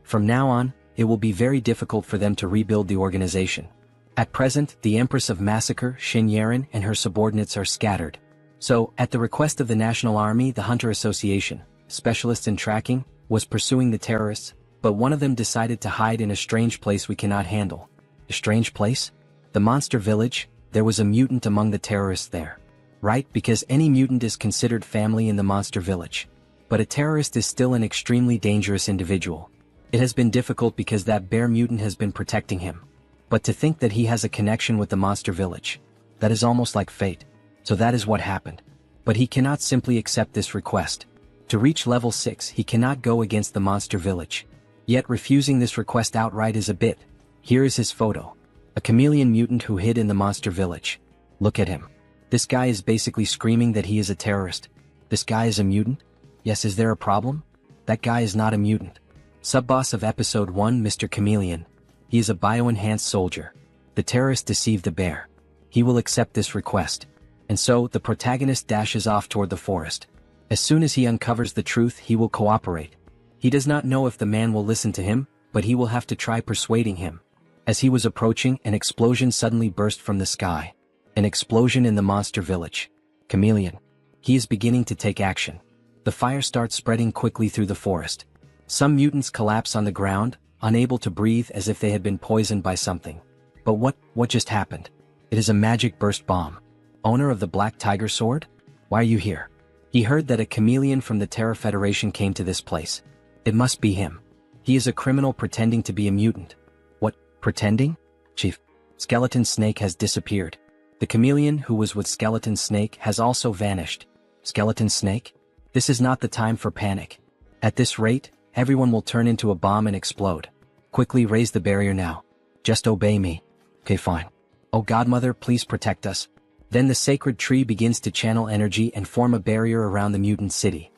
From now on, it will be very difficult for them to rebuild the organization. At present, the Empress of Massacre, Xin Yaren, and her subordinates are scattered. So, at the request of the National Army, the Hunter Association, specialists in tracking, was pursuing the terrorists, but one of them decided to hide in a strange place we cannot handle. A strange place? The Monster Village. There was a mutant among the terrorists there. Right, because any mutant is considered family in the Monster Village. But a terrorist is still an extremely dangerous individual. It has been difficult because that bear mutant has been protecting him. But to think that he has a connection with the Monster Village, that is almost like fate. So that is what happened. But he cannot simply accept this request. To reach level 6, he cannot go against the Monster Village. Yet refusing this request outright is a bit. Here is his photo. A chameleon mutant who hid in the Monster Village. Look at him. This guy is basically screaming that he is a terrorist. This guy is a mutant? Yes, is there a problem? That guy is not a mutant. Sub-boss of Episode 1, Mr. Chameleon. He is a bio-enhanced soldier. The terrorist deceived the bear. He will accept this request. And so, the protagonist dashes off toward the forest. As soon as he uncovers the truth, he will cooperate. He does not know if the man will listen to him, but he will have to try persuading him. As he was approaching, an explosion suddenly burst from the sky. An explosion in the Monster Village. Chameleon. He is beginning to take action. The fire starts spreading quickly through the forest. Some mutants collapse on the ground, unable to breathe, as if they had been poisoned by something. But what just happened? It is a magic burst bomb. Owner of the Black Tiger Sword? Why are you here? He heard that a chameleon from the Terra Federation came to this place. It must be him. He is a criminal pretending to be a mutant. What, pretending? Chief, Skeleton Snake has disappeared. The chameleon who was with Skeleton Snake has also vanished. Skeleton Snake? This is not the time for panic. At this rate, everyone will turn into a bomb and explode. Quickly raise the barrier now. Just obey me. Okay, fine. Oh Godmother, please protect us. Then the sacred tree begins to channel energy and form a barrier around the mutant city.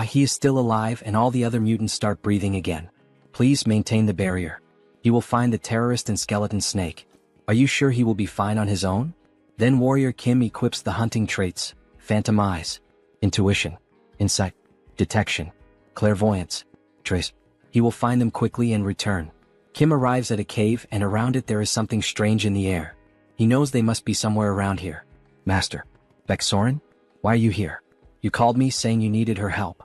He is still alive, and all the other mutants start breathing again. Please maintain the barrier. He will find the terrorist and Skeleton Snake. Are you sure he will be fine on his own? Then Warrior Kim equips the hunting traits: Phantom Eyes, Intuition, Insight, Detection, Clairvoyance, Trace. He will find them quickly and return. Kim arrives at a cave, and around it there is something strange in the air. He knows they must be somewhere around here. Master. Beksorin? Why are you here? You called me saying you needed her help.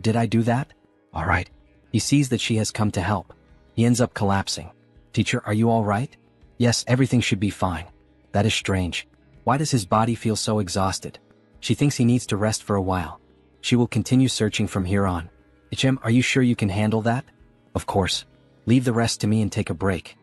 Did I do that? Alright. He sees that she has come to help. He ends up collapsing. Teacher, are you alright? Yes, everything should be fine. That is strange. Why does his body feel so exhausted? She thinks he needs to rest for a while. She will continue searching from here on. HM, are you sure you can handle that? Of course. Leave the rest to me and take a break.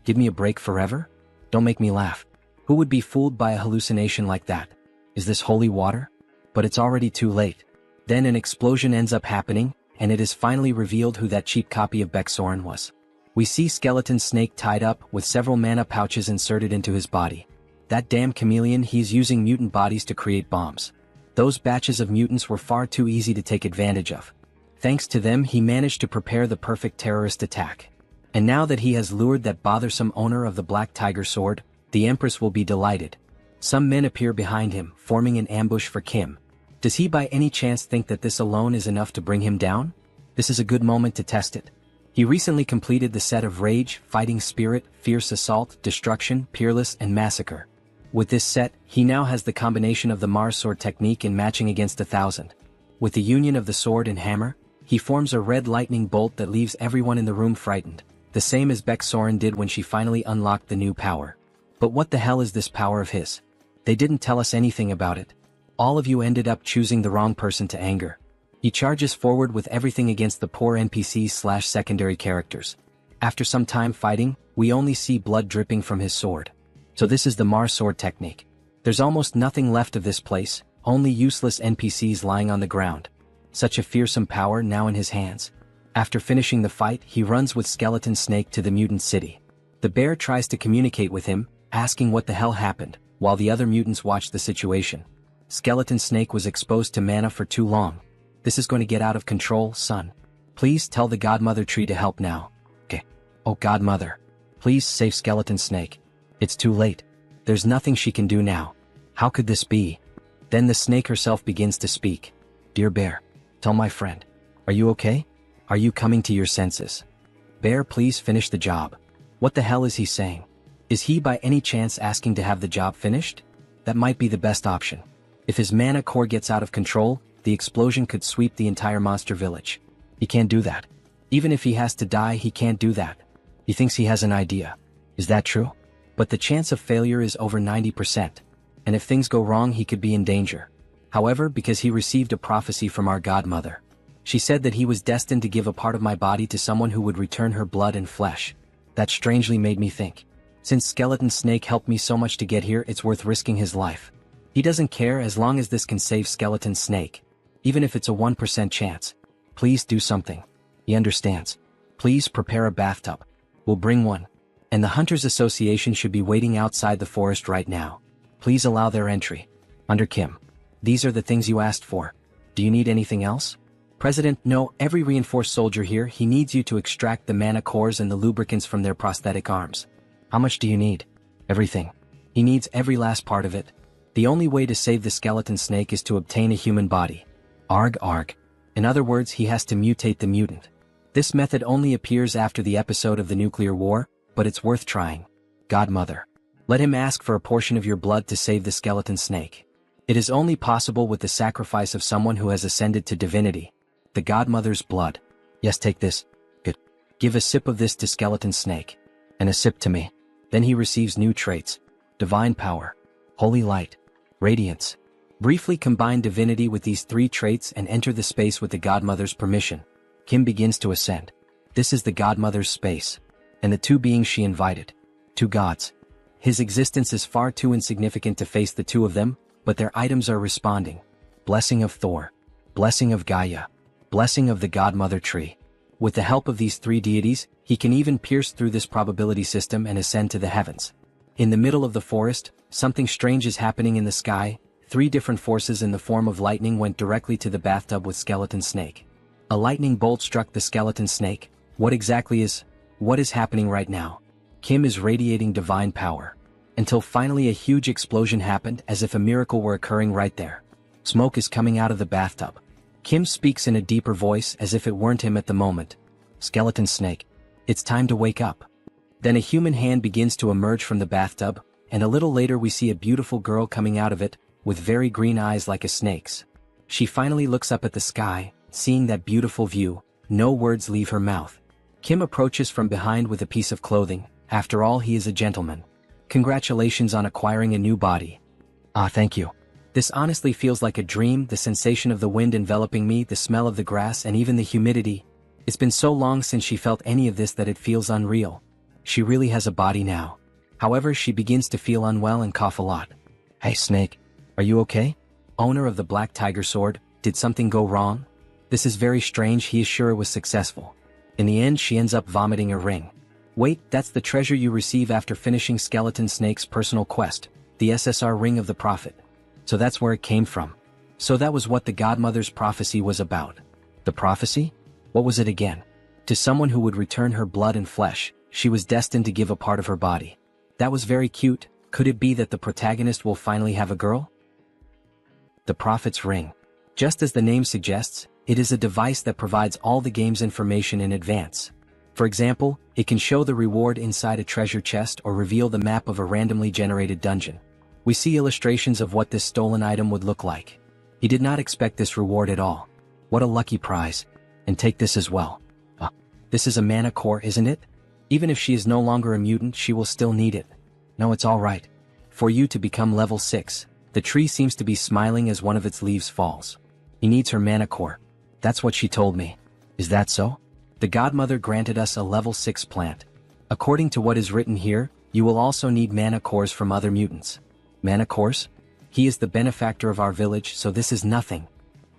Give me a break forever? Don't make me laugh. Who would be fooled by a hallucination like that? Is this holy water? But it's already too late. Then an explosion ends up happening, and it is finally revealed who that cheap copy of Beksorin was. We see Skeleton Snake tied up, with several mana pouches inserted into his body. That damn chameleon, he's using mutant bodies to create bombs. Those batches of mutants were far too easy to take advantage of. Thanks to them, he managed to prepare the perfect terrorist attack. And now that he has lured that bothersome owner of the Black Tiger Sword, the Empress will be delighted. Some men appear behind him, forming an ambush for Kim. Does he by any chance think that this alone is enough to bring him down? This is a good moment to test it. He recently completed the set of Rage, Fighting Spirit, Fierce Assault, Destruction, Peerless, and Massacre. With this set, he now has the combination of the Mars Sword technique in matching against 1,000. With the union of the sword and hammer, he forms a red lightning bolt that leaves everyone in the room frightened, the same as Beksorin did when she finally unlocked the new power. But what the hell is this power of his? They didn't tell us anything about it. All of you ended up choosing the wrong person to anger. He charges forward with everything against the poor NPCs/secondary characters. After some time fighting, we only see blood dripping from his sword. So this is the Mars Sword technique. There's almost nothing left of this place, only useless NPCs lying on the ground. Such a fearsome power now in his hands. After finishing the fight, he runs with Skeleton Snake to the mutant city. The bear tries to communicate with him, asking what the hell happened, while the other mutants watch the situation. Skeleton Snake was exposed to mana for too long. This is going to get out of control, son. Please tell the Godmother tree to help now. Okay. Oh Godmother. Please save Skeleton Snake. It's too late. There's nothing she can do now. How could this be? Then the snake herself begins to speak. Dear Bear, tell my friend. Are you okay? Are you coming to your senses? Bear, please finish the job. What the hell is he saying? Is he by any chance asking to have the job finished? That might be the best option. If his mana core gets out of control, the explosion could sweep the entire monster village. He can't do that. Even if he has to die, he can't do that. He thinks he has an idea. Is that true? But the chance of failure is over 90%. And if things go wrong, he could be in danger. However, because he received a prophecy from our Godmother. She said that he was destined to give a part of my body to someone who would return her blood and flesh. That strangely made me think. Since Skeleton Snake helped me so much to get here, it's worth risking his life. He doesn't care as long as this can save Skeleton Snake. Even if it's a 1% chance. Please do something. He understands. Please prepare a bathtub. We'll bring one. And the Hunters Association should be waiting outside the forest right now. Please allow their entry. Under Kim. These are the things you asked for. Do you need anything else? President, no, every reinforced soldier here, he needs you to extract the mana cores and the lubricants from their prosthetic arms. How much do you need? Everything. He needs every last part of it. The only way to save the Skeleton Snake is to obtain a human body. Arg arg. In other words, he has to mutate the mutant. This method only appears after the episode of the nuclear war, but it's worth trying. Godmother. Let him ask for a portion of your blood to save the Skeleton Snake. It is only possible with the sacrifice of someone who has ascended to divinity. The Godmother's blood. Yes, take this. Good. Give a sip of this to Skeleton Snake. And a sip to me. Then he receives new traits. Divine power. Holy light. Radiance. Briefly combine divinity with these 3 traits and enter the space with the Godmother's permission. Kim begins to ascend. This is the Godmother's space. And the 2 beings she invited. 2 gods. His existence is far too insignificant to face the 2 of them, but their items are responding. Blessing of Thor. Blessing of Gaia. Blessing of the Godmother tree. With the help of these 3 deities, he can even pierce through this probability system and ascend to the heavens. In the middle of the forest, something strange is happening in the sky. 3 different forces in the form of lightning went directly to the bathtub with Skeleton Snake. A lightning bolt struck the Skeleton Snake. What is happening right now? Kim is radiating divine power. Until finally a huge explosion happened as if a miracle were occurring right there. Smoke is coming out of the bathtub. Kim speaks in a deeper voice as if it weren't him at the moment. Skeleton Snake. It's time to wake up. Then a human hand begins to emerge from the bathtub, and a little later we see a beautiful girl coming out of it, with very green eyes like a snake's. She finally looks up at the sky, seeing that beautiful view. No words leave her mouth. Kim approaches from behind with a piece of clothing. After all, he is a gentleman. Congratulations on acquiring a new body. Ah, thank you. This honestly feels like a dream, the sensation of the wind enveloping me, the smell of the grass, and even the humidity. It's been so long since she felt any of this that it feels unreal. She really has a body now. However, she begins to feel unwell and cough a lot. Hey Snake, are you okay? Owner of the Black Tiger Sword, did something go wrong? This is very strange. He is sure it was successful. In the end, she ends up vomiting a ring. Wait, that's the treasure you receive after finishing Skeleton Snake's personal quest, the SSR Ring of the Prophet. So that's where it came from. So that was what the Godmother's prophecy was about. The prophecy? What was it again? To someone who would return her blood and flesh, she was destined to give a part of her body. That was very cute. Could it be that the protagonist will finally have a girl? The Prophet's Ring. Just as the name suggests, it is a device that provides all the game's information in advance. For example, it can show the reward inside a treasure chest or reveal the map of a randomly generated dungeon. We see illustrations of what this stolen item would look like. He did not expect this reward at all. What a lucky prize. And take this as well. This is a mana core, isn't it? Even if she is no longer a mutant, she will still need it. No, it's alright. For you to become level 6, the tree seems to be smiling as one of its leaves falls. He needs her mana core. That's what she told me. Is that so? The Godmother granted us a level 6 plant. According to what is written here, you will also need mana cores from other mutants. Mana cores? He is the benefactor of our village, so this is nothing.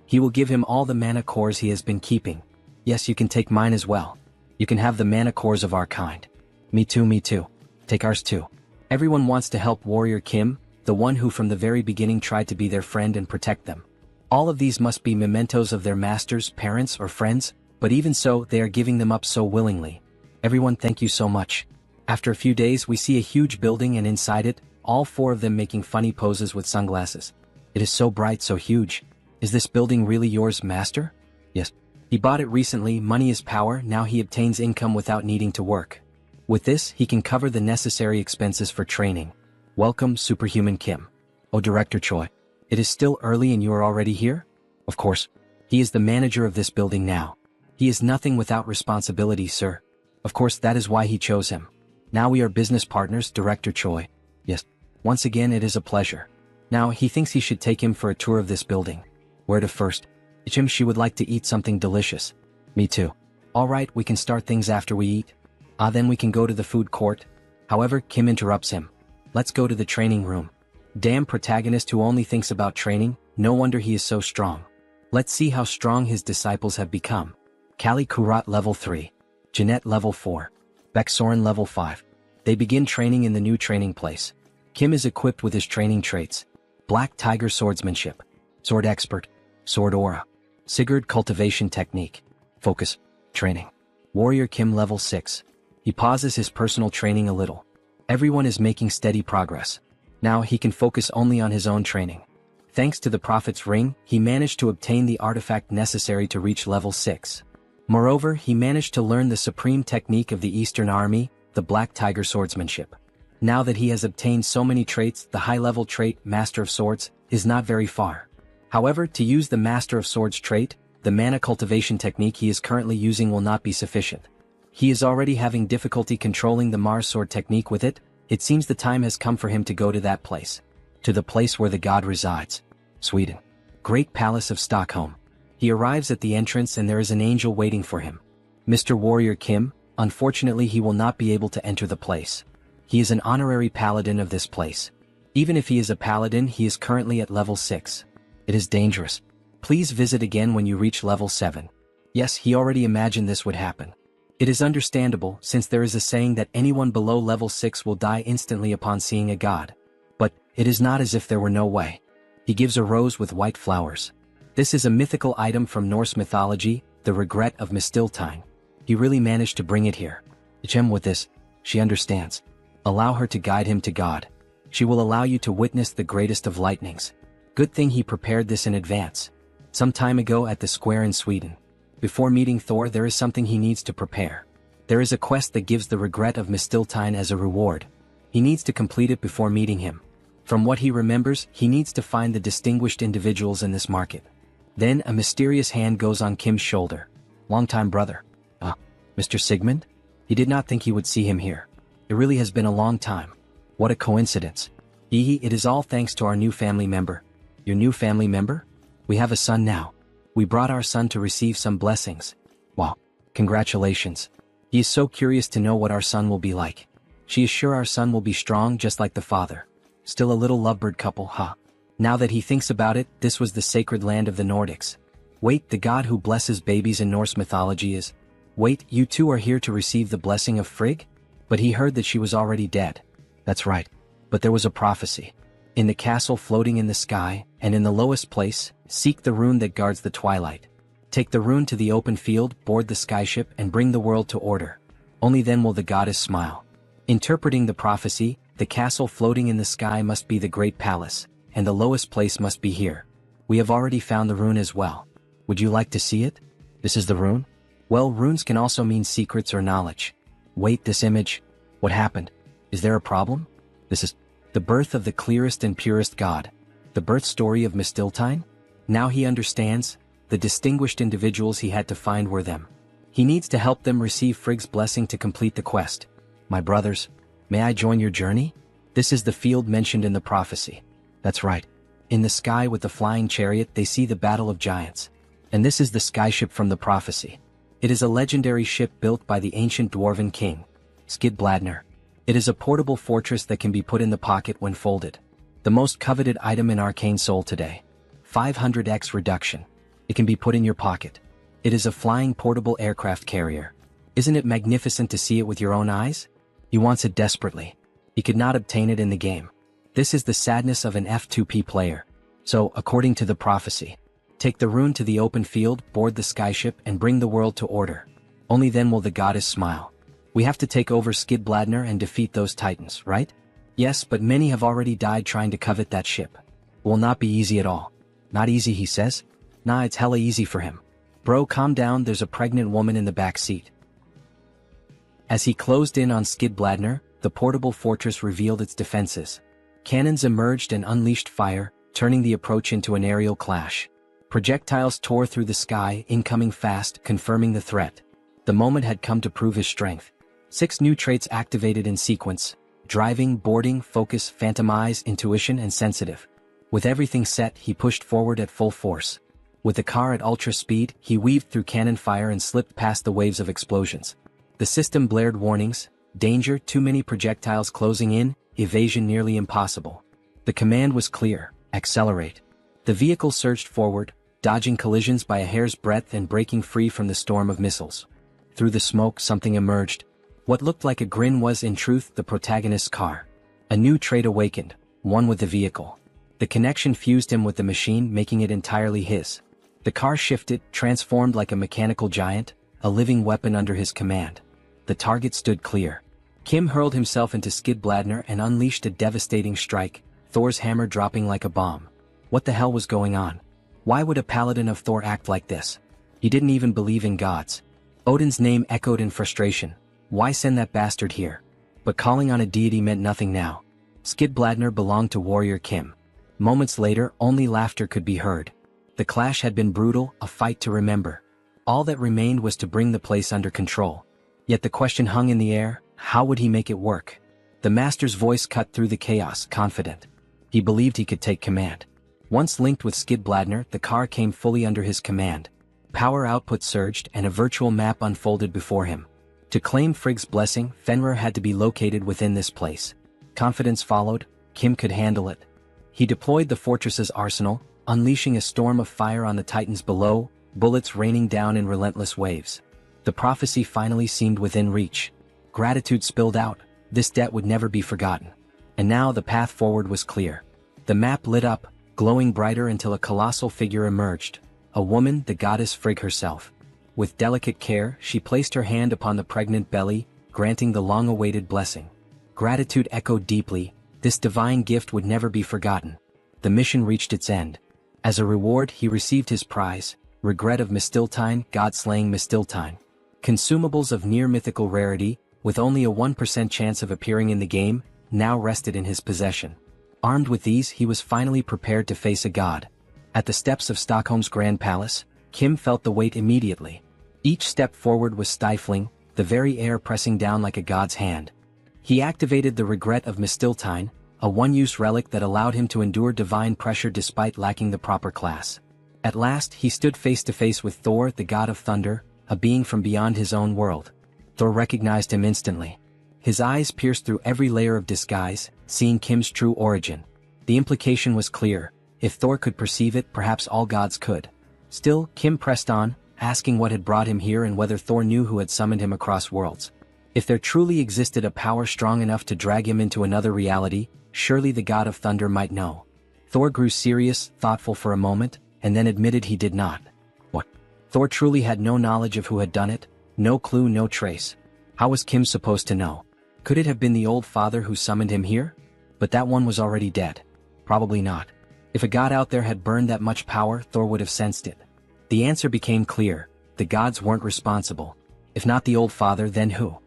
He will give him all the mana cores he has been keeping. Yes, you can take mine as well. You can have the mana cores of our kind. Me too, me too. Take ours too. Everyone wants to help Warrior Kim, the one who from the very beginning tried to be their friend and protect them. All of these must be mementos of their masters, parents, or friends. But even so, they are giving them up so willingly. Everyone, thank you so much. After a few days, we see a huge building, and inside it, all four of them making funny poses with sunglasses. It is so bright, so huge. Is this building really yours, master? Yes. He bought it recently. Money is power. Now he obtains income without needing to work. With this, he can cover the necessary expenses for training. Welcome, Superhuman Kim. Oh, Director Choi. It is still early and you are already here? Of course. He is the manager of this building now. He is nothing without responsibility, sir. Of course, that is why he chose him. Now we are business partners, Director Choi. Yes. Once again, it is a pleasure. Now, he thinks he should take him for a tour of this building. Where to first? Jim, she would like to eat something delicious. Me too. Alright, we can start things after we eat. Then we can go to the food court. However, Kim interrupts him. Let's go to the training room. Damn protagonist who only thinks about training, no wonder he is so strong. Let's see how strong his disciples have become. Kali Kurat level 3. Jeanette level 4. Beksoren level 5. They begin training in the new training place. Kim is equipped with his training traits. Black Tiger Swordsmanship. Sword Expert. Sword Aura. Sigurd Cultivation Technique. Focus. Training. Warrior Kim level 6. He pauses his personal training a little. Everyone is making steady progress. Now he can focus only on his own training. Thanks to the Prophet's Ring, he managed to obtain the artifact necessary to reach level 6. Moreover, he managed to learn the supreme technique of the Eastern Army, the Black Tiger Swordsmanship. Now that he has obtained so many traits, the high-level trait, Master of Swords, is not very far. However, to use the Master of Swords trait, the mana cultivation technique he is currently using will not be sufficient. He is already having difficulty controlling the Mars sword technique with it. It seems the time has come for him to go to that place. To the place where the god resides. Sweden. Great Palace of Stockholm. He arrives at the entrance and there is an angel waiting for him. Mr. Warrior Kim, unfortunately he will not be able to enter the place. He is an honorary paladin of this place. Even if he is a paladin, he is currently at level 6. It is dangerous. Please visit again when you reach level 7. Yes, he already imagined this would happen. It is understandable, since there is a saying that anyone below level 6 will die instantly upon seeing a god. But, it is not as if there were no way. He gives a rose with white flowers. This is a mythical item from Norse mythology, the regret of Mistiltine. He really managed to bring it here. Gem with this, she understands. Allow her to guide him to God. She will allow you to witness the greatest of lightnings. Good thing he prepared this in advance. Some time ago at the square in Sweden. Before meeting Thor, there is something he needs to prepare. There is a quest that gives the regret of Mistiltine as a reward. He needs to complete it before meeting him. From what he remembers, he needs to find the distinguished individuals in this market. Then a mysterious hand goes on Kim's shoulder. Long-time brother. Mr. Sigmund? He did not think he would see him here. It really has been a long time. What a coincidence. It is all thanks to our new family member. Your new family member? We have a son now. We brought our son to receive some blessings. Wow. Congratulations. He is so curious to know what our son will be like. She is sure our son will be strong just like the father. Still a little lovebird couple, huh? Now that he thinks about it, this was the sacred land of the Nordics. Wait, the god who blesses babies in Norse mythology is... Wait, you two are here to receive the blessing of Frigg? But he heard that she was already dead. That's right. But there was a prophecy. In the castle floating in the sky, and in the lowest place, seek the rune that guards the twilight. Take the rune to the open field, board the skyship, and bring the world to order. Only then will the goddess smile. Interpreting the prophecy, the castle floating in the sky must be the great palace, and the lowest place must be here. We have already found the rune as well. Would you like to see it? This is the rune? Well, runes can also mean secrets or knowledge. Wait, this image? What happened? Is there a problem? This is the birth of the clearest and purest god. The birth story of Mistiltine? Now he understands. The distinguished individuals he had to find were them. He needs to help them receive Frigg's blessing to complete the quest. My brothers, may I join your journey? This is the field mentioned in the prophecy. That's right. In the sky with the flying chariot they see the battle of giants. And this is the skyship from the prophecy. It is a legendary ship built by the ancient dwarven king, Skidbladner. It is a portable fortress that can be put in the pocket when folded. The most coveted item in Arcane Soul today. 500x reduction. It can be put in your pocket. It is a flying portable aircraft carrier. Isn't it magnificent to see it with your own eyes? He wants it desperately. He could not obtain it in the game. This is the sadness of an F2P player. So, according to the prophecy, Take the rune to the open field, board the skyship, and bring the world to order. Only then will the goddess smile. We have to take over Skidbladner and defeat those titans, right? Yes, but many have already died trying to covet that ship. Will not be easy at all. Not easy, he says. Nah, it's hella easy for him. Bro, calm down, there's a pregnant woman in the back seat. As he closed in on Skidbladner, the portable fortress revealed its defenses. Cannons emerged and unleashed fire, turning the approach into an aerial clash. Projectiles tore through the sky, incoming fast, confirming the threat. The moment had come to prove his strength. 6 new traits activated in sequence: driving, boarding, focus, phantom eyes, intuition, and sensitive. With everything set, he pushed forward at full force. With the car at ultra speed, he weaved through cannon fire and slipped past the waves of explosions. The system blared warnings: danger, too many projectiles closing in, evasion nearly impossible. The command was clear: accelerate. The vehicle surged forward, dodging collisions by a hair's breadth and breaking free from the storm of missiles. Through the smoke, something emerged. What looked like a grin was, in truth, the protagonist's car. A new trait awakened, one with the vehicle. The connection fused him with the machine, making it entirely his. The car shifted, transformed like a mechanical giant, a living weapon under his command. The target stood clear. Kim hurled himself into Skidbladner and unleashed a devastating strike, Thor's hammer dropping like a bomb. What the hell was going on? Why would a paladin of Thor act like this? He didn't even believe in gods. Odin's name echoed in frustration. Why send that bastard here? But calling on a deity meant nothing now. Skidbladner belonged to warrior Kim. Moments later, only laughter could be heard. The clash had been brutal, a fight to remember. All that remained was to bring the place under control. Yet the question hung in the air: how would he make it work? The master's voice cut through the chaos, confident. He believed he could take command. Once linked with Skidbladner, the car came fully under his command. Power output surged and a virtual map unfolded before him. To claim Frigg's blessing, Fenrir had to be located within this place. Confidence followed. Kim could handle it. He deployed the fortress's arsenal, unleashing a storm of fire on the titans below, bullets raining down in relentless waves. The prophecy finally seemed within reach. Gratitude spilled out. This debt would never be forgotten. And now the path forward was clear. The map lit up, glowing brighter until a colossal figure emerged. A woman, the goddess Frigg herself. With delicate care, she placed her hand upon the pregnant belly, granting the long-awaited blessing. Gratitude echoed deeply. This divine gift would never be forgotten. The mission reached its end. As a reward, he received his prize: regret of Mistiltine, god-slaying Mistiltine. Consumables of near-mythical rarity, with only a 1% chance of appearing in the game, now rested in his possession. Armed with these, he was finally prepared to face a god. At the steps of Stockholm's Grand Palace, Kim felt the weight immediately. Each step forward was stifling, the very air pressing down like a god's hand. He activated the regret of Mistiltine, a one-use relic that allowed him to endure divine pressure despite lacking the proper class. At last, he stood face to face with Thor, the god of thunder, a being from beyond his own world. Thor recognized him instantly. His eyes pierced through every layer of disguise, seeing Kim's true origin. The implication was clear: if Thor could perceive it, perhaps all gods could. Still, Kim pressed on, asking what had brought him here and whether Thor knew who had summoned him across worlds. If there truly existed a power strong enough to drag him into another reality, surely the god of thunder might know. Thor grew serious, thoughtful for a moment, and then admitted he did not. What? Thor truly had no knowledge of who had done it? No clue, no trace. How was Kim supposed to know? Could it have been the old father who summoned him here? But that one was already dead. Probably not. If a god out there had burned that much power, Thor would have sensed it. The answer became clear: the gods weren't responsible. If not the old father, then who?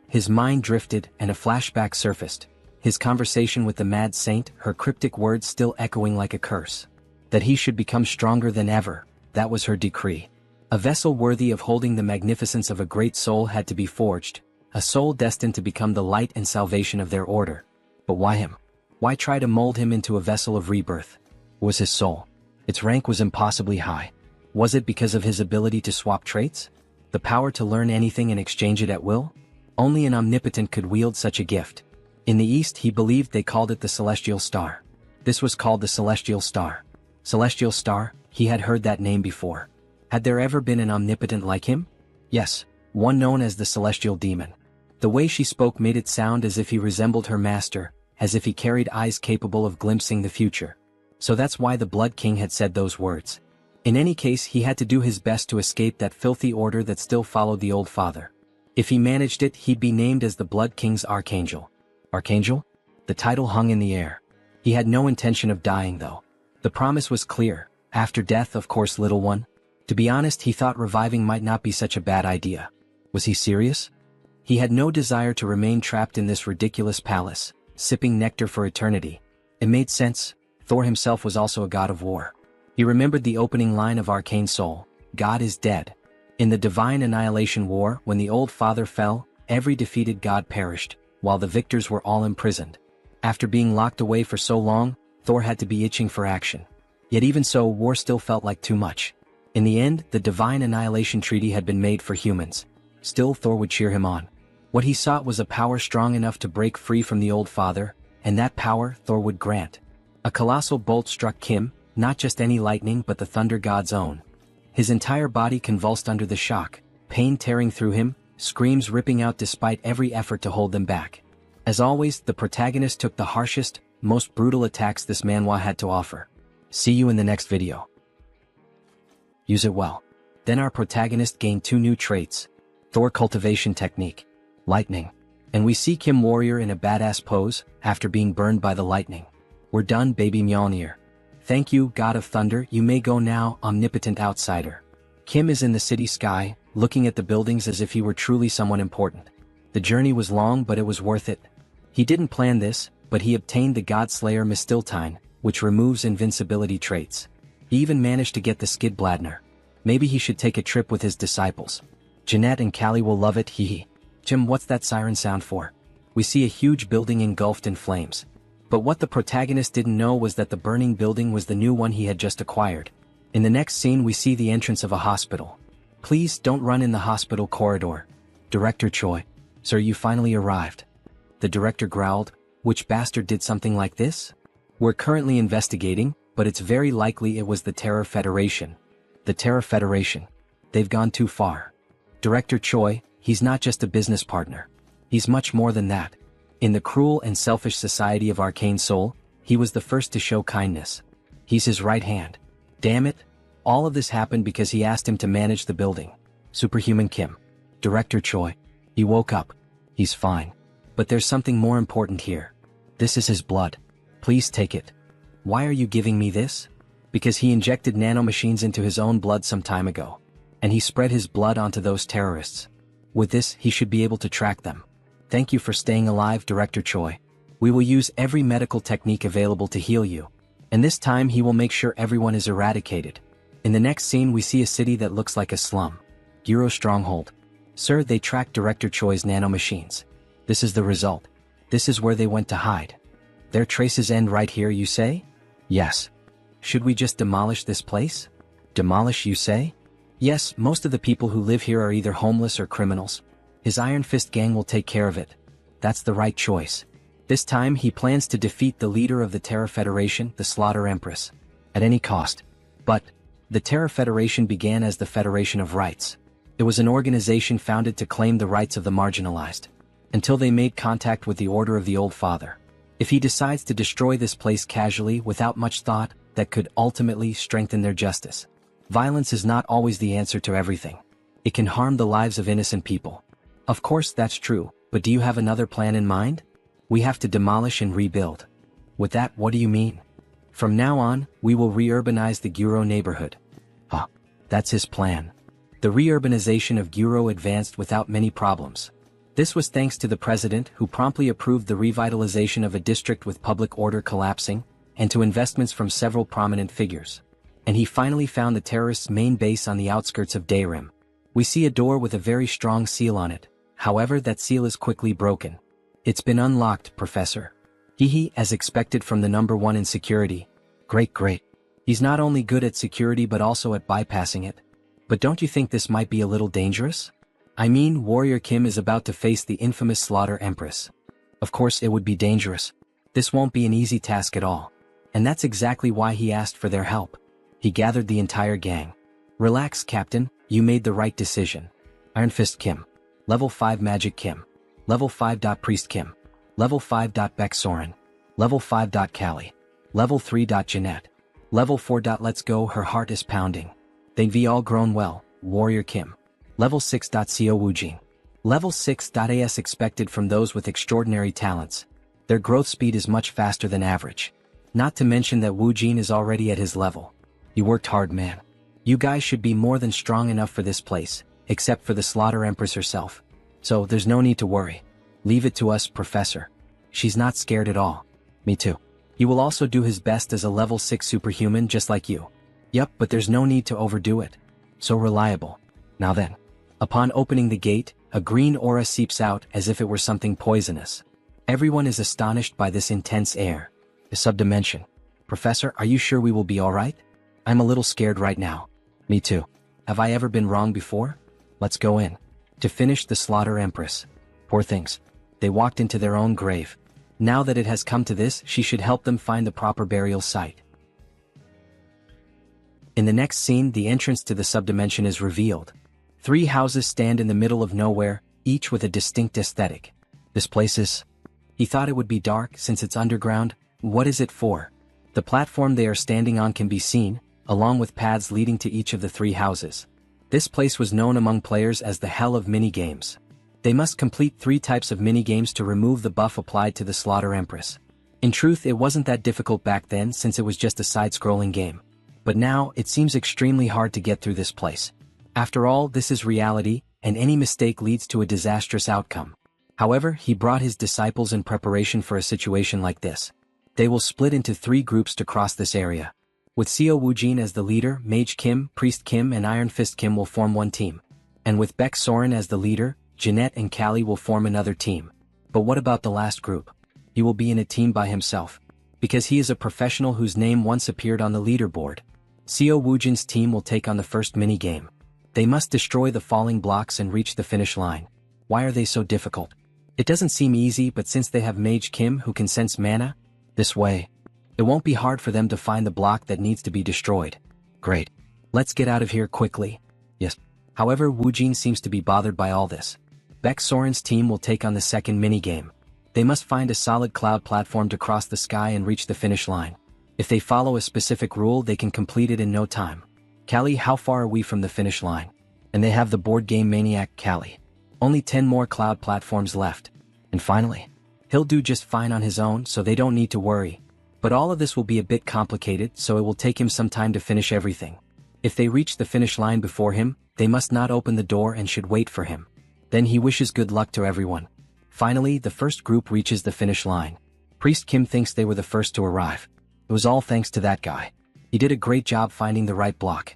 His mind drifted, and a flashback surfaced. His conversation with the mad saint, her cryptic words still echoing like a curse. That he should become stronger than ever, that was her decree. A vessel worthy of holding the magnificence of a great soul had to be forged, a soul destined to become the light and salvation of their order. But why him? Why try to mold him into a vessel of rebirth? Was his soul? Its rank was impossibly high. Was it because of his ability to swap traits? The power to learn anything and exchange it at will? Only an omnipotent could wield such a gift. In the East, he believed they called it the Celestial Star. This was called the Celestial Star. Celestial Star, he had heard that name before. Had there ever been an omnipotent like him? Yes, one known as the Celestial Demon. The way she spoke made it sound as if he resembled her master, as if he carried eyes capable of glimpsing the future. So that's why the Blood King had said those words. In any case, he had to do his best to escape that filthy order that still followed the old father. If he managed it, he'd be named as the Blood King's Archangel. Archangel? The title hung in the air. He had no intention of dying though. The promise was clear. After death, of course, little one. To be honest, he thought reviving might not be such a bad idea. Was he serious? He had no desire to remain trapped in this ridiculous palace, sipping nectar for eternity. It made sense. Thor himself was also a god of war. He remembered the opening line of Arcane Soul, God is dead. In the Divine Annihilation War, when the old father fell, every defeated god perished, while the victors were all imprisoned. After being locked away for so long, Thor had to be itching for action. Yet even so, war still felt like too much. In the end, the Divine Annihilation Treaty had been made for humans. Still, Thor would cheer him on. What he sought was a power strong enough to break free from the old father, and that power Thor would grant. A colossal bolt struck Kim, not just any lightning but the thunder god's own. His entire body convulsed under the shock, pain tearing through him, screams ripping out despite every effort to hold them back. As always, the protagonist took the harshest, most brutal attacks this manhwa had to offer. See you in the next video. Use it well. Then our protagonist gained 2 new traits. Thor Cultivation Technique. Lightning. And we see Kim Warrior in a badass pose, after being burned by the lightning. We're done, baby Mjolnir. Thank you, God of Thunder, you may go now, omnipotent outsider. Kim is in the city sky, looking at the buildings as if he were truly someone important. The journey was long, but it was worth it. He didn't plan this, but he obtained the God-Slayer Mistiltine, which removes invincibility traits. He even managed to get the Skidbladner. Maybe he should take a trip with his disciples. Jeanette and Callie will love it, hee. Jim, what's that siren sound for? We see a huge building engulfed in flames. But what the protagonist didn't know was that the burning building was the new one he had just acquired. In the next scene we see the entrance of a hospital. Please don't run in the hospital corridor. Director Choi. Sir, you finally arrived. The director growled, which bastard did something like this? We're currently investigating, but it's very likely it was the Terror Federation. The Terror Federation. They've gone too far. Director Choi, he's not just a business partner. He's much more than that. In the cruel and selfish society of Arcane Soul, he was the first to show kindness. He's his right hand. Damn it. All of this happened because he asked him to manage the building. Superhuman Kim. Director Choi. He woke up. He's fine. But there's something more important here. This is his blood. Please take it. Why are you giving me this? Because he injected nanomachines into his own blood some time ago. And he spread his blood onto those terrorists. With this, he should be able to track them. Thank you for staying alive, Director Choi. We will use every medical technique available to heal you. And this time he will make sure everyone is eradicated. In the next scene we see a city that looks like a slum. Gyro Stronghold. Sir, they tracked Director Choi's nanomachines. This is the result. This is where they went to hide. Their traces end right here, you say? Yes. Should we just demolish this place? Demolish, you say? Yes, most of the people who live here are either homeless or criminals. His Iron Fist gang will take care of it. That's the right choice. This time he plans to defeat the leader of the Terror Federation, the Slaughter Empress. At any cost. But the Terror Federation began as the Federation of Rights. It was an organization founded to claim the rights of the marginalized. Until they made contact with the Order of the Old Father. If he decides to destroy this place casually without much thought, that could ultimately strengthen their justice. Violence is not always the answer to everything. It can harm the lives of innocent people. Of course that's true, but do you have another plan in mind? We have to demolish and rebuild. With that, what do you mean? From now on, we will re-urbanize the Gyro neighborhood. Huh. That's his plan. The re-urbanization of Gyro advanced without many problems. This was thanks to the president who promptly approved the revitalization of a district with public order collapsing, and to investments from several prominent figures. And he finally found the terrorists' main base on the outskirts of Dayrim. We see a door with a very strong seal on it. However, that seal is quickly broken. It's been unlocked, Professor. Hehe, as expected from the #1 in security. Great. He's not only good at security but also at bypassing it. But don't you think this might be a little dangerous? I mean, Warrior Kim is about to face the infamous Slaughter Empress. Of course it would be dangerous. This won't be an easy task at all. And that's exactly why he asked for their help. He gathered the entire gang. Relax, Captain, you made the right decision. Iron Fist Kim. Level 5 Magic Kim. Level 5. Priest Kim. Level 5. Beck Soren. Level 5. Callie. Level 3. Jeanette. Level 4. Let's go, her heart is pounding. They've all grown well, Warrior Kim. Level 6. Co Woojin. Level 6. As expected from those with extraordinary talents. Their growth speed is much faster than average. Not to mention that Woojin is already at his level. You worked hard, man. You guys should be more than strong enough for this place, except for the Slaughter Empress herself. So there's no need to worry. Leave it to us, Professor. She's not scared at all. Me too. He will also do his best as a level 6 superhuman just like you. Yup, but there's no need to overdo it. So reliable. Now then. Upon opening the gate, a green aura seeps out as if it were something poisonous. Everyone is astonished by this intense air. The subdimension. Professor, are you sure we will be alright? I'm a little scared right now. Me too. Have I ever been wrong before? Let's go in. To finish the Slaughter Empress. Poor things. They walked into their own grave. Now that it has come to this, she should help them find the proper burial site. In the next scene, the entrance to the subdimension is revealed. 3 houses stand in the middle of nowhere, each with a distinct aesthetic. This place is... He thought it would be dark since it's underground. What is it for? The platform they are standing on can be seen, along with paths leading to each of the 3 houses. This place was known among players as the Hell of Minigames. They must complete 3 types of minigames to remove the buff applied to the Slaughter Empress. In truth, it wasn't that difficult back then since it was just a side-scrolling game. But now, it seems extremely hard to get through this place. After all, this is reality, and any mistake leads to a disastrous outcome. However, he brought his disciples in preparation for a situation like this. They will split into 3 groups to cross this area. With Co Woojin as the leader, Mage Kim, Priest Kim and Iron Fist Kim will form one team. And with Baek Soren as the leader, Jeanette and Callie will form another team. But what about the last group? He will be in a team by himself. Because he is a professional whose name once appeared on the leaderboard. Co Woojin's team will take on the first mini-game. They must destroy the falling blocks and reach the finish line. Why are they so difficult? It doesn't seem easy, but since they have Mage Kim who can sense mana, this way, it won't be hard for them to find the block that needs to be destroyed. Great. Let's get out of here quickly. Yes. However, Woojin seems to be bothered by all this. Baek Soren's team will take on the second minigame. They must find a solid cloud platform to cross the sky and reach the finish line. If they follow a specific rule, they can complete it in no time. Callie, how far are we from the finish line? And they have the board game maniac Callie. Only 10 more cloud platforms left. And finally, he'll do just fine on his own, so they don't need to worry. But all of this will be a bit complicated, so it will take him some time to finish everything. If they reach the finish line before him, they must not open the door and should wait for him. Then he wishes good luck to everyone. Finally, the first group reaches the finish line. Priest Kim thinks they were the first to arrive. It was all thanks to that guy. He did a great job finding the right block.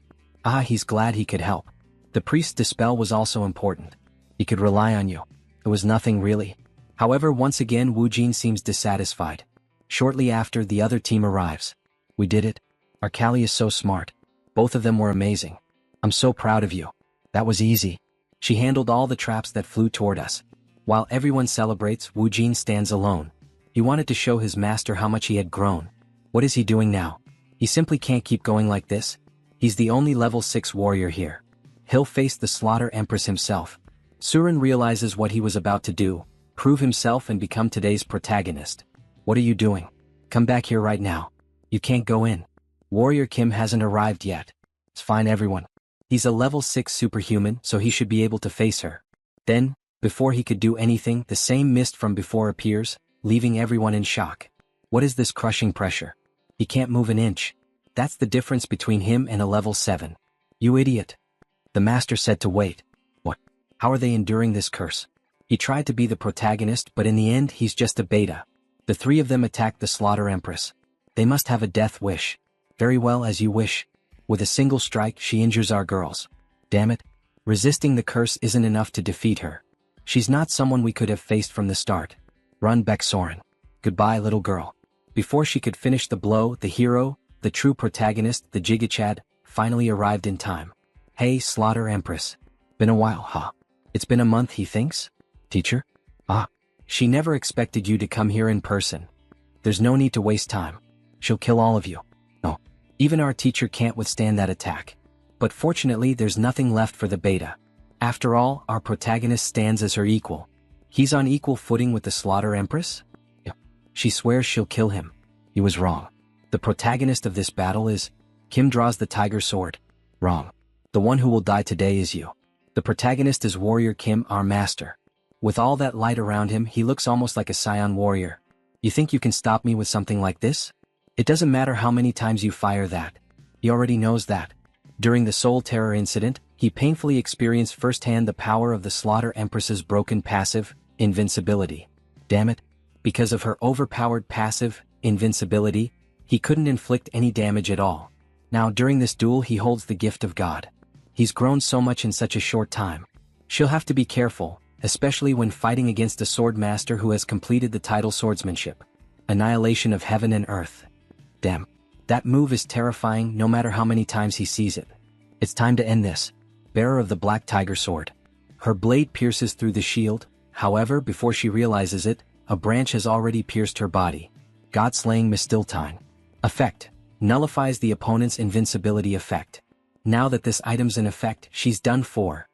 He's glad he could help. The priest's dispel was also important. He could rely on you. It was nothing really. However, once again Woojin seems dissatisfied. Shortly after, the other team arrives. We did it. Our Callie is so smart. Both of them were amazing. I'm so proud of you. That was easy. She handled all the traps that flew toward us. While everyone celebrates, Woojin stands alone. He wanted to show his master how much he had grown. What is he doing now? He simply can't keep going like this. He's the only level 6 warrior here. He'll face the Slaughter Empress himself. Surin realizes what he was about to do, prove himself and become today's protagonist. What are you doing? Come back here right now. You can't go in. Warrior Kim hasn't arrived yet. It's fine, everyone. He's a level 6 superhuman, so he should be able to face her. Then, before he could do anything, the same mist from before appears, leaving everyone in shock. What is this crushing pressure? He can't move an inch. That's the difference between him and a level 7. You idiot. The master said to wait. What? How are they enduring this curse? He tried to be the protagonist, but in the end he's just a beta. The 3 of them attacked the Slaughter Empress. They must have a death wish. Very well, as you wish. With a single strike, she injures our girls. Damn it. Resisting the curse isn't enough to defeat her. She's not someone we could have faced from the start. Run, Baek Soren. Goodbye, little girl. Before she could finish the blow, the hero, the true protagonist, the Jigachad, finally arrived in time. Hey, Slaughter Empress. Been a while, huh? It's been a month, he thinks? Teacher? She never expected you to come here in person. There's no need to waste time. She'll kill all of you. No. Even our teacher can't withstand that attack. But fortunately, there's nothing left for the beta. After all, our protagonist stands as her equal. He's on equal footing with the Slaughter Empress? Yeah. She swears she'll kill him. He was wrong. The protagonist of this battle is... Kim draws the tiger sword. Wrong. The one who will die today is you. The protagonist is warrior Kim, our master. With all that light around him, he looks almost like a scion warrior. You think you can stop me with something like this? It doesn't matter how many times you fire that. He already knows that. During the Soul Terror incident, he painfully experienced firsthand the power of the Slaughter Empress's broken passive, invincibility. Damn it. Because of her overpowered passive, invincibility, he couldn't inflict any damage at all. Now during this duel he holds the gift of God. He's grown so much in such a short time. She'll have to be careful, especially when fighting against a sword master who has completed the title swordsmanship. Annihilation of heaven and earth. Damn. That move is terrifying no matter how many times he sees it. It's time to end this. Bearer of the Black Tiger Sword. Her blade pierces through the shield, however before she realizes it, a branch has already pierced her body. God-slaying Mistiltine. Effect. Nullifies the opponent's invincibility effect. Now that this item's in effect, she's done for.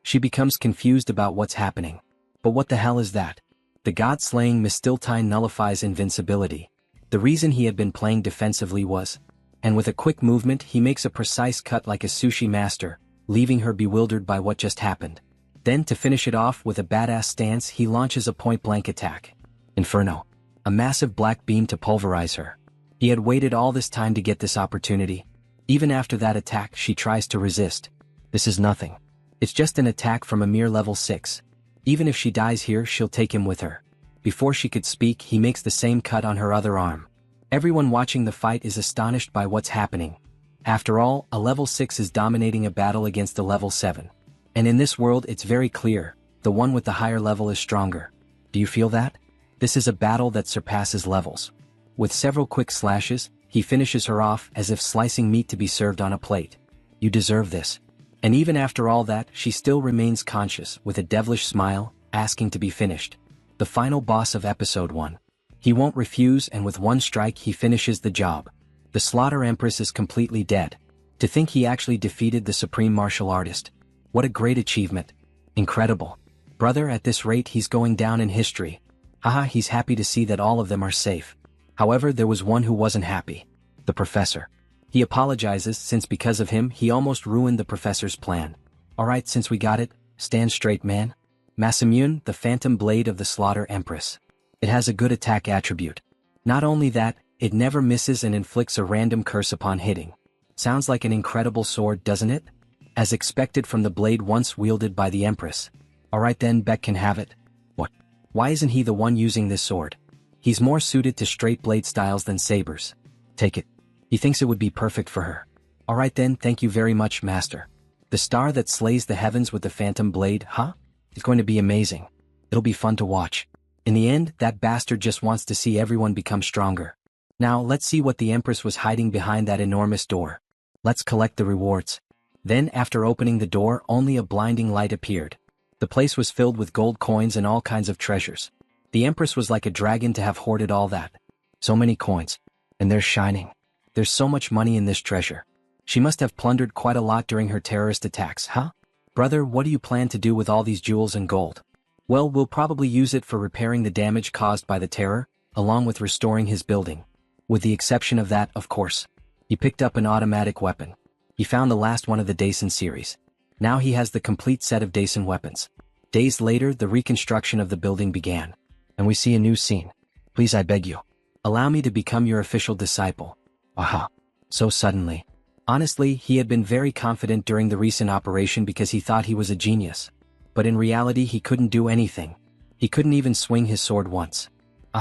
She becomes confused about what's happening. But what the hell is that? The God-slaying Mistiltine nullifies invincibility. The reason he had been playing defensively was, and with a quick movement he makes a precise cut like a sushi master, leaving her bewildered by what just happened. Then to finish it off with a badass stance he launches a point-blank attack. Inferno. A massive black beam to pulverize her. He had waited all this time to get this opportunity. Even after that attack she tries to resist. This is nothing. It's just an attack from a mere level 6. Even if she dies here she'll take him with her. Before she could speak he makes the same cut on her other arm. Everyone watching the fight is astonished by what's happening. After all, a level 6 is dominating a battle against a level 7. And in this world it's very clear, the one with the higher level is stronger. Do you feel that? This is a battle that surpasses levels. With several quick slashes, he finishes her off as if slicing meat to be served on a plate. You deserve this. And even after all that, she still remains conscious with a devilish smile, asking to be finished. The final boss of episode 1. He won't refuse and with one strike he finishes the job. The Slaughter Empress is completely dead. To think he actually defeated the supreme martial artist. What a great achievement. Incredible. Brother, at this rate he's going down in history. Haha, he's happy to see that all of them are safe. However, there was one who wasn't happy. The professor. He apologizes since because of him he almost ruined the professor's plan. Alright, since we got it, stand straight man. Masamune, the phantom blade of the Slaughter Empress. It has a good attack attribute. Not only that, it never misses and inflicts a random curse upon hitting. Sounds like an incredible sword, doesn't it? As expected from the blade once wielded by the Empress. Alright then, Beck can have it. What? Why isn't he the one using this sword? He's more suited to straight blade styles than sabers. Take it. He thinks it would be perfect for her. Alright then, thank you very much, master. The star that slays the heavens with the phantom blade, huh? It's going to be amazing. It'll be fun to watch. In the end, that bastard just wants to see everyone become stronger. Now let's see what the Empress was hiding behind that enormous door. Let's collect the rewards. Then after opening the door only a blinding light appeared. The place was filled with gold coins and all kinds of treasures. The Empress was like a dragon to have hoarded all that. So many coins. And they're shining. There's so much money in this treasure. She must have plundered quite a lot during her terrorist attacks, huh? Brother, what do you plan to do with all these jewels and gold? Well, we'll probably use it for repairing the damage caused by the terror, along with restoring his building. With the exception of that, of course. He picked up an automatic weapon. He found the last one of the Daisen series. Now he has the complete set of Daisen weapons. Days later, the reconstruction of the building began. And we see a new scene. Please, I beg you. Allow me to become your official disciple. Aha. So suddenly. Honestly, he had been very confident during the recent operation because he thought he was a genius. But in reality he couldn't do anything. He couldn't even swing his sword once.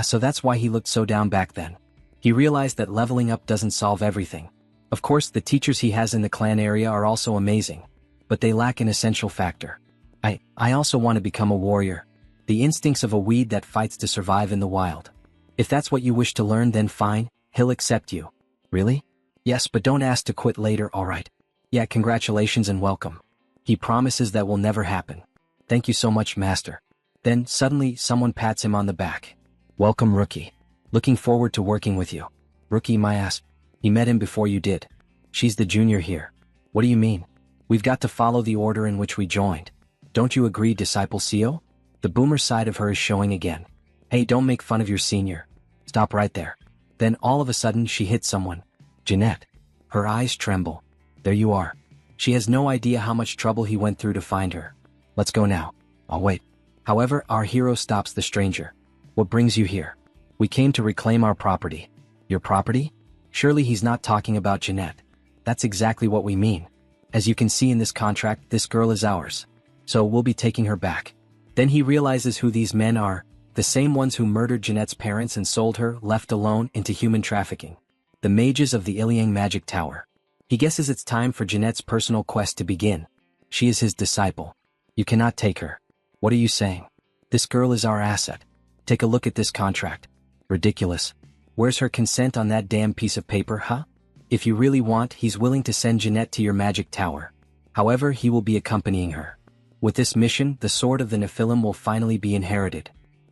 So that's why he looked so down back then. He realized that leveling up doesn't solve everything. Of course, the teachers he has in the clan area are also amazing. But they lack an essential factor. I also want to become a warrior. The instincts of a weed that fights to survive in the wild. If that's what you wish to learn, then fine, he'll accept you. Really? Yes, but don't ask to quit later, alright? Yeah, congratulations and welcome. He promises that will never happen. Thank you so much, master. Then, suddenly, someone pats him on the back. Welcome, rookie. Looking forward to working with you. Rookie, my ass. He met him before you did. She's the junior here. What do you mean? We've got to follow the order in which we joined. Don't you agree, Disciple CEO? The boomer side of her is showing again. Hey, don't make fun of your senior. Stop right there. Then all of a sudden she hits someone. Jeanette. Her eyes tremble. There you are. She has no idea how much trouble he went through to find her. Let's go now. I'll wait. However, our hero stops the stranger. What brings you here? We came to reclaim our property. Your property? Surely he's not talking about Jeanette. That's exactly what we mean. As you can see in this contract, this girl is ours. So we'll be taking her back. Then he realizes who these men are, the same ones who murdered Jeanette's parents and sold her, left alone, into human trafficking. The mages of the Iliang Magic Tower. He guesses it's time for Jeanette's personal quest to begin. She is his disciple. You cannot take her. What are you saying? This girl is our asset. Take a look at this contract. Ridiculous. Where's her consent on that damn piece of paper, huh? If you really want, he's willing to send Jeanette to your magic tower. However, he will be accompanying her. With this mission, the sword of the Nephilim will finally be inherited.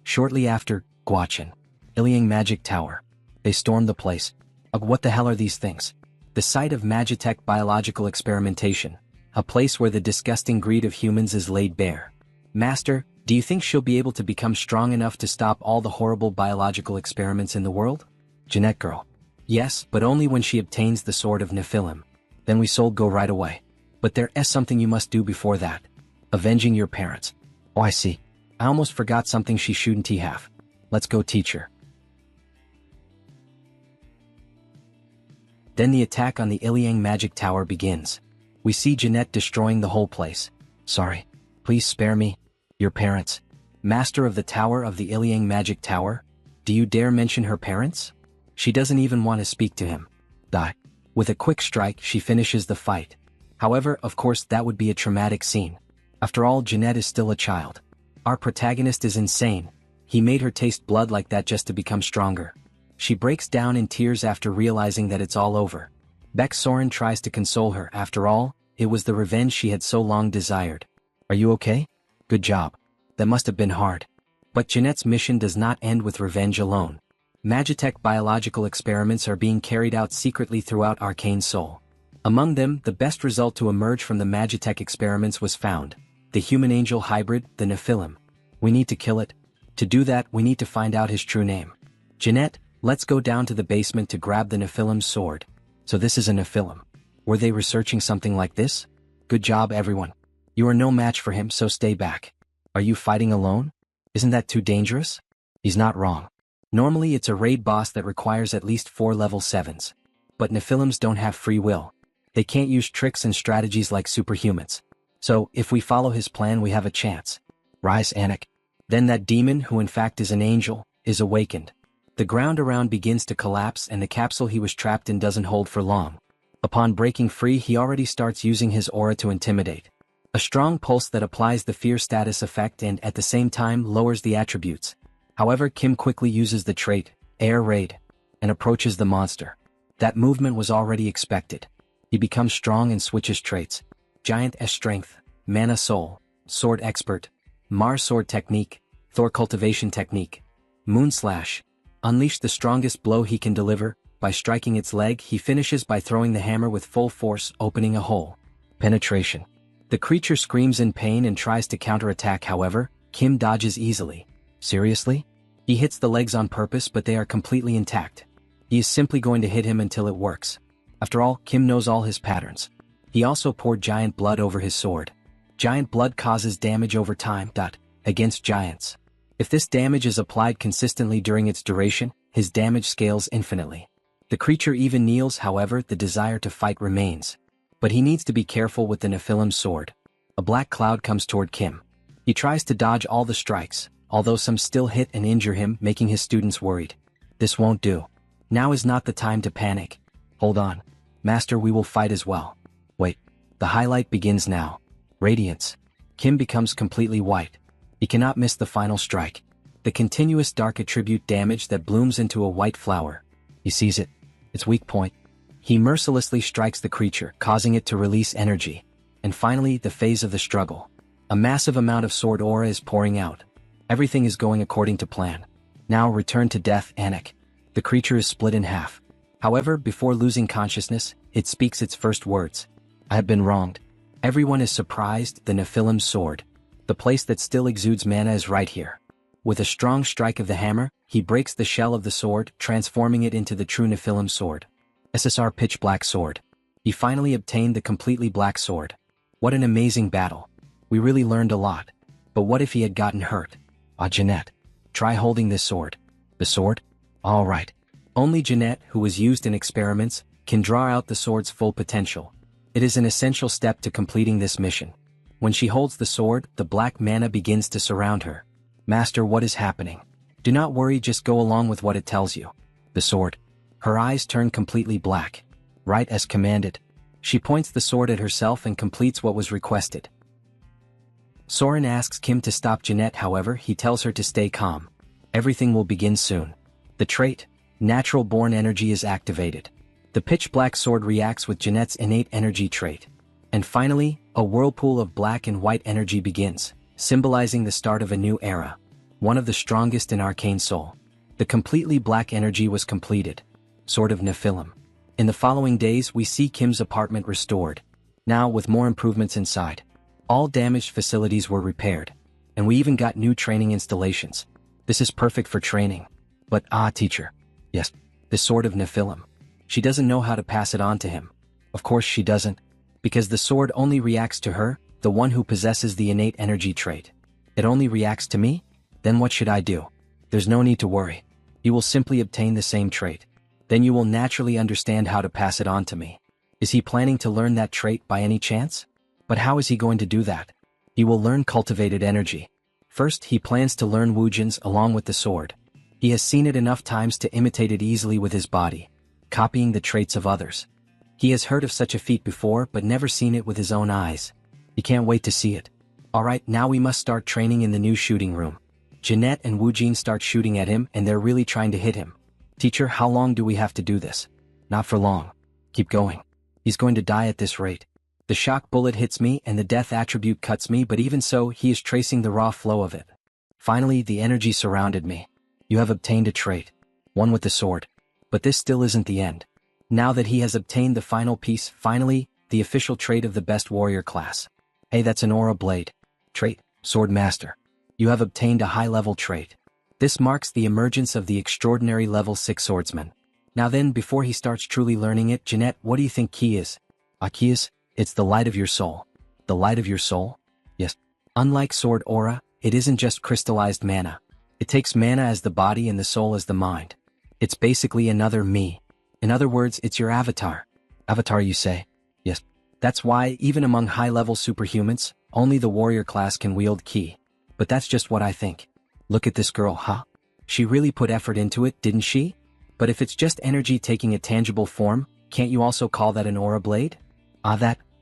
Shortly after, Guachin. Iliang Magic Tower. They stormed the place. Ugh, what the hell are these things? The site of Magitech biological experimentation. A place where the disgusting greed of humans is laid bare. Master, do you think she'll be able to become strong enough to stop all the horrible biological experiments in the world? Jeanette girl. Yes, but only when she obtains the sword of Nephilim. Then we sold go right away. But there is something you must do before that. Avenging your parents. Oh, I see. I almost forgot something she shouldn't have. Let's go teach her. Then the attack on the Iliang Magic Tower begins. We see Jeanette destroying the whole place. Sorry. Please spare me. Your parents. Master of the Tower of the Iliang Magic Tower? Do you dare mention her parents? She doesn't even want to speak to him. Die. With a quick strike, she finishes the fight. However, of course that would be a traumatic scene. After all, Jeanette is still a child. Our protagonist is insane. He made her taste blood like that just to become stronger. She breaks down in tears after realizing that it's all over. Beck Soren tries to console her. After all, it was the revenge she had so long desired. Are you okay? Good job. That must have been hard. But Jeanette's mission does not end with revenge alone. Magitech biological experiments are being carried out secretly throughout Arcane Soul. Among them, the best result to emerge from the Magitech experiments was found. The human-angel hybrid, the Nephilim. We need to kill it. To do that, we need to find out his true name. Jeanette, let's go down to the basement to grab the Nephilim's sword. So this is a Nephilim. Were they researching something like this? Good job, everyone. You are no match for him, so stay back. Are you fighting alone? Isn't that too dangerous? He's not wrong. Normally it's a raid boss that requires at least 4 level 7s. But Nephilims don't have free will. They can't use tricks and strategies like superhumans. So, if we follow his plan, we have a chance. Rise, Anik. Then that demon, who in fact is an angel, is awakened. The ground around begins to collapse and the capsule he was trapped in doesn't hold for long. Upon breaking free, he already starts using his aura to intimidate. A strong pulse that applies the fear status effect and at the same time lowers the attributes. However, Kim quickly uses the trait, Air Raid, and approaches the monster. That movement was already expected. He becomes strong and switches traits. Giant S Strength, Mana Soul, Sword Expert, Mars Sword Technique, Thor Cultivation Technique, Moon Slash. Unleash the strongest blow he can deliver. By striking its leg, he finishes by throwing the hammer with full force, opening a hole. Penetration. The creature screams in pain and tries to counterattack. However, Kim dodges easily. Seriously? He hits the legs on purpose, but they are completely intact. He is simply going to hit him until it works. After all, Kim knows all his patterns. He also poured giant blood over his sword. Giant blood causes damage over time. Against giants. If this damage is applied consistently during its duration, his damage scales infinitely. The creature even kneels. However, the desire to fight remains. But he needs to be careful with the Nephilim's sword. A black cloud comes toward Kim. He tries to dodge all the strikes, although some still hit and injure him, making his students worried. This won't do. Now is not the time to panic. Hold on. Master, we will fight as well. Wait. The highlight begins now. Radiance. Kim becomes completely white. He cannot miss the final strike. The continuous dark attribute damage that blooms into a white flower. He sees it. Its weak point. He mercilessly strikes the creature, causing it to release energy. And finally, the phase of the struggle. A massive amount of sword aura is pouring out. Everything is going according to plan. Now return to death, Anik. The creature is split in half. However, before losing consciousness, it speaks its first words. I have been wronged. Everyone is surprised. The Nephilim's sword. The place that still exudes mana is right here. With a strong strike of the hammer, he breaks the shell of the sword, transforming it into the true Nephilim sword. SSR Pitch Black Sword. He finally obtained the completely black sword. What an amazing battle. We really learned a lot. But what if he had gotten hurt? Jeanette. Try holding this sword. The sword? All right. Only Jeanette, who was used in experiments, can draw out the sword's full potential. It is an essential step to completing this mission. When she holds the sword, the black mana begins to surround her. Master, what is happening? Do not worry, just go along with what it tells you. The sword. Her eyes turn completely black. Right as commanded. She points the sword at herself and completes what was requested. Soren asks Kim to stop Jeanette, however, he tells her to stay calm. Everything will begin soon. The trait, Natural Born Energy, is activated. The pitch black sword reacts with Jeanette's innate energy trait. And finally, a whirlpool of black and white energy begins, symbolizing the start of a new era. One of the strongest in Arcane Soul. The completely black energy was completed. Sword of Nephilim. In the following days we see Kim's apartment restored. Now with more improvements inside. All damaged facilities were repaired. And we even got new training installations. This is perfect for training. But teacher. Yes, this sword of Nephilim. She doesn't know how to pass it on to him. Of course she doesn't. Because the sword only reacts to her, the one who possesses the innate energy trait. It only reacts to me? Then what should I do? There's no need to worry. You will simply obtain the same trait. Then you will naturally understand how to pass it on to me. Is he planning to learn that trait by any chance? But how is he going to do that? He will learn cultivated energy. First, he plans to learn Wujin's along with the sword. He has seen it enough times to imitate it easily with his body, copying the traits of others. He has heard of such a feat before but never seen it with his own eyes. He can't wait to see it. Alright, now we must start training in the new shooting room. Jeanette and Wujin start shooting at him and they're really trying to hit him. Teacher, how long do we have to do this? Not for long. Keep going. He's going to die at this rate. The shock bullet hits me and the death attribute cuts me, but even so, he is tracing the raw flow of it. Finally, the energy surrounded me. You have obtained a trait. One with the sword. But this still isn't the end. Now that he has obtained the final piece, finally, the official trait of the best warrior class. Hey, that's an aura blade. Trait, Sword Master. You have obtained a high-level trait. This marks the emergence of the extraordinary level 6 swordsman. Now then, before he starts truly learning it, Jeanette, what do you think Ki is? Ki is? It's the light of your soul. The light of your soul? Yes. Unlike sword aura, it isn't just crystallized mana. It takes mana as the body and the soul as the mind. It's basically another me. In other words, it's your avatar. Avatar, you say? Yes. That's why, even among high-level superhumans, only the warrior class can wield Ki. But that's just what I think. Look at this girl, huh? She really put effort into it, didn't she? But if it's just energy taking a tangible form, can't you also call that an aura blade?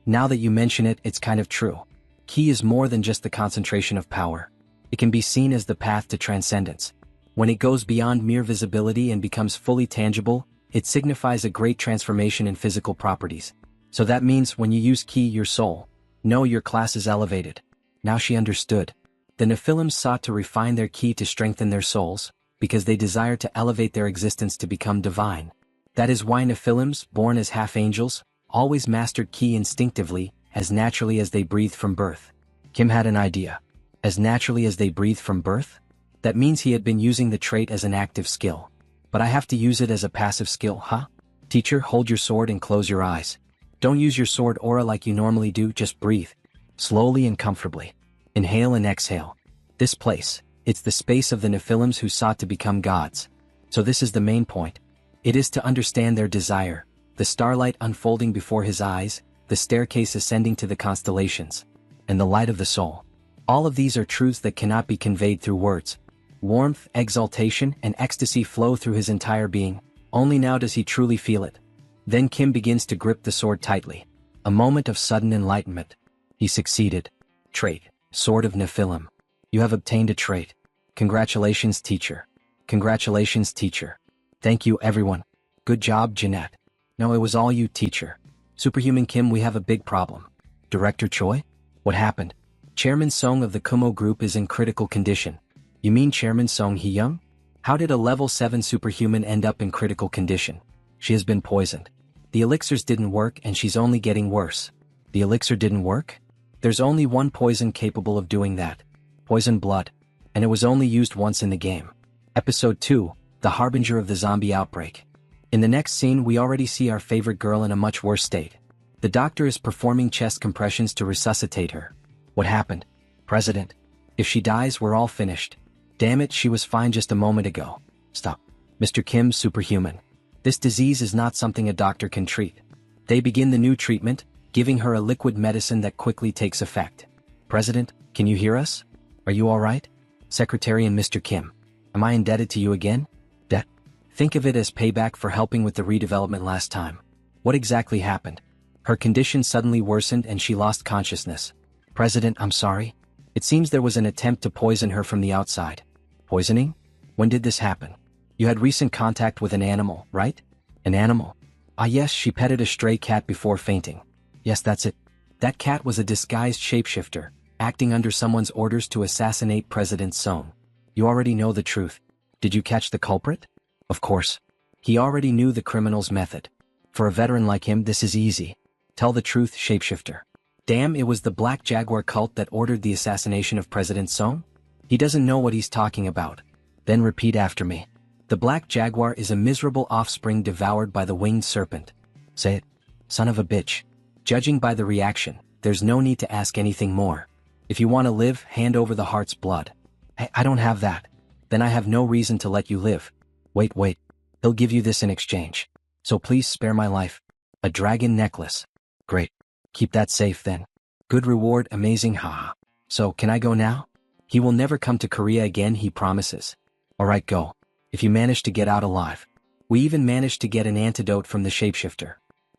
Now that you mention it, it's kind of true. Ki is more than just the concentration of power. It can be seen as the path to transcendence. When it goes beyond mere visibility and becomes fully tangible, it signifies a great transformation in physical properties. So that means when you use Ki, your soul, know your class is elevated. Now she understood. The Nephilim sought to refine their Ki to strengthen their souls, because they desired to elevate their existence to become divine. That is why Nephilims, born as half-angels, always mastered Ki instinctively, as naturally as they breathed from birth. Kim had an idea. As naturally as they breathed from birth? That means he had been using the trait as an active skill. But I have to use it as a passive skill, huh? Teacher, hold your sword and close your eyes. Don't use your sword aura like you normally do, just breathe. Slowly and comfortably. Inhale and exhale. This place, it's the space of the Nephilims who sought to become gods. So this is the main point. It is to understand their desire, the starlight unfolding before his eyes, the staircase ascending to the constellations, and the light of the soul. All of these are truths that cannot be conveyed through words. Warmth, exaltation, and ecstasy flow through his entire being. Only now does he truly feel it. Then Kim begins to grip the sword tightly. A moment of sudden enlightenment. He succeeded. Trait, Sword of Nephilim. You have obtained a trait. Congratulations, teacher. Congratulations, teacher. Thank you, everyone. Good job, Jeanette. No, it was all you, teacher. Superhuman Kim, we have a big problem. Director Choi? What happened? Chairman Song of the Kumo group is in critical condition. You mean Chairman Song Hee-young? How did a level 7 superhuman end up in critical condition? She has been poisoned. The elixirs didn't work and she's only getting worse. The elixir didn't work? There's only one poison capable of doing that. Poison blood. And it was only used once in the game. Episode 2, The Harbinger of the Zombie Outbreak. In the next scene we already see our favorite girl in a much worse state. The doctor is performing chest compressions to resuscitate her. What happened? President. If she dies, we're all finished. Damn it, she was fine just a moment ago. Stop. Mr. Kim's superhuman. This disease is not something a doctor can treat. They begin the new treatment, giving her a liquid medicine that quickly takes effect. President, can you hear us? Are you all right? Secretary and Mr. Kim. Am I indebted to you again? Debt? Think of it as payback for helping with the redevelopment last time. What exactly happened? Her condition suddenly worsened and she lost consciousness. President, I'm sorry. It seems there was an attempt to poison her from the outside. Poisoning? When did this happen? You had recent contact with an animal, right? An animal? Ah yes, she petted a stray cat before fainting. Yes, that's it. That cat was a disguised shapeshifter, acting under someone's orders to assassinate President Son. You already know the truth. Did you catch the culprit? Of course. He already knew the criminal's method. For a veteran like him, this is easy. Tell the truth, shapeshifter. Damn, it was the Black Jaguar cult that ordered the assassination of President Son? He doesn't know what he's talking about. Then repeat after me. The Black Jaguar is a miserable offspring devoured by the winged serpent. Say it. Son of a bitch. Judging by the reaction, there's no need to ask anything more. If you want to live, hand over the heart's blood. Hey, I don't have that. Then I have no reason to let you live. Wait. He'll give you this in exchange. So please spare my life. A dragon necklace. Great. Keep that safe then. Good reward, amazing, haha. So, can I go now? He will never come to Korea again, he promises. Alright, go. If you manage to get out alive. We even managed to get an antidote from the shapeshifter.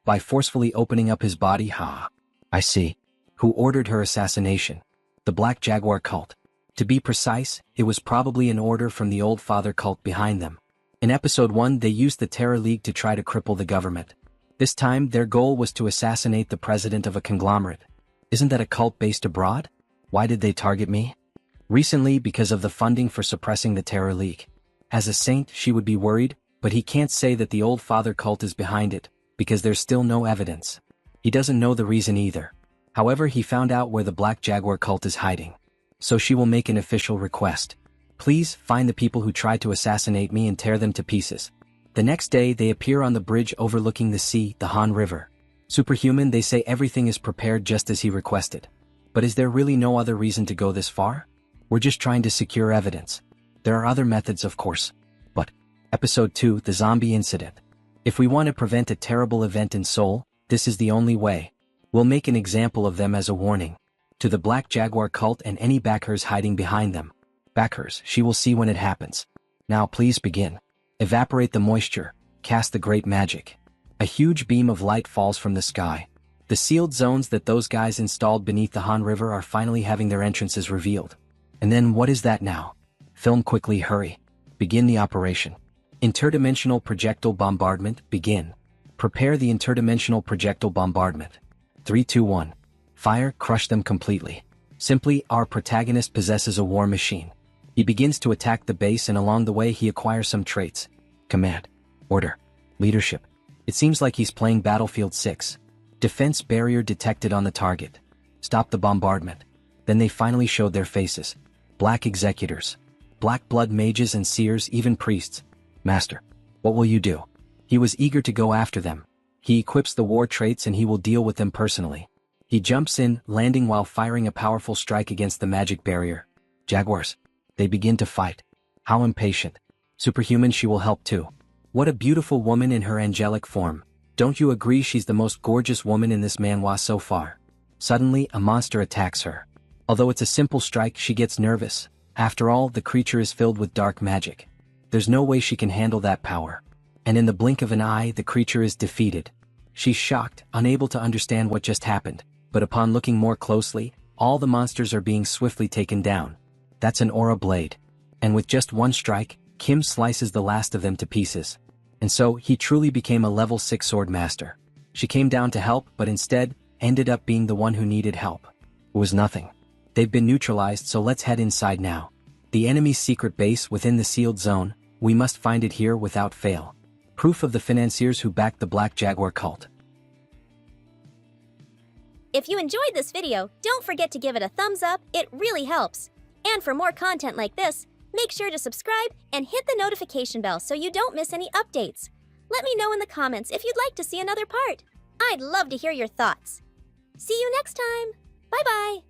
By forcefully opening up his body, haha. I see. Who ordered her assassination? The Black Jaguar cult. To be precise, it was probably an order from the Old Father cult behind them. In episode 1 they used the Terror League to try to cripple the government. This time their goal was to assassinate the president of a conglomerate. Isn't that a cult based abroad? Why did they target me? Recently because of the funding for suppressing the Terror League. As a saint she would be worried, but he can't say that the Old Father cult is behind it, because there's still no evidence. He doesn't know the reason either. However, he found out where the Black Jaguar cult is hiding. So she will make an official request. Please, find the people who tried to assassinate me and tear them to pieces. The next day they appear on the bridge overlooking the sea, the Han River. Superhuman, they say everything is prepared just as he requested. But is there really no other reason to go this far? We're just trying to secure evidence. There are other methods, of course. But, Episode 2, The Zombie Incident. If we want to prevent a terrible event in Seoul, this is the only way. We'll make an example of them as a warning. To the Black Jaguar cult and any backers hiding behind them. Backers, she will see when it happens. Now please begin. Evaporate the moisture, cast the great magic. A huge beam of light falls from the sky. The sealed zones that those guys installed beneath the Han River are finally having their entrances revealed. And then what is that now? Film quickly, hurry. Begin the operation. Interdimensional projectile bombardment, begin. Prepare the interdimensional projectile bombardment. 3, 2, 1. Fire, crush them completely. Simply, our protagonist possesses a war machine. He begins to attack the base and along the way he acquires some traits. Command. Order. Leadership. It seems like he's playing Battlefield 6. Defense barrier detected on the target. Stop the bombardment. Then they finally showed their faces. Black executors. Black blood mages and seers, even priests. Master. What will you do? He was eager to go after them. He equips the war traits and he will deal with them personally. He jumps in, landing while firing a powerful strike against the magic barrier. Jaguars. They begin to fight. How impatient. Superhuman, she will help too. What a beautiful woman in her angelic form. Don't you agree she's the most gorgeous woman in this manhwa so far? Suddenly, a monster attacks her. Although it's a simple strike, she gets nervous. After all, the creature is filled with dark magic. There's no way she can handle that power. And in the blink of an eye, the creature is defeated. She's shocked, unable to understand what just happened. But upon looking more closely, all the monsters are being swiftly taken down. That's an aura blade. And with just one strike, Kim slices the last of them to pieces. And so, he truly became a level 6 sword master. She came down to help, but instead, ended up being the one who needed help. It was nothing. They've been neutralized, so let's head inside now. The enemy's secret base within the sealed zone, we must find it here without fail. Proof of the financiers who backed the Black Jaguar cult. If you enjoyed this video, don't forget to give it a thumbs up, it really helps. And for more content like this, Make sure to subscribe and hit the notification bell so you don't miss any updates. Let me know in the comments if you'd like to see another part. I'd love to hear your thoughts. See you next time. Bye-bye.